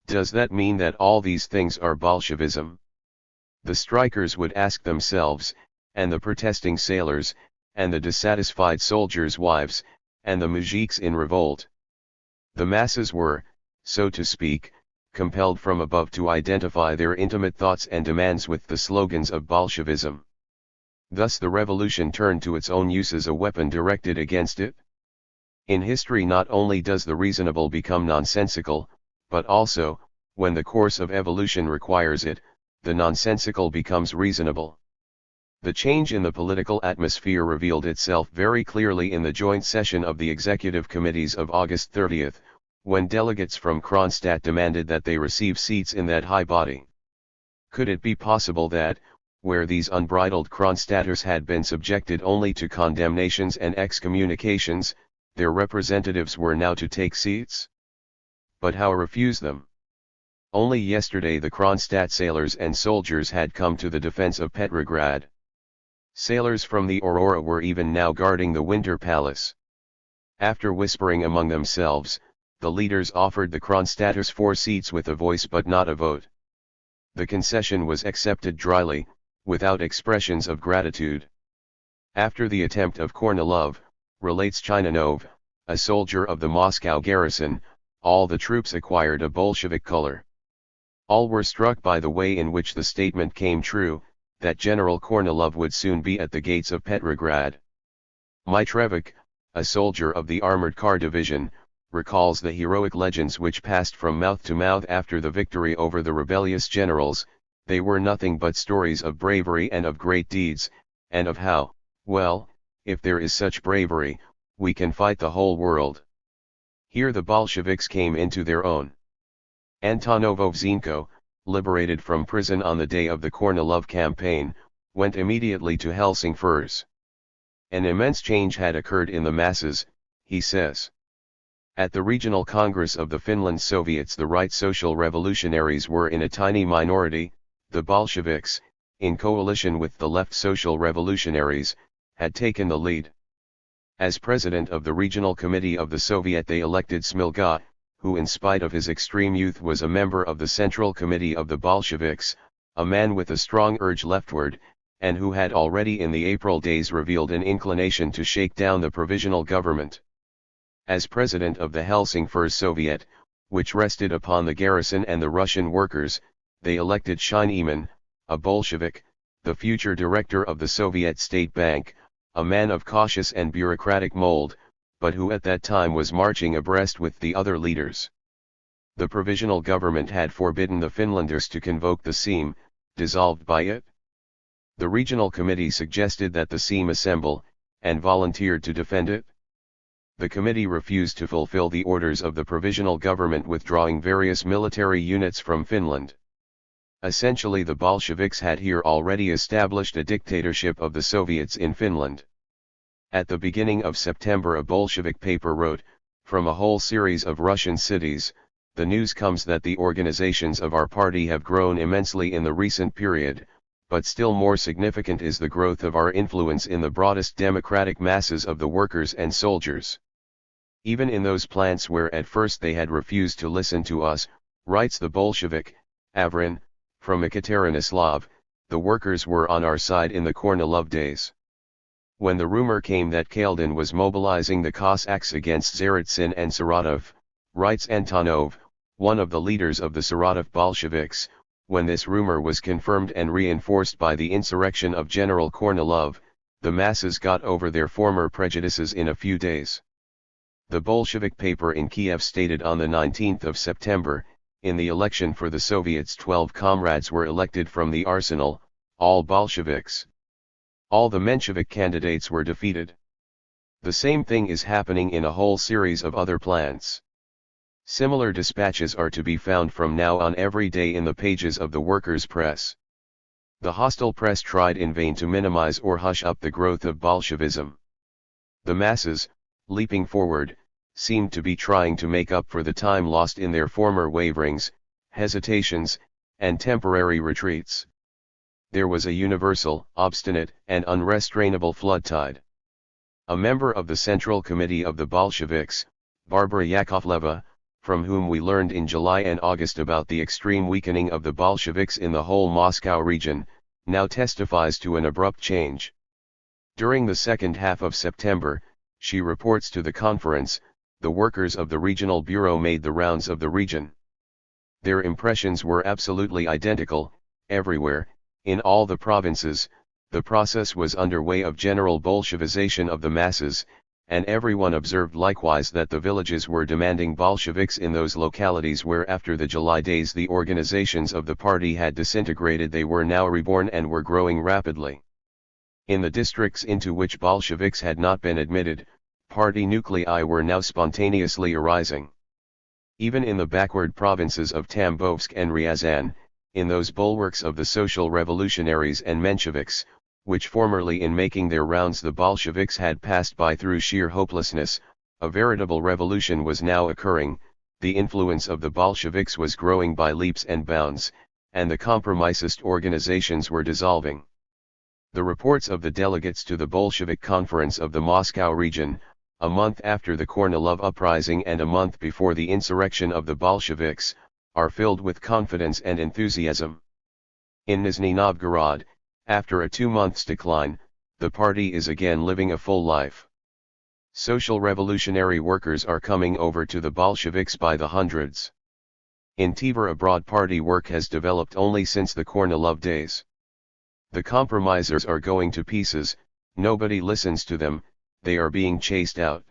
Does that mean that all these things are Bolshevism? The strikers would ask themselves, and the protesting sailors, and the dissatisfied soldiers' wives, and the mujiks in revolt. The masses were, so to speak, compelled from above to identify their intimate thoughts and demands with the slogans of Bolshevism. Thus the revolution turned to its own use as a weapon directed against it. In history not only does the reasonable become nonsensical, but also, when the course of evolution requires it, the nonsensical becomes reasonable. The change in the political atmosphere revealed itself very clearly in the joint session of the executive committees of August 30, when delegates from Kronstadt demanded that they receive seats in that high body. Could it be possible that, where these unbridled Kronstadters had been subjected only to condemnations and excommunications, their representatives were now to take seats? But how refuse them? Only yesterday the Kronstadt sailors and soldiers had come to the defense of Petrograd. Sailors from the Aurora were even now guarding the Winter Palace. After whispering among themselves, the leaders offered the Kronstadters 4 seats with a voice but not a vote. The concession was accepted dryly, without expressions of gratitude. After the attempt of Kornilov, relates Chinanov, a soldier of the Moscow garrison, all the troops acquired a Bolshevik color. All were struck by the way in which the statement came true, that General Kornilov would soon be at the gates of Petrograd. Mitrevich, a soldier of the Armored Car Division, recalls the heroic legends which passed from mouth to mouth after the victory over the rebellious generals. They were nothing but stories of bravery and of great deeds, and of how, well, if there is such bravery, we can fight the whole world. Here the Bolsheviks came into their own. Antonov Ovzhenko, liberated from prison on the day of the Kornilov campaign, went immediately to Helsingfors. An immense change had occurred in the masses, he says. At the regional congress of the Finland Soviets the right social revolutionaries were in a tiny minority. The Bolsheviks, in coalition with the left social revolutionaries, had taken the lead. As president of the regional committee of the Soviet they elected Smilga, who in spite of his extreme youth was a member of the Central Committee of the Bolsheviks, a man with a strong urge leftward, and who had already in the April days revealed an inclination to shake down the provisional government. As president of the Helsingfors Soviet, which rested upon the garrison and the Russian workers, they elected Scheinemann, a Bolshevik, the future director of the Soviet State Bank, a man of cautious and bureaucratic mold, but who at that time was marching abreast with the other leaders. The provisional government had forbidden the Finlanders to convoke the Sejm, dissolved by it. The regional committee suggested that the Sejm assemble, and volunteered to defend it. The committee refused to fulfill the orders of the provisional government withdrawing various military units from Finland. Essentially the Bolsheviks had here already established a dictatorship of the Soviets in Finland. At the beginning of September a Bolshevik paper wrote, from a whole series of Russian cities, the news comes that the organizations of our party have grown immensely in the recent period, but still more significant is the growth of our influence in the broadest democratic masses of the workers and soldiers. Even in those plants where at first they had refused to listen to us, writes the Bolshevik, Avrin, from Ekaterinoslav, the workers were on our side in the Kornilov days. When the rumor came that Kaldin was mobilizing the Cossacks against Tsaritsyn and Saratov, writes Antonov, one of the leaders of the Saratov Bolsheviks, when this rumor was confirmed and reinforced by the insurrection of General Kornilov, the masses got over their former prejudices in a few days. The Bolshevik paper in Kiev stated on the 19th of September, in the election for the Soviets 12 comrades were elected from the arsenal, all Bolsheviks. All the Menshevik candidates were defeated. The same thing is happening in a whole series of other plants. Similar dispatches are to be found from now on every day in the pages of the workers' press. The hostile press tried in vain to minimize or hush up the growth of Bolshevism. The masses, leaping forward, seemed to be trying to make up for the time lost in their former waverings, hesitations, and temporary retreats. there was a universal, obstinate, and unrestrainable flood tide. A member of the Central Committee of the Bolsheviks, Barbara Yakovleva, from whom we learned in July and August about the extreme weakening of the Bolsheviks in the whole Moscow region, now testifies to an abrupt change. During the second half of September, she reports to the conference, the workers of the regional bureau made the rounds of the region. Their impressions were absolutely identical. Everywhere, in all the provinces, the process was underway of general Bolshevization of the masses, and everyone observed likewise that the villages were demanding Bolsheviks in those localities where after the July days the organizations of the party had disintegrated. They were now reborn and were growing rapidly. In the districts into which Bolsheviks had not been admitted, party nuclei were now spontaneously arising. Even in the backward provinces of Tambovsk and Ryazan, in those bulwarks of the social revolutionaries and Mensheviks, which formerly in making their rounds the Bolsheviks had passed by through sheer hopelessness, a veritable revolution was now occurring. The influence of the Bolsheviks was growing by leaps and bounds, and the compromisist organizations were dissolving. The reports of the delegates to the Bolshevik Conference of the Moscow region, a month after the Kornilov uprising and a month before the insurrection of the Bolsheviks, are filled with confidence and enthusiasm. In Nizhny Novgorod, after a 2 months decline, the party is again living a full life. Social revolutionary workers are coming over to the Bolsheviks by the hundreds. In Tver abroad party work has developed only since the Kornilov days. The compromisers are going to pieces, nobody listens to them, they are being chased out.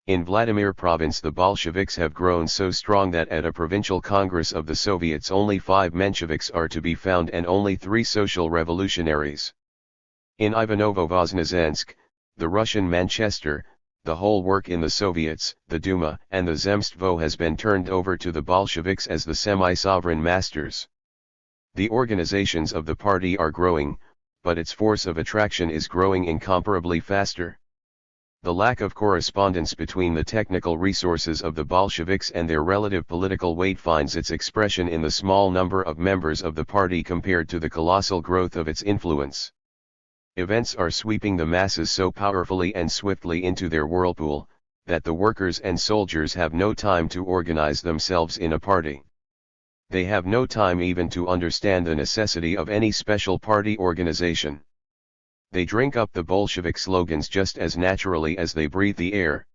In Vladimir province the Bolsheviks have grown so strong that at a provincial congress of the Soviets only 5 Mensheviks are to be found and only 3 social revolutionaries. In Ivanovo-Voznesensk, the Russian Manchester, the whole work in the Soviets, the Duma and the Zemstvo has been turned over to the Bolsheviks as the semi-sovereign masters. The organizations of the party are growing, but its force of attraction is growing incomparably faster. The lack of correspondence between the technical resources of the Bolsheviks and their relative political weight finds its expression in the small number of members of the party compared to the colossal growth of its influence. Events are sweeping the masses so powerfully and swiftly into their whirlpool, that the workers and soldiers have no time to organize themselves in a party. They have no time even to understand the necessity of any special party organization. They drink up the Bolshevik slogans just as naturally as they breathe the air.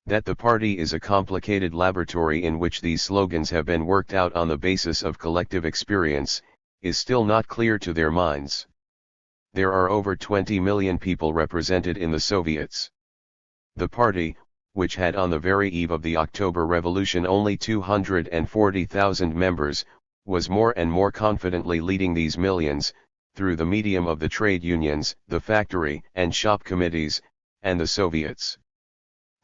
That the party is a complicated laboratory in which these slogans have been worked out on the basis of collective experience, is still not clear to their minds. There are over 20 million people represented in the Soviets. The party, which had on the very eve of the October Revolution only 240,000 members, was more and more confidently leading these millions, through the medium of the trade unions, the factory and shop committees, and the Soviets.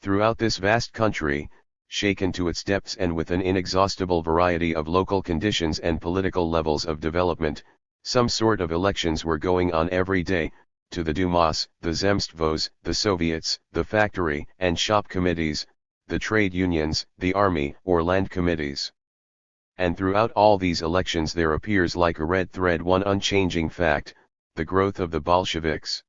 Throughout this vast country, shaken to its depths and with an inexhaustible variety of local conditions and political levels of development, some sort of elections were going on every day, to the Dumas, the Zemstvos, the Soviets, the factory and shop committees, the trade unions, the army or land committees. And throughout all these elections there appears like a red thread one unchanging fact, the growth of the Bolsheviks.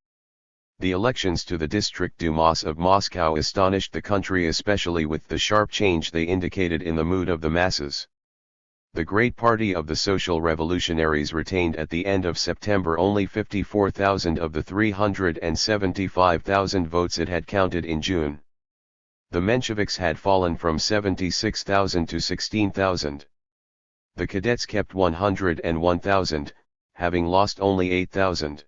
The elections to the District Dumas of Moscow astonished the country especially with the sharp change they indicated in the mood of the masses. The great party of the social revolutionaries retained at the end of September only 54,000 of the 375,000 votes it had counted in June. The Mensheviks had fallen from 76,000 to 16,000. The cadets kept 101,000, having lost only 8,000.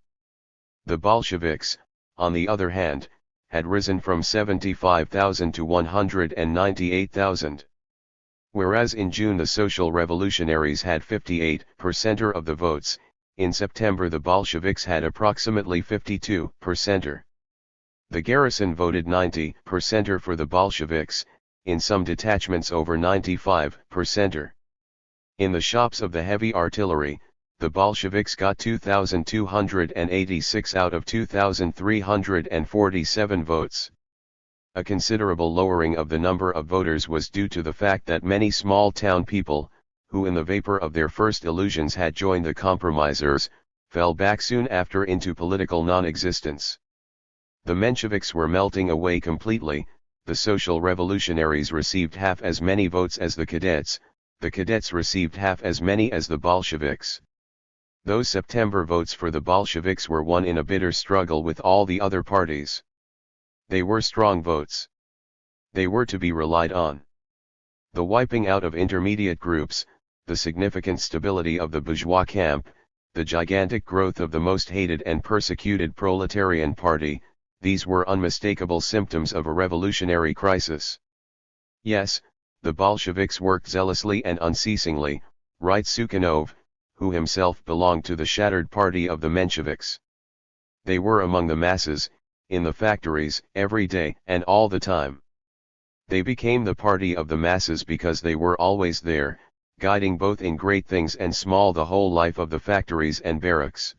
The Bolsheviks, on the other hand, had risen from 75,000 to 198,000. Whereas in June the social revolutionaries had 58% of the votes, in September the Bolsheviks had approximately 52%. The garrison voted 90% for the Bolsheviks, in some detachments over 95%. In the shops of the heavy artillery, the Bolsheviks got 2,286 out of 2,347 votes. A considerable lowering of the number of voters was due to the fact that many small-town people, who in the vapor of their first illusions had joined the compromisers, fell back soon after into political non-existence. The Mensheviks were melting away completely. The social revolutionaries received half as many votes as the cadets received half as many as the Bolsheviks. Those September votes for the Bolsheviks were won in a bitter struggle with all the other parties. They were strong votes. They were to be relied on. The wiping out of intermediate groups, the significant stability of the bourgeois camp, the gigantic growth of the most hated and persecuted proletarian party, these were unmistakable symptoms of a revolutionary crisis. Yes, the Bolsheviks worked zealously and unceasingly, writes Sukhanov, who himself belonged to the shattered party of the Mensheviks. They were among the masses, in the factories, every day and all the time. They became the party of the masses because they were always there, guiding both in great things and small the whole life of the factories and barracks.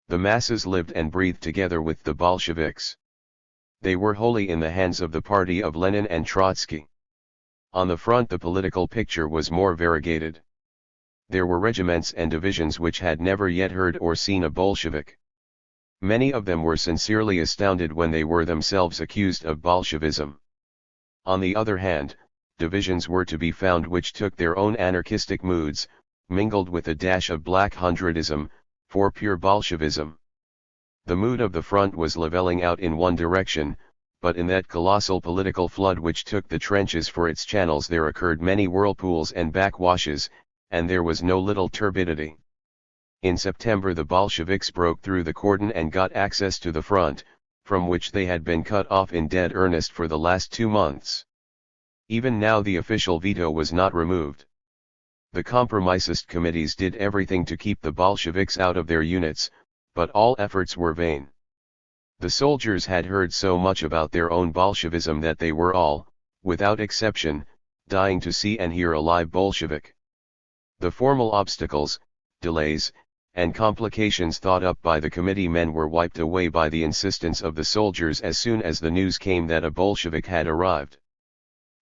The masses lived and breathed together with the Bolsheviks. They were wholly in the hands of the party of Lenin and Trotsky. On the front the political picture was more variegated. There were regiments and divisions which had never yet heard or seen a Bolshevik. Many of them were sincerely astounded when they were themselves accused of Bolshevism. On the other hand, divisions were to be found which took their own anarchistic moods, mingled with a dash of Black Hundredism, for pure Bolshevism. The mood of the front was leveling out in one direction, but in that colossal political flood which took the trenches for its channels there occurred many whirlpools and backwashes, and there was no little turbidity. In September the Bolsheviks broke through the cordon and got access to the front, from which they had been cut off in dead earnest for the last 2 months. Even now the official veto was not removed. The compromisist committees did everything to keep the Bolsheviks out of their units, but all efforts were vain. The soldiers had heard so much about their own Bolshevism that they were all, without exception, dying to see and hear a live Bolshevik. The formal obstacles, delays, and complications thought up by the committee men were wiped away by the insistence of the soldiers as soon as the news came that a Bolshevik had arrived.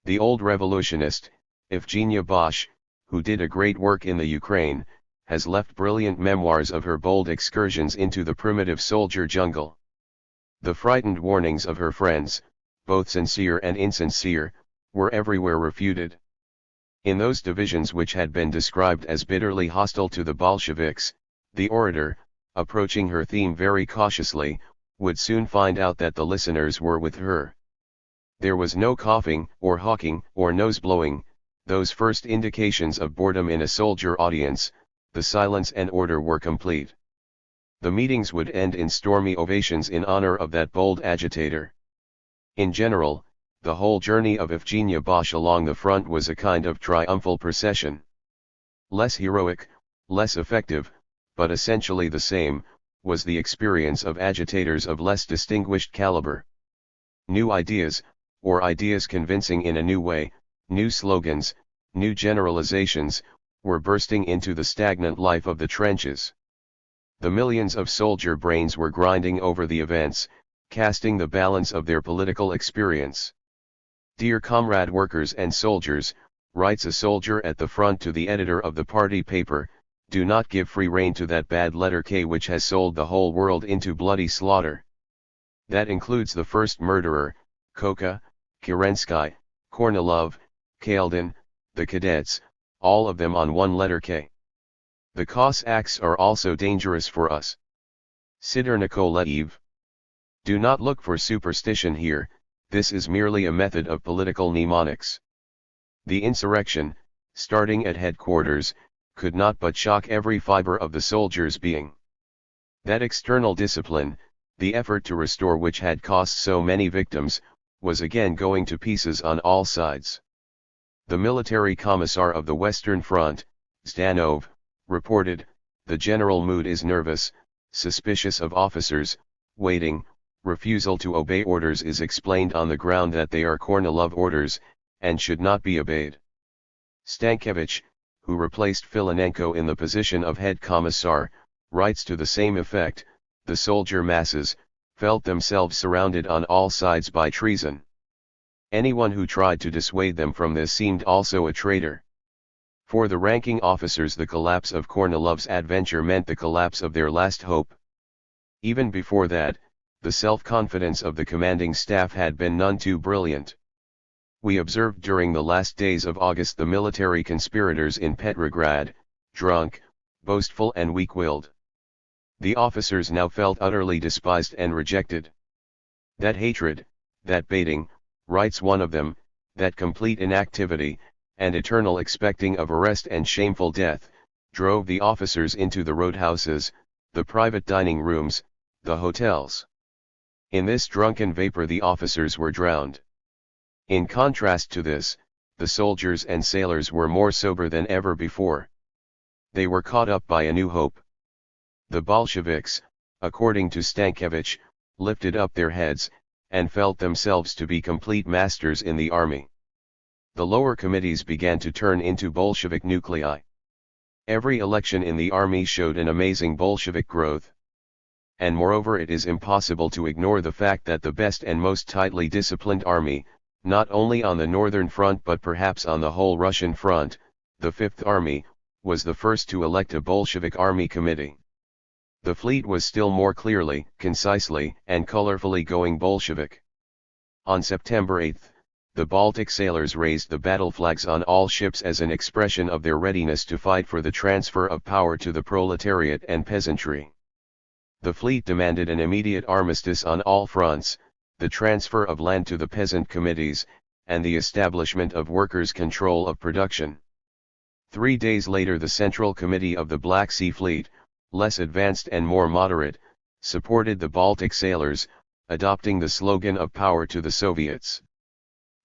The old revolutionist, Evgenia Bosch, who did a great work in the Ukraine, has left brilliant memoirs of her bold excursions into the primitive soldier jungle. The frightened warnings of her friends, both sincere and insincere, were everywhere refuted. In those divisions which had been described as bitterly hostile to the Bolsheviks, the orator, approaching her theme very cautiously, would soon find out that the listeners were with her. There was no coughing, or hawking, or nose-blowing, those first indications of boredom in a soldier audience. The silence and order were complete. The meetings would end in stormy ovations in honor of that bold agitator. In general, the whole journey of Evgenia Bosch along the front was a kind of triumphal procession. Less heroic, less effective, but essentially the same, was the experience of agitators of less distinguished caliber. New ideas, or ideas convincing in a new way, new slogans, new generalizations, were bursting into the stagnant life of the trenches. The millions of soldier brains were grinding over the events, casting the balance of their political experience. Dear comrade workers and soldiers, writes a soldier at the front to the editor of the party paper, do not give free rein to that bad letter K which has sold the whole world into bloody slaughter. That includes the first murderer, Koka, Kerensky, Kornilov, Kaldin, the cadets, all of them on one letter K. The Cossacks are also dangerous for us. Sidor Nikolaev. Do not look for superstition here, this is merely a method of political mnemonics. The insurrection, starting at headquarters, could not but shock every fiber of the soldier's being. That external discipline, the effort to restore which had cost so many victims, was again going to pieces on all sides. The military commissar of the Western Front, Zdanov, reported, the general mood is nervous, suspicious of officers, waiting, refusal to obey orders is explained on the ground that they are Kornilov orders, and should not be obeyed. Stankiewicz, who replaced Filinenko in the position of head commissar, writes to the same effect, the soldier masses, felt themselves surrounded on all sides by treason. Anyone who tried to dissuade them from this seemed also a traitor. For the ranking officers, the collapse of Kornilov's adventure meant the collapse of their last hope. Even before that, the self-confidence of the commanding staff had been none too brilliant. We observed during the last days of August the military conspirators in Petrograd, drunk, boastful and weak-willed. The officers now felt utterly despised and rejected. That hatred, that baiting, writes one of them, that complete inactivity, and eternal expecting of arrest and shameful death, drove the officers into the roadhouses, the private dining rooms, the hotels. In this drunken vapor the officers were drowned. In contrast to this, the soldiers and sailors were more sober than ever before. They were caught up by a new hope. The Bolsheviks, according to Stankiewicz, lifted up their heads, and felt themselves to be complete masters in the army. The lower committees began to turn into Bolshevik nuclei. Every election in the army showed an amazing Bolshevik growth. And moreover, it is impossible to ignore the fact that the best and most tightly disciplined army, not only on the northern front but perhaps on the whole Russian front, the Fifth Army, was the first to elect a Bolshevik army committee. The fleet was still more clearly, concisely, and colorfully going Bolshevik. On September 8, the Baltic sailors raised the battle flags on all ships as an expression of their readiness to fight for the transfer of power to the proletariat and peasantry. The fleet demanded an immediate armistice on all fronts, the transfer of land to the peasant committees, and the establishment of workers' control of production. 3 days later the Central Committee of the Black Sea Fleet, less advanced and more moderate, supported the Baltic sailors, adopting the slogan of power to the Soviets.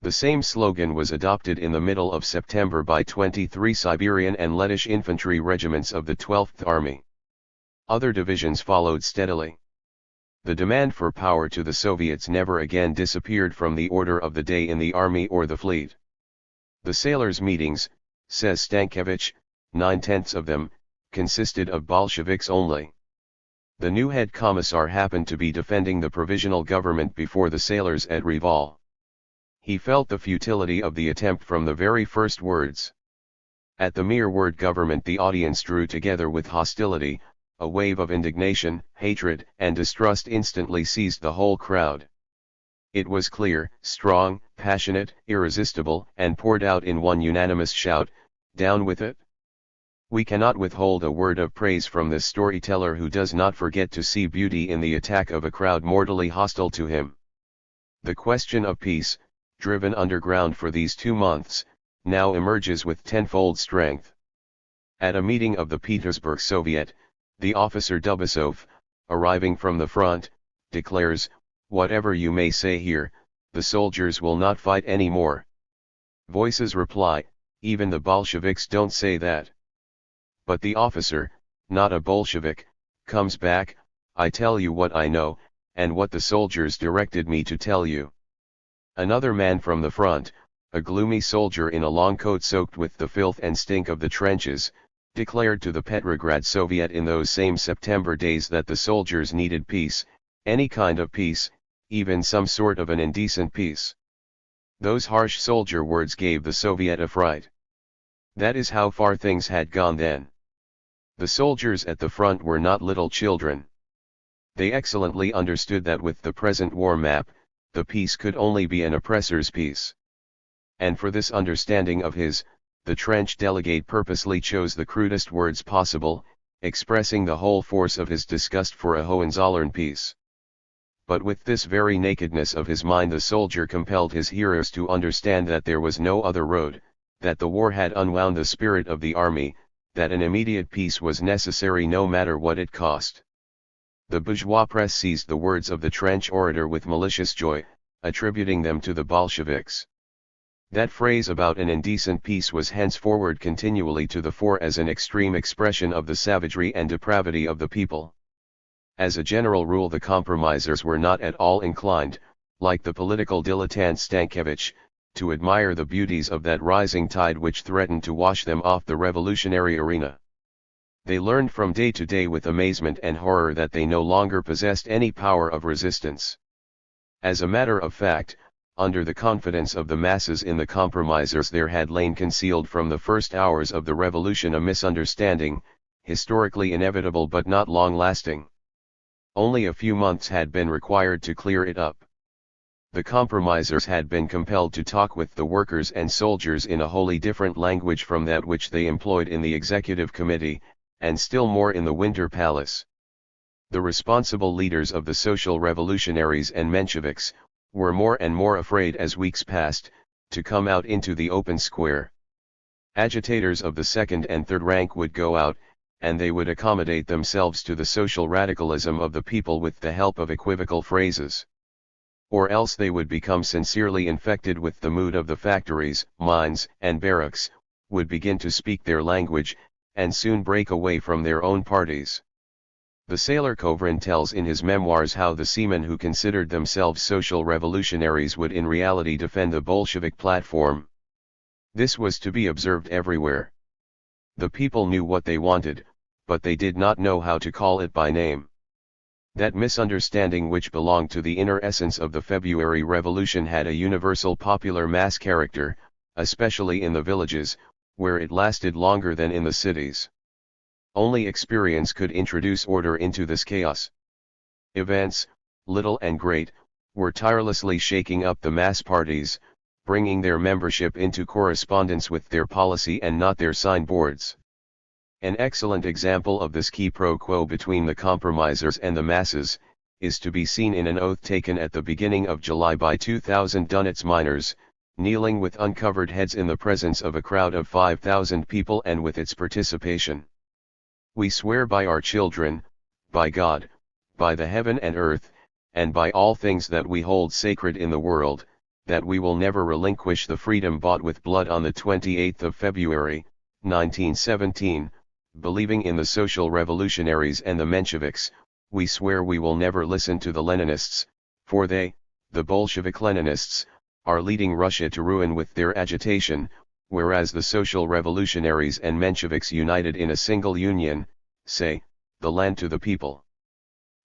The same slogan was adopted in the middle of September by 23 Siberian and Lettish infantry regiments of the 12th Army. Other divisions followed steadily. The demand for power to the Soviets never again disappeared from the order of the day in the army or the fleet. The sailors' meetings, says Stankiewicz, 9/10 of them, consisted of Bolsheviks only. The new head commissar happened to be defending the provisional government before the sailors at Reval. He felt the futility of the attempt from the very first words. At the mere word government the audience drew together with hostility, a wave of indignation, hatred, and distrust instantly seized the whole crowd. It was clear, strong, passionate, irresistible, and poured out in one unanimous shout, "Down with it!" We cannot withhold a word of praise from this storyteller who does not forget to see beauty in the attack of a crowd mortally hostile to him. The question of peace, driven underground for these 2 months, now emerges with tenfold strength. At a meeting of the Petersburg Soviet, the officer Dubasov, arriving from the front, declares, "Whatever you may say here, the soldiers will not fight any more." Voices reply, "Even the Bolsheviks don't say that." But the officer, not a Bolshevik, comes back, "I tell you what I know, and what the soldiers directed me to tell you." Another man from the front, a gloomy soldier in a long coat soaked with the filth and stink of the trenches, declared to the Petrograd Soviet in those same September days that the soldiers needed peace, any kind of peace, even some sort of an indecent peace. Those harsh soldier words gave the Soviet a fright. That is how far things had gone then. The soldiers at the front were not little children. They excellently understood that with the present war map, the peace could only be an oppressor's peace. And for this understanding of his, the trench delegate purposely chose the crudest words possible, expressing the whole force of his disgust for a Hohenzollern peace. But with this very nakedness of his mind the soldier compelled his hearers to understand that there was no other road, that the war had unwound the spirit of the army, that an immediate peace was necessary no matter what it cost. The bourgeois press seized the words of the trench orator with malicious joy, attributing them to the Bolsheviks. That phrase about an indecent peace was henceforward continually to the fore as an extreme expression of the savagery and depravity of the people. As a general rule the compromisers were not at all inclined, like the political dilettante Stankiewicz, to admire the beauties of that rising tide which threatened to wash them off the revolutionary arena. They learned from day to day with amazement and horror that they no longer possessed any power of resistance. As a matter of fact, under the confidence of the masses in the compromisers, there had lain concealed from the first hours of the revolution a misunderstanding, historically inevitable but not long-lasting. Only a few months had been required to clear it up. The compromisers had been compelled to talk with the workers and soldiers in a wholly different language from that which they employed in the executive committee, and still more in the Winter Palace. The responsible leaders of the social revolutionaries and Mensheviks were more and more afraid as weeks passed, to come out into the open square. Agitators of the second and third rank would go out, and they would accommodate themselves to the social radicalism of the people with the help of equivocal phrases. Or else they would become sincerely infected with the mood of the factories, mines, and barracks, would begin to speak their language, and soon break away from their own parties. The sailor Kovrin tells in his memoirs how the seamen who considered themselves social revolutionaries would in reality defend the Bolshevik platform. This was to be observed everywhere. The people knew what they wanted, but they did not know how to call it by name. That misunderstanding which belonged to the inner essence of the February Revolution had a universal popular mass character, especially in the villages, where it lasted longer than in the cities. Only experience could introduce order into this chaos. Events, little and great, were tirelessly shaking up the mass parties, bringing their membership into correspondence with their policy and not their signboards. An excellent example of this quiproquo between the compromisers and the masses is to be seen in an oath taken at the beginning of July by 2,000 Donetsk miners, kneeling with uncovered heads in the presence of a crowd of 5,000 people and with its participation. We swear by our children, by God, by the heaven and earth, and by all things that we hold sacred in the world, that we will never relinquish the freedom bought with blood on the 28th of February, 1917, believing in the social revolutionaries and the Mensheviks. We swear we will never listen to the Leninists, for they, the Bolshevik Leninists, are leading Russia to ruin with their agitation, whereas the social revolutionaries and Mensheviks united in a single union, say, the land to the people.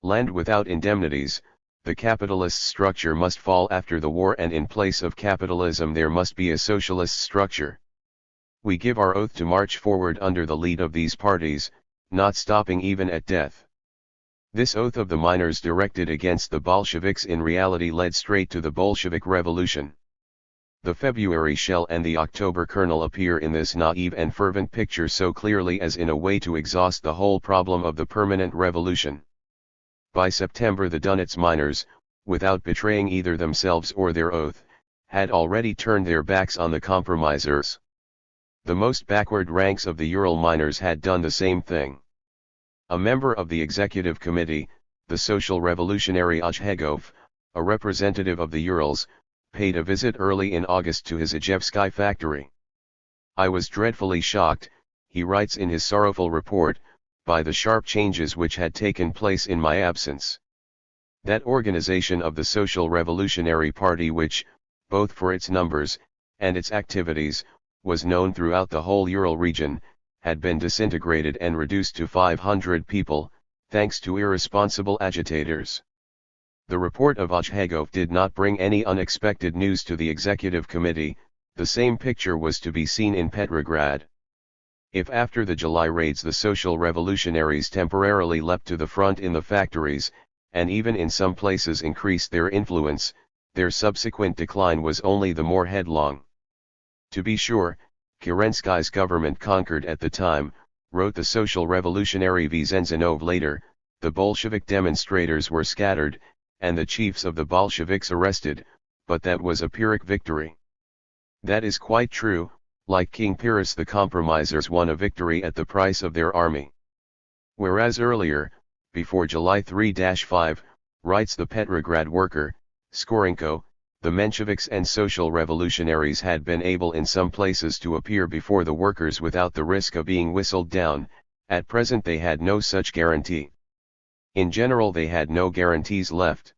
Land without indemnities, the capitalist structure must fall after the war, and in place of capitalism there must be a socialist structure. We give our oath to march forward under the lead of these parties, not stopping even at death. This oath of the miners directed against the Bolsheviks in reality led straight to the Bolshevik Revolution. The February shell and the October kernel appear in this naive and fervent picture so clearly as in a way to exhaust the whole problem of the permanent revolution. By September the Donetsk miners, without betraying either themselves or their oath, had already turned their backs on the compromisers. The most backward ranks of the Ural miners had done the same thing. A member of the executive committee, the social revolutionary Ojhegov, a representative of the Urals, paid a visit early in August to his Ijevsky factory. I was dreadfully shocked, he writes in his sorrowful report, by the sharp changes which had taken place in my absence. That organization of the Social Revolutionary Party which, both for its numbers, and its activities, was known throughout the whole Ural region, had been disintegrated and reduced to 500 people, thanks to irresponsible agitators. The report of Ojhegov did not bring any unexpected news to the executive committee. The same picture was to be seen in Petrograd. If after the July raids the social revolutionaries temporarily leapt to the front in the factories, and even in some places increased their influence, their subsequent decline was only the more headlong. To be sure, Kerensky's government conquered at the time, wrote the social revolutionary Vizenzanov later, the Bolshevik demonstrators were scattered, and the chiefs of the Bolsheviks arrested, but that was a Pyrrhic victory. That is quite true, like King Pyrrhus the compromisers won a victory at the price of their army. Whereas earlier, before July 3-5, writes the Petrograd worker, Skorenko, the Mensheviks and social revolutionaries had been able in some places to appear before the workers without the risk of being whistled down. At present they had no such guarantee. In general they had no guarantees left.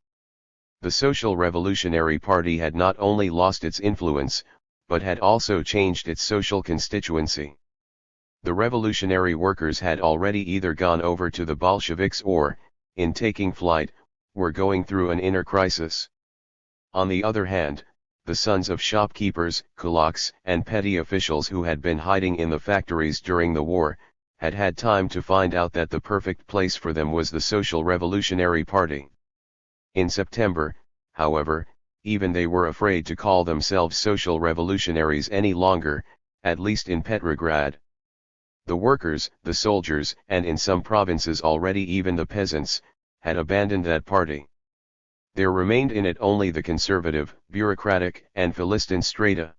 The Social Revolutionary Party had not only lost its influence, but had also changed its social constituency. The revolutionary workers had already either gone over to the Bolsheviks or, in taking flight, were going through an inner crisis. On the other hand, the sons of shopkeepers, kulaks, and petty officials who had been hiding in the factories during the war, had had time to find out that the perfect place for them was the Social Revolutionary Party. In September, however, even they were afraid to call themselves social revolutionaries any longer, at least in Petrograd. The workers, the soldiers, and in some provinces already even the peasants, had abandoned that party. There remained in it only the conservative, bureaucratic, and Philistine strata.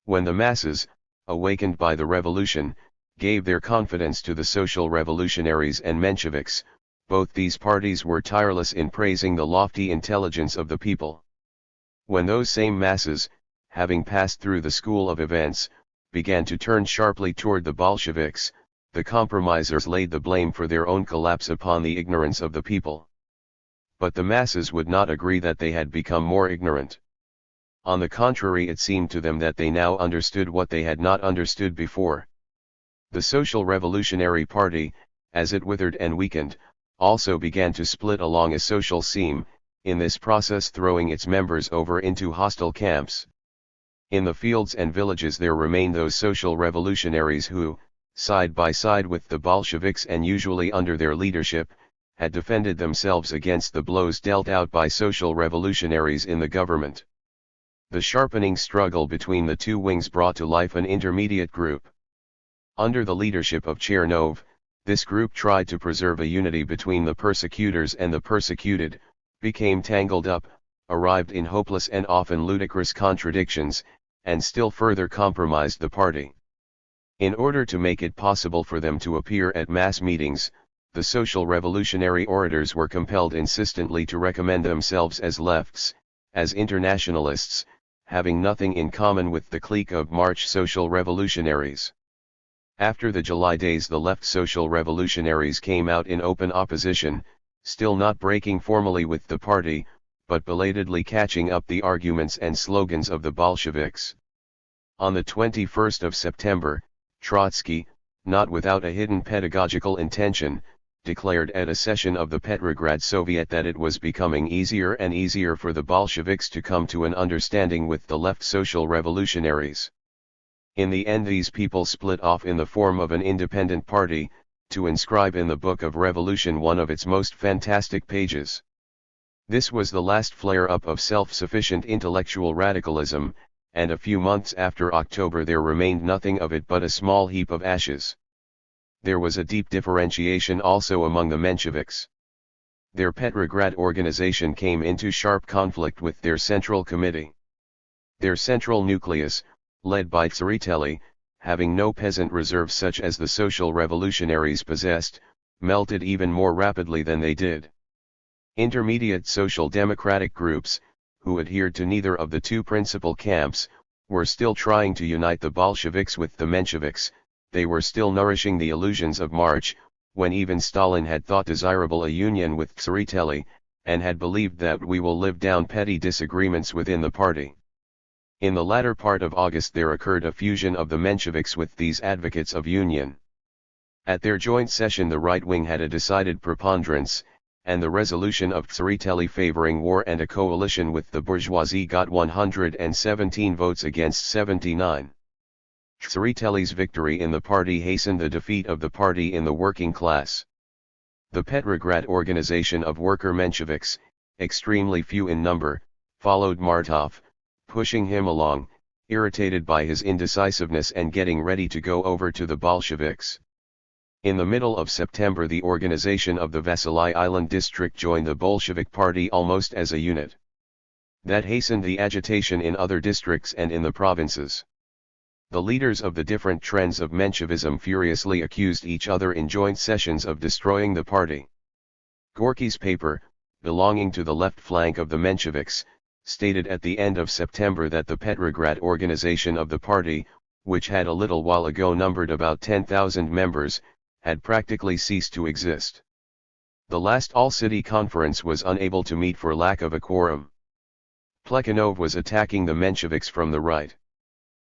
When the masses, awakened by the revolution, gave their confidence to the social revolutionaries and Mensheviks, both these parties were tireless in praising the lofty intelligence of the people. When those same masses, having passed through the school of events, began to turn sharply toward the Bolsheviks, the compromisers laid the blame for their own collapse upon the ignorance of the people. But the masses would not agree that they had become more ignorant. On the contrary, it seemed to them that they now understood what they had not understood before. The Social Revolutionary Party, as it withered and weakened, also began to split along a social seam, in this process throwing its members over into hostile camps. In the fields and villages there remained those social revolutionaries who, side by side with the Bolsheviks and usually under their leadership, had defended themselves against the blows dealt out by social revolutionaries in the government. The sharpening struggle between the two wings brought to life an intermediate group. Under the leadership of Chernov, this group tried to preserve a unity between the persecutors and the persecuted, became tangled up, arrived in hopeless and often ludicrous contradictions, and still further compromised the party. In order to make it possible for them to appear at mass meetings, the social revolutionary orators were compelled insistently to recommend themselves as lefts, as internationalists, having nothing in common with the clique of March social revolutionaries. After the July days, the left social revolutionaries came out in open opposition, still not breaking formally with the party, but belatedly catching up the arguments and slogans of the Bolsheviks. On the 21st of September, Trotsky, not without a hidden pedagogical intention, declared at a session of the Petrograd Soviet that it was becoming easier and easier for the Bolsheviks to come to an understanding with the left social revolutionaries. In the end, these people split off in the form of an independent party, to inscribe in the Book of Revolution one of its most fantastic pages. This was the last flare-up of self-sufficient intellectual radicalism, and a few months after October there remained nothing of it but a small heap of ashes. There was a deep differentiation also among the Mensheviks. Their Petrograd organization came into sharp conflict with their Central Committee. Their central nucleus, led by Tsereteli, having no peasant reserve such as the social revolutionaries possessed, melted even more rapidly than they did. Intermediate social democratic groups, who adhered to neither of the two principal camps, were still trying to unite the Bolsheviks with the Mensheviks. They were still nourishing the illusions of March, when even Stalin had thought desirable a union with Tsereteli, and had believed that we will live down petty disagreements within the party. In the latter part of August there occurred a fusion of the Mensheviks with these advocates of union. At their joint session the right wing had a decided preponderance, and the resolution of Tsereteli favoring war and a coalition with the bourgeoisie got 117 votes against 79. Tsereteli's victory in the party hastened the defeat of the party in the working class. The Petrograd organization of worker Mensheviks, extremely few in number, followed Martov, pushing him along, irritated by his indecisiveness and getting ready to go over to the Bolsheviks. In the middle of September the organization of the Vasily Island district joined the Bolshevik party almost as a unit. That hastened the agitation in other districts and in the provinces. The leaders of the different trends of Menshevism furiously accused each other in joint sessions of destroying the party. Gorky's paper, belonging to the left flank of the Mensheviks, stated at the end of September that the Petrograd organization of the party, which had a little while ago numbered about 10,000 members, had practically ceased to exist. The last all-city conference was unable to meet for lack of a quorum. Plekhanov was attacking the Mensheviks from the right.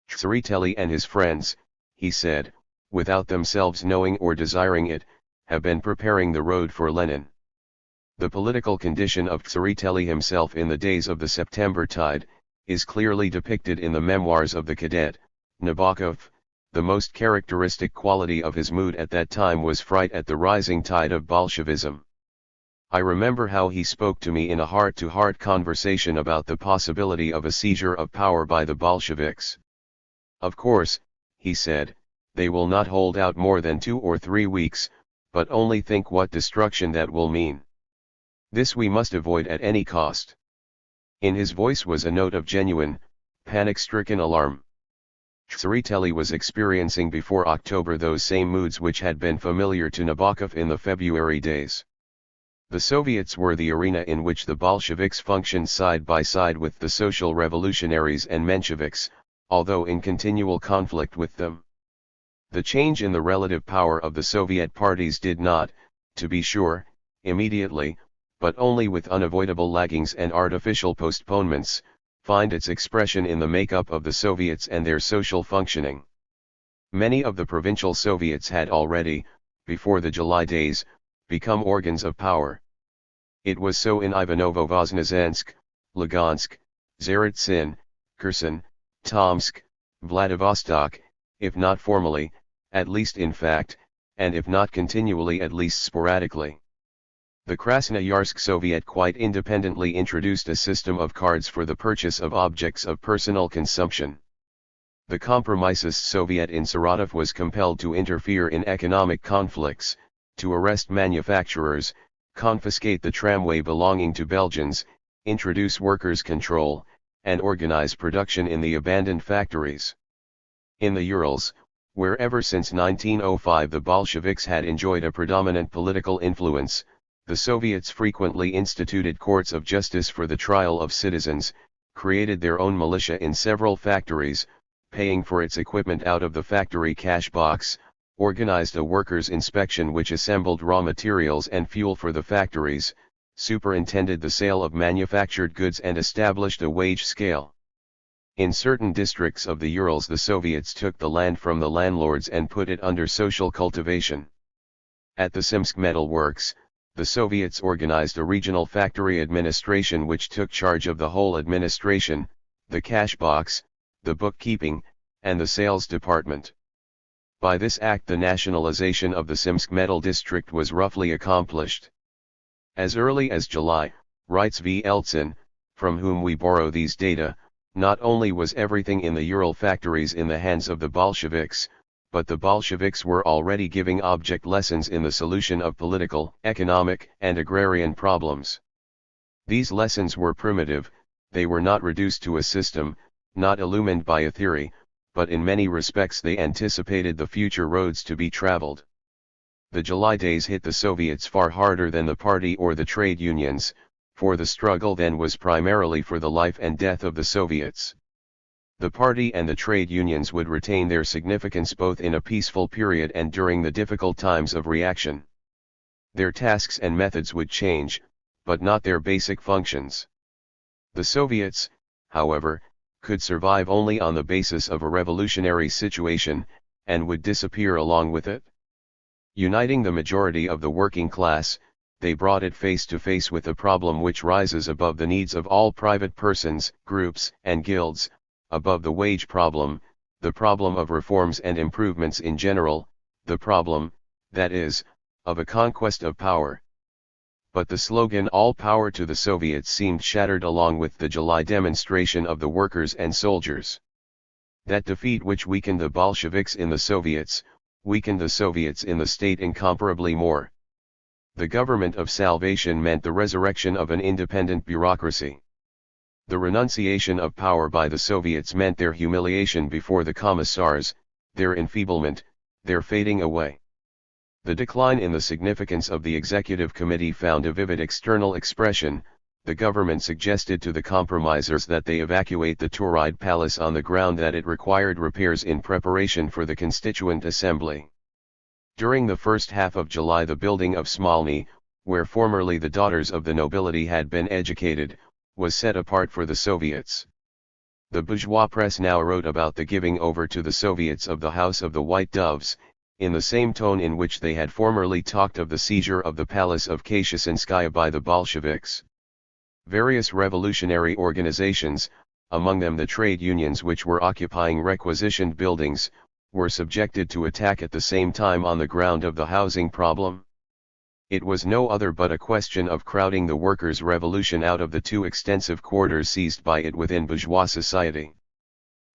Tsereteli and his friends, he said, without themselves knowing or desiring it, have been preparing the road for Lenin. The political condition of Tsereteli himself in the days of the September tide, is clearly depicted in the memoirs of the cadet, Nabokov. The most characteristic quality of his mood at that time was fright at the rising tide of Bolshevism. I remember how he spoke to me in a heart-to-heart conversation about the possibility of a seizure of power by the Bolsheviks. Of course, he said, they will not hold out more than 2 or 3 weeks, but only think what destruction that will mean. This we must avoid at any cost. In his voice was a note of genuine, panic-stricken alarm. Tsereteli was experiencing before October those same moods which had been familiar to Nabokov in the February days. The Soviets were the arena in which the Bolsheviks functioned side by side with the social revolutionaries and Mensheviks, although in continual conflict with them. The change in the relative power of the Soviet parties did not, to be sure, immediately, but only with unavoidable laggings and artificial postponements, find its expression in the makeup of the Soviets and their social functioning. Many of the provincial Soviets had already, before the July days, become organs of power. It was so in Ivanovo-Voznesensk, Lugansk, Tsaritsyn, Kherson, Tomsk, Vladivostok, if not formally, at least in fact, and if not continually at least sporadically. The Krasnoyarsk Soviet quite independently introduced a system of cards for the purchase of objects of personal consumption. The Compromisist Soviet in Saratov was compelled to interfere in economic conflicts, to arrest manufacturers, confiscate the tramway belonging to Belgians, introduce workers' control, and organize production in the abandoned factories. In the Urals, where ever since 1905 the Bolsheviks had enjoyed a predominant political influence, the Soviets frequently instituted courts of justice for the trial of citizens, created their own militia in several factories, paying for its equipment out of the factory cash box, organized a workers' inspection which assembled raw materials and fuel for the factories, superintended the sale of manufactured goods and established a wage scale. In certain districts of the Urals the Soviets took the land from the landlords and put it under social cultivation. At the Simsk Metal Works, the Soviets organized a regional factory administration which took charge of the whole administration, the cash box, the bookkeeping, and the sales department. By this act the nationalization of the Simsk Metal District was roughly accomplished. As early as July, writes V. Eltsin, from whom we borrow these data, not only was everything in the Ural factories in the hands of the Bolsheviks, but the Bolsheviks were already giving object lessons in the solution of political, economic, and agrarian problems. These lessons were primitive, they were not reduced to a system, not illumined by a theory, but in many respects they anticipated the future roads to be traveled. The July days hit the Soviets far harder than the party or the trade unions, for the struggle then was primarily for the life and death of the Soviets. The party and the trade unions would retain their significance both in a peaceful period and during the difficult times of reaction. Their tasks and methods would change, but not their basic functions. The Soviets, however, could survive only on the basis of a revolutionary situation, and would disappear along with it. Uniting the majority of the working class, they brought it face to face with a problem which rises above the needs of all private persons, groups, and guilds, above the wage problem, the problem of reforms and improvements in general, the problem, that is, of a conquest of power. But the slogan "All Power to the Soviets" seemed shattered along with the July demonstration of the workers and soldiers. That defeat which weakened the Bolsheviks in the Soviets, weakened the Soviets in the state incomparably more. The government of salvation meant the resurrection of an independent bureaucracy. The renunciation of power by the Soviets meant their humiliation before the commissars, their enfeeblement, their fading away. The decline in the significance of the Executive Committee found a vivid external expression. The government suggested to the compromisers that they evacuate the Tauride Palace on the ground that it required repairs in preparation for the Constituent Assembly. During the first half of July the building of Smolny, where formerly the daughters of the nobility had been educated, was set apart for the Soviets. The bourgeois press now wrote about the giving over to the Soviets of the House of the White Doves, in the same tone in which they had formerly talked of the seizure of the palace of Kashisinskaya by the Bolsheviks. Various revolutionary organizations, among them the trade unions which were occupying requisitioned buildings, were subjected to attack at the same time on the ground of the housing problem. It was no other but a question of crowding the workers' revolution out of the too extensive quarters seized by it within bourgeois society.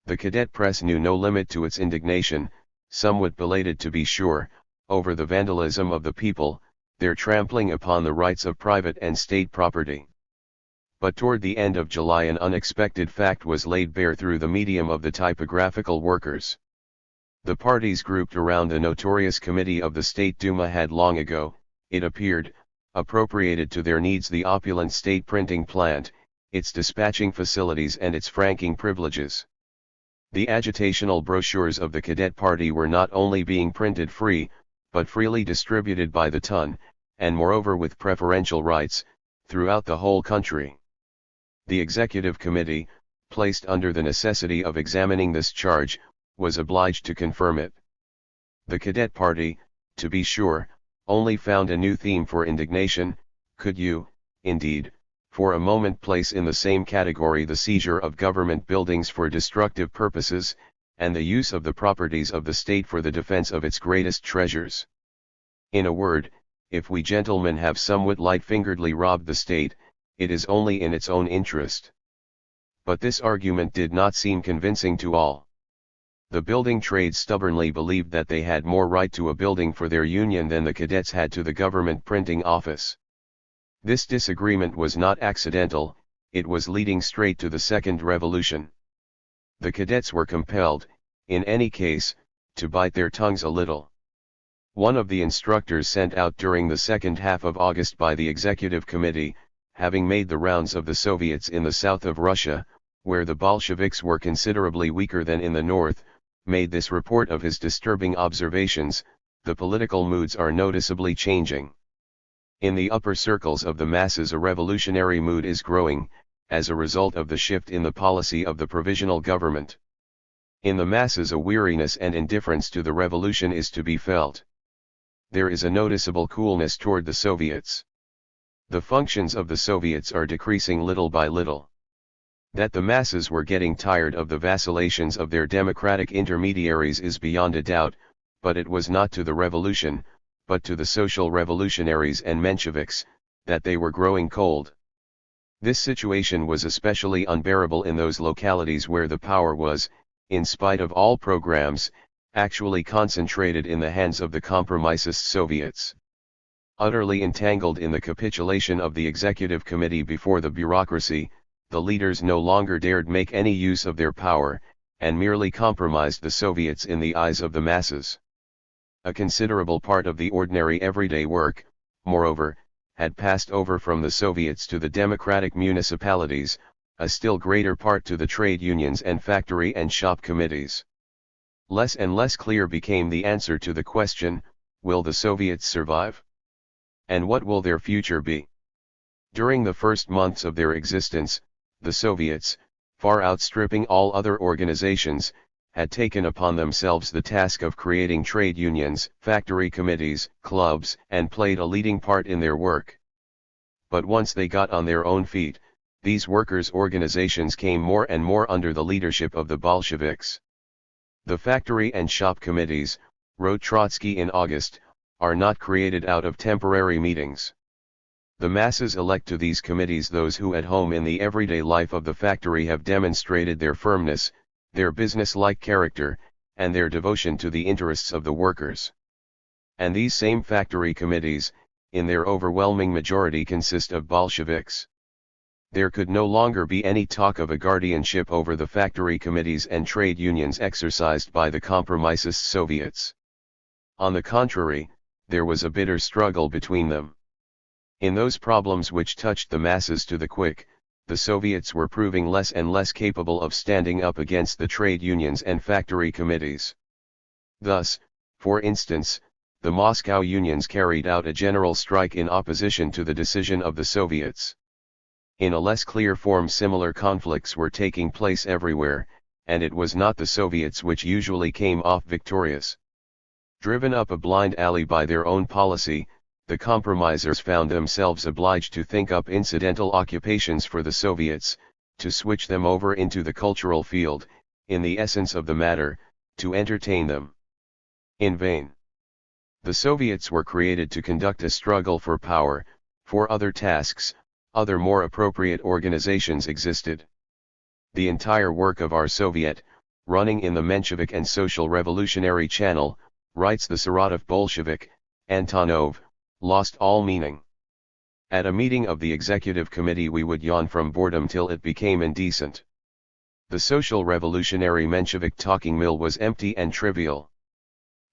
The cadet press knew no limit to its indignation, somewhat belated to be sure, over the vandalism of the people, their trampling upon the rights of private and state property. But toward the end of July an unexpected fact was laid bare through the medium of the typographical workers. The parties grouped around the notorious committee of the State Duma had long ago, it appeared, appropriated to their needs the opulent state printing plant, its dispatching facilities and its franking privileges. The agitational brochures of the Cadet Party were not only being printed free, but freely distributed by the ton, and moreover with preferential rights, throughout the whole country. The Executive Committee, placed under the necessity of examining this charge, was obliged to confirm it. The Cadet Party, to be sure, only found a new theme for indignation. Could you, indeed, for a moment place in the same category the seizure of government buildings for destructive purposes, and the use of the properties of the state for the defense of its greatest treasures? In a word, if we gentlemen have somewhat light-fingeredly robbed the state, it is only in its own interest. But this argument did not seem convincing to all. The building trade stubbornly believed that they had more right to a building for their union than the cadets had to the government printing office. This disagreement was not accidental, it was leading straight to the Second Revolution. The cadets were compelled, in any case, to bite their tongues a little. One of the instructors sent out during the second half of August by the Executive Committee, having made the rounds of the Soviets in the south of Russia, where the Bolsheviks were considerably weaker than in the north, made this report of his disturbing observations: the political moods are noticeably changing. In the upper circles of the masses a revolutionary mood is growing, as a result of the shift in the policy of the provisional government. In the masses a weariness and indifference to the revolution is to be felt. There is a noticeable coolness toward the Soviets. The functions of the Soviets are decreasing little by little. That the masses were getting tired of the vacillations of their democratic intermediaries is beyond a doubt, but it was not to the revolution, but to the social revolutionaries and Mensheviks, that they were growing cold. This situation was especially unbearable in those localities where the power was, in spite of all programs, actually concentrated in the hands of the compromisist Soviets. Utterly entangled in the capitulation of the Executive Committee before the bureaucracy, the leaders no longer dared make any use of their power, and merely compromised the Soviets in the eyes of the masses. A considerable part of the ordinary everyday work, moreover, had passed over from the Soviets to the democratic municipalities, a still greater part to the trade unions and factory and shop committees. Less and less clear became the answer to the question, will the Soviets survive? And what will their future be? During the first months of their existence, the Soviets, far outstripping all other organizations, had taken upon themselves the task of creating trade unions, factory committees, clubs, and played a leading part in their work. But once they got on their own feet, these workers' organizations came more and more under the leadership of the Bolsheviks. The factory and shop committees, wrote Trotsky in August, are not created out of temporary meetings. The masses elect to these committees those who at home in the everyday life of the factory have demonstrated their firmness, their business-like character, and their devotion to the interests of the workers. And these same factory committees, in their overwhelming majority consist of Bolsheviks. There could no longer be any talk of a guardianship over the factory committees and trade unions exercised by the compromisist Soviets. On the contrary, there was a bitter struggle between them. In those problems which touched the masses to the quick, the Soviets were proving less and less capable of standing up against the trade unions and factory committees. Thus, for instance, the Moscow unions carried out a general strike in opposition to the decision of the Soviets. In a less clear form similar conflicts were taking place everywhere, and it was not the Soviets which usually came off victorious. Driven up a blind alley by their own policy, the compromisers found themselves obliged to think up incidental occupations for the Soviets, to switch them over into the cultural field, in the essence of the matter, to entertain them. In vain. The Soviets were created to conduct a struggle for power. For other tasks, other more appropriate organizations existed. The entire work of our Soviet, running in the Menshevik and Social Revolutionary channel, writes the Saratov Bolshevik, Antonov, lost all meaning. At a meeting of the executive committee we would yawn from boredom till it became indecent. The Social Revolutionary Menshevik talking mill was empty and trivial.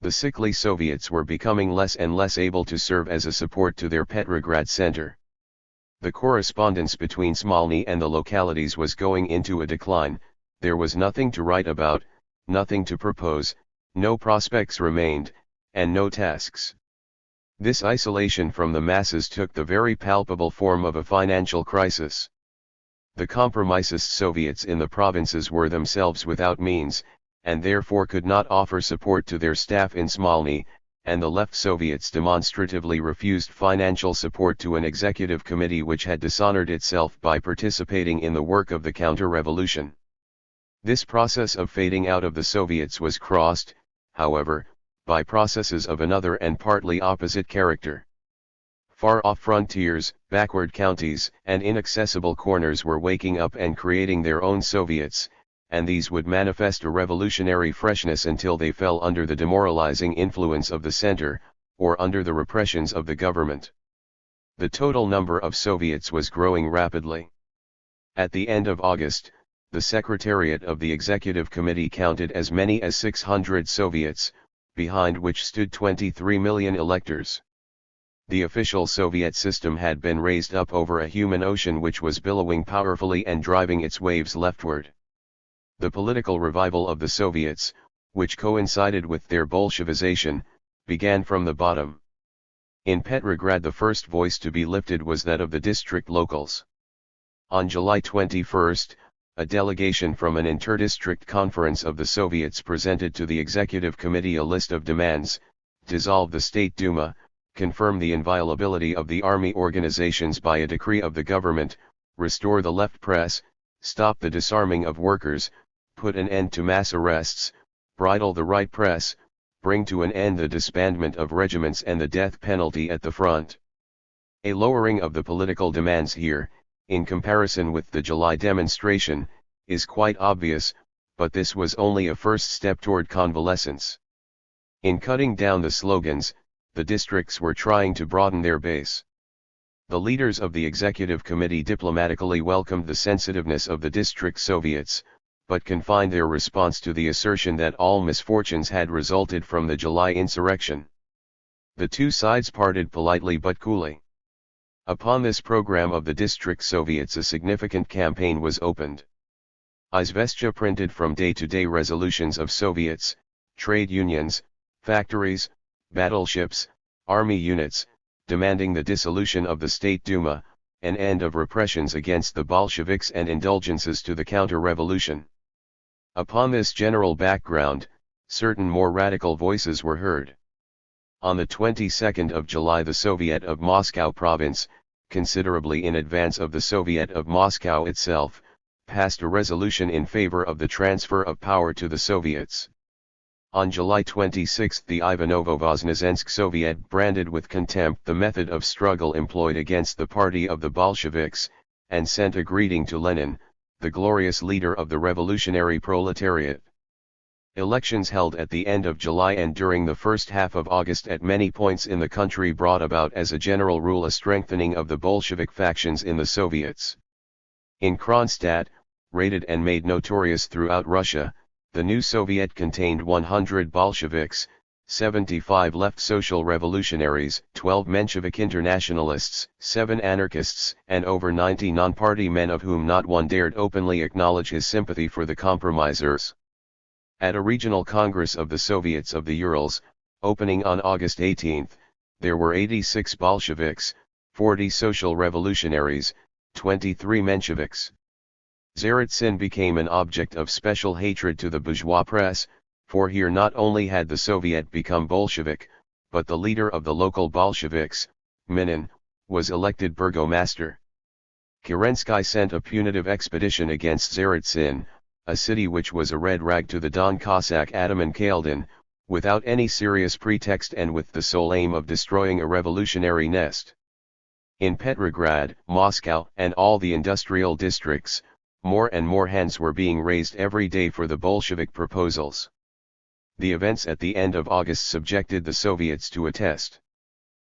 The sickly Soviets were becoming less and less able to serve as a support to their Petrograd center. The correspondence between Smolny and the localities was going into a decline. There was nothing to write about, nothing to propose, no prospects remained, and no tasks. This isolation from the masses took the very palpable form of a financial crisis. The compromisist Soviets in the provinces were themselves without means, and therefore could not offer support to their staff in Smolny, and the left Soviets demonstratively refused financial support to an executive committee which had dishonored itself by participating in the work of the counter-revolution. This process of fading out of the Soviets was crossed, however, by processes of another and partly opposite character. Far-off frontiers, backward counties, and inaccessible corners were waking up and creating their own Soviets, and these would manifest a revolutionary freshness until they fell under the demoralizing influence of the center, or under the repressions of the government. The total number of Soviets was growing rapidly. At the end of August, the Secretariat of the Executive Committee counted as many as 600 Soviets, behind which stood 23 million electors. The official Soviet system had been raised up over a human ocean which was billowing powerfully and driving its waves leftward. The political revival of the Soviets, which coincided with their Bolshevization, began from the bottom. In Petrograd the first voice to be lifted was that of the district locals. On July 21, a delegation from an inter-district conference of the Soviets presented to the Executive Committee a list of demands: dissolve the State Duma, confirm the inviolability of the army organizations by a decree of the government, restore the left press, stop the disarming of workers, put an end to mass arrests, bridle the right press, bring to an end the disbandment of regiments and the death penalty at the front. A lowering of the political demands here, in comparison with the July demonstration, is quite obvious, but this was only a first step toward convalescence. In cutting down the slogans, the districts were trying to broaden their base. The leaders of the Executive Committee diplomatically welcomed the sensitiveness of the district Soviets, but confined their response to the assertion that all misfortunes had resulted from the July insurrection. The two sides parted politely but coolly. Upon this program of the district Soviets a significant campaign was opened. Izvestia printed from day-to-day resolutions of Soviets, trade unions, factories, battleships, army units, demanding the dissolution of the State Duma, an end of repressions against the Bolsheviks and indulgences to the counter-revolution. Upon this general background, certain more radical voices were heard. On the 22nd of July the Soviet of Moscow province, considerably in advance of the Soviet of Moscow itself, passed a resolution in favor of the transfer of power to the Soviets. On July 26 the Ivanovo-Voznesensk Soviet branded with contempt the method of struggle employed against the party of the Bolsheviks, and sent a greeting to Lenin, the glorious leader of the revolutionary proletariat. Elections held at the end of July and during the first half of August at many points in the country brought about as a general rule a strengthening of the Bolshevik factions in the Soviets. In Kronstadt, raided and made notorious throughout Russia, the new Soviet contained 100 Bolsheviks, 75 left social revolutionaries, 12 Menshevik internationalists, 7 anarchists, and over 90 non-party men of whom not one dared openly acknowledge his sympathy for the compromisers. At a regional congress of the Soviets of the Urals, opening on August 18, there were 86 Bolsheviks, 40 social revolutionaries, 23 Mensheviks. Tsaritsyn became an object of special hatred to the bourgeois press, for here not only had the Soviet become Bolshevik, but the leader of the local Bolsheviks, Minin, was elected burgomaster. Kerensky sent a punitive expedition against Tsaritsyn, a city which was a red rag to the Don Cossack Ataman Kaldin, without any serious pretext and with the sole aim of destroying a revolutionary nest. In Petrograd, Moscow, and all the industrial districts, more and more hands were being raised every day for the Bolshevik proposals. The events at the end of August subjected the Soviets to a test.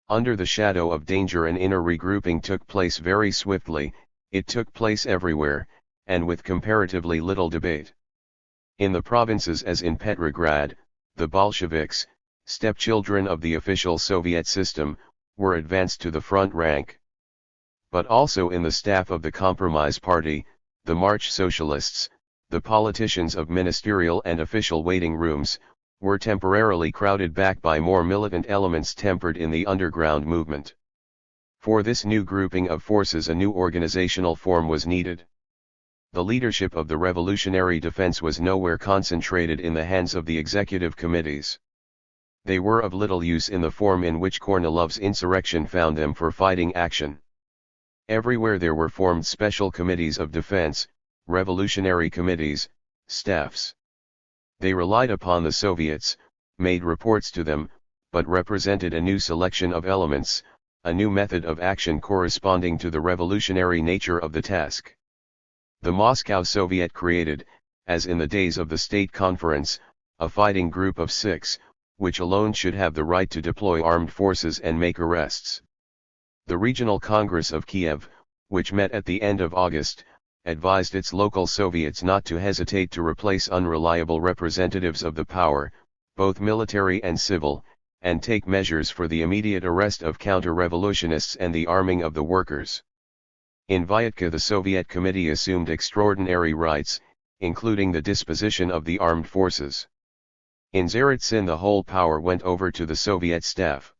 Under the shadow of danger, an inner regrouping took place very swiftly. It took place everywhere, and with comparatively little debate. In the provinces as in Petrograd, the Bolsheviks, stepchildren of the official Soviet system, were advanced to the front rank. But also in the staff of the Compromise Party, the March Socialists, the politicians of ministerial and official waiting rooms, were temporarily crowded back by more militant elements tempered in the underground movement. For this new grouping of forces a new organizational form was needed. The leadership of the revolutionary defense was nowhere concentrated in the hands of the executive committees. They were of little use in the form in which Kornilov's insurrection found them for fighting action. Everywhere there were formed special committees of defense, revolutionary committees, staffs. They relied upon the Soviets, made reports to them, but represented a new selection of elements, a new method of action corresponding to the revolutionary nature of the task. The Moscow Soviet created, as in the days of the State Conference, a fighting group of 6, which alone should have the right to deploy armed forces and make arrests. The Regional Congress of Kiev, which met at the end of August, advised its local Soviets not to hesitate to replace unreliable representatives of the power, both military and civil, and take measures for the immediate arrest of counter-revolutionists and the arming of the workers. In Vyatka the Soviet Committee assumed extraordinary rights, including the disposition of the armed forces. In Tsaritsyn the whole power went over to the Soviet staff.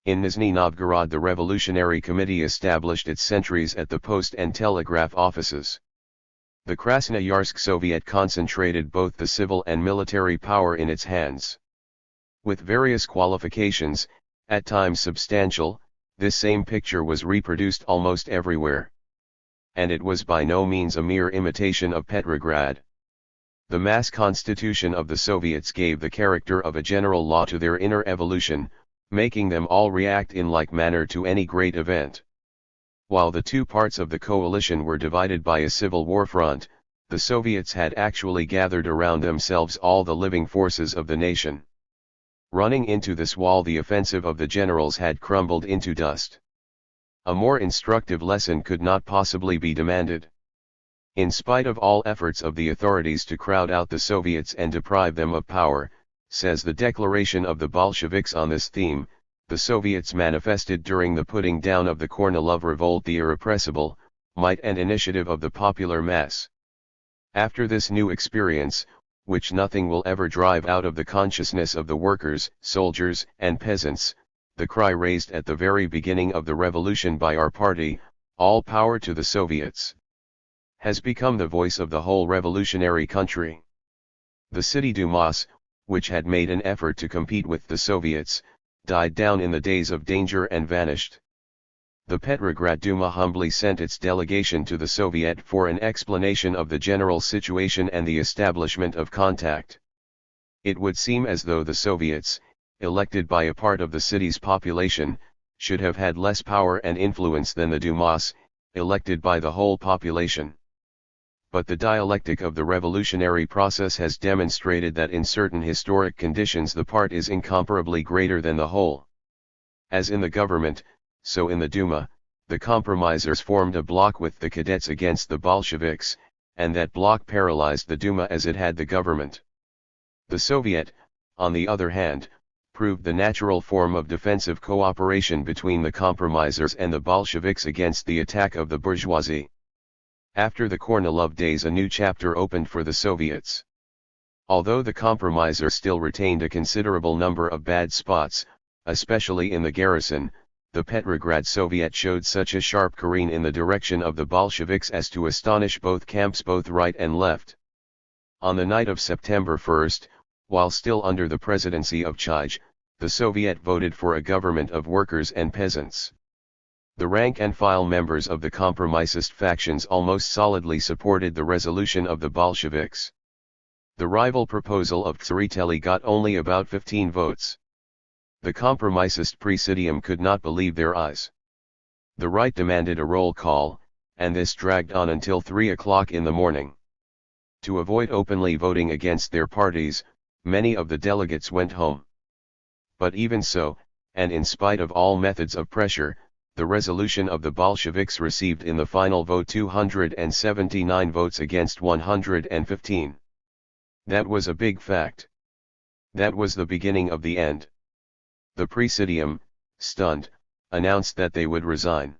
In Nizhny Novgorod the Revolutionary Committee established its sentries at the post and telegraph offices. The Krasnoyarsk Soviet concentrated both the civil and military power in its hands. With various qualifications, at times substantial, this same picture was reproduced almost everywhere. And it was by no means a mere imitation of Petrograd. The mass constitution of the Soviets gave the character of a general law to their inner evolution, making them all react in like manner to any great event. While the two parts of the coalition were divided by a civil war front, the Soviets had actually gathered around themselves all the living forces of the nation. Running into this wall, the offensive of the generals had crumbled into dust. A more instructive lesson could not possibly be demanded. In spite of all efforts of the authorities to crowd out the Soviets and deprive them of power, says the declaration of the Bolsheviks on this theme, the Soviets manifested during the putting down of the Kornilov revolt the irrepressible might and initiative of the popular mass. After this new experience, which nothing will ever drive out of the consciousness of the workers, soldiers, and peasants, the cry raised at the very beginning of the revolution by our party, "All power to the Soviets," has become the voice of the whole revolutionary country. The City Dumas, which had made an effort to compete with the Soviets, died down in the days of danger and vanished. The Petrograd Duma humbly sent its delegation to the Soviet for an explanation of the general situation and the establishment of contact. It would seem as though the Soviets, elected by a part of the city's population, should have had less power and influence than the Dumas, elected by the whole population. But the dialectic of the revolutionary process has demonstrated that in certain historic conditions the part is incomparably greater than the whole. As in the government, so in the Duma, the compromisers formed a bloc with the cadets against the Bolsheviks, and that bloc paralyzed the Duma as it had the government. The Soviet, on the other hand, proved the natural form of defensive cooperation between the compromisers and the Bolsheviks against the attack of the bourgeoisie. After the Kornilov days a new chapter opened for the Soviets. Although the compromisers still retained a considerable number of bad spots, especially in the garrison, the Petrograd Soviet showed such a sharp careen in the direction of the Bolsheviks as to astonish both camps, both right and left. On the night of September 1, while still under the presidency of Chij, the Soviet voted for a government of workers and peasants. The rank-and-file members of the compromisist factions almost solidly supported the resolution of the Bolsheviks. The rival proposal of Tsereteli got only about 15 votes. The compromisist presidium could not believe their eyes. The right demanded a roll call, and this dragged on until 3 o'clock in the morning. To avoid openly voting against their parties, many of the delegates went home. But even so, and in spite of all methods of pressure, the resolution of the Bolsheviks received in the final vote 279 votes against 115. That was a big fact. That was the beginning of the end. The presidium, stunned, announced that they would resign.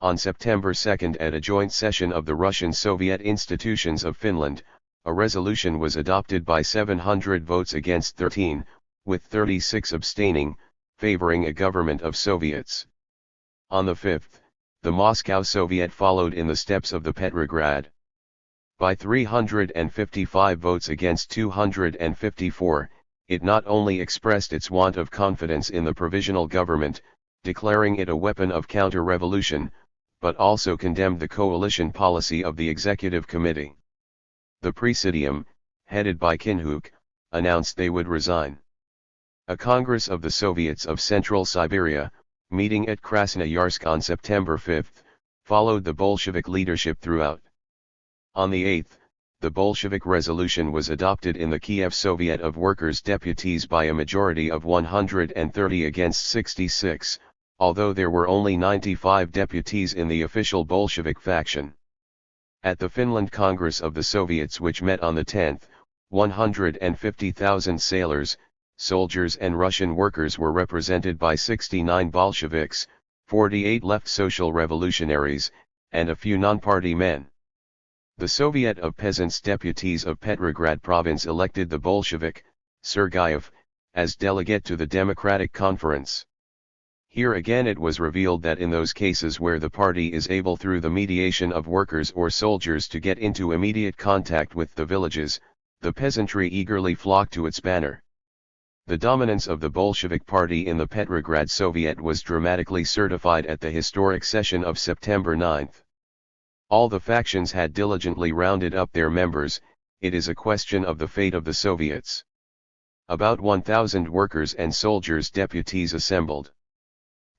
On September 2 at a joint session of the Russian Soviet institutions of Finland, a resolution was adopted by 700 votes against 13, with 36 abstaining, favoring a government of Soviets. On the 5th, the Moscow Soviet followed in the steps of the Petrograd. By 355 votes against 254, it not only expressed its want of confidence in the provisional government, declaring it a weapon of counter-revolution, but also condemned the coalition policy of the Executive Committee. The Presidium, headed by Kinhuk, announced they would resign. A Congress of the Soviets of Central Siberia, meeting at Krasnoyarsk on September 5, followed the Bolshevik leadership throughout. On the 8th, the Bolshevik resolution was adopted in the Kiev Soviet of Workers' Deputies by a majority of 130 against 66, although there were only 95 deputies in the official Bolshevik faction. At the Finland Congress of the Soviets, which met on the 10th, 150,000 sailors, soldiers and Russian workers were represented by 69 Bolsheviks, 48 left social revolutionaries, and a few non-party men. The Soviet of Peasants Deputies of Petrograd Province elected the Bolshevik, Sergeyev, as delegate to the Democratic Conference. Here again it was revealed that in those cases where the party is able through the mediation of workers or soldiers to get into immediate contact with the villages, the peasantry eagerly flocked to its banner. The dominance of the Bolshevik Party in the Petrograd Soviet was dramatically certified at the historic session of September 9. All the factions had diligently rounded up their members. It is a question of the fate of the Soviets. About 1,000 workers and soldiers deputies assembled.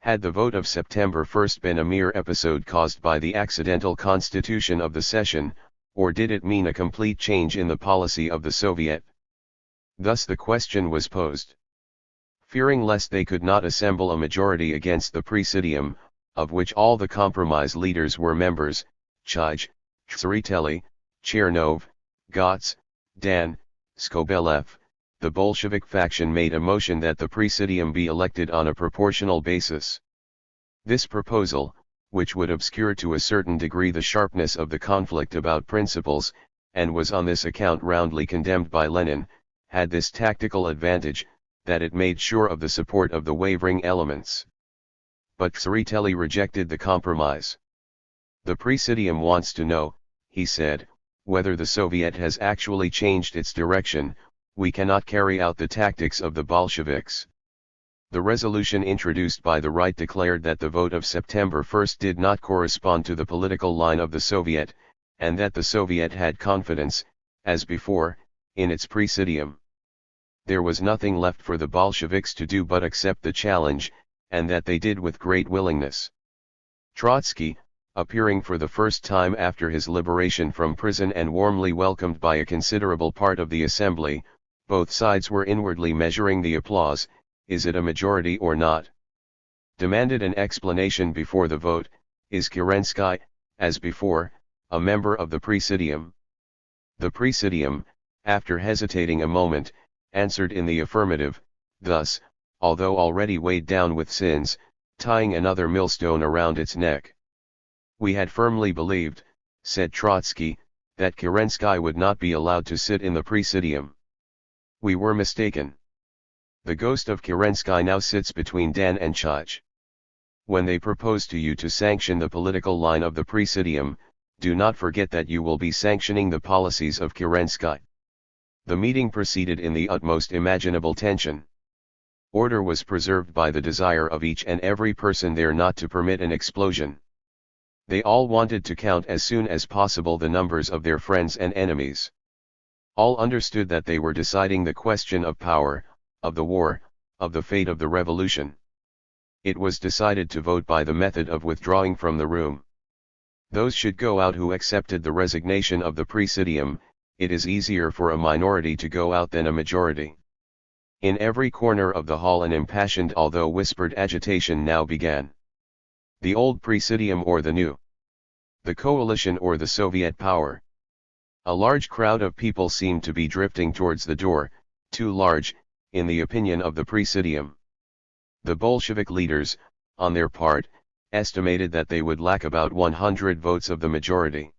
Had the vote of September 1 been a mere episode caused by the accidental constitution of the session, or did it mean a complete change in the policy of the Soviet? Thus the question was posed. Fearing lest they could not assemble a majority against the Presidium, of which all the compromise leaders were members, Chij, Tsereteli, Chernov, Gotz, Dan, Skobelev, the Bolshevik faction made a motion that the Presidium be elected on a proportional basis. This proposal, which would obscure to a certain degree the sharpness of the conflict about principles, and was on this account roundly condemned by Lenin, had this tactical advantage, that it made sure of the support of the wavering elements. But Tsereteli rejected the compromise. The Presidium wants to know, he said, whether the Soviet has actually changed its direction. We cannot carry out the tactics of the Bolsheviks. The resolution introduced by the right declared that the vote of September 1 did not correspond to the political line of the Soviet, and that the Soviet had confidence, as before, in its Presidium. There was nothing left for the Bolsheviks to do but accept the challenge, and that they did with great willingness. Trotsky, appearing for the first time after his liberation from prison and warmly welcomed by a considerable part of the assembly, both sides were inwardly measuring the applause. Is it a majority or not? Demanded an explanation before the vote. Is Kerensky, as before, a member of the Presidium? The Presidium, after hesitating a moment, answered in the affirmative, thus, although already weighed down with sins, tying another millstone around its neck. We had firmly believed, said Trotsky, that Kerensky would not be allowed to sit in the Presidium. We were mistaken. The ghost of Kerensky now sits between Dan and Chij. When they propose to you to sanction the political line of the Presidium, do not forget that you will be sanctioning the policies of Kerensky. The meeting proceeded in the utmost imaginable tension. Order was preserved by the desire of each and every person there not to permit an explosion. They all wanted to count as soon as possible the numbers of their friends and enemies. All understood that they were deciding the question of power, of the war, of the fate of the revolution. It was decided to vote by the method of withdrawing from the room. Those should go out who accepted the resignation of the Presidium. It is easier for a minority to go out than a majority. In every corner of the hall an impassioned although whispered agitation now began. The old Presidium or the new? The coalition or the Soviet power? A large crowd of people seemed to be drifting towards the door, too large, in the opinion of the Presidium. The Bolshevik leaders, on their part, estimated that they would lack about 100 votes of the majority.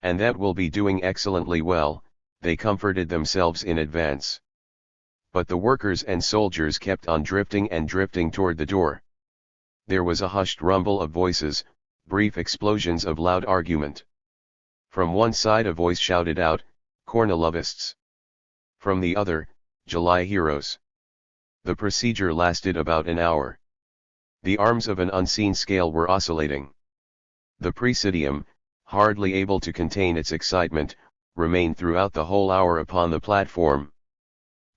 And that will be doing excellently well, they comforted themselves in advance. But the workers and soldiers kept on drifting and drifting toward the door. There was a hushed rumble of voices, brief explosions of loud argument. From one side a voice shouted out, Kornilovists. From the other, July heroes. The procedure lasted about an hour. The arms of an unseen scale were oscillating. The Presidium, hardly able to contain its excitement, remained throughout the whole hour upon the platform.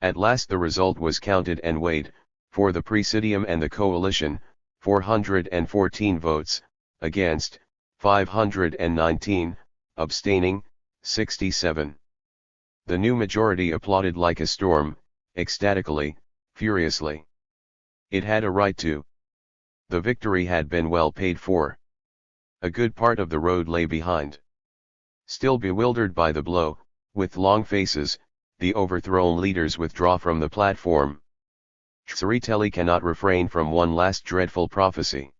At last the result was counted and weighed, for the Presidium and the coalition, 414 votes, against, 519, abstaining, 67. The new majority applauded like a storm, ecstatically, furiously. It had a right to. The victory had been well paid for. A good part of the road lay behind. Still bewildered by the blow, with long faces, the overthrown leaders withdraw from the platform. Tseretelli cannot refrain from one last dreadful prophecy.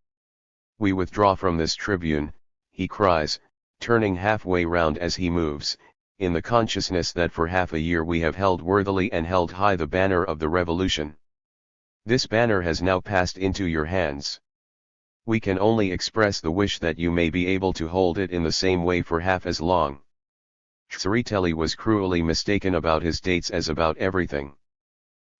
We withdraw from this tribune, he cries, turning halfway round as he moves, in the consciousness that for half a year we have held worthily and held high the banner of the revolution. This banner has now passed into your hands. We can only express the wish that you may be able to hold it in the same way for half as long. Tseretelli was cruelly mistaken about his dates as about everything.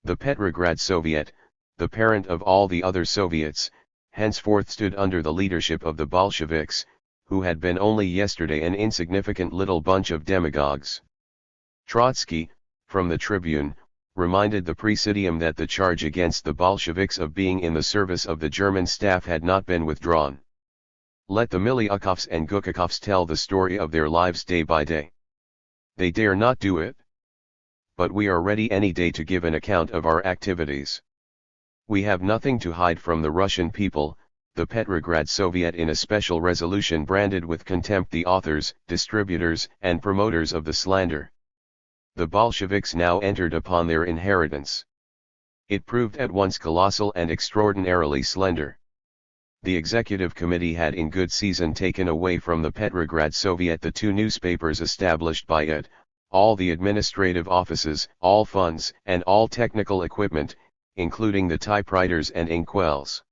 The Petrograd Soviet, the parent of all the other Soviets, henceforth stood under the leadership of the Bolsheviks, who had been only yesterday an insignificant little bunch of demagogues. Trotsky, from the tribune, reminded the Presidium that the charge against the Bolsheviks of being in the service of the German staff had not been withdrawn. Let the Milyukovs and Gukakovs tell the story of their lives day by day. They dare not do it. But we are ready any day to give an account of our activities. We have nothing to hide from the Russian people. The Petrograd Soviet in a special resolution branded with contempt the authors, distributors, and promoters of the slander. The Bolsheviks now entered upon their inheritance. It proved at once colossal and extraordinarily slender. The Executive Committee had in good season taken away from the Petrograd Soviet the two newspapers established by it, all the administrative offices, all funds, and all technical equipment, including the typewriters and inkwells.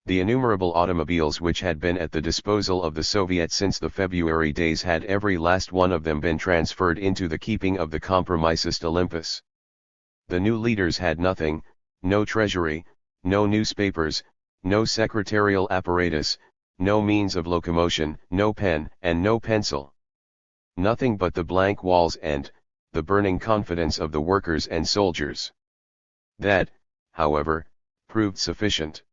The innumerable automobiles which had been at the disposal of the Soviet since the February days had every last one of them been transferred into the keeping of the compromisist Olympus. The new leaders had nothing, no treasury, no newspapers, no secretarial apparatus, no means of locomotion, no pen and no pencil. Nothing but the blank walls and the burning confidence of the workers and soldiers. That, however, proved sufficient.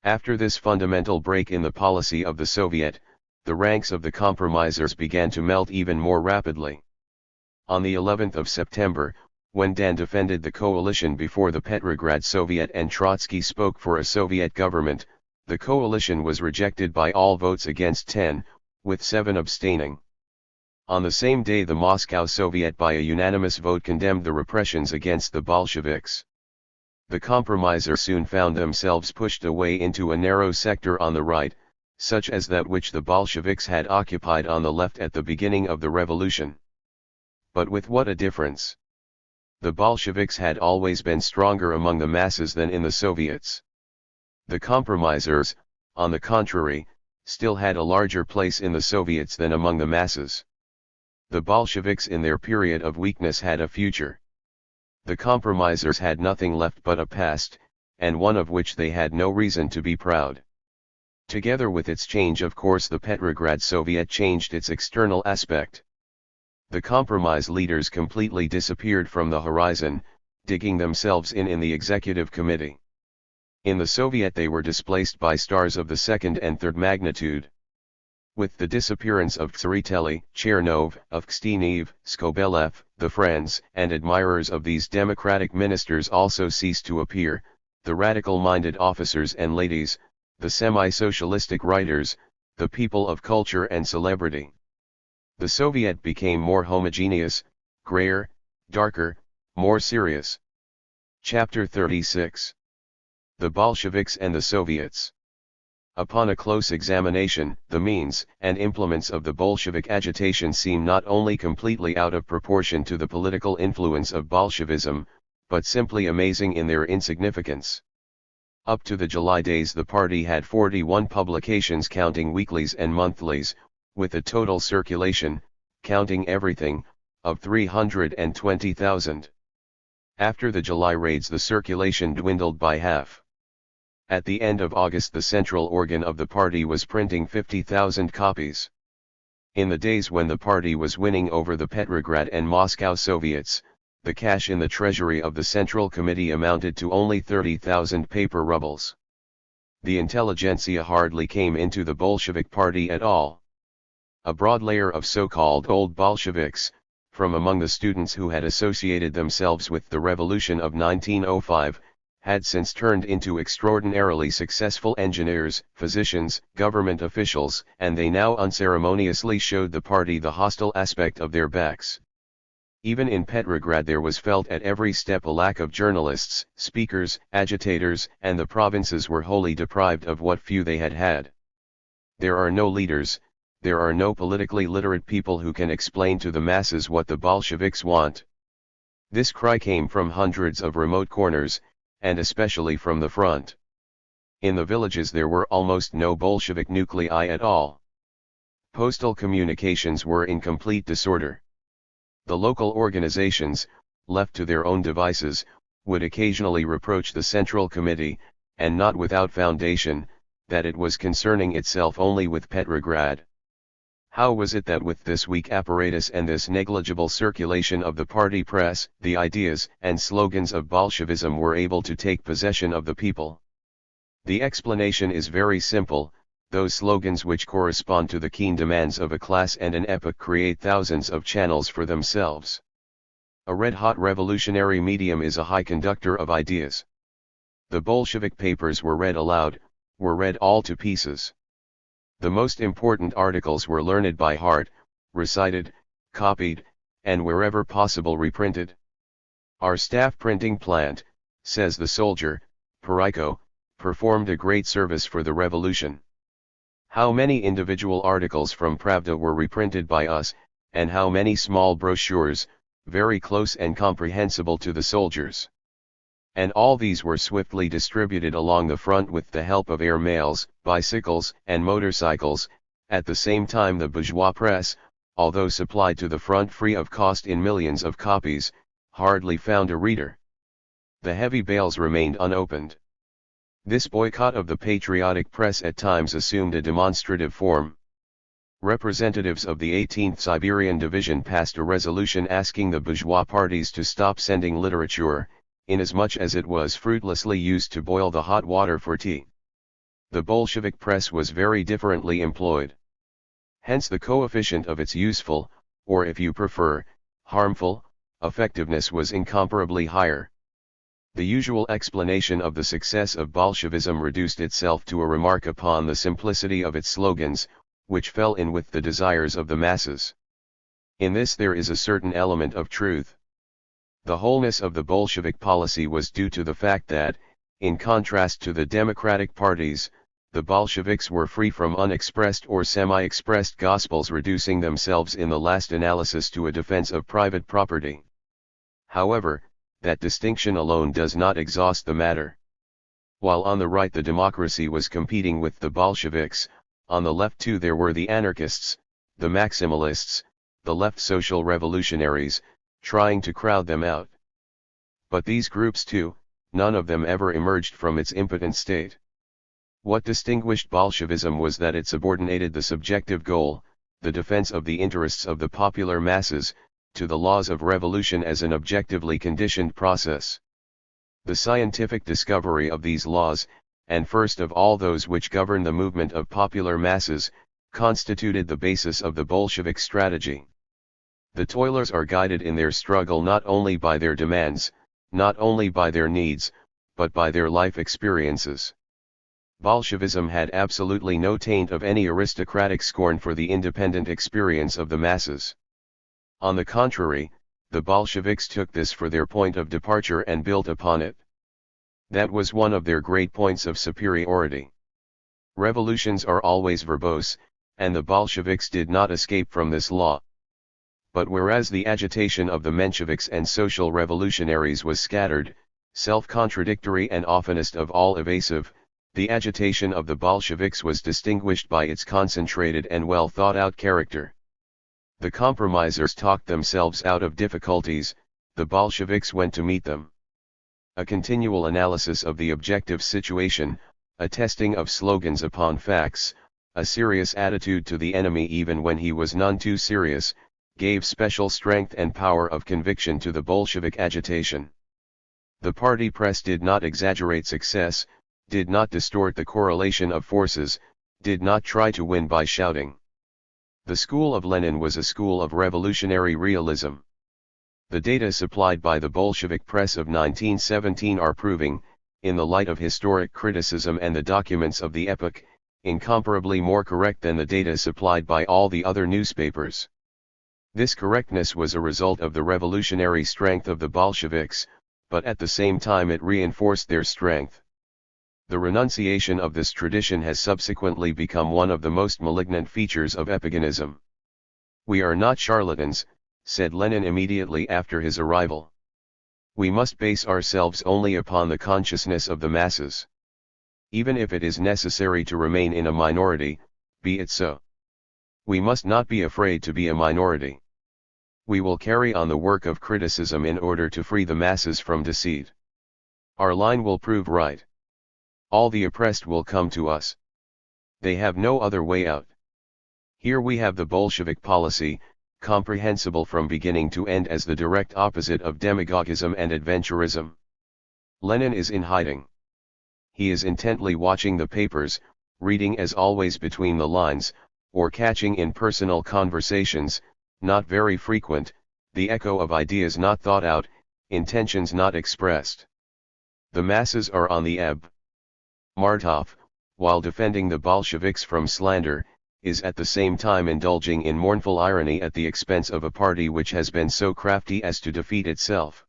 After this fundamental break in the policy of the Soviet, the ranks of the compromisers began to melt even more rapidly. On the 11th of September, when Dan defended the coalition before the Petrograd Soviet and Trotsky spoke for a Soviet government, the coalition was rejected by all votes against 10, with 7 abstaining. On the same day the Moscow Soviet by a unanimous vote condemned the repressions against the Bolsheviks. The compromisers soon found themselves pushed away into a narrow sector on the right, such as that which the Bolsheviks had occupied on the left at the beginning of the revolution. But with what a difference! The Bolsheviks had always been stronger among the masses than in the Soviets. The compromisers, on the contrary, still had a larger place in the Soviets than among the masses. The Bolsheviks in their period of weakness had a future. The compromisers had nothing left but a past, and one of which they had no reason to be proud. Together with its change of course, the Petrograd Soviet changed its external aspect. The compromise leaders completely disappeared from the horizon, digging themselves in the executive committee. In the Soviet they were displaced by stars of the second and third magnitude. With the disappearance of Tsereteli, Chernov, of Kstenev, Skobelev, the friends and admirers of these democratic ministers also ceased to appear, the radical-minded officers and ladies, the semi-socialistic writers, the people of culture and celebrity. The Soviet became more homogeneous, grayer, darker, more serious. Chapter 36. The Bolsheviks and the Soviets. Upon a close examination, the means and implements of the Bolshevik agitation seem not only completely out of proportion to the political influence of Bolshevism, but simply amazing in their insignificance. Up to the July days the party had 41 publications counting weeklies and monthlies, with a total circulation, counting everything, of 320,000. After the July raids the circulation dwindled by half. At the end of August the central organ of the party was printing 50,000 copies. In the days when the party was winning over the Petrograd and Moscow Soviets, the cash in the treasury of the Central Committee amounted to only 30,000 paper rubles. The intelligentsia hardly came into the Bolshevik party at all. A broad layer of so-called old Bolsheviks, from among the students who had associated themselves with the revolution of 1905, had since turned into extraordinarily successful engineers, physicians, government officials, and they now unceremoniously showed the party the hostile aspect of their backs. Even in Petrograd there was felt at every step a lack of journalists, speakers, agitators, and the provinces were wholly deprived of what few they had had. There are no leaders, there are no politically literate people who can explain to the masses what the Bolsheviks want. This cry came from hundreds of remote corners, and especially from the front. In the villages there were almost no Bolshevik nuclei at all. Postal communications were in complete disorder. The local organizations, left to their own devices, would occasionally reproach the Central Committee, and not without foundation, that it was concerning itself only with Petrograd. How was it that with this weak apparatus and this negligible circulation of the party press, the ideas and slogans of Bolshevism were able to take possession of the people? The explanation is very simple: those slogans which correspond to the keen demands of a class and an epoch create thousands of channels for themselves. A red-hot revolutionary medium is a high conductor of ideas. The Bolshevik papers were read aloud, were read all to pieces. The most important articles were learned by heart, recited, copied, and wherever possible reprinted. Our staff printing plant, says the soldier, Periko, performed a great service for the revolution. How many individual articles from Pravda were reprinted by us, and how many small brochures, very close and comprehensible to the soldiers. And all these were swiftly distributed along the front with the help of air mails, bicycles, and motorcycles. At the same time the bourgeois press, although supplied to the front free of cost in millions of copies, hardly found a reader. The heavy bales remained unopened. This boycott of the patriotic press at times assumed a demonstrative form. Representatives of the 18th Siberian Division passed a resolution asking the bourgeois parties to stop sending literature, inasmuch as it was fruitlessly used to boil the hot water for tea. The Bolshevik press was very differently employed. Hence the coefficient of its useful, or if you prefer, harmful, effectiveness was incomparably higher. The usual explanation of the success of Bolshevism reduced itself to a remark upon the simplicity of its slogans, which fell in with the desires of the masses. In this there is a certain element of truth. The wholeness of the Bolshevik policy was due to the fact that, in contrast to the democratic parties, the Bolsheviks were free from unexpressed or semi-expressed gospels, reducing themselves in the last analysis to a defense of private property. However, that distinction alone does not exhaust the matter. While on the right the democracy was competing with the Bolsheviks, on the left too there were the anarchists, the maximalists, the left social revolutionaries, trying to crowd them out. But these groups too, none of them ever emerged from its impotent state. What distinguished Bolshevism was that it subordinated the subjective goal, the defense of the interests of the popular masses, to the laws of revolution as an objectively conditioned process. The scientific discovery of these laws, and first of all those which govern the movement of popular masses, constituted the basis of the Bolshevik strategy. The toilers are guided in their struggle not only by their demands, not only by their needs, but by their life experiences. Bolshevism had absolutely no taint of any aristocratic scorn for the independent experience of the masses. On the contrary, the Bolsheviks took this for their point of departure and built upon it. That was one of their great points of superiority. Revolutions are always verbose, and the Bolsheviks did not escape from this law. But whereas the agitation of the Mensheviks and social revolutionaries was scattered, self-contradictory and oftenest of all evasive, the agitation of the Bolsheviks was distinguished by its concentrated and well thought-out character. The compromisers talked themselves out of difficulties, the Bolsheviks went to meet them. A continual analysis of the objective situation, a testing of slogans upon facts, a serious attitude to the enemy even when he was none too serious, gave special strength and power of conviction to the Bolshevik agitation. The party press did not exaggerate success, did not distort the correlation of forces, did not try to win by shouting. The school of Lenin was a school of revolutionary realism. The data supplied by the Bolshevik press of 1917 are proving, in the light of historic criticism and the documents of the epoch, incomparably more correct than the data supplied by all the other newspapers. This correctness was a result of the revolutionary strength of the Bolsheviks, but at the same time it reinforced their strength. The renunciation of this tradition has subsequently become one of the most malignant features of epigonism. "We are not charlatans," said Lenin immediately after his arrival. "We must base ourselves only upon the consciousness of the masses. Even if it is necessary to remain in a minority, be it so. We must not be afraid to be a minority. We will carry on the work of criticism in order to free the masses from deceit. Our line will prove right. All the oppressed will come to us. They have no other way out. Here we have the Bolshevik policy, comprehensible from beginning to end as the direct opposite of demagogism and adventurism." Lenin is in hiding. He is intently watching the papers, reading as always between the lines, or catching in personal conversations, not very frequent, the echo of ideas not thought out, intentions not expressed. The masses are on the ebb. Martov, while defending the Bolsheviks from slander, is at the same time indulging in mournful irony at the expense of a party which has been so crafty as to defeat itself.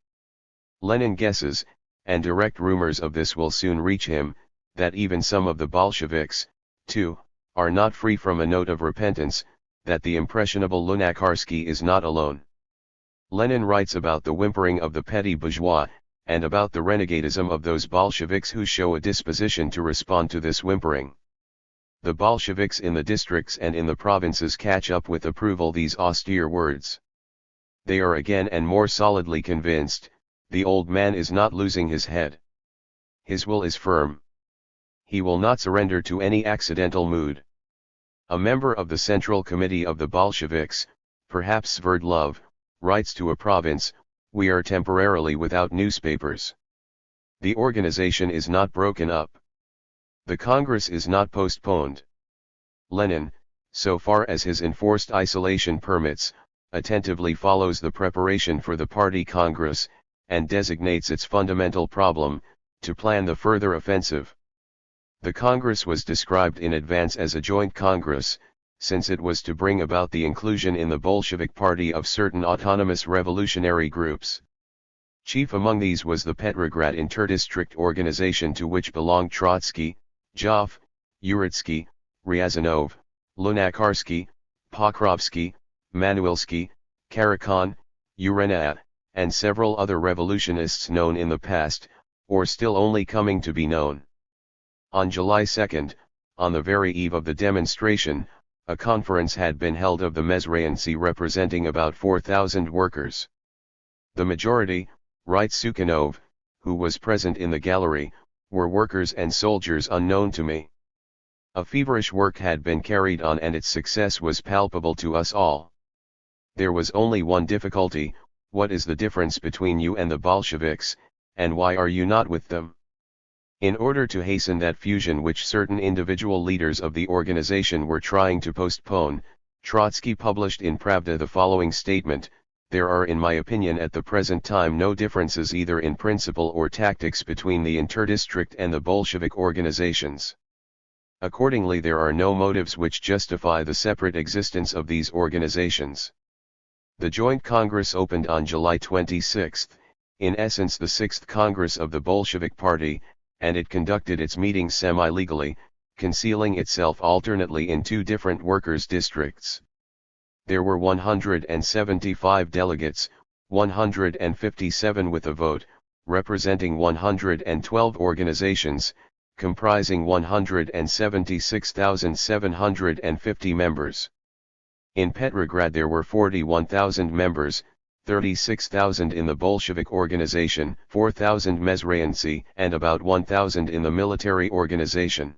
Lenin guesses, and direct rumors of this will soon reach him, that even some of the Bolsheviks, too, are not free from a note of repentance, that the impressionable Lunacharsky is not alone. Lenin writes about the whimpering of the petty bourgeois, and about the renegadism of those Bolsheviks who show a disposition to respond to this whimpering. The Bolsheviks in the districts and in the provinces catch up with approval these austere words. They are again and more solidly convinced, the old man is not losing his head. His will is firm. He will not surrender to any accidental mood. A member of the Central Committee of the Bolsheviks, perhaps Sverdlov, writes to a province, "We are temporarily without newspapers. The organization is not broken up. The Congress is not postponed." Lenin, so far as his enforced isolation permits, attentively follows the preparation for the party Congress, and designates its fundamental problem, to plan the further offensive. The Congress was described in advance as a joint Congress, since it was to bring about the inclusion in the Bolshevik Party of certain autonomous revolutionary groups. Chief among these was the Petrograd Interdistrict organization to which belonged Trotsky, Joff, Uritsky, Ryazanov, Lunacharsky, Pokrovsky, Manuilsky, Karakan, Urenat, and several other revolutionists known in the past, or still only coming to be known. On July 2, on the very eve of the demonstration, a conference had been held of the Mezrayancy representing about 4,000 workers. The majority, Writes Sukhanov, who was present in the gallery, were workers and soldiers unknown to me. A feverish work had been carried on and its success was palpable to us all. There was only one difficulty: what is the difference between you and the Bolsheviks, and why are you not with them? In order to hasten that fusion which certain individual leaders of the organization were trying to postpone, Trotsky published in Pravda the following statement: "There are in my opinion at the present time no differences either in principle or tactics between the interdistrict and the Bolshevik organizations. Accordingly there are no motives which justify the separate existence of these organizations." The Joint Congress opened on July 26, in essence the 6th Congress of the Bolshevik Party, and it conducted its meetings semi-legally, concealing itself alternately in two different workers' districts. There were 175 delegates, 157 with a vote, representing 112 organizations, comprising 176,750 members. In Petrograd there were 41,000 members, 36,000 in the Bolshevik organization, 4,000 mezrayancy, and about 1,000 in the military organization.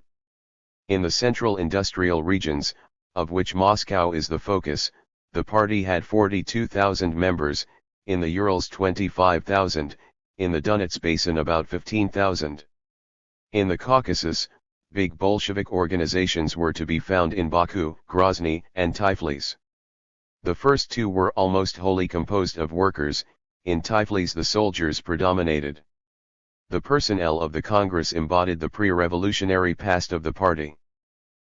In the central industrial regions, of which Moscow is the focus, the party had 42,000 members, in the Urals 25,000, in the Donets Basin about 15,000. In the Caucasus, big Bolshevik organizations were to be found in Baku, Grozny, and Tiflis. The first two were almost wholly composed of workers. In Tiflis the soldiers predominated. The personnel of the Congress embodied the pre-revolutionary past of the party.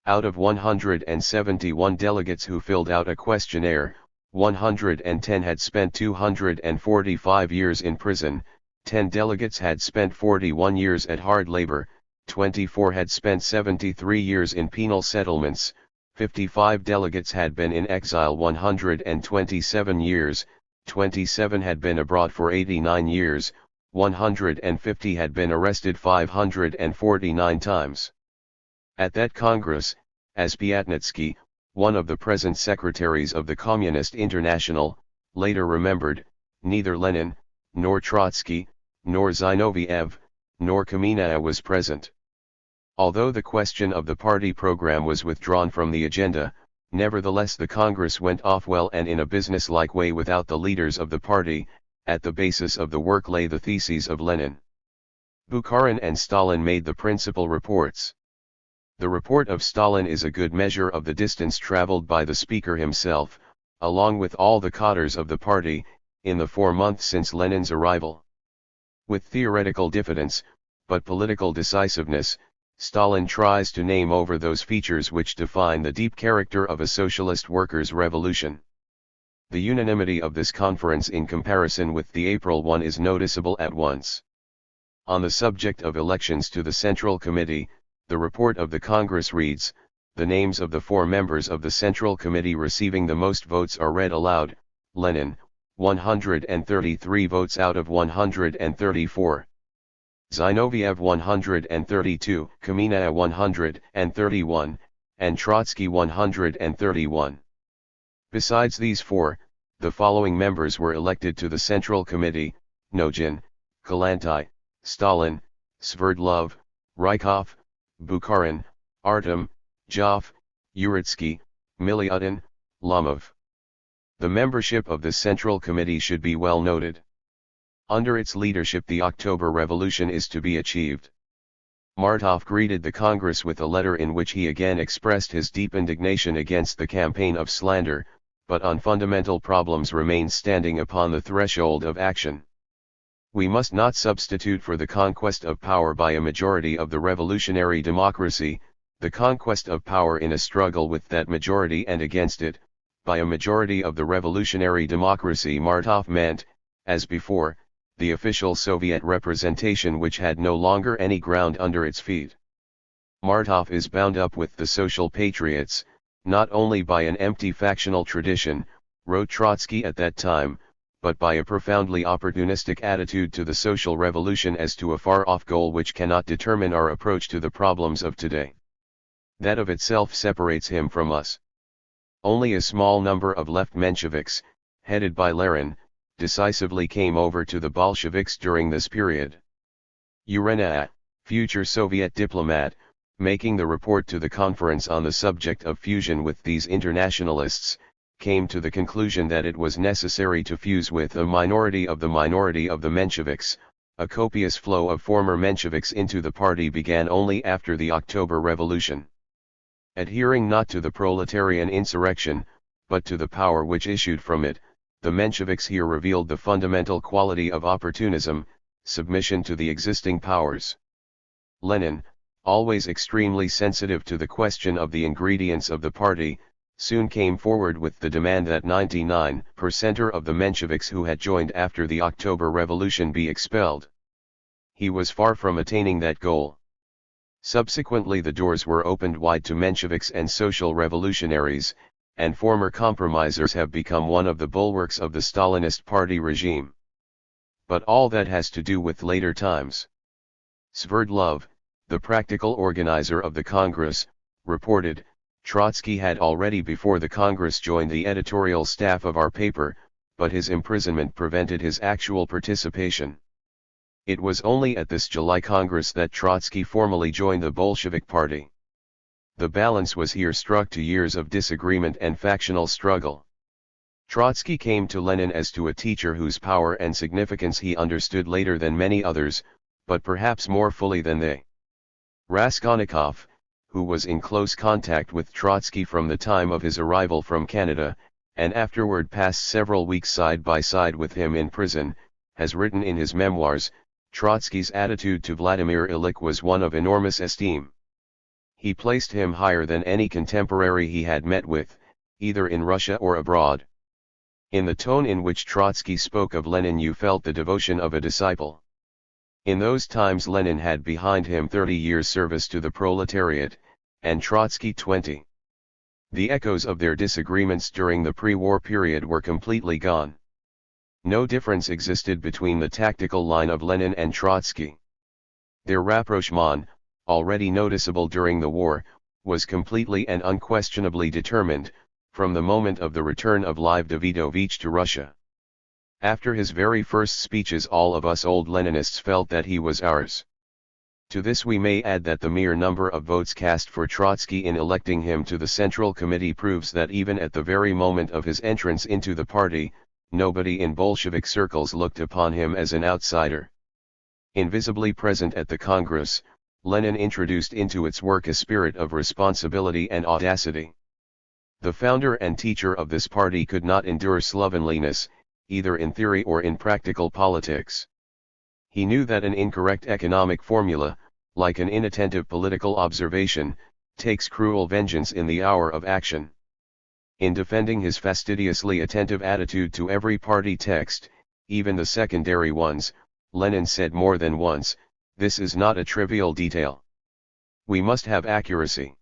Out of 171 delegates who filled out a questionnaire, 110 had spent 245 years in prison, 10 delegates had spent 41 years at hard labor, 24 had spent 73 years in penal settlements, 55 delegates had been in exile 127 years, 27 had been abroad for 89 years, 150 had been arrested 549 times. At that Congress, as Pyatnitsky, one of the present secretaries of the Communist International, later remembered, neither Lenin, nor Trotsky, nor Zinoviev, nor Kamenev was present. Although the question of the party program was withdrawn from the agenda, nevertheless the Congress went off well and in a business-like way without the leaders of the party. At the basis of the work lay the theses of Lenin. Bukharin and Stalin made the principal reports. The report of Stalin is a good measure of the distance traveled by the speaker himself, along with all the cadres of the party, in the 4 months since Lenin's arrival. With theoretical diffidence, but political decisiveness, Stalin tries to name over those features which define the deep character of a socialist workers' revolution. The unanimity of this conference in comparison with the April one is noticeable at once. On the subject of elections to the Central Committee, the report of the Congress reads, "The names of the 4 members of the Central Committee receiving the most votes are read aloud: Lenin, 133 votes out of 134. Zinoviev 132, Kamenev 131, and Trotsky 131. Besides these 4, the following members were elected to the Central Committee: Nogin, Kalantai, Stalin, Sverdlov, Rykov, Bukharin, Artem, Joff, Uritsky, Miliutin, Lomov. The membership of the Central Committee should be well noted. Under its leadership the October Revolution is to be achieved." Martov greeted the Congress with a letter in which he again expressed his deep indignation against the campaign of slander, but on fundamental problems remained standing upon the threshold of action. "We must not substitute for the conquest of power by a majority of the revolutionary democracy, the conquest of power in a struggle with that majority and against it, by a majority of the revolutionary democracy." Martov meant, as before, the official Soviet representation which had no longer any ground under its feet. Martov is bound up with the social patriots, not only by an empty factional tradition, wrote Trotsky at that time, but by a profoundly opportunistic attitude to the social revolution as to a far-off goal which cannot determine our approach to the problems of today. That of itself separates him from us. Only a small number of left Mensheviks, headed by Lerin, decisively came over to the Bolsheviks during this period. Urena, future Soviet diplomat, making the report to the conference on the subject of fusion with these internationalists, came to the conclusion that it was necessary to fuse with a minority of the Mensheviks. A copious flow of former Mensheviks into the party began only after the October Revolution. Adhering not to the proletarian insurrection, but to the power which issued from it, the Mensheviks here revealed the fundamental quality of opportunism, submission to the existing powers. Lenin, always extremely sensitive to the question of the ingredients of the party, soon came forward with the demand that 99% of the Mensheviks who had joined after the October Revolution be expelled. He was far from attaining that goal. Subsequently the doors were opened wide to Mensheviks and social revolutionaries, and former compromisers have become one of the bulwarks of the Stalinist party regime. But all that has to do with later times. Sverdlov, the practical organizer of the Congress, reported, Trotsky had already before the Congress joined the editorial staff of our paper, but his imprisonment prevented his actual participation. It was only at this July Congress that Trotsky formally joined the Bolshevik Party. The balance was here struck to years of disagreement and factional struggle. Trotsky came to Lenin as to a teacher whose power and significance he understood later than many others, but perhaps more fully than they. Raskolnikov, who was in close contact with Trotsky from the time of his arrival from Canada, and afterward passed several weeks side by side with him in prison, has written in his memoirs, Trotsky's attitude to Vladimir Ilyich was one of enormous esteem. He placed him higher than any contemporary he had met with, either in Russia or abroad. In the tone in which Trotsky spoke of Lenin you felt the devotion of a disciple. In those times Lenin had behind him 30 years' service to the proletariat, and Trotsky 20. The echoes of their disagreements during the pre-war period were completely gone. No difference existed between the tactical line of Lenin and Trotsky. Their rapprochement, already noticeable during the war, was completely and unquestionably determined, from the moment of the return of Lev Davidovich to Russia. After his very first speeches all of us old Leninists felt that he was ours. To this we may add that the mere number of votes cast for Trotsky in electing him to the Central Committee proves that even at the very moment of his entrance into the party, nobody in Bolshevik circles looked upon him as an outsider. Invisibly present at the Congress, Lenin introduced into its work a spirit of responsibility and audacity. The founder and teacher of this party could not endure slovenliness, either in theory or in practical politics. He knew that an incorrect economic formula, like an inattentive political observation, takes cruel vengeance in the hour of action. In defending his fastidiously attentive attitude to every party text, even the secondary ones, Lenin said more than once, "This is not a trivial detail. We must have accuracy.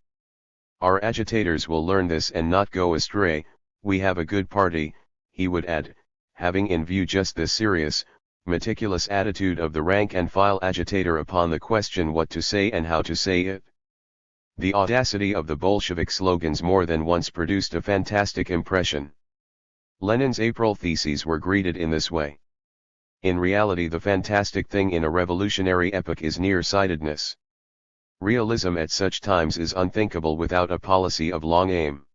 Our agitators will learn this and not go astray. We have a good party," he would add, having in view just this serious, meticulous attitude of the rank-and-file agitator upon the question what to say and how to say it. The audacity of the Bolshevik slogans more than once produced a fantastic impression. Lenin's April theses were greeted in this way. In reality, the fantastic thing in a revolutionary epoch is nearsightedness. Realism at such times is unthinkable without a policy of long aim.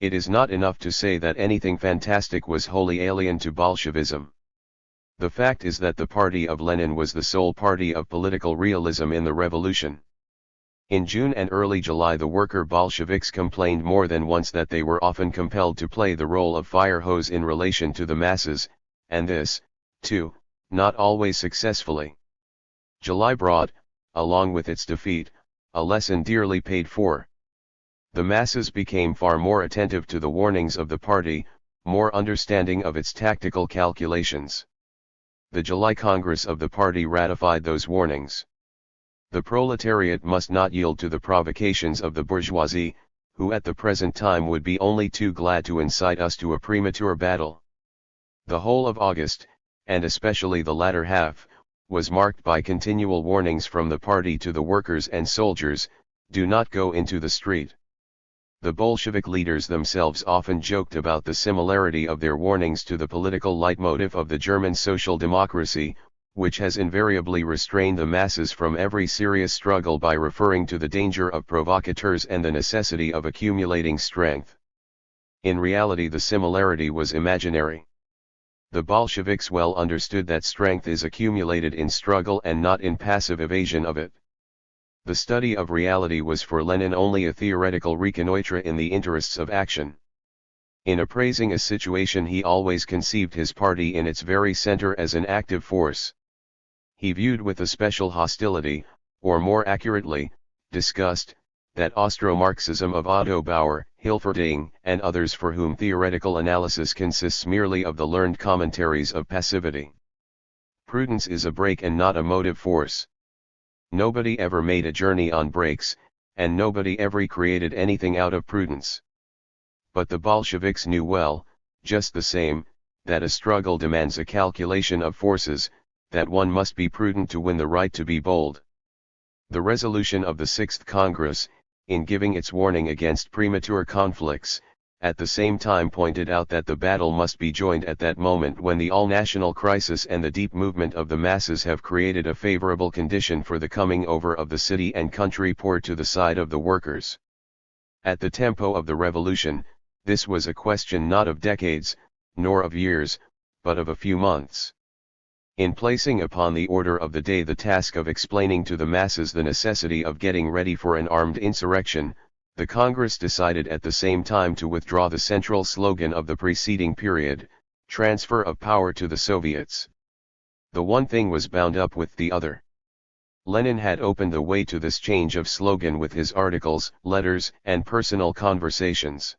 It is not enough to say that anything fantastic was wholly alien to Bolshevism. The fact is that the party of Lenin was the sole party of political realism in the revolution. In June and early July the worker Bolsheviks complained more than once that they were often compelled to play the role of fire hose in relation to the masses, and this, too, not always successfully. July brought, along with its defeat, a lesson dearly paid for. The masses became far more attentive to the warnings of the party, more understanding of its tactical calculations. The July Congress of the party ratified those warnings. The proletariat must not yield to the provocations of the bourgeoisie, who at the present time would be only too glad to incite us to a premature battle. The whole of August, and especially the latter half, was marked by continual warnings from the party to the workers and soldiers, do not go into the street. The Bolshevik leaders themselves often joked about the similarity of their warnings to the political leitmotif of the German social democracy, which has invariably restrained the masses from every serious struggle by referring to the danger of provocateurs and the necessity of accumulating strength. In reality, the similarity was imaginary. The Bolsheviks well understood that strength is accumulated in struggle and not in passive evasion of it. The study of reality was for Lenin only a theoretical reconnoitre in the interests of action. In appraising a situation, he always conceived his party in its very center as an active force. He viewed with a special hostility, or more accurately, disgust, that Austro-Marxism of Otto Bauer, Hilferding, and others for whom theoretical analysis consists merely of the learned commentaries of passivity. Prudence is a brake and not a motive force. Nobody ever made a journey on brakes, and nobody ever created anything out of prudence. But the Bolsheviks knew well, just the same, that a struggle demands a calculation of forces, that one must be prudent to win the right to be bold. The resolution of the Sixth Congress, in giving its warning against premature conflicts, at the same time pointed out that the battle must be joined at that moment when the all-national crisis and the deep movement of the masses have created a favorable condition for the coming over of the city and country poor to the side of the workers. At the tempo of the revolution, this was a question not of decades, nor of years, but of a few months. In placing upon the order of the day the task of explaining to the masses the necessity of getting ready for an armed insurrection, the Congress decided at the same time to withdraw the central slogan of the preceding period, transfer of power to the Soviets. The one thing was bound up with the other. Lenin had opened the way to this change of slogan with his articles, letters, and personal conversations.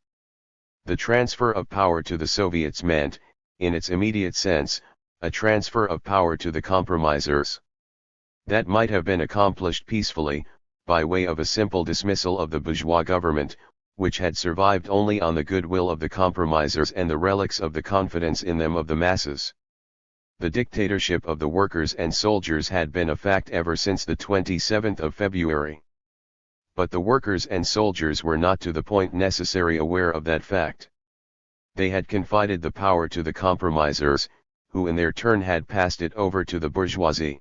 The transfer of power to the Soviets meant, in its immediate sense, a transfer of power to the compromisers. That might have been accomplished peacefully, by way of a simple dismissal of the bourgeois government, which had survived only on the goodwill of the compromisers and the relics of the confidence in them of the masses. The dictatorship of the workers and soldiers had been a fact ever since the 27th of February. But the workers and soldiers were not to the point necessary aware of that fact. They had confided the power to the compromisers, who in their turn had passed it over to the bourgeoisie.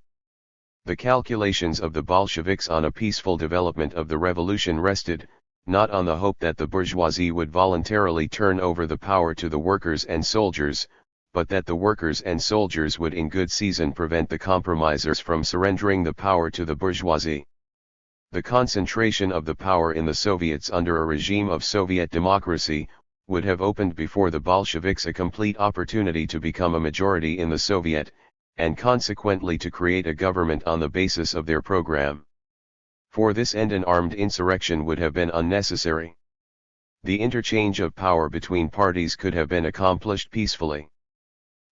The calculations of the Bolsheviks on a peaceful development of the revolution rested, not on the hope that the bourgeoisie would voluntarily turn over the power to the workers and soldiers, but that the workers and soldiers would in good season prevent the compromisers from surrendering the power to the bourgeoisie. The concentration of the power in the Soviets under a regime of Soviet democracy, would have opened before the Bolsheviks a complete opportunity to become a majority in the Soviet, and consequently to create a government on the basis of their program. For this end an armed insurrection would have been unnecessary. The interchange of power between parties could have been accomplished peacefully.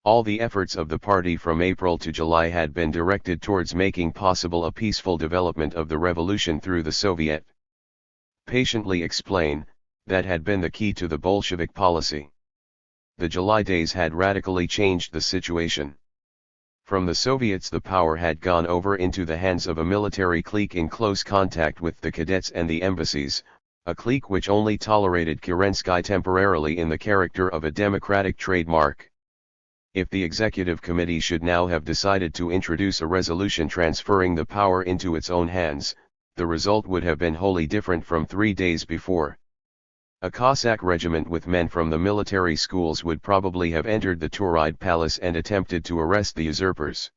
All the efforts of the party from April to July had been directed towards making possible a peaceful development of the revolution through the Soviet. Patiently explain, that had been the key to the Bolshevik policy. The July days had radically changed the situation. From the Soviets the power had gone over into the hands of a military clique in close contact with the cadets and the embassies, a clique which only tolerated Kerensky temporarily in the character of a democratic trademark. If the executive committee should now have decided to introduce a resolution transferring the power into its own hands, the result would have been wholly different from 3 days before. A Cossack regiment with men from the military schools would probably have entered the Tauride Palace and attempted to arrest the usurpers.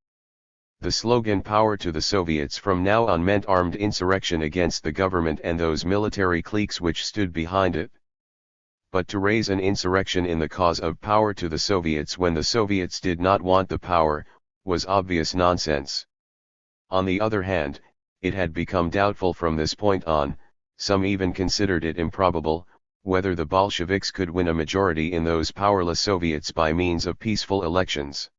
The slogan "Power to the Soviets" from now on meant armed insurrection against the government and those military cliques which stood behind it. But to raise an insurrection in the cause of power to the Soviets when the Soviets did not want the power, was obvious nonsense. On the other hand, it had become doubtful from this point on, some even considered it improbable, whether the Bolsheviks could win a majority in those powerless Soviets by means of peaceful elections.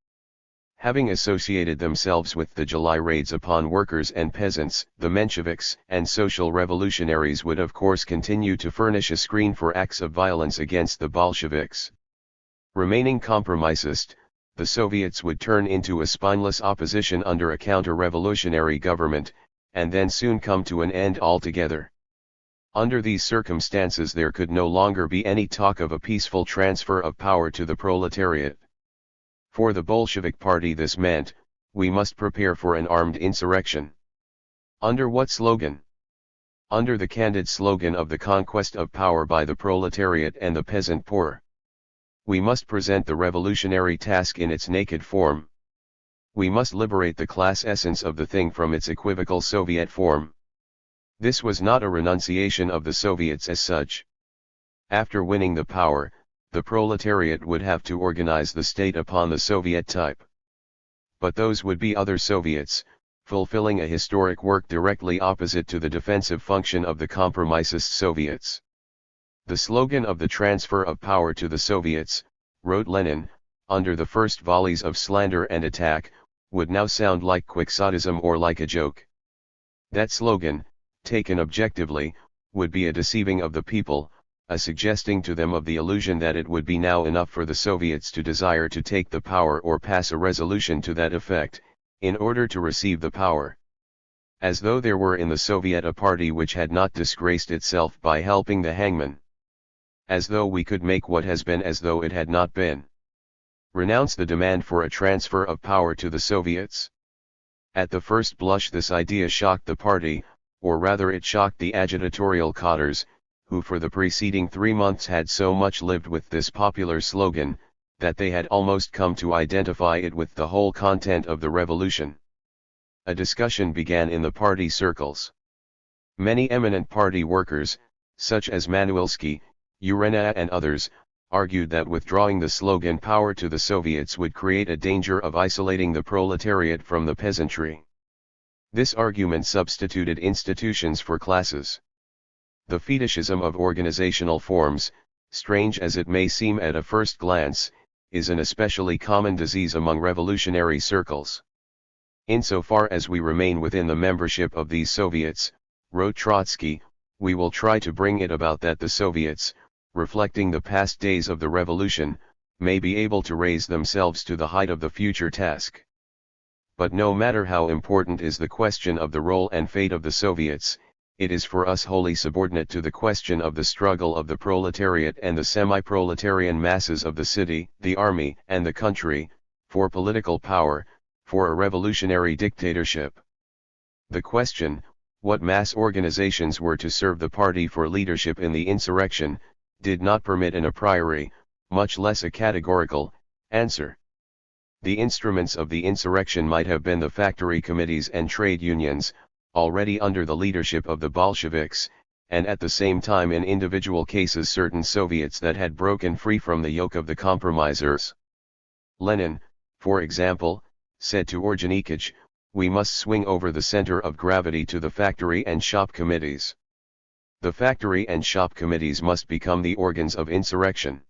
Having associated themselves with the July raids upon workers and peasants, the Mensheviks and social revolutionaries would of course continue to furnish a screen for acts of violence against the Bolsheviks. Remaining compromisist, the Soviets would turn into a spineless opposition under a counter-revolutionary government, and then soon come to an end altogether. Under these circumstances there could no longer be any talk of a peaceful transfer of power to the proletariat. For the Bolshevik Party this meant, we must prepare for an armed insurrection. Under what slogan? Under the candid slogan of the conquest of power by the proletariat and the peasant poor. We must present the revolutionary task in its naked form. We must liberate the class essence of the thing from its equivocal Soviet form. This was not a renunciation of the Soviets as such. After winning the power, the proletariat would have to organize the state upon the Soviet type. But those would be other Soviets, fulfilling a historic work directly opposite to the defensive function of the compromisist Soviets. The slogan of the transfer of power to the Soviets, wrote Lenin, under the first volleys of slander and attack, would now sound like quixotism or like a joke. That slogan, taken objectively, would be a deceiving of the people, a suggesting to them of the illusion that it would be now enough for the Soviets to desire to take the power or pass a resolution to that effect, in order to receive the power. As though there were in the Soviet a party which had not disgraced itself by helping the hangman. As though we could make what has been as though it had not been. Renounce the demand for a transfer of power to the Soviets? At the first blush this idea shocked the party, or rather it shocked the agitatorial cadres, who for the preceding 3 months had so much lived with this popular slogan, that they had almost come to identify it with the whole content of the revolution. A discussion began in the party circles. Many eminent party workers, such as Manuelsky, Urena and others, argued that withdrawing the slogan "power to the Soviets" would create a danger of isolating the proletariat from the peasantry. This argument substituted institutions for classes. The fetishism of organizational forms, strange as it may seem at a first glance, is an especially common disease among revolutionary circles. Insofar as we remain within the membership of these Soviets, wrote Trotsky, we will try to bring it about that the Soviets, reflecting the past days of the revolution, may be able to raise themselves to the height of the future task. But no matter how important is the question of the role and fate of the Soviets, it is for us wholly subordinate to the question of the struggle of the proletariat and the semi-proletarian masses of the city, the army, and the country, for political power, for a revolutionary dictatorship. The question, what mass organizations were to serve the party for leadership in the insurrection, did not permit an a priori, much less a categorical, answer. The instruments of the insurrection might have been the factory committees and trade unions, already under the leadership of the Bolsheviks, and at the same time in individual cases certain Soviets that had broken free from the yoke of the compromisers. Lenin, for example, said to Orджоникидзе, we must swing over the center of gravity to the factory and shop committees. The factory and shop committees must become the organs of insurrection.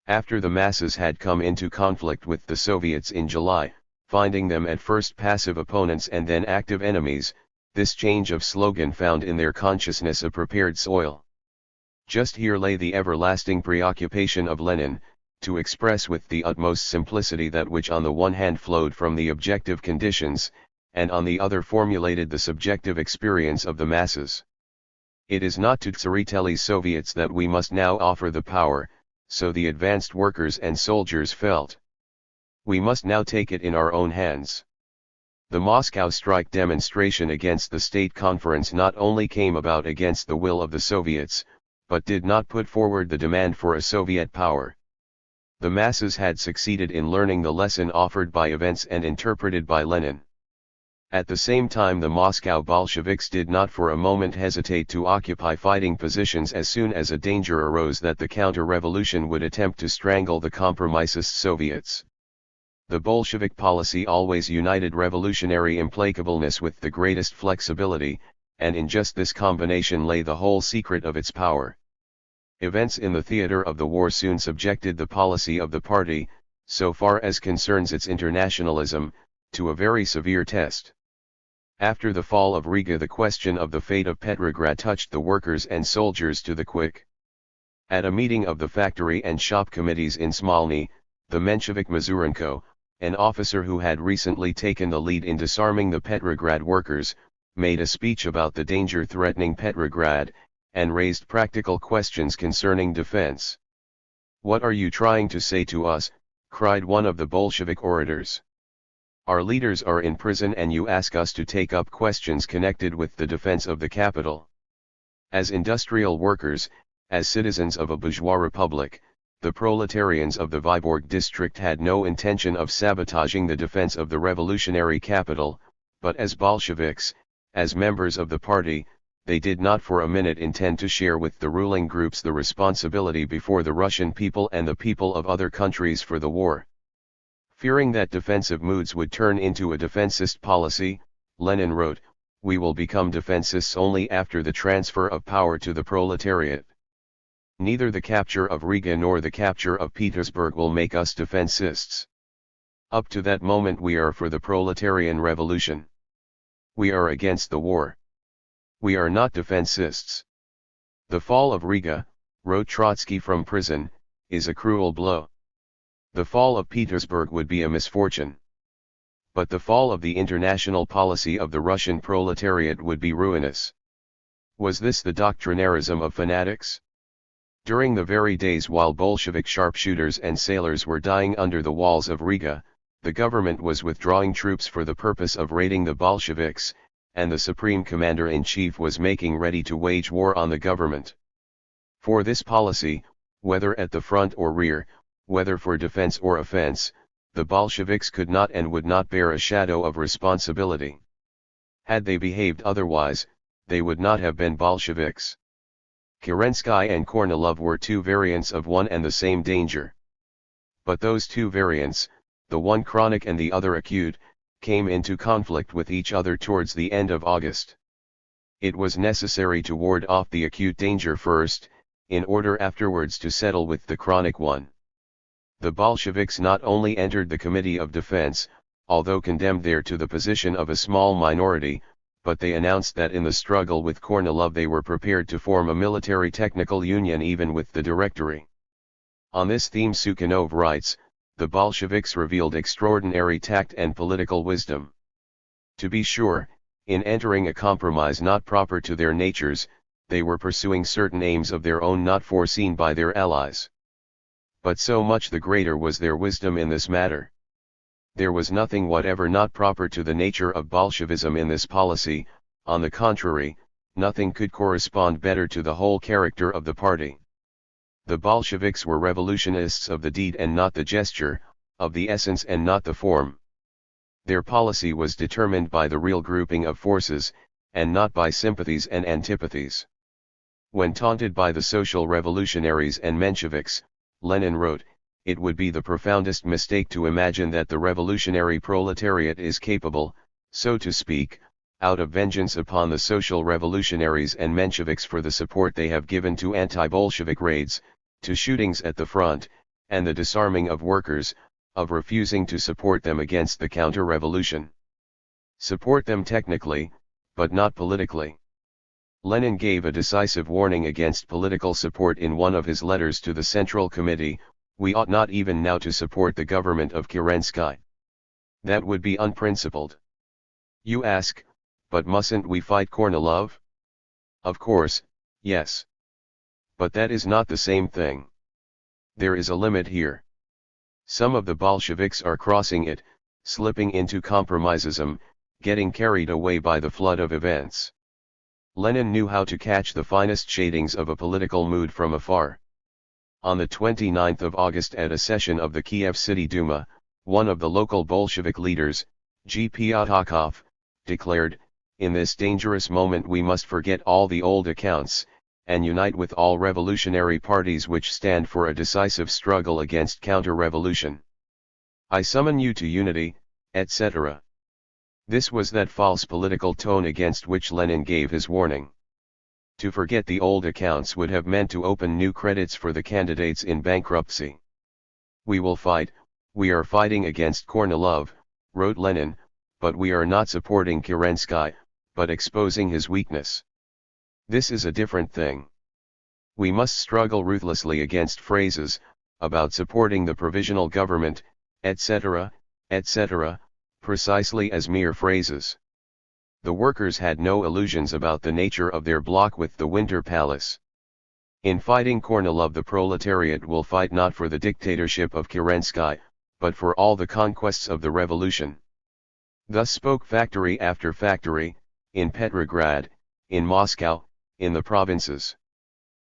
After the masses had come into conflict with the Soviets in July, finding them at first passive opponents and then active enemies, this change of slogan found in their consciousness a prepared soil. Just here lay the everlasting preoccupation of Lenin, to express with the utmost simplicity that which on the one hand flowed from the objective conditions, and on the other formulated the subjective experience of the masses. It is not to Tsereteli's Soviets that we must now offer the power, so the advanced workers and soldiers felt. We must now take it in our own hands. The Moscow strike demonstration against the State Conference not only came about against the will of the Soviets, but did not put forward the demand for a Soviet power. The masses had succeeded in learning the lesson offered by events and interpreted by Lenin. At the same time the Moscow Bolsheviks did not for a moment hesitate to occupy fighting positions as soon as a danger arose that the counter-revolution would attempt to strangle the compromisist Soviets. The Bolshevik policy always united revolutionary implacableness with the greatest flexibility, and in just this combination lay the whole secret of its power. Events in the theater of the war soon subjected the policy of the party, so far as concerns its internationalism, to a very severe test. After the fall of Riga the question of the fate of Petrograd touched the workers and soldiers to the quick. At a meeting of the factory and shop committees in Smolny, the Menshevik Mazurenko, an officer who had recently taken the lead in disarming the Petrograd workers, made a speech about the danger threatening Petrograd, and raised practical questions concerning defense. "What are you trying to say to us?" cried one of the Bolshevik orators. "Our leaders are in prison and you ask us to take up questions connected with the defense of the capital." As industrial workers, as citizens of a bourgeois republic, the proletarians of the Vyborg district had no intention of sabotaging the defense of the revolutionary capital, but as Bolsheviks, as members of the party, they did not for a minute intend to share with the ruling groups the responsibility before the Russian people and the people of other countries for the war. Fearing that defensive moods would turn into a defensist policy, Lenin wrote, "We will become defensists only after the transfer of power to the proletariat. Neither the capture of Riga nor the capture of Petersburg will make us defensists. Up to that moment we are for the proletarian revolution. We are against the war. We are not defensists." "The fall of Riga," wrote Trotsky from prison, "is a cruel blow. The fall of Petersburg would be a misfortune. But the fall of the international policy of the Russian proletariat would be ruinous." Was this the doctrinarism of fanatics? During the very days while Bolshevik sharpshooters and sailors were dying under the walls of Riga, the government was withdrawing troops for the purpose of raiding the Bolsheviks, and the Supreme Commander-in-Chief was making ready to wage war on the government. For this policy, whether at the front or rear, whether for defense or offense, the Bolsheviks could not and would not bear a shadow of responsibility. Had they behaved otherwise, they would not have been Bolsheviks. Kerensky and Kornilov were two variants of one and the same danger. But those two variants, the one chronic and the other acute, came into conflict with each other towards the end of August. It was necessary to ward off the acute danger first, in order afterwards to settle with the chronic one. The Bolsheviks not only entered the Committee of Defense, although condemned there to the position of a small minority, but they announced that in the struggle with Kornilov they were prepared to form a military technical union even with the Directory. On this theme Sukhanov writes, "The Bolsheviks revealed extraordinary tact and political wisdom. To be sure, in entering a compromise not proper to their natures, they were pursuing certain aims of their own not foreseen by their allies. But so much the greater was their wisdom in this matter. There was nothing whatever not proper to the nature of Bolshevism in this policy, on the contrary, nothing could correspond better to the whole character of the party. The Bolsheviks were revolutionists of the deed and not the gesture, of the essence and not the form. Their policy was determined by the real grouping of forces, and not by sympathies and antipathies." When taunted by the social revolutionaries and Mensheviks, Lenin wrote, "It would be the profoundest mistake to imagine that the revolutionary proletariat is capable, so to speak, out of vengeance upon the social revolutionaries and Mensheviks for the support they have given to anti-Bolshevik raids, to shootings at the front, and the disarming of workers, of refusing to support them against the counter-revolution. Support them technically, but not politically." Lenin gave a decisive warning against political support in one of his letters to the Central Committee: "We ought not even now to support the government of Kerensky. That would be unprincipled." You ask, but mustn't we fight Kornilov? Of course, yes. But that is not the same thing. There is a limit here. Some of the Bolsheviks are crossing it, slipping into compromisism, getting carried away by the flood of events. Lenin knew how to catch the finest shadings of a political mood from afar. On the 29th of August at a session of the Kiev City Duma, one of the local Bolshevik leaders, G. Pyatakov, declared, "In this dangerous moment we must forget all the old accounts, and unite with all revolutionary parties which stand for a decisive struggle against counter-revolution. I summon you to unity," etc. This was that false political tone against which Lenin gave his warning. To forget the old accounts would have meant to open new credits for the candidates in bankruptcy. "We will fight, we are fighting against Kornilov," wrote Lenin, "but we are not supporting Kerensky, but exposing his weakness. This is a different thing. We must struggle ruthlessly against phrases, about supporting the provisional government, etc., etc., precisely as mere phrases. The workers had no illusions about the nature of their block with the Winter Palace. In fighting Kornilov, the proletariat will fight not for the dictatorship of Kerensky, but for all the conquests of the revolution. Thus spoke factory after factory, in Petrograd, in Moscow, in the provinces.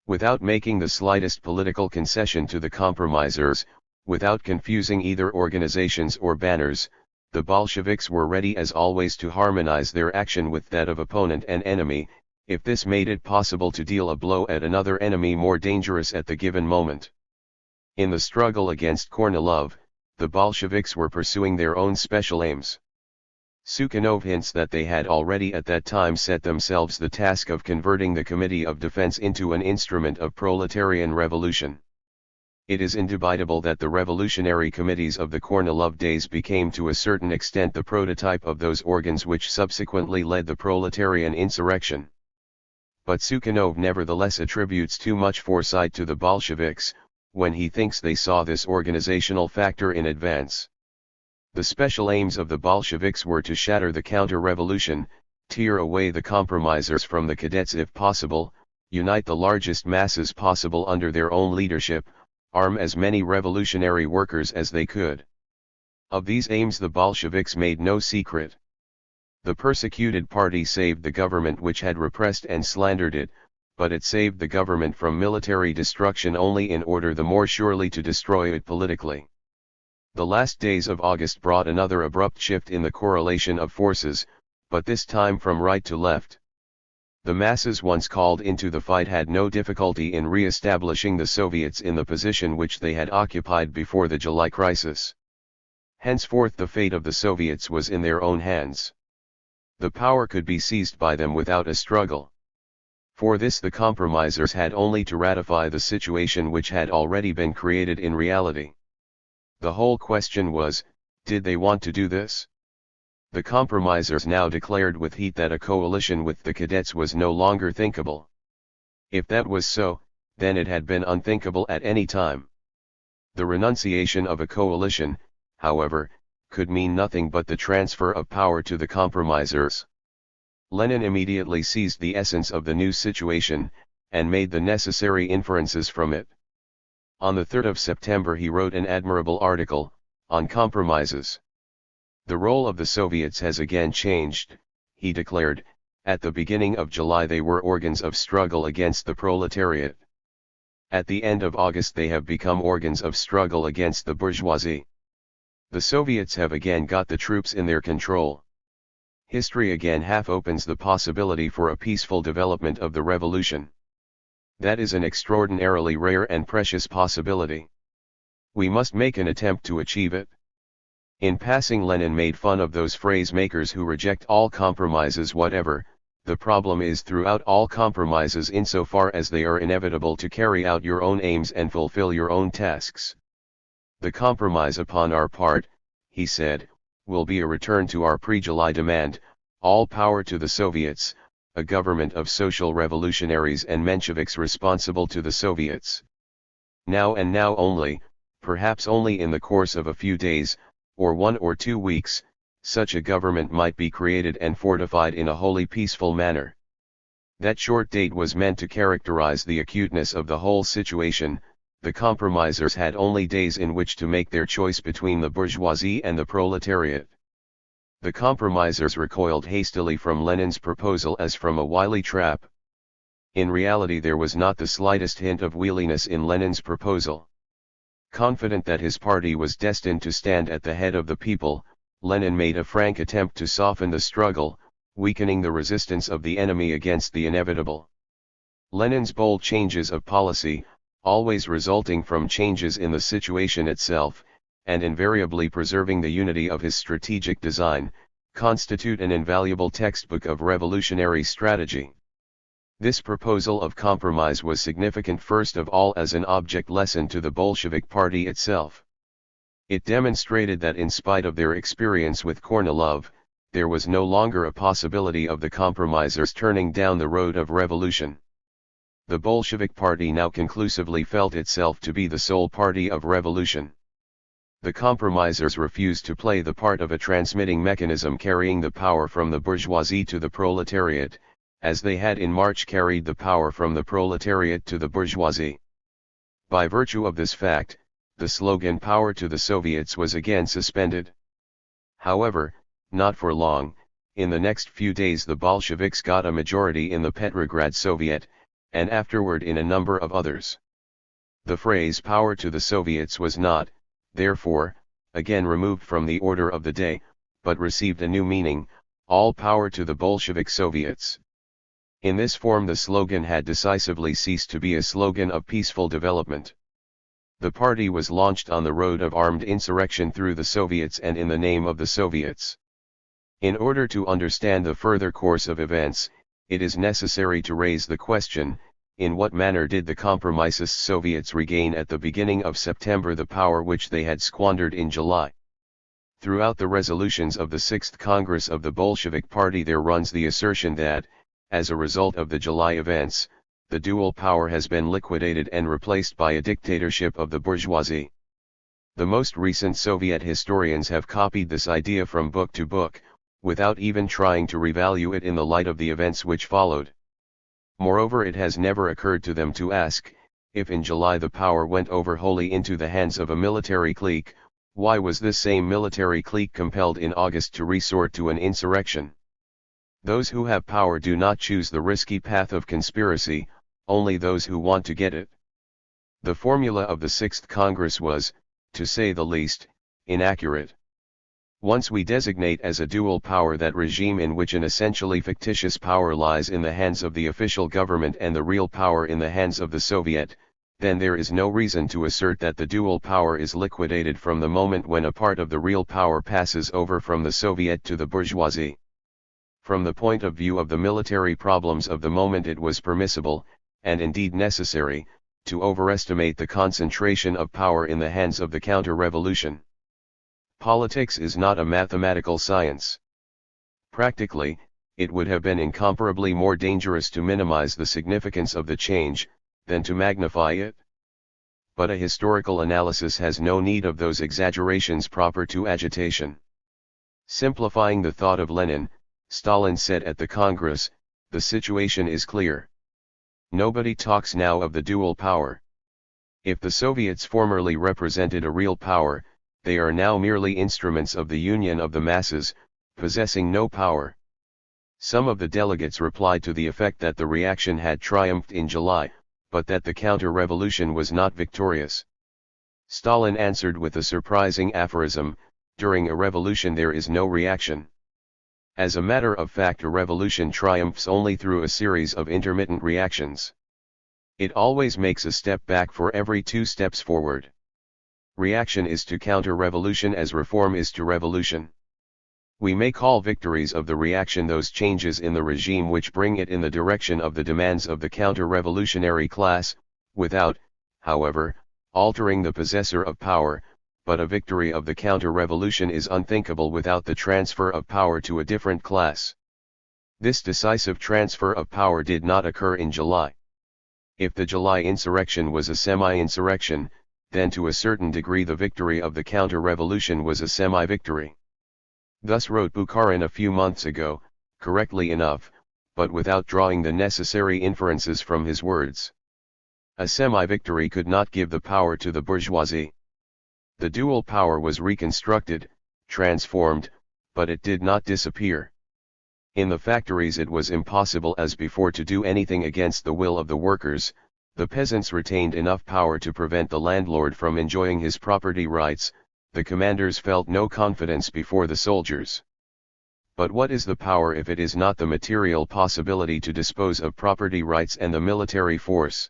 Without making the slightest political concession to the compromisers, without confusing either organizations or banners, the Bolsheviks were ready as always to harmonize their action with that of opponent and enemy, if this made it possible to deal a blow at another enemy more dangerous at the given moment. In the struggle against Kornilov, the Bolsheviks were pursuing their own special aims. Sukhanov hints that they had already at that time set themselves the task of converting the Committee of Defense into an instrument of proletarian revolution. It is indubitable that the revolutionary committees of the Kornilov days became to a certain extent the prototype of those organs which subsequently led the proletarian insurrection. But Sukhanov nevertheless attributes too much foresight to the Bolsheviks, when he thinks they saw this organizational factor in advance. The special aims of the Bolsheviks were to shatter the counter-revolution, tear away the compromisers from the cadets if possible, unite the largest masses possible under their own leadership, arm as many revolutionary workers as they could. Of these aims the Bolsheviks made no secret. The persecuted party saved the government which had repressed and slandered it, but it saved the government from military destruction only in order the more surely to destroy it politically. The last days of August brought another abrupt shift in the correlation of forces, but this time from right to left. The masses once called into the fight had no difficulty in re-establishing the Soviets in the position which they had occupied before the July crisis. Henceforth the fate of the Soviets was in their own hands. The power could be seized by them without a struggle. For this the compromisers had only to ratify the situation which had already been created in reality. The whole question was, did they want to do this? The compromisers now declared with heat that a coalition with the cadets was no longer thinkable. If that was so, then it had been unthinkable at any time. The renunciation of a coalition, however, could mean nothing but the transfer of power to the compromisers. Lenin immediately seized the essence of the new situation, and made the necessary inferences from it. On the 3rd of September he wrote an admirable article, on compromises. The role of the Soviets has again changed, he declared. At the beginning of July they were organs of struggle against the proletariat. At the end of August they have become organs of struggle against the bourgeoisie. The Soviets have again got the troops in their control. History again half opens the possibility for a peaceful development of the revolution. That is an extraordinarily rare and precious possibility. We must make an attempt to achieve it. In passing, Lenin made fun of those phrase makers who reject all compromises whatever. The problem is throughout all compromises insofar as they are inevitable to carry out your own aims and fulfill your own tasks. The compromise upon our part, he said, will be a return to our pre-July demand, all power to the Soviets, a government of social revolutionaries and Mensheviks responsible to the Soviets. Now and now only, perhaps only in the course of a few days, or 1 or 2 weeks, such a government might be created and fortified in a wholly peaceful manner. That short date was meant to characterize the acuteness of the whole situation. The compromisers had only days in which to make their choice between the bourgeoisie and the proletariat. The compromisers recoiled hastily from Lenin's proposal as from a wily trap. In reality there was not the slightest hint of wiliness in Lenin's proposal. Confident that his party was destined to stand at the head of the people, Lenin made a frank attempt to soften the struggle, weakening the resistance of the enemy against the inevitable. Lenin's bold changes of policy, always resulting from changes in the situation itself, and invariably preserving the unity of his strategic design, constitute an invaluable textbook of revolutionary strategy. This proposal of compromise was significant first of all as an object lesson to the Bolshevik party itself. It demonstrated that in spite of their experience with Kornilov, there was no longer a possibility of the compromisers turning down the road of revolution. The Bolshevik party now conclusively felt itself to be the sole party of revolution. The compromisers refused to play the part of a transmitting mechanism carrying the power from the bourgeoisie to the proletariat, as they had in March carried the power from the proletariat to the bourgeoisie. By virtue of this fact, the slogan "Power to the Soviets" was again suspended. However, not for long. In the next few days the Bolsheviks got a majority in the Petrograd Soviet, and afterward in a number of others. The phrase "Power to the Soviets" was not, therefore, again removed from the order of the day, but received a new meaning: all power to the Bolshevik Soviets. In this form the slogan had decisively ceased to be a slogan of peaceful development. The party was launched on the road of armed insurrection through the Soviets and in the name of the Soviets. In order to understand the further course of events, it is necessary to raise the question: in what manner did the compromisist Soviets regain at the beginning of September the power which they had squandered in July? Throughout the resolutions of the 6th Congress of the Bolshevik Party there runs the assertion that, as a result of the July events, the dual power has been liquidated and replaced by a dictatorship of the bourgeoisie. The most recent Soviet historians have copied this idea from book to book, without even trying to revalue it in the light of the events which followed. Moreover, it has never occurred to them to ask, if in July the power went over wholly into the hands of a military clique, why was this same military clique compelled in August to resort to an insurrection? Those who have power do not choose the risky path of conspiracy, only those who want to get it. The formula of the 6th Congress was, to say the least, inaccurate. Once we designate as a dual power that regime in which an essentially fictitious power lies in the hands of the official government and the real power in the hands of the Soviet, then there is no reason to assert that the dual power is liquidated from the moment when a part of the real power passes over from the Soviet to the bourgeoisie. From the point of view of the military problems of the moment, it was permissible, and indeed necessary, to overestimate the concentration of power in the hands of the counter-revolution. Politics is not a mathematical science. Practically, it would have been incomparably more dangerous to minimize the significance of the change, than to magnify it. But a historical analysis has no need of those exaggerations proper to agitation. Simplifying the thought of Lenin, Stalin said at the Congress, the situation is clear. Nobody talks now of the dual power. If the Soviets formerly represented a real power, they are now merely instruments of the union of the masses, possessing no power. Some of the delegates replied to the effect that the reaction had triumphed in July, but that the counter-revolution was not victorious. Stalin answered with a surprising aphorism: during a revolution there is no reaction. As a matter of fact, a revolution triumphs only through a series of intermittent reactions. It always makes a step back for every 2 steps forward. Reaction is to counter-revolution as reform is to revolution. We may call victories of the reaction those changes in the regime which bring it in the direction of the demands of the counter-revolutionary class, without, however, altering the possessor of power, but a victory of the counter-revolution is unthinkable without the transfer of power to a different class. This decisive transfer of power did not occur in July. If the July insurrection was a semi-insurrection, then to a certain degree the victory of the counter-revolution was a semi-victory. Thus wrote Bukharin a few months ago, correctly enough, but without drawing the necessary inferences from his words. A semi-victory could not give the power to the bourgeoisie. The dual power was reconstructed, transformed, but it did not disappear. In the factories it was impossible as before to do anything against the will of the workers. The peasants retained enough power to prevent the landlord from enjoying his property rights, the commanders felt no confidence before the soldiers. But what is the power if it is not the material possibility to dispose of property rights and the military force?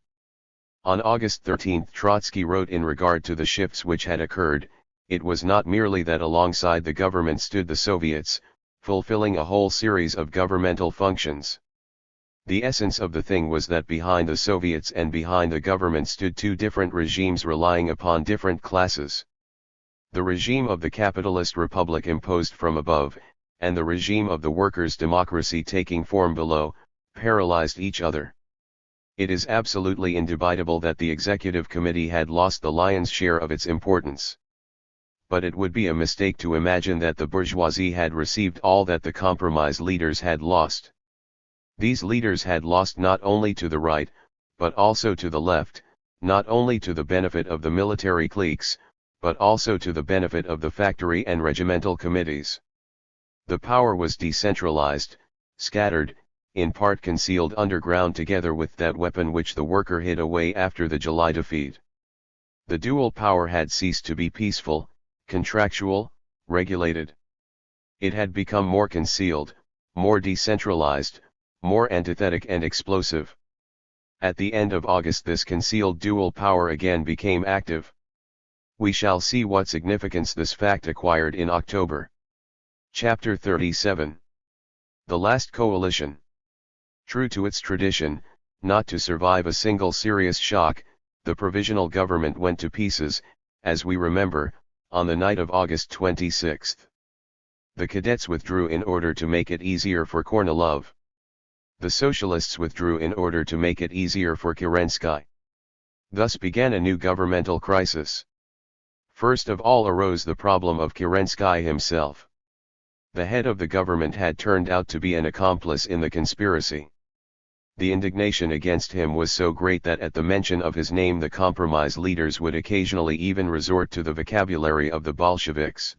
On August 13 Trotsky wrote in regard to the shifts which had occurred, it was not merely that alongside the government stood the Soviets, fulfilling a whole series of governmental functions. The essence of the thing was that behind the Soviets and behind the government stood 2 different regimes relying upon different classes. The regime of the capitalist republic imposed from above, and the regime of the workers' democracy taking form below, paralyzed each other. It is absolutely indubitable that the Executive Committee had lost the lion's share of its importance. but it would be a mistake to imagine that the bourgeoisie had received all that the compromise leaders had lost. These leaders had lost not only to the right, but also to the left, not only to the benefit of the military cliques, but also to the benefit of the factory and regimental committees. The power was decentralized, scattered, in part concealed underground together with that weapon which the worker hid away after the July defeat. The dual power had ceased to be peaceful, contractual, regulated. It had become more concealed, more decentralized, more antithetic and explosive. At the end of August this concealed dual power again became active. We shall see what significance this fact acquired in October. Chapter 37. The Last Coalition. True to its tradition, not to survive a single serious shock, the provisional government went to pieces, as we remember, on the night of August 26. The cadets withdrew in order to make it easier for Kornilov. The socialists withdrew in order to make it easier for Kerensky. Thus began a new governmental crisis. First of all arose the problem of Kerensky himself. The head of the government had turned out to be an accomplice in the conspiracy. The indignation against him was so great that at the mention of his name the compromise leaders would occasionally even resort to the vocabulary of the Bolsheviks.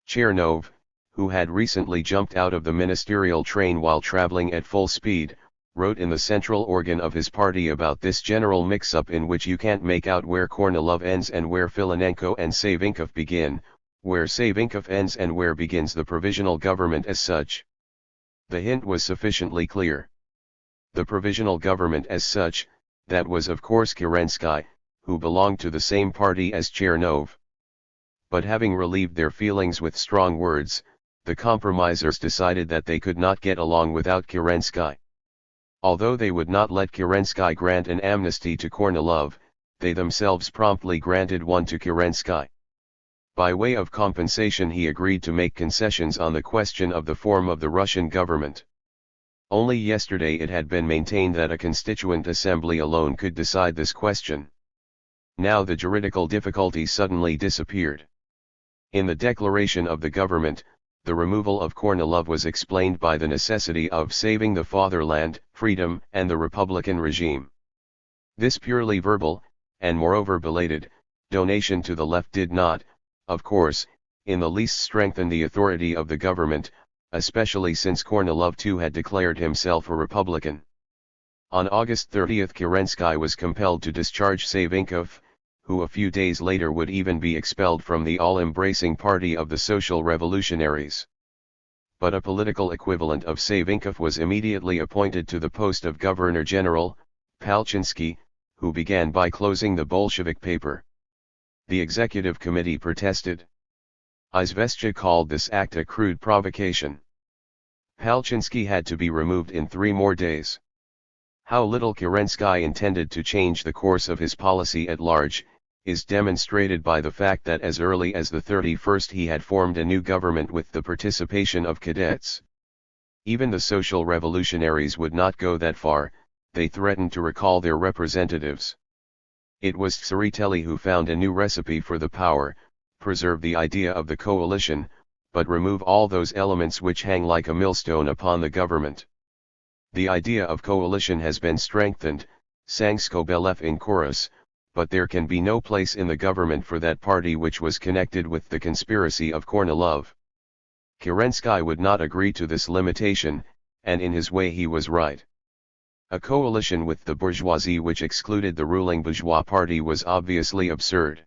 Chernov, who had recently jumped out of the ministerial train while traveling at full speed, wrote in the central organ of his party about this general mix-up in which you can't make out where Kornilov ends and where Filanenko and Savinkov begin, where Savinkov ends and where begins the provisional government as such. The hint was sufficiently clear. The provisional government as such, that was of course Kerensky, who belonged to the same party as Chernov. But having relieved their feelings with strong words, the compromisers decided that they could not get along without Kerensky. Although they would not let Kerensky grant an amnesty to Kornilov, they themselves promptly granted one to Kerensky. By way of compensation he agreed to make concessions on the question of the form of the Russian government. Only yesterday it had been maintained that a constituent assembly alone could decide this question. Now the juridical difficulty suddenly disappeared. In the declaration of the government, the removal of Kornilov was explained by the necessity of saving the fatherland, freedom, and the republican regime. This purely verbal, and moreover belated, donation to the left did not, of course, in the least strengthen the authority of the government, especially since Kornilov too had declared himself a Republican. On August 30 Kerensky was compelled to discharge Savinkov, who a few days later would even be expelled from the all-embracing party of the Social Revolutionaries. But a political equivalent of Savinkov was immediately appointed to the post of Governor-General, Palchinsky, who began by closing the Bolshevik paper. The executive committee protested. Izvestia called this act a crude provocation. Palchinsky had to be removed in 3 more days. How little Kerensky intended to change the course of his policy at large, is demonstrated by the fact that as early as the 31st he had formed a new government with the participation of cadets. Even the Social Revolutionaries would not go that far, they threatened to recall their representatives. It was Tseretelli who found a new recipe for the power: preserve the idea of the coalition, but remove all those elements which hang like a millstone upon the government. The idea of coalition has been strengthened, sang Skobelev in chorus, but there can be no place in the government for that party which was connected with the conspiracy of Kornilov. Kerensky would not agree to this limitation, and in his way he was right. A coalition with the bourgeoisie which excluded the ruling bourgeois party was obviously absurd.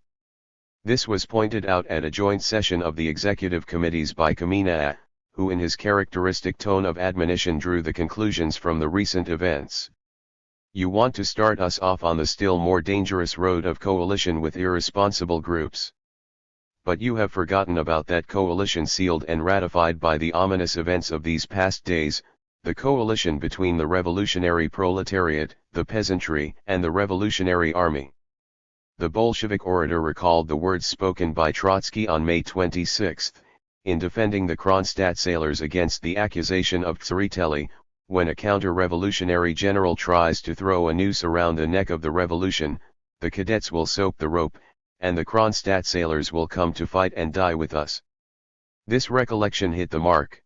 This was pointed out at a joint session of the executive committees by Kamina, who in his characteristic tone of admonition drew the conclusions from the recent events. You want to start us off on the still more dangerous road of coalition with irresponsible groups. But you have forgotten about that coalition sealed and ratified by the ominous events of these past days, the coalition between the revolutionary proletariat, the peasantry, and the revolutionary army. The Bolshevik orator recalled the words spoken by Trotsky on May 26, in defending the Kronstadt sailors against the accusation of Tseretelli: when a counter-revolutionary general tries to throw a noose around the neck of the revolution, the cadets will soap the rope, and the Kronstadt sailors will come to fight and die with us. This recollection hit the mark.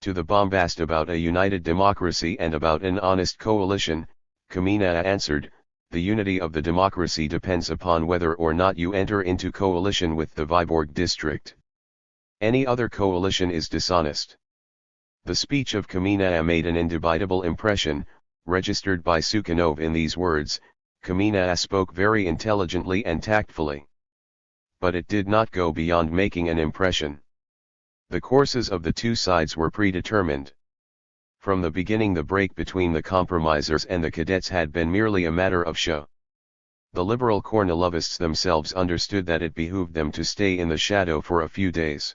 To the bombast about a united democracy and about an honest coalition, Kamina answered, the unity of the democracy depends upon whether or not you enter into coalition with the Vyborg district. Any other coalition is dishonest. The speech of Kamina made an indubitable impression, registered by Sukhanov in these words, Kamina spoke very intelligently and tactfully. But it did not go beyond making an impression. The courses of the two sides were predetermined. From the beginning the break between the compromisers and the cadets had been merely a matter of show. The liberal Kornilovists themselves understood that it behooved them to stay in the shadow for a few days.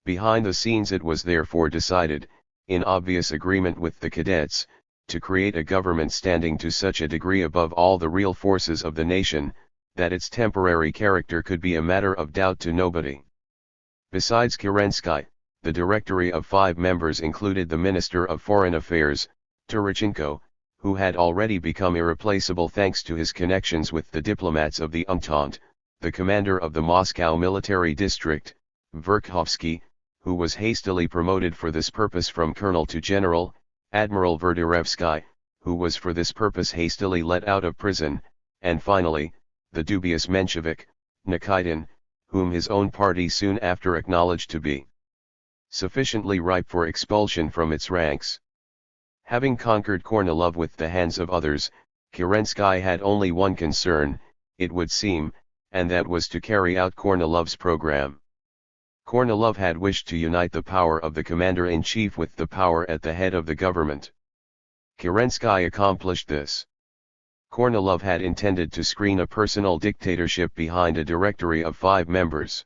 Behind the scenes it was therefore decided, in obvious agreement with the cadets, to create a government standing to such a degree above all the real forces of the nation, that its temporary character could be a matter of doubt to nobody. Besides Kerensky, the directory of 5 members included the Minister of Foreign Affairs, Turchenko, who had already become irreplaceable thanks to his connections with the diplomats of the Entente, the commander of the Moscow military district, Verkhovsky, who was hastily promoted for this purpose from colonel to general, Admiral Verderevsky, who was for this purpose hastily let out of prison, and finally, the dubious Menshevik, Nikitin, whom his own party soon after acknowledged to be sufficiently ripe for expulsion from its ranks. Having conquered Kornilov with the hands of others, Kerensky had only one concern, it would seem, and that was to carry out Kornilov's program. Kornilov had wished to unite the power of the commander-in-chief with the power at the head of the government. Kerensky accomplished this. Kornilov had intended to screen a personal dictatorship behind a directory of 5 members.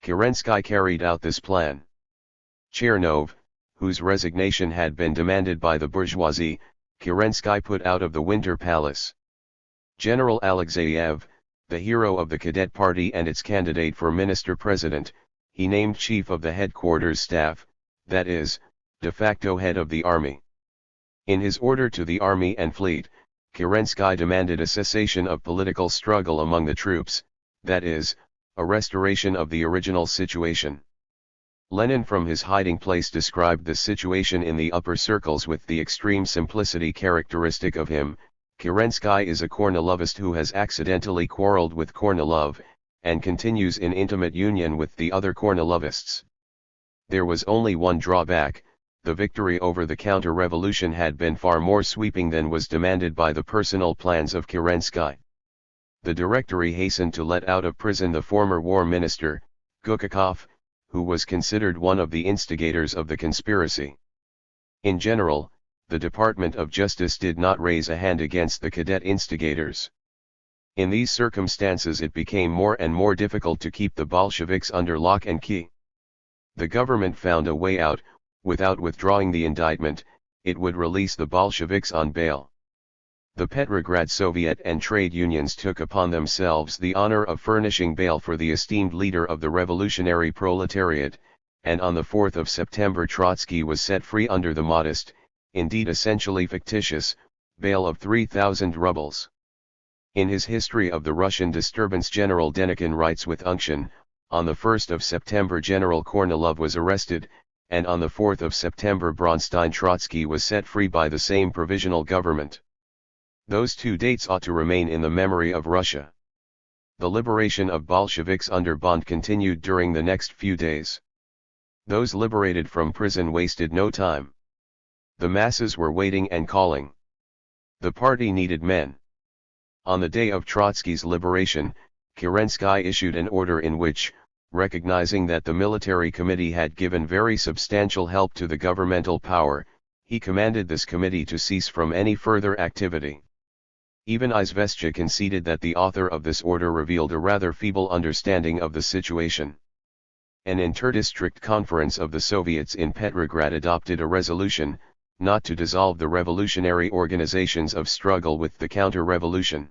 Kerensky carried out this plan. Chernov, whose resignation had been demanded by the bourgeoisie, Kerensky put out of the Winter Palace. General Alexeyev, the hero of the Cadet Party and its candidate for minister-president, he named chief of the headquarters staff, that is, de facto head of the army. In his order to the army and fleet, Kerensky demanded a cessation of political struggle among the troops, that is, a restoration of the original situation. Lenin from his hiding place described the situation in the upper circles with the extreme simplicity characteristic of him. Kerensky is a Kornilovist who has accidentally quarreled with Kornilov, and continues in intimate union with the other Kornilovists. There was only one drawback. The victory over the counter-revolution had been far more sweeping than was demanded by the personal plans of Kerensky. The directory hastened to let out of prison the former war minister, Gukakov, who was considered one of the instigators of the conspiracy. In general, the Department of Justice did not raise a hand against the cadet instigators. In these circumstances it became more and more difficult to keep the Bolsheviks under lock and key. The government found a way out. Without withdrawing the indictment, it would release the Bolsheviks on bail. The Petrograd Soviet and trade unions took upon themselves the honor of furnishing bail for the esteemed leader of the revolutionary proletariat, and on the 4th of September Trotsky was set free under the modest, indeed essentially fictitious, bail of 3,000 rubles. In his History of the Russian Disturbance General Denikin writes with unction, on the 1st of September General Kornilov was arrested, and on the 4th of September Bronstein Trotsky was set free by the same provisional government. Those 2 dates ought to remain in the memory of Russia. The liberation of Bolsheviks under bond continued during the next few days. Those liberated from prison wasted no time. The masses were waiting and calling. The party needed men. On the day of Trotsky's liberation, Kerensky issued an order in which, recognizing that the military committee had given very substantial help to the governmental power, he commanded this committee to cease from any further activity. Even Izvestia conceded that the author of this order revealed a rather feeble understanding of the situation. An inter-district conference of the Soviets in Petrograd adopted a resolution, not to dissolve the revolutionary organizations of struggle with the counter-revolution.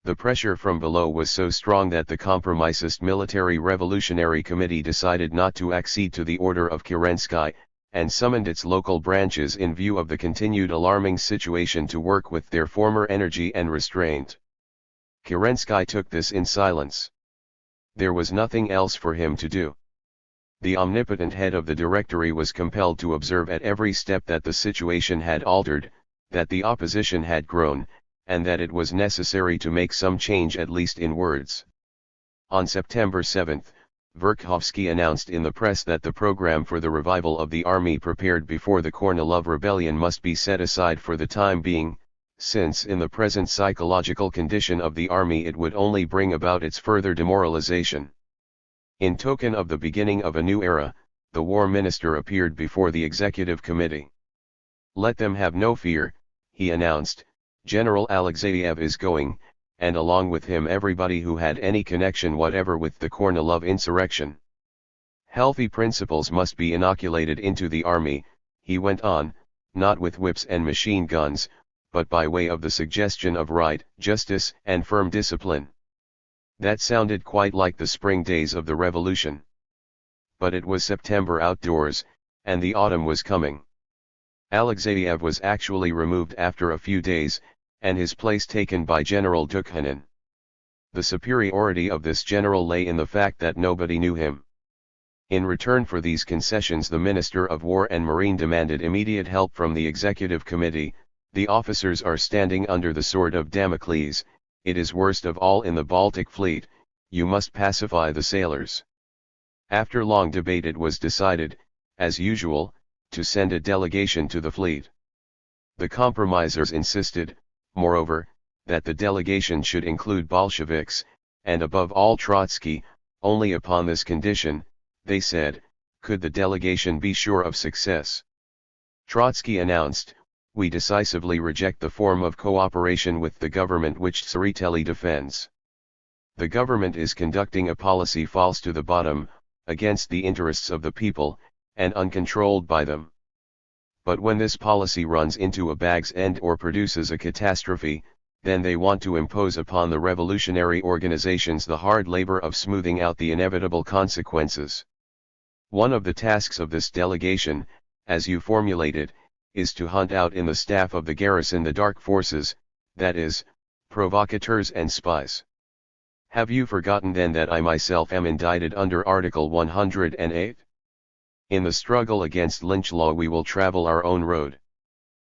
The pressure from below was so strong that the compromisist Military Revolutionary Committee decided not to accede to the order of Kerensky, and summoned its local branches in view of the continued alarming situation to work with their former energy and restraint. Kerensky took this in silence. There was nothing else for him to do. The omnipotent head of the Directory was compelled to observe at every step that the situation had altered, that the opposition had grown, and that it was necessary to make some change at least in words. On September 7, Verkhovsky announced in the press that the program for the revival of the army prepared before the Kornilov rebellion must be set aside for the time being, since in the present psychological condition of the army it would only bring about its further demoralization. In token of the beginning of a new era, the war minister appeared before the executive committee. "Let them have no fear," he announced, "General Alexeyev is going, and along with him everybody who had any connection whatever with the Kornilov insurrection. Healthy principles must be inoculated into the army," he went on, "not with whips and machine guns, but by way of the suggestion of right, justice, and firm discipline." That sounded quite like the spring days of the revolution. But it was September outdoors, and the autumn was coming. Alexeyev was actually removed after a few days, and his place taken by General Dukhanin. The superiority of this general lay in the fact that nobody knew him. In return for these concessions, the Minister of War and Marine demanded immediate help from the Executive Committee. "The officers are standing under the sword of Damocles. It is worst of all in the Baltic Fleet. You must pacify the sailors." After long debate it was decided, as usual, to send a delegation to the fleet. The compromisers insisted, moreover, that the delegation should include Bolsheviks, and above all Trotsky. Only upon this condition, they said, could the delegation be sure of success. Trotsky announced, "We decisively reject the form of cooperation with the government which Tsereteli defends. The government is conducting a policy false to the bottom, against the interests of the people, and uncontrolled by them. But when this policy runs into a bag's end or produces a catastrophe, then they want to impose upon the revolutionary organizations the hard labor of smoothing out the inevitable consequences. One of the tasks of this delegation, as you formulated, is to hunt out in the staff of the garrison the dark forces, that is, provocateurs and spies. Have you forgotten then that I myself am indicted under Article 108? In the struggle against lynch law we will travel our own road.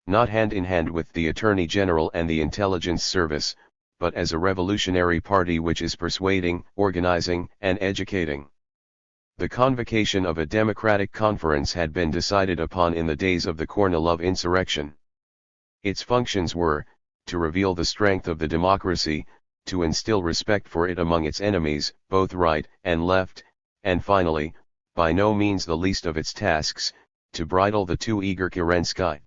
Not hand in hand with the Attorney General and the Intelligence Service, but as a revolutionary party which is persuading, organizing, and educating." The convocation of a democratic conference had been decided upon in the days of the Kornilov insurrection. Its functions were, to reveal the strength of the democracy, to instill respect for it among its enemies, both right and left, and finally, by no means the least of its tasks, to bridle the too eager Kerensky.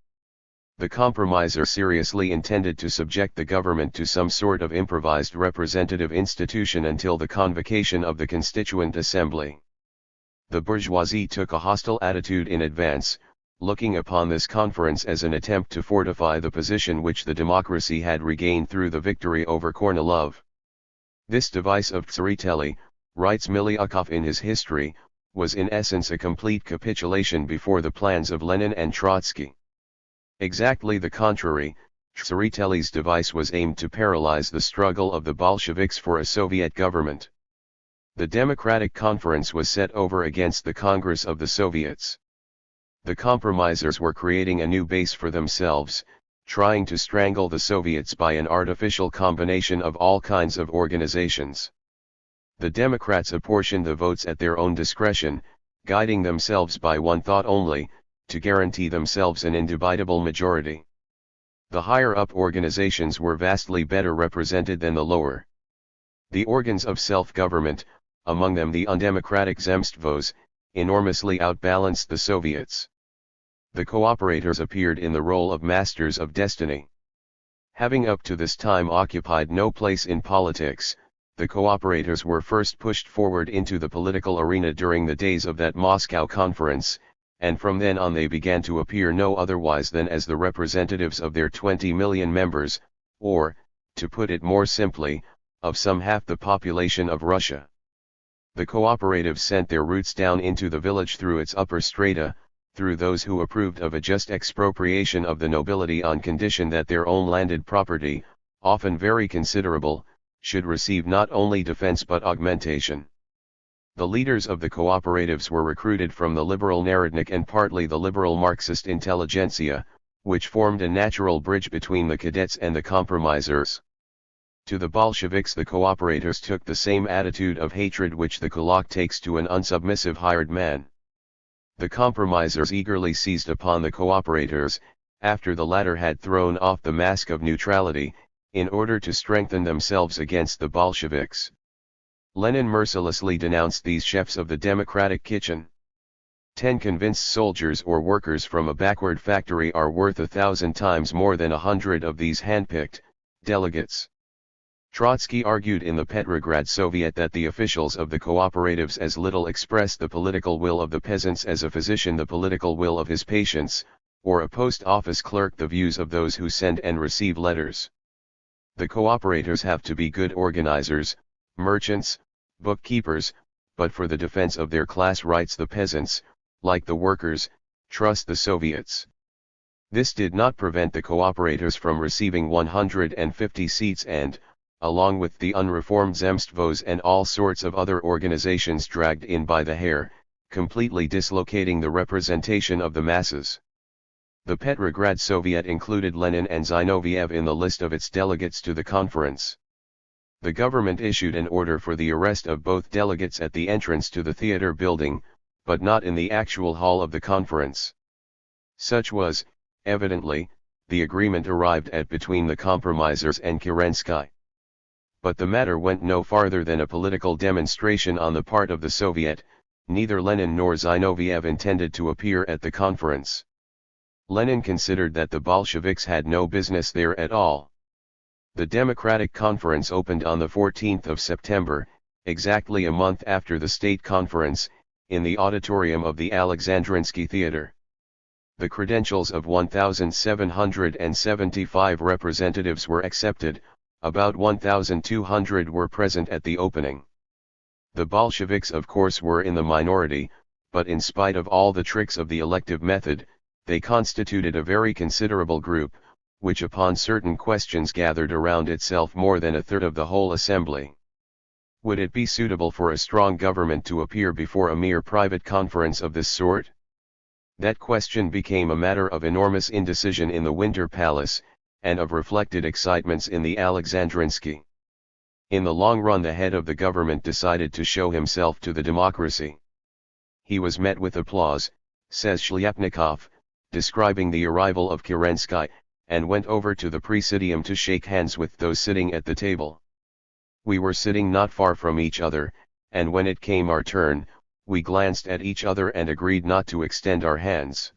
The compromiser seriously intended to subject the government to some sort of improvised representative institution until the convocation of the Constituent Assembly. The bourgeoisie took a hostile attitude in advance, looking upon this conference as an attempt to fortify the position which the democracy had regained through the victory over Kornilov. "This device of Tsereteli," writes Miliukov in his history, "was in essence a complete capitulation before the plans of Lenin and Trotsky. Exactly the contrary, Tsereteli's device was aimed to paralyze the struggle of the Bolsheviks for a Soviet government. The Democratic Conference was set over against the Congress of the Soviets. The compromisers were creating a new base for themselves, trying to strangle the Soviets by an artificial combination of all kinds of organizations. The Democrats apportioned the votes at their own discretion, guiding themselves by one thought only, to guarantee themselves an indubitable majority. The higher-up organizations were vastly better represented than the lower. The organs of self-government, among them the undemocratic Zemstvos, enormously outbalanced the Soviets. The cooperators appeared in the role of masters of destiny. Having up to this time occupied no place in politics, the cooperators were first pushed forward into the political arena during the days of that Moscow conference, and from then on they began to appear no otherwise than as the representatives of their 20 million members, or, to put it more simply, of some half the population of Russia. The cooperatives sent their roots down into the village through its upper strata, through those who approved of a just expropriation of the nobility on condition that their own landed property, often very considerable, should receive not only defense but augmentation. The leaders of the cooperatives were recruited from the liberal Narodnik and partly the liberal Marxist intelligentsia, which formed a natural bridge between the cadets and the compromisers. To the Bolsheviks the cooperators took the same attitude of hatred which the kulak takes to an unsubmissive hired man. The compromisers eagerly seized upon the cooperators, after the latter had thrown off the mask of neutrality, in order to strengthen themselves against the Bolsheviks. Lenin mercilessly denounced these chefs of the democratic kitchen. 10 convinced soldiers or workers from a backward factory are worth 1,000 times more than 100 of these handpicked delegates. Trotsky argued in the Petrograd Soviet that the officials of the cooperatives as little express the political will of the peasants as a physician the political will of his patients, or a post office clerk the views of those who send and receive letters. The cooperators have to be good organizers, merchants, bookkeepers, but for the defense of their class rights the peasants, like the workers, trust the Soviets. This did not prevent the cooperators from receiving 150 seats and, along with the unreformed Zemstvos and all sorts of other organizations dragged in by the hair, completely dislocating the representation of the masses. The Petrograd Soviet included Lenin and Zinoviev in the list of its delegates to the conference. The government issued an order for the arrest of both delegates at the entrance to the theater building, but not in the actual hall of the conference. Such was, evidently, the agreement arrived at between the compromisers and Kerensky. But the matter went no farther than a political demonstration on the part of the Soviet. Neither Lenin nor Zinoviev intended to appear at the conference. Lenin considered that the Bolsheviks had no business there at all. The Democratic Conference opened on the 14th of September, exactly a month after the State Conference, in the auditorium of the Alexandrinsky Theater. The credentials of 1,775 representatives were accepted, about 1,200 were present at the opening. The Bolsheviks of course were in the minority, but in spite of all the tricks of the elective method, they constituted a very considerable group, which upon certain questions gathered around itself more than a third of the whole assembly. Would it be suitable for a strong government to appear before a mere private conference of this sort? That question became a matter of enormous indecision in the Winter Palace, and of reflected excitements in the Alexandrinsky. In the long run the head of the government decided to show himself to the democracy. He was met with applause, says Shlyapnikov, describing the arrival of Kerensky, and went over to the Presidium to shake hands with those sitting at the table. We were sitting not far from each other, and when it came our turn, we glanced at each other and agreed not to extend our hands.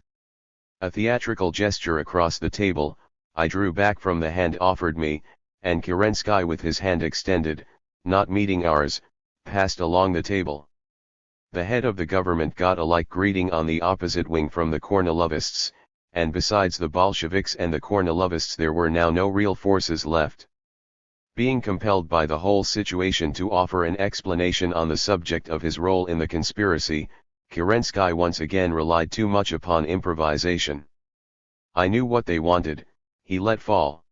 A theatrical gesture across the table, I drew back from the hand offered me, and Kerensky with his hand extended, not meeting ours, passed along the table. The head of the government got a like greeting on the opposite wing from the Kornilovists, and besides the Bolsheviks and the Kornilovists there were now no real forces left. Being compelled by the whole situation to offer an explanation on the subject of his role in the conspiracy, Kerensky once again relied too much upon improvisation. I knew what they wanted, he let fall.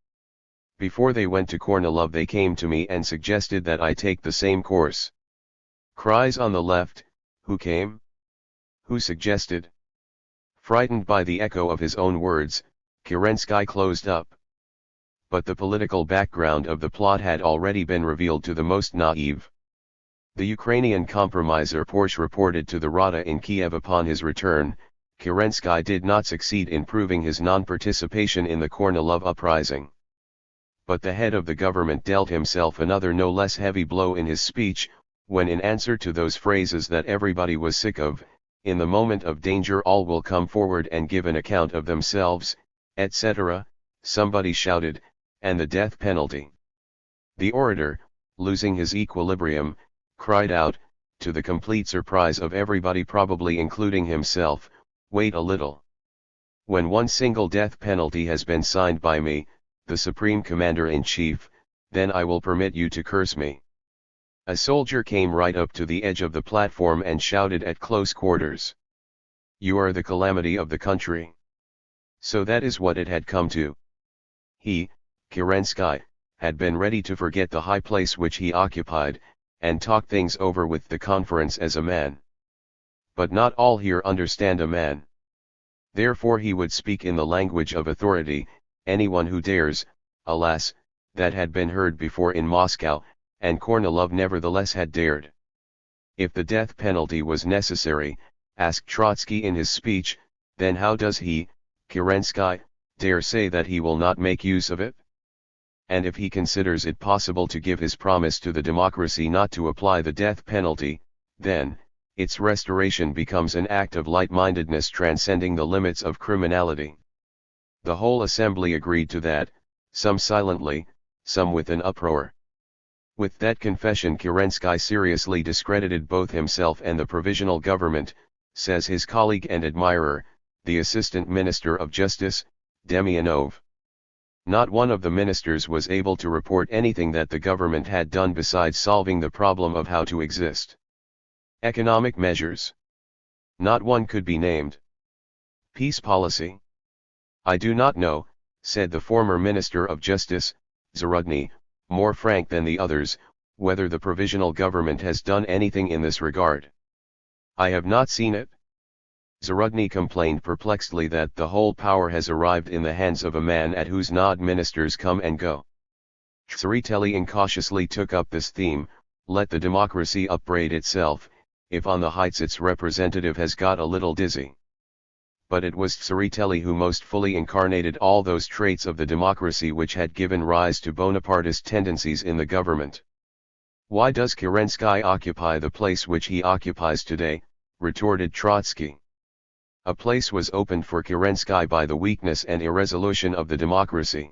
Before they went to Kornilov they came to me and suggested that I take the same course. Cries on the left, who came? Who suggested? Frightened by the echo of his own words, Kerensky closed up. But the political background of the plot had already been revealed to the most naive. The Ukrainian compromiser Porsche reported to the Rada in Kiev upon his return. Kerensky did not succeed in proving his non-participation in the Kornilov uprising. But the head of the government dealt himself another no less heavy blow in his speech, when in answer to those phrases that everybody was sick of, in the moment of danger all will come forward and give an account of themselves, etc., somebody shouted, and the death penalty. The orator, losing his equilibrium, cried out, to the complete surprise of everybody probably including himself, wait a little. When one single death penalty has been signed by me, the Supreme Commander-in-Chief, then I will permit you to curse me. A soldier came right up to the edge of the platform and shouted at close quarters. You are the calamity of the country. So that is what it had come to. He, Kerensky, had been ready to forget the high place which he occupied, and talk things over with the conference as a man. But not all here understand a man. Therefore he would speak in the language of authority. Anyone who dares, alas, that had been heard before in Moscow, and Kornilov nevertheless had dared. If the death penalty was necessary, asked Trotsky in his speech, then how does he, Kerensky, dare say that he will not make use of it? And if he considers it possible to give his promise to the democracy not to apply the death penalty, then, its restoration becomes an act of light-mindedness transcending the limits of criminality. The whole assembly agreed to that, some silently, some with an uproar. With that confession Kerensky seriously discredited both himself and the provisional government, says his colleague and admirer, the Assistant Minister of Justice, Demyanov. Not one of the ministers was able to report anything that the government had done besides solving the problem of how to exist. Economic measures. Not one could be named. Peace policy. I do not know, said the former Minister of Justice, Zarudny, more frank than the others, whether the provisional government has done anything in this regard. I have not seen it. Zarudny complained perplexedly that the whole power has arrived in the hands of a man at whose nod ministers come and go. Tsereteli incautiously took up this theme, let the democracy upbraid itself, if on the heights its representative has got a little dizzy. But it was Tsereteli who most fully incarnated all those traits of the democracy which had given rise to Bonapartist tendencies in the government. Why does Kerensky occupy the place which he occupies today, retorted Trotsky. A place was opened for Kerensky by the weakness and irresolution of the democracy.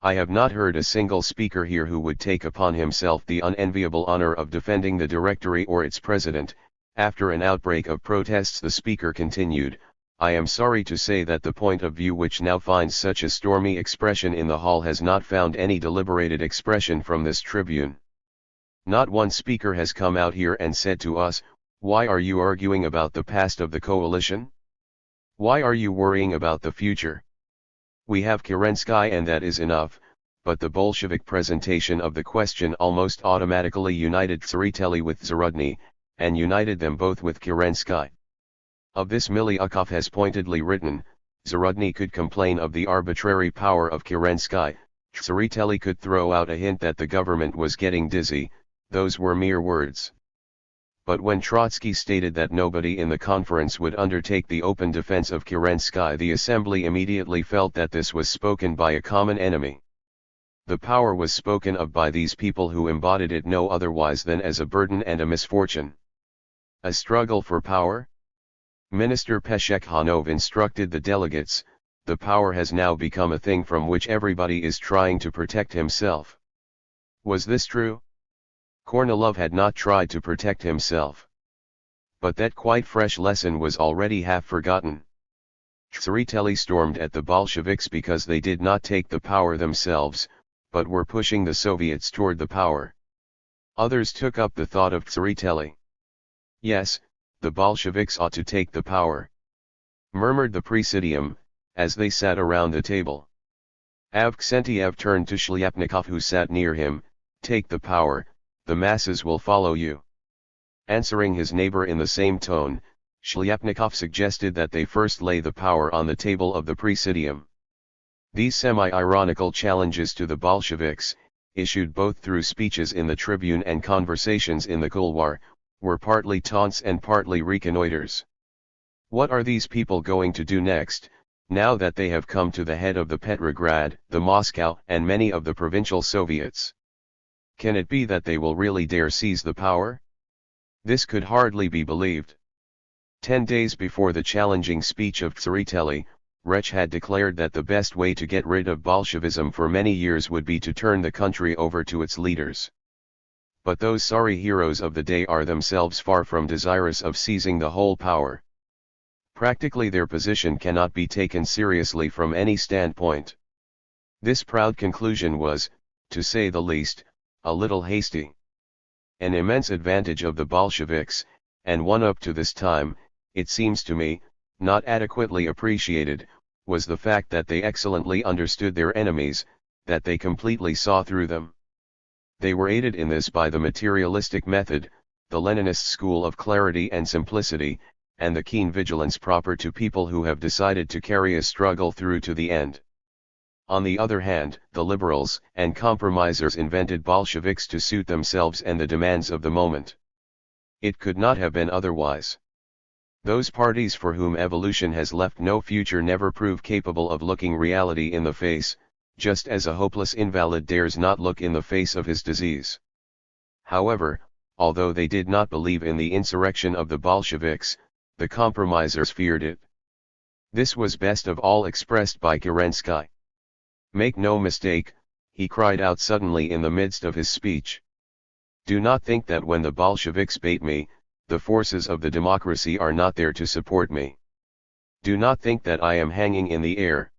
I have not heard a single speaker here who would take upon himself the unenviable honor of defending the Directory or its president. After an outbreak of protests the speaker continued, I am sorry to say that the point of view which now finds such a stormy expression in the hall has not found any deliberated expression from this tribune. Not one speaker has come out here and said to us, why are you arguing about the past of the coalition? Why are you worrying about the future? We have Kerensky and that is enough, but the Bolshevik presentation of the question almost automatically united Tsereteli with Zarudny, and united them both with Kerensky. Of this Miliukov has pointedly written, Zarudny could complain of the arbitrary power of Kerensky, Tsereteli could throw out a hint that the government was getting dizzy, those were mere words. But when Trotsky stated that nobody in the conference would undertake the open defense of Kerensky, the assembly immediately felt that this was spoken by a common enemy. The power was spoken of by these people who embodied it no otherwise than as a burden and a misfortune. A struggle for power? Minister Peshekhanov instructed the delegates, the power has now become a thing from which everybody is trying to protect himself. Was this true? Kornilov had not tried to protect himself. But that quite fresh lesson was already half forgotten. Tsereteli stormed at the Bolsheviks because they did not take the power themselves, but were pushing the Soviets toward the power. Others took up the thought of Tsereteli. Yes, the Bolsheviks ought to take the power, murmured the Presidium, as they sat around the table. Avksentiev turned to Shlyapnikov who sat near him, take the power, the masses will follow you. Answering his neighbor in the same tone, Shlyapnikov suggested that they first lay the power on the table of the Presidium. These semi-ironical challenges to the Bolsheviks, issued both through speeches in the Tribune and conversations in the couloir, were partly taunts and partly reconnoiters. What are these people going to do next, now that they have come to the head of the Petrograd, the Moscow and many of the provincial Soviets? Can it be that they will really dare seize the power? This could hardly be believed. 10 days before the challenging speech of Tsereteli, Rech had declared that the best way to get rid of Bolshevism for many years would be to turn the country over to its leaders. But those sorry heroes of the day are themselves far from desirous of seizing the whole power. Practically their position cannot be taken seriously from any standpoint. This proud conclusion was, to say the least, a little hasty. An immense advantage of the Bolsheviks, and one up to this time, it seems to me, not adequately appreciated, was the fact that they excellently understood their enemies, that they completely saw through them. They were aided in this by the materialistic method, the Leninist school of clarity and simplicity, and the keen vigilance proper to people who have decided to carry a struggle through to the end. On the other hand, the liberals and compromisers invented Bolsheviks to suit themselves and the demands of the moment. It could not have been otherwise. Those parties for whom evolution has left no future never prove capable of looking reality in the face, just as a hopeless invalid dares not look in the face of his disease. However, although they did not believe in the insurrection of the Bolsheviks, the compromisers feared it. This was best of all expressed by Kerensky. "Make no mistake," he cried out suddenly in the midst of his speech. "Do not think that when the Bolsheviks bait me, the forces of the democracy are not there to support me. Do not think that I am hanging in the air.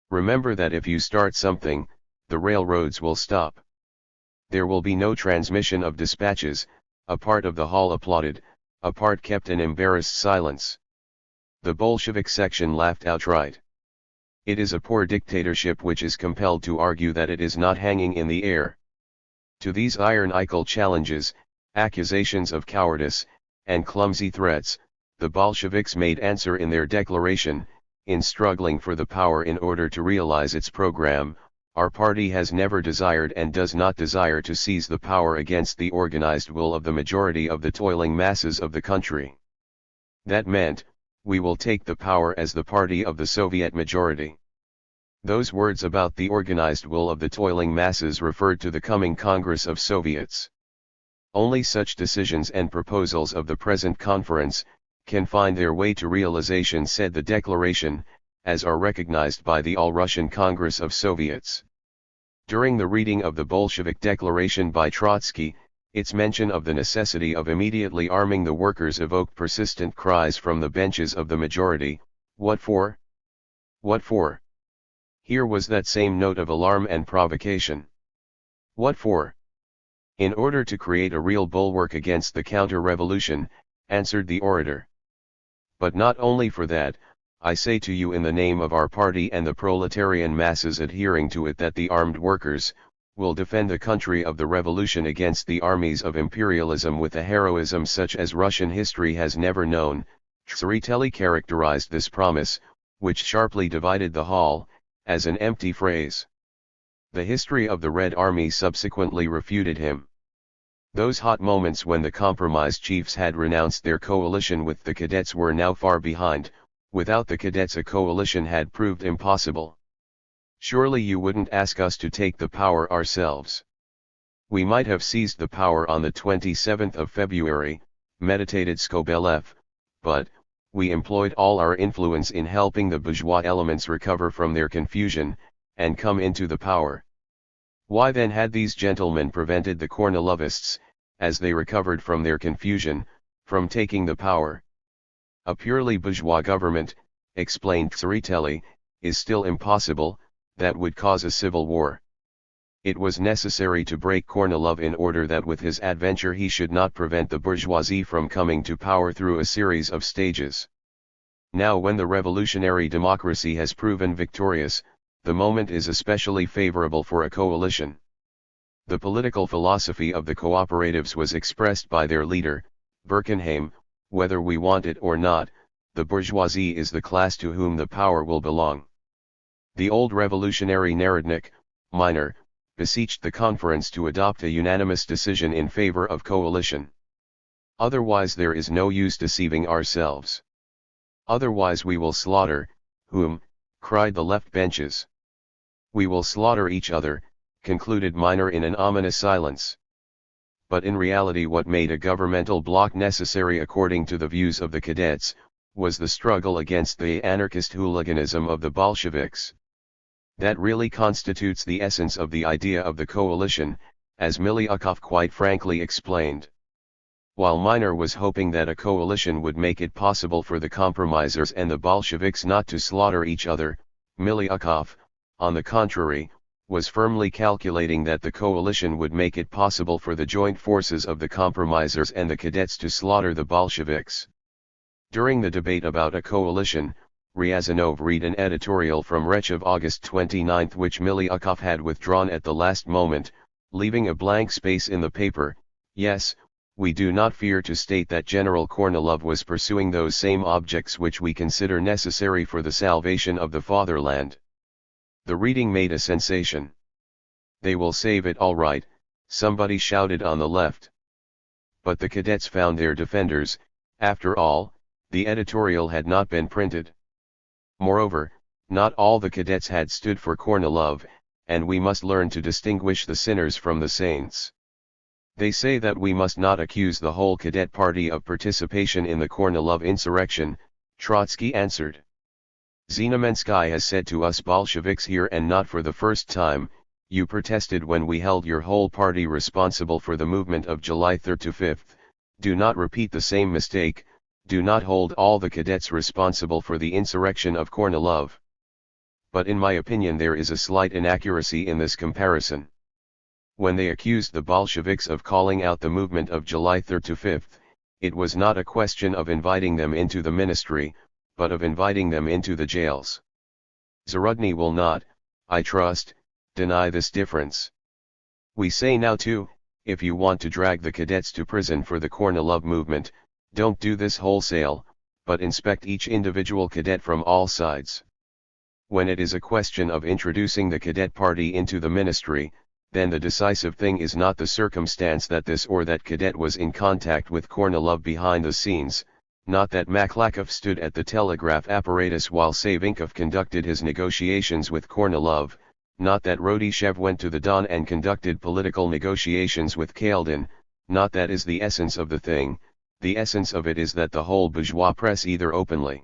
Remember that if you start something, the railroads will stop. There will be no transmission of dispatches." A part of the hall applauded, a part kept an embarrassed silence. The Bolshevik section laughed outright. It is a poor dictatorship which is compelled to argue that it is not hanging in the air. To these ironical challenges, accusations of cowardice, and clumsy threats, the Bolsheviks made answer in their declaration: "In struggling for the power in order to realize its program, our party has never desired and does not desire to seize the power against the organized will of the majority of the toiling masses of the country." That meant, we will take the power as the party of the Soviet majority. Those words about the organized will of the toiling masses referred to the coming Congress of Soviets. Only such decisions and proposals of the present conference can find their way to realization, said the declaration, as are recognized by the All-Russian Congress of Soviets. During the reading of the Bolshevik declaration by Trotsky, its mention of the necessity of immediately arming the workers evoked persistent cries from the benches of the majority: "What for? What for?" Here was that same note of alarm and provocation. What for? In order to create a real bulwark against the counter-revolution, answered the orator. But not only for that, I say to you in the name of our party and the proletarian masses adhering to it, that the armed workers will defend the country of the revolution against the armies of imperialism with a heroism such as Russian history has never known. Tseretelli characterized this promise, which sharply divided the hall, as an empty phrase. The history of the Red Army subsequently refuted him. Those hot moments when the compromise chiefs had renounced their coalition with the cadets were now far behind. Without the cadets a coalition had proved impossible. "Surely you wouldn't ask us to take the power ourselves. We might have seized the power on the 27th of February, meditated Skobelev, but we employed all our influence in helping the bourgeois elements recover from their confusion, and come into the power. Why then had these gentlemen prevented the Kornilovists, as they recovered from their confusion, from taking the power? A purely bourgeois government," explained Tseretelli, "is still impossible, that would cause a civil war. It was necessary to break Kornilov in order that with his adventure he should not prevent the bourgeoisie from coming to power through a series of stages. Now when the revolutionary democracy has proven victorious, the moment is especially favorable for a coalition." The political philosophy of the cooperatives was expressed by their leader, Birkenheim: "Whether we want it or not, the bourgeoisie is the class to whom the power will belong." The old revolutionary Narodnik, Minor, beseeched the conference to adopt a unanimous decision in favor of coalition. "Otherwise there is no use deceiving ourselves. Otherwise we will slaughter," whom, cried the left benches. "We will slaughter each other," concluded Minor in an ominous silence. But in reality what made a governmental bloc necessary according to the views of the cadets, was the struggle against the anarchist hooliganism of the Bolsheviks. That really constitutes the essence of the idea of the coalition, as Miliukov quite frankly explained. While Minor was hoping that a coalition would make it possible for the compromisers and the Bolsheviks not to slaughter each other, Miliukov, on the contrary, was firmly calculating that the coalition would make it possible for the joint forces of the compromisers and the cadets to slaughter the Bolsheviks. During the debate about a coalition, Ryazanov read an editorial from Wretch of August 29 which Milyukov had withdrawn at the last moment, leaving a blank space in the paper. Yes, we do not fear to state that General Kornilov was pursuing those same objects which we consider necessary for the salvation of the fatherland. The reading made a sensation. They will save it all right, somebody shouted on the left. But the cadets found their defenders. After all, the editorial had not been printed. Moreover, not all the cadets had stood for Kornilov, and we must learn to distinguish the sinners from the saints. They say that we must not accuse the whole cadet party of participation in the Kornilov insurrection, Trotsky answered. Znamensky has said to us Bolsheviks here, and not for the first time, you protested when we held your whole party responsible for the movement of July 3rd to 5th, do not repeat the same mistake, do not hold all the cadets responsible for the insurrection of Kornilov. But in my opinion there is a slight inaccuracy in this comparison. When they accused the Bolsheviks of calling out the movement of July 3rd to 5th, it was not a question of inviting them into the ministry, but of inviting them into the jails. Zarudny will not, I trust, deny this difference. We say now too, if you want to drag the cadets to prison for the Kornilov movement, don't do this wholesale, but inspect each individual cadet from all sides. When it is a question of introducing the cadet party into the ministry, then the decisive thing is not the circumstance that this or that cadet was in contact with Kornilov behind the scenes, not that Maklakov stood at the telegraph apparatus while Savinkov conducted his negotiations with Kornilov, not that Rodyshev went to the Don and conducted political negotiations with Kaldin, not that is the essence of the thing. The essence of it is that the whole bourgeois press either openly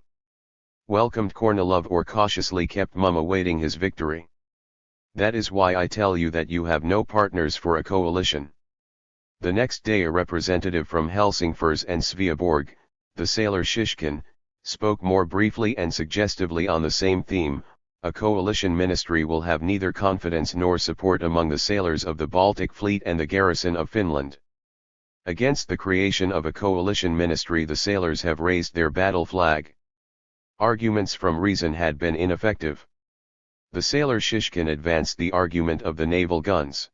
welcomed Kornilov or cautiously kept mum awaiting his victory. That is why I tell you that you have no partners for a coalition. The next day a representative from Helsingfors and Sveaborg, the sailor Shishkin, spoke more briefly and suggestively on the same theme. A coalition ministry will have neither confidence nor support among the sailors of the Baltic Fleet and the garrison of Finland. Against the creation of a coalition ministry the sailors have raised their battle flag. Arguments from reason had been ineffective. The sailor Shishkin advanced the argument of the naval guns.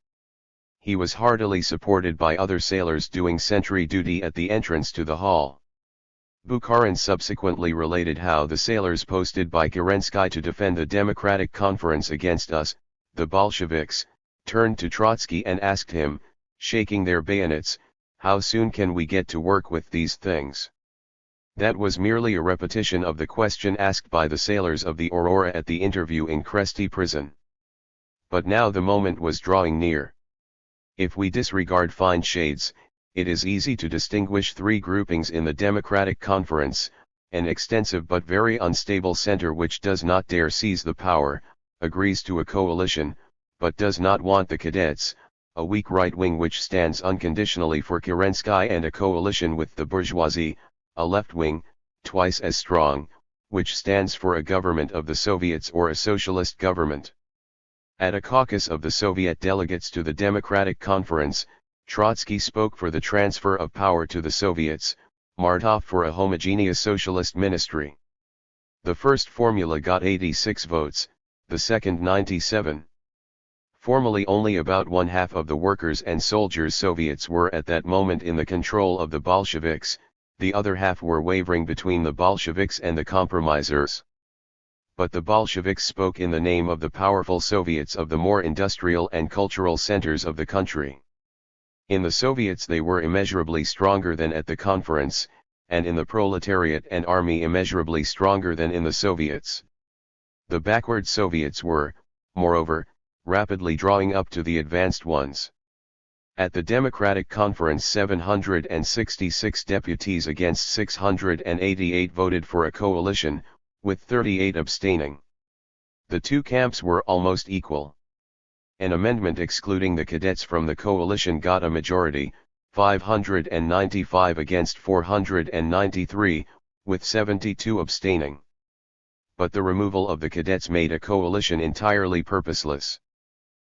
He was heartily supported by other sailors doing sentry duty at the entrance to the hall. Bukharin subsequently related how the sailors posted by Kerensky to defend the Democratic Conference against us, the Bolsheviks, turned to Trotsky and asked him, shaking their bayonets, how soon can we get to work with these things? That was merely a repetition of the question asked by the sailors of the Aurora at the interview in Kresty prison. But now the moment was drawing near. If we disregard fine shades, it is easy to distinguish three groupings in the Democratic Conference: an extensive but very unstable center which does not dare seize the power, agrees to a coalition, but does not want the cadets, a weak right wing which stands unconditionally for Kerensky and a coalition with the bourgeoisie, a left wing, twice as strong, which stands for a government of the Soviets or a socialist government. At a caucus of the Soviet delegates to the Democratic Conference, Trotsky spoke for the transfer of power to the Soviets, Martov for a homogeneous socialist ministry. The first formula got 86 votes, the second 97. Formally only about one half of the workers' and soldiers' Soviets were at that moment in the control of the Bolsheviks, the other half were wavering between the Bolsheviks and the compromisers. But the Bolsheviks spoke in the name of the powerful Soviets of the more industrial and cultural centers of the country. In the Soviets they were immeasurably stronger than at the conference, and in the proletariat and army immeasurably stronger than in the Soviets. The backward Soviets were, moreover, rapidly drawing up to the advanced ones. At the Democratic Conference 766 deputies against 688 voted for a coalition, with 38 abstaining. The two camps were almost equal. An amendment excluding the cadets from the coalition got a majority, 595 against 493, with 72 abstaining. But the removal of the cadets made a coalition entirely purposeless.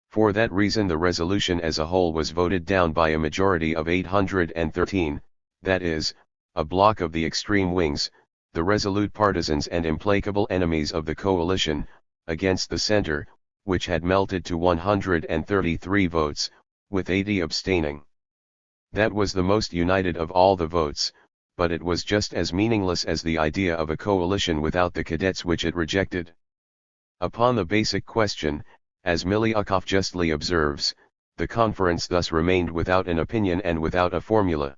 For that reason the resolution as a whole was voted down by a majority of 813, that is, a block of the extreme wings, the resolute partisans and implacable enemies of the coalition, against the center, which had melted to 133 votes, with 80 abstaining. That was the most united of all the votes, but it was just as meaningless as the idea of a coalition without the cadets which it rejected. Upon the basic question, as Miliukov justly observes, the conference thus remained without an opinion and without a formula.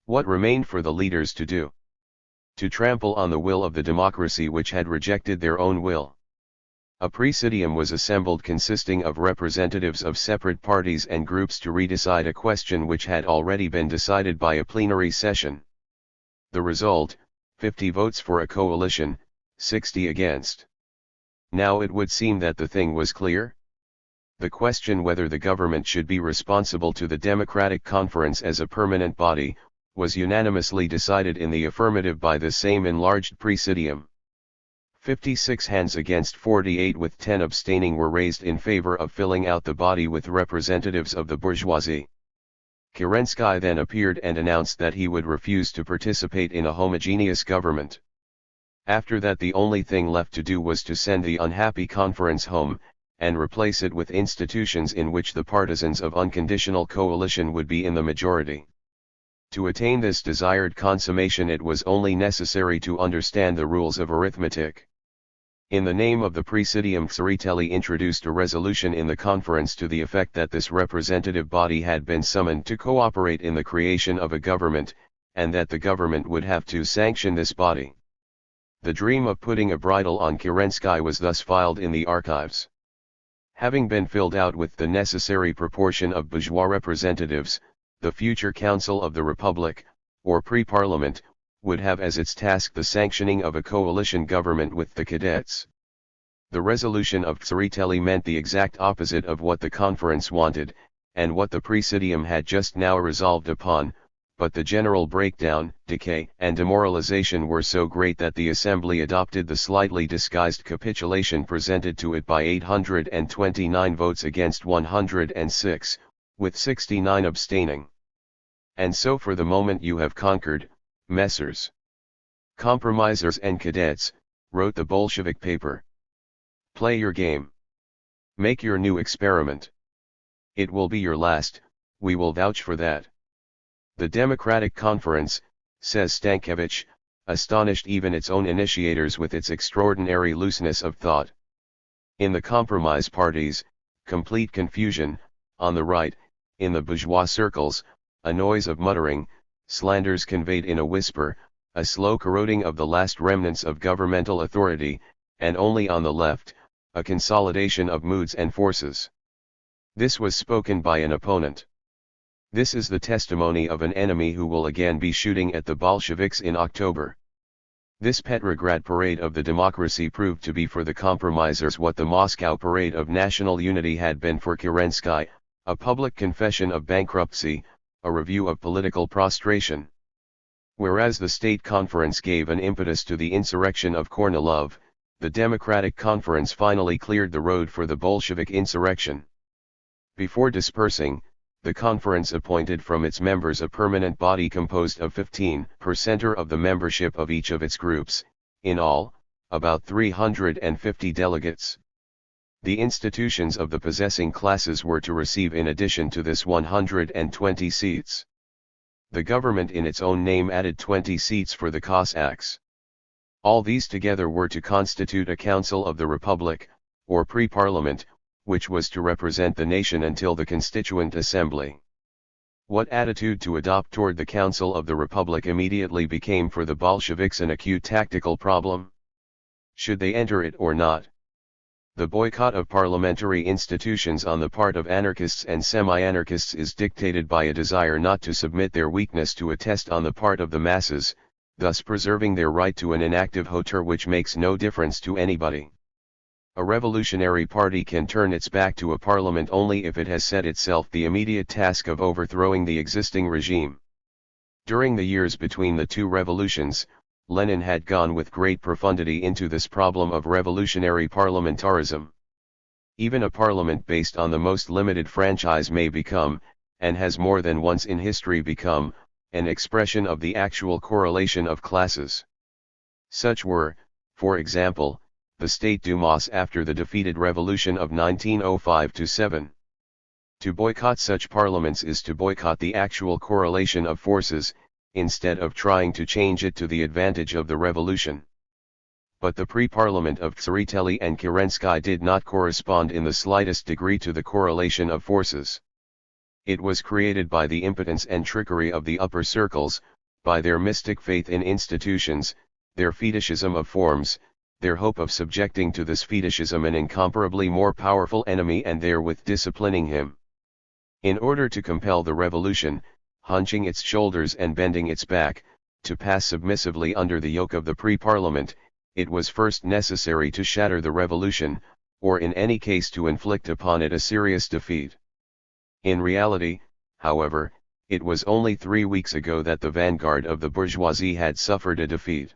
What remained for the leaders to do? To trample on the will of the democracy which had rejected their own will. A presidium was assembled consisting of representatives of separate parties and groups to redecide a question which had already been decided by a plenary session. The result, 50 votes for a coalition, 60 against. Now it would seem that the thing was clear. The question whether the government should be responsible to the Democratic Conference as a permanent body, was unanimously decided in the affirmative by the same enlarged presidium. 56 hands against 48 with 10 abstaining were raised in favor of filling out the body with representatives of the bourgeoisie. Kerensky then appeared and announced that he would refuse to participate in a homogeneous government. After that the only thing left to do was to send the unhappy conference home, and replace it with institutions in which the partisans of unconditional coalition would be in the majority. To attain this desired consummation it was only necessary to understand the rules of arithmetic. In the name of the Presidium Tsereteli introduced a resolution in the conference to the effect that this representative body had been summoned to cooperate in the creation of a government, and that the government would have to sanction this body. The dream of putting a bridle on Kerensky was thus filed in the archives. Having been filled out with the necessary proportion of bourgeois representatives, the future Council of the Republic, or pre-parliament, would have as its task the sanctioning of a coalition government with the cadets. The resolution of Tsereteli meant the exact opposite of what the conference wanted, and what the Presidium had just now resolved upon, but the general breakdown, decay, and demoralization were so great that the Assembly adopted the slightly disguised capitulation presented to it by 829 votes against 106, with 69 abstaining. And so for the moment you have conquered, Messrs. Compromisers and cadets, wrote the Bolshevik paper. Play your game. Make your new experiment. It will be your last, we will vouch for that. The Democratic Conference, says Stankiewicz, astonished even its own initiators with its extraordinary looseness of thought. In the compromise parties, complete confusion, on the right, in the bourgeois circles, a noise of muttering, slanders conveyed in a whisper, a slow corroding of the last remnants of governmental authority, and only on the left, a consolidation of moods and forces. This was spoken by an opponent. This is the testimony of an enemy who will again be shooting at the Bolsheviks in October. This Petrograd parade of the democracy proved to be for the compromisers what the Moscow parade of national unity had been for Kerensky, a public confession of bankruptcy, a review of political prostration. Whereas the State Conference gave an impetus to the insurrection of Kornilov, the Democratic Conference finally cleared the road for the Bolshevik insurrection. Before dispersing, the conference appointed from its members a permanent body composed of 15% of the membership of each of its groups, in all, about 350 delegates. The institutions of the possessing classes were to receive in addition to this 120 seats. The government in its own name added 20 seats for the Cossacks. All these together were to constitute a Council of the Republic, or pre-parliament, which was to represent the nation until the Constituent Assembly. What attitude to adopt toward the Council of the Republic immediately became for the Bolsheviks an acute tactical problem. Should they enter it or not? The boycott of parliamentary institutions on the part of anarchists and semi-anarchists is dictated by a desire not to submit their weakness to a test on the part of the masses, thus preserving their right to an inactive hauteur which makes no difference to anybody. A revolutionary party can turn its back to a parliament only if it has set itself the immediate task of overthrowing the existing regime. During the years between the two revolutions, Lenin had gone with great profundity into this problem of revolutionary parliamentarism. Even a parliament based on the most limited franchise may become, and has more than once in history become, an expression of the actual correlation of classes. Such were, for example, the State Dumas after the defeated revolution of 1905-7. To boycott such parliaments is to boycott the actual correlation of forces, instead of trying to change it to the advantage of the revolution. But the pre-parliament of Tsereteli and Kerensky did not correspond in the slightest degree to the correlation of forces. It was created by the impotence and trickery of the upper circles, by their mystic faith in institutions, their fetishism of forms, their hope of subjecting to this fetishism an incomparably more powerful enemy and therewith disciplining him. In order to compel the revolution, hunching its shoulders and bending its back, to pass submissively under the yoke of the pre-parliament, it was first necessary to shatter the revolution, or in any case to inflict upon it a serious defeat. In reality, however, it was only 3 weeks ago that the vanguard of the bourgeoisie had suffered a defeat.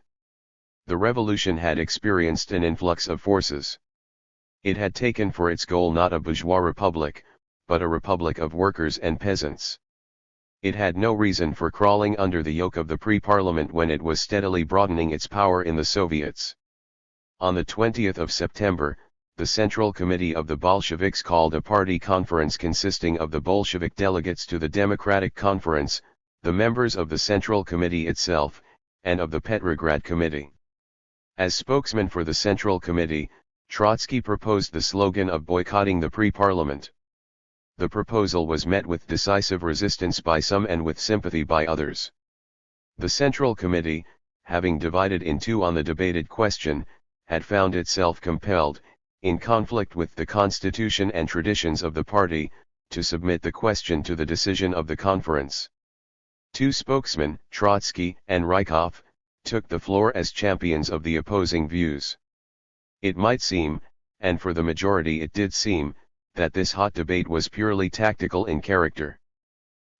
The revolution had experienced an influx of forces. It had taken for its goal not a bourgeois republic, but a republic of workers and peasants. It had no reason for crawling under the yoke of the pre-parliament when it was steadily broadening its power in the Soviets. On the 20th of September, the Central Committee of the Bolsheviks called a party conference consisting of the Bolshevik delegates to the Democratic Conference, the members of the Central Committee itself, and of the Petrograd Committee. As spokesman for the Central Committee, Trotsky proposed the slogan of boycotting the pre-parliament. The proposal was met with decisive resistance by some and with sympathy by others. The Central Committee, having divided in two on the debated question, had found itself compelled, in conflict with the constitution and traditions of the party, to submit the question to the decision of the conference. Two spokesmen, Trotsky and Rykov, took the floor as champions of the opposing views. It might seem, and for the majority it did seem, that this hot debate was purely tactical in character.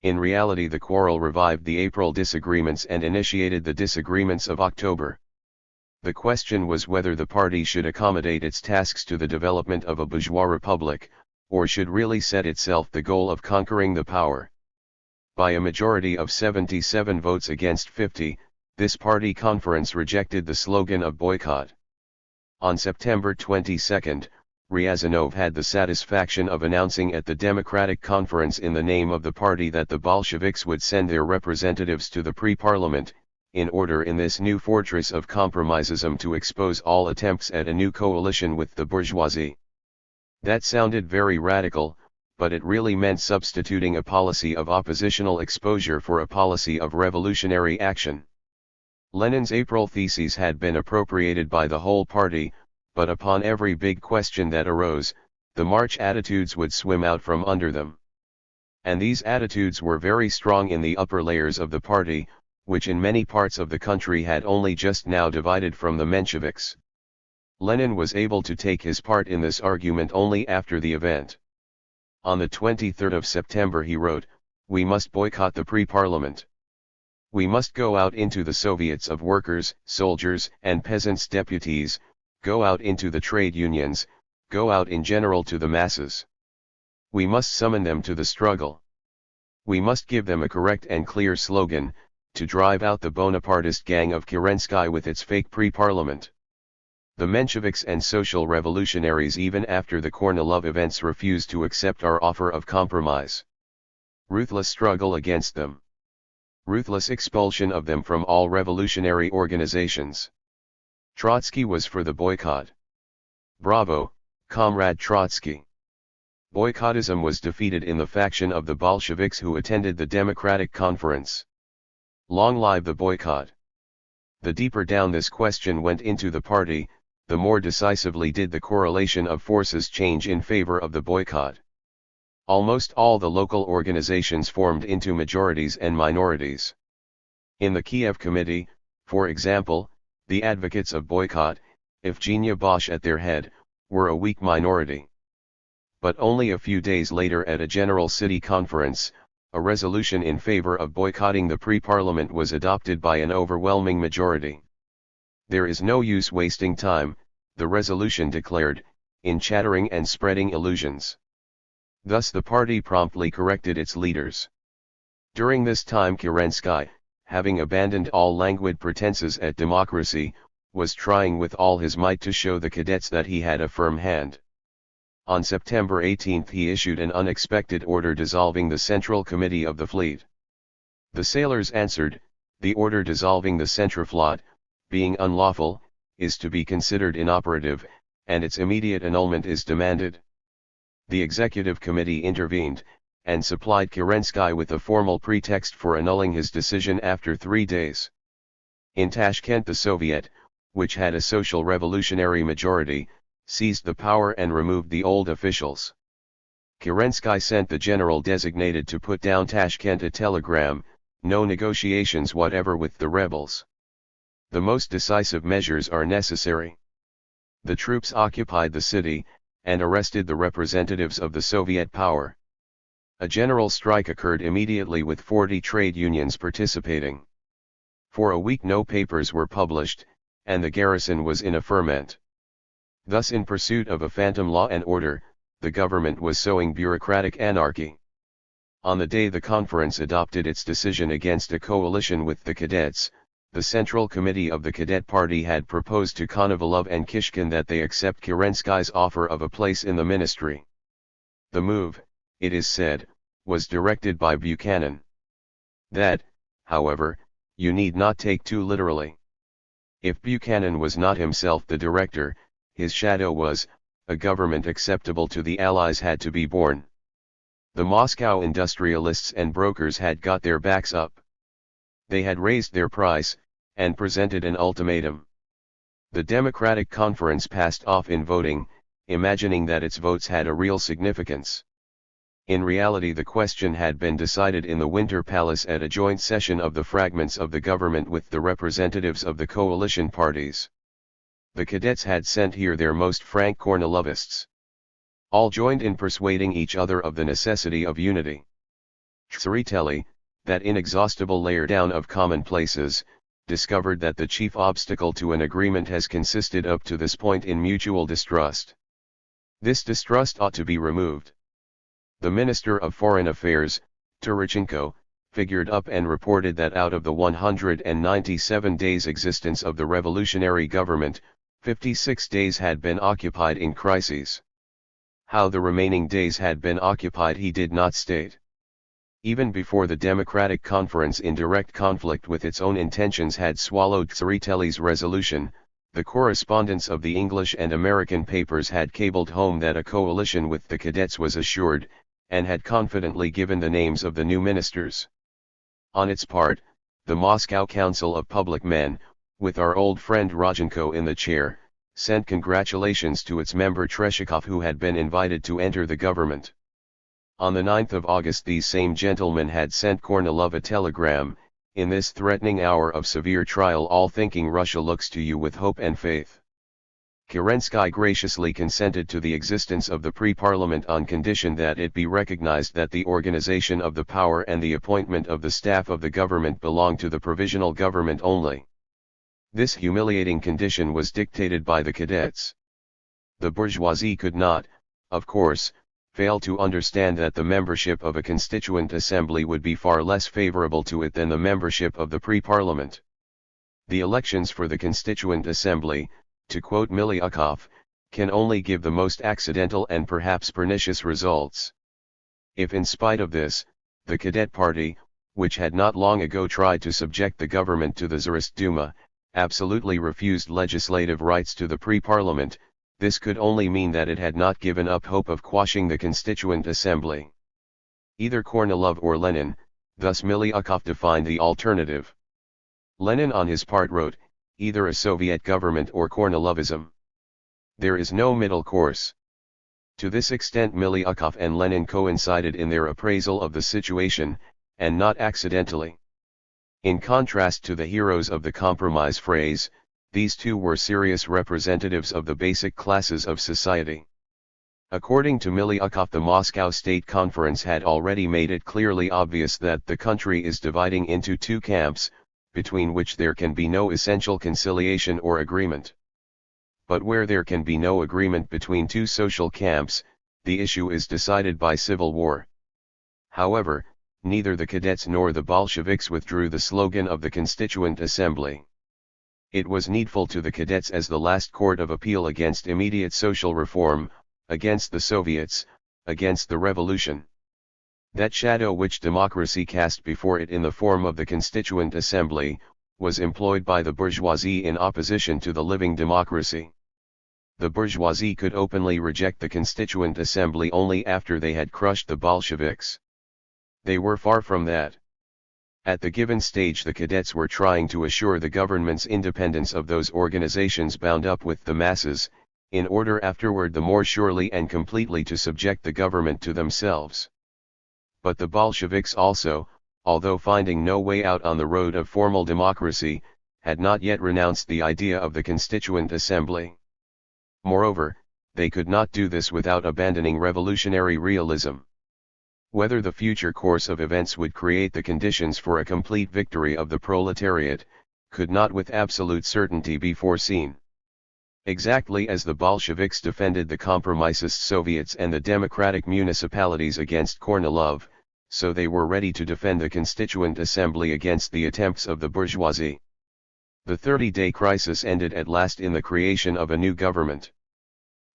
In reality, the quarrel revived the April disagreements and initiated the disagreements of October. The question was whether the party should accommodate its tasks to the development of a bourgeois republic, or should really set itself the goal of conquering the power. By a majority of 77 votes against 50, this party conference rejected the slogan of boycott. On September 22, Ryazanov had the satisfaction of announcing at the Democratic Conference in the name of the party that the Bolsheviks would send their representatives to the pre-parliament, in order in this new fortress of compromisism to expose all attempts at a new coalition with the bourgeoisie. That sounded very radical, but it really meant substituting a policy of oppositional exposure for a policy of revolutionary action. Lenin's April theses had been appropriated by the whole party, but upon every big question that arose, the March attitudes would swim out from under them. And these attitudes were very strong in the upper layers of the party, which in many parts of the country had only just now divided from the Mensheviks. Lenin was able to take his part in this argument only after the event. On the 23rd of September he wrote, "We must boycott the pre-parliament. We must go out into the Soviets of workers, soldiers, and peasants' deputies, go out into the trade unions, go out in general to the masses. We must summon them to the struggle. We must give them a correct and clear slogan, to drive out the Bonapartist gang of Kerensky with its fake pre-parliament. The Mensheviks and social revolutionaries even after the Kornilov events refused to accept our offer of compromise. Ruthless struggle against them. Ruthless expulsion of them from all revolutionary organizations." Trotsky was for the boycott. Bravo, Comrade Trotsky. Boycottism was defeated in the faction of the Bolsheviks who attended the Democratic Conference. Long live the boycott. The deeper down this question went into the party, the more decisively did the correlation of forces change in favor of the boycott. Almost all the local organizations formed into majorities and minorities. In the Kiev Committee, for example, the advocates of boycott, Evgenia Bosch at their head, were a weak minority. But only a few days later at a general city conference, a resolution in favor of boycotting the pre-parliament was adopted by an overwhelming majority. There is no use wasting time, the resolution declared, in chattering and spreading illusions. Thus the party promptly corrected its leaders. During this time Kerensky, having abandoned all languid pretenses at democracy, was trying with all his might to show the cadets that he had a firm hand. On September 18 he issued an unexpected order dissolving the Central Committee of the fleet. The sailors answered, "The order dissolving the Centraflotte, being unlawful, is to be considered inoperative, and its immediate annulment is demanded." The Executive Committee intervened, and supplied Kerensky with a formal pretext for annulling his decision after 3 days. In Tashkent the Soviet, which had a social revolutionary majority, seized the power and removed the old officials. Kerensky sent the general designated to put down Tashkent a telegram, "No negotiations whatever with the rebels. The most decisive measures are necessary." The troops occupied the city, and arrested the representatives of the Soviet power. A general strike occurred immediately with 40 trade unions participating. For a week no papers were published, and the garrison was in a ferment. Thus, in pursuit of a phantom law and order, the government was sowing bureaucratic anarchy. On the day the conference adopted its decision against a coalition with the cadets, the Central Committee of the Cadet Party had proposed to Konovalov and Kishkin that they accept Kerensky's offer of a place in the ministry. The move, it is said, was directed by Buchanan. That, however, you need not take too literally. If Buchanan was not himself the director, his shadow was. A government acceptable to the Allies had to be born. The Moscow industrialists and brokers had got their backs up. They had raised their price, and presented an ultimatum. The Democratic Conference passed off in voting, imagining that its votes had a real significance. In reality the question had been decided in the Winter Palace at a joint session of the fragments of the government with the representatives of the coalition parties. The cadets had sent here their most frank Kornilovists. All joined in persuading each other of the necessity of unity. Tsereteli, that inexhaustible layer down of commonplaces, discovered that the chief obstacle to an agreement has consisted up to this point in mutual distrust. This distrust ought to be removed. The Minister of Foreign Affairs, Turichenko, figured up and reported that out of the 197 days' existence of the revolutionary government, 56 days had been occupied in crises. How the remaining days had been occupied he did not state. Even before the Democratic Conference, in direct conflict with its own intentions, had swallowed Tsereteli's resolution, the correspondents of the English and American papers had cabled home that a coalition with the cadets was assured, and had confidently given the names of the new ministers. On its part, the Moscow Council of Public Men, with our old friend Rodchenko in the chair, sent congratulations to its member Treshikov, who had been invited to enter the government. On the 9th of August these same gentlemen had sent Kornilov a telegram, "In this threatening hour of severe trial all thinking Russia looks to you with hope and faith." Kerensky graciously consented to the existence of the pre-parliament on condition that it be recognized that the organization of the power and the appointment of the staff of the government belong to the provisional government only. This humiliating condition was dictated by the cadets. The bourgeoisie could not, of course, fail to understand that the membership of a constituent assembly would be far less favorable to it than the membership of the pre-parliament. The elections for the constituent assembly, to quote Miliukov, can only give the most accidental and perhaps pernicious results. If in spite of this, the Cadet Party, which had not long ago tried to subject the government to the Tsarist Duma, absolutely refused legislative rights to the pre-parliament, this could only mean that it had not given up hope of quashing the Constituent Assembly. Either Kornilov or Lenin, thus Miliukov defined the alternative. Lenin on his part wrote, either a Soviet government or Kornilovism. There is no middle course. To this extent Miliukov and Lenin coincided in their appraisal of the situation, and not accidentally. In contrast to the heroes of the compromise phrase, these two were serious representatives of the basic classes of society. According to Miliukov, the Moscow State Conference had already made it clearly obvious that the country is dividing into two camps, between which there can be no essential conciliation or agreement. But where there can be no agreement between two social camps, the issue is decided by civil war. However, neither the cadets nor the Bolsheviks withdrew the slogan of the Constituent Assembly. It was needful to the cadets as the last court of appeal against immediate social reform, against the Soviets, against the revolution. That shadow which democracy cast before it in the form of the Constituent Assembly, was employed by the bourgeoisie in opposition to the living democracy. The bourgeoisie could openly reject the Constituent Assembly only after they had crushed the Bolsheviks. They were far from that. At the given stage the cadets were trying to assure the government's independence of those organizations bound up with the masses, in order afterward the more surely and completely to subject the government to themselves. But the Bolsheviks also, although finding no way out on the road of formal democracy, had not yet renounced the idea of the Constituent Assembly. Moreover, they could not do this without abandoning revolutionary realism. Whether the future course of events would create the conditions for a complete victory of the proletariat, could not with absolute certainty be foreseen. Exactly as the Bolsheviks defended the compromisist Soviets and the democratic municipalities against Kornilov, so they were ready to defend the Constituent Assembly against the attempts of the bourgeoisie. The 30-day crisis ended at last in the creation of a new government.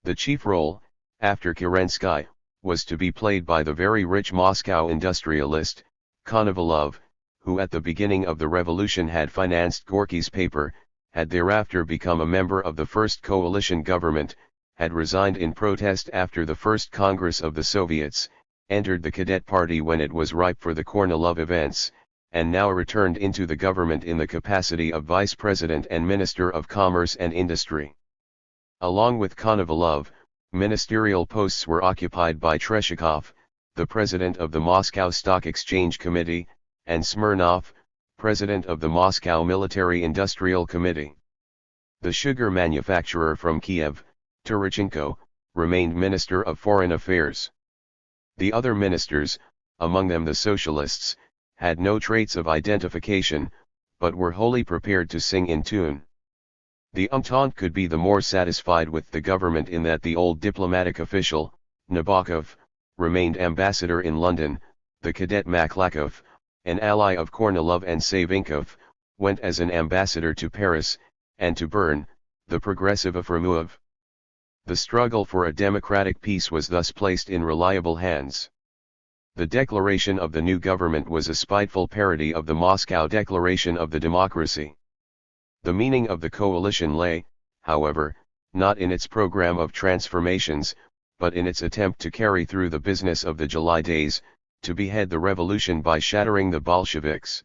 The chief role, after Kerensky, was to be played by the very rich Moscow industrialist, Konovalov, who at the beginning of the revolution had financed Gorky's paper, had thereafter become a member of the first coalition government, had resigned in protest after the first Congress of the Soviets, entered the Cadet Party when it was ripe for the Kornilov events, and now returned into the government in the capacity of Vice President and Minister of Commerce and Industry. Along with Konovalov, ministerial posts were occupied by Treshikov, the president of the Moscow Stock Exchange Committee, and Smirnov, president of the Moscow Military Industrial Committee. The sugar manufacturer from Kiev, Turchenko, remained Minister of Foreign Affairs. The other ministers, among them the socialists, had no traits of identification, but were wholly prepared to sing in tune. The Entente could be the more satisfied with the government in that the old diplomatic official, Nabokov, remained ambassador in London, the cadet Maklakov, an ally of Kornilov and Savinkov, went as an ambassador to Paris, and to Bern, the progressive Aframuov. The struggle for a democratic peace was thus placed in reliable hands. The declaration of the new government was a spiteful parody of the Moscow Declaration of the Democracy. The meaning of the coalition lay, however, not in its program of transformations, but in its attempt to carry through the business of the July days, to behead the revolution by shattering the Bolsheviks.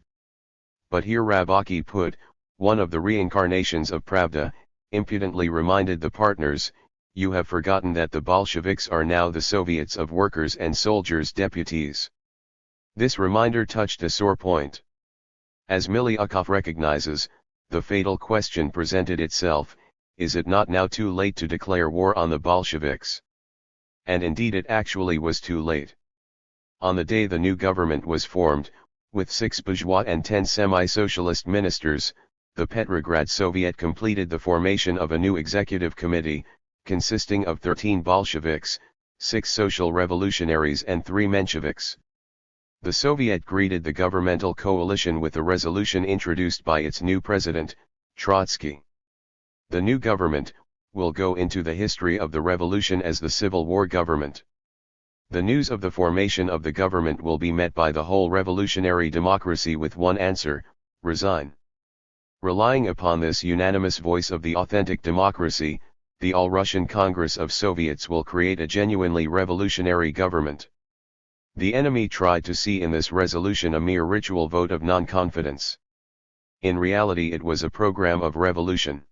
But here Raboki Put, one of the reincarnations of Pravda, impudently reminded the partners, "You have forgotten that the Bolsheviks are now the Soviets of workers' and soldiers' deputies." This reminder touched a sore point. As Miliukov recognizes, the fatal question presented itself: is it not now too late to declare war on the Bolsheviks? And indeed it actually was too late. On the day the new government was formed, with 6 bourgeois and 10 semi-socialist ministers, the Petrograd Soviet completed the formation of a new executive committee, consisting of 13 Bolsheviks, 6 social revolutionaries and 3 Mensheviks. The Soviet greeted the governmental coalition with a resolution introduced by its new president, Trotsky. The new government will go into the history of the revolution as the Civil War government. The news of the formation of the government will be met by the whole revolutionary democracy with one answer: resign. Relying upon this unanimous voice of the authentic democracy, the All-Russian Congress of Soviets will create a genuinely revolutionary government. The enemy tried to see in this resolution a mere ritual vote of non-confidence. In reality it was a program of revolution.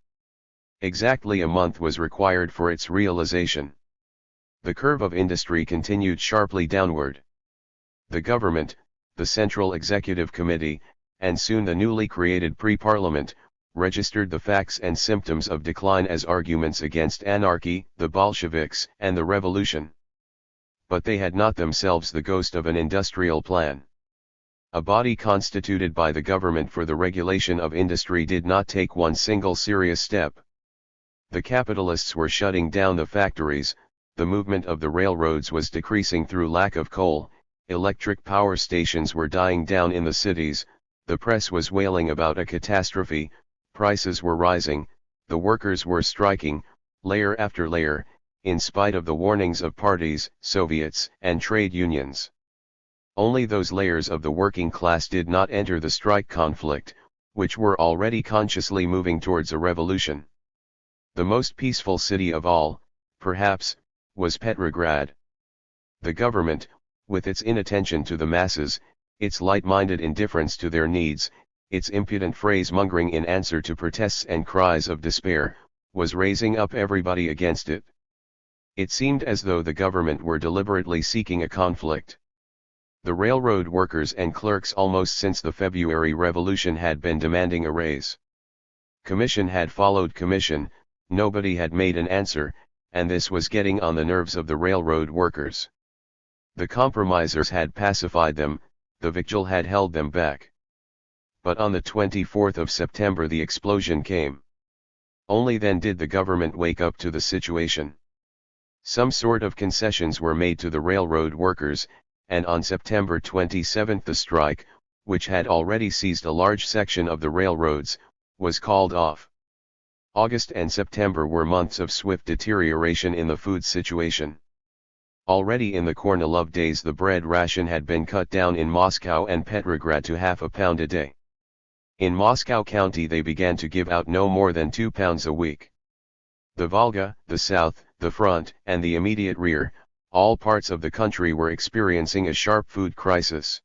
Exactly a month was required for its realization. The curve of industry continued sharply downward. The government, the Central Executive Committee, and soon the newly created Pre-Parliament, registered the facts and symptoms of decline as arguments against anarchy, the Bolsheviks, and the revolution. But they had not themselves the ghost of an industrial plan. A body constituted by the government for the regulation of industry did not take one single serious step. The capitalists were shutting down the factories, the movement of the railroads was decreasing through lack of coal, electric power stations were dying down in the cities, the press was wailing about a catastrophe, Prices were rising, the workers were striking, layer after layer, in spite of the warnings of parties, Soviets, and trade unions. Only those layers of the working class did not enter the strike conflict, which were already consciously moving towards a revolution. The most peaceful city of all, perhaps, was Petrograd. The government, with its inattention to the masses, its light-minded indifference to their needs, its impudent phrase-mongering in answer to protests and cries of despair, was raising up everybody against it. It seemed as though the government were deliberately seeking a conflict. The railroad workers and clerks almost since the February Revolution had been demanding a raise. Commission had followed commission, nobody had made an answer, and this was getting on the nerves of the railroad workers. The compromisers had pacified them, the vigil had held them back. But on the 24th of September the explosion came. Only then did the government wake up to the situation. Some sort of concessions were made to the railroad workers, and on September 27 the strike, which had already seized a large section of the railroads, was called off. August and September were months of swift deterioration in the food situation. Already in the Kornilov days the bread ration had been cut down in Moscow and Petrograd to half a pound a day. In Moscow County they began to give out no more than 2 pounds a week. The Volga, the south, the front, and the immediate rear, all parts of the country were experiencing a sharp food crisis.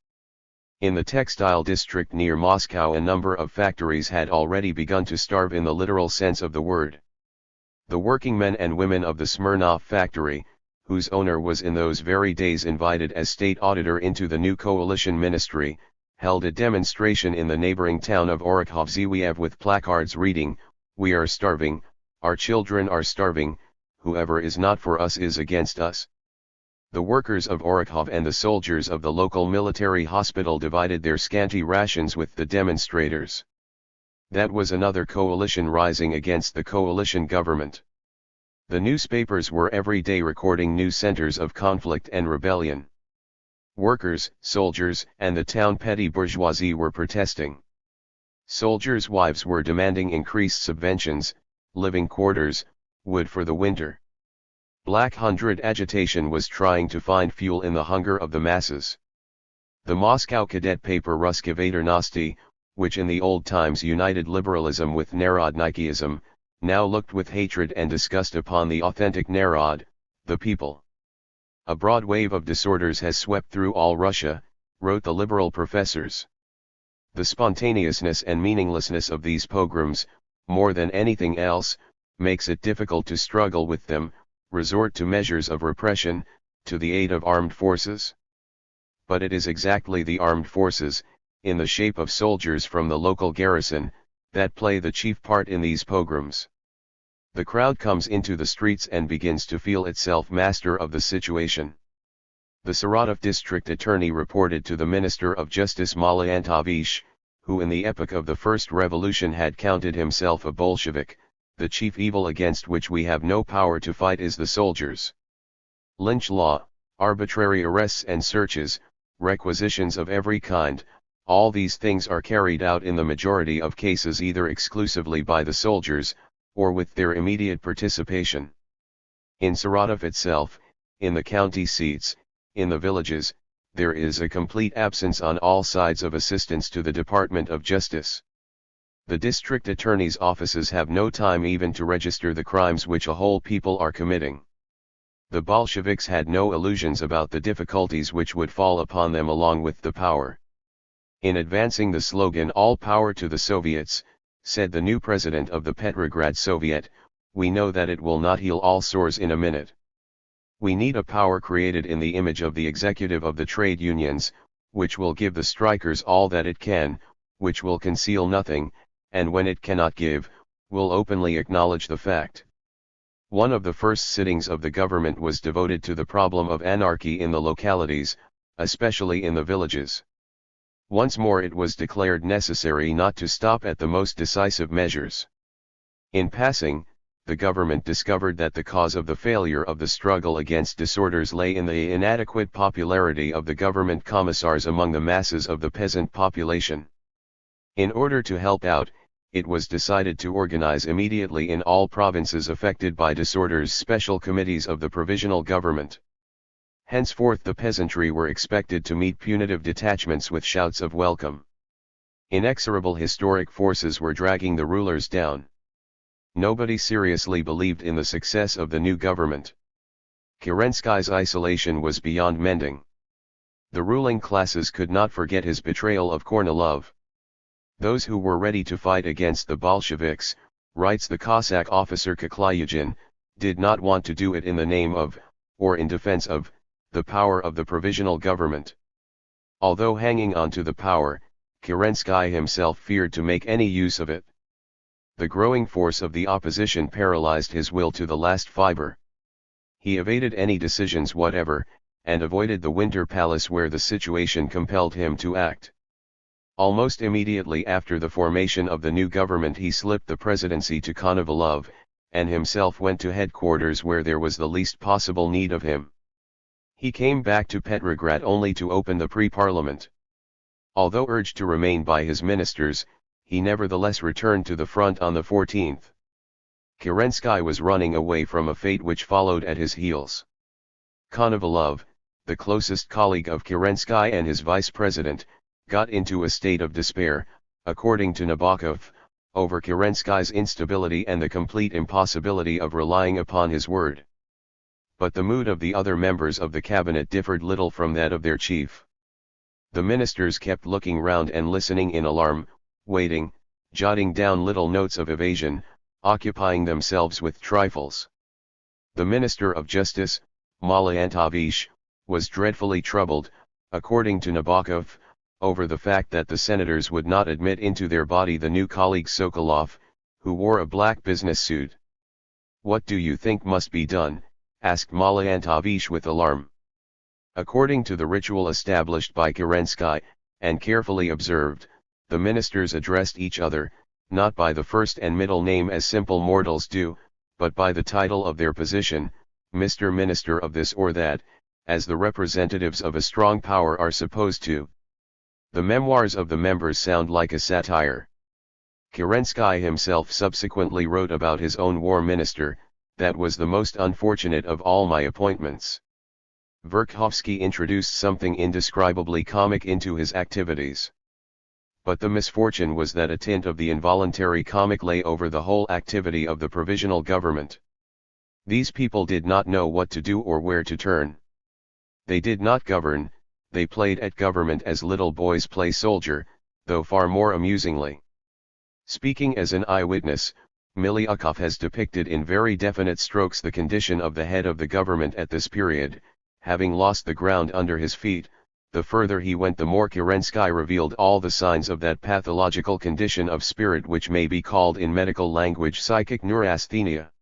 In the textile district near Moscow a number of factories had already begun to starve in the literal sense of the word. The working men and women of the Smirnov factory, whose owner was in those very days invited as state auditor into the new coalition ministry, held a demonstration in the neighboring town of Orekhovzhiev with placards reading, "We are starving, our children are starving, whoever is not for us is against us." The workers of Orekhov and the soldiers of the local military hospital divided their scanty rations with the demonstrators. That was another coalition rising against the coalition government. The newspapers were every day recording new centers of conflict and rebellion. Workers, soldiers, and the town petty bourgeoisie were protesting. Soldiers' wives were demanding increased subventions, living quarters, wood for the winter. Black Hundred agitation was trying to find fuel in the hunger of the masses. The Moscow cadet paper Russky Veternosti, which in the old times united liberalism with Narodnikyism, now looked with hatred and disgust upon the authentic Narod, the people. "A broad wave of disorders has swept through all Russia," wrote the liberal professors. "The spontaneousness and meaninglessness of these pogroms, more than anything else, makes it difficult to struggle with them, resort to measures of repression, to the aid of armed forces. But it is exactly the armed forces, in the shape of soldiers from the local garrison, that play the chief part in these pogroms. The crowd comes into the streets and begins to feel itself master of the situation." The Saratov district attorney reported to the Minister of Justice Malyantovich, who in the epoch of the First Revolution had counted himself a Bolshevik, "The chief evil against which we have no power to fight is the soldiers. Lynch law, arbitrary arrests and searches, requisitions of every kind, all these things are carried out in the majority of cases either exclusively by the soldiers, or with their immediate participation. In Saratov itself, in the county seats, in the villages, there is a complete absence on all sides of assistance to the Department of Justice. The district attorney's offices have no time even to register the crimes which a whole people are committing. The Bolsheviks had no illusions about the difficulties which would fall upon them along with the power. In advancing the slogan 'All power to the Soviets,' said the new president of the Petrograd Soviet, we know that it will not heal all sores in a minute. We need a power created in the image of the executive of the trade unions, which will give the strikers all that it can, which will conceal nothing, and when it cannot give, will openly acknowledge the fact." One of the first sittings of the government was devoted to the problem of anarchy in the localities, especially in the villages. Once more it was declared necessary not to stop at the most decisive measures. In passing, the government discovered that the cause of the failure of the struggle against disorders lay in the inadequate popularity of the government commissars among the masses of the peasant population. In order to help out, it was decided to organize immediately in all provinces affected by disorders special committees of the provisional government. Henceforth the peasantry were expected to meet punitive detachments with shouts of welcome. Inexorable historic forces were dragging the rulers down. Nobody seriously believed in the success of the new government. Kerensky's isolation was beyond mending. The ruling classes could not forget his betrayal of Kornilov. Those who were ready to fight against the Bolsheviks, writes the Cossack officer Koklyagin, did not want to do it in the name of, or in defense of, the power of the provisional government. Although hanging on to the power, Kerensky himself feared to make any use of it. The growing force of the opposition paralyzed his will to the last fiber. He evaded any decisions whatever, and avoided the Winter Palace where the situation compelled him to act. Almost immediately after the formation of the new government he slipped the presidency to Konovalov, and himself went to headquarters where there was the least possible need of him. He came back to Petrograd only to open the pre-parliament. Although urged to remain by his ministers, he nevertheless returned to the front on the 14th. Kerensky was running away from a fate which followed at his heels. Konovalov, the closest colleague of Kerensky and his vice president, got into a state of despair, according to Nabokov, over Kerensky's instability and the complete impossibility of relying upon his word. But the mood of the other members of the cabinet differed little from that of their chief. The ministers kept looking round and listening in alarm, waiting, jotting down little notes of evasion, occupying themselves with trifles. The Minister of Justice, Malyantovich, was dreadfully troubled, according to Nabokov, over the fact that the senators would not admit into their body the new colleague Sokolov, who wore a black business suit. "What do you think must be done?" asked Malyantovich with alarm. According to the ritual established by Kerensky, and carefully observed, the ministers addressed each other, not by the first and middle name as simple mortals do, but by the title of their position, Mr. Minister of this or that, as the representatives of a strong power are supposed to. The memoirs of the members sound like a satire. Kerensky himself subsequently wrote about his own war minister, "That was the most unfortunate of all my appointments." Verkhovsky introduced something indescribably comic into his activities. But the misfortune was that a tint of the involuntary comic lay over the whole activity of the provisional government. These people did not know what to do or where to turn. They did not govern, they played at government as little boys play soldier, though far more amusingly. Speaking as an eyewitness, Milyukov has depicted in very definite strokes the condition of the head of the government at this period. Having lost the ground under his feet, the further he went the more Kerensky revealed all the signs of that pathological condition of spirit which may be called in medical language psychic neurasthenia.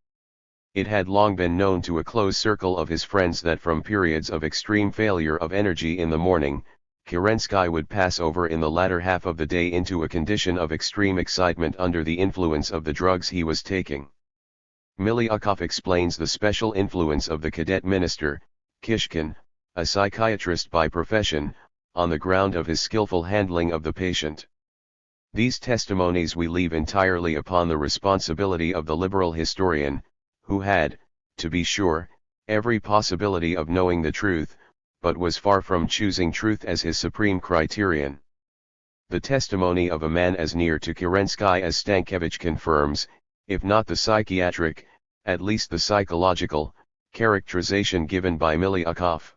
It had long been known to a close circle of his friends that from periods of extreme failure of energy in the morning, Kerensky would pass over in the latter half of the day into a condition of extreme excitement under the influence of the drugs he was taking. Milyukov explains the special influence of the cadet minister, Kishkin, a psychiatrist by profession, on the ground of his skillful handling of the patient. These testimonies we leave entirely upon the responsibility of the liberal historian, who had, to be sure, every possibility of knowing the truth, but was far from choosing truth as his supreme criterion. The testimony of a man as near to Kerensky as Stankiewicz confirms, if not the psychiatric, at least the psychological, characterization given by Milyukov.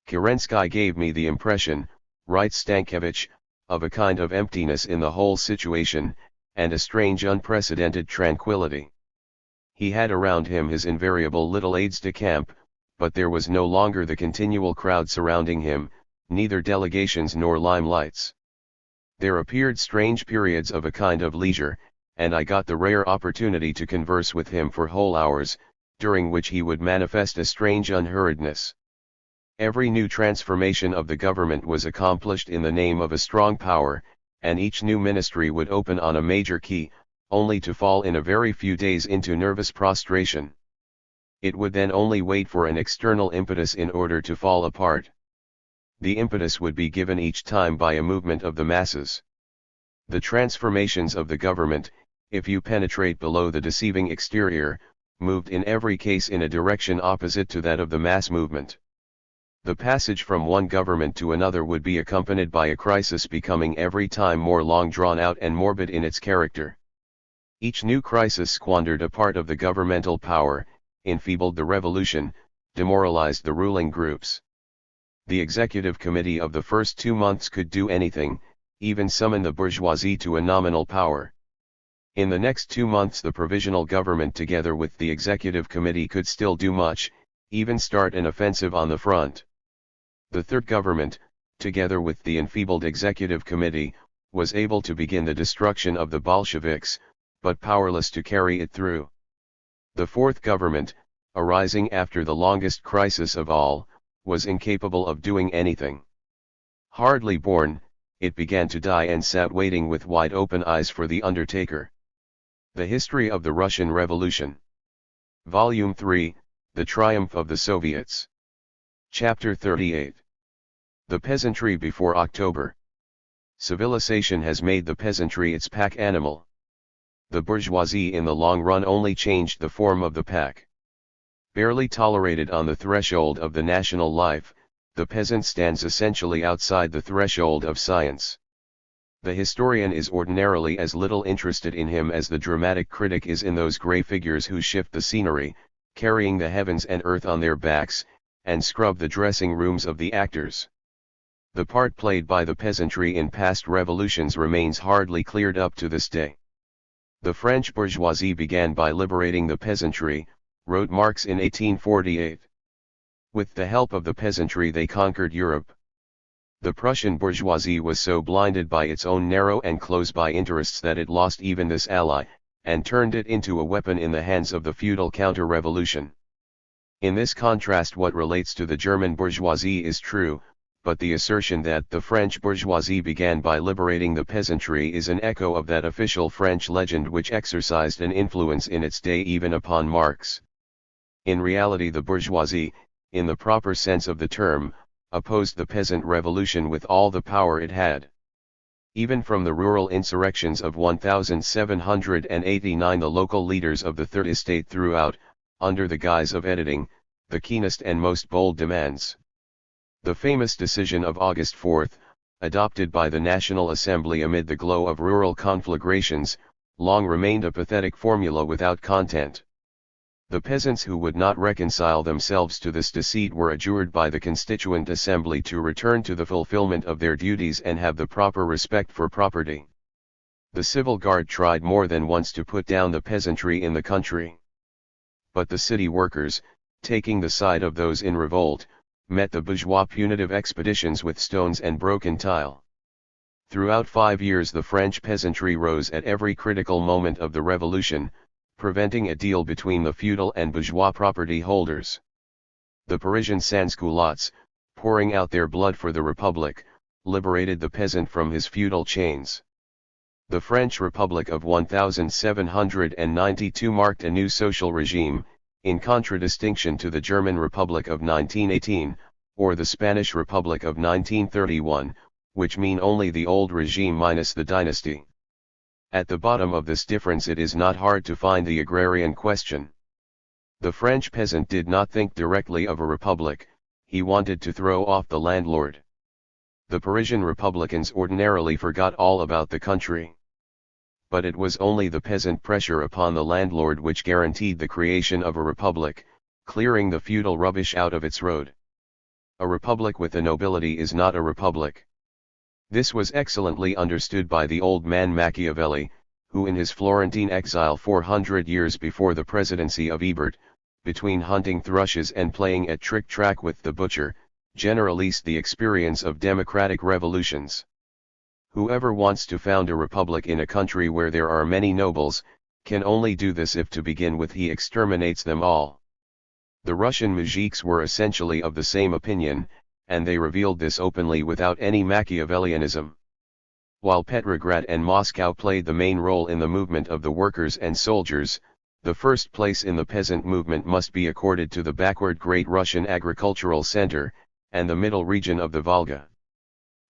Kerensky gave me the impression, writes Stankiewicz, of a kind of emptiness in the whole situation, and a strange unprecedented tranquility. He had around him his invariable little aides-de-camp, but there was no longer the continual crowd surrounding him, neither delegations nor limelights. There appeared strange periods of a kind of leisure, and I got the rare opportunity to converse with him for whole hours, during which he would manifest a strange unhurriedness. Every new transformation of the government was accomplished in the name of a strong power, and each new ministry would open on a major key, only to fall in a very few days into nervous prostration. It would then only wait for an external impetus in order to fall apart. The impetus would be given each time by a movement of the masses. The transformations of the government, if you penetrate below the deceiving exterior, moved in every case in a direction opposite to that of the mass movement. The passage from one government to another would be accompanied by a crisis becoming every time more long drawn out and morbid in its character. Each new crisis squandered a part of the governmental power, enfeebled the revolution, demoralized the ruling groups. The executive committee of the first 2 months could do anything, even summon the bourgeoisie to a nominal power. In the next 2 months the provisional government together with the executive committee could still do much, even start an offensive on the front. The third government, together with the enfeebled executive committee, was able to begin the destruction of the Bolsheviks, but powerless to carry it through. The fourth government, arising after the longest crisis of all, was incapable of doing anything. Hardly born, it began to die and sat waiting with wide open eyes for the undertaker. The History of the Russian Revolution. Volume 3, The Triumph of the Soviets. Chapter 38. The Peasantry before October. Civilization has made the peasantry its pack animal. The bourgeoisie in the long run only changed the form of the pack. Barely tolerated on the threshold of the national life, the peasant stands essentially outside the threshold of science. The historian is ordinarily as little interested in him as the dramatic critic is in those grey figures who shift the scenery, carrying the heavens and earth on their backs, and scrub the dressing rooms of the actors. The part played by the peasantry in past revolutions remains hardly cleared up to this day. The French bourgeoisie began by liberating the peasantry, wrote Marx in 1848. With the help of the peasantry they conquered Europe. The Prussian bourgeoisie was so blinded by its own narrow and close-by interests that it lost even this ally, and turned it into a weapon in the hands of the feudal counter-revolution. In this contrast what relates to the German bourgeoisie is true, but the assertion that the French bourgeoisie began by liberating the peasantry is an echo of that official French legend which exercised an influence in its day even upon Marx. In reality the bourgeoisie, in the proper sense of the term, opposed the peasant revolution with all the power it had. Even from the rural insurrections of 1789 the local leaders of the Third Estate threw out, under the guise of editing, the keenest and most bold demands. The famous decision of August 4, adopted by the National Assembly amid the glow of rural conflagrations, long remained a pathetic formula without content. The peasants who would not reconcile themselves to this deceit were adjured by the Constituent Assembly to return to the fulfillment of their duties and have the proper respect for property. The Civil Guard tried more than once to put down the peasantry in the country. But the city workers, taking the side of those in revolt, met the bourgeois punitive expeditions with stones and broken tile. Throughout 5 years the French peasantry rose at every critical moment of the revolution, preventing a deal between the feudal and bourgeois property holders. The Parisian sans-culottes, pouring out their blood for the Republic, liberated the peasant from his feudal chains. The French Republic of 1792 marked a new social regime, in contradistinction to the German Republic of 1918, or the Spanish Republic of 1931, which mean only the old regime minus the dynasty. At the bottom of this difference it is not hard to find the agrarian question. The French peasant did not think directly of a republic, he wanted to throw off the landlord. The Parisian Republicans ordinarily forgot all about the country. But it was only the peasant pressure upon the landlord which guaranteed the creation of a republic, clearing the feudal rubbish out of its road. A republic with a nobility is not a republic. This was excellently understood by the old man Machiavelli, who in his Florentine exile 400 years before the presidency of Ebert, between hunting thrushes and playing at trick-track with the butcher, generalized the experience of democratic revolutions. Whoever wants to found a republic in a country where there are many nobles, can only do this if to begin with he exterminates them all. The Russian moujiks were essentially of the same opinion, and they revealed this openly without any Machiavellianism. While Petrograd and Moscow played the main role in the movement of the workers and soldiers, the first place in the peasant movement must be accorded to the backward Great Russian agricultural center, and the middle region of the Volga.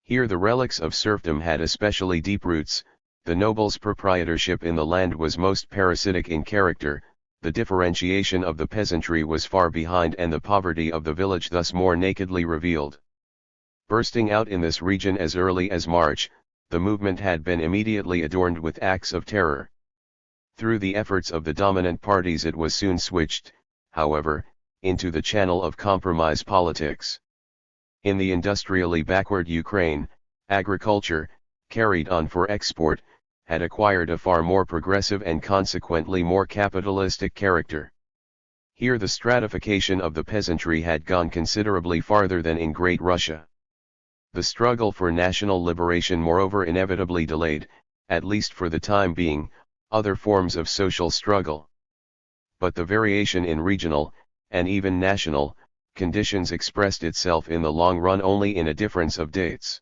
Here the relics of serfdom had especially deep roots, The noble's proprietorship in the land was most parasitic in character, the differentiation of the peasantry was far behind, and the poverty of the village thus more nakedly revealed. Bursting out in this region as early as March, the movement had been immediately adorned with acts of terror. Through the efforts of the dominant parties it was soon switched, however, into the channel of compromise politics. In the industrially backward Ukraine, agriculture, carried on for export, had acquired a far more progressive and consequently more capitalistic character. Here the stratification of the peasantry had gone considerably farther than in Great Russia. The struggle for national liberation moreover inevitably delayed, at least for the time being, other forms of social struggle. But the variation in regional, and even national, conditions expressed itself in the long run only in a difference of dates.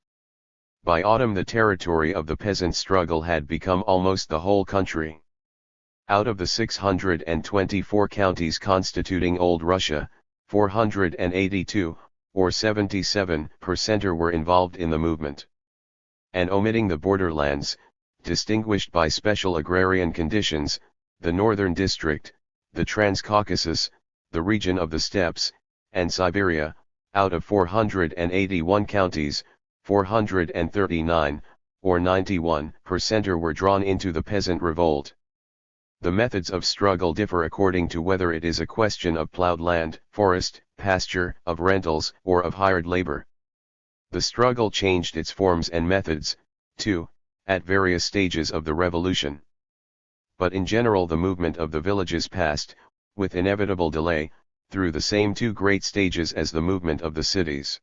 By autumn the territory of the peasant struggle had become almost the whole country. Out of the 624 counties constituting Old Russia, 482, or 77%, were involved in the movement. And omitting the borderlands, distinguished by special agrarian conditions, the northern district, the Transcaucasus, the region of the steppes, and Siberia, out of 481 counties, 439, or 91%, were drawn into the peasant revolt. The methods of struggle differ according to whether it is a question of plowed land, forest, pasture, of rentals, or of hired labor. The struggle changed its forms and methods, too, at various stages of the revolution. But in general the movement of the villages passed, with inevitable delay, through the same two great stages as the movement of the cities.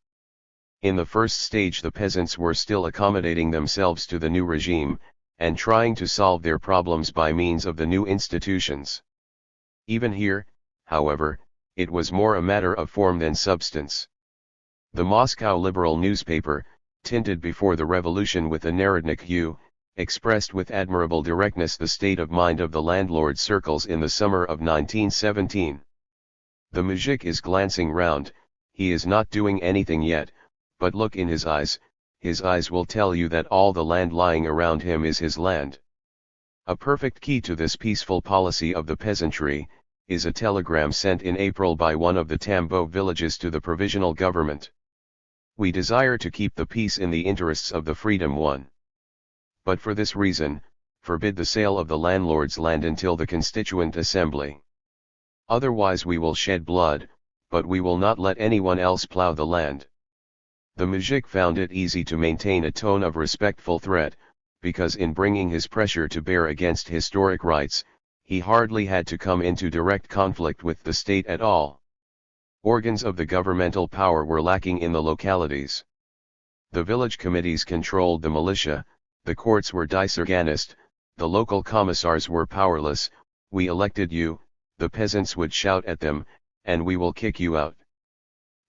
In the first stage the peasants were still accommodating themselves to the new regime, and trying to solve their problems by means of the new institutions. Even here, however, it was more a matter of form than substance. The Moscow liberal newspaper, tinted before the revolution with a Narodnik hue, expressed with admirable directness the state of mind of the landlord circles in the summer of 1917. The muzhik is glancing round, he is not doing anything yet, but look in his eyes will tell you that all the land lying around him is his land. A perfect key to this peaceful policy of the peasantry, is a telegram sent in April by one of the Tambov villages to the provisional government. We desire to keep the peace in the interests of the freedom won. But for this reason, forbid the sale of the landlord's land until the Constituent Assembly. Otherwise we will shed blood, but we will not let anyone else plow the land. The muzhik found it easy to maintain a tone of respectful threat, because in bringing his pressure to bear against historic rights, he hardly had to come into direct conflict with the state at all. Organs of the governmental power were lacking in the localities. The village committees controlled the militia, the courts were disorganized, the local commissars were powerless. We elected you, the peasants would shout at them, and we will kick you out.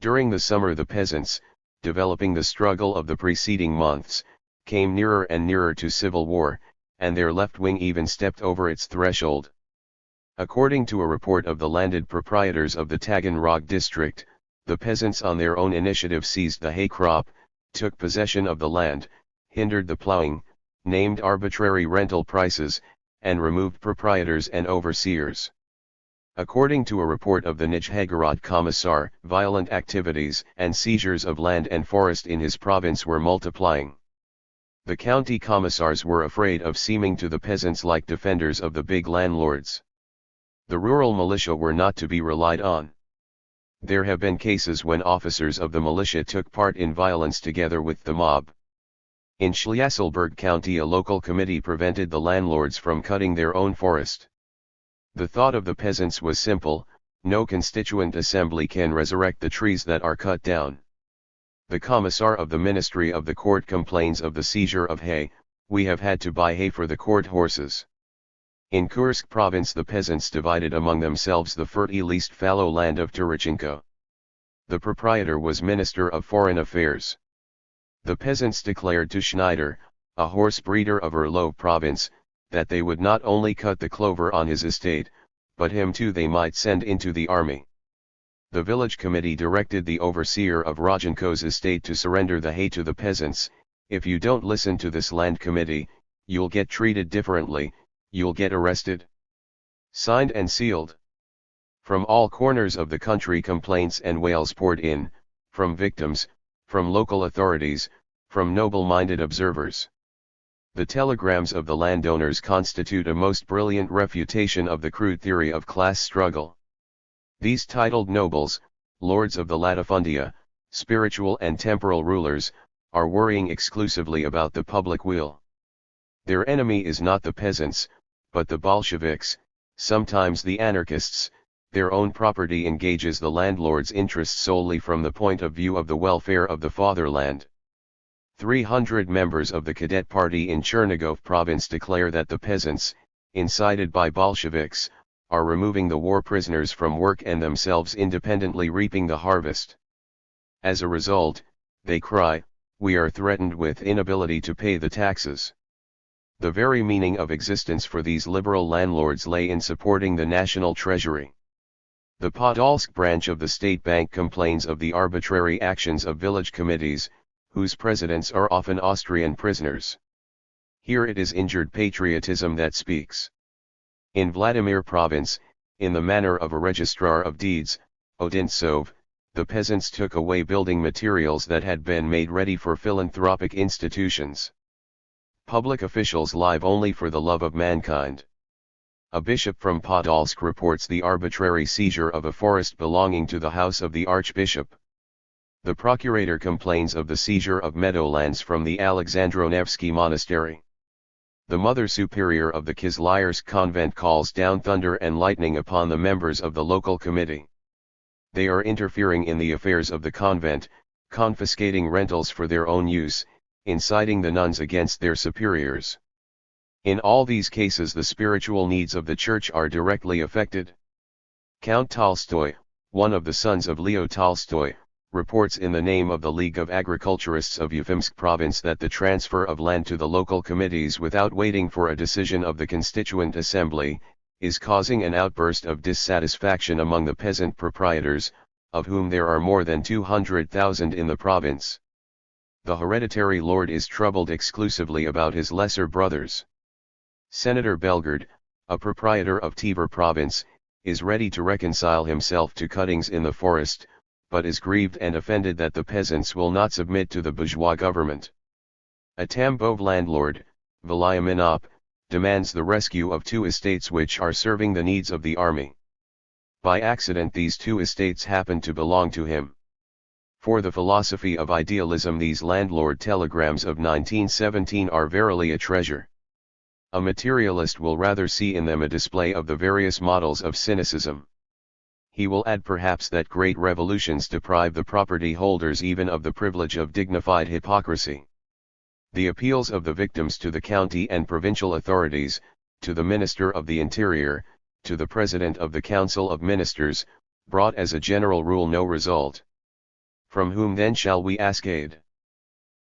During the summer the peasants, developing the struggle of the preceding months, came nearer and nearer to civil war, and their left wing even stepped over its threshold. According to a report of the landed proprietors of the Taganrog district, the peasants on their own initiative seized the hay crop, took possession of the land, hindered the plowing, named arbitrary rental prices, and removed proprietors and overseers. According to a report of the Nijhegorod Commissar, violent activities and seizures of land and forest in his province were multiplying. The county commissars were afraid of seeming to the peasants like defenders of the big landlords. The rural militia were not to be relied on. There have been cases when officers of the militia took part in violence together with the mob. In Schlesselburg County a local committee prevented the landlords from cutting their own forest. The thought of the peasants was simple: no constituent assembly can resurrect the trees that are cut down. The commissar of the Ministry of the Court complains of the seizure of hay. We have had to buy hay for the court horses. In Kursk province the peasants divided among themselves the fertile least fallow land of Turichenko. The proprietor was Minister of Foreign Affairs. The peasants declared to Schneider, a horse breeder of Orlov province, that they would not only cut the clover on his estate, but him too they might send into the army. The village committee directed the overseer of Rodchenko's estate to surrender the hay to the peasants. If you don't listen to this land committee, you'll get treated differently, you'll get arrested. Signed and sealed. From all corners of the country complaints and wails poured in, from victims, from local authorities, from noble-minded observers. The telegrams of the landowners constitute a most brilliant refutation of the crude theory of class struggle. These titled nobles, lords of the latifundia, spiritual and temporal rulers, are worrying exclusively about the public weal. Their enemy is not the peasants, but the Bolsheviks, sometimes the anarchists. Their own property engages the landlord's interests solely from the point of view of the welfare of the fatherland. 300 members of the Cadet Party in Chernigov province declare that the peasants, incited by Bolsheviks, are removing the war prisoners from work and themselves independently reaping the harvest. As a result, they cry, we are threatened with inability to pay the taxes. The very meaning of existence for these liberal landlords lay in supporting the national treasury. The Podolsk branch of the state bank complains of the arbitrary actions of village committees, whose presidents are often Austrian prisoners. Here it is injured patriotism that speaks. In Vladimir province, in the manner of a registrar of deeds, Odintsov, the peasants took away building materials that had been made ready for philanthropic institutions. Public officials live only for the love of mankind. A bishop from Podolsk reports the arbitrary seizure of a forest belonging to the house of the archbishop. The procurator complains of the seizure of meadowlands from the Alexandro-Nevsky monastery. The Mother Superior of the Kislyarsk convent calls down thunder and lightning upon the members of the local committee. They are interfering in the affairs of the convent, confiscating rentals for their own use, inciting the nuns against their superiors. In all these cases the spiritual needs of the church are directly affected. Count Tolstoy, one of the sons of Leo Tolstoy, reports in the name of the League of Agriculturists of Ufimsk province that the transfer of land to the local committees without waiting for a decision of the Constituent Assembly, is causing an outburst of dissatisfaction among the peasant proprietors, of whom there are more than 200,000 in the province. The hereditary lord is troubled exclusively about his lesser brothers. Senator Belgard, a proprietor of Tver province, is ready to reconcile himself to cuttings in the forest, but is grieved and offended that the peasants will not submit to the bourgeois government. A Tambov landlord, Valyaminov, demands the rescue of 2 estates which are serving the needs of the army. By accident these 2 estates happen to belong to him. For the philosophy of idealism these landlord telegrams of 1917 are verily a treasure. A materialist will rather see in them a display of the various models of cynicism. He will add perhaps that great revolutions deprive the property holders even of the privilege of dignified hypocrisy. The appeals of the victims to the county and provincial authorities, to the Minister of the Interior, to the President of the Council of Ministers, brought as a general rule no result. From whom then shall we ask aid?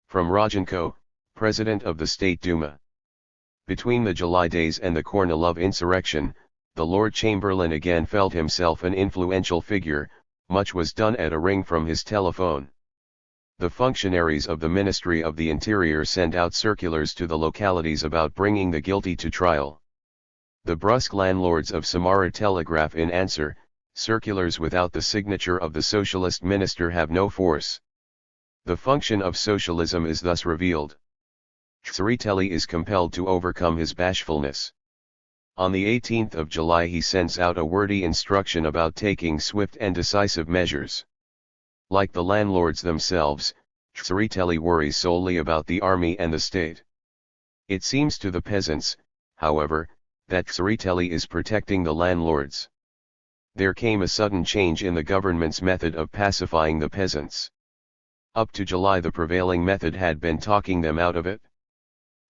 From Rodchenko, President of the State Duma. Between the July days and the Kornilov insurrection, the Lord Chamberlain again felt himself an influential figure. Much was done at a ring from his telephone. The functionaries of the Ministry of the Interior sent out circulars to the localities about bringing the guilty to trial. The brusque landlords of Samara telegraph in answer, circulars without the signature of the socialist minister have no force. The function of socialism is thus revealed. Tsereteli is compelled to overcome his bashfulness. On the 18th of July he sends out a wordy instruction about taking swift and decisive measures. Like the landlords themselves, Tsereteli worries solely about the army and the state. It seems to the peasants, however, that Tsereteli is protecting the landlords. There came a sudden change in the government's method of pacifying the peasants. Up to July the prevailing method had been talking them out of it.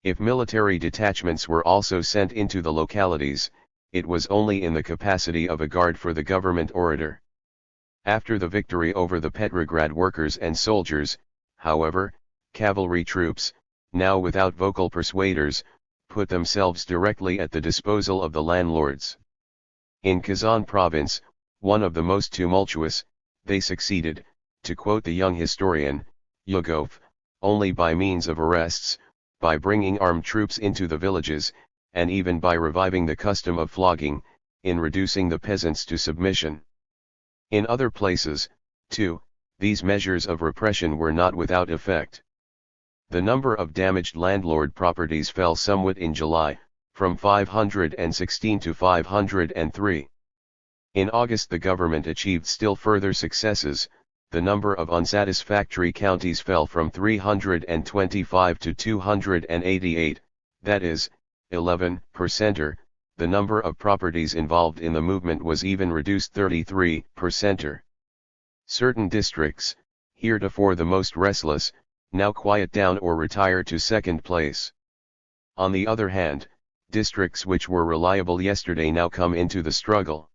If military detachments were also sent into the localities, it was only in the capacity of a guard for the government orator. After the victory over the Petrograd workers and soldiers, however, cavalry troops, now without vocal persuaders, put themselves directly at the disposal of the landlords. In Kazan province, one of the most tumultuous, they succeeded, to quote the young historian, Yugov, only by means of arrests, by bringing armed troops into the villages, and even by reviving the custom of flogging, in reducing the peasants to submission. In other places, too, these measures of repression were not without effect. The number of damaged landlord properties fell somewhat in July, from 516 to 503. In August the government achieved still further successes. The number of unsatisfactory counties fell from 325 to 288, that is, 11%. The number of properties involved in the movement was even reduced 33%. Certain districts, heretofore the most restless, now quiet down or retire to second place. On the other hand, districts which were reliable yesterday now come into the struggle.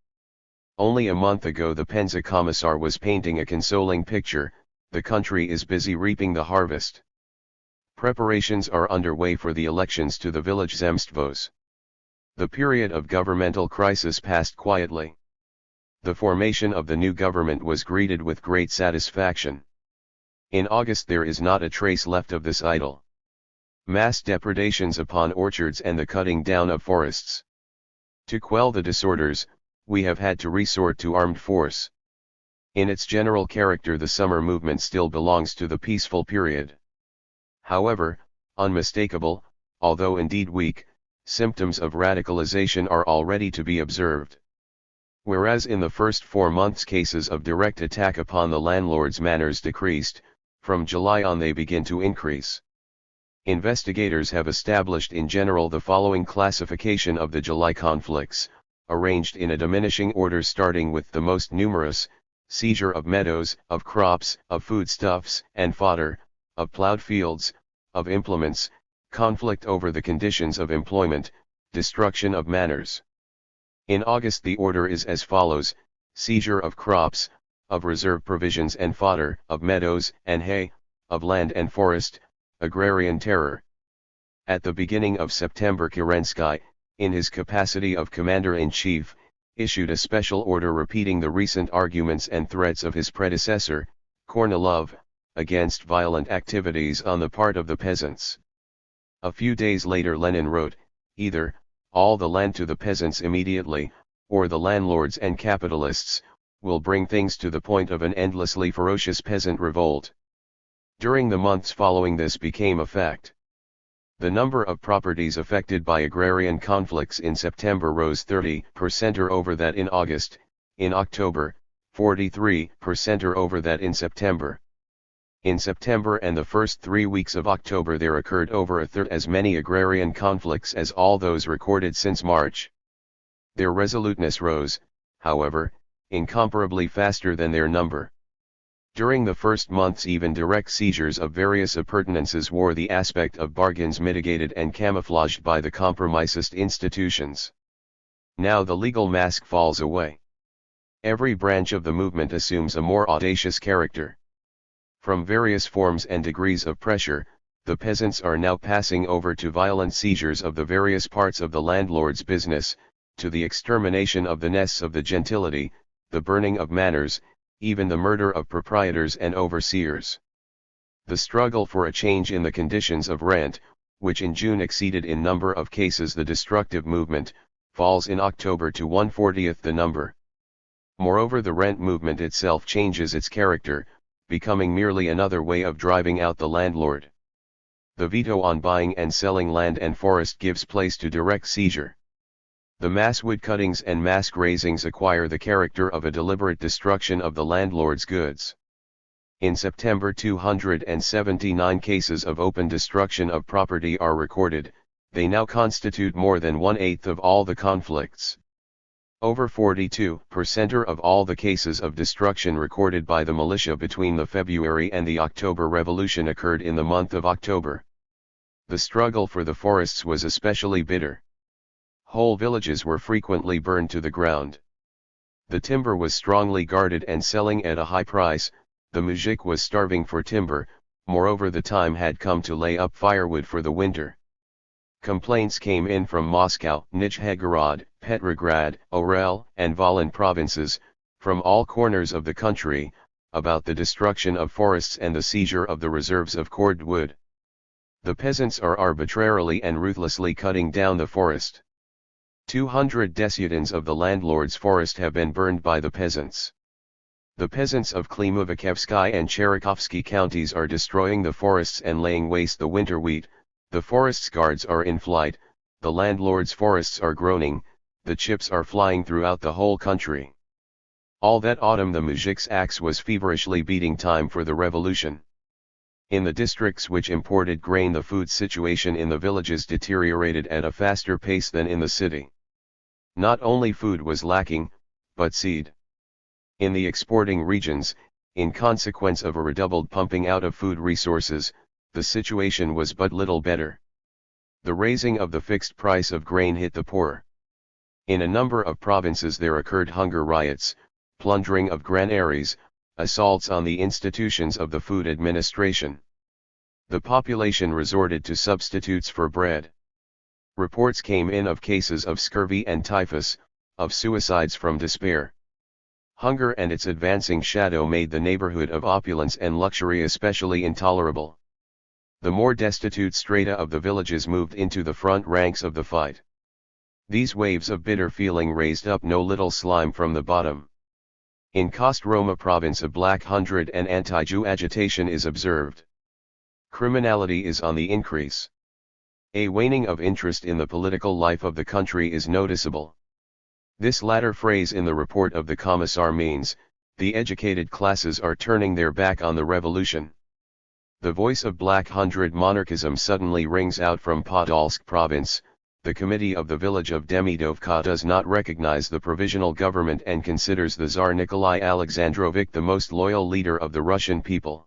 Only a month ago the Penza Commissar was painting a consoling picture: the country is busy reaping the harvest. Preparations are underway for the elections to the village Zemstvos. The period of governmental crisis passed quietly. The formation of the new government was greeted with great satisfaction. In August there is not a trace left of this idyll. Mass depredations upon orchards and the cutting down of forests. To quell the disorders, we have had to resort to armed force. In its general character the summer movement still belongs to the peaceful period. However, unmistakable, although indeed weak, symptoms of radicalization are already to be observed. Whereas in the first 4 months cases of direct attack upon the landlord's manors decreased, from July on they begin to increase. Investigators have established in general the following classification of the July conflicts, arranged in a diminishing order starting with the most numerous: seizure of meadows, of crops, of foodstuffs and fodder, of plowed fields, of implements, conflict over the conditions of employment, destruction of manors. In August the order is as follows: seizure of crops, of reserve provisions and fodder, of meadows and hay, of land and forest, agrarian terror. At the beginning of September Kerensky, in his capacity of Commander-in-Chief, issued a special order repeating the recent arguments and threats of his predecessor, Kornilov, against violent activities on the part of the peasants. A few days later Lenin wrote, either, all the land to the peasants immediately, or the landlords and capitalists, will bring things to the point of an endlessly ferocious peasant revolt. During the months following this became a fact. The number of properties affected by agrarian conflicts in September rose 30% over that in August, in October, 43% over that in September. In September and the first 3 weeks of October there occurred over a third as many agrarian conflicts as all those recorded since March. Their resoluteness rose, however, incomparably faster than their number. During the first months even direct seizures of various appurtenances wore the aspect of bargains mitigated and camouflaged by the compromisist institutions. Now the legal mask falls away. Every branch of the movement assumes a more audacious character. From various forms and degrees of pressure, the peasants are now passing over to violent seizures of the various parts of the landlord's business, to the extermination of the nests of the gentility, the burning of manors, even the murder of proprietors and overseers. The struggle for a change in the conditions of rent, which in June exceeded in number of cases the destructive movement, falls in October to 1/40 the number. Moreover, the rent movement itself changes its character, becoming merely another way of driving out the landlord. The veto on buying and selling land and forest gives place to direct seizure. The mass woodcuttings and mass grazings acquire the character of a deliberate destruction of the landlord's goods. In September 279 cases of open destruction of property are recorded. They now constitute more than 1/8 of all the conflicts. Over 42% of all the cases of destruction recorded by the militia between the February and the October Revolution occurred in the month of October. The struggle for the forests was especially bitter. Whole villages were frequently burned to the ground. The timber was strongly guarded and selling at a high price. The muzhik was starving for timber. Moreover, the time had come to lay up firewood for the winter. Complaints came in from Moscow, Nizhegorod, Petrograd, Orel, and Volyn provinces, from all corners of the country, about the destruction of forests and the seizure of the reserves of cord wood. The peasants are arbitrarily and ruthlessly cutting down the forest. 200 desiatins of the landlord's forest have been burned by the peasants. The peasants of Klimovakevsky and Chernikovsky counties are destroying the forests and laying waste the winter wheat. The forest's guards are in flight, the landlord's forests are groaning, the chips are flying throughout the whole country. All that autumn the muzhik's axe was feverishly beating time for the revolution. In the districts which imported grain, the food situation in the villages deteriorated at a faster pace than in the city. Not only food was lacking, but seed. In the exporting regions, in consequence of a redoubled pumping out of food resources, the situation was but little better. The raising of the fixed price of grain hit the poor. In a number of provinces there occurred hunger riots, plundering of granaries, assaults on the institutions of the food administration. The population resorted to substitutes for bread. Reports came in of cases of scurvy and typhus, of suicides from despair. Hunger and its advancing shadow made the neighborhood of opulence and luxury especially intolerable. The more destitute strata of the villages moved into the front ranks of the fight. These waves of bitter feeling raised up no little slime from the bottom. In Kostroma province a Black Hundred and anti-Jew agitation is observed. Criminality is on the increase. A waning of interest in the political life of the country is noticeable. This latter phrase in the report of the Commissar means, the educated classes are turning their back on the revolution. The voice of Black Hundred monarchism suddenly rings out from Podolsk province. The committee of the village of Demidovka does not recognize the provisional government and considers the Tsar Nikolai Alexandrovich the most loyal leader of the Russian people.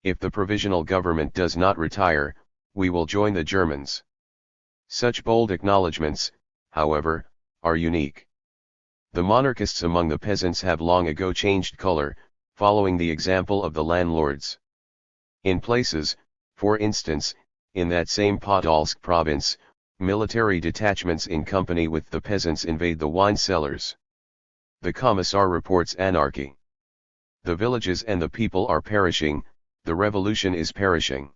If the provisional government does not retire, we will join the Germans. Such bold acknowledgments, however, are unique. The monarchists among the peasants have long ago changed color, following the example of the landlords. In places, for instance, in that same Podolsk province, military detachments in company with the peasants invade the wine cellars. The Commissar reports anarchy. The villages and the people are perishing, the revolution is perishing.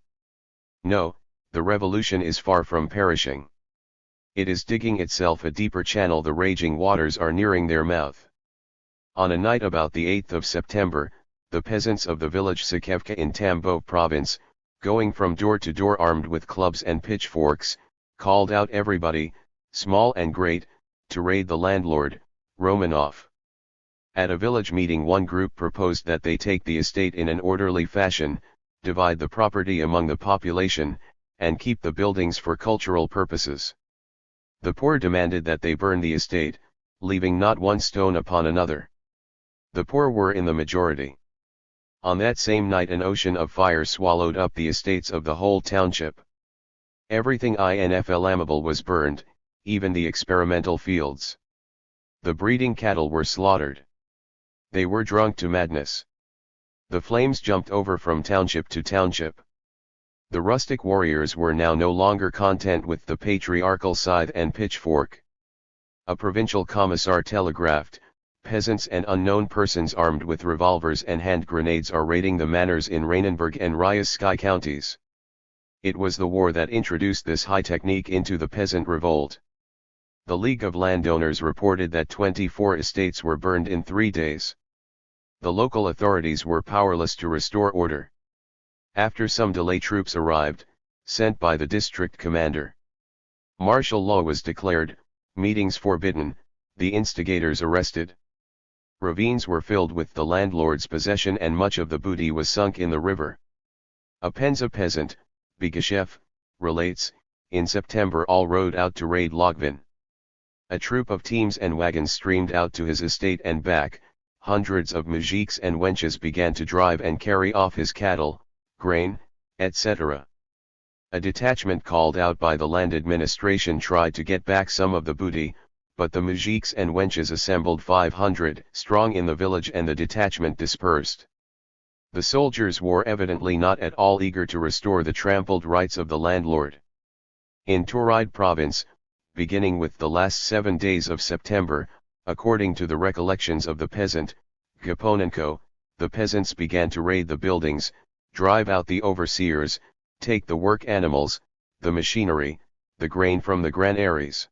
No, the revolution is far from perishing. It is digging itself a deeper channel. The raging waters are nearing their mouth. On a night about the 8th of September, the peasants of the village Sakevka in Tambov province, going from door to door armed with clubs and pitchforks, called out everybody, small and great, to raid the landlord, Romanov. At a village meeting one group proposed that they take the estate in an orderly fashion, divide the property among the population, and keep the buildings for cultural purposes. The poor demanded that they burn the estate, leaving not one stone upon another. The poor were in the majority. On that same night an ocean of fire swallowed up the estates of the whole township. Everything inflammable was burned, even the experimental fields. The breeding cattle were slaughtered. They were drunk to madness. The flames jumped over from township to township. The rustic warriors were now no longer content with the patriarchal scythe and pitchfork. A provincial commissar telegraphed, peasants and unknown persons armed with revolvers and hand grenades are raiding the manors in Rainenburg and Ryazsky counties. It was the war that introduced this high technique into the peasant revolt. The League of Landowners reported that 24 estates were burned in 3 days. The local authorities were powerless to restore order. After some delay troops arrived, sent by the district commander. Martial law was declared, meetings forbidden, the instigators arrested. Ravines were filled with the landlord's possession and much of the booty was sunk in the river. A Penza peasant, Bigashev, relates, in September all rode out to raid Logvin. A troop of teams and wagons streamed out to his estate and back, hundreds of mujiks and wenches began to drive and carry off his cattle, grain, etc. A detachment called out by the land administration tried to get back some of the booty, but the mujiks and wenches assembled 500 strong in the village and the detachment dispersed. The soldiers were evidently not at all eager to restore the trampled rights of the landlord. In Tauride province, beginning with the last 7 days of September, according to the recollections of the peasant, Gaponenko, the peasants began to raid the buildings, drive out the overseers, take the work animals, the machinery, the grain from the granaries.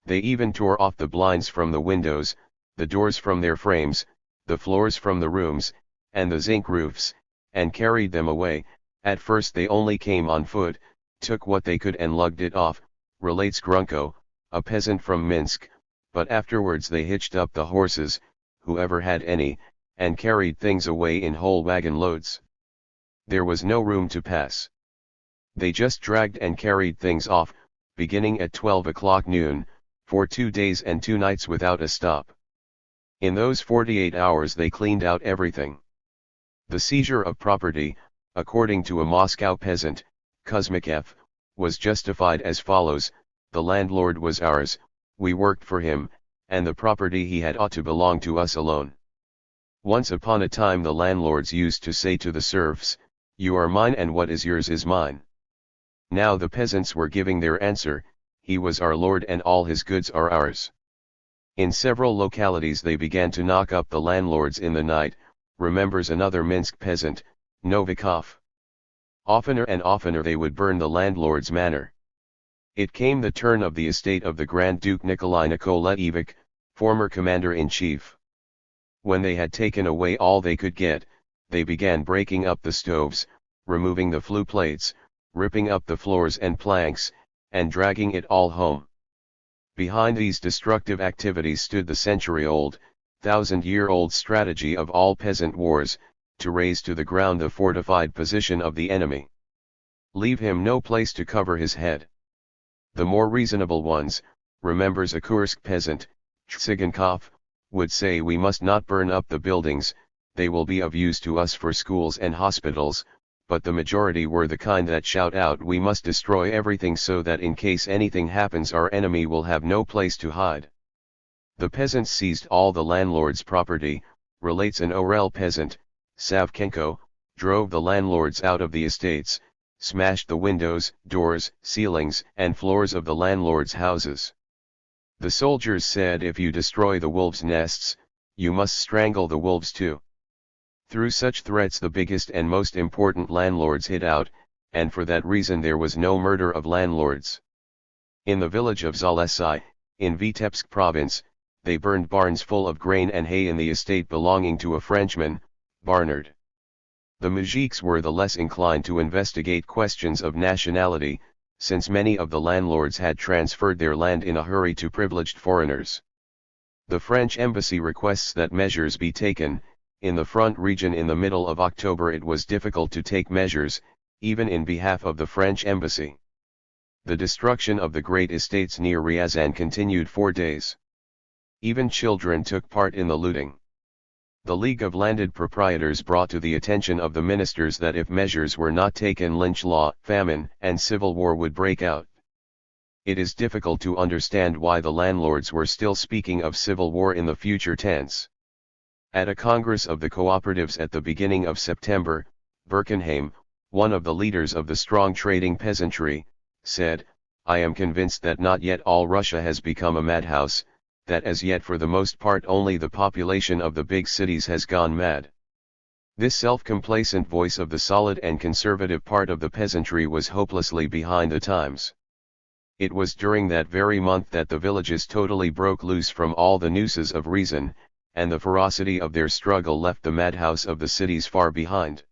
They even tore off the blinds from the windows, the doors from their frames, the floors from the rooms, and the zinc roofs, and carried them away. At first they only came on foot, took what they could and lugged it off, relates Grunko, a peasant from Minsk, but afterwards they hitched up the horses, whoever had any, and carried things away in whole wagon loads. There was no room to pass. They just dragged and carried things off, beginning at 12 o'clock noon, for 2 days and 2 nights without a stop. In those 48 hours they cleaned out everything. The seizure of property, according to a Moscow peasant, Kuzmikev, was justified as follows: the landlord was ours, we worked for him, and the property he had ought to belong to us alone. Once upon a time the landlords used to say to the serfs, "You are mine and what is yours is mine." Now the peasants were giving their answer, "He was our lord and all his goods are ours." In several localities they began to knock up the landlords in the night, remembers another Minsk peasant, Novikov. Oftener and oftener they would burn the landlord's manor. It came the turn of the estate of the Grand Duke Nikolai Nikolaevich, former commander-in-chief. When they had taken away all they could get, they began breaking up the stoves, removing the flue plates, ripping up the floors and planks, and dragging it all home. Behind these destructive activities stood the century-old, thousand-year-old strategy of all peasant wars, to raze to the ground the fortified position of the enemy. Leave him no place to cover his head. The more reasonable ones, remembers a Kursk peasant, Tsigankov, would say, "We must not burn up the buildings, they will be of use to us for schools and hospitals," but the majority were the kind that shout out, "We must destroy everything so that in case anything happens our enemy will have no place to hide." The peasants seized all the landlord's property, relates an Orel peasant, Savchenko, drove the landlords out of the estates, smashed the windows, doors, ceilings, and floors of the landlords' houses. The soldiers said, "If you destroy the wolves' nests, you must strangle the wolves too." Through such threats the biggest and most important landlords hid out, and for that reason there was no murder of landlords. In the village of Zalesy, in Vitebsk province, they burned barns full of grain and hay in the estate belonging to a Frenchman, Barnard. The mujiks were the less inclined to investigate questions of nationality, since many of the landlords had transferred their land in a hurry to privileged foreigners. The French embassy requests that measures be taken. In the front region in the middle of October it was difficult to take measures, even in behalf of the French embassy. The destruction of the great estates near Ryazan continued 4 days. Even children took part in the looting. The League of Landed Proprietors brought to the attention of the ministers that if measures were not taken lynch law, famine, and civil war would break out. It is difficult to understand why the landlords were still speaking of civil war in the future tense. At a congress of the cooperatives at the beginning of September, Birkenheim, one of the leaders of the strong trading peasantry, said, "I am convinced that not yet all Russia has become a madhouse, that as yet for the most part only the population of the big cities has gone mad." This self-complacent voice of the solid and conservative part of the peasantry was hopelessly behind the times. It was during that very month that the villages totally broke loose from all the nooses of reason, and the ferocity of their struggle left the madhouse of the cities far behind.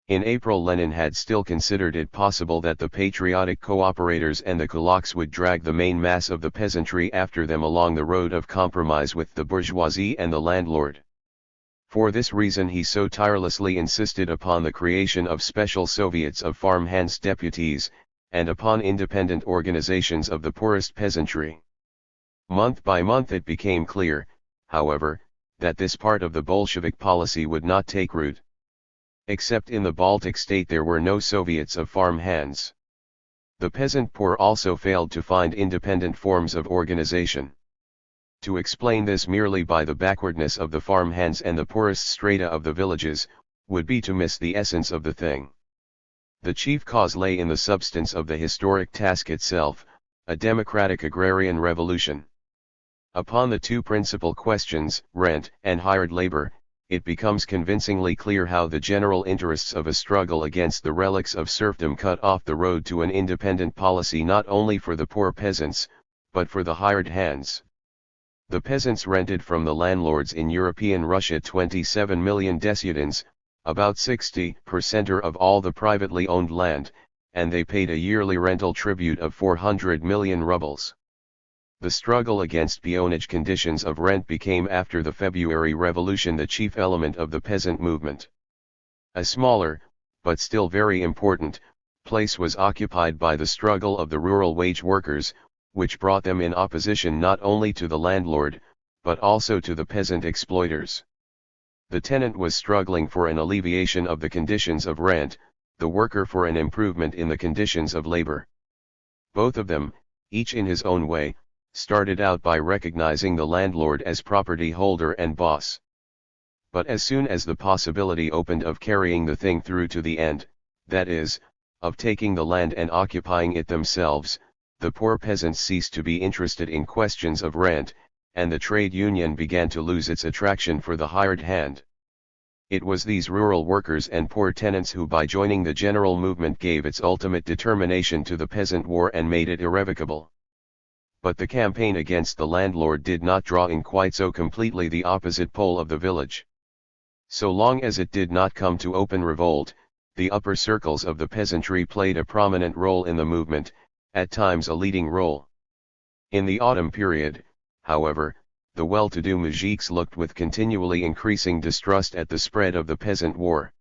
In April Lenin had still considered it possible that the patriotic cooperators and the kulaks would drag the main mass of the peasantry after them along the road of compromise with the bourgeoisie and the landlord. For this reason he so tirelessly insisted upon the creation of special Soviets of farmhands deputies, and upon independent organizations of the poorest peasantry. Month by month it became clear, however, that this part of the Bolshevik policy would not take root. Except in the Baltic state there were no Soviets of farmhands. The peasant poor also failed to find independent forms of organization. To explain this merely by the backwardness of the farmhands and the poorest strata of the villages, would be to miss the essence of the thing. The chief cause lay in the substance of the historic task itself, a democratic agrarian revolution. Upon the two principal questions, rent and hired labor, it becomes convincingly clear how the general interests of a struggle against the relics of serfdom cut off the road to an independent policy not only for the poor peasants, but for the hired hands. The peasants rented from the landlords in European Russia 27 million desiatins, about 60% of all the privately owned land, and they paid a yearly rental tribute of 400 million rubles. The struggle against peonage conditions of rent became after the February Revolution the chief element of the peasant movement. A smaller, but still very important, place was occupied by the struggle of the rural wage workers, which brought them in opposition not only to the landlord, but also to the peasant exploiters. The tenant was struggling for an alleviation of the conditions of rent, the worker for an improvement in the conditions of labor. Both of them, each in his own way, started out by recognizing the landlord as property holder and boss. But as soon as the possibility opened of carrying the thing through to the end, that is, of taking the land and occupying it themselves, the poor peasants ceased to be interested in questions of rent, and the trade union began to lose its attraction for the hired hand. It was these rural workers and poor tenants who by joining the general movement gave its ultimate determination to the peasant war and made it irrevocable. But the campaign against the landlord did not draw in quite so completely the opposite pole of the village. So long as it did not come to open revolt, the upper circles of the peasantry played a prominent role in the movement, at times a leading role. In the autumn period, however, the well-to-do moujiks looked with continually increasing distrust at the spread of the peasant war.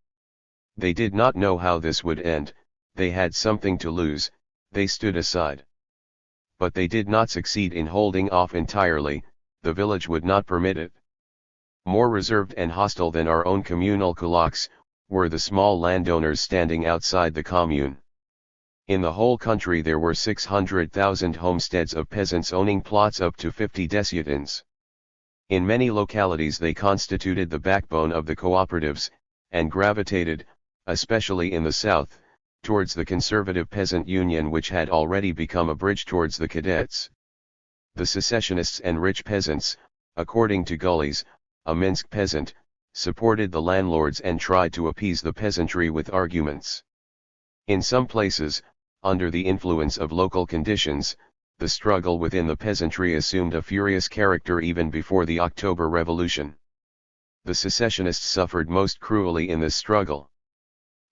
They did not know how this would end, they had something to lose, they stood aside. But they did not succeed in holding off entirely, the village would not permit it. More reserved and hostile than our own communal kulaks, were the small landowners standing outside the commune. In the whole country there were 600,000 homesteads of peasants owning plots up to 50 desiatins. In many localities they constituted the backbone of the cooperatives, and gravitated, especially in the south, towards the conservative peasant union which had already become a bridge towards the cadets. The secessionists and rich peasants, according to Gullies, a Minsk peasant, supported the landlords and tried to appease the peasantry with arguments. In some places, under the influence of local conditions, the struggle within the peasantry assumed a furious character even before the October Revolution. The secessionists suffered most cruelly in this struggle.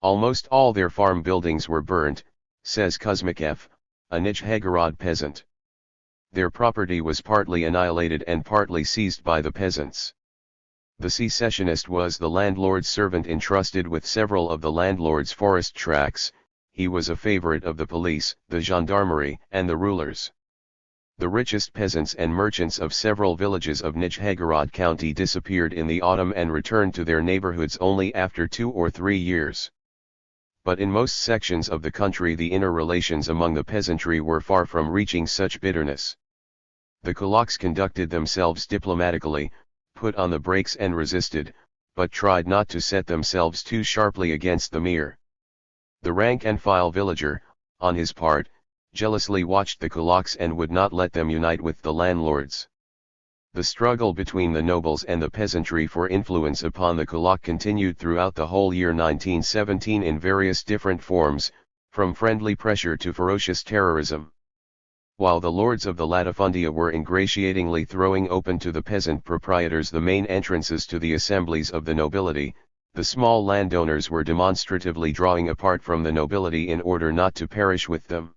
Almost all their farm buildings were burnt, says Kuzmikev, a Nizhegorod peasant. Their property was partly annihilated and partly seized by the peasants. The secessionist was the landlord's servant entrusted with several of the landlord's forest tracts. He was a favorite of the police, the gendarmerie, and the rulers. The richest peasants and merchants of several villages of Nizhegorod County disappeared in the autumn and returned to their neighborhoods only after 2 or 3 years. But in most sections of the country the inner relations among the peasantry were far from reaching such bitterness. The kulaks conducted themselves diplomatically, put on the brakes and resisted, but tried not to set themselves too sharply against the mir. The rank-and-file villager, on his part, jealously watched the kulaks and would not let them unite with the landlords. The struggle between the nobles and the peasantry for influence upon the kulak continued throughout the whole year 1917 in various different forms, from friendly pressure to ferocious terrorism. While the lords of the latifundia were ingratiatingly throwing open to the peasant proprietors the main entrances to the assemblies of the nobility, the small landowners were demonstratively drawing apart from the nobility in order not to perish with them.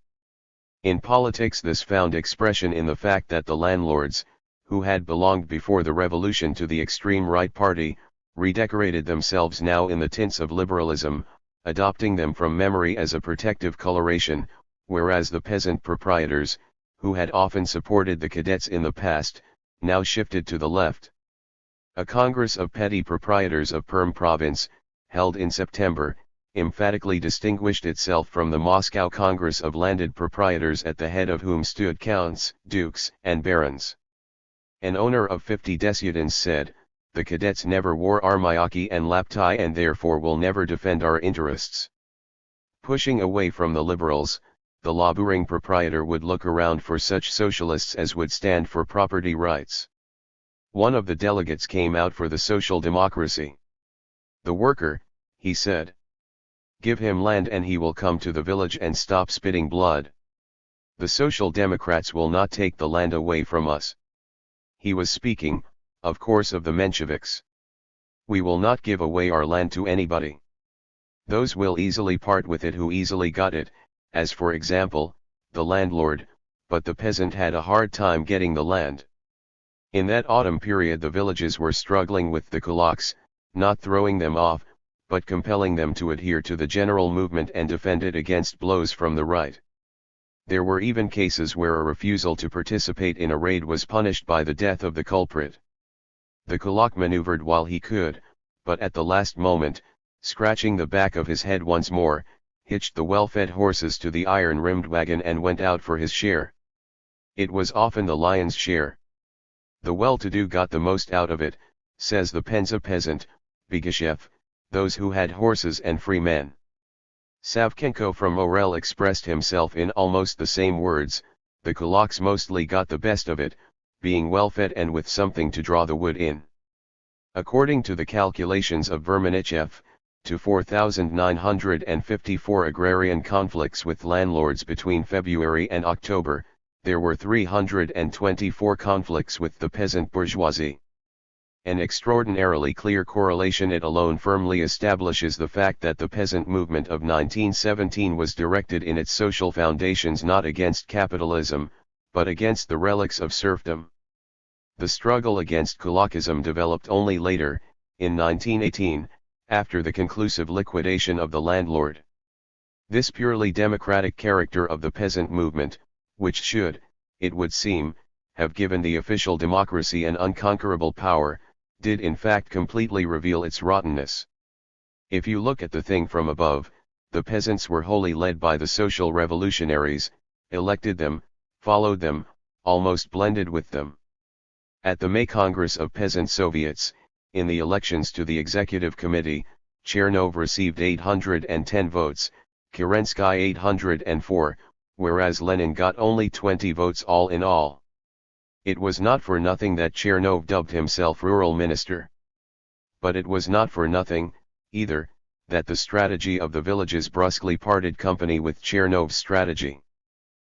In politics this found expression in the fact that the landlords, who had belonged before the revolution to the extreme right party, redecorated themselves now in the tints of liberalism, adopting them from memory as a protective coloration, whereas the peasant proprietors, who had often supported the cadets in the past, now shifted to the left. A Congress of Petty Proprietors of Perm Province, held in September, emphatically distinguished itself from the Moscow Congress of Landed Proprietors at the head of whom stood counts, dukes, and barons. An owner of 50 desiatins said, "The cadets never wore armyaki and laptai and therefore will never defend our interests." Pushing away from the liberals, the laboring proprietor would look around for such socialists as would stand for property rights. One of the delegates came out for the social democracy. "The worker," he said. "Give him land and he will come to the village and stop spitting blood. The Social Democrats will not take the land away from us." He was speaking, of course, of the Mensheviks. "We will not give away our land to anybody. Those will easily part with it who easily got it, as for example, the landlord, but the peasant had a hard time getting the land." In that autumn period the villages were struggling with the kulaks, not throwing them off, but compelling them to adhere to the general movement and defend it against blows from the right. There were even cases where a refusal to participate in a raid was punished by the death of the culprit. The kulak maneuvered while he could, but at the last moment, scratching the back of his head once more, hitched the well-fed horses to the iron-rimmed wagon and went out for his share. It was often the lion's share. The well-to-do got the most out of it, says the Penza peasant, Bigashev, those who had horses and free men. Savchenko from Morel expressed himself in almost the same words: "The kulaks mostly got the best of it, being well-fed and with something to draw the wood in." According to the calculations of Vermanichev, to 4,954 agrarian conflicts with landlords between February and October, there were 324 conflicts with the peasant bourgeoisie. An extraordinarily clear correlation. It alone firmly establishes the fact that the peasant movement of 1917 was directed in its social foundations not against capitalism, but against the relics of serfdom. The struggle against kulakism developed only later, in 1918, after the conclusive liquidation of the landlord. This purely democratic character of the peasant movement, which should, it would seem, have given the official democracy an unconquerable power, did in fact completely reveal its rottenness. If you look at the thing from above, the peasants were wholly led by the social revolutionaries, elected them, followed them, almost blended with them. At the May Congress of Peasant Soviets, in the elections to the Executive Committee, Chernov received 810 votes, Kerensky 804, whereas Lenin got only 20 votes all in all. It was not for nothing that Chernov dubbed himself rural minister. But it was not for nothing, either, that the strategy of the villages brusquely parted company with Chernov's strategy.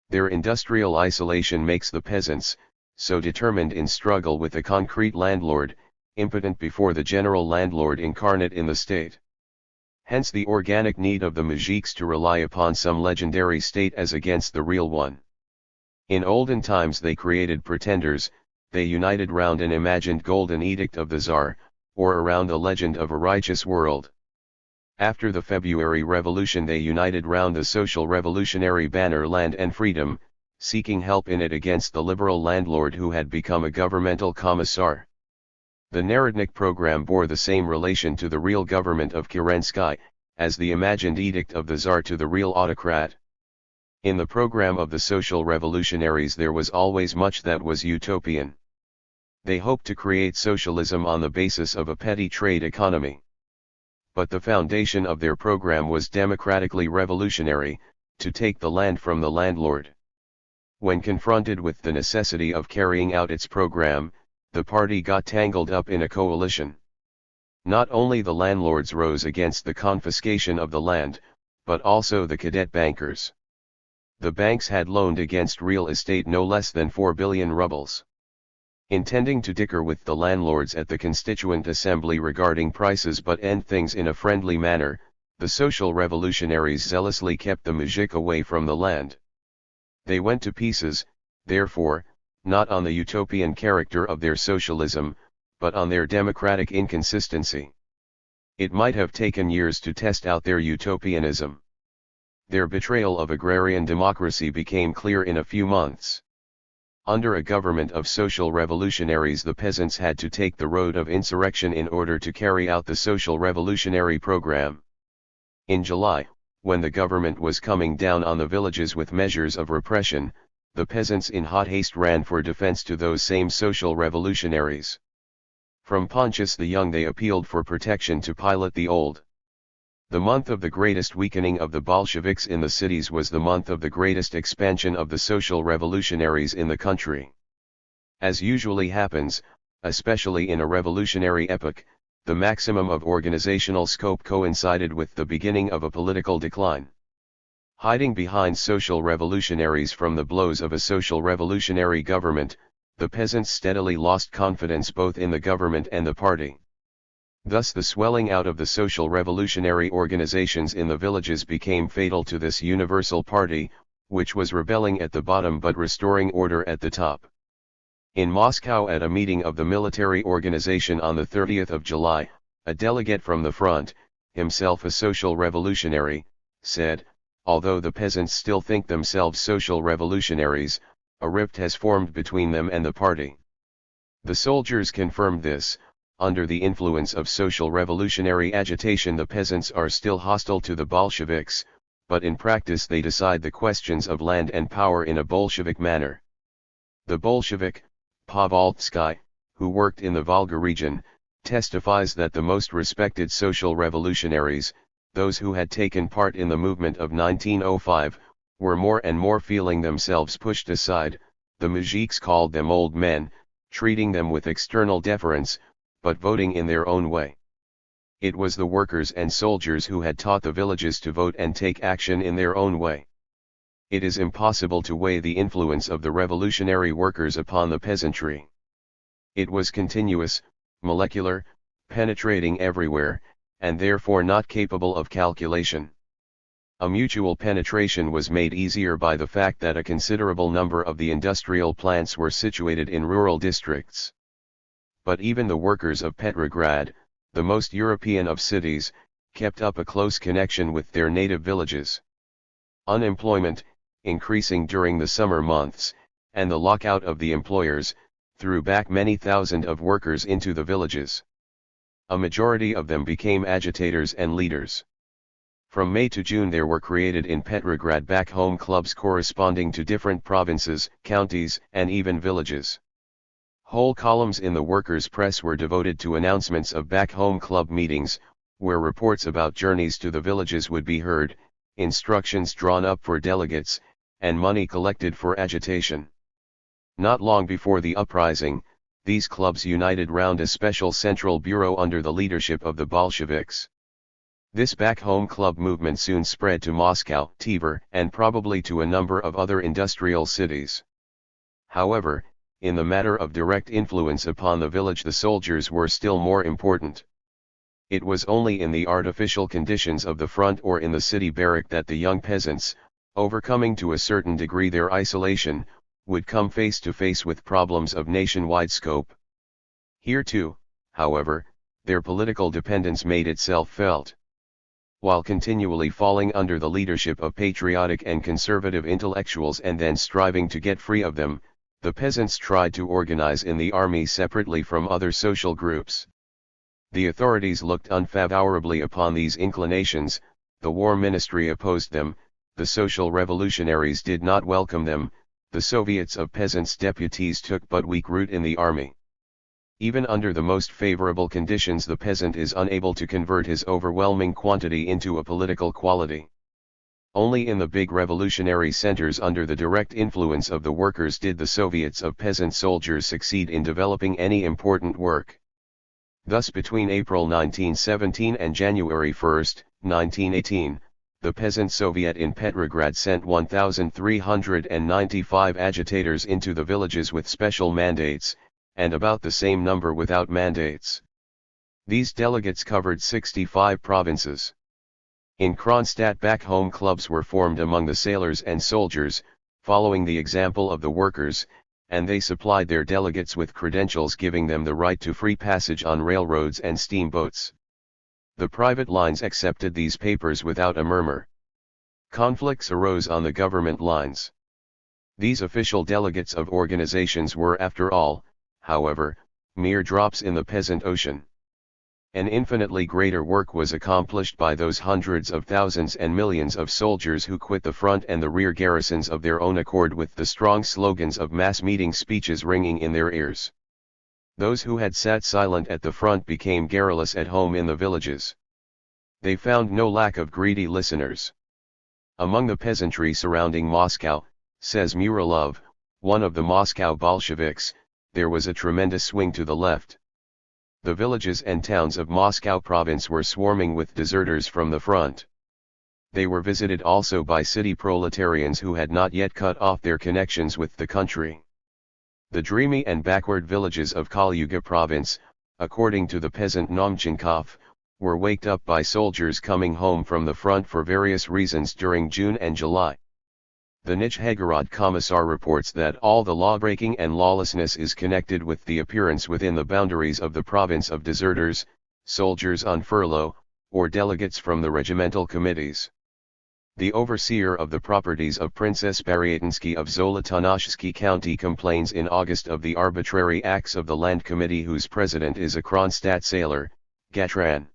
Their industrial isolation makes the peasants, so determined in struggle with a concrete landlord, impotent before the general landlord incarnate in the state. Hence the organic need of the mujiks to rely upon some legendary state as against the real one. In olden times they created pretenders, they united round an imagined golden edict of the Tsar, or around the legend of a righteous world. After the February Revolution they united round the social revolutionary banner Land and Freedom, seeking help in it against the liberal landlord who had become a governmental commissar. The Narodnik program bore the same relation to the real government of Kerensky, as the imagined edict of the Tsar to the real autocrat. In the program of the social revolutionaries there was always much that was utopian. They hoped to create socialism on the basis of a petty trade economy. But the foundation of their program was democratically revolutionary, to take the land from the landlord. When confronted with the necessity of carrying out its program, the party got tangled up in a coalition. Not only the landlords rose against the confiscation of the land, but also the cadet bankers. The banks had loaned against real estate no less than 4 billion rubles. Intending to dicker with the landlords at the Constituent Assembly regarding prices but end things in a friendly manner, the social revolutionaries zealously kept the mujik away from the land. They went to pieces, therefore, not on the utopian character of their socialism, but on their democratic inconsistency. It might have taken years to test out their utopianism. Their betrayal of agrarian democracy became clear in a few months. Under a government of social revolutionaries the peasants had to take the road of insurrection in order to carry out the social revolutionary program. In July, when the government was coming down on the villages with measures of repression, the peasants in hot haste ran for defense to those same social revolutionaries. From Pontius the Young they appealed for protection to Pilate the Old. The month of the greatest weakening of the Bolsheviks in the cities was the month of the greatest expansion of the social revolutionaries in the country. As usually happens, especially in a revolutionary epoch, the maximum of organizational scope coincided with the beginning of a political decline. Hiding behind social revolutionaries from the blows of a social revolutionary government, the peasants steadily lost confidence both in the government and the party. Thus the swelling out of the social revolutionary organizations in the villages became fatal to this universal party, which was rebelling at the bottom but restoring order at the top. In Moscow, at a meeting of the military organization on the 30th of July, a delegate from the front, himself a social revolutionary, said, "Although the peasants still think themselves social revolutionaries, a rift has formed between them and the party." The soldiers confirmed this. Under the influence of social revolutionary agitation, the peasants are still hostile to the Bolsheviks, but in practice they decide the questions of land and power in a Bolshevik manner. The Bolshevik, Trotsky, who worked in the Volga region, testifies that the most respected social revolutionaries, those who had taken part in the movement of 1905, were more and more feeling themselves pushed aside. The mujiks called them old men, treating them with external deference, but voting in their own way. It was the workers and soldiers who had taught the villages to vote and take action in their own way. It is impossible to weigh the influence of the revolutionary workers upon the peasantry. It was continuous, molecular, penetrating everywhere, and therefore not capable of calculation. A mutual penetration was made easier by the fact that a considerable number of the industrial plants were situated in rural districts. But even the workers of Petrograd, the most European of cities, kept up a close connection with their native villages. Unemployment, increasing during the summer months, and the lockout of the employers, threw back many thousand of workers into the villages. A majority of them became agitators and leaders. From May to June there were created in Petrograd back-home clubs corresponding to different provinces, counties, and even villages. Whole columns in the workers' press were devoted to announcements of back-home club meetings, where reports about journeys to the villages would be heard, instructions drawn up for delegates, and money collected for agitation. Not long before the uprising, these clubs united round a special central bureau under the leadership of the Bolsheviks. This back-home club movement soon spread to Moscow, Tver, and probably to a number of other industrial cities. However, in the matter of direct influence upon the village, the soldiers were still more important. It was only in the artificial conditions of the front or in the city barrack that the young peasants, overcoming to a certain degree their isolation, would come face to face with problems of nationwide scope. Here too, however, their political dependence made itself felt. While continually falling under the leadership of patriotic and conservative intellectuals and then striving to get free of them, the peasants tried to organize in the army separately from other social groups. The authorities looked unfavorably upon these inclinations, the War Ministry opposed them, the social revolutionaries did not welcome them, the Soviets of peasants' deputies took but weak root in the army. Even under the most favorable conditions, the peasant is unable to convert his overwhelming quantity into a political quality. Only in the big revolutionary centers under the direct influence of the workers did the Soviets of peasant soldiers succeed in developing any important work. Thus between April 1917 and January 1, 1918, the Peasant Soviet in Petrograd sent 1,395 agitators into the villages with special mandates, and about the same number without mandates. These delegates covered 65 provinces. In Kronstadt back-home clubs were formed among the sailors and soldiers, following the example of the workers, and they supplied their delegates with credentials giving them the right to free passage on railroads and steamboats. The private lines accepted these papers without a murmur. Conflicts arose on the government lines. These official delegates of organizations were, after all, however, mere drops in the peasant ocean. An infinitely greater work was accomplished by those hundreds of thousands and millions of soldiers who quit the front and the rear garrisons of their own accord with the strong slogans of mass meeting speeches ringing in their ears. Those who had sat silent at the front became garrulous at home in the villages. They found no lack of greedy listeners. Among the peasantry surrounding Moscow, says Muralov, one of the Moscow Bolsheviks, there was a tremendous swing to the left. The villages and towns of Moscow province were swarming with deserters from the front. They were visited also by city proletarians who had not yet cut off their connections with the country. The dreamy and backward villages of Kalyuga province, according to the peasant Nomchenkov, were waked up by soldiers coming home from the front for various reasons during June and July. The Nizhegorod Commissar reports that all the lawbreaking and lawlessness is connected with the appearance within the boundaries of the province of deserters, soldiers on furlough, or delegates from the regimental committees. The overseer of the properties of Princess Baryatinsky of Zolotonoshsky County complains in August of the arbitrary acts of the land committee whose president is a Kronstadt sailor, Gatran.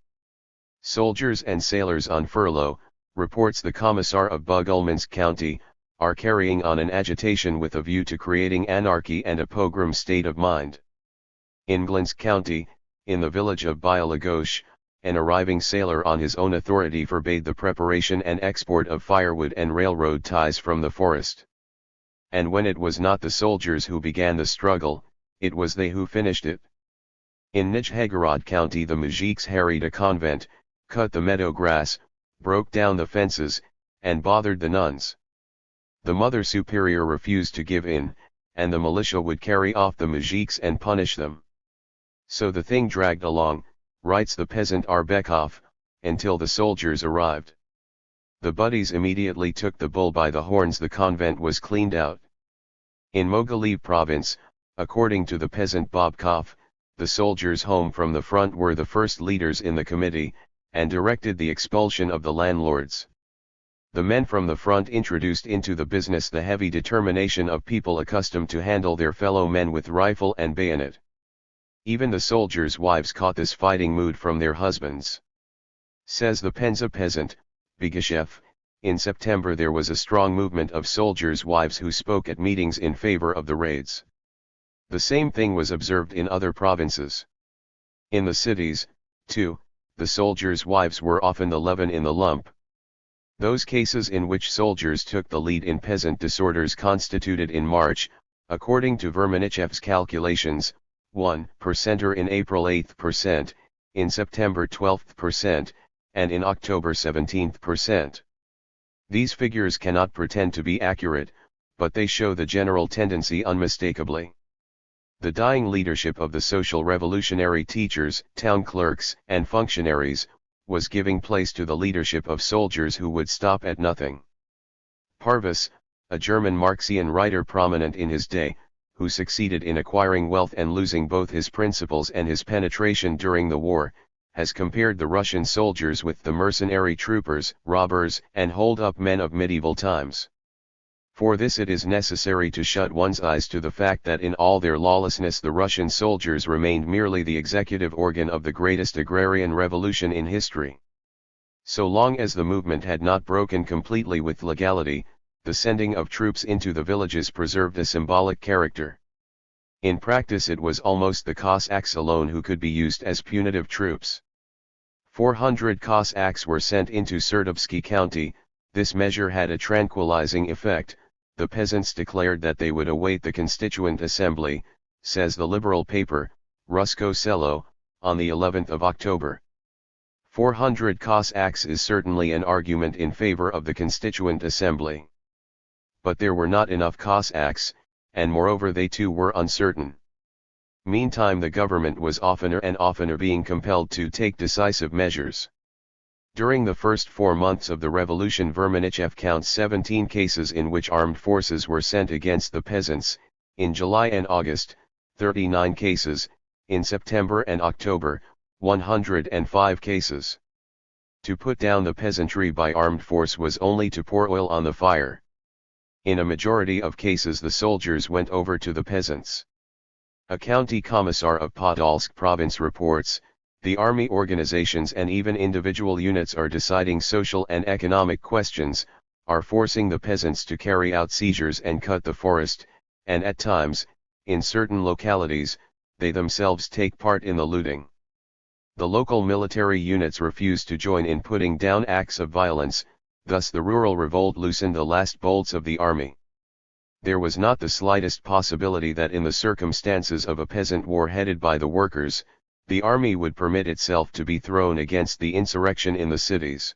Soldiers and sailors on furlough, reports the Commissar of Bugulmansk County, are carrying on an agitation with a view to creating anarchy and a pogrom state of mind. In Glinsk County, in the village of Byalagosh, an arriving sailor on his own authority forbade the preparation and export of firewood and railroad ties from the forest. And when it was not the soldiers who began the struggle, it was they who finished it. In Nizhegorod County the mujiks harried a convent, cut the meadow grass, broke down the fences, and bothered the nuns. The Mother Superior refused to give in, and the militia would carry off the mujiks and punish them. So the thing dragged along, writes the peasant Arbekov, until the soldiers arrived. The buddies immediately took the bull by the horns. The convent was cleaned out. In Mogilev province, according to the peasant Bobkov, the soldiers home from the front were the first leaders in the committee, and directed the expulsion of the landlords. The men from the front introduced into the business the heavy determination of people accustomed to handle their fellow men with rifle and bayonet. Even the soldiers' wives caught this fighting mood from their husbands. Says the Penza peasant, Bigashev, in September there was a strong movement of soldiers' wives who spoke at meetings in favor of the raids. The same thing was observed in other provinces. In the cities, too, the soldiers' wives were often the leaven in the lump. Those cases in which soldiers took the lead in peasant disorders constituted in March, according to Vermanichev's calculations, 1% in April 8%, in September 12%, and in October 17%. These figures cannot pretend to be accurate, but they show the general tendency unmistakably. The dying leadership of the social revolutionary teachers, town clerks, and functionaries, was giving place to the leadership of soldiers who would stop at nothing. Parvus, a German Marxian writer prominent in his day, who succeeded in acquiring wealth and losing both his principles and his penetration during the war, has compared the Russian soldiers with the mercenary troopers, robbers, and hold-up men of medieval times. For this it is necessary to shut one's eyes to the fact that in all their lawlessness the Russian soldiers remained merely the executive organ of the greatest agrarian revolution in history. So long as the movement had not broken completely with legality, the sending of troops into the villages preserved a symbolic character. In practice it was almost the Cossacks alone who could be used as punitive troops. 400 Cossacks were sent into Sverdlovsky County. This measure had a tranquilizing effect. The peasants declared that they would await the Constituent Assembly, says the liberal paper, Rusko Selo, on the 11th of October. 400 Cossacks is certainly an argument in favor of the Constituent Assembly. But there were not enough Cossacks, and moreover they too were uncertain. Meantime the government was oftener and oftener being compelled to take decisive measures. During the first 4 months of the revolution Vermanichev counts 17 cases in which armed forces were sent against the peasants, in July and August, 39 cases, in September and October, 105 cases. To put down the peasantry by armed force was only to pour oil on the fire. In a majority of cases the soldiers went over to the peasants. A county commissar of Podolsk province reports, the army organizations and even individual units are deciding social and economic questions, are forcing the peasants to carry out seizures and cut the forest, and at times, in certain localities, they themselves take part in the looting. The local military units refuse to join in putting down acts of violence, thus the rural revolt loosened the last bolts of the army. there was not the slightest possibility that in the circumstances of a peasant war headed by the workers, the army would permit itself to be thrown against the insurrection in the cities.